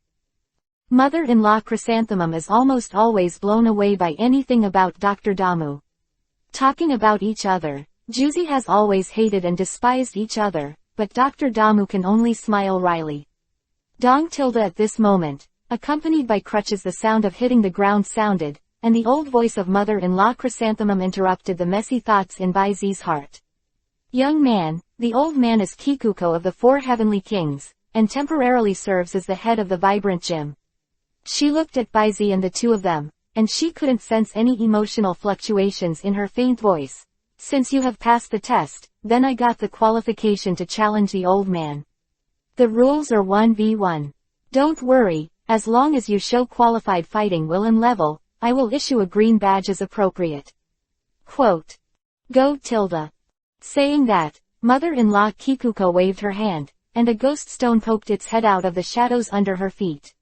Mother-in-law Chrysanthemum is almost always blown away by anything about Dr. Damu. Talking about each other, Juzi has always hated and despised each other, but Dr. Damu can only smile wryly. Dong tilde at this moment, accompanied by crutches the sound of hitting the ground sounded, and the old voice of mother-in-law Chrysanthemum interrupted the messy thoughts in Baizi's heart. Young man, the old man is Kikuko of the 4 heavenly kings, and temporarily serves as the head of the vibrant gym. She looked at Baizi and the two of them, and she couldn't sense any emotional fluctuations in her faint voice. Since you have passed the test, then I got the qualification to challenge the old man. The rules are 1v1. Don't worry, as long as you show qualified fighting will and level, I will issue a green badge as appropriate. Quote. Go tilde. Saying that, mother-in-law Kikuko waved her hand, and a ghost stone poked its head out of the shadows under her feet.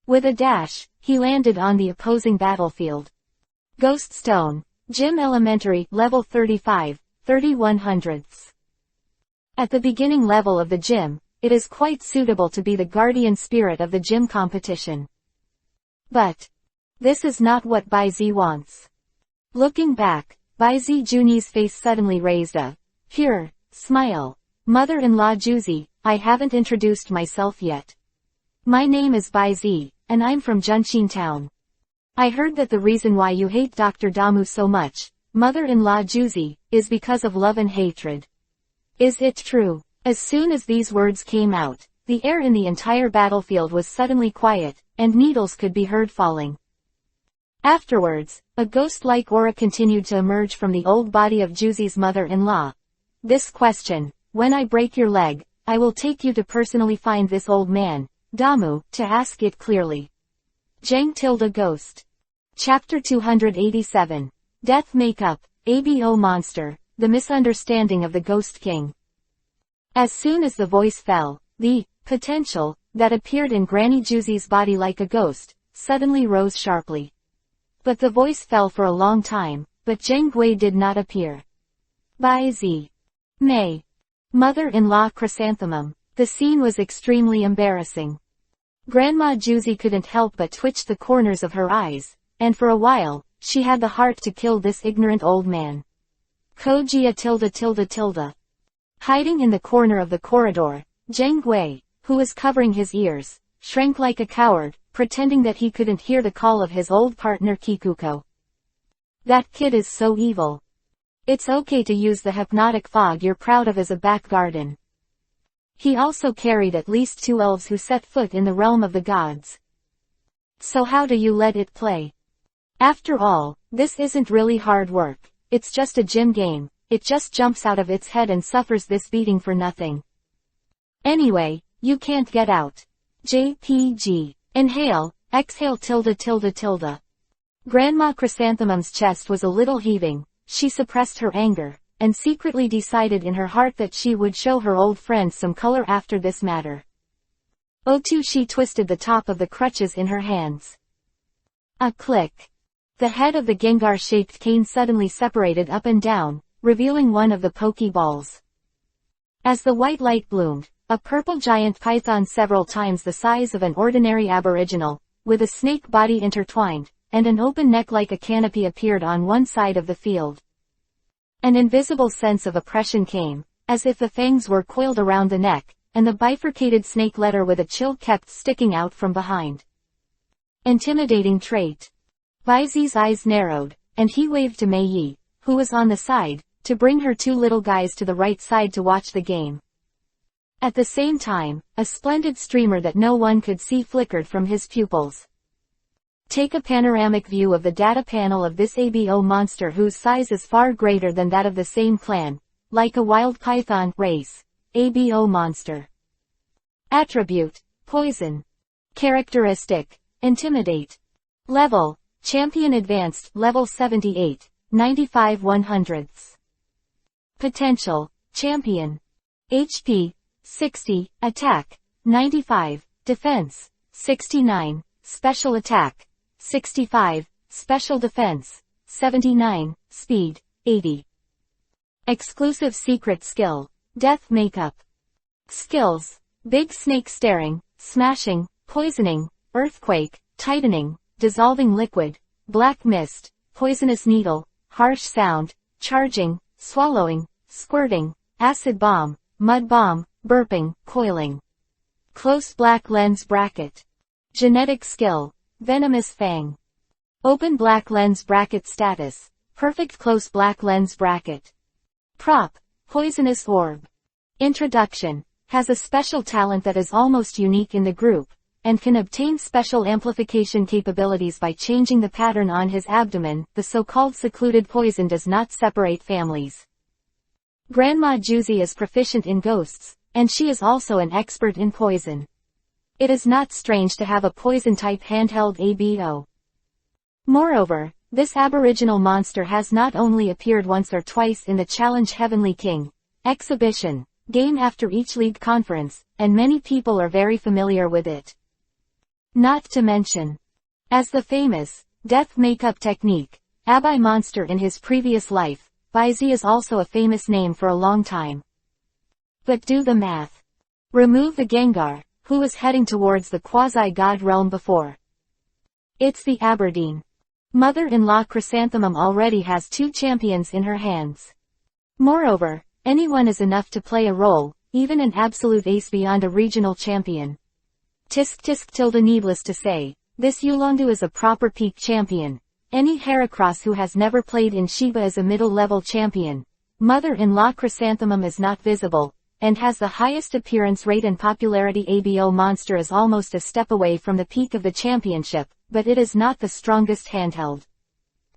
With a dash, he landed on the opposing battlefield. Ghost Stone, Gym Elementary, Level 35, 3100ths. At the beginning level of the gym, it is quite suitable to be the guardian spirit of the gym competition. But this is not what Baizi wants. Looking back, Baizi Juni's face suddenly raised a pure smile. Mother-in-law Juzi, I haven't introduced myself yet. My name is Baizi, and I'm from Junshin Town. I heard that the reason why you hate Dr. Damu so much, mother-in-law Juzi, is because of love and hatred. Is it true? As soon as these words came out, the air in the entire battlefield was suddenly quiet, and needles could be heard falling. Afterwards, a ghost-like aura continued to emerge from the old body of Juzi's mother-in-law. This question, when I break your leg, I will take you to personally find this old man, Damu, to ask it clearly. Jang tilde Ghost. Chapter 287. Death Makeup, ABO Monster, The Misunderstanding of the Ghost King. As soon as the voice fell, the potential that appeared in Granny Juzy's body like a ghost suddenly rose sharply. But the voice fell for a long time, but Zheng Gui did not appear. By Z. May. Mother-in-law Chrysanthemum. The scene was extremely embarrassing. Grandma Juzy couldn't help but twitch the corners of her eyes, and for a while, she had the heart to kill this ignorant old man. Kojia tilde tilde tilde. Hiding in the corner of the corridor, Zheng Gui, who was covering his ears, shrank like a coward, pretending that he couldn't hear the call of his old partner Kikuko. That kid is so evil. It's okay to use the hypnotic fog you're proud of as a back garden. He also carried at least 2 elves who set foot in the realm of the gods. So how do you let it play? After all, this isn't really hard work, it's just a gym game, it just jumps out of its head and suffers this beating for nothing. Anyway, you can't get out. JPG. Inhale, exhale tilde tilde tilde. Grandma Chrysanthemum's chest was a little heaving, she suppressed her anger, and secretly decided in her heart that she would show her old friend some color after this matter. Oh-too, she twisted the top of the crutches in her hands. A click. The head of the Gengar-shaped cane suddenly separated up and down, revealing one of the Pokeballs. As the white light bloomed, a purple giant python several times the size of an ordinary aboriginal, with a snake body intertwined, and an open neck like a canopy appeared on one side of the field. An invisible sense of oppression came, as if the fangs were coiled around the neck, and the bifurcated snake letter with a chill kept sticking out from behind. Intimidating trait. Baizi's eyes narrowed, and he waved to Mei Yi, who was on the side, to bring her 2 little guys to the right side to watch the game. At the same time, a splendid streamer that no one could see flickered from his pupils. Take a panoramic view of the data panel of this ABO monster whose size is far greater than that of the same clan, like a wild python race. ABO monster. Attribute, poison. Characteristic, intimidate. Level, champion advanced, level 78, 95 100ths. Potential, champion. HP, 60, attack, 95, defense, 69, special attack, 65, special defense, 79, speed, 80. Exclusive secret skill, death makeup. Skills, big snake staring, smashing, poisoning, earthquake, tightening, dissolving liquid, black mist, poisonous needle, harsh sound, charging, swallowing, squirting, acid bomb, mud bomb, burping, coiling. Close black lens bracket. Genetic skill, venomous fang. Open black lens bracket status, perfect close black lens bracket. Prop, poisonous orb. Introduction, has a special talent that is almost unique in the group, and can obtain special amplification capabilities by changing the pattern on his abdomen. The so-called secluded poison does not separate families. Grandma Juzy is proficient in ghosts, and she is also an expert in poison. It is not strange to have a poison-type handheld ABO. Moreover, this aboriginal monster has not only appeared once or twice in the Challenge Heavenly King exhibition game after each league conference, and many people are very familiar with it. Not to mention, as the famous death makeup technique, Abai monster in his previous life, Baizi is also a famous name for a long time. But do the math. Remove the Gengar, who was heading towards the quasi-god realm before. It's the Aberdeen. Mother-in-law Chrysanthemum already has 2 champions in her hands. Moreover, anyone is enough to play a role, even an absolute ace beyond a regional champion. Tisk tisk tilde. Needless to say, this Yulondu is a proper peak champion. Any Heracross who has never played in Shiba is a middle-level champion. Mother-in-law Chrysanthemum is not visible, and has the highest appearance rate and popularity. ABO monster is almost a step away from the peak of the championship, but it is not the strongest handheld.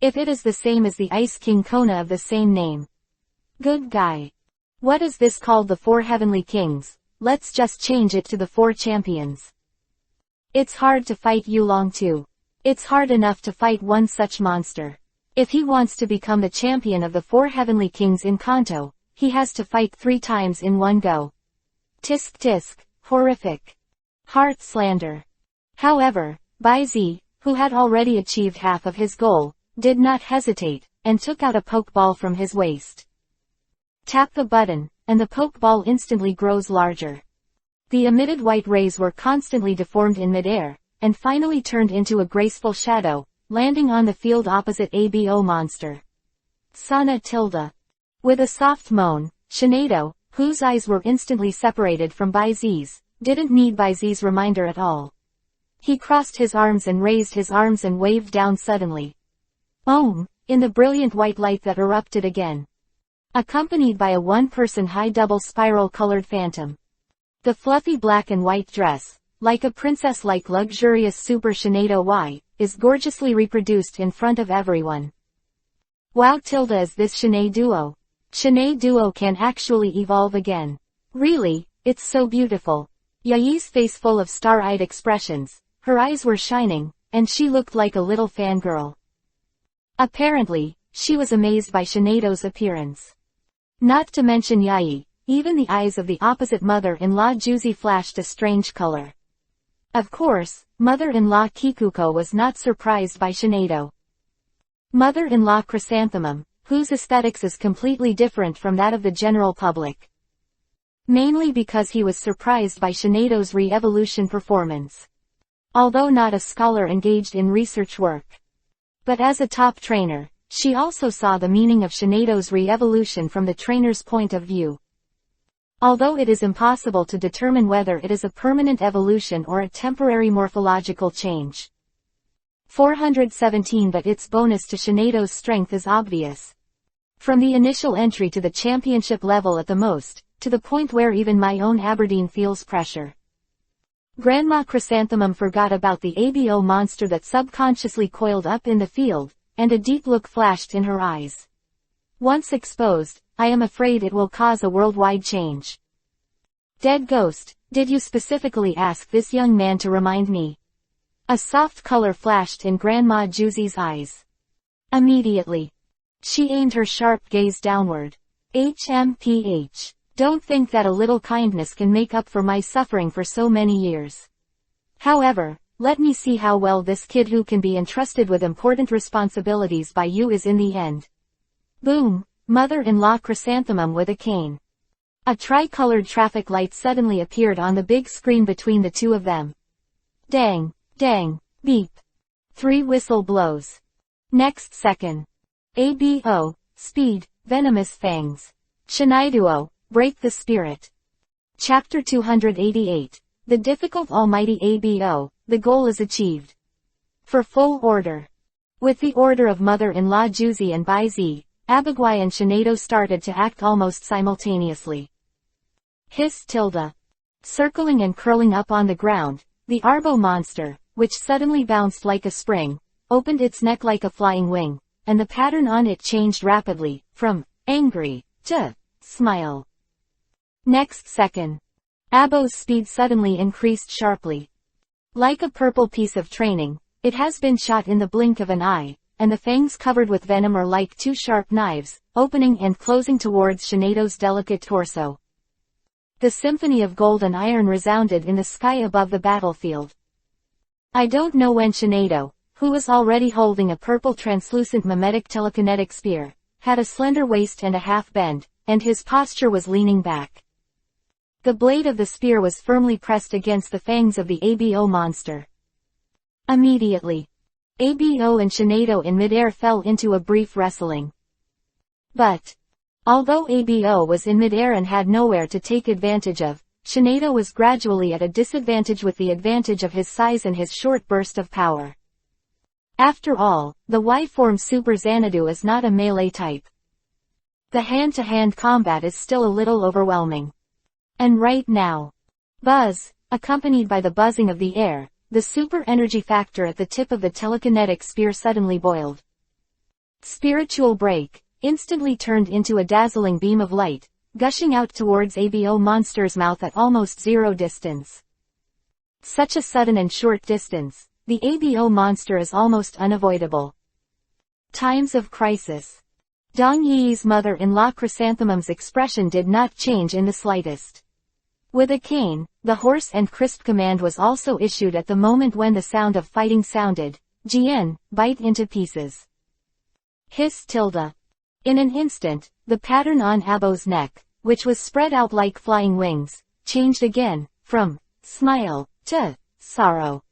If it is the same as the Ice King Kona of the same name. Good guy. What is this called? The four heavenly kings? Let's just change it to the four champions. It's hard to fight Yulong too. It's hard enough to fight one such monster. If he wants to become the champion of the four heavenly kings in Kanto, he has to fight 3 times in one go. Tisk tisk, horrific. Heart slander. However, Bai Zi, who had already achieved half of his goal, did not hesitate, and took out a pokeball from his waist. Tap the button, and the pokeball instantly grows larger. The emitted white rays were constantly deformed in midair, and finally turned into a graceful shadow, landing on the field opposite Abo monster. Sana tilde. With a soft moan, Shinado, whose eyes were instantly separated from Bai Zi's, didn't need Bai Zi's reminder at all. He crossed his arms and raised his arms and waved down suddenly. Boom! In the brilliant white light that erupted again. Accompanied by a one-person high double spiral-colored phantom. The fluffy black and white dress, like a princess-like luxurious Super Shinado Y, is gorgeously reproduced in front of everyone. Wow tilde is this Shinee duo. Shinee duo can actually evolve again. Really, it's so beautiful. Yayi's face full of star-eyed expressions, her eyes were shining, and she looked like a little fangirl. Apparently, she was amazed by Shinado's appearance. Not to mention Yayi, even the eyes of the opposite mother-in-law Juzi flashed a strange color. Of course, mother-in-law Kikuko was not surprised by Shinado. Mother-in-law Chrysanthemum, whose aesthetics is completely different from that of the general public. Mainly because he was surprised by Shinado's re-evolution performance. Although not a scholar engaged in research work. But as a top trainer, she also saw the meaning of Shinado's re-evolution from the trainer's point of view. Although it is impossible to determine whether it is a permanent evolution or a temporary morphological change. 417 But its bonus to Shinado's strength is obvious. From the initial entry to the championship level at the most, to the point where even my own Aberdeen feels pressure. Grandma Chrysanthemum forgot about the Abo monster that subconsciously coiled up in the field, and a deep look flashed in her eyes. Once exposed, I am afraid it will cause a worldwide change. Dead ghost, did you specifically ask this young man to remind me? A soft color flashed in Grandma Juzi's eyes. Immediately. She aimed her sharp gaze downward. HMPH. Don't think that a little kindness can make up for my suffering for so many years. However, let me see how well this kid who can be entrusted with important responsibilities by you is in the end. Boom, mother-in-law Chrysanthemum with a cane. A tri-colored traffic light suddenly appeared on the big screen between the two of them. Dang, dang, beep. 3 whistle blows. Next second. Abo, speed, venomous fangs. Shinaiduo, break the spirit. Chapter 288. The difficult almighty Abo, the goal is achieved. For full order. With the order of mother-in-law Juzi and Bai Zi, Abagwai and Shinado started to act almost simultaneously. Hiss tilde. Circling and curling up on the ground, the Arbo monster, which suddenly bounced like a spring, opened its neck like a flying wing, and the pattern on it changed rapidly, from angry to smile. Next second. Abo's speed suddenly increased sharply. Like a purple piece of training, it has been shot in the blink of an eye, and the fangs covered with venom are like 2 sharp knives, opening and closing towards Shinado's delicate torso. The symphony of gold and iron resounded in the sky above the battlefield. I don't know when Shinado, who was already holding a purple translucent mimetic telekinetic spear, had a slender waist and a half bend, and his posture was leaning back. The blade of the spear was firmly pressed against the fangs of the Abo monster. Immediately, Abo and Shinado in midair fell into a brief wrestling. But, although Abo was in midair and had nowhere to take advantage of, Shinado was gradually at a disadvantage with the advantage of his size and his short burst of power. After all, the Y-form Super Xanadu is not a melee type. The hand-to-hand combat is still a little overwhelming. And right now, buzz, accompanied by the buzzing of the air, the super energy factor at the tip of the telekinetic spear suddenly boiled. Spiritual break, instantly turned into a dazzling beam of light, gushing out towards ABO monster's mouth at almost zero distance. Such a sudden and short distance, the ABO monster is almost unavoidable. Times of crisis. Dong Yi's mother-in-law Chrysanthemum's expression did not change in the slightest. With a cane, the hoarse and crisp command was also issued at the moment when the sound of fighting sounded. Jian, bite into pieces. Hiss tilde. In an instant, the pattern on Abo's neck, which was spread out like flying wings, changed again, from smile to sorrow.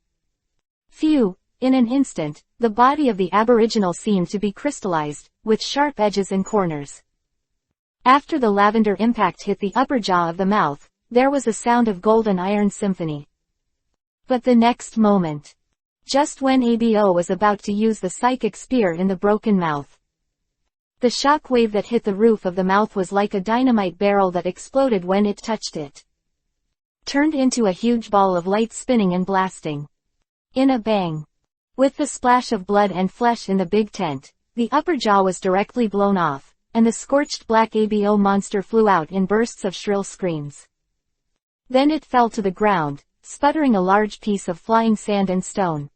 Phew, in an instant, the body of the aboriginal seemed to be crystallized, with sharp edges and corners. After the lavender impact hit the upper jaw of the mouth, there was a sound of gold and iron symphony. But the next moment, just when ABO was about to use the psychic spear in the broken mouth, the shock wave that hit the roof of the mouth was like a dynamite barrel that exploded when it touched it. Turned into a huge ball of light spinning and blasting. In a bang. With the splash of blood and flesh in the big tent, the upper jaw was directly blown off, and the scorched black ABO monster flew out in bursts of shrill screams. Then it fell to the ground, sputtering a large piece of flying sand and stone.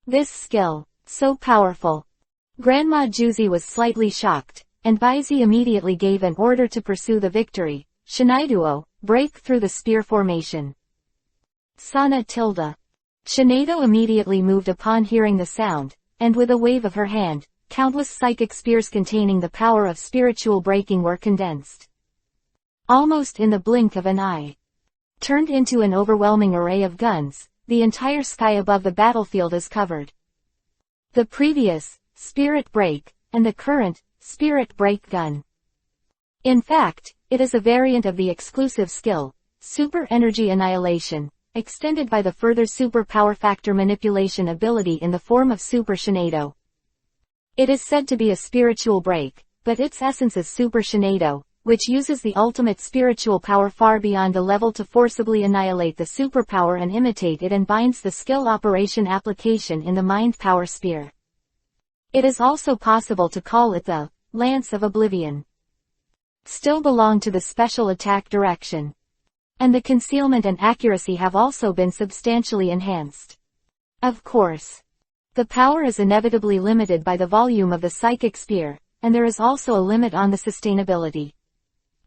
This skill, so powerful. Grandma Juzi was slightly shocked, and Baizi immediately gave an order to pursue the victory. Shinaiduo, break through the spear formation. Sana tilde. Shinaido immediately moved upon hearing the sound, and with a wave of her hand, countless psychic spears containing the power of spiritual breaking were condensed. Almost in the blink of an eye. Turned into an overwhelming array of guns, the entire sky above the battlefield is covered. The previous, Spirit Break, and the current, Spirit Break gun. In fact, it is a variant of the exclusive skill, Super Energy Annihilation, extended by the further super power factor manipulation ability in the form of Super Shinaido. It is said to be a spiritual break, but its essence is Super Shinaido, which uses the ultimate spiritual power far beyond the level to forcibly annihilate the superpower and imitate it, and binds the skill operation application in the mind power sphere. It is also possible to call it the Lance of Oblivion. Still belong to the special attack direction. And the concealment and accuracy have also been substantially enhanced. Of course. The power is inevitably limited by the volume of the psychic sphere, and there is also a limit on the sustainability.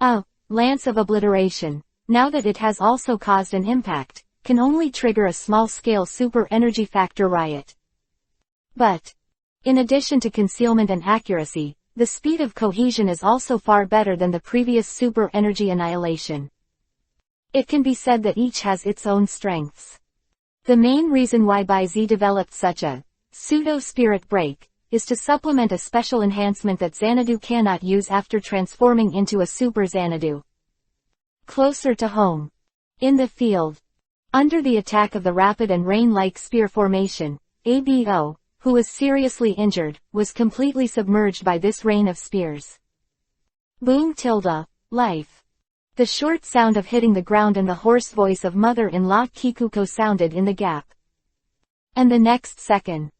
A Lance of Obliteration, now that it has also caused an impact, can only trigger a small-scale super energy factor riot. But, in addition to concealment and accuracy, the speed of cohesion is also far better than the previous super energy annihilation. It can be said that each has its own strengths. The main reason why Baizi developed such a pseudo-spirit break is to supplement a special enhancement that Xanadu cannot use after transforming into a Super Xanadu. Closer to home. In the field. Under the attack of the rapid and rain-like spear formation, ABO, who was seriously injured, was completely submerged by this rain of spears. Boom tilde, life. The short sound of hitting the ground and the hoarse voice of mother-in-law Kikuko sounded in the gap. And the next second.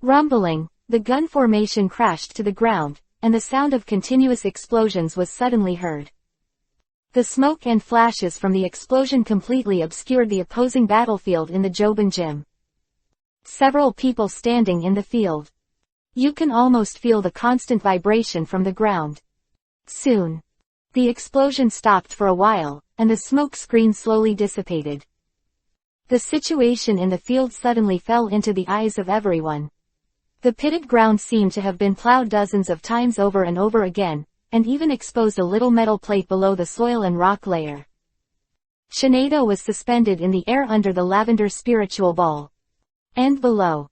Rumbling, the gun formation crashed to the ground, and the sound of continuous explosions was suddenly heard. The smoke and flashes from the explosion completely obscured the opposing battlefield in the Joban Gym. Several people standing in the field. You can almost feel the constant vibration from the ground. Soon. The explosion stopped for a while, and the smoke screen slowly dissipated. The situation in the field suddenly fell into the eyes of everyone. The pitted ground seemed to have been plowed dozens of times over and over again, and even exposed a little metal plate below the soil and rock layer. Shinaido was suspended in the air under the lavender spiritual ball. And below.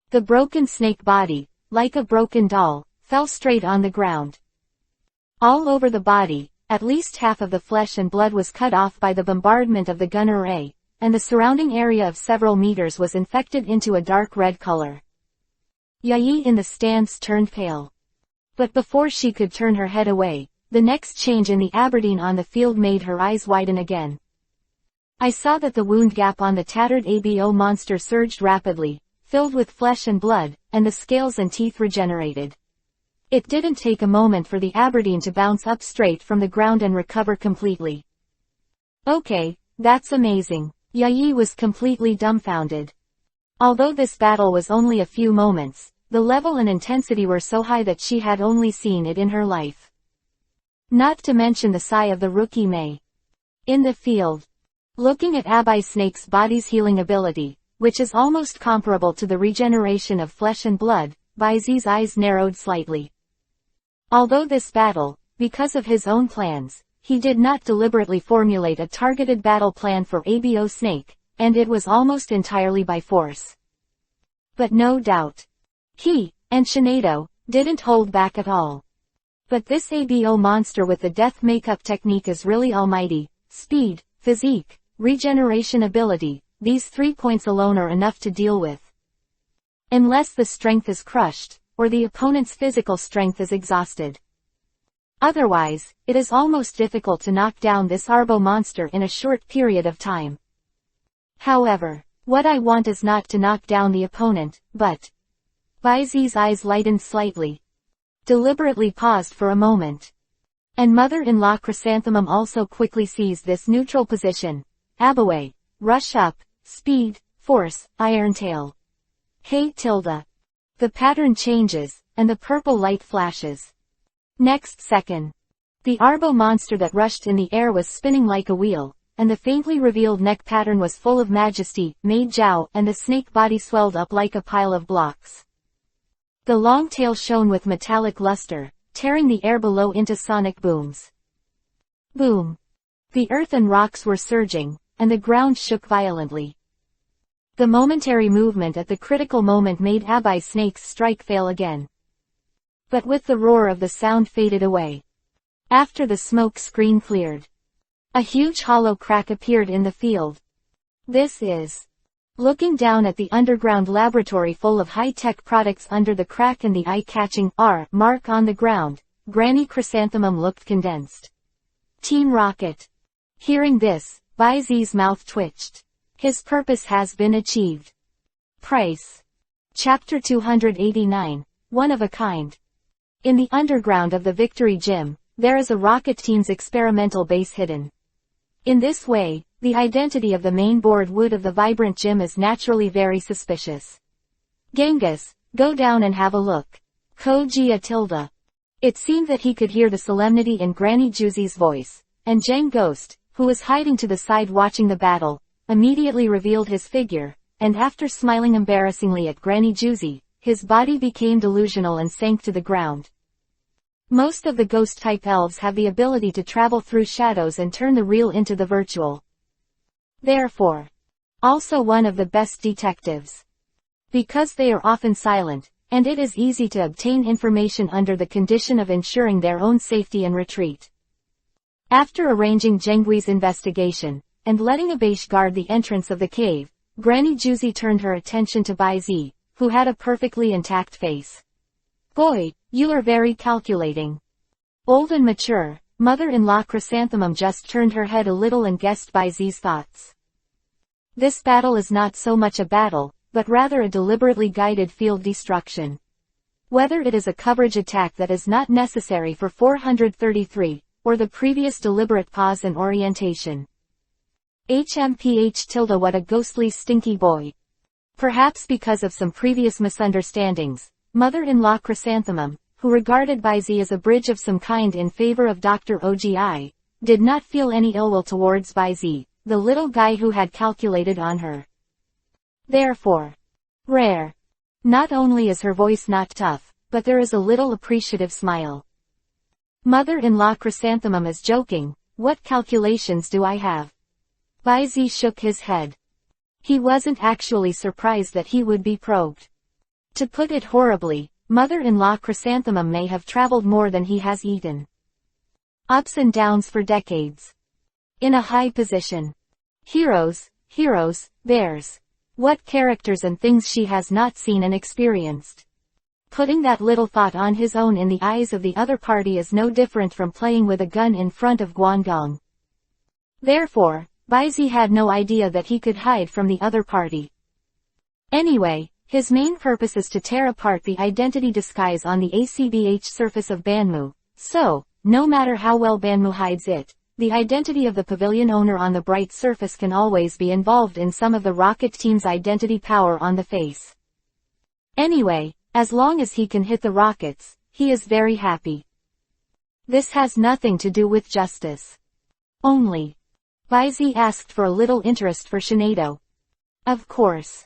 The broken snake body, like a broken doll, fell straight on the ground. All over the body, at least half of the flesh and blood was cut off by the bombardment of the gun array, and the surrounding area of several meters was infected into a dark red color. Yayi in the stands turned pale. But before she could turn her head away, the next change in the Aberdeen on the field made her eyes widen again. I saw that the wound gap on the tattered ABO monster surged rapidly, filled with flesh and blood, and the scales and teeth regenerated. It didn't take a moment for the Aberdeen to bounce up straight from the ground and recover completely. Okay, that's amazing. Yayi was completely dumbfounded. Although this battle was only a few moments, the level and intensity were so high that she had only seen it in her life. Not to mention the sigh of the rookie May. In the field. Looking at Abai Snake's body's healing ability, which is almost comparable to the regeneration of flesh and blood, Baizi's eyes narrowed slightly. Although this battle, because of his own plans, he did not deliberately formulate a targeted battle plan for Abo Snake, and it was almost entirely by force. But no doubt, he, and Shinado, didn't hold back at all. But this Abo monster with the death makeup technique is really almighty. Speed, physique, regeneration ability, these 3 points alone are enough to deal with. Unless the strength is crushed, or the opponent's physical strength is exhausted. Otherwise, it is almost difficult to knock down this Arbo monster in a short period of time. However, what I want is not to knock down the opponent, but... Baizi's eyes lightened slightly. Deliberately paused for a moment. And mother-in-law Chrysanthemum also quickly seized this neutral position. Abaway, rush up, speed, force, Iron Tail. Hey Tilda. The pattern changes, and the purple light flashes. Next second. The Arbo monster that rushed in the air was spinning like a wheel, and the faintly revealed neck pattern was full of majesty, Made Jiao, and the snake body swelled up like a pile of blocks. The long tail shone with metallic luster, tearing the air below into sonic booms. Boom. The earth and rocks were surging, and the ground shook violently. The momentary movement at the critical moment made Abai Snake's strike fail again. But with the roar of the sound faded away. After the smoke screen cleared, a huge hollow crack appeared in the field. This is... Looking down at the underground laboratory full of high-tech products under the crack and the eye-catching R mark on the ground, Granny Chrysanthemum looked condensed. Team Rocket. Hearing this, Baizi's mouth twitched. His purpose has been achieved. Price. Chapter 289, One of a Kind. In the underground of the Victory Gym, there is a Rocket Team's experimental base hidden. In this way, the identity of the main board wood of the vibrant gym is naturally very suspicious. Genghis, go down and have a look. Koji Tilda. It seemed that he could hear the solemnity in Granny Juzi's voice, and Jang Ghost, who was hiding to the side watching the battle, immediately revealed his figure, and after smiling embarrassingly at Granny Juzi, his body became delusional and sank to the ground. Most of the ghost-type elves have the ability to travel through shadows and turn the real into the virtual. Therefore, also one of the best detectives. Because they are often silent, and it is easy to obtain information under the condition of ensuring their own safety and retreat. After arranging Jengwi's investigation, and letting Abash guard the entrance of the cave, Granny Juzi turned her attention to Baizi, who had a perfectly intact face. Boy, you are very calculating. Old and mature, mother-in-law Chrysanthemum just turned her head a little and guessed Baizi's thoughts. This battle is not so much a battle, but rather a deliberately guided field destruction. Whether it is a coverage attack that is not necessary for 433, or the previous deliberate pause and orientation. HMPH what a ghostly stinky boy. Perhaps because of some previous misunderstandings, mother-in-law Chrysanthemum, who regarded Baizi as a bridge of some kind in favor of Dr. Ogi, did not feel any ill will towards Baizi, the little guy who had calculated on her. Therefore, rare. Not only is her voice not tough, but there is a little appreciative smile. Mother-in-law Chrysanthemum is joking, what calculations do I have? Baizi shook his head. He wasn't actually surprised that he would be probed. To put it horribly, mother-in-law Chrysanthemum may have traveled more than he has eaten. Ups and downs for decades. In a high position. Heroes, theirs. What characters and things she has not seen and experienced. Putting that little thought on his own in the eyes of the other party is no different from playing with a gun in front of Guangdong. Therefore, Baizi had no idea that he could hide from the other party. Anyway, His main purpose is to tear apart the identity disguise on the ACBH surface of Banmu. So, no matter how well Banmu hides it, the identity of the pavilion owner on the bright surface can always be involved in some of the rocket team's identity power on the face. Anyway, as long as he can hit the rockets, he is very happy. This has nothing to do with justice. Only. Baizi asked for a little interest for Shinado. Of course.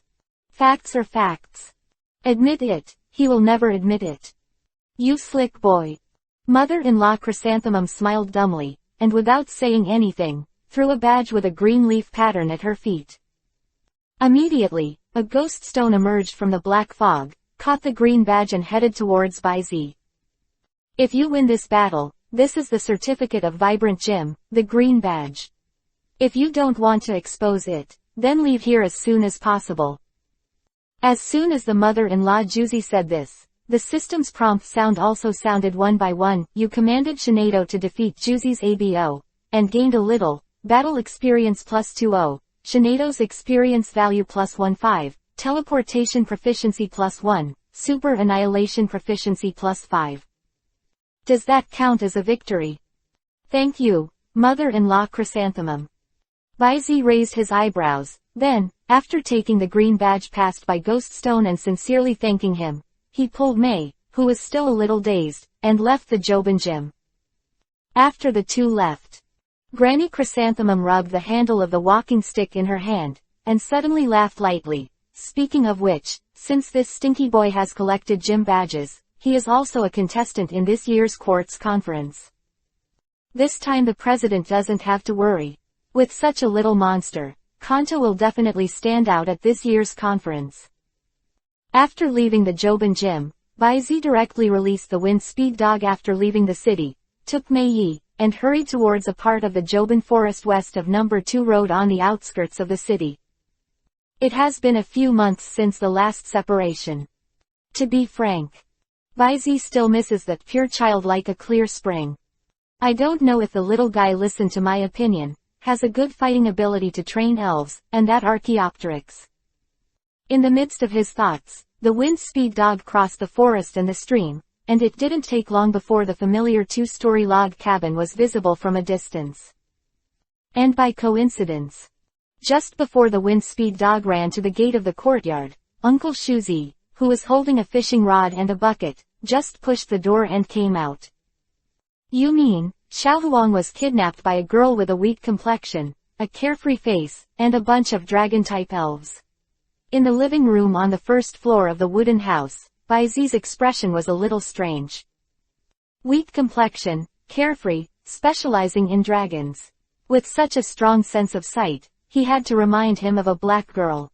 Facts are facts. Admit it, he will never admit it. You slick boy. Mother-in-law Chrysanthemum smiled dumbly, and without saying anything, threw a badge with a green leaf pattern at her feet. Immediately, a ghost stone emerged from the black fog, caught the green badge and headed towards Baizi. If you win this battle, this is the certificate of Vibrant Gym, the green badge. If you don't want to expose it, then leave here as soon as possible. As soon as the mother-in-law Juzi said this, the system's prompt sound also sounded one by one. You commanded Shinado to defeat Juzi's ABO, and gained a little, battle experience plus 20, Shinado's experience value plus 15, teleportation proficiency plus 1, super annihilation proficiency plus 5. Does that count as a victory? Thank you, mother-in-law Chrysanthemum. Baizi raised his eyebrows, then, after taking the green badge passed by Ghost Stone and sincerely thanking him, he pulled Mei, who was still a little dazed, and left the Joban Gym. After the two left, Granny Chrysanthemum rubbed the handle of the walking stick in her hand, and suddenly laughed lightly. Speaking of which, since this stinky boy has collected gym badges, he is also a contestant in this year's Quartz Conference. This time the president doesn't have to worry. With such a little monster, Kanto will definitely stand out at this year's conference. After leaving the Joban Gym, Baizi directly released the wind speed dog after leaving the city, took Mei Yi, and hurried towards a part of the Joban forest west of No. 2 road on the outskirts of the city. It has been a few months since the last separation. To be frank, Baizi still misses that pure child like a clear spring. I don't know if the little guy listened to my opinion, has a good fighting ability to train elves, and that Archaeopteryx. In the midst of his thoughts, the wind speed dog crossed the forest and the stream, and it didn't take long before the familiar two-story log cabin was visible from a distance. And by coincidence, just before the wind speed dog ran to the gate of the courtyard, Uncle Shuzi, who was holding a fishing rod and a bucket, just pushed the door and came out. You mean, Xiaohuang was kidnapped by a girl with a weak complexion, a carefree face, and a bunch of dragon-type elves. In the living room on the first floor of the wooden house, Baizi's expression was a little strange. Weak complexion, carefree, specializing in dragons. With such a strong sense of sight, he had to remind him of a black girl.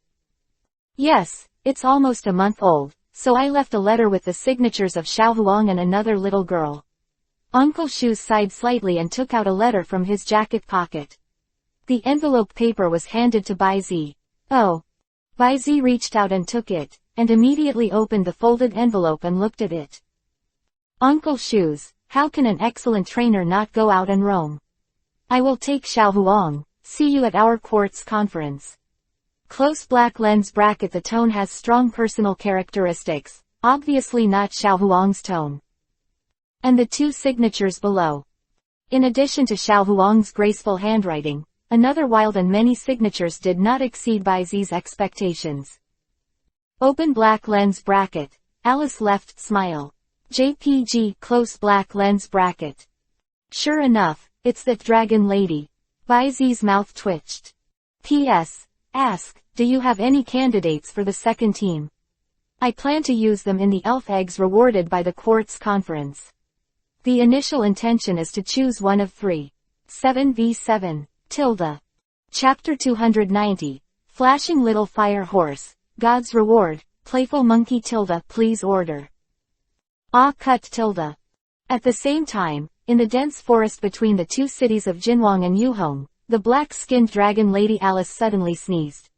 Yes, it's almost a month old, so I left a letter with the signatures of Xiaohuang and another little girl. Uncle Shu sighed slightly and took out a letter from his jacket pocket. The envelope paper was handed to Baizi. Oh. Baizi reached out and took it, and immediately opened the folded envelope and looked at it. Uncle Shu's, how can an excellent trainer not go out and roam? I will take Xiaohuang, see you at our Quartz Conference. Close black lens bracket. The tone has strong personal characteristics, obviously not Xiaohuang's tone. And the two signatures below. In addition to Xiaohuang's graceful handwriting, another wild and many signatures did not exceed Baizi's expectations. Open black lens bracket, Alice left smile. JPG close black lens bracket. Sure enough, it's that dragon lady. Baizi's mouth twitched. P.S. Ask, do you have any candidates for the second team? I plan to use them in the elf eggs rewarded by the Quartz Conference. The initial intention is to choose one of 3. 7v7. Chapter 290. Flashing Little Fire Horse. God's Reward. Playful Monkey. Please order. Cut. At the same time, in the dense forest between the two cities of Jinwang and Yuhong, the black-skinned dragon lady Alice suddenly sneezed.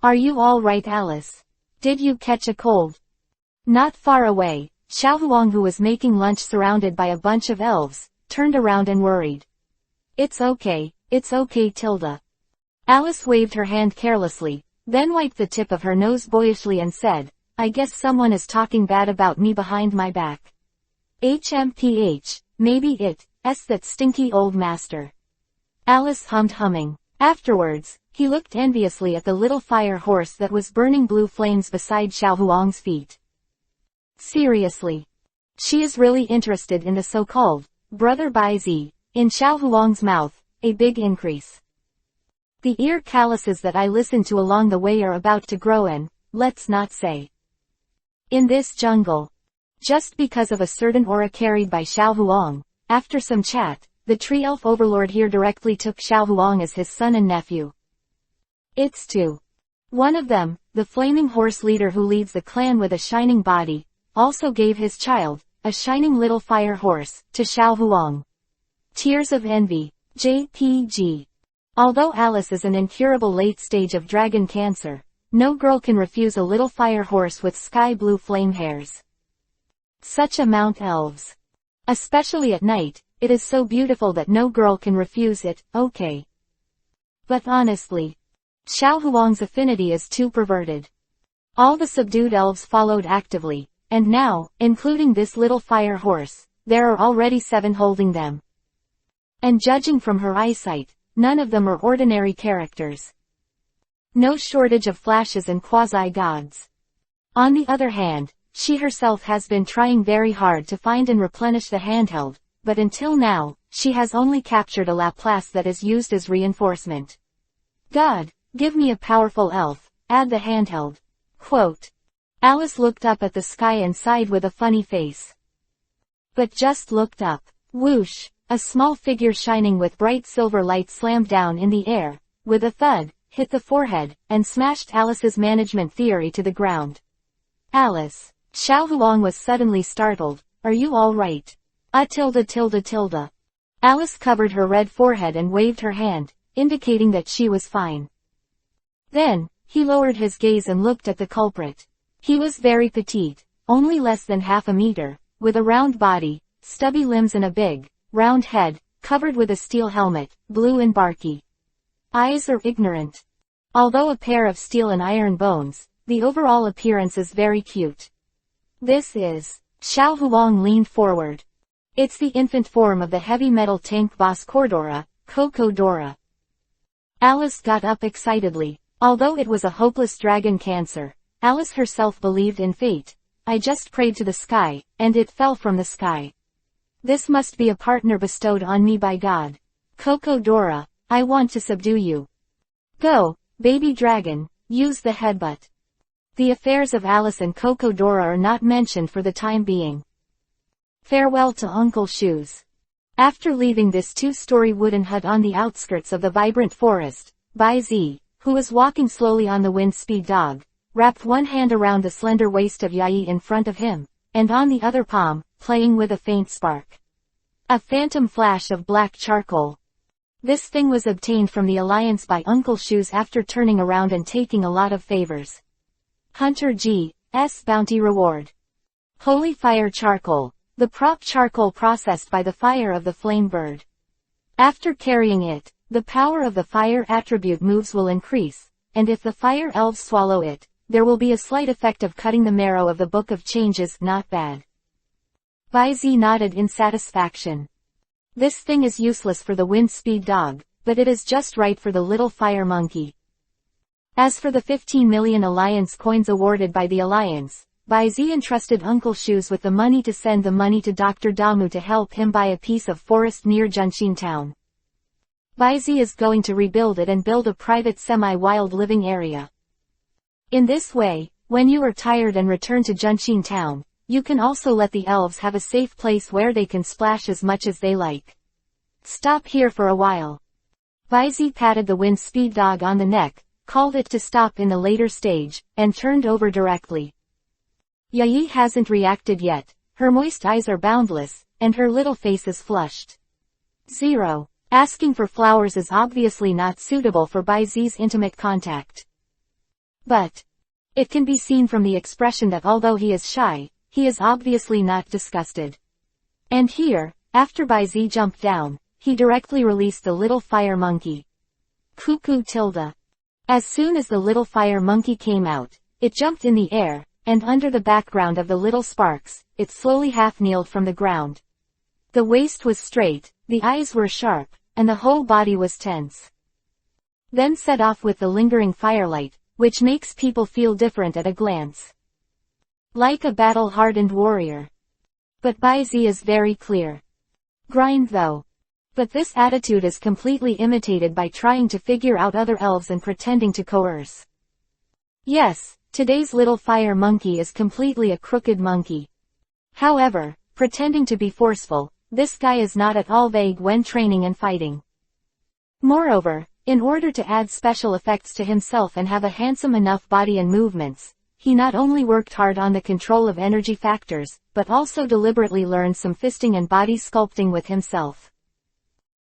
Are you all right, Alice? Did you catch a cold? Not far away, Xiaohuang, who was making lunch surrounded by a bunch of elves, turned around and worried. It's okay, Alice waved her hand carelessly, then wiped the tip of her nose boyishly and said, I guess someone is talking bad about me behind my back. HMPH, maybe it's that stinky old master. Alice hummed, humming. Afterwards, he looked enviously at the little fire horse that was burning blue flames beside Xiao Huang's feet. Seriously. She is really interested in the so-called brother Baizi. In Xiao Huang's mouth, a big increase. The ear calluses that I listened to along the way are about to grow and, let's not say, in this jungle. Just because of a certain aura carried by Xiao Huang, after some chat, the tree elf overlord here directly took Xiao Huang as his son and nephew. It's two. One of them, the flaming horse leader who leads the clan with a shining body, also gave his child, a shining little fire horse, to Xiao Huang. Tears of envy. JPG. Although Alice is an incurable late stage of dragon cancer, no girl can refuse a little fire horse with sky blue flame hairs. Such amount elves. Especially at night, it is so beautiful that no girl can refuse it, okay. But honestly, Xiao Huang's affinity is too perverted. All the subdued elves followed actively, and now, including this little fire horse, there are already 7 holding them. And judging from her eyesight, none of them are ordinary characters. No shortage of flashes and quasi-gods. On the other hand, she herself has been trying very hard to find and replenish the handheld, but until now, she has only captured a Laplace that is used as reinforcement. God, give me a powerful elf, add the handheld. Quote. Alice looked up at the sky and sighed with a funny face. But just looked up. Whoosh! A small figure shining with bright silver light slammed down in the air, with a thud, hit the forehead, and smashed Alice's management theory to the ground. Alice. Xiao Huang was suddenly startled. Are you all right? Tilde. Alice covered her red forehead and waved her hand, indicating that she was fine. Then, he lowered his gaze and looked at the culprit. He was very petite, only less than half a meter, with a round body, stubby limbs and a big, round head, covered with a steel helmet, blue and barky. Eyes are ignorant. Although a pair of steel and iron bones, the overall appearance is very cute. This is. Xiao Huang leaned forward. It's the infant form of the heavy metal tank boss Cordora, Kokodora. Alice got up excitedly. Although it was a hopeless dragon cancer, Alice herself believed in fate. I just prayed to the sky, and it fell from the sky. This must be a partner bestowed on me by God. Kokodora, I want to subdue you. Go, baby dragon, use the headbutt. The affairs of Alice and Kokodora are not mentioned for the time being. Farewell to Uncle Shoes. After leaving this 2-story wooden hut on the outskirts of the vibrant forest, Baizi, who was walking slowly on the wind-speed dog, wrapped one hand around the slender waist of Yai in front of him, and on the other palm, playing with a faint spark. A phantom flash of black charcoal. This thing was obtained from the Alliance by Uncle Shoes after turning around and taking a lot of favors. Hunter G.'s bounty reward. Holy fire charcoal. The prop charcoal processed by the fire of the flame bird. After carrying it, the power of the fire attribute moves will increase, and if the fire elves swallow it, there will be a slight effect of cutting the marrow of the Book of Changes. Not bad. Baizi nodded in satisfaction. This thing is useless for the wind-speed dog, but it is just right for the little fire monkey. As for the 15 million Alliance coins awarded by the Alliance, Baizi entrusted Uncle Shoes with the money to send the money to Dr. Damu to help him buy a piece of forest near Junxin town. Baizi is going to rebuild it and build a private semi-wild living area. In this way, when you are tired and return to Junxin town, you can also let the elves have a safe place where they can splash as much as they like. Stop here for a while. Baizi patted the wind-speed dog on the neck, called it to stop in the later stage, and turned over directly. Yai hasn't reacted yet, her moist eyes are boundless, and her little face is flushed. 0. Asking for flowers is obviously not suitable for Baizi's intimate contact. But it can be seen from the expression that although he is shy, he is obviously not disgusted. And here, after Baizi jumped down, he directly released the little fire monkey. Cuckoo tilde. As soon as the little fire monkey came out, it jumped in the air, and under the background of the little sparks, it slowly half-kneeled from the ground. The waist was straight, the eyes were sharp, and the whole body was tense. Then set off with the lingering firelight, which makes people feel different at a glance. Like a battle-hardened warrior. But Baizi is very clear. Grind though. But this attitude is completely imitated by trying to figure out other elves and pretending to coerce. Yes, today's little fire monkey is completely a crooked monkey. However, pretending to be forceful, this guy is not at all vague when training and fighting. Moreover, in order to add special effects to himself and have a handsome enough body and movements, he not only worked hard on the control of energy factors, but also deliberately learned some fisting and body sculpting with himself.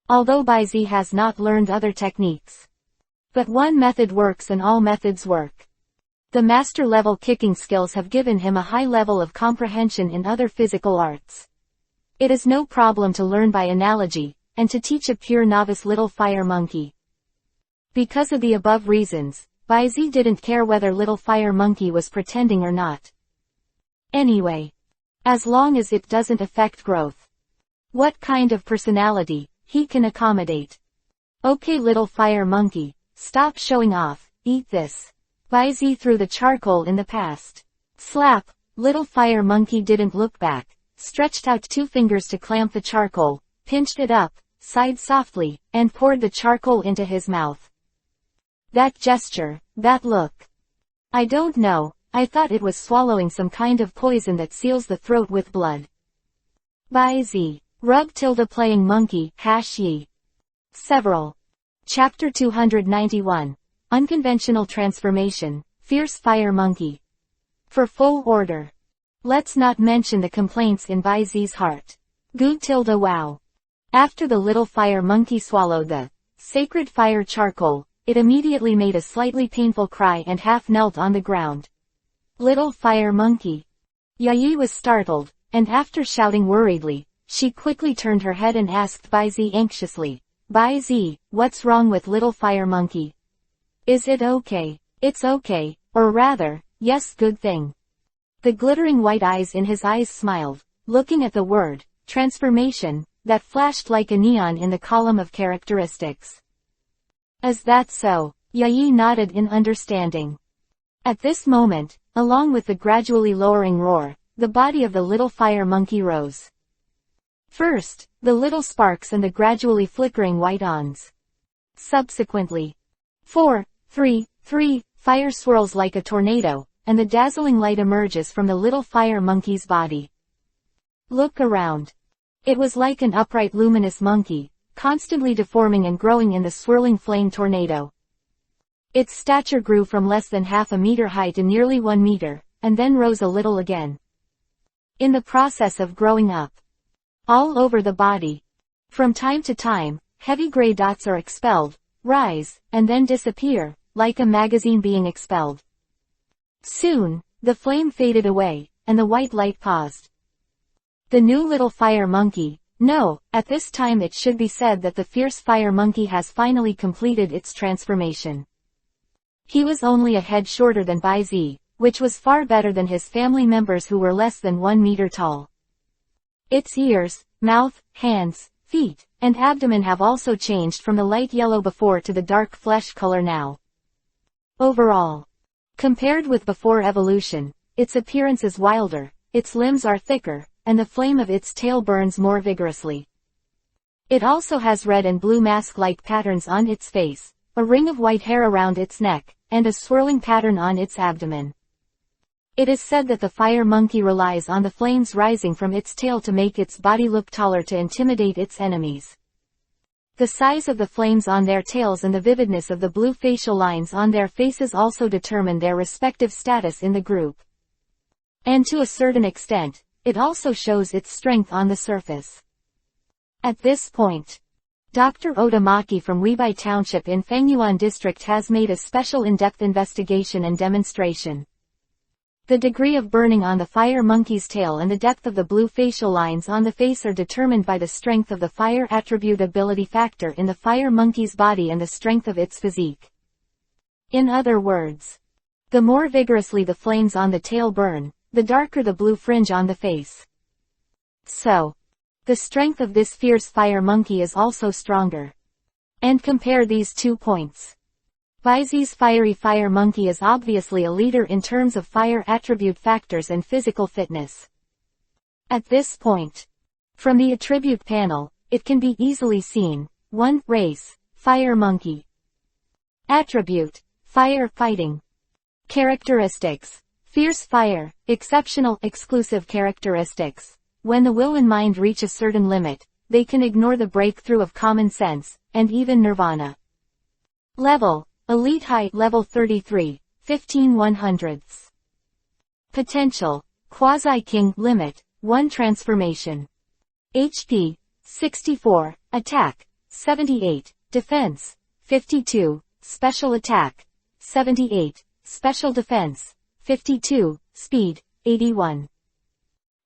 Although Baizi has not learned other techniques. But one method works and all methods work. The master-level kicking skills have given him a high level of comprehension in other physical arts. It is no problem to learn by analogy, and to teach a pure novice little fire monkey. Because of the above reasons, Baizi didn't care whether little fire monkey was pretending or not. Anyway. As long as it doesn't affect growth. What kind of personality he can accommodate. Okay little fire monkey, stop showing off, eat this. Baizi threw the charcoal in the past. Slap, little fire monkey didn't look back, stretched out 2 fingers to clamp the charcoal, pinched it up, sighed softly, and poured the charcoal into his mouth. That gesture, that look. I don't know, I thought it was swallowing some kind of poison that seals the throat with blood. Baizi. Rub tilde playing monkey, #ye. Several. Chapter 291. Unconventional Transformation, Fierce Fire Monkey. For full order. Let's not mention the complaints in Baizi's heart. Good tilde wow. After the little fire monkey swallowed the sacred fire charcoal, it immediately made a slightly painful cry and half knelt on the ground. Little fire monkey. Yayi was startled, and after shouting worriedly, she quickly turned her head and asked Baizi anxiously, Baizi, what's wrong with little fire monkey? Is it okay? It's okay, or rather, yes good thing. The glittering white eyes in his eyes smiled, looking at the word, transformation, that flashed like a neon in the column of characteristics. Is that so? Yayi nodded in understanding. At this moment, along with the gradually lowering roar, the body of the little fire monkey rose. First, the little sparks and the gradually flickering white ons. Subsequently, 4, 3, 3, fire swirls like a tornado, and the dazzling light emerges from the little fire monkey's body. Look around. It was like an upright luminous monkey, constantly deforming and growing in the swirling flame tornado. Its stature grew from less than half a meter high to nearly 1 meter, and then rose a little again. In the process of growing up. All over the body. From time to time, heavy gray dots are expelled, rise, and then disappear, like a magazine being expelled. Soon, the flame faded away, and the white light paused. The new little fire monkey, no, at this time it should be said that the fierce fire monkey has finally completed its transformation. He was only a head shorter than Baizi, which was far better than his family members who were less than 1 meter tall. Its ears, mouth, hands, feet, and abdomen have also changed from the light yellow before to the dark flesh color now. Overall, compared with before evolution, its appearance is wilder, its limbs are thicker, and the flame of its tail burns more vigorously. It also has red and blue mask-like patterns on its face, a ring of white hair around its neck, and a swirling pattern on its abdomen. It is said that the fire monkey relies on the flames rising from its tail to make its body look taller to intimidate its enemies. The size of the flames on their tails and the vividness of the blue facial lines on their faces also determine their respective status in the group. And to a certain extent, it also shows its strength on the surface. At this point, Dr. Otamaki from Weibai Township in Fangyuan District has made a special in-depth investigation and demonstration. The degree of burning on the fire monkey's tail and the depth of the blue facial lines on the face are determined by the strength of the fire attribute ability factor in the fire monkey's body and the strength of its physique. In other words, The more vigorously the flames on the tail burn, the darker the blue fringe on the face. So, the strength of this fierce fire monkey is also stronger. And compare these 2 points. Baizi's fiery fire monkey is obviously a leader in terms of fire attribute factors and physical fitness. At this point, from the attribute panel, it can be easily seen. 1. Race, fire monkey. Attribute, fire fighting. Characteristics, fierce fire, exceptional exclusive characteristics. When the will and mind reach a certain limit, they can ignore the breakthrough of common sense, and even nirvana. Level, elite height level 33, 15/100. Potential, quasi-king limit, 1 transformation. HP, 64, attack, 78, defense, 52, special attack, 78, special defense, 52, speed, 81.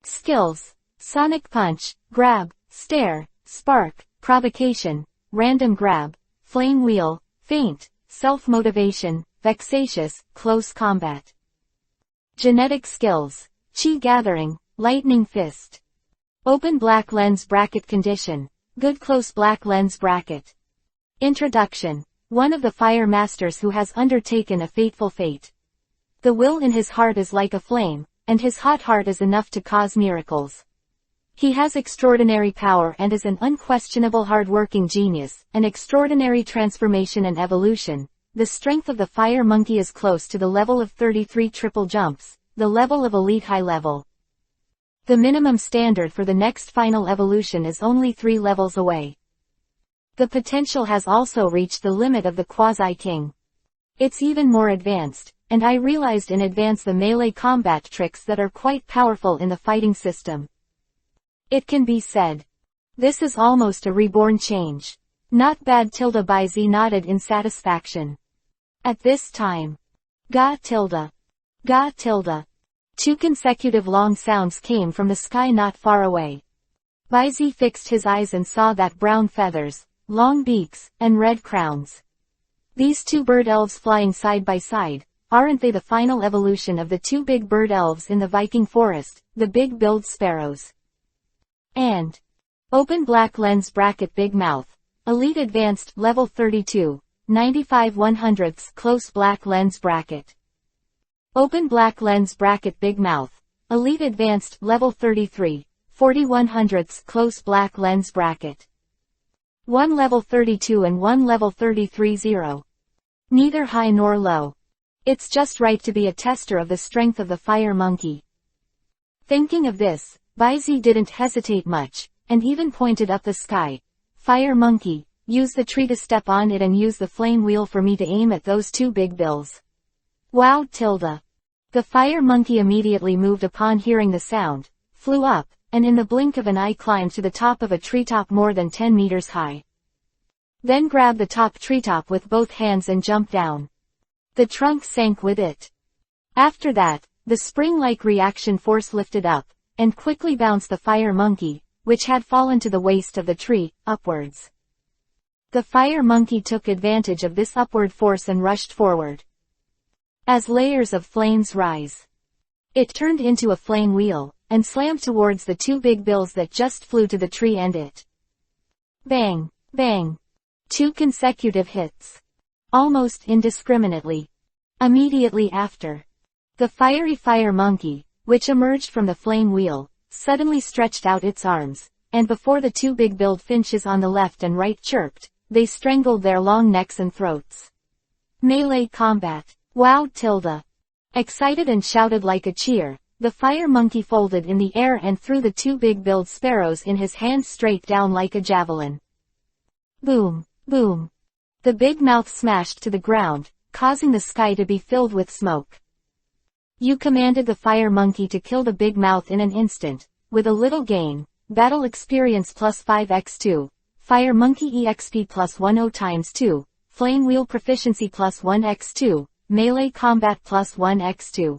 Skills, sonic punch, grab, stare, spark, provocation, random grab, flame wheel, feint, self-motivation, vexatious, close combat. Genetic skills, chi gathering, lightning fist. Open black lens bracket condition, good close black lens bracket. Introduction, one of the fire masters who has undertaken a fateful fate. The will in his heart is like a flame, and his hot heart is enough to cause miracles. He has extraordinary power and is an unquestionable hard-working genius, an extraordinary transformation and evolution. The strength of the fire monkey is close to the level of 33 triple jumps, the level of elite high level. The minimum standard for the next final evolution is only 3 levels away. The potential has also reached the limit of the quasi-king. It's even more advanced, and I realized in advance the melee combat tricks that are quite powerful in the fighting system. It can be said. This is almost a reborn change. Not bad. Baizi nodded in satisfaction. At this time. Ga tilde. Ga tilde. 2 consecutive long sounds came from the sky not far away. Baizi fixed his eyes and saw that brown feathers, long beaks, and red crowns. These 2 bird elves flying side by side, aren't they the final evolution of the 2 big bird elves in the Viking forest, the big-billed sparrows? And open black lens bracket big mouth, elite advanced level 32, 95/100ths close black lens bracket. Open black lens bracket big mouth, elite advanced level 33, 40/100ths close black lens bracket. 1 level 32 and 1 level 33 0. Neither high nor low. It's just right to be a tester of the strength of the fire monkey. Thinking of this, Baizi didn't hesitate much, and even pointed up the sky. Fire monkey, use the tree to step on it and use the flame wheel for me to aim at those 2 big bills. Wow tilde. The fire monkey immediately moved upon hearing the sound, flew up, and in the blink of an eye climbed to the top of a treetop more than 10 meters high. Then grabbed the top treetop with both hands and jumped down. The trunk sank with it. After that, the spring-like reaction force lifted up, and quickly bounced the fire monkey, which had fallen to the waist of the tree, upwards. The fire monkey took advantage of this upward force and rushed forward. As layers of flames rise, it turned into a flame wheel, and slammed towards the 2 big bills that just flew to the tree and it. Bang, bang. 2 consecutive hits. Almost indiscriminately. Immediately after, the fiery fire monkey, which emerged from the flame wheel, suddenly stretched out its arms, and before the 2 big-billed finches on the left and right chirped, they strangled their long necks and throats. Melee combat. Wow tilde. Excited and shouted like a cheer, the fire monkey folded in the air and threw the 2 big-billed sparrows in his hands straight down like a javelin. Boom, boom. The big mouth smashed to the ground, causing the sky to be filled with smoke. You commanded the fire monkey to kill the big mouth in an instant, with a little gain, battle experience plus 5x2, fire monkey exp plus 10 times 2, flame wheel proficiency plus 1x2, melee combat plus 1x2.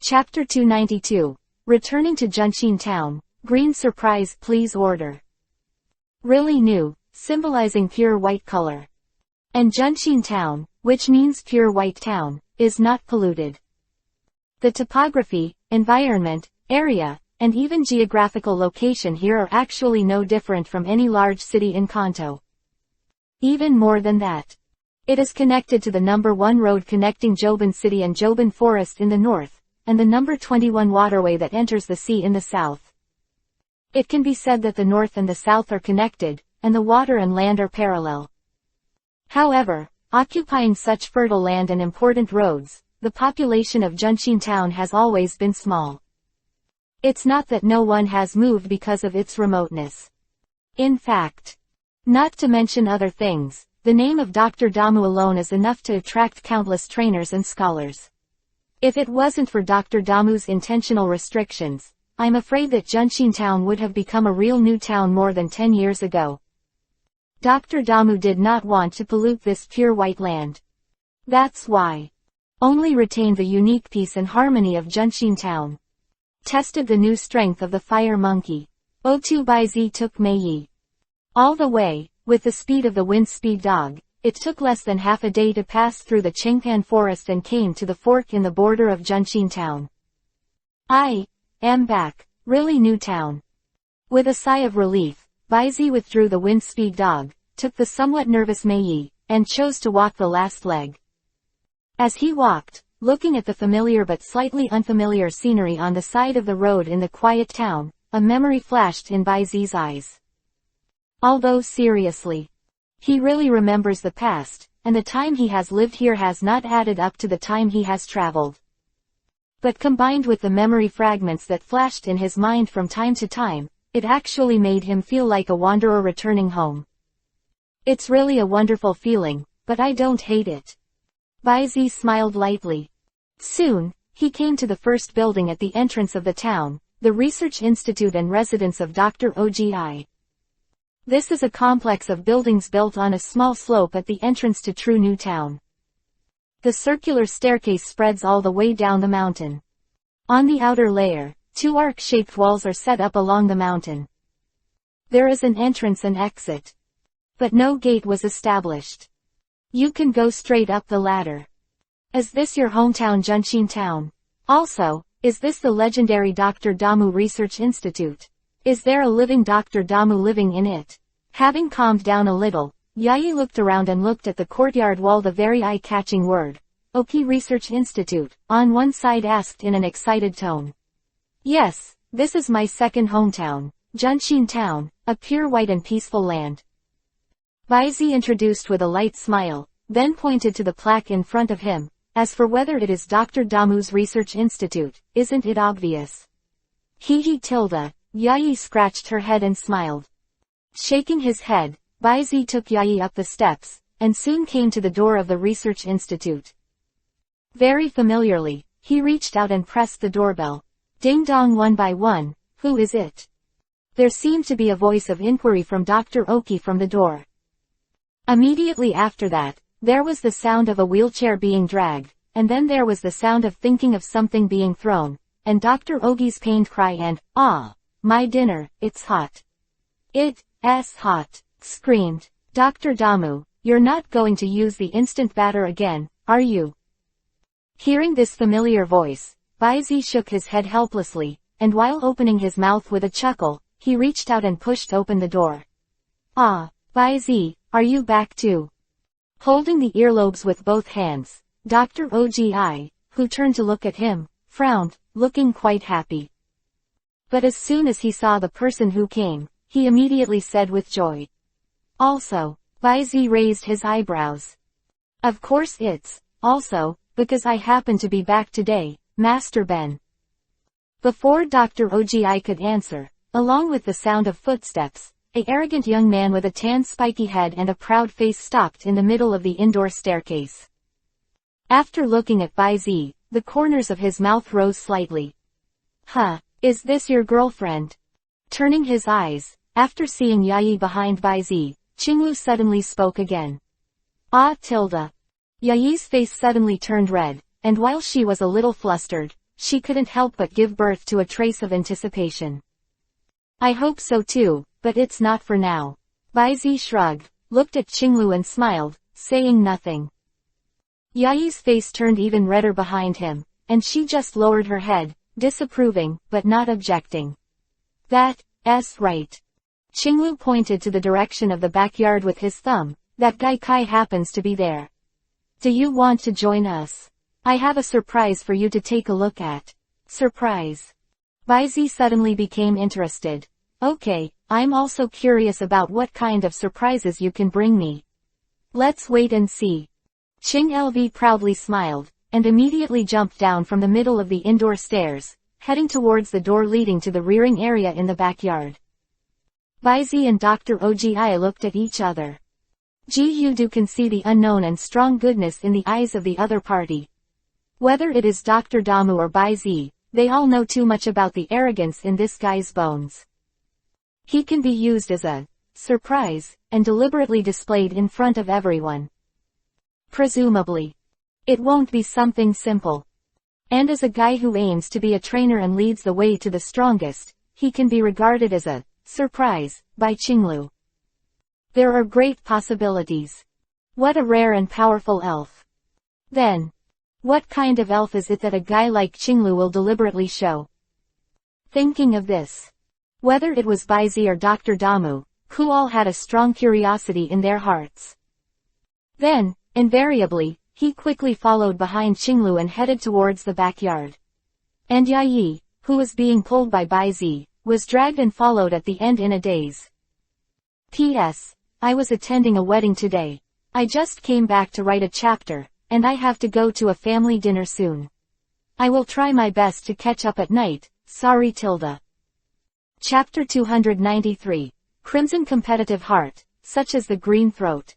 Chapter 292, Returning to Junshin Town, green surprise please order. Really new, symbolizing pure white color. And Junshin Town, which means pure white town, is not polluted. The topography, environment, area, and even geographical location here are actually no different from any large city in Kanto. Even more than that. It is connected to the number 1 road connecting Joban City and Joban Forest in the north, and the number 21 waterway that enters the sea in the south. It can be said that the north and the south are connected, and the water and land are parallel. However, occupying such fertile land and important roads, the population of Junshin town has always been small. It's not that no one has moved because of its remoteness. In fact, not to mention other things, the name of Dr. Damu alone is enough to attract countless trainers and scholars. If it wasn't for Dr. Damu's intentional restrictions, I'm afraid that Junshin town would have become a real new town more than 10 years ago. Dr. Damu did not want to pollute this pure white land. That's why. Only retained the unique peace and harmony of Junshin town. Tested the new strength of the fire monkey. Otu Baizi took Mei. All the way, with the speed of the wind speed dog, it took less than half a day to pass through the Chengpan forest and came to the fork in the border of Junshin town. I am back, really new town. With a sigh of relief, Baizi withdrew the wind speed dog, took the somewhat nervous Mei, and chose to walk the last leg. As he walked, looking at the familiar but slightly unfamiliar scenery on the side of the road in the quiet town, a memory flashed in Baizi's eyes. Although seriously, he really remembers the past, and the time he has lived here has not added up to the time he has traveled. But combined with the memory fragments that flashed in his mind from time to time, it actually made him feel like a wanderer returning home. It's really a wonderful feeling, but I don't hate it. Baizi smiled lightly. Soon, he came to the first building at the entrance of the town, the Research Institute and residence of Dr. Ogi. This is a complex of buildings built on a small slope at the entrance to True New Town. The circular staircase spreads all the way down the mountain. On the outer layer, 2 arc-shaped walls are set up along the mountain. There is an entrance and exit. But no gate was established. You can go straight up the ladder. Is this your hometown Junshin town? Also, is this the legendary Dr. Damu Research Institute? Is there a living Dr. Damu living in it? Having calmed down a little, Yayi looked around and looked at the courtyard wall. The very eye-catching word, OP Research Institute, on one side asked in an excited tone. Yes, this is my second hometown, Junshin town, a pure white and peaceful land. Baizi introduced with a light smile, then pointed to the plaque in front of him. As for whether it is Dr. Damu's Research Institute, isn't it obvious? Tilda, Yayi scratched her head and smiled. Shaking his head, Baizi took Yayi up the steps, and soon came to the door of the Research Institute. Very familiarly, he reached out and pressed the doorbell. Ding dong one by one, who is it? There seemed to be a voice of inquiry from Dr. Oki from the door. Immediately after that, there was the sound of a wheelchair being dragged, and then there was the sound of thinking of something being thrown, and Dr. Ogi's pained cry and, "Ah, my dinner, it's hot. It's hot," screamed. Dr. Damu, you're not going to use the instant batter again, are you? Hearing this familiar voice, Baizi shook his head helplessly, and while opening his mouth with a chuckle, he reached out and pushed open the door. Ah, Baizi, are you back too? Holding the earlobes with both hands, Dr. Ogi, who turned to look at him, frowned, looking quite happy. But as soon as he saw the person who came, he immediately said with joy. Also, Baizi raised his eyebrows. Of course it's, also, because I happen to be back today, Master Ben. Before Dr. Ogi could answer, along with the sound of footsteps, an arrogant young man with a tan spiky head and a proud face stopped in the middle of the indoor staircase. After looking at Baizi, the corners of his mouth rose slightly. Huh, is this your girlfriend? Turning his eyes, after seeing Yayi behind Baizi, Qinglu suddenly spoke again. Ah tilde. Yayi's face suddenly turned red, and while she was a little flustered, she couldn't help but give birth to a trace of anticipation. I hope so too, but it's not for now. Baizi shrugged, looked at Qinglu and smiled, saying nothing. Yai's face turned even redder behind him, and she just lowered her head, disapproving, but not objecting. That's right. Qinglu pointed to the direction of the backyard with his thumb. That guy Kai happens to be there. Do you want to join us? I have a surprise for you to take a look at. Surprise. Baizi suddenly became interested. Okay, I'm also curious about what kind of surprises you can bring me. Let's wait and see. Qing LV proudly smiled, and immediately jumped down from the middle of the indoor stairs, heading towards the door leading to the rearing area in the backyard. Baizi and Dr. Ogi looked at each other. Ji Yudu can see the unknown and strong goodness in the eyes of the other party. Whether it is Dr. Damu or Baizi, they all know too much about the arrogance in this guy's bones. He can be used as a surprise, and deliberately displayed in front of everyone. Presumably. It won't be something simple. And as a guy who aims to be a trainer and leads the way to the strongest, he can be regarded as a surprise by Qinglu. There are great possibilities. What a rare and powerful elf. Then, what kind of elf is it that a guy like Qinglu will deliberately show? Thinking of this, whether it was Baizi or Dr. Damu, who all had a strong curiosity in their hearts. Then, invariably, he quickly followed behind Qinglu and headed towards the backyard. And Yai, who was being pulled by Baizi, was dragged and followed at the end in a daze. P.S. I was attending a wedding today. I just came back to write a chapter, and I have to go to a family dinner soon. I will try my best to catch up at night, sorry Tilda. Chapter 293. Crimson Competitive Heart, such as the green throat.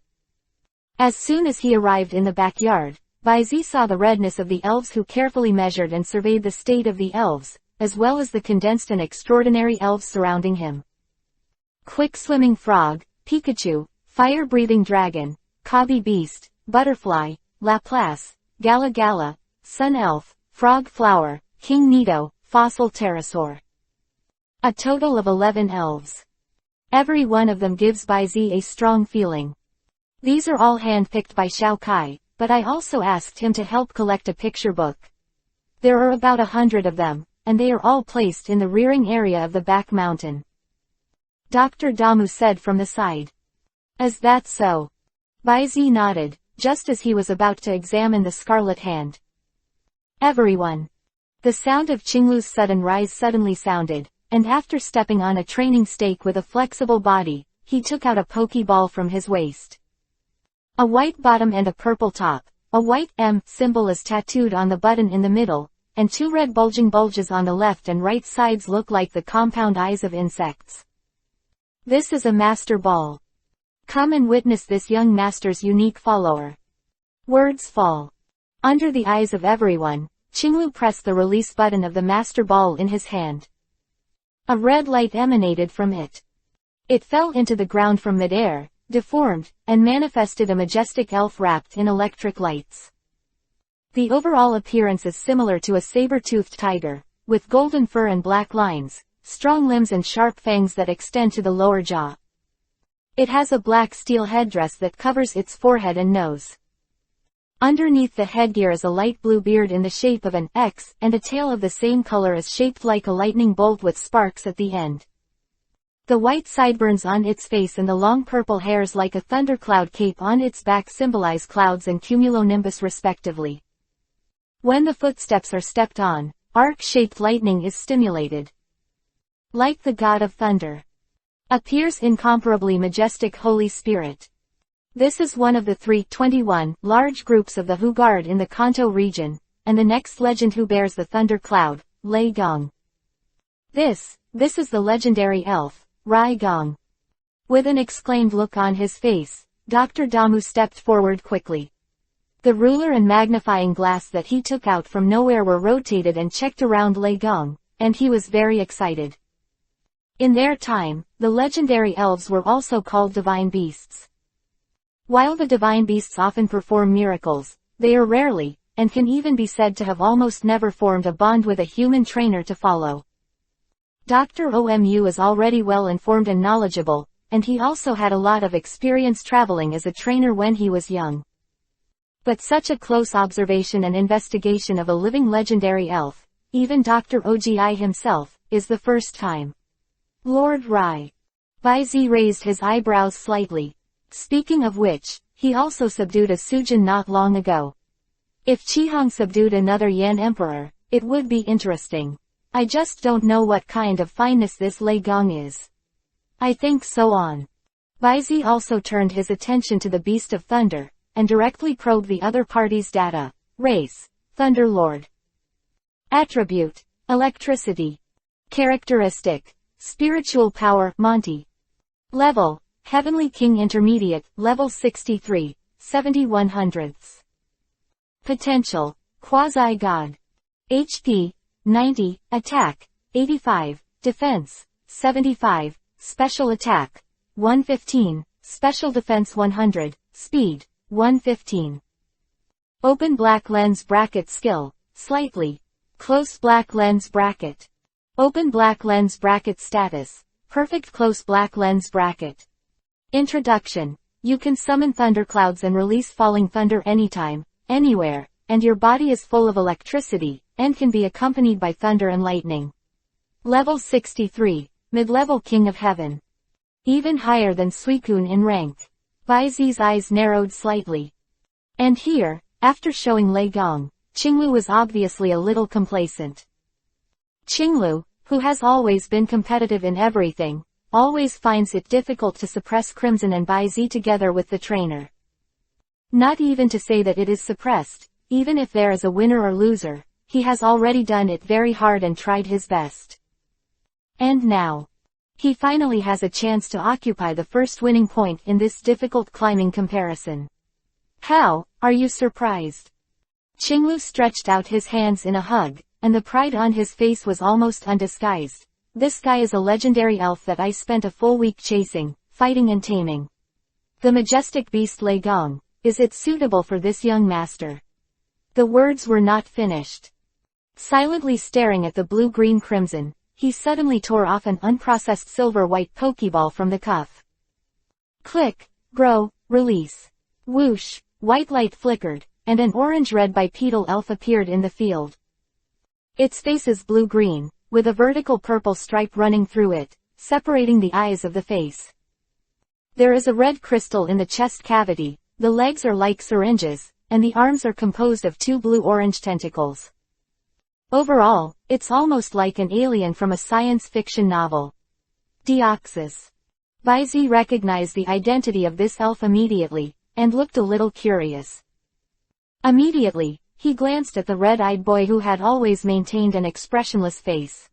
As soon as he arrived in the backyard, Baizi saw the redness of the elves who carefully measured and surveyed the state of the elves, as well as the condensed and extraordinary elves surrounding him. Quick-swimming frog, Pikachu, fire-breathing dragon, Kabi beast, butterfly, Laplace, Gala Gala, sun elf, frog flower, King Nido, fossil pterosaur. A total of 11 elves. Every one of them gives Baizi a strong feeling. These are all hand-picked by Xiao Kai, but I also asked him to help collect a picture book. There are about 100 of them, and they are all placed in the rearing area of the back mountain. Dr. Damu said from the side. Is that so? Baizi nodded, just as he was about to examine the scarlet hand. Everyone. The sound of Qinglu's sudden rise suddenly sounded, and after stepping on a training stake with a flexible body, he took out a pokeball from his waist. A white bottom and a purple top, a white M symbol is tattooed on the button in the middle, and two red bulging bulges on the left and right sides look like the compound eyes of insects. This is a master ball. Come and witness this young master's unique follower. Words fall. Under the eyes of everyone, Qinglu pressed the release button of the master ball in his hand. A red light emanated from it. It fell into the ground from midair, deformed, and manifested a majestic elf wrapped in electric lights. The overall appearance is similar to a saber-toothed tiger, with golden fur and black lines, strong limbs and sharp fangs that extend to the lower jaw. It has a black steel headdress that covers its forehead and nose. Underneath the headgear is a light blue beard in the shape of an X and a tail of the same color as shaped like a lightning bolt with sparks at the end. The white sideburns on its face and the long purple hairs like a thundercloud cape on its back symbolize clouds and cumulonimbus respectively. When the footsteps are stepped on, arc-shaped lightning is stimulated. Like the god of thunder. Appears incomparably majestic Holy Spirit. This is one of the 321 large groups of the Hu Guard in the Kanto region, and the next legend who bears the thunder cloud, Lei Gong. This is the legendary elf, Rai Gong. With an exclaimed look on his face, Dr. Damu stepped forward quickly. The ruler and magnifying glass that he took out from nowhere were rotated and checked around Lei Gong, and he was very excited. In their time, the legendary elves were also called divine beasts. While the divine beasts often perform miracles, they are rarely, and can even be said to have almost never formed a bond with a human trainer to follow. Dr. Omu is already well informed and knowledgeable, and he also had a lot of experience traveling as a trainer when he was young. But such a close observation and investigation of a living legendary elf, even Dr. Ogi himself, is the first time. Lord Rai. Baizi raised his eyebrows slightly. Speaking of which, he also subdued a Sujin not long ago. If Chihong subdued another Yan emperor, it would be interesting. I just don't know what kind of fineness this Lei Gong is. I think so on. Baizi also turned his attention to the Beast of Thunder, and directly probed the other party's data. Race, Thunderlord. Attribute, electricity. Characteristic, spiritual power, Monty. Level, Heavenly King Intermediate, level 63, 7100ths. Potential, Quasi-God. HP, 90, Attack, 85, Defense, 75, Special Attack, 115, Special Defense 100, Speed, 115. Open black lens bracket skill, slightly. Close black lens bracket. Open black lens bracket status, perfect close black lens bracket. Introduction. You can summon thunderclouds and release falling thunder anytime, anywhere, and your body is full of electricity, and can be accompanied by thunder and lightning. Level 63, mid-level King of Heaven. Even higher than Suicune in rank. Baizi's eyes narrowed slightly. And here, after showing Lei Gong, Qinglu was obviously a little complacent. Qinglu, who has always been competitive in everything, always finds it difficult to suppress Crimson and Baizi together with the trainer. Not even to say that it is suppressed, even if there is a winner or loser, he has already done it very hard and tried his best. And now, he finally has a chance to occupy the first winning point in this difficult climbing comparison. How, are you surprised? Qinglu stretched out his hands in a hug, and the pride on his face was almost undisguised. This guy is a legendary elf that I spent a full week chasing, fighting and taming. The majestic beast Lei Gong, is it suitable for this young master? The words were not finished. Silently staring at the blue-green crimson, he suddenly tore off an unprocessed silver-white Pokeball from the cuff. Click, grow, release. Whoosh, white light flickered, and an orange-red bipedal elf appeared in the field. Its face is blue-green, with a vertical purple stripe running through it, separating the eyes of the face. There is a red crystal in the chest cavity, the legs are like syringes, and the arms are composed of two blue-orange tentacles. Overall, it's almost like an alien from a science fiction novel. Deoxys. Baizi recognized the identity of this elf immediately, and looked a little curious. Immediately, he glanced at the red-eyed boy who had always maintained an expressionless face.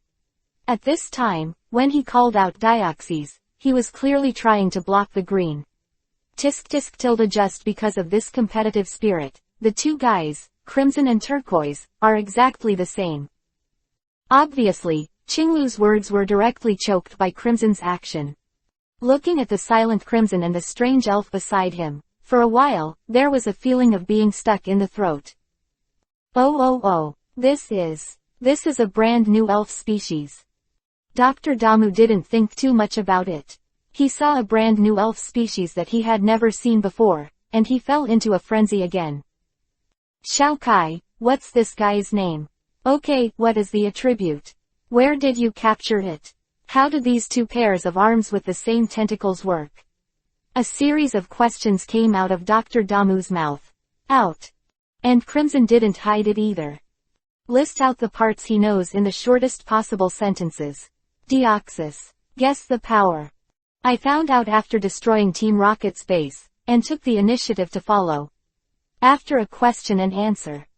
At this time, when he called out Deoxys, he was clearly trying to block the green. Tisk tisk tilde just because of this competitive spirit, the two guys, Crimson and Turquoise, are exactly the same. Obviously, Qinglu's words were directly choked by Crimson's action. Looking at the silent Crimson and the strange elf beside him, for a while, there was a feeling of being stuck in the throat. Oh, this is a brand new elf species. Dr. Damu didn't think too much about it. He saw a brand new elf species that he had never seen before, and he fell into a frenzy again. Xiao Kai, what's this guy's name? Okay, what is the attribute? Where did you capture it? How do these two pairs of arms with the same tentacles work? A series of questions came out of Dr. Damu's mouth. Out. And Crimson didn't hide it either. List out the parts he knows in the shortest possible sentences. Deoxys. Guess the power. I found out after destroying Team Rocket's base, and took the initiative to follow. After a question and answer.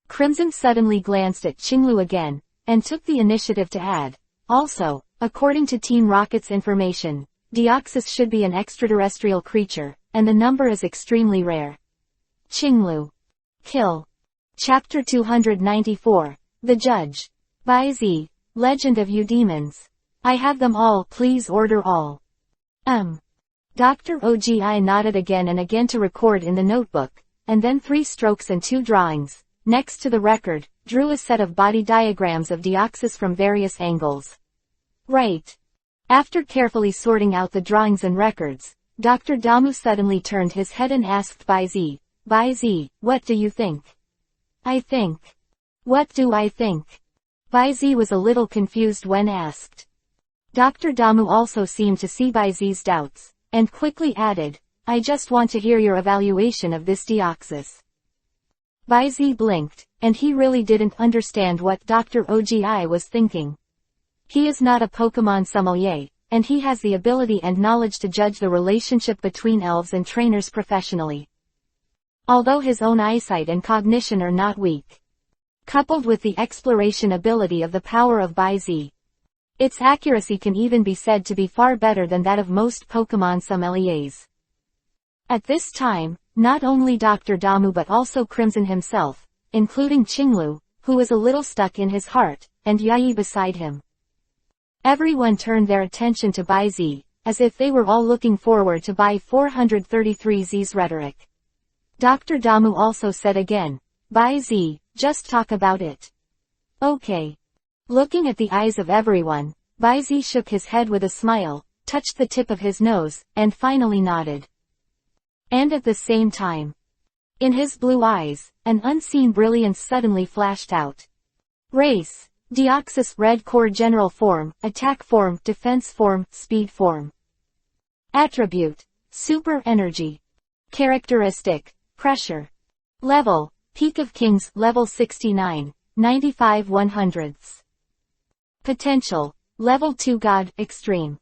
Crimson suddenly glanced at Qinglu again, and took the initiative to add. Also, according to Team Rocket's information, Deoxys should be an extraterrestrial creature, and the number is extremely rare. Qinglu. Kill. Chapter 294, The Judge. Baizi, Legend of You Demons. I have them all, please order all. Dr. Ogi nodded again and again to record in the notebook, and then 3 strokes and 2 drawings, next to the record, drew a set of body diagrams of Deoxys from various angles. Right. After carefully sorting out the drawings and records, Dr. Damu suddenly turned his head and asked Baizi, By Z, what do you think? I think. What do I think? By Z was a little confused when asked. Dr. Damu also seemed to see By Z's doubts, and quickly added, I just want to hear your evaluation of this Deoxys. By Z blinked, and he really didn't understand what Dr. Ogi was thinking. He is not a Pokemon sommelier, and he has the ability and knowledge to judge the relationship between elves and trainers professionally. Although his own eyesight and cognition are not weak. Coupled with the exploration ability of the power of By Z, its accuracy can even be said to be far better than that of most Pokemon sommeliers. At this time, not only Dr. Damu but also Crimson himself, including Qinglu, who was a little stuck in his heart, and Yayi beside him. Everyone turned their attention to By Z, as if they were all looking forward to By 433Z's rhetoric. Dr. Damu also said again, By Z, just talk about it. Okay. Looking at the eyes of everyone, By Z shook his head with a smile, touched the tip of his nose, and finally nodded. And at the same time, in his blue eyes, an unseen brilliance suddenly flashed out. Race, Deoxys Red Core General Form, Attack Form, Defense Form, Speed Form. Attribute, Super Energy. Characteristic, Pressure. Level, Peak of Kings, Level 69, 95 100ths. Potential, Level 2 God, Extreme.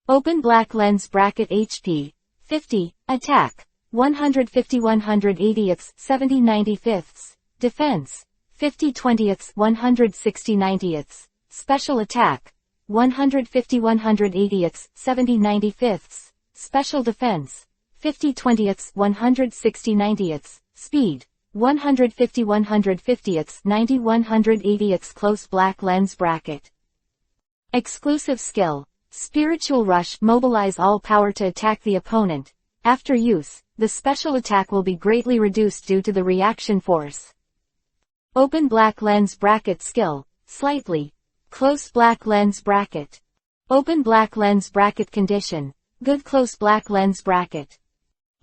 Open black lens bracket HP, 50, Attack, 150 180ths, 70 95ths, Defense, 50 20ths, 160 90ths, Special Attack, 150 180ths, 70 95ths, Special Defense, 50 20ths, 160 90ths, Speed, 150 150ths, 90 180ths. Close black lens bracket. Exclusive skill, Spiritual Rush. Mobilize all power to attack the opponent. After use, the special attack will be greatly reduced due to the reaction force. Open black lens bracket skill, Slightly. Close black lens bracket. Open black lens bracket condition, Good. Close black lens bracket.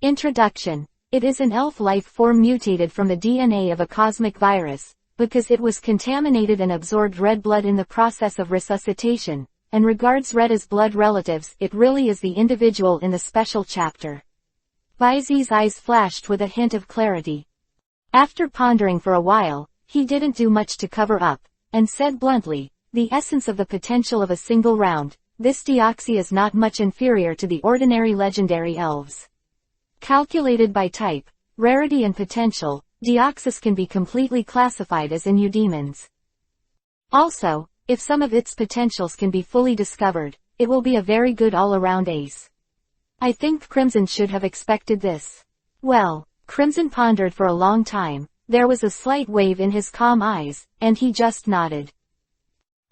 Introduction. It is an elf life form mutated from the DNA of a cosmic virus, because it was contaminated and absorbed red blood in the process of resuscitation, and regards red as blood relatives. It really is the individual in the special chapter. By Z's eyes flashed with a hint of clarity. After pondering for a while, he didn't do much to cover up, and said bluntly, the essence of the potential of a single round, this Deoxy is not much inferior to the ordinary legendary elves. Calculated by type, rarity and potential, Deoxys can be completely classified as in Eudemons. Also, if some of its potentials can be fully discovered, it will be a very good all-around ace. I think Crimson should have expected this. Well, Crimson pondered for a long time, there was a slight wave in his calm eyes, and he just nodded.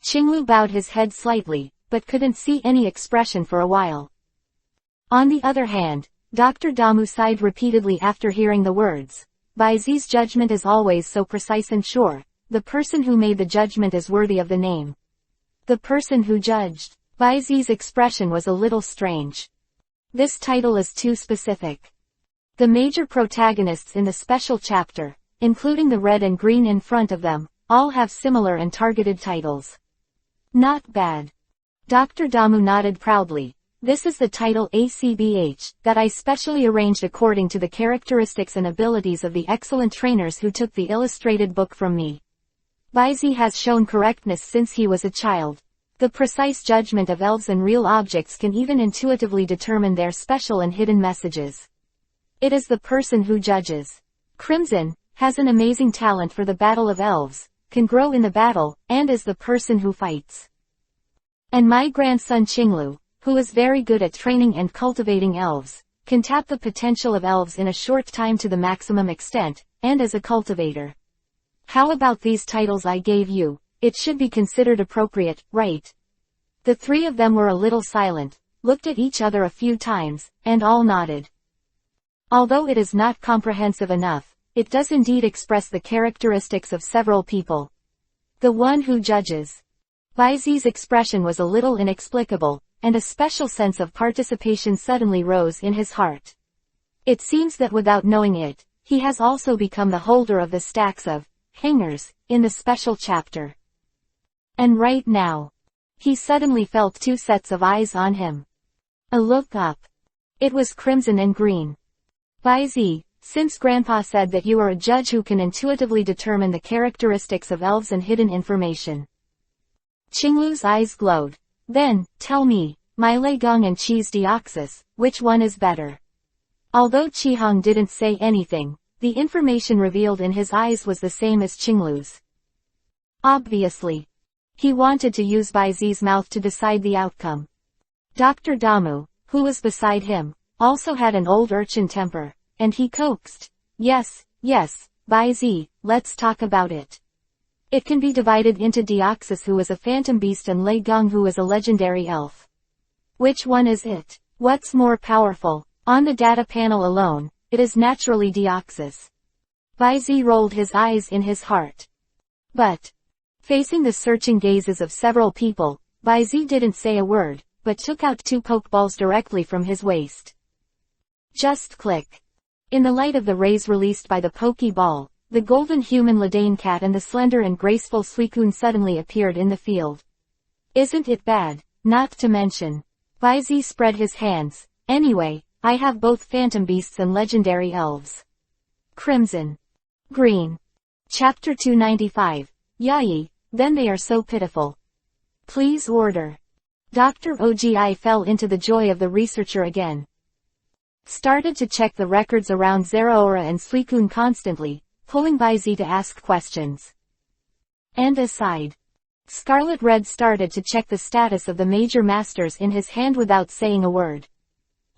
Qinglu bowed his head slightly, but couldn't see any expression for a while. On the other hand, Dr. Damu sighed repeatedly after hearing the words. By Z's judgment is always so precise and sure. The person who made the judgment is worthy of the name. The person who judged. By Z's expression was a little strange. This title is too specific. The major protagonists in the special chapter, including the red and green in front of them, all have similar and targeted titles. Not bad. Dr. Damu nodded proudly. This is the title ACBH, that I specially arranged according to the characteristics and abilities of the excellent trainers who took the illustrated book from me. By Z has shown correctness since he was a child. The precise judgment of elves and real objects can even intuitively determine their special and hidden messages. It is the person who judges. Crimson has an amazing talent for the battle of elves, can grow in the battle, and is the person who fights. And my grandson Qinglu, who is very good at training and cultivating elves, can tap the potential of elves in a short time to the maximum extent, and as a cultivator. How about these titles I gave you? It should be considered appropriate, right? The three of them were a little silent, looked at each other a few times, and all nodded. Although it is not comprehensive enough, it does indeed express the characteristics of several people. The one who judges. By Z's expression was a little inexplicable, and a special sense of participation suddenly rose in his heart. It seems that without knowing it, He has also become the holder of the stacks of hangers in the special chapter. And right now, he suddenly felt two sets of eyes on him. A look up. It was crimson and green. By Z, since Grandpa said that you are a judge who can intuitively determine the characteristics of elves and hidden information. Qinglu's eyes glowed. Then, tell me, my Leigong and Qi's Deoxys, which one is better? Although Qihong didn't say anything, the information revealed in his eyes was the same as Qinglu's. Obviously. He wanted to use Bai Zi's mouth to decide the outcome. Dr. Damu, who was beside him, also had an old urchin temper, and he coaxed. Yes, Bai Zi, let's talk about it. It can be divided into Deoxys, who is a phantom beast, and Lei Gong, who is a legendary elf. Which one is it? What's more powerful? On the data panel alone, it is naturally Deoxys. Bai Zi rolled his eyes in his heart. But, facing the searching gazes of several people, Bai Zi didn't say a word, but took out two pokeballs directly from his waist. Just click. In the light of the rays released by the pokeball, the golden human Ladane cat and the slender and graceful Suicune suddenly appeared in the field. Isn't it bad? Not to mention. Bai Zi spread his hands. Anyway, I have both phantom beasts and legendary elves. Crimson. Green. Chapter 295. Yai, then they are so pitiful. Please order. Dr. Ogi fell into the joy of the researcher again. Started to check the records around Zeraora and Suicune constantly, pulling Bai Zi to ask questions. And aside. Scarlet Red started to check the status of the major masters in his hand without saying a word.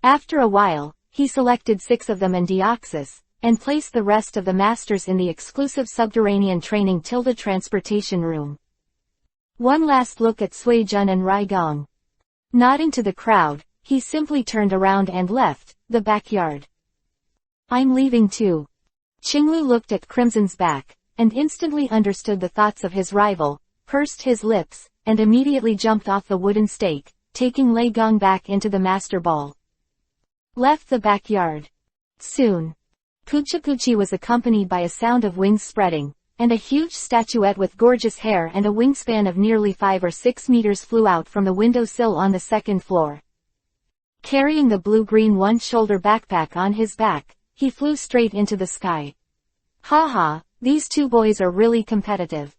After a while, he selected 6 of them and Deoxys, and placed the rest of the masters in the exclusive subterranean training transportation room. One last look at Sui Jun and Rai Gong. Nodding to the crowd, he simply turned around and left the backyard. I'm leaving too. Qinglu looked at Crimson's back, and instantly understood the thoughts of his rival, pursed his lips, and immediately jumped off the wooden stake, taking Lei Gong back into the master ball. Left the backyard. Soon. Puchi was accompanied by a sound of wings spreading, and a huge statuette with gorgeous hair and a wingspan of nearly 5 or 6 meters flew out from the windowsill on the 2nd floor. Carrying the blue-green one-shoulder backpack on his back, he flew straight into the sky. Haha, these two boys are really competitive.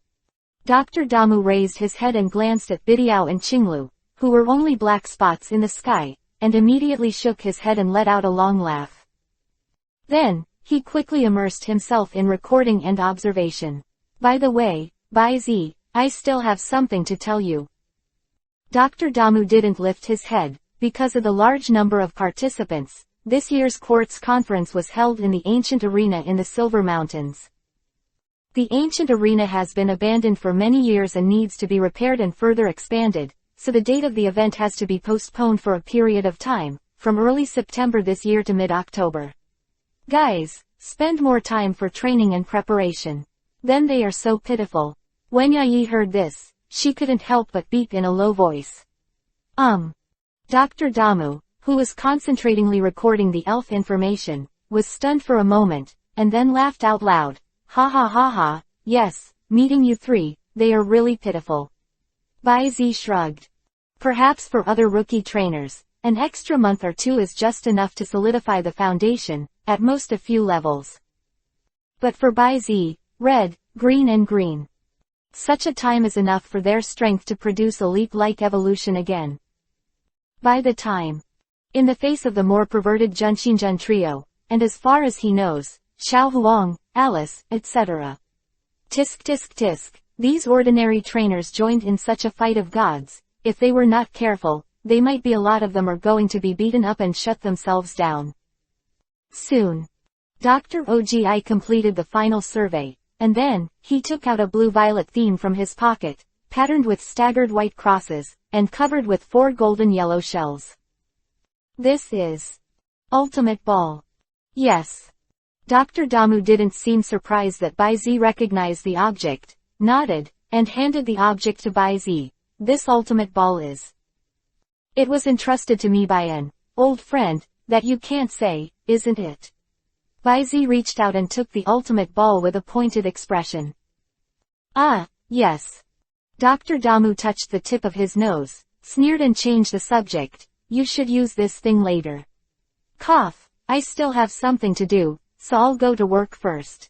Dr. Damu raised his head and glanced at Bidiao and Qinglu, who were only black spots in the sky, and immediately shook his head and let out a long laugh. Then, he quickly immersed himself in recording and observation. By the way, Bai Zi, I still have something to tell you. Dr. Damu didn't lift his head. Because of the large number of participants, this year's Quartz Conference was held in the ancient arena in the Silver Mountains. The ancient arena has been abandoned for many years and needs to be repaired and further expanded, so the date of the event has to be postponed for a period of time, from early September this year to mid-October. Guys, spend more time for training and preparation. Then they are so pitiful. When Yai heard this, she couldn't help but beep in a low voice. Dr. Damu, who was concentratingly recording the elf information, was stunned for a moment, and then laughed out loud. Ha ha ha ha, yes, meeting you 3, they are really pitiful. Bai Zi shrugged. Perhaps for other rookie trainers, an extra month or 2 is just enough to solidify the foundation, at most a few levels. But for Bai Zi, red, green and green. Such a time is enough for their strength to produce a leap-like evolution again. By the time. In the face of the more perverted Junshinjun trio, and as far as he knows, Xiao Huang, Alice, etc. Tisk tisk tisk, these ordinary trainers joined in such a fight of gods. If they were not careful, they might be a lot of them are going to be beaten up and shut themselves down. Soon. Dr. Ogi completed the final survey, and then, he took out a blue-violet theme from his pocket, patterned with staggered white crosses, and covered with 4 golden yellow shells. This is Ultimate Ball. Yes. Dr. Damu didn't seem surprised that Bai Zi recognized the object, nodded, and handed the object to Bai Zi. This Ultimate Ball is. It was entrusted to me by an old friend, that you can't say, isn't it? Baizi reached out and took the ultimate ball with a pointed expression. Ah, yes. Dr. Damu touched the tip of his nose, sneered and changed the subject. You should use this thing later. Cough. I still have something to do, so I'll go to work first.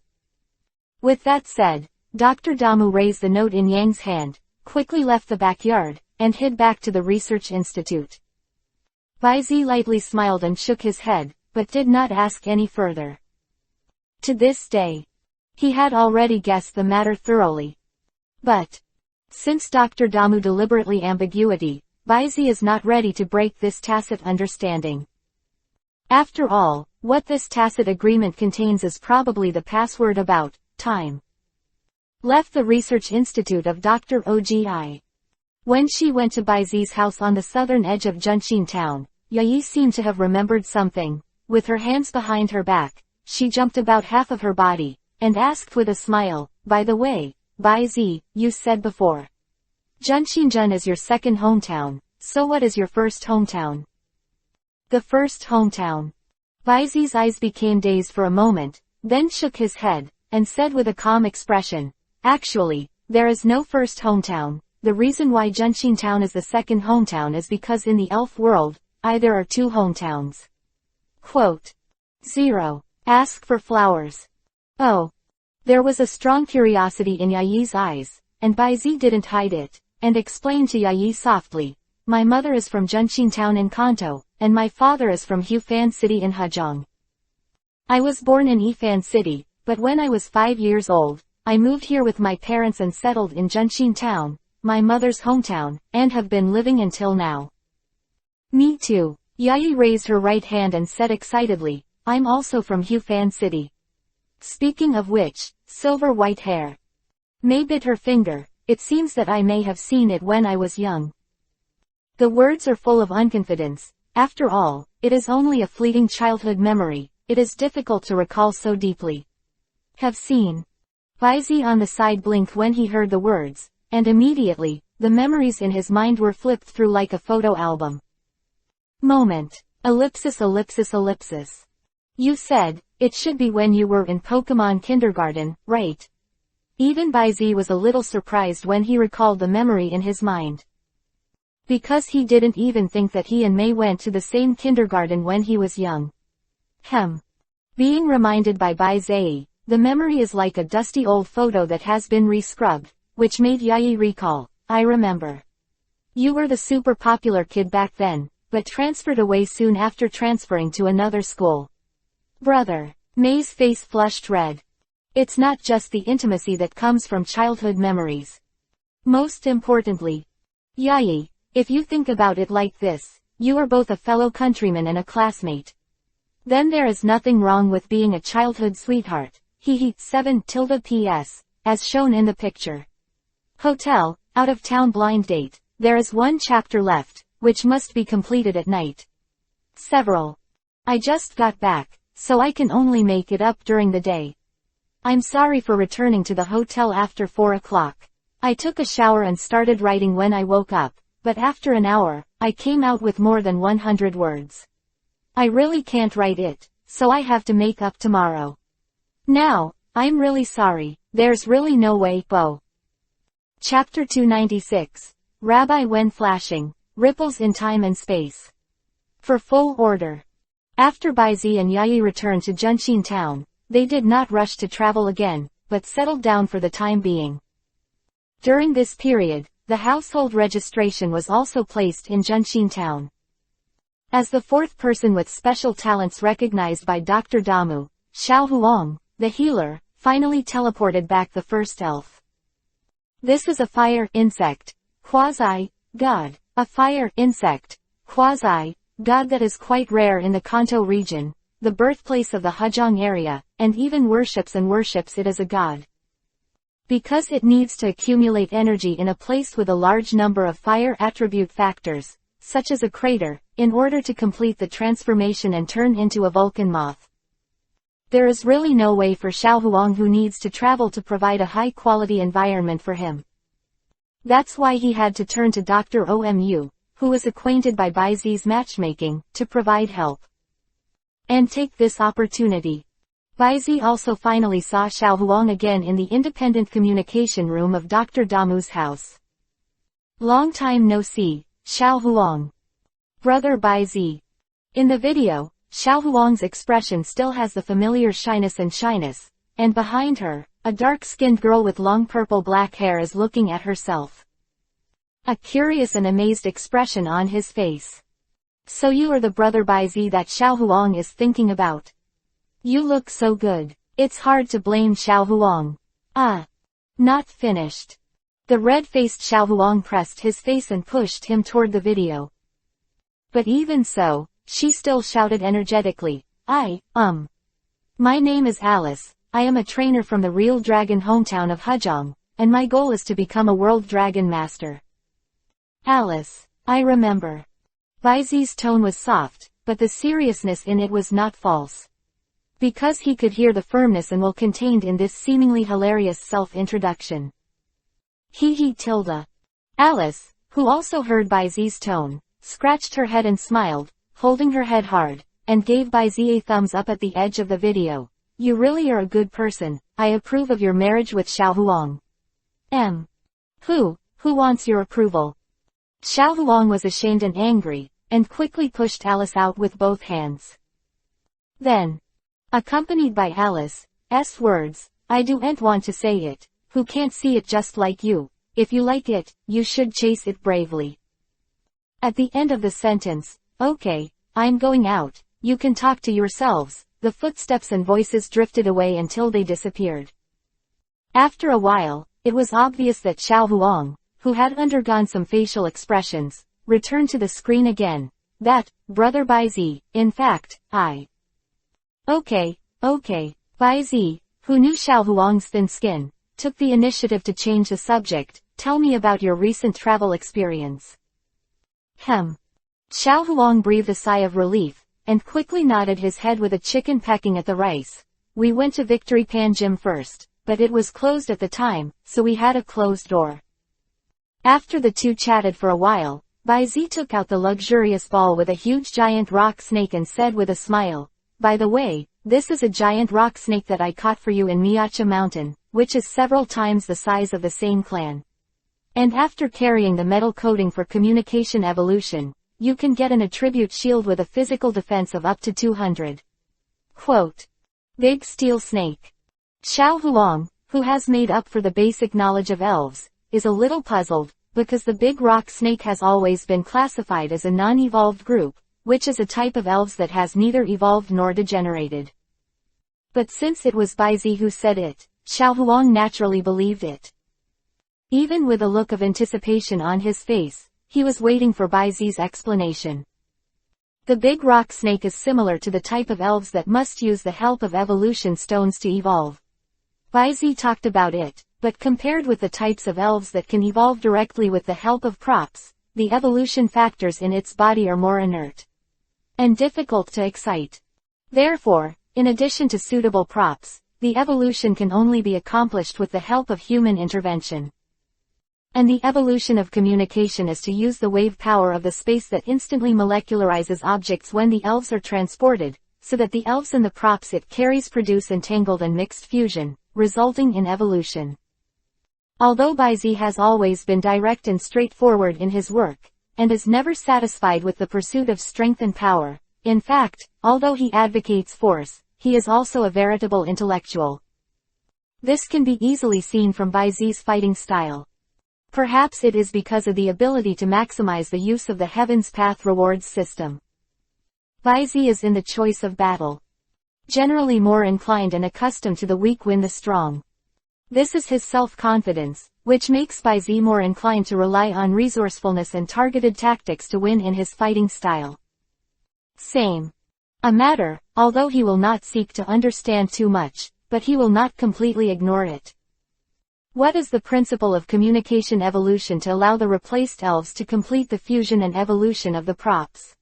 With that said, Dr. Damu raised the note in Yang's hand, quickly left the backyard, and hid back to the research institute. Baizi lightly smiled and shook his head, but did not ask any further. To this day, he had already guessed the matter thoroughly. But, since Dr. Damu deliberately ambiguity, Baizi is not ready to break this tacit understanding. After all, what this tacit agreement contains is probably the password about time. Left the research institute of Dr. Ogi. When she went to Baizi's house on the southern edge of Junxin town, Yayi seemed to have remembered something. With her hands behind her back, she jumped about half of her body, and asked with a smile, by the way, Baizi, you said before. Junxinjun is your second hometown, so what is your first hometown? The first hometown. Baizi's eyes became dazed for a moment, then shook his head, and said with a calm expression, actually, there is no first hometown. The reason why Junxin town is the second hometown is because in the elf world, there are two hometowns. Quote. 0. Ask for flowers. Oh. There was a strong curiosity in Yayi's eyes, and Baizi didn't hide it, and explained to Yayi softly, my mother is from Junxin town in Kanto, and my father is from Hufan city in Hezhong. I was born in Yifan city, but when I was 5 years old, I moved here with my parents and settled in Junxin town, my mother's hometown, and have been living until now. Me too. Yayi raised her right hand and said excitedly, I'm also from Hufan city. Speaking of which, silver white hair. May bit her finger, it seems that I may have seen it when I was young. The words are full of unconfidence. After all, it is only a fleeting childhood memory, it is difficult to recall so deeply. Have seen. Baizi on the side blinked when he heard the words, and immediately, the memories in his mind were flipped through like a photo album. Moment. Ellipsis ellipsis ellipsis. You said, it should be when you were in Pokemon kindergarten, right? Even Baizi was a little surprised when he recalled the memory in his mind. Because he didn't even think that he and Mei went to the same kindergarten when he was young. Being reminded by Baizi, the memory is like a dusty old photo that has been re-scrubbed, which made Yayi recall, I remember. You were the super popular kid back then, but transferred away soon after transferring to another school. Brother. Mei's face flushed red. It's not just the intimacy that comes from childhood memories. Most importantly, Yayi, if you think about it like this, you are both a fellow countryman and a classmate. Then there is nothing wrong with being a childhood sweetheart. 7 PS, as shown in the picture. Hotel, out of town blind date. There is one chapter left, which must be completed at night. Several. I just got back, so I can only make it up during the day. I'm sorry for returning to the hotel after 4 o'clock. I took a shower and started writing when I woke up, but after an hour, I came out with more than 100 words. I really can't write it, so I have to make up tomorrow. Now, I'm really sorry, there's really no way, Bo. Chapter 296. Rabbi When Flashing, Ripples in Time and Space. For full order. After Baizi and Yayi returned to Junxin town, they did not rush to travel again, but settled down for the time being. During this period, the household registration was also placed in Junxin town. As the fourth person with special talents recognized by Dr. Damu, Xiao Huang, the healer, finally teleported back the first elf. This is a fire insect, quasi-god, a fire insect, quasi-god that is quite rare in the Kanto region, the birthplace of the Hezhong area, and even worships it as a god. Because it needs to accumulate energy in a place with a large number of fire attribute factors, such as a crater, in order to complete the transformation and turn into a Vulcan moth. There is really no way for Xiao Huang who needs to travel to provide a high-quality environment for him. That's why he had to turn to Dr. Omu, who was acquainted by Baizi's matchmaking, to provide help. And take this opportunity. Baizi also finally saw Xiao Huang again in the independent communication room of Dr. Damu's house. Long time no see, Xiao Huang. Brother Baizi. In the video, Xiao Huang's expression still has the familiar shyness, and behind her, a dark-skinned girl with long purple-black hair is looking at herself. A curious and amazed expression on his face. So you are the brother Baizi that Xiao Huang is thinking about. You look so good. It's hard to blame Xiao Huang. Not finished. The red-faced Xiao Huang pressed his face and pushed him toward the video. But even so, she still shouted energetically, My name is Alice, I am a trainer from the real dragon hometown of Hezhong, and my goal is to become a world dragon master. Alice, I remember. Baizi's tone was soft, but the seriousness in it was not false. Because he could hear the firmness and will contained in this seemingly hilarious self-introduction. Tilda. Alice, who also heard Baizi's tone, scratched her head and smiled, holding her head hard, and gave Baizi a thumbs up at the edge of the video. You really are a good person, I approve of your marriage with Xiao Huang. Who wants your approval? Xiao Huang was ashamed and angry, and quickly pushed Alice out with both hands. Then, accompanied by Alice's words, I don't want to say it, who can't see it just like you, if you like it, you should chase it bravely. At the end of the sentence, okay, I'm going out, you can talk to yourselves, the footsteps and voices drifted away until they disappeared. After a while, it was obvious that Xiao Huang, who had undergone some facial expressions, returned to the screen again. That, brother Baizi, in fact, Okay. Baizi, who knew Xiao Huang's thin skin, took the initiative to change the subject. Tell me about your recent travel experience. Xiao Huang breathed a sigh of relief, and quickly nodded his head with a chicken pecking at the rice. We went to Victory Pan Gym first, but it was closed at the time, so we had a closed door. After the two chatted for a while, Baizi took out the luxurious ball with a huge giant rock snake and said with a smile, by the way, this is a giant rock snake that I caught for you in Miacha Mountain, which is several times the size of the same clan. And after carrying the metal coating for communication evolution, you can get an attribute shield with a physical defense of up to 200. Quote. Big steel snake. Xiao Huang, who has made up for the basic knowledge of elves, is a little puzzled, because the big rock snake has always been classified as a non-evolved group, which is a type of elves that has neither evolved nor degenerated. But since it was Baizi who said it, Xiao Huang naturally believed it. Even with a look of anticipation on his face, he was waiting for Baizi's explanation. The big rock snake is similar to the type of elves that must use the help of evolution stones to evolve. Baizi talked about it, but compared with the types of elves that can evolve directly with the help of props, the evolution factors in its body are more inert and difficult to excite. Therefore, in addition to suitable props, the evolution can only be accomplished with the help of human intervention. And the evolution of communication is to use the wave power of the space that instantly molecularizes objects when the elves are transported, so that the elves and the props it carries produce entangled and mixed fusion, resulting in evolution. Although Baizi has always been direct and straightforward in his work, and is never satisfied with the pursuit of strength and power, in fact, although he advocates force, he is also a veritable intellectual. This can be easily seen from Baizi's fighting style. Perhaps it is because of the ability to maximize the use of the Heaven's Path rewards system. Baizi is in the choice of battle. Generally more inclined and accustomed to the weak win the strong. This is his self-confidence, which makes Baizi more inclined to rely on resourcefulness and targeted tactics to win in his fighting style. Same. A matter, although he will not seek to understand too much, but he will not completely ignore it. What is the principle of communication evolution to allow the replaced elves to complete the fusion and evolution of the props?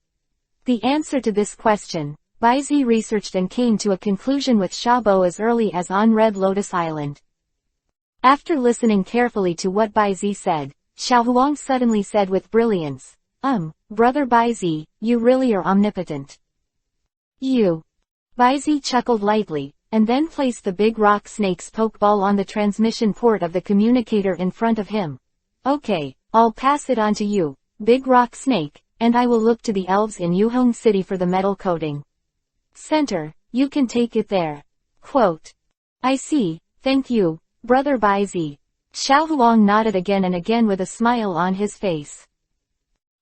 The answer to this question, Baizi researched and came to a conclusion with Xiaobo as early as on Red Lotus Island. After listening carefully to what Baizi said, Xiao Huang suddenly said with brilliance, Brother Baizi, you really are omnipotent. You. Baizi chuckled lightly, and then place the big rock snake's pokeball on the transmission port of the communicator in front of him. Okay, I'll pass it on to you, Big Rock Snake, and I will look to the elves in Yuhong City for the metal coating. Center, you can take it there. Quote. I see, thank you, Brother Bai Zi. Xiao Huang nodded again and again with a smile on his face.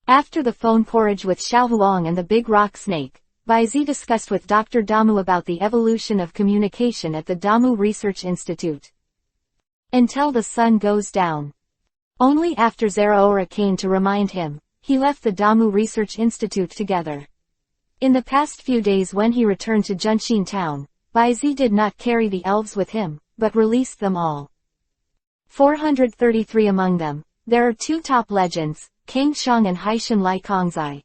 After the phone porridge with Xiao Huang and the Big Rock Snake, Bai Zi discussed with Dr. Damu about the evolution of communication at the Damu Research Institute. Until the sun goes down. Only after Zeraora came to remind him, he left the Damu Research Institute together. In the past few days when he returned to Junshin town, Bai Zi did not carry the elves with him, but released them all. 433 among them, there are two top legends, Kang Shang and Haishan Lai Kongzai.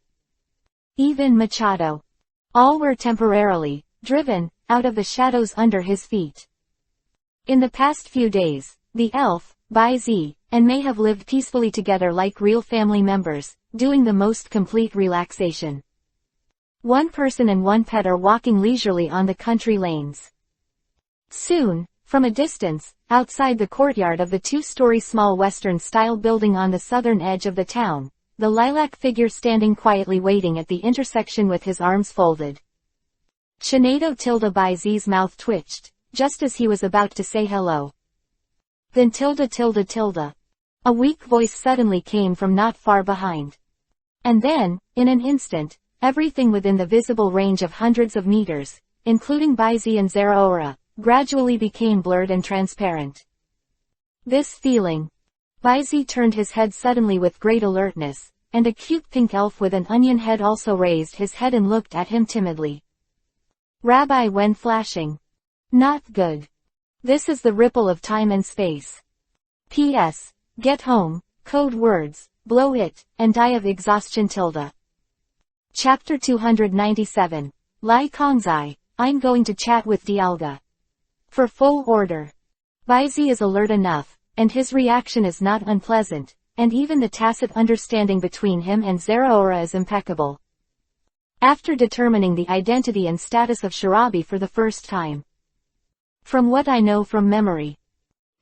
Even Machado. All were temporarily driven out of the shadows under his feet. In the past few days, the elf, Bai Zi, and May have lived peacefully together like real family members, doing the most complete relaxation. One person and one pet are walking leisurely on the country lanes. Soon, from a distance, outside the courtyard of the two-story small Western-style building on the southern edge of the town, the lilac figure standing quietly waiting at the intersection with his arms folded. Shinado tilde Bai Zi's mouth twitched, just as he was about to say hello. Then tilde tilde tilde. A weak voice suddenly came from not far behind. And then, in an instant, everything within the visible range of hundreds of meters, including Bai Zi and Zeraora, gradually became blurred and transparent. This feeling. Bai Zi turned his head suddenly with great alertness, and a cute pink elf with an onion head also raised his head and looked at him timidly. Rabbi Wen flashing. Not good. This is the ripple of time and space. P.S. Get home, code words, blow it, and die of exhaustion tilde. Chapter 297. Lai Kongzai, I'm going to chat with Dialga. For full order. Bai Zi is alert enough, and his reaction is not unpleasant, and even the tacit understanding between him and Zeraora is impeccable. After determining the identity and status of Shirabi for the first time. From what I know from memory.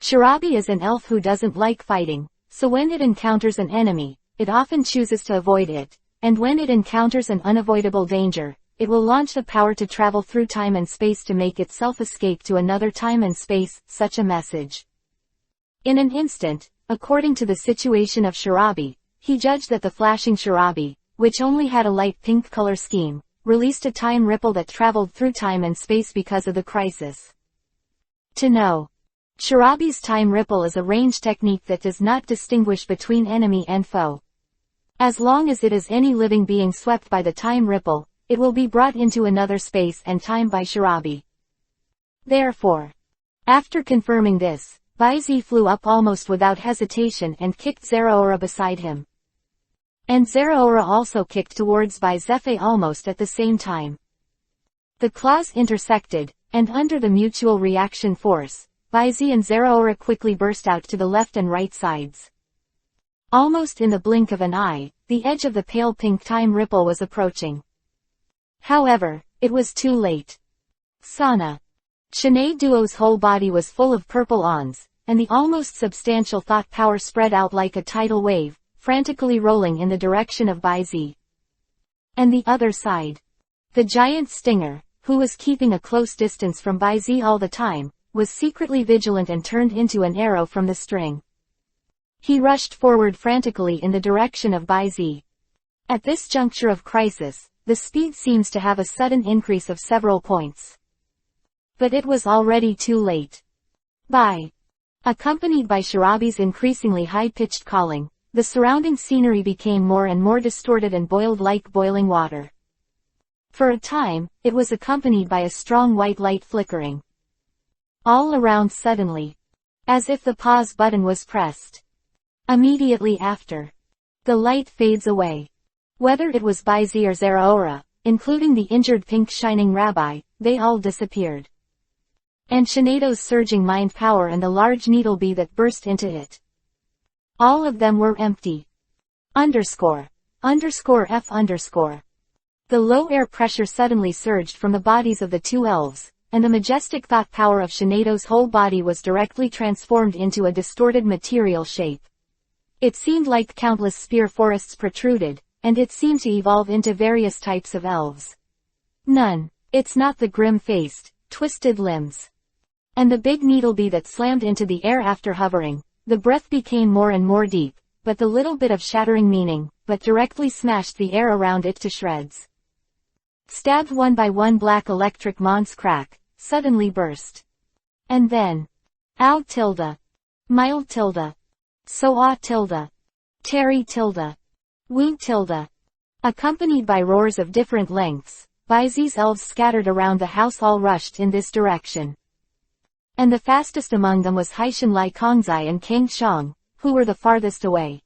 Shirabi is an elf who doesn't like fighting, so when it encounters an enemy, it often chooses to avoid it, and when it encounters an unavoidable danger, it will launch the power to travel through time and space to make itself escape to another time and space, such a message. In an instant, according to the situation of Shirabi, he judged that the flashing Shirabi, which only had a light pink color scheme, released a time ripple that traveled through time and space because of the crisis. To know. Shirabi's time ripple is a range technique that does not distinguish between enemy and foe. As long as it is any living being swept by the time ripple, it will be brought into another space and time by Shirabi. Therefore, after confirming this, Bai Zi flew up almost without hesitation and kicked Zeraora beside him. And Zeraora also kicked towards Bai Zefei almost at the same time. The claws intersected, and under the mutual reaction force, Bai Zi and Zeraora quickly burst out to the left and right sides. Almost in the blink of an eye, the edge of the pale pink time ripple was approaching. However, it was too late. Sana. Shanae Duo's whole body was full of purple ons, and the almost substantial thought power spread out like a tidal wave, frantically rolling in the direction of Bai Zi. And the other side. The giant stinger, who was keeping a close distance from Bai Zi all the time, was secretly vigilant and turned into an arrow from the string. He rushed forward frantically in the direction of Bai Zi. At this juncture of crisis, the speed seems to have a sudden increase of several points. But it was already too late. Accompanied by Shirabi's increasingly high-pitched calling, the surrounding scenery became more and more distorted and boiled like boiling water. For a time, it was accompanied by a strong white light flickering. All around suddenly. As if the pause button was pressed. Immediately after. The light fades away. Whether it was Bai Zi or Zeraora, including the injured pink shining rabbi, they all disappeared. And Shinado's surging mind power and the large needle bee that burst into it. All of them were empty. _F_. The low air pressure suddenly surged from the bodies of the two elves, and the majestic thought power of Shinedo's whole body was directly transformed into a distorted material shape. It seemed like countless spear forests protruded, and it seemed to evolve into various types of elves. None. It's not the grim-faced, twisted limbs. And the big needlebee that slammed into the air after hovering. The breath became more and more deep, but the little bit of shattering meaning, but directly smashed the air around it to shreds. Stabbed one by one, black electric mons crack, suddenly burst. And then. Ow tilde. Mild tilde. So ah tilde. Terry tilde. Woo tilde. Accompanied by roars of different lengths, Baizi's elves scattered around the house all rushed in this direction. And the fastest among them was Haishan Lai Kongzai and Kang Shang, who were the farthest away.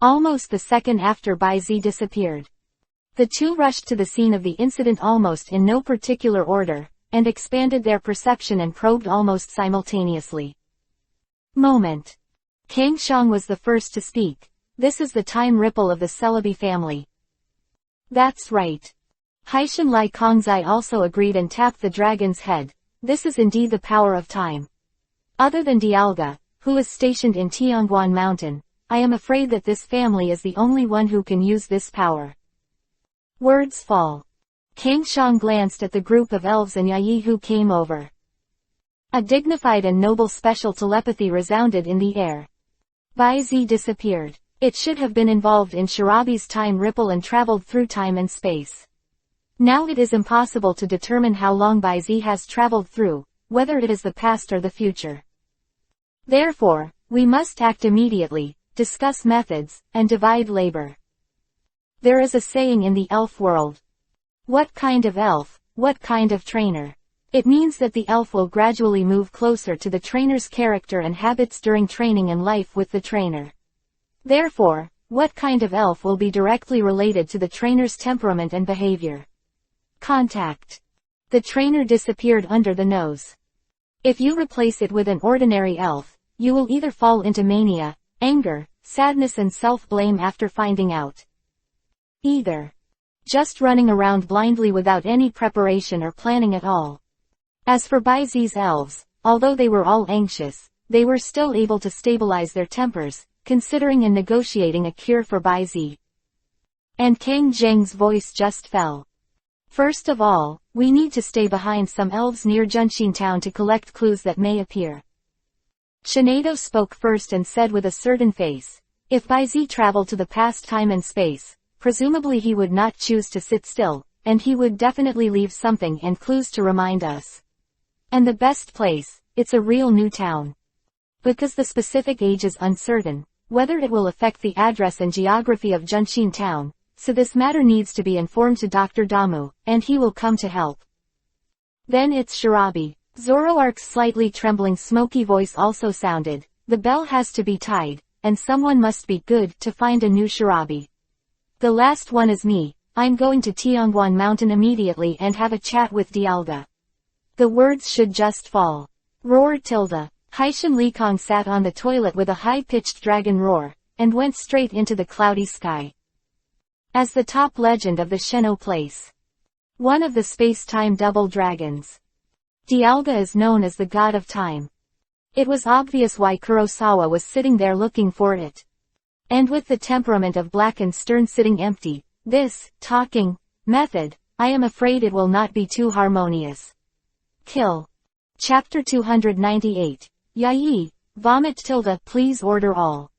Almost the second after Baizi disappeared. The two rushed to the scene of the incident almost in no particular order, and expanded their perception and probed almost simultaneously. Moment. Kang Shang was the first to speak. This is the time ripple of the Celebi family. That's right. Haishan Lai Kongzai also agreed and tapped the dragon's head. This is indeed the power of time. Other than Dialga, who is stationed in Tianguan Mountain, I am afraid that this family is the only one who can use this power. Words fall. Kang Shang glanced at the group of elves and Yayi who came over. A dignified and noble special telepathy resounded in the air. Baizi disappeared. It should have been involved in Shirabi's time ripple and traveled through time and space. Now it is impossible to determine how long Baizi has traveled through, whether it is the past or the future. Therefore, we must act immediately, discuss methods, and divide labor. There is a saying in the elf world. What kind of elf, what kind of trainer? It means that the elf will gradually move closer to the trainer's character and habits during training and life with the trainer. Therefore, what kind of elf will be directly related to the trainer's temperament and behavior? Contact. The trainer disappeared under the nose. If you replace it with an ordinary elf, you will either fall into mania, anger, sadness and self-blame after finding out. Either. Just running around blindly without any preparation or planning at all. As for Baizi's elves, although they were all anxious, they were still able to stabilize their tempers, considering and negotiating a cure for Baizi. And Kang Zheng's voice just fell. First of all, we need to stay behind some elves near Junshin town to collect clues that may appear. Shinedo spoke first and said with a certain face, if Baizi traveled to the past time and space, presumably he would not choose to sit still, and he would definitely leave something and clues to remind us. And the best place, it's a real new town. Because the specific age is uncertain, whether it will affect the address and geography of Junshin town, so this matter needs to be informed to Dr. Damu, and he will come to help. Then it's Shirabi. Zoroark's slightly trembling smoky voice also sounded. The bell has to be tied, and someone must be good to find a new Shirabi. The last one is me. I'm going to Tianguan Mountain immediately and have a chat with Dialga. The words should just fall. Roar tilde. Haishan Likong sat on the toilet with a high-pitched dragon roar, and went straight into the cloudy sky. As the top legend of the Sheno place. One of the space-time double dragons. Dialga is known as the god of time. It was obvious why Kurosawa was sitting there looking for it. And with the temperament of black and stern sitting empty, this, talking, method, I am afraid it will not be too harmonious. Kill. Chapter 298. Yayi, vomit tilde please order all.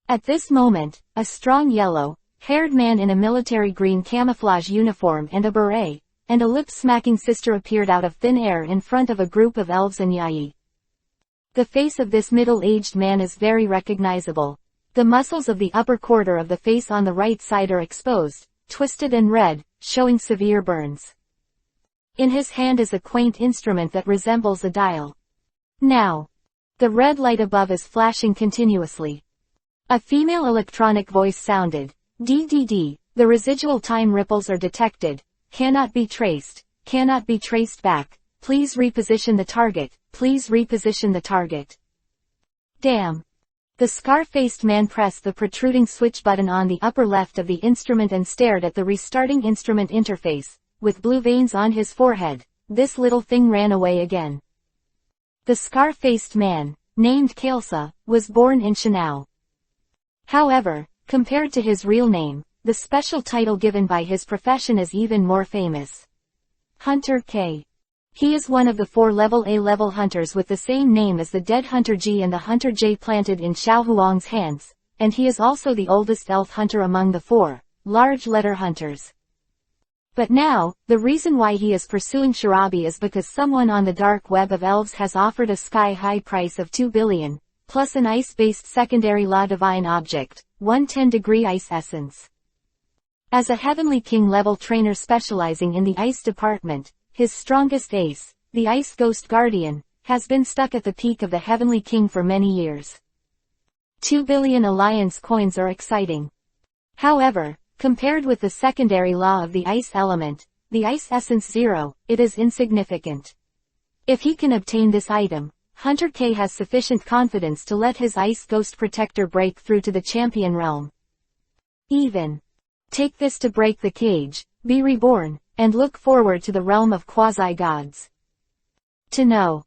At this moment, a strong yellow-haired man in a military green camouflage uniform and a beret, and a lip-smacking sister appeared out of thin air in front of a group of elves and Yayi. The face of this middle-aged man is very recognizable. The muscles of the upper quarter of the face on the right side are exposed, twisted and red, showing severe burns. In his hand is a quaint instrument that resembles a dial. Now. The red light above is flashing continuously. A female electronic voice sounded. DDD, the residual time ripples are detected. Cannot be traced back. Please reposition the target, please reposition the target. Damn. The scar-faced man pressed the protruding switch button on the upper left of the instrument and stared at the restarting instrument interface, with blue veins on his forehead, this little thing ran away again. The scar-faced man, named Kalsa, was born in Shanao. However, compared to his real name, the special title given by his profession is even more famous. Hunter K. He is one of the 4 level A-level hunters with the same name as the dead Hunter G and the Hunter J planted in Xiao Huang's hands, and he is also the oldest elf hunter among the 4 large letter hunters. But now, the reason why he is pursuing Shirabi is because someone on the dark web of elves has offered a sky-high price of 2 billion, plus an ice-based secondary law divine object, 110-degree ice essence. As a Heavenly King level trainer specializing in the ice department, his strongest ace, the Ice Ghost Guardian, has been stuck at the peak of the Heavenly King for many years. 2 billion alliance coins are exciting. However, compared with the secondary law of the ice element, the ice essence 0, it is insignificant. If he can obtain this item, Hunter K has sufficient confidence to let his ice ghost protector break through to the champion realm. Even. Take this to break the cage, be reborn, and look forward to the realm of quasi-gods. To know.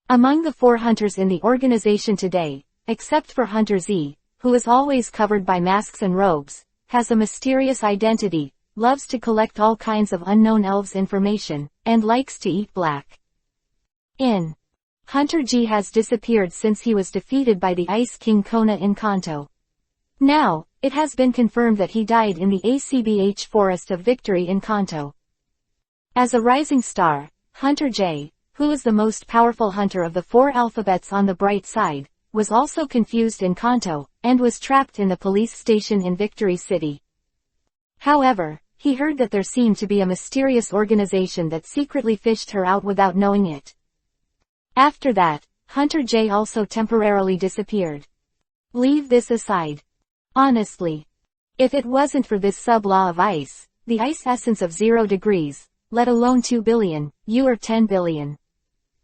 Among the 4 hunters in the organization today, except for Hunter Z, who is always covered by masks and robes, has a mysterious identity, loves to collect all kinds of unknown elves information, and likes to eat black. Hunter G has disappeared since he was defeated by the Ice King Kona in Kanto. Now, it has been confirmed that he died in the ACBH Forest of Victory in Kanto. As a rising star, Hunter J, who is the most powerful hunter of the 4 alphabets on the bright side, was also confused in Kanto, and was trapped in the police station in Victory City. However, he heard that there seemed to be a mysterious organization that secretly fished her out without knowing it. After that, Hunter J also temporarily disappeared. Leave this aside. Honestly. If it wasn't for this sub-law of ice, the ice essence of 0 degrees, let alone 2 billion, you are 10 billion.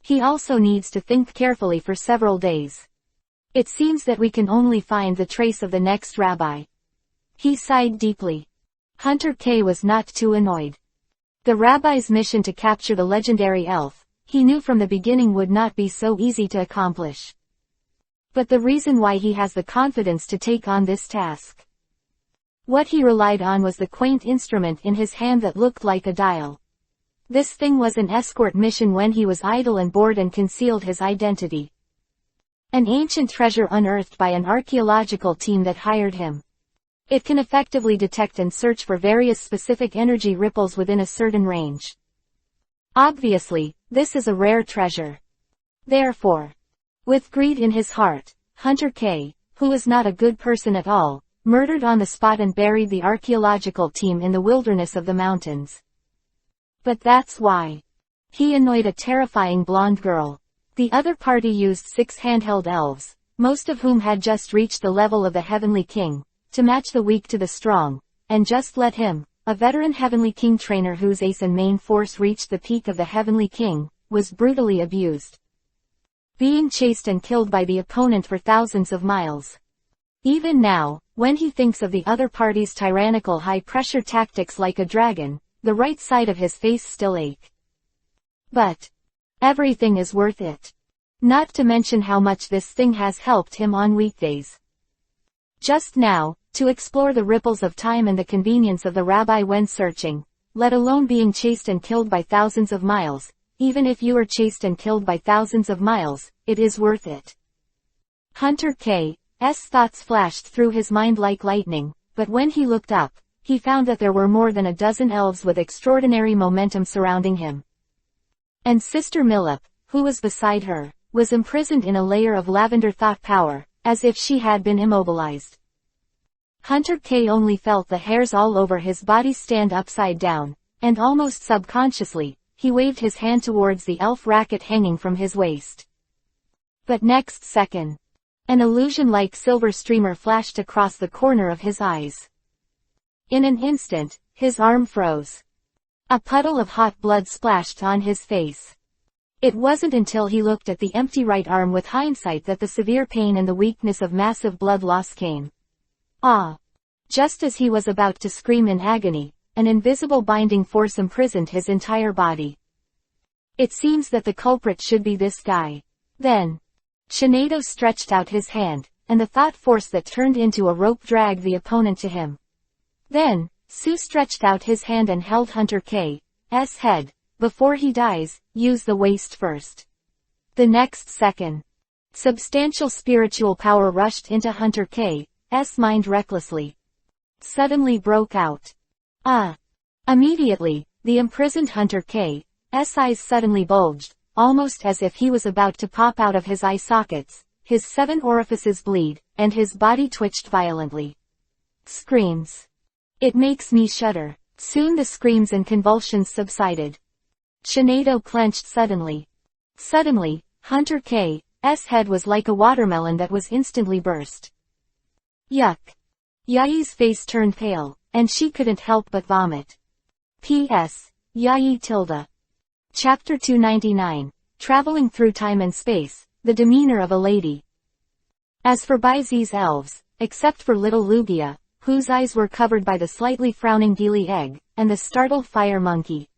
He also needs to think carefully for several days. It seems that we can only find the trace of the next rabbi. He sighed deeply. Hunter K was not too annoyed. The rabbi's mission to capture the legendary elf, he knew from the beginning would not be so easy to accomplish. But the reason why he has the confidence to take on this task. What he relied on was the quaint instrument in his hand that looked like a dial. This thing was an escort mission when he was idle and bored and concealed his identity. An ancient treasure unearthed by an archaeological team that hired him. It can effectively detect and search for various specific energy ripples within a certain range. Obviously, this is a rare treasure. Therefore, with greed in his heart, Hunter K, who is not a good person at all, murdered on the spot and buried the archaeological team in the wilderness of the mountains. But that's why. He annoyed a terrifying blonde girl. The other party used 6 handheld elves, most of whom had just reached the level of the Heavenly King, to match the weak to the strong, and just let him, a veteran Heavenly King trainer whose ace and main force reached the peak of the Heavenly King, was brutally abused. Being chased and killed by the opponent for thousands of miles. Even now, when he thinks of the other party's tyrannical high-pressure tactics like a dragon, the right side of his face still ache. But everything is worth it. Not to mention how much this thing has helped him on weekdays. Just now, to explore the ripples of time and the convenience of the rabbi when searching, let alone being chased and killed by thousands of miles, even if you are chased and killed by thousands of miles, it is worth it. Hunter K's thoughts flashed through his mind like lightning, but when he looked up, he found that there were more than a dozen elves with extraordinary momentum surrounding him. And Sister Millip, who was beside her, was imprisoned in a layer of lavender thought power, as if she had been immobilized. Hunter K only felt the hairs all over his body stand upside down, and almost subconsciously, he waved his hand towards the elf racket hanging from his waist. But next second, an illusion-like silver streamer flashed across the corner of his eyes. In an instant, his arm froze. A puddle of hot blood splashed on his face. It wasn't until he looked at the empty right arm with hindsight that the severe pain and the weakness of massive blood loss came. Just as he was about to scream in agony, an invisible binding force imprisoned his entire body. It seems that the culprit should be this guy. Then, Shinado stretched out his hand, and the thought force that turned into a rope dragged the opponent to him. Then, Sue stretched out his hand and held Hunter K's head. Before he dies, use the waist first. The next second, substantial spiritual power rushed into Hunter K's mind recklessly. Suddenly broke out. Immediately, the imprisoned Hunter K's eyes suddenly bulged, almost as if he was about to pop out of his eye sockets. His 7 orifices bleed, and his body twitched violently. Screams. It makes me shudder. Soon the screams and convulsions subsided. Shinado clenched suddenly. Suddenly, Hunter K's head was like a watermelon that was instantly burst. Yuck. Yai's face turned pale, and she couldn't help but vomit. P.S. Yai tilde. Chapter 299, Traveling Through Time and Space, the Demeanor of a Lady. As for Baizi's elves, except for little Lugia, whose eyes were covered by the slightly frowning Gili egg, and the startled fire monkey.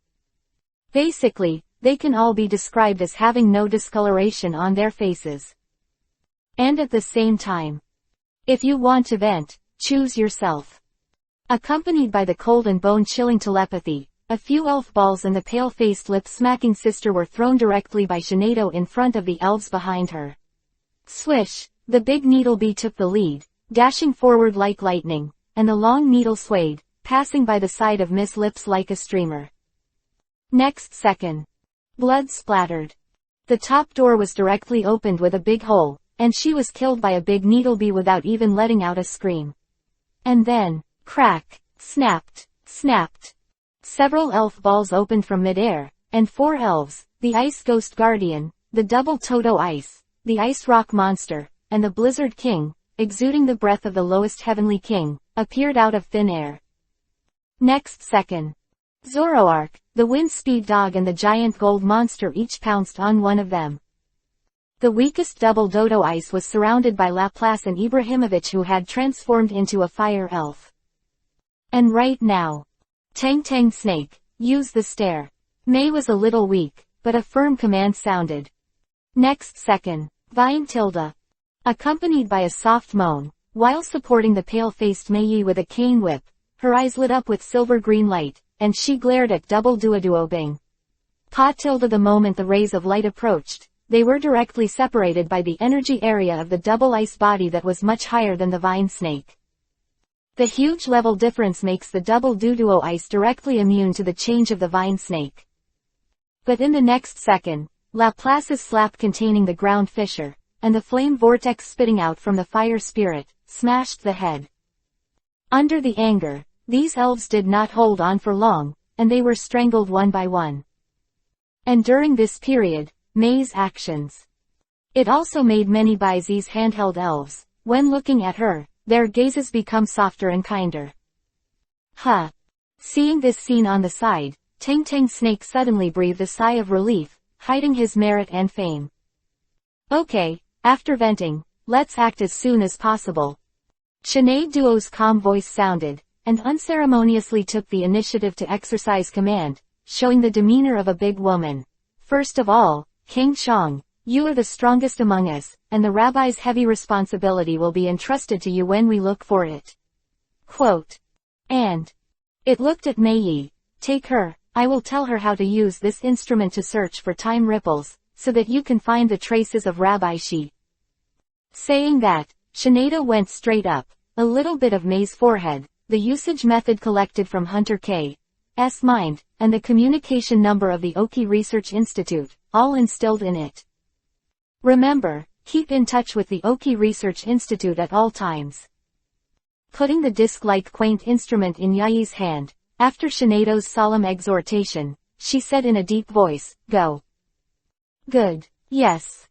Basically, they can all be described as having no discoloration on their faces. And at the same time, if you want to vent, choose yourself. Accompanied by the cold and bone-chilling telepathy, a few elf balls and the pale-faced lip-smacking sister were thrown directly by Shinado in front of the elves behind her. Swish, the big needle bee took the lead, dashing forward like lightning, and the long needle swayed, passing by the side of Miss Lips like a streamer. Next second, blood splattered. The top door was directly opened with a big hole, and she was killed by a big needle bee without even letting out a scream. And then, crack, snapped. Several elf balls opened from midair, and 4 elves, the Ice Ghost Guardian, the Double Toto Ice, the Ice Rock Monster, and the Blizzard King, exuding the breath of the lowest heavenly king, appeared out of thin air. Next second, Zoroark, the Wind Speed Dog and the Giant Gold Monster each pounced on one of them. The weakest Double Dodo Ice was surrounded by Laplace and Ibrahimovic, who had transformed into a fire elf. And right now, Tang Tang Snake, use the stare. Mei was a little weak, but a firm command sounded. Next second, Vine tilde. Accompanied by a soft moan, while supporting the pale-faced Mei with a cane whip, her eyes lit up with silver-green light, and she glared at Double Duoduo-Bing. Pa tilde. The moment the rays of light approached, they were directly separated by the energy area of the double ice body that was much higher than the vine snake. The huge level difference makes the Double Duoduo Ice directly immune to the change of the vine snake. But in the next second, Laplace's slap containing the ground fissure, and the flame vortex spitting out from the fire spirit, smashed the head. Under the anger, these elves did not hold on for long, and they were strangled one by one. And during this period, Mei's actions. It also made many Baizi's handheld elves, when looking at her, their gazes become softer and kinder. Seeing this scene on the side, Tang Tang Snake suddenly breathed a sigh of relief, hiding his merit and fame. Okay, after venting, let's act as soon as possible. Shinade Duo's calm voice sounded, and unceremoniously took the initiative to exercise command, showing the demeanor of a big woman. First of all, King Chong, you are the strongest among us, and the rabbi's heavy responsibility will be entrusted to you when we look for it. Quote. And it looked at Mei. Take her, I will tell her how to use this instrument to search for time ripples, so that you can find the traces of Rabbi Shi. Saying that, Shinado went straight up, a little bit of Mei's forehead, the usage method collected from Hunter K's mind, and the communication number of the Oki Research Institute, all instilled in it. Remember, keep in touch with the Oki Research Institute at all times. Putting the disc-like quaint instrument in Yai's hand, after Shinado's solemn exhortation, she said in a deep voice, go. Good. Yes.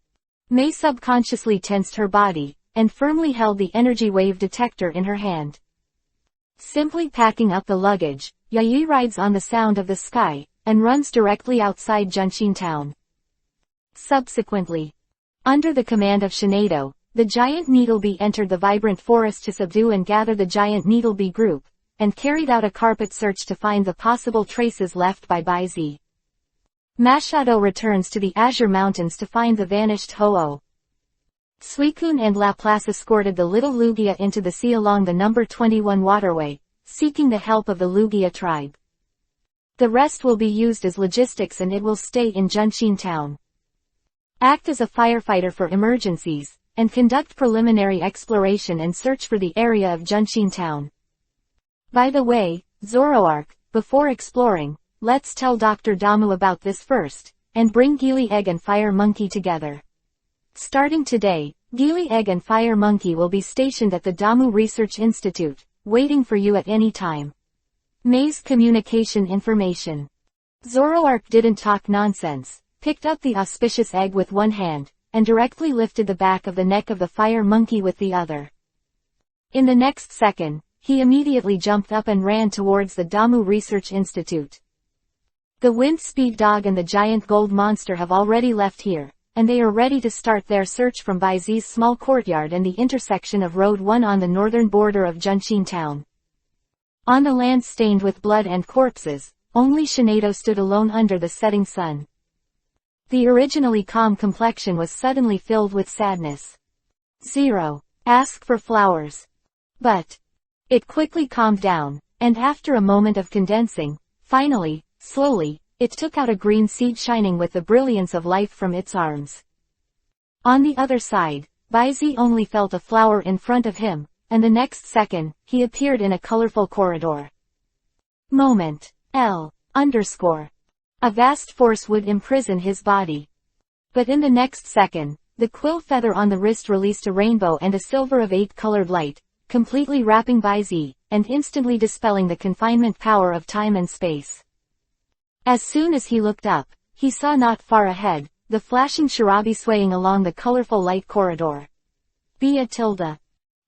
Mei subconsciously tensed her body, and firmly held the energy wave detector in her hand. Simply packing up the luggage, Yai rides on the sound of the sky, and runs directly outside Junshin town. Subsequently, under the command of Shinado, the giant needlebee entered the vibrant forest to subdue and gather the giant needlebee group, and carried out a carpet search to find the possible traces left by Baizi. Machado returns to the Azure Mountains to find the vanished Ho-Oh. Suicune and Laplace escorted the little Lugia into the sea along the number 21 waterway, seeking the help of the Lugia tribe. The rest will be used as logistics and it will stay in Junshin Town. Act as a firefighter for emergencies, and conduct preliminary exploration and search for the area of Junshin Town. By the way, Zoroark, before exploring, let's tell Dr. Damu about this first, and bring Gili Egg and Fire Monkey together. Starting today, Gili Egg and Fire Monkey will be stationed at the Damu Research Institute, waiting for you at any time. Maze Communication Information. Zoroark didn't talk nonsense, picked up the auspicious egg with one hand, and directly lifted the back of the neck of the Fire Monkey with the other. In the next second, he immediately jumped up and ran towards the Damu Research Institute. The Wind Speed Dog and the giant gold monster have already left here, and they are ready to start their search from Baizi's small courtyard and the intersection of Road 1 on the northern border of Junshin Town. On the land stained with blood and corpses, only Shinado stood alone under the setting sun. The originally calm complexion was suddenly filled with sadness. Zero. Ask for flowers. But it quickly calmed down, and after a moment of condensing, finally, slowly, it took out a green seed shining with the brilliance of life from its arms. On the other side, Baizi only felt a flower in front of him, and the next second, he appeared in a colorful corridor. Moment. L. _ A vast force would imprison his body. But in the next second, the quill feather on the wrist released a rainbow and a silver of 8-colored light, completely wrapping Baizi, and instantly dispelling the confinement power of time and space. As soon as he looked up, he saw not far ahead, the flashing Shirabi swaying along the colorful light corridor. Tilde.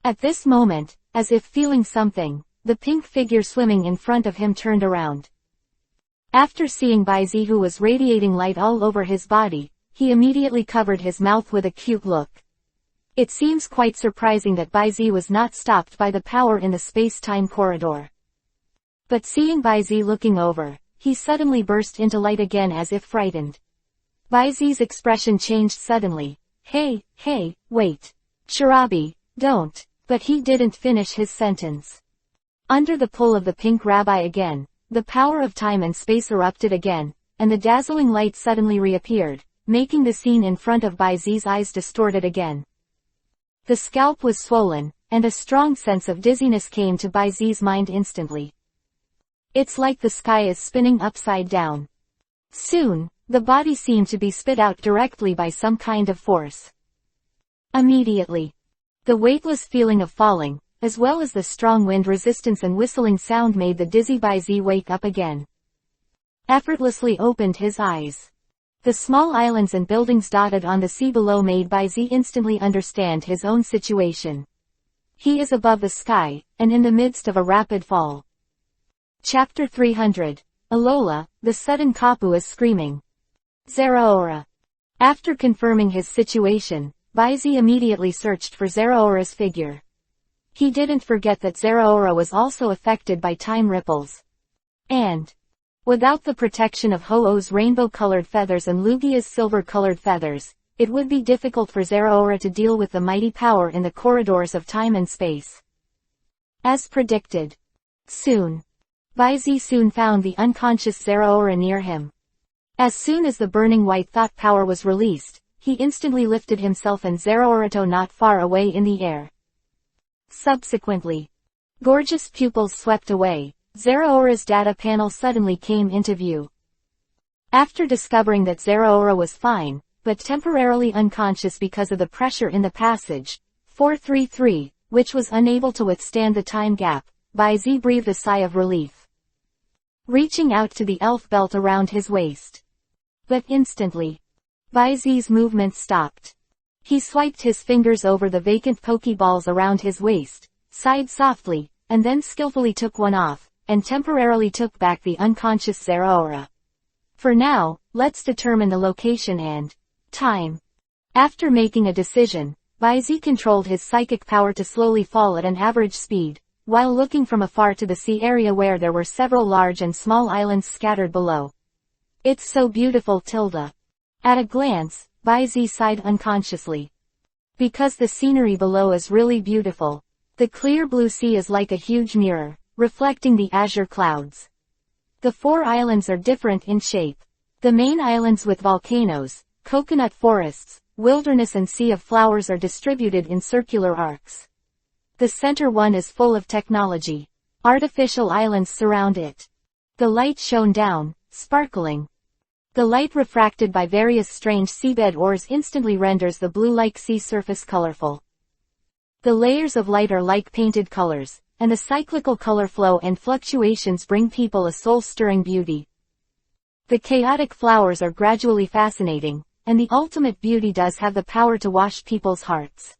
At this moment, as if feeling something, the pink figure swimming in front of him turned around. After seeing Baizi, who was radiating light all over his body, he immediately covered his mouth with a cute look. It seems quite surprising that Baizi was not stopped by the power in the space-time corridor. But seeing Baizi looking over, he suddenly burst into light again as if frightened. Baizi's expression changed suddenly. Hey, wait. Shirabi, don't. But he didn't finish his sentence. Under the pull of the pink rabbi again, the power of time and space erupted again, and the dazzling light suddenly reappeared, making the scene in front of Baizi's eyes distorted again. The scalp was swollen, and a strong sense of dizziness came to Baizi's mind instantly. It's like the sky is spinning upside down. Soon, the body seemed to be spit out directly by some kind of force. Immediately, the weightless feeling of falling, as well as the strong wind resistance and whistling sound made the dizzy Baizi wake up again. Effortlessly opened his eyes. The small islands and buildings dotted on the sea below made Baizi instantly understand his own situation. He is above the sky, and in the midst of a rapid fall. Chapter 300. Alola, the sudden Kapu is screaming. Zeraora. After confirming his situation, Baizi immediately searched for Zeraora's figure. He didn't forget that Zeraora was also affected by time ripples. And without the protection of Ho-Oh's rainbow-colored feathers and Lugia's silver-colored feathers, it would be difficult for Zeraora to deal with the mighty power in the corridors of time and space. As predicted. Baizi soon found the unconscious Zeraora near him. As soon as the burning white thought power was released, he instantly lifted himself and Zeraora not far away in the air. Subsequently, gorgeous pupils swept away. Zeraora's data panel suddenly came into view. After discovering that Zeraora was fine, but temporarily unconscious because of the pressure in the passage, 433, which was unable to withstand the time gap, Baizi breathed a sigh of relief. Reaching out to the elf belt around his waist. But instantly, Baizi's movement stopped. He swiped his fingers over the vacant pokeballs around his waist, sighed softly, and then skillfully took one off, and temporarily took back the unconscious Zeraora. For now, let's determine the location and time. After making a decision, Baizi controlled his psychic power to slowly fall at an average speed, while looking from afar to the sea area where there were several large and small islands scattered below. It's so beautiful tilde. At a glance, Bai Zi sighed unconsciously. Because the scenery below is really beautiful. The clear blue sea is like a huge mirror, reflecting the azure clouds. The 4 islands are different in shape. The main islands with volcanoes, coconut forests, wilderness and sea of flowers are distributed in circular arcs. The center one is full of technology. Artificial islands surround it. The light shone down, sparkling. The light refracted by various strange seabed ores instantly renders the blue-like sea surface colorful. The layers of light are like painted colors, and the cyclical color flow and fluctuations bring people a soul-stirring beauty. The chaotic flowers are gradually fascinating, and the ultimate beauty does have the power to wash people's hearts.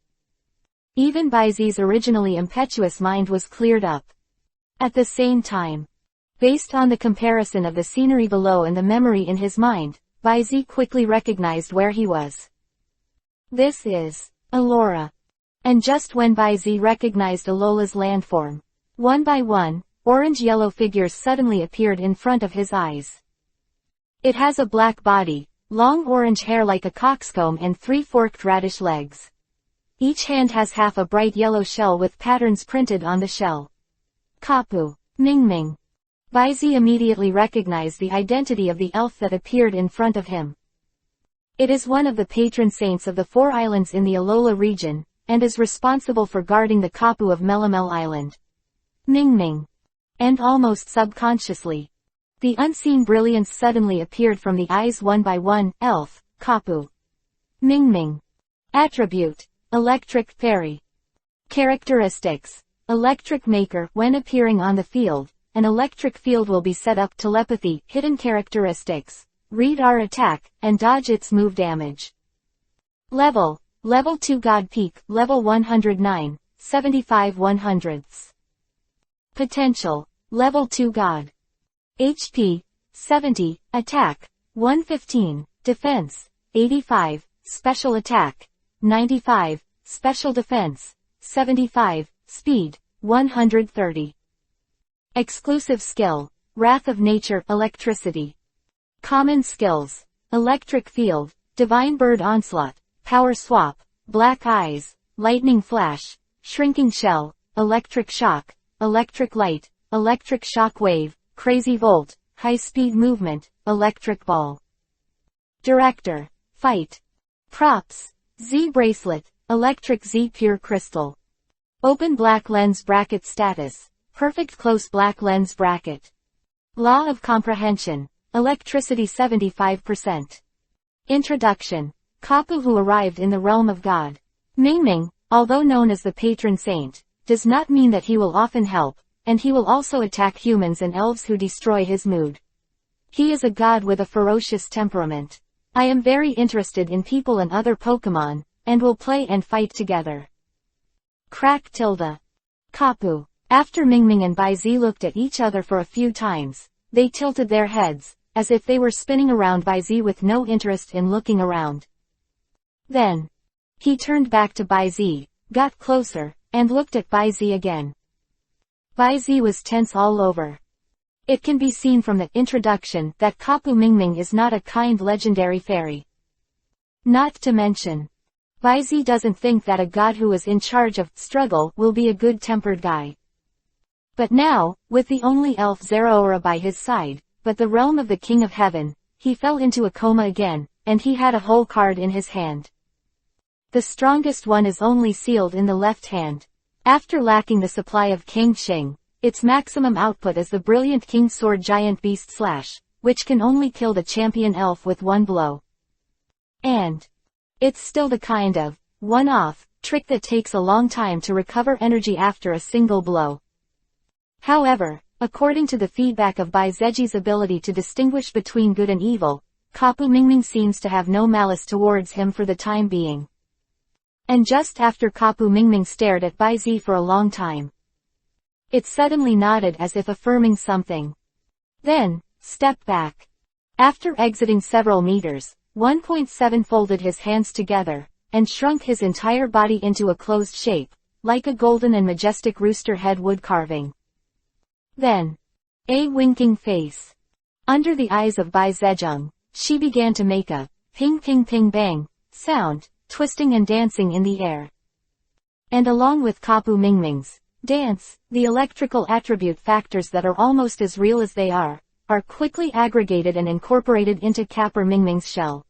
Even Bai Zi's originally impetuous mind was cleared up. At the same time, based on the comparison of the scenery below and the memory in his mind, Bai Zi quickly recognized where he was. This is Allora. And just when Bai Zi recognized Alola's landform, one by one, orange-yellow figures suddenly appeared in front of his eyes. It has a black body, long orange hair like a coxcomb and 3 forked radish legs. Each hand has half a bright yellow shell with patterns printed on the shell. Kapu, Mingming. Bai Zi immediately recognized the identity of the elf that appeared in front of him. It is one of the patron saints of the 4 islands in the Alola region, and is responsible for guarding the Kapu of Melamel Island. Mingming. And almost subconsciously, the unseen brilliance suddenly appeared from the eyes one by one. Elf, Kapu. Mingming. Attribute, Electric Fairy. Characteristics, Electric Maker. When appearing on the field, an electric field will be set up. Telepathy. Hidden characteristics, read our attack, and dodge its move damage. Level, Level 2 God Peak, Level 109, 75 100ths. Potential, Level 2 God. HP, 70, Attack, 115, Defense, 85, Special Attack, 95, Special Defense, 75, Speed, 130. Exclusive Skill, Wrath of Nature, Electricity. Common Skills, Electric Field, Divine Bird Onslaught, Power Swap, Black Eyes, Lightning Flash, Shrinking Shell, Electric Shock, Electric Light, Electric Shock Wave, Crazy Volt, High Speed Movement, Electric Ball. Director, Fight. Props, Z Bracelet, Electric Z Pure Crystal. Open Black Lens Bracket Status, Perfect Close Black Lens Bracket. Law of Comprehension, Electricity 75%. Introduction. Kapu, who arrived in the realm of God. Mingming, although known as the patron saint, does not mean that he will often help, and he will also attack humans and elves who destroy his mood. He is a god with a ferocious temperament. I am very interested in people and other Pokemon, and will play and fight together. Crack tilde. Kapu. After Mingming and Bai Zi looked at each other for a few times, they tilted their heads, as if they were spinning around Bai Zi with no interest in looking around. Then, he turned back to Bai Zi, got closer, and looked at Bai Zi again. Bai Zi was tense all over. It can be seen from the introduction that Kapu Mingming is not a kind legendary fairy. Not to mention, Bai Zi doesn't think that a god who is in charge of struggle will be a good-tempered guy. But now, with the only elf Zeraora by his side, but the realm of the King of Heaven, he fell into a coma again, and he had a whole card in his hand. The strongest one is only sealed in the left hand. After lacking the supply of King Shing, its maximum output is the brilliant King Sword Giant Beast Slash, which can only kill the champion elf with one blow. And it's still the kind of one-off trick that takes a long time to recover energy after a single blow. However, according to the feedback of Bai Zeji's ability to distinguish between good and evil, Kapu Mingming seems to have no malice towards him for the time being. And just after Kapu Mingming stared at Bai Zi for a long time, it suddenly nodded as if affirming something. Then, stepped back. After exiting several meters, 1.7 folded his hands together, and shrunk his entire body into a closed shape, like a golden and majestic rooster head wood carving. Then, a winking face. Under the eyes of Bai Zedong, she began to make a ping ping ping bang sound, twisting and dancing in the air. And along with Kapu Mingming's dance, the electrical attribute factors that are almost as real as they are quickly aggregated and incorporated into Kapur Mingming's shell.